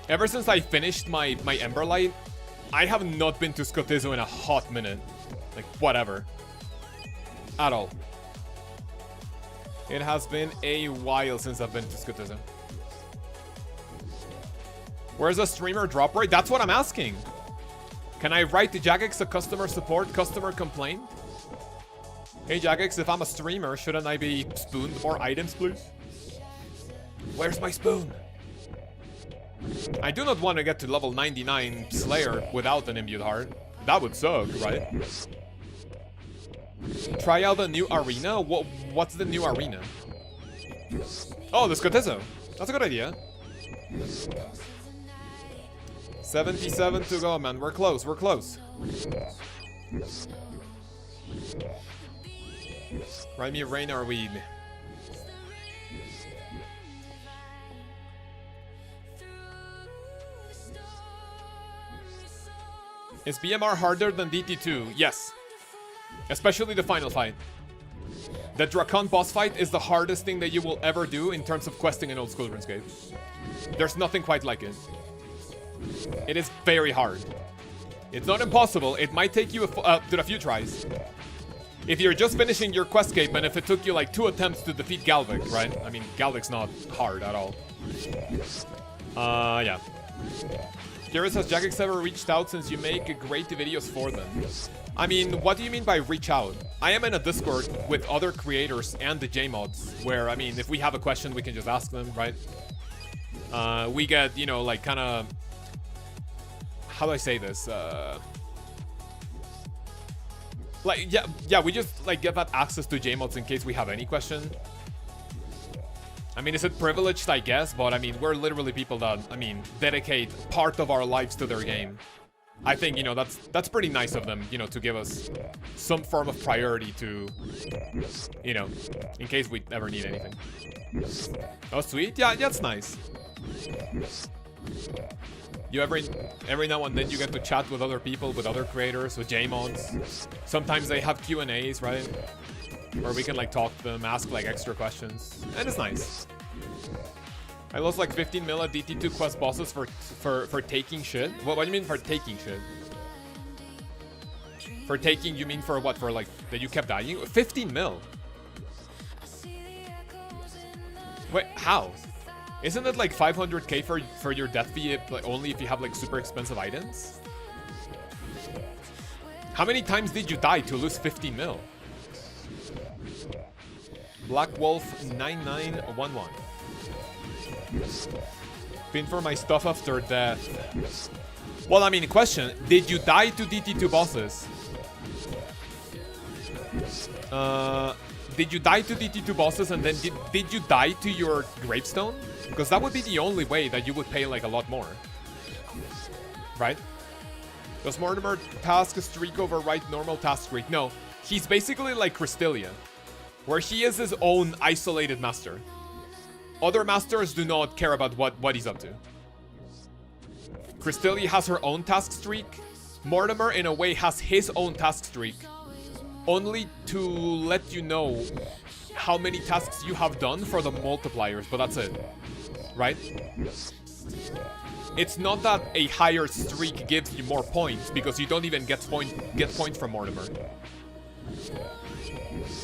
Ever since I finished my Emberlight, I have not been to Skotizo in a hot minute. Like, whatever. At all. It has been a while since I've been to Skotizo. Where's the streamer drop rate? That's what I'm asking. Can I write to Jagex a customer support customer complaint? Hey Jagex, if I'm a streamer, shouldn't I be spooned more items, please? Where's my spoon? I do not want to get to level 99 Slayer without an imbued heart. That would suck, right? Try out the new arena? What's the new arena? Oh, the Skotizo. That's a good idea. 77 to go, man. We're close, we're close. Ride me rain or weed. Is BMR harder than DT2? Yes. Especially the final fight. The Drakon boss fight is the hardest thing that you will ever do in terms of questing in old school RuneScape. There's nothing quite like it. It is very hard. It's not impossible. It might take you a few tries. If you're just finishing your quest cape and if it took you like 2 attempts to defeat Galvik, right? I mean, Galvik's not hard at all. Yeah. Curious, has Jagex ever reached out since you make great videos for them? I mean, what do you mean by reach out? I am in a Discord with other creators and the J-mods, where, I mean, if we have a question, we can just ask them, right? We get, you know, like, kind of... How do I say this? Like, yeah, we just, like, get that access to J-mods in case we have any question. I mean, is it privileged? I guess, but I mean, we're literally people that, I mean, dedicate part of our lives to their game. I think, you know, that's pretty nice of them, you know, to give us some form of priority to, you know, in case we ever need anything. Oh, sweet. Yeah, that's nice. You every now and then you get to chat with other people, with other creators, with JMods. Sometimes they have Q&As, right? Where we can like talk to them, ask like extra questions. And it's nice. I lost like 15 mil at DT2 quest bosses for taking shit. What do you mean for taking shit? For taking, you mean for what? For like, that you kept dying? 15 mil? Wait, how? Isn't it like 500k for your death fee like, only if you have like super expensive items? How many times did you die to lose 15 mil? Black Wolf 9911. Pin for my stuff after death. Well, I mean, question. Did you die to DT2 bosses? Did you die to DT2 bosses and then did you die to your gravestone? Because that would be the only way that you would pay like a lot more. Right? Does Mortimer task streak overwrite normal task streak? No. He's basically like Crystalia, where he is his own isolated master. Other masters do not care about what he's up to. Crystalia has her own task streak. Mortimer, in a way, has his own task streak. Only to let you know how many tasks you have done for the multipliers, but that's it. Right? It's not that a higher streak gives you more points, because you don't even get points from Mortimer.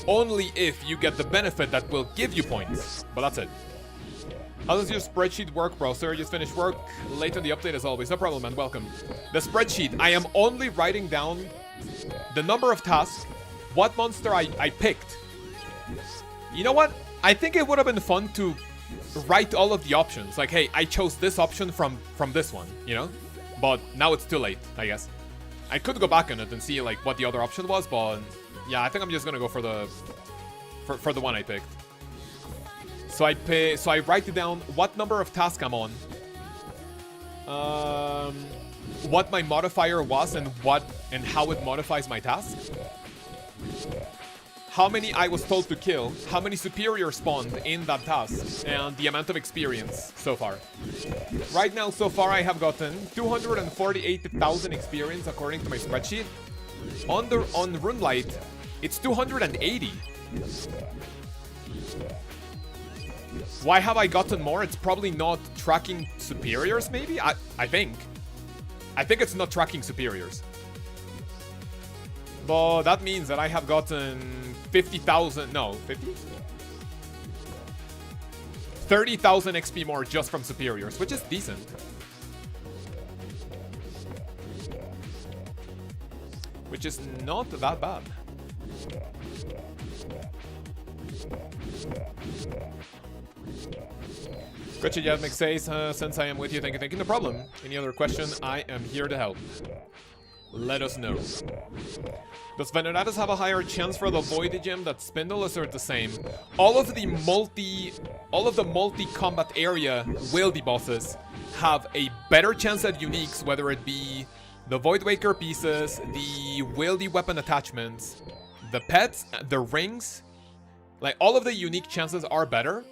Only if you get the benefit that will give you points, but that's it. How does your spreadsheet work, bro? Sir, just finished work. Late on the update as always. No problem, man. Welcome. The spreadsheet. I am only writing down the number of tasks, what monster I picked. You know what? I think it would have been fun to write all of the options. Like, hey, I chose this option from this one, you know? But now it's too late, I guess. I could go back on it and see like what the other option was, but yeah, I think I'm just gonna go for the one I picked. So I write down what number of tasks I'm on, what my modifier was, and how it modifies my task, how many I was told to kill, how many superiors spawned in that task, and the amount of experience so far. Right now, so far, I have gotten 248,000 experience according to my spreadsheet. On Runelight, it's 280. Why have I gotten more? It's probably not tracking superiors, maybe? I think. I think it's not tracking superiors. But that means that I have gotten 50,000... No, 50? 30,000 XP more just from superiors, which is decent. Which is not that bad. Gretchen Yadmik says, since I am with you, thank you, no problem. Any other question? I am here to help. Let us know. Does Veneratus have a higher chance for the Void gem that Spindle, is or the same? All of the multi-combat area wieldy bosses have a better chance at uniques, whether it be the Void Waker pieces, the wieldy weapon attachments, the pets, the rings. Like, all of the unique chances are better.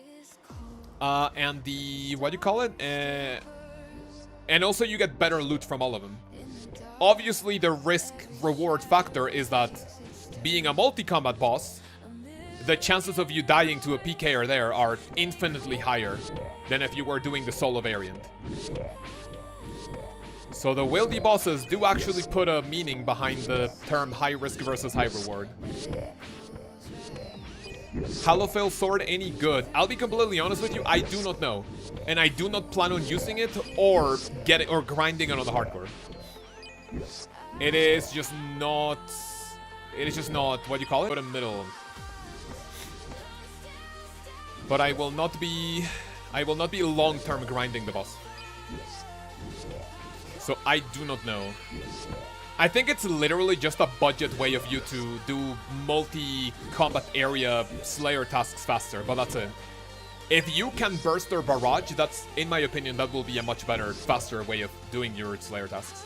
And the... what do you call it? And also you get better loot from all of them. Obviously, the risk-reward factor is that being a multi-combat boss, the chances of you dying to a PKer there are infinitely higher than if you were doing the solo variant. So the wieldy bosses do actually put a meaning behind the term high risk versus high reward. Halophil sword any good? I'll be completely honest with you, I do not know. And I do not plan on using it or grinding it on the hardcore. It is just not... what do you call it? Put a middle. But I will not be long-term grinding the boss. So I do not know. I think it's literally just a budget way of you to do multi-combat area Slayer tasks faster, but that's it. If you can burst or barrage, that's, in my opinion, that will be a much better, faster way of doing your Slayer tasks.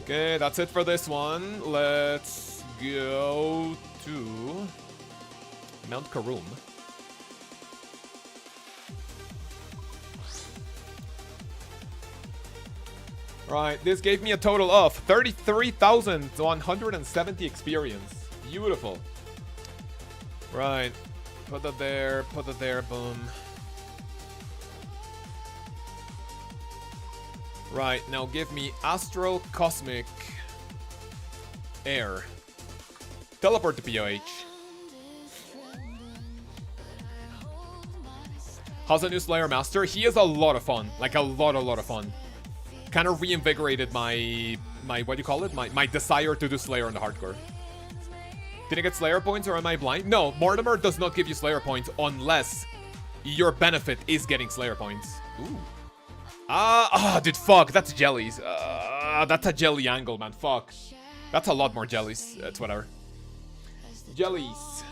Okay, that's it for this one. Let's go to Mount Karum. Right, this gave me a total of 33,170 experience. Beautiful. Right, put that there, boom. Right, now give me Astral Cosmic Air. Teleport to POH. How's the new Slayer Master? He is a lot of fun. Like a lot of fun. Kind of reinvigorated my what do you call it? My desire to do Slayer on the hardcore. Did I get Slayer points or am I blind? No, Mortimer does not give you Slayer points unless your benefit is getting Slayer points. Ooh. Dude, fuck. That's jellies. That's a jelly angle, man. Fuck. That's a lot more jellies. It's whatever. Jellies.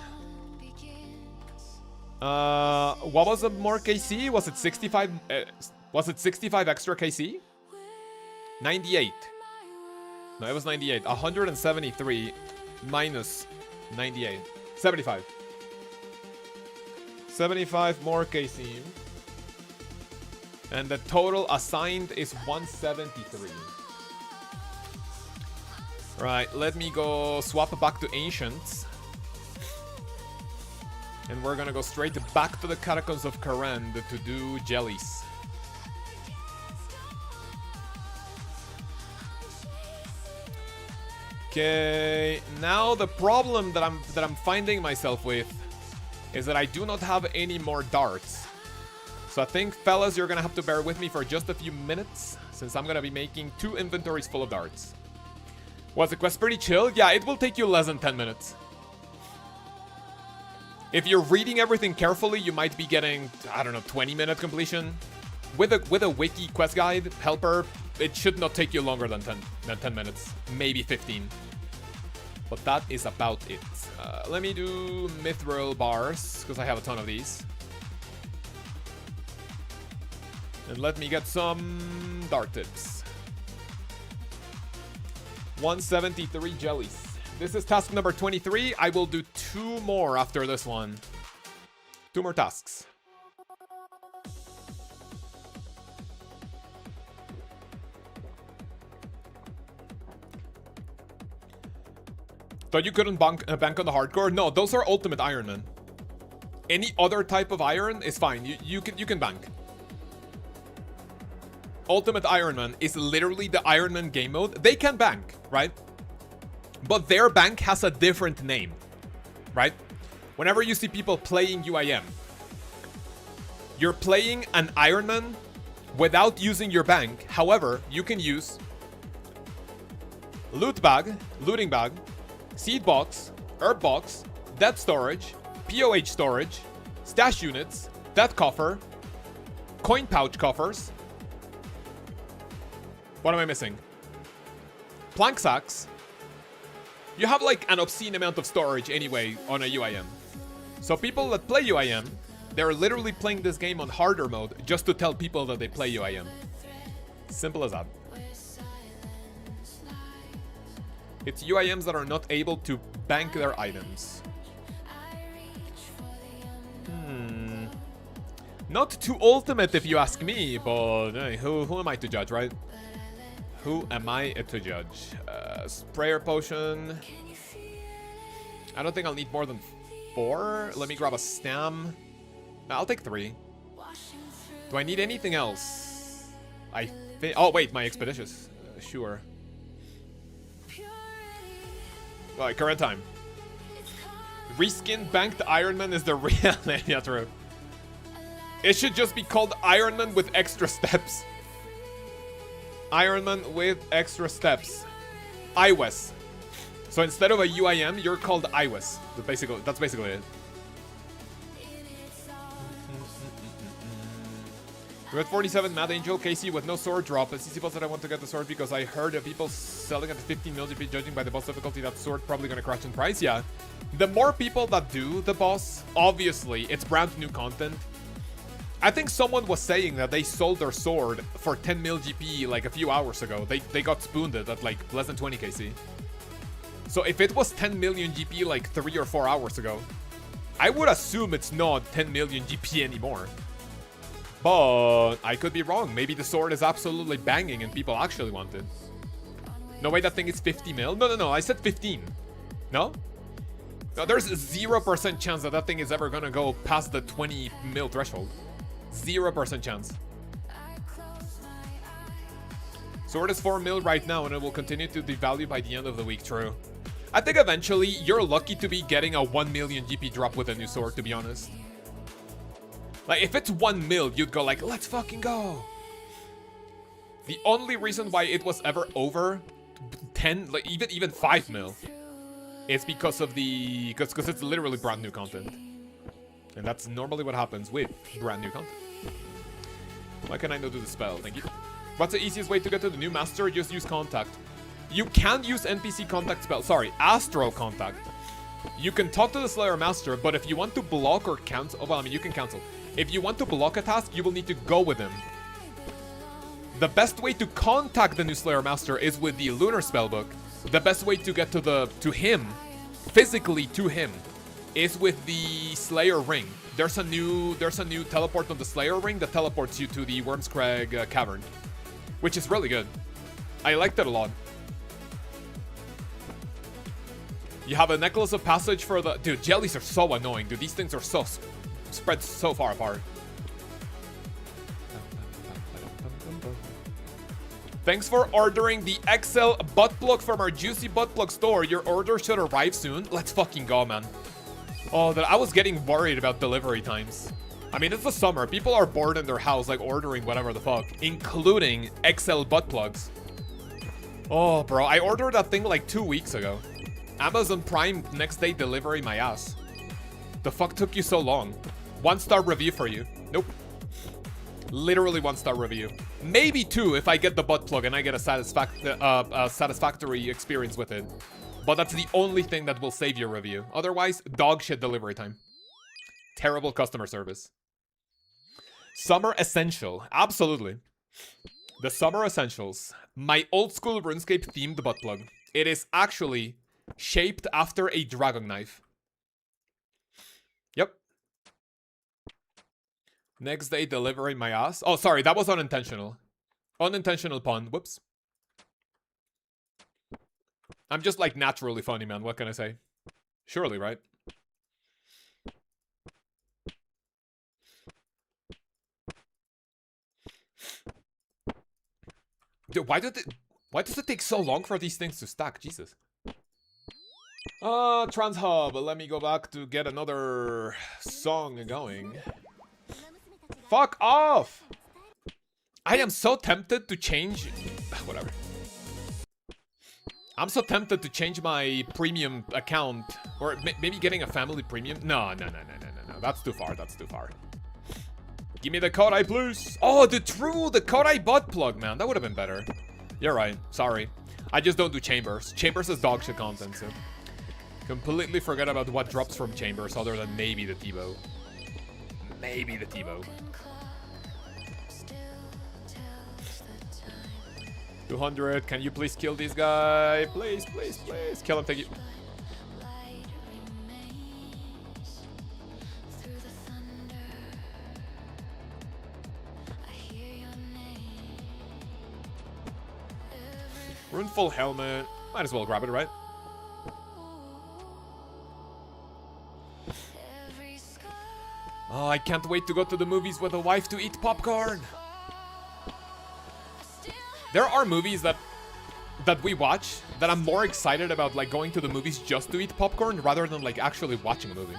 What was the more KC? Was it 65? Was it 65 extra KC? 98. No, it was 98. 173 minus 98. 75. 75 more KC. And the total assigned is 173. Right, let me go swap back to Ancients. And we're gonna go straight back to the Catacombs of Karen to do jellies. Okay, now the problem that I'm finding myself with is that I do not have any more darts. So I think, fellas, you're gonna have to bear with me for just a few minutes, since I'm gonna be making 2 inventories full of darts. Was the quest pretty chill? Yeah, it will take you less than 10 minutes. If you're reading everything carefully, you might be getting, I don't know, 20-minute completion. With a wiki quest guide helper, it should not take you longer than 10 minutes, maybe 15. But that is about it. Let me do mithril bars, because I have a ton of these. And let me get some dart tips. 173 jellies. This is task number 23. I will do 2 more after this one. 2 more tasks. Thought you couldn't bank on the hardcore? No, those are ultimate Ironman. Any other type of iron is fine. You can bank. Ultimate Ironman is literally the Ironman game mode. They can bank, right? But their bank has a different name, right? Whenever you see people playing UIM, you're playing an Ironman without using your bank. However, you can use loot bag, looting bag, seed box, herb box, dead storage, POH storage, stash units, dead coffer, coin pouch coffers. What am I missing? Plank sacks. You have like an obscene amount of storage anyway on a UIM. So people that play UIM, they're literally playing this game on harder mode just to tell people that they play UIM. Simple as that. It's UIMs that are not able to bank their items. Not too ultimate if you ask me, but hey, who am I to judge, right? Who am I to judge? Sprayer potion. I don't think I'll need more than 4. Let me grab a stam. I'll take 3. Do I need anything else? Oh wait, my expeditious. Sure. Alright, current time. Reskin banked Ironman is the real name. Yeah, true. It should just be called Ironman with extra steps. Ironman with extra steps. IWES. So instead of a UIM, you're called IWES. That's basically it. We're at 47, Mad Angel, KC with no sword drop. It's easy boss that I want to get the sword because I heard of people selling at 15 mil GP, judging by the boss difficulty, that sword probably gonna crash in price. Yeah. The more people that do the boss, obviously, it's brand new content. I think someone was saying that they sold their sword for 10 mil GP like a few hours ago. They got spooned it at like less than 20 KC. So if it was 10 million GP like 3 or 4 hours ago, I would assume it's not 10 million GP anymore. But I could be wrong. Maybe the sword is absolutely banging and people actually want it. No way, that thing is 50 mil? No, I said 15. No? No, there's a 0% chance that that thing is ever gonna go past the 20 mil threshold. 0% chance. Sword is 4 mil right now and it will continue to devalue by the end of the week, true. I think eventually you're lucky to be getting a 1 million GP drop with a new sword, to be honest. Like, if it's 1 mil, you'd go like, let's fucking go. The only reason why it was ever over 10, like even 5 mil, is because of the, because it's literally brand new content. And that's normally what happens with brand new content. Why can I not do the spell? Thank you. What's the easiest way to get to the new master? Just use contact. You can use NPC contact spell. Sorry, astral contact. You can talk to the Slayer Master, but if you want to block or cancel... well, I mean, you can cancel. If you want to block a task, you will need to go with him. The best way to contact the new Slayer Master is with the Lunar Spellbook. The best way to get to him, physically to him, is with the Slayer Ring. There's a new teleport on the Slayer Ring that teleports you to the Wormscrag Cavern, which is really good. I liked it a lot. You have a Necklace of Passage for the... dude, jellies are so annoying, dude. These things are so... spread so far apart. Thanks for ordering the XL butt plug from our Juicy Butt Plug store. Your order should arrive soon. Let's fucking go, man. Oh, I was getting worried about delivery times. I mean, it's the summer. People are bored in their house, like, ordering whatever the fuck. Including XL butt plugs. Oh, bro. I ordered that thing like 2 weeks ago. Amazon Prime next day delivery, my ass. The fuck took you so long? 1-star review for you. Nope. Literally 1-star review. Maybe 2 if I get the butt plug and I get a satisfactory experience with it. But that's the only thing that will save your review. Otherwise, dog shit delivery time. Terrible customer service. Summer Essential. Absolutely. The Summer Essentials. My old school RuneScape themed butt plug. It is actually shaped after a dragon knife. Yep. Next day delivery, my ass. Oh, sorry, that was unintentional. Unintentional pun. Whoops. I'm just like naturally funny, man. What can I say? Surely, right? Dude, why does it take so long for these things to stack? Jesus. Transhub. Let me go back to get another song going. Fuck off! I am so tempted to change... whatever. I'm so tempted to change my premium account. Or maybe getting a family premium. No. That's too far. That's too far. Give me the Kodai, please. Oh, the Kodai butt plug, man. That would have been better. You're right. Sorry. I just don't do chambers. Chambers is dog shit content, so... completely forget about what drops from chambers other than maybe the T-bow. Maybe the T-bow. 200. Can you please kill this guy? Please. Kill him, thank you. Runeful helmet. Might as well grab it, right? Oh, I can't wait to go to the movies with a wife to eat popcorn. There are movies that we watch that I'm more excited about, like going to the movies just to eat popcorn rather than like actually watching a movie.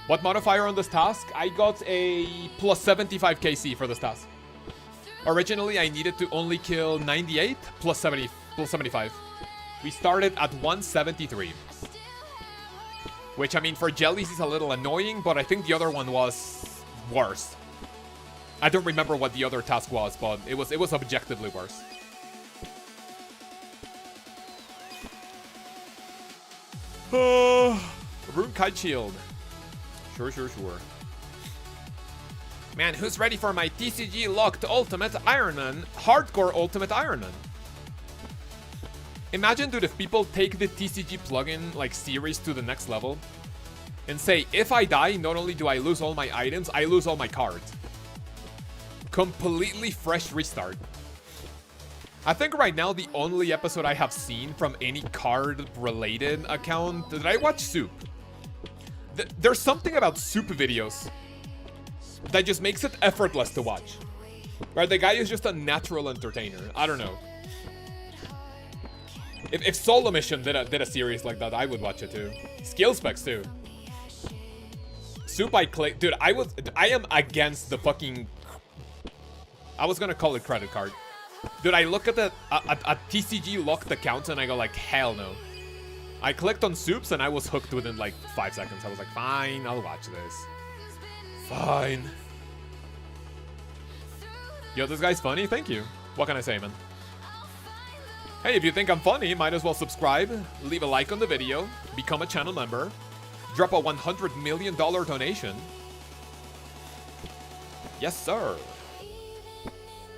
What modifier on this task? I got a plus 75 KC for this task. Originally, I needed to only kill 98 plus 75. We started at 173. Which, I mean, for jellies is a little annoying, but I think the other one was worse. I don't remember what the other task was, but it was objectively worse. Rune Kite Shield. Sure. Man, who's ready for my TCG locked Ultimate Ironman? Hardcore Ultimate Ironman. Imagine, dude, if people take the TCG plugin, like, series to the next level. and say, if I die, not only do I lose all my items, I lose all my cards. Completely fresh restart. I think right now the only episode I have seen from any card-related account... Did I watch Soup? There's something about Soup videos that just makes it effortless to watch. Right? The guy is just a natural entertainer. I don't know. If Solo Mission did a series like that, I would watch it too. Skill specs too. Soup I click, dude. I am against the fucking. I was gonna call it credit card, dude. I look at a TCG locked account and I go like, hell no. I clicked on Soups and I was hooked within like 5 seconds. I was like, fine, I'll watch this. Fine. Yo, this guy's funny. Thank you. What can I say, man? Hey, if you think I'm funny, might as well subscribe, leave a like on the video, become a channel member, drop a $100 million donation. Yes, sir.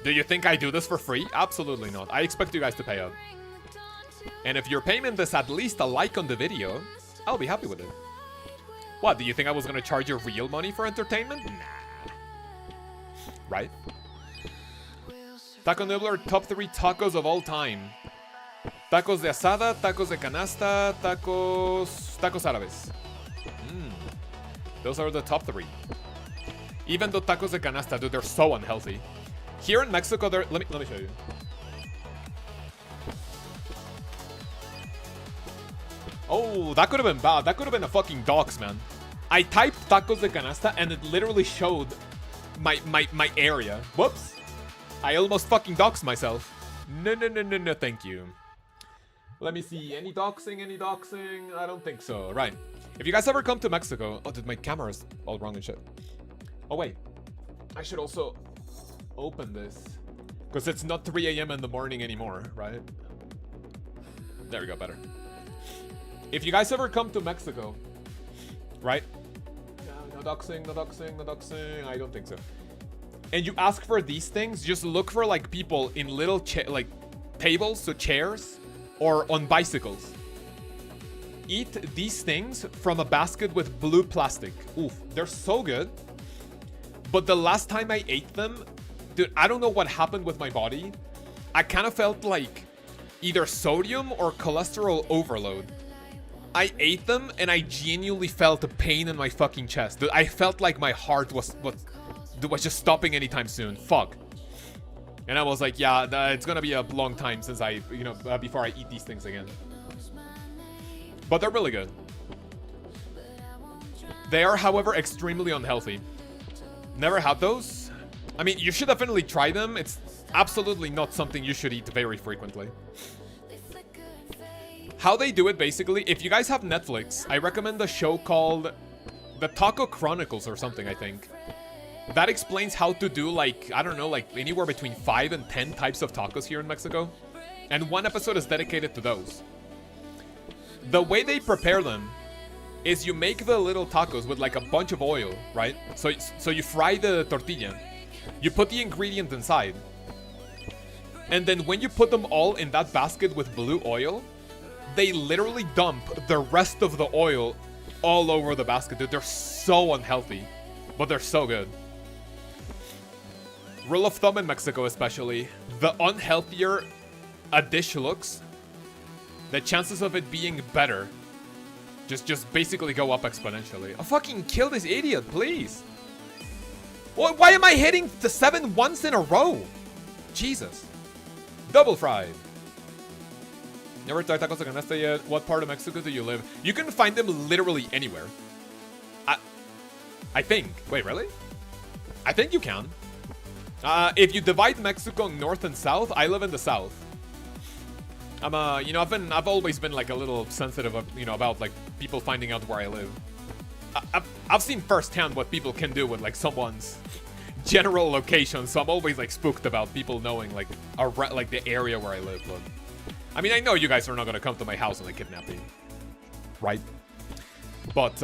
Do you think I do this for free? Absolutely not. I expect you guys to pay up. And if your payment is at least a like on the video, I'll be happy with it. What, do you think I was gonna charge you real money for entertainment? Nah. Right? Taco Nibbler, top 3 tacos of all time. Tacos de asada, tacos de canasta, tacos árabes. Those are the top 3. Even the tacos de canasta, dude, they're so unhealthy. Here in Mexico, they're... Let me show you. Oh, that could have been bad. That could have been a fucking dox, man. I typed tacos de canasta and it literally showed my area. Whoops. I almost fucking doxed myself. No, thank you. Let me see. Any doxing? I don't think so. Right. If you guys ever come to Mexico... Oh, dude, my camera's all wrong and shit. Oh, wait. I should also open this. Because it's not 3 a.m. in the morning anymore, right? There we go, better. If you guys ever come to Mexico, right? No doxing. I don't think so. And you ask for these things, just look for like people in little like tables, so chairs, or on bicycles. Eat these things from a basket with blue plastic. Oof, they're so good. But the last time I ate them, dude, I don't know what happened with my body. I kind of felt like either sodium or cholesterol overload. I ate them and I genuinely felt a pain in my fucking chest. Dude, I felt like my heart was just stopping anytime soon. Fuck. And I was like, yeah, it's gonna be a long time since I, before I eat these things again. But they're really good. They are, however, extremely unhealthy. Never had those. I mean, you should definitely try them. It's absolutely not something you should eat very frequently. How they do it, basically, if you guys have Netflix, I recommend a show called The Taco Chronicles or something, I think. That explains how to do, like, I don't know, like anywhere between 5 and 10 types of tacos here in Mexico. And one episode is dedicated to those. The way they prepare them is you make the little tacos with like a bunch of oil, right? So you fry the tortilla. You put the ingredient inside. And then when you put them all in that basket with blue oil, they literally dump the rest of the oil all over the basket. Dude, they're so unhealthy, but they're so good. Rule of thumb in Mexico especially, the unhealthier a dish looks, the chances of it being better just basically go up exponentially. Oh, fucking kill this idiot, please. Why am I hitting the 7 once in a row? Jesus. Double fried. Never tried tacos de canasta yet. What part of Mexico do you live? You can find them literally anywhere. I think. Wait, really? I think you can. If you divide Mexico north and south, I live in the south. I'm I've always been like a little sensitive of, about like people finding out where I live. I've seen firsthand what people can do with like someone's general location, so I'm always like spooked about people knowing like the area where I live. But I mean, I know you guys are not gonna come to my house and like kidnap me, right? But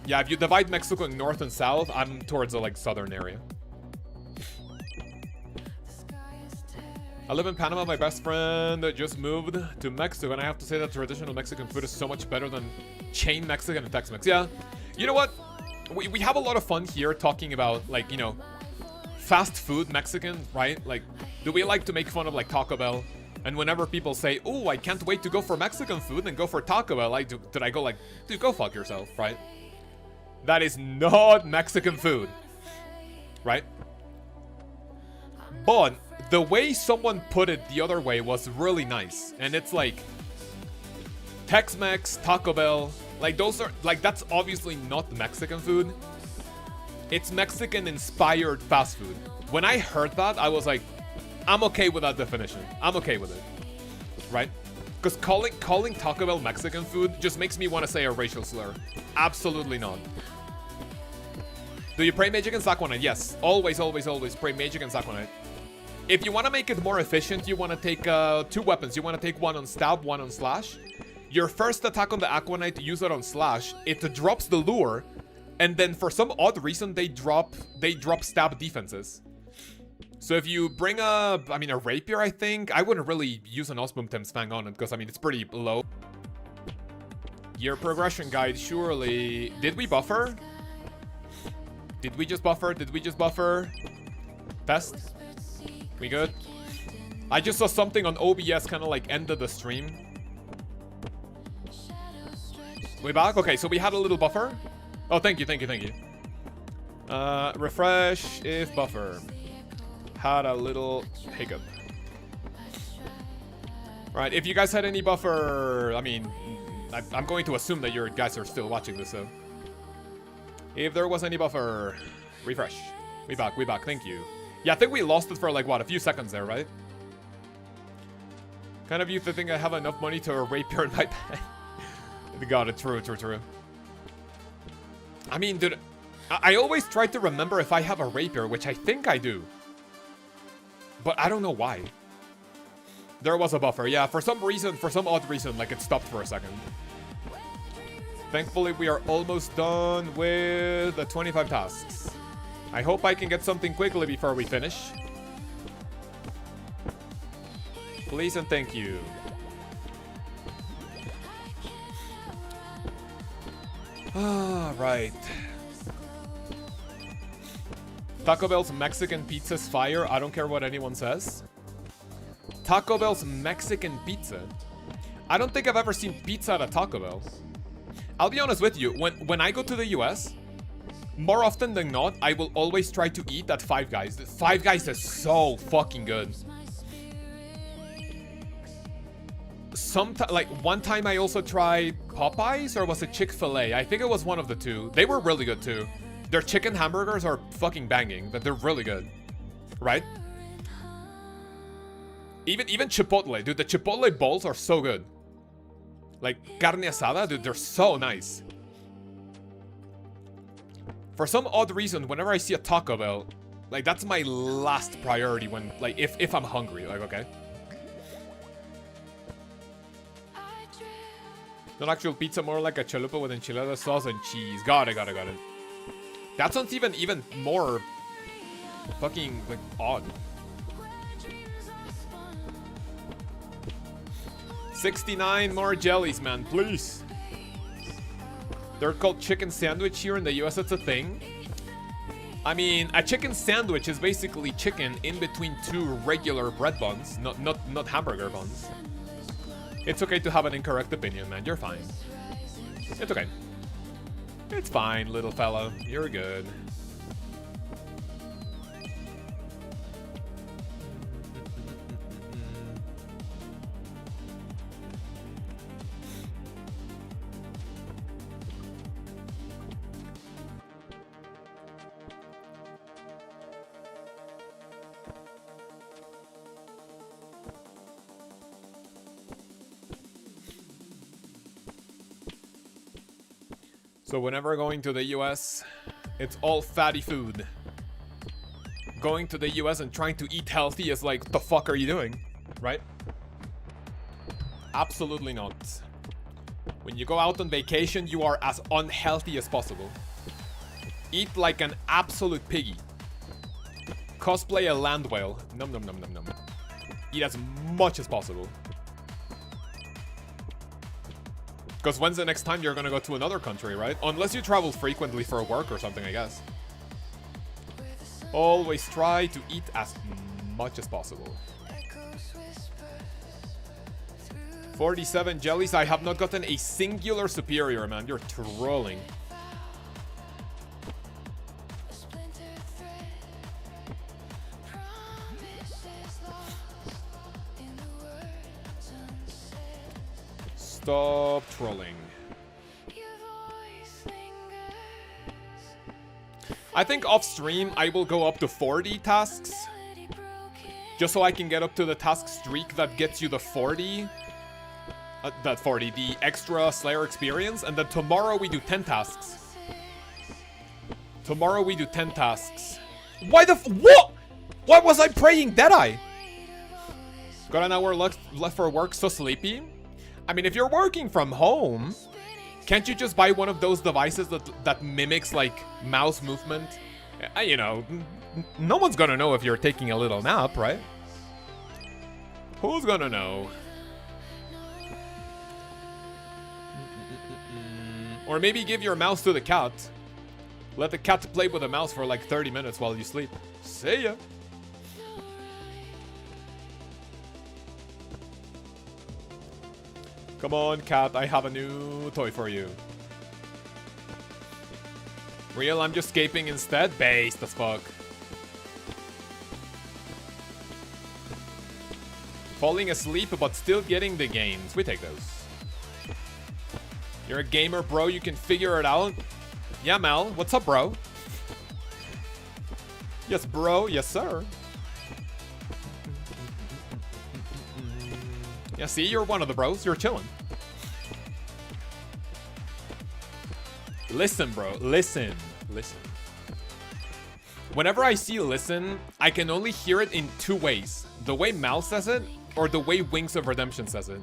yeah, if you divide Mexico in north and south, I'm towards the like southern area. I live in Panama. My best friend just moved to Mexico, and I have to say that traditional Mexican food is so much better than chain Mexican and Tex-Mex. Yeah. You know what? We have a lot of fun here talking about, like, you know, fast food Mexican, right? Like, do we like to make fun of, like, Taco Bell? And whenever people say, oh, I can't wait to go for Mexican food and go for Taco Bell, did I go like, dude, go fuck yourself, right? That is not Mexican food, right? But the way someone put it the other way was really nice. And it's like, Tex-Mex, Taco Bell, like those are, like that's obviously not Mexican food. It's Mexican-inspired fast food. When I heard that, I was like, I'm okay with that definition. I'm okay with it, right? Because calling Taco Bell Mexican food just makes me want to say a racial slur. Absolutely not. Do you pray Mage against Aqua Knight? Yes. Always, always, always pray Mage against Aqua Knight. If you want to make it more efficient, you want to take 2 weapons. You want to take one on stab, one on slash. Your first attack on the Aqua Knight, use it on slash. It drops the lure. And then for some odd reason, they drop stab defenses. So if you bring a rapier, I think, I wouldn't really use an Osmum Tim's Fang on it, because, I mean, it's pretty low. Your progression guide, surely... Did we buffer? Did we just buffer? Did we just buffer? Test? We good? I just saw something on OBS kind of like ended the stream. We back? Okay, so we had a little buffer. Oh, thank you, thank you, thank you. Refresh if buffer. Had a little hiccup. Right, if you guys had any buffer, I mean, I'm going to assume that you guys are still watching this, so. If there was any buffer, refresh. We back, thank you. Yeah, I think we lost it for like, what, a few seconds there, right? Kind of used to think I have enough money to rapier in my bag. Got it, true. I mean, dude, I always try to remember if I have a rapier, which I think I do. But I don't know why. There was a buffer, yeah, for some odd reason, like it stopped for a second. Thankfully, we are almost done with the 25 tasks. I hope I can get something quickly before we finish. Please and thank you. Right. Taco Bell's Mexican pizza's fire. I don't care what anyone says. Taco Bell's Mexican pizza. I don't think I've ever seen pizza at a Taco Bell. I'll be honest with you. When I go to the US, more often than not, I will always try to eat at Five Guys. Five Guys is so fucking good. Like one time I also tried Popeyes, or was it Chick-fil-A? I think it was one of the two. They were really good too. Their chicken hamburgers are fucking banging, but they're really good, right? Even Chipotle, dude. The Chipotle bowls are so good. Like carne asada, dude. They're so nice. For some odd reason, whenever I see a Taco Bell, like that's my last priority when, like, if I'm hungry, like, okay. Not actual pizza, more like a chalupa with enchilada sauce and cheese. Got it. That sounds even more fucking, like, odd. 69 more jellies, man, please. They're called chicken sandwich here in the US. It's a thing. I mean, a chicken sandwich is basically chicken in between 2 regular bread buns, not hamburger buns. It's okay to have an incorrect opinion, man. You're fine. It's okay. It's fine, little fella. You're good. So whenever going to the US, it's all fatty food. Going to the US and trying to eat healthy is like, what the fuck are you doing? Right? Absolutely not. When you go out on vacation, you are as unhealthy as possible. Eat like an absolute piggy. Cosplay a land whale. Num num num num num. Eat as much as possible. Because when's the next time you're gonna go to another country, right? Unless you travel frequently for work or something, I guess. Always try to eat as much as possible. 47 jellies. I have not gotten a singular superior, man. You're trolling. Stop trolling. I think off stream I will go up to 40 tasks. Just so I can get up to the task streak that gets you the 40. The extra Slayer experience. And then tomorrow we do 10 tasks. Tomorrow we do 10 tasks. Why the what? Why was I praying Deadeye? Got an hour left for work, so sleepy. I mean, if you're working from home, can't you just buy one of those devices that mimics, like, mouse movement? You know, no one's gonna know if you're taking a little nap, right? Who's gonna know? Or maybe give your mouse to the cat. Let the cat play with the mouse for like 30 minutes while you sleep. See ya! Come on, cat, I have a new toy for you. Real, I'm just escaping instead? Based as fuck. Falling asleep, but still getting the games. We take those. You're a gamer, bro. You can figure it out. Yeah, Mel. What's up, bro? Yes, bro. Yes, sir. Yeah, see? You're one of the bros. You're chilling. Listen, bro. Listen. Listen. Whenever I see listen, I can only hear it in two ways. The way Mal says it, or the way Wings of Redemption says it.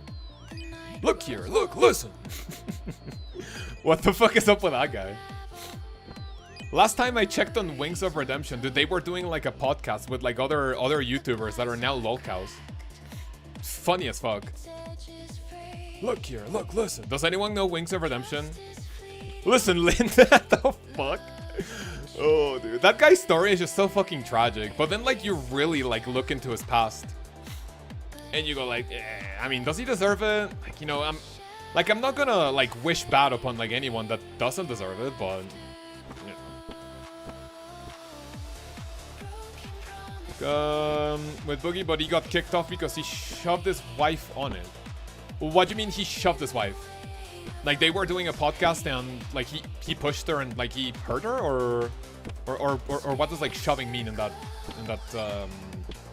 Look here. Look. Listen. What the fuck is up with that guy? Last time I checked on Wings of Redemption, dude, they were doing like a podcast with like other YouTubers that are now Lkaoz. Funny as fuck. Look here, look, listen. Does anyone know Wings of Redemption? Listen, Linda, what the fuck? Oh, dude. That guy's story is just so fucking tragic. But then, like, you really, like, look into his past. And you go, like, I mean, does he deserve it? Like, you know, I'm not gonna, like, wish bad upon, like, anyone that doesn't deserve it, but... with Boogie, but he got kicked off because he shoved his wife on it. What do you mean he shoved his wife? Like, they were doing a podcast and, like, he pushed her and, like, he hurt her? Or what does, like, shoving mean in that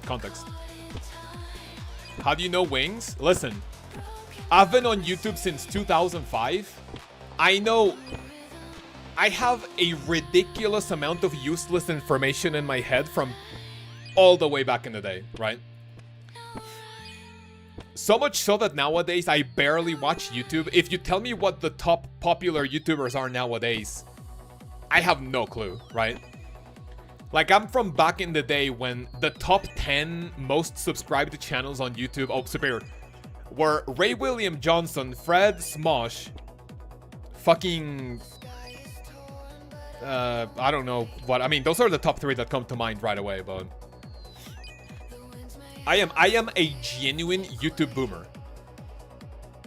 context? How do you know Wings? Listen, I've been on YouTube since 2005. I know I have a ridiculous amount of useless information in my head from all the way back in the day, right? So much so that nowadays I barely watch YouTube. If you tell me what the top popular YouTubers are nowadays, I have no clue, right? Like, I'm from back in the day when the top 10 most subscribed channels on YouTube, oh, superior, were Ray William Johnson, Fred Smosh, fucking... I don't know what... I mean, those are the top 3 that come to mind right away, but... I am a genuine YouTube boomer.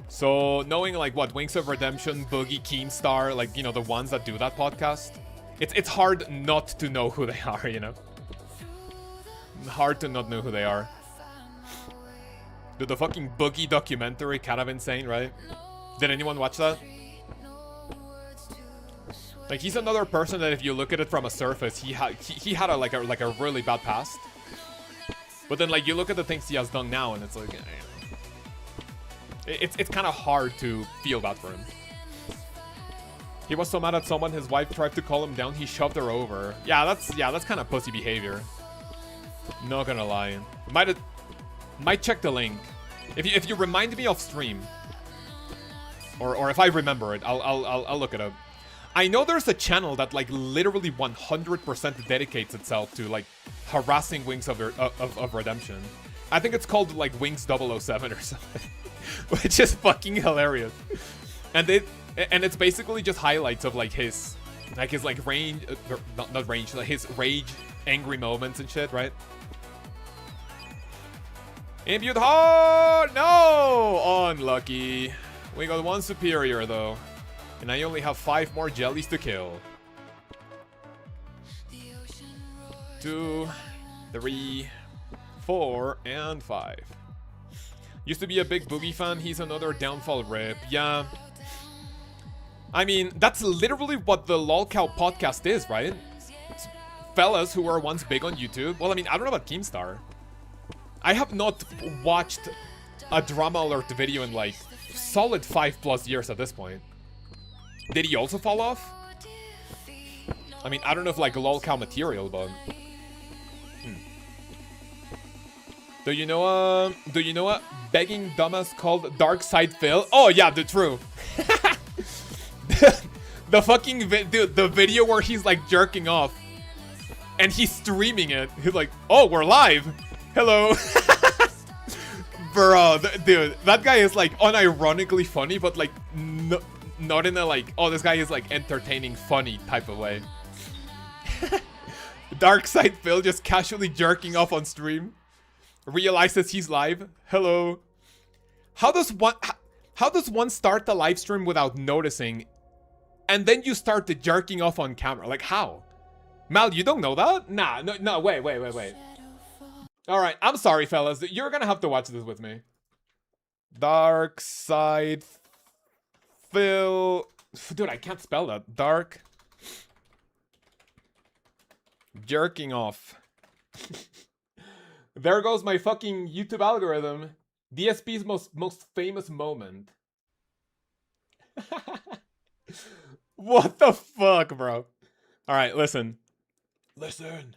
So, knowing, like, what, Wings of Redemption, Boogie, Keemstar, like, you know, the ones that do that podcast, it's hard not to know who they are, you know? Hard to not know who they are. Dude, the fucking Boogie documentary, kind of insane, right? Did anyone watch that? Like, he's another person that if you look at it from a surface, he had a really bad past. But then, like, you look at the things he has done now, and it's like, it's kind of hard to feel bad for him. He was so mad at someone, his wife tried to call him down, he shoved her over. Yeah, that's kind of pussy behavior. Not gonna lie. Might check the link. If you remind me off stream, or if I remember it, I'll look it up. I know there's a channel that, like, literally 100% dedicates itself to, like, harassing Wings of Redemption. I think it's called, like, Wings 007 or something. Which is fucking hilarious. And it's basically just highlights of like his range, not range, like his rage, angry moments and shit, right? Imbued heart! No! Unlucky. We got one superior though. And I only have 5 more jellies to kill. 2, 3, 4, and 5. Used to be a big Boogie fan. He's another downfall rip. Yeah. I mean, that's literally what the Lkaoz podcast is, right? It's fellas who were once big on YouTube. Well, I mean, I don't know about Keemstar. I have not watched a Drama Alert video in like solid 5+ years at this point. Did he also fall off? I mean, I don't know if like Lkaoz material, but... Do you know a begging dumbass called Dark Side Phil? Oh yeah, the true. The fucking dude, the video where he's like jerking off and he's streaming it. He's like, "Oh, we're live. Hello." Bro, dude, that guy is like unironically funny, but like not in a like, oh, this guy is like entertaining funny type of way. Dark Side Phil just casually jerking off on stream. Realizes he's live. Hello. How does one start the live stream without noticing, and then you start the jerking off on camera? Like how? Mal, you don't know that? Nah, no, wait. All right, I'm sorry, fellas. You're gonna have to watch this with me. Dark Side Phil. Dude, I can't spell that. Dark. Jerking off. There goes my fucking YouTube algorithm. DSP's most famous moment. What the fuck, bro? All right, listen. Listen.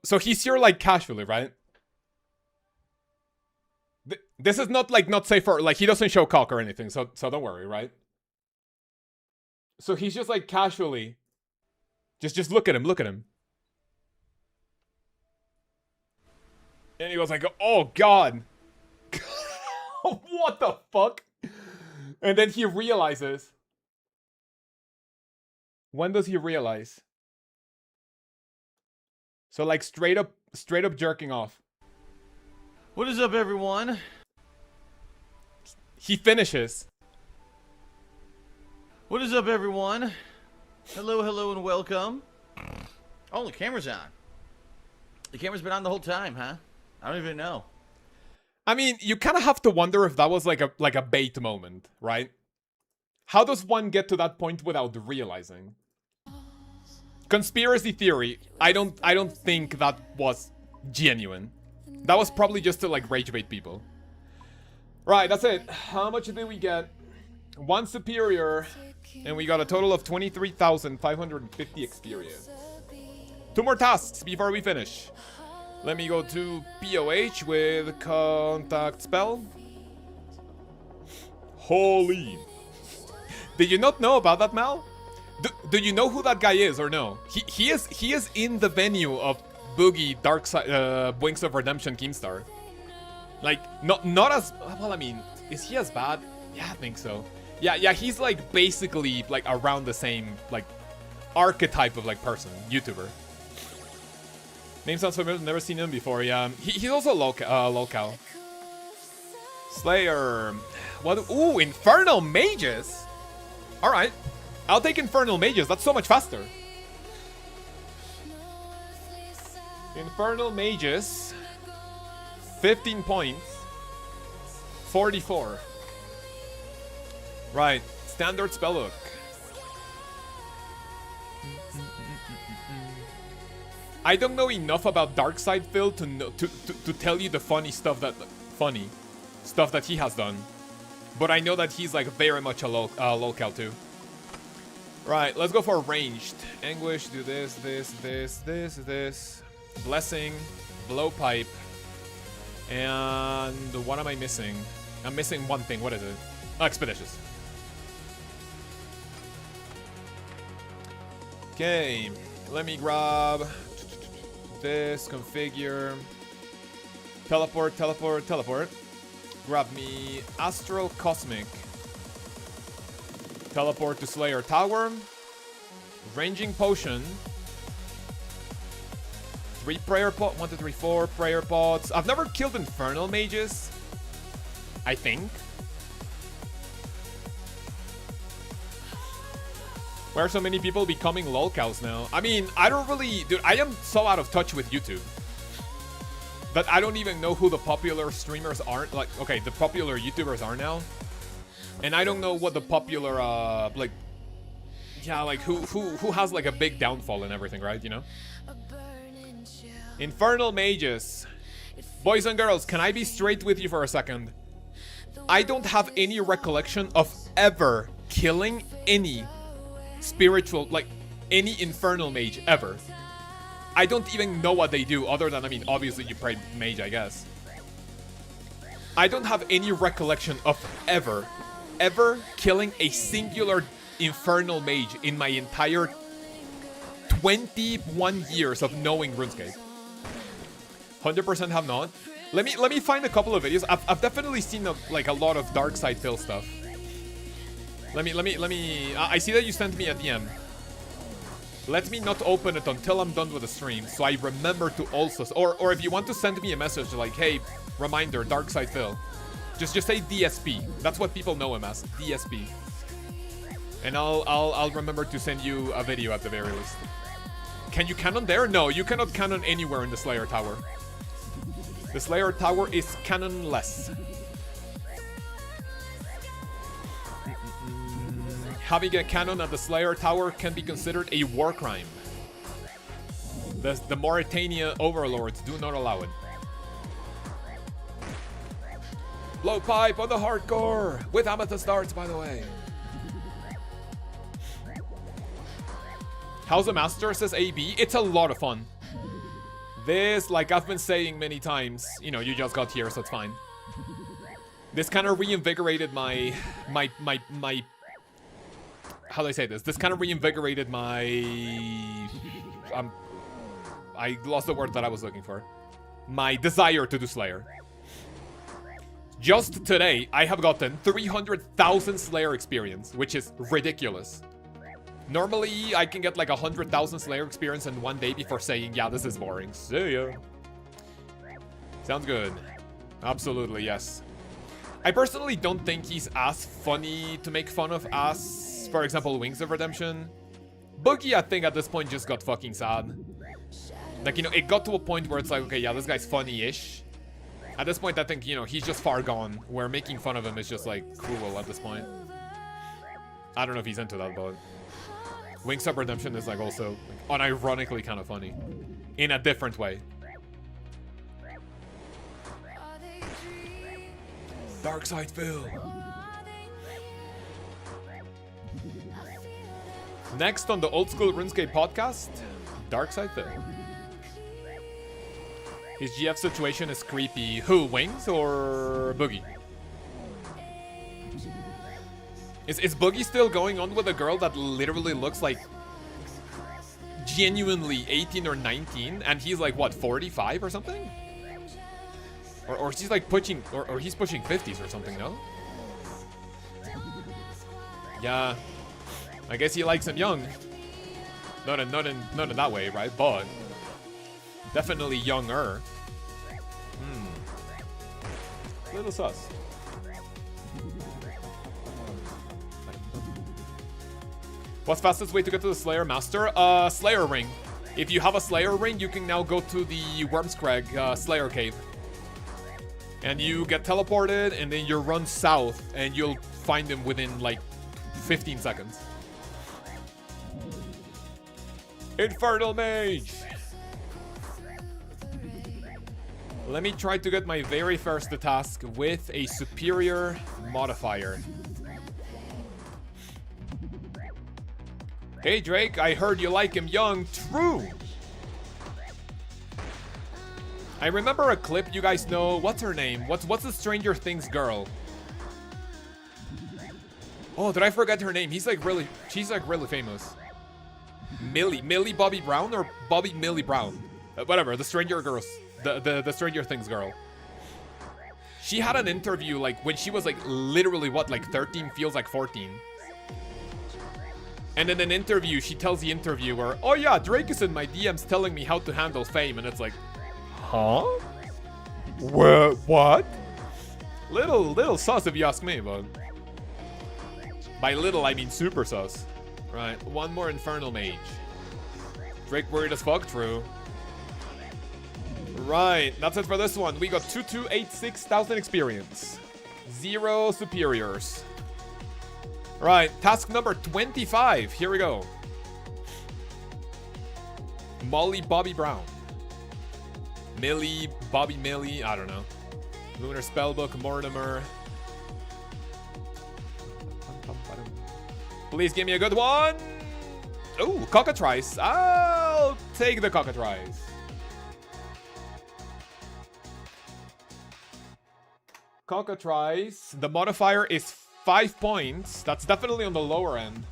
So he's here like casually, right? This is not like not safe for like he doesn't show cock or anything, so don't worry, right? So he's just like casually. Just look at him. And he was like, oh god. What the fuck? And then he realizes. When does he realize? So like straight up jerking off. What is up, everyone? He finishes. What is up, everyone? Hello, and welcome. Oh, the camera's on. The camera's been on the whole time, huh? I don't even know. I mean, you kind of have to wonder if that was like a bait moment, right? How does one get to that point without realizing? Conspiracy theory. I don't think that was genuine. That was probably just to like rage bait people. Right, that's it. How much did we get? 1 superior, and we got a total of 23,550 experience. 2 more tasks before we finish. Let me go to POH with contact spell. Holy. Did you not know about that, Mal? Do you know who that guy is or no? He is in the venue of Boogie Dark Side Wings of Redemption Keemstar. Like not as well, I mean, is he as bad? Yeah, I think so. Yeah, he's like basically like around the same like archetype of like person, YouTuber. Name sounds familiar, never seen him before. Yeah, he's also Lkaoz. Slayer. What? Ooh, Infernal Mages. All right, I'll take Infernal Mages. That's so much faster. Infernal Mages. 15 points. 44. Right, standard spell hook. I don't know enough about Darkside Phil to tell you the funny stuff that he has done, but I know that he's like very much a Lkaoz too. Right, let's go for ranged. Anguish, do this, blessing, blowpipe, and what am I missing? I'm missing one thing. What is it? Oh, expeditious. Okay, let me grab this, configure, teleport. Grab me Astral Cosmic. Teleport to Slayer Tower. Ranging Potion. 3 prayer pods. 1, 2, 3, 4 prayer pods. I've never killed Infernal Mages. I think. Why are so many people becoming Lkaoz now? I mean, I don't really... Dude, I am so out of touch with YouTube that I don't even know who the popular streamers are. Like, okay, the popular YouTubers are now. And I don't know what the popular, like... Yeah, like, who has, like, a big downfall and everything, right? You know? Infernal Mages. Boys and girls, can I be straight with you for a second? I don't have any recollection of ever killing any spiritual, like, any Infernal Mage ever. I don't even know what they do other than, I mean, obviously you pray Mage, I guess. I don't have any recollection of ever killing a singular Infernal Mage in my entire 21 years of knowing RuneScape. 100% have not. Let me find a couple of videos. I've definitely seen like a lot of dark side fill stuff. Let me. I see that you sent me a DM. Let me not open it until I'm done with the stream, so I remember to also. Or if you want to send me a message like, hey, reminder, dark side fill. Just say DSP. That's what people know him as, DSP. And I'll remember to send you a video at the very least. Can you cannon there? No, you cannot cannon anywhere in the Slayer Tower. The Slayer Tower is cannonless. Having a cannon at the Slayer Tower can be considered a war crime. The Mauritania overlords do not allow it. Blowpipe on the hardcore! With Amethyst Darts, by the way. How's the Master, says AB. It's a lot of fun. This, like I've been saying many times, you know, you just got here, so it's fine. This kind of reinvigorated my how do I say this? This kind of reinvigorated my... I lost the word that I was looking for. My desire to do Slayer. Just today, I have gotten 300,000 Slayer experience, which is ridiculous. Normally, I can get like 100,000 Slayer experience in one day before saying, yeah, this is boring. See ya. Sounds good. Absolutely, yes. I personally don't think he's as funny to make fun of as, for example, Wings of Redemption. Boogie, I think, at this point just got fucking sad. Like, you know, it got to a point where it's like, okay, yeah, this guy's funny-ish. At this point, I think, you know, he's just far gone, where making fun of him is just, like, cruel at this point. I don't know if he's into that, but... Wings of Redemption is, like, also, like, unironically kind of funny. In a different way. Dark Side Phil. Next on the Old School RuneScape podcast, Dark Side Phil. His GF situation is creepy. Who, Wings or Boogie? Is Boogie still going on with a girl that literally looks like genuinely 18 or 19 and he's like, what, 45 or something? Or she's like pushing, or he's pushing 50s or something, no? Yeah, I guess he likes him young. Not in that way, right? But definitely younger. Little sus. What's fastest way to get to the Slayer Master? Slayer Ring. If you have a Slayer Ring, you can now go to the Wormscrag Slayer Cave. And you get teleported, and then you run south, and you'll find him within, like, 15 seconds. Infernal Mage! Let me try to get my very first task with a superior modifier. Hey Drake, I heard you like him young. True! I remember a clip, you guys know, what's her name? What's the Stranger Things girl? Oh, did I forget her name? She's like really famous. Millie Bobby Brown or Bobby Millie Brown? Whatever, the Stranger Girls. The Stranger Things girl. She had an interview like when she was like literally what, like 13, feels like 14. And in an interview, she tells the interviewer, oh yeah, Drake is in my DMs telling me how to handle fame. And it's like, huh? What? Little sus if you ask me, but by little I mean super sus. Right, one more Infernal Mage. Drake worried as fuck, true. Right, that's it for this one. We got 2286,000 experience. 0 superiors. Right, task number 25. Here we go. Molly Bobby Brown. Millie, Bobby Millie, I don't know. Lunar Spellbook, Mortimer. Please give me a good one. Oh, Cockatrice. I'll take the Cockatrice. Cockatrice. The modifier is 5 points. That's definitely on the lower end.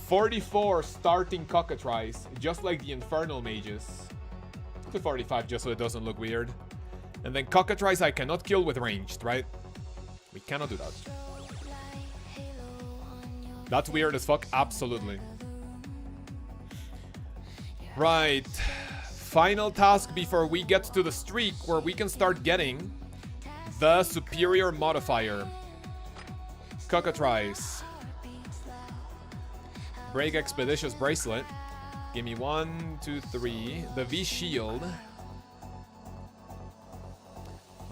44 starting Cockatrice, just like the Infernal Mages. To 45 just so it doesn't look weird. And then Cockatrice I cannot kill with ranged, right? We cannot do that. That's weird as fuck, absolutely. Right. Final task before we get to the streak where we can start getting the superior modifier. Cockatrice. Break Expeditious Bracelet. Give me 1, 2, 3. The V Shield.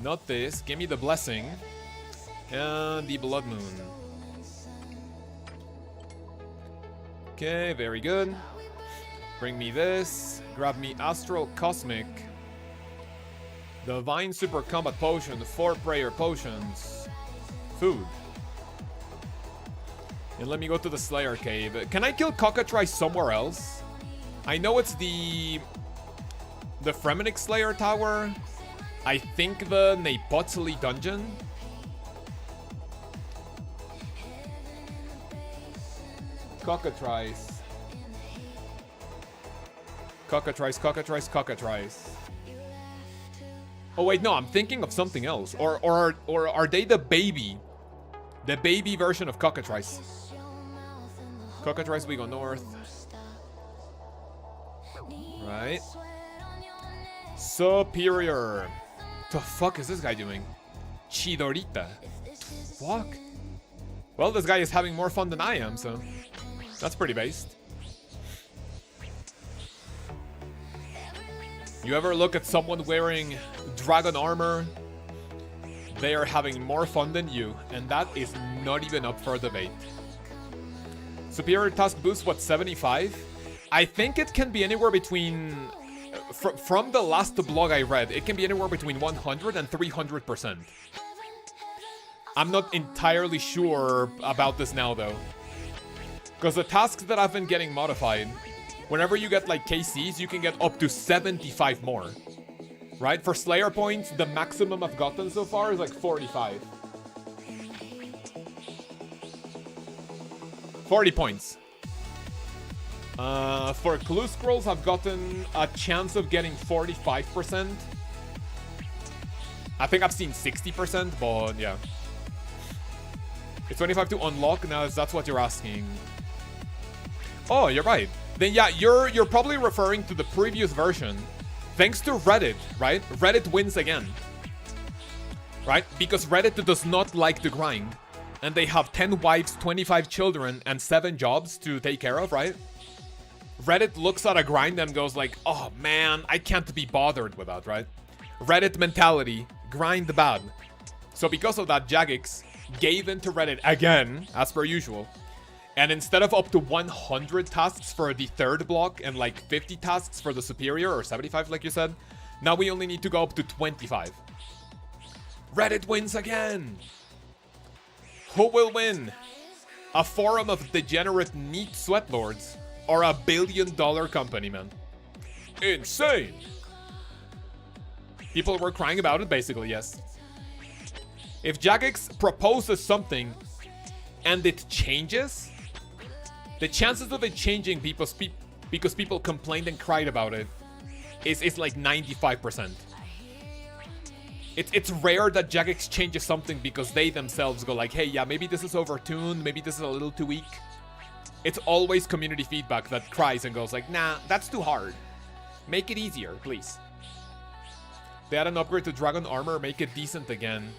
Not this. Give me the Blessing. And the Blood Moon. Okay, very good. Bring me this. Grab me Astral Cosmic. Divine Super Combat Potion. 4 Prayer Potions. Food. And let me go to the Slayer Cave. Can I kill Cockatrice somewhere else? I know it's the Fremennik Slayer Tower. I think the Nepotsuli Dungeon. Cockatrice. Cockatrice, Cockatrice, Cockatrice. Oh wait, no, I'm thinking of something else. Or are they the baby? The baby version of Cockatrice. Cockatrice, we go north. Right. Superior. The fuck is this guy doing? Chidorita. Fuck. Well, this guy is having more fun than I am, so that's pretty based. You ever look at someone wearing dragon armor? They are having more fun than you, and that is not even up for debate. Superior task boost, what, 75? I think it can be anywhere between... From the last blog I read, it can be anywhere between 100 and 300%. I'm not entirely sure about this now, though. Because the tasks that I've been getting modified, whenever you get, like, KCs, you can get up to 75 more. Right? For Slayer points, the maximum I've gotten so far is, like, 45. 40 points. For Clue Scrolls, I've gotten a chance of getting 45%. I think I've seen 60%, but yeah. It's 25 to unlock, now that's what you're asking. Oh, you're right. Then yeah, you're probably referring to the previous version. Thanks to Reddit, right? Reddit wins again. Right? Because Reddit does not like the grind. And they have 10 wives, 25 children, and 7 jobs to take care of, right? Reddit looks at a grind and goes like, oh man, I can't be bothered with that, right? Reddit mentality, grind bad. So because of that, Jagex gave in to Reddit again, as per usual. And instead of up to 100 tasks for the third block and like 50 tasks for the superior, or 75 like you said, now we only need to go up to 25. Reddit wins again! Who will win? A forum of degenerate neat sweatlords, or a billion-dollar company, man? Insane! People were crying about it, basically, yes. If Jagex proposes something and it changes, the chances of it changing because people complained and cried about it is like 95%. It's rare that Jagex changes something because they themselves go like, hey, yeah, maybe this is overtuned, maybe this is a little too weak. It's always community feedback that cries and goes like, nah, that's too hard. Make it easier, please. They add an upgrade to Dragon Armor, make it decent again.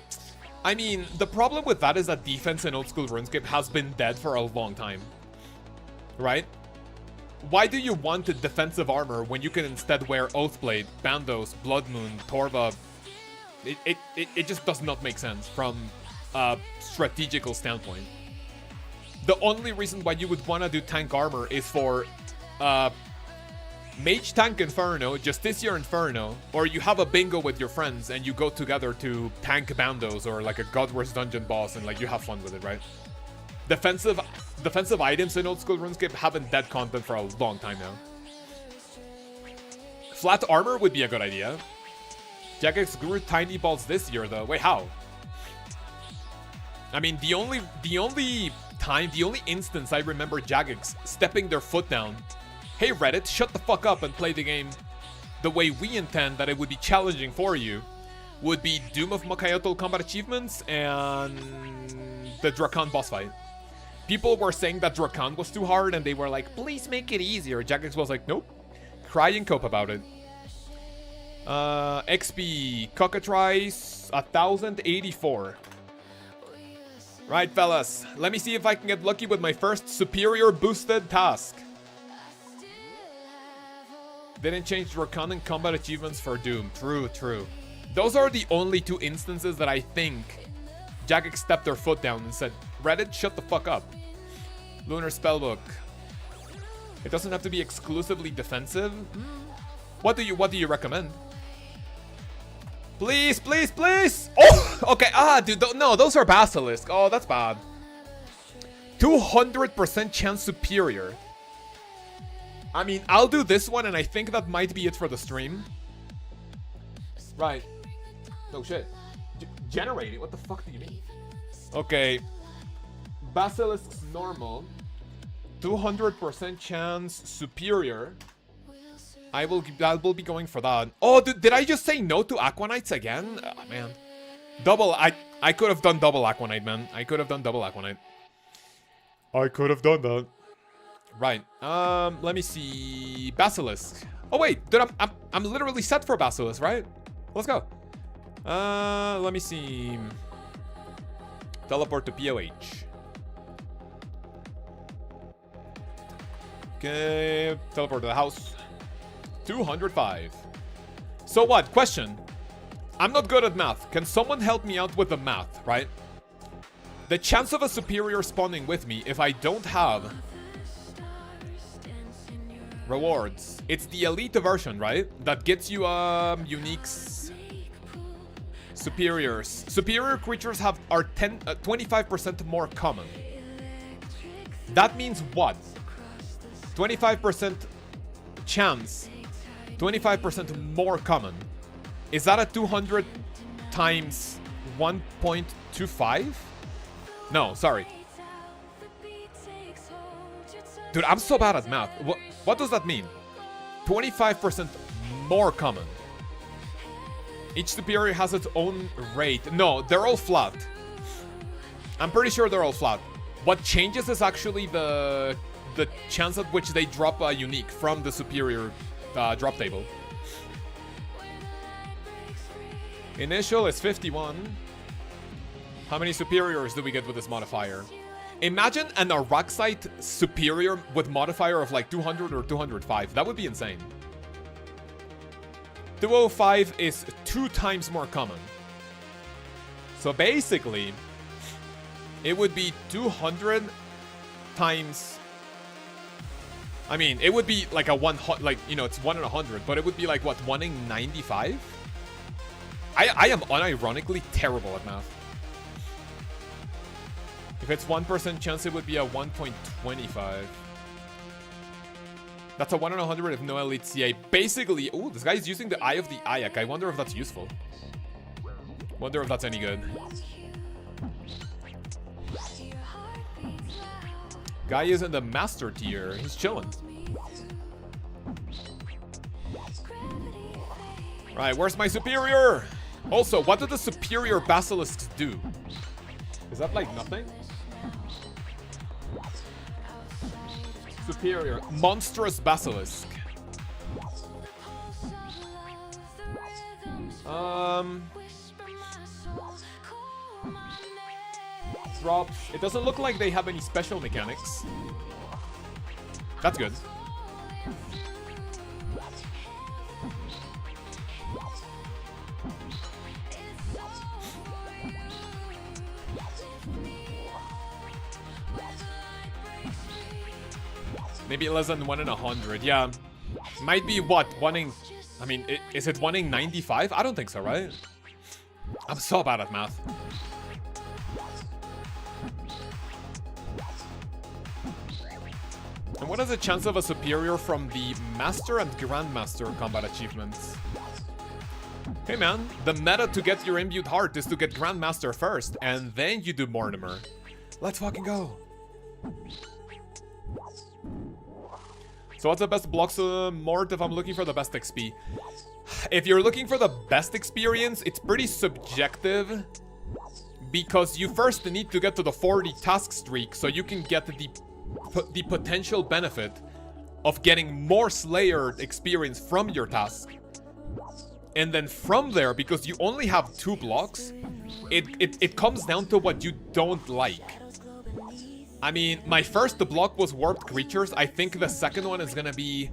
I mean, the problem with that is that defense in old school RuneScape has been dead for a long time. Right? Why do you want a defensive armor when you can instead wear Oathblade, Bandos, Blood Moon, Torva? It just does not make sense from a strategical standpoint. The only reason why you would want to do tank armor is for Mage Tank Inferno, Justiciar Inferno, or you have a bingo with your friends and you go together to tank Bandos or like a God Wars dungeon boss and like you have fun with it, right? Defensive items in old school RuneScape have been dead content for a long time now. Flat armor would be a good idea. Jagex grew tiny balls this year though. Wait, how? I mean, the only instance I remember Jagex stepping their foot down, hey Reddit, shut the fuck up and play the game the way we intend that it would be challenging for you, would be Doom of Makayotl combat achievements and the Drakan boss fight. People were saying that Drakan was too hard and they were like, please make it easier. Jagex was like, nope. Cry and cope about it. XP Cockatrice 1084. Right, fellas. Let me see if I can get lucky with my first superior boosted task. Didn't change Drakan and combat achievements for Doom. True, true. Those are the only two instances that I think Jagex stepped their foot down and said, Reddit, shut the fuck up. Lunar Spellbook. It doesn't have to be exclusively defensive. What do you recommend? Please, please, please! Oh! Okay, dude, no, those are Basilisk. Oh, that's bad. 200% chance superior. I mean, I'll do this one, and I think that might be it for the stream. Right. No shit. Generating? What the fuck do you mean? Okay. Basilisk's normal. 200% chance superior. I will be going for that. Oh, did I just say no to Aquanites again? Oh, man. I could have done double Aquanite, man. I could have done double Aquanite. I could have done that. Right. Let me see. Basilisk. Oh wait, dude, I'm literally set for Basilisk, right? Let's go. Let me see. Teleport to POH. Okay, teleport to the house. 205. So what? Question. I'm not good at math. Can someone help me out with the math, right? The chance of a superior spawning with me if I don't have rewards. It's the elite version, right? That gets you uniques. Superiors. Superior creatures are 25% more common. That means what? 25% chance. 25% more common. Is that a 200 times 1.25? No, sorry. Dude, I'm so bad at math. What does that mean? 25% more common. Each superior has its own rate. No, they're all flat. I'm pretty sure they're all flat. What changes is actually the chance at which they drop a unique from the superior drop table. Initial is 51. How many superiors do we get with this modifier? Imagine an Araxite superior with modifier of like 200 or 205. That would be insane. 205 is 2 times more common. So basically, it would be 200 times... I mean, it would be like a 100, like, you know, it's 1 in 100, but it would be like, what, 1 in 95? I am unironically terrible at math. If it's 1% chance, it would be a 1.25. That's a 1 in 100 if no elite CA. Basically, ooh, this guy's using the Eye of the Ayak. I wonder if that's useful. Wonder if that's any good. Guy is in the master tier. He's chilling. Right, where's my superior? Also, what do the superior basilisks do? Is that like nothing? Superior. Monstrous basilisk. Drop. It doesn't look like they have any special mechanics. That's good. Maybe less than 1 in 100. Yeah. Might be what? 1 in... I mean, is it 1 in 95? I don't think so, right? I'm so bad at math. And what is the chance of a superior from the Master and Grandmaster combat achievements? Hey man, the meta to get your imbued heart is to get Grandmaster first, and then you do Mortimer. Let's fucking go. So what's the best blocks Mort if I'm looking for the best XP? If you're looking for the best experience, it's pretty subjective. Because you first need to get to the 40 task streak so you can get the potential benefit of getting more Slayer experience from your task. And then from there, because you only have 2 blocks, it comes down to what you don't like. I mean, my first block was Warped Creatures. I think the second one is gonna be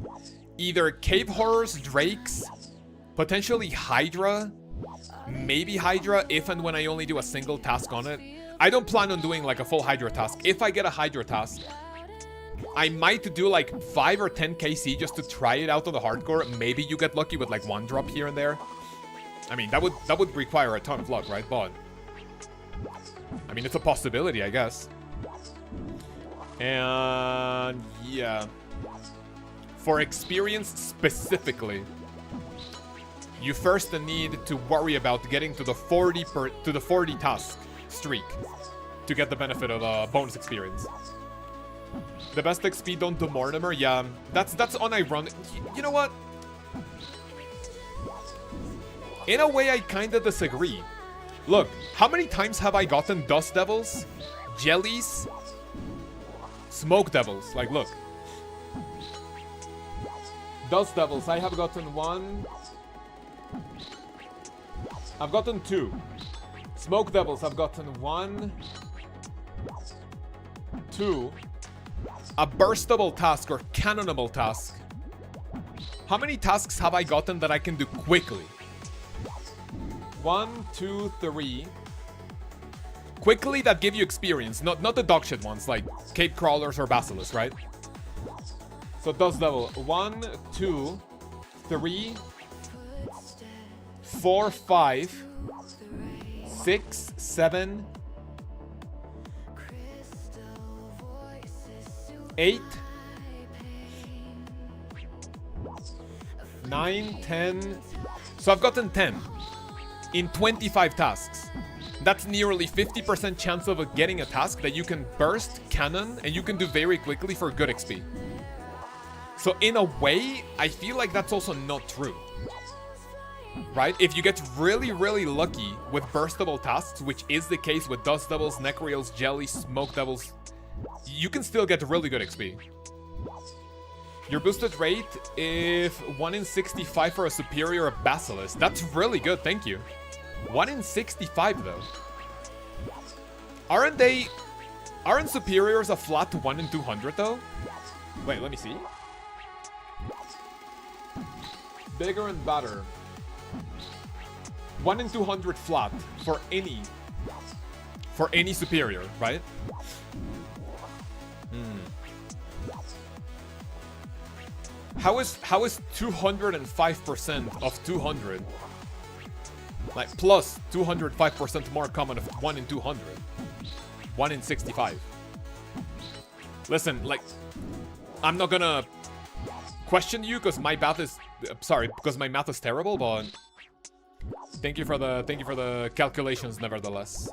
either Cave Horrors, Drakes, potentially Hydra, maybe Hydra if and when I only do a single task on it. I don't plan on doing like a full Hydra task. If I get a Hydra task, I might do like 5 or 10 KC just to try it out on the hardcore. Maybe you get lucky with like 1 drop here and there. I mean, that would require a ton of luck, right? But I mean, it's a possibility, I guess. And yeah, for experience specifically, you first need to worry about getting to the 40 task streak to get the benefit of bonus experience. The best XP don't do Mortimer, yeah, that's unironic. You know what? In a way, I kinda disagree. Look, how many times have I gotten Dust Devils, Jellies, Smoke Devils? Like, look. Dust Devils, I have gotten 1. I've gotten 2. Smoke Devils, I've gotten 1, 2. A burstable task or cannonable task. How many tasks have I gotten that I can do quickly? 1, 2, 3. Quickly that give you experience, not the dog shit ones like Cave Crawlers or Basilisks, right? So Dust Devil, 1, 2, 3, 4, 5, 6, 7, 8, 9, 10. So I've gotten 10 in 25 tasks. That's nearly 50% chance of getting a task that you can burst, cannon, and you can do very quickly for good XP. So in a way, I feel like that's also not true. Right? If you get really, really lucky with burstable tasks, which is the case with Dust Devils, Necreals, Jellies, Smoke Devils, you can still get really good XP. Your boosted rate, if 1 in 65 for a superior Basilisk, that's really good, thank you. 1 in 65 though. Aren't superiors a flat 1 in 200 though? Wait, let me see. Bigger and better. 1 in 200 flat for any superior, right? How is 205% of 200? Like plus 205% more common of 1 in 200. 1 in 65. Listen, like, I'm not gonna question you because my math is because my math is terrible, but thank you for the calculations nevertheless.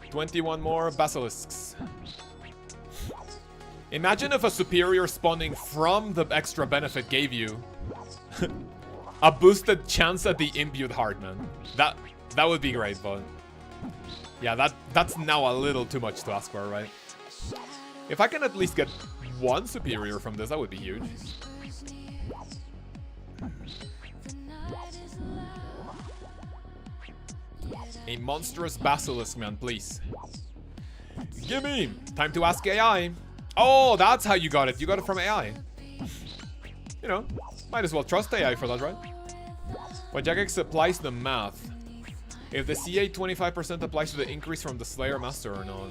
$21 more basilisks. Imagine if a superior spawning from the extra benefit gave you a boosted chance at the imbued heart, man. That would be great, but yeah, that's now a little too much to ask for, right? If I can at least get one superior from this, that would be huge. A monstrous basilisk, man, please. Gimme! Time to ask AI. Oh, that's how you got it. You got it from AI. You know, might as well trust AI for that, right? When Jagex applies the math, if the CA 25% applies to the increase from the Slayer Master or not.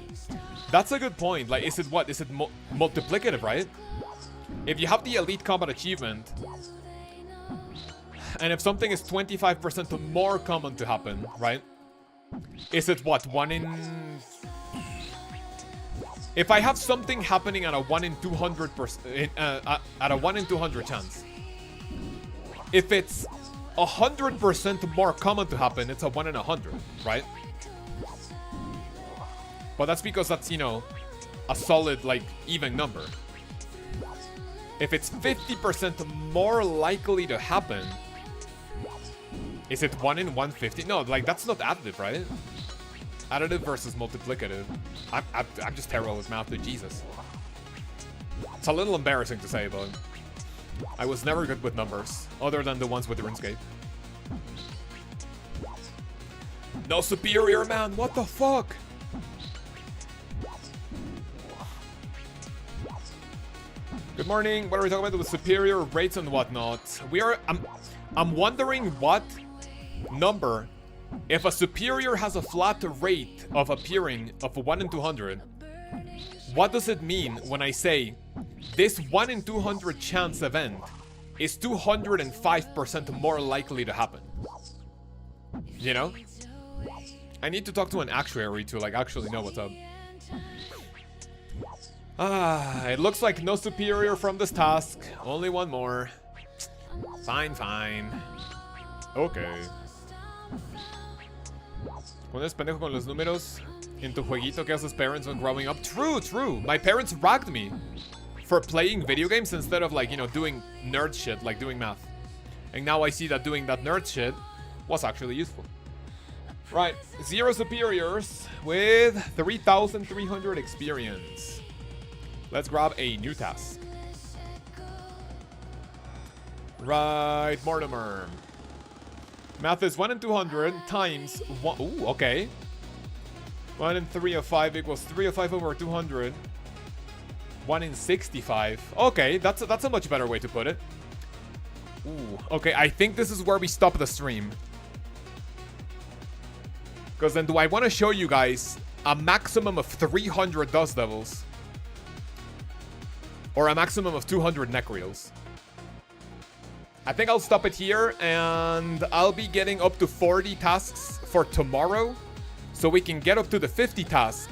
That's a good point. Like, is it what? Is it multiplicative, right? If you have the Elite Combat Achievement, and if something is 25% more common to happen, right? Is it what? 1 in... If I have something happening at a 1 in 200%, at a 1 in 200 chance, if it's 100% more common to happen, it's a 1 in 100, right? But that's because that's, you know, a solid, like, even number. If it's 50% more likely to happen, is it 1 in 150? No, like, that's not additive, right? Additive versus multiplicative. I'm just terrible with math, dude. Jesus. It's a little embarrassing to say, but I was never good with numbers, other than the ones with RuneScape. No superior, man. What the fuck? Good morning. What are we talking about with superior rates and whatnot? I'm wondering what number. If a superior has a flat rate of appearing of 1 in 200, what does it mean when I say this 1 in 200 chance event is 205% more likely to happen? You know? I need to talk to an actuary to, like, actually know what's up. It looks like no superior from this task. Only one more. Fine, fine. Okay. Pones pendejo con los números en tu jueguito que haces parents when growing up. True, true. My parents ragged me for playing video games instead of, like, you know, doing nerd shit, like doing math. And now I see that doing that nerd shit was actually useful. Right, 0 superiors with 3,300 experience. Let's grab a new task. Right, Mortimer. Math is 1 in 200 times 1. Ooh, okay. 1 in 305 equals 305 over 200. 1 in 65. Okay, that's a much better way to put it. Ooh, okay, I think this is where we stop the stream. Because then do I want to show you guys a maximum of 300 Dust Devils? Or a maximum of 200 Necreals? I think I'll stop it here, and I'll be getting up to 40 tasks for tomorrow. So we can get up to the 50 task.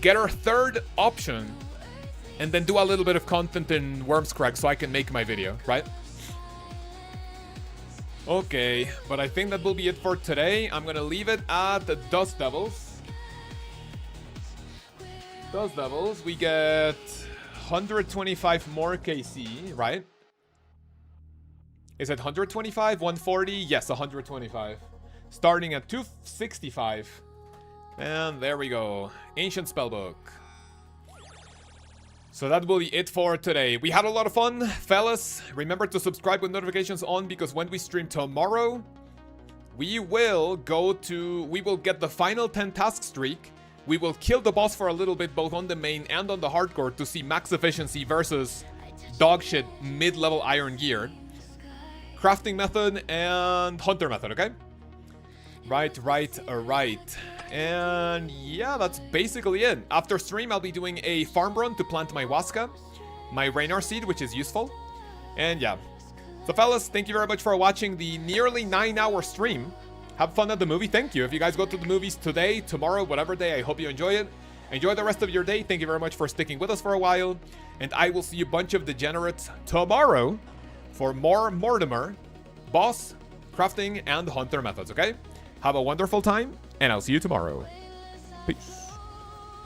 Get our third option. And then do a little bit of content in Wormscrag so I can make my video, right? Okay, but I think that will be it for today. I'm gonna leave it at the Dust Devils. Dust Devils, we get 125 more KC, right? Is it 125? 140? Yes, 125. Starting at 265. And there we go. Ancient Spellbook. So that will be it for today. We had a lot of fun, fellas. Remember to subscribe with notifications on, because when we stream tomorrow, we will get the final 10 task streak. We will kill the boss for a little bit, both on the main and on the hardcore, to see max efficiency versus dogshit mid-level iron gear. Crafting method and hunter method, okay? Right. And yeah, that's basically it. After stream, I'll be doing a farm run to plant my Waska, my Raynar seed, which is useful. And yeah. So fellas, thank you very much for watching the nearly 9-hour stream. Have fun at the movie. Thank you. If you guys go to the movies today, tomorrow, whatever day, I hope you enjoy it. Enjoy the rest of your day. Thank you very much for sticking with us for a while. And I will see you bunch of degenerates tomorrow for more Mortimer, boss, crafting, and hunter methods, okay? Have a wonderful time, and I'll see you tomorrow. Peace.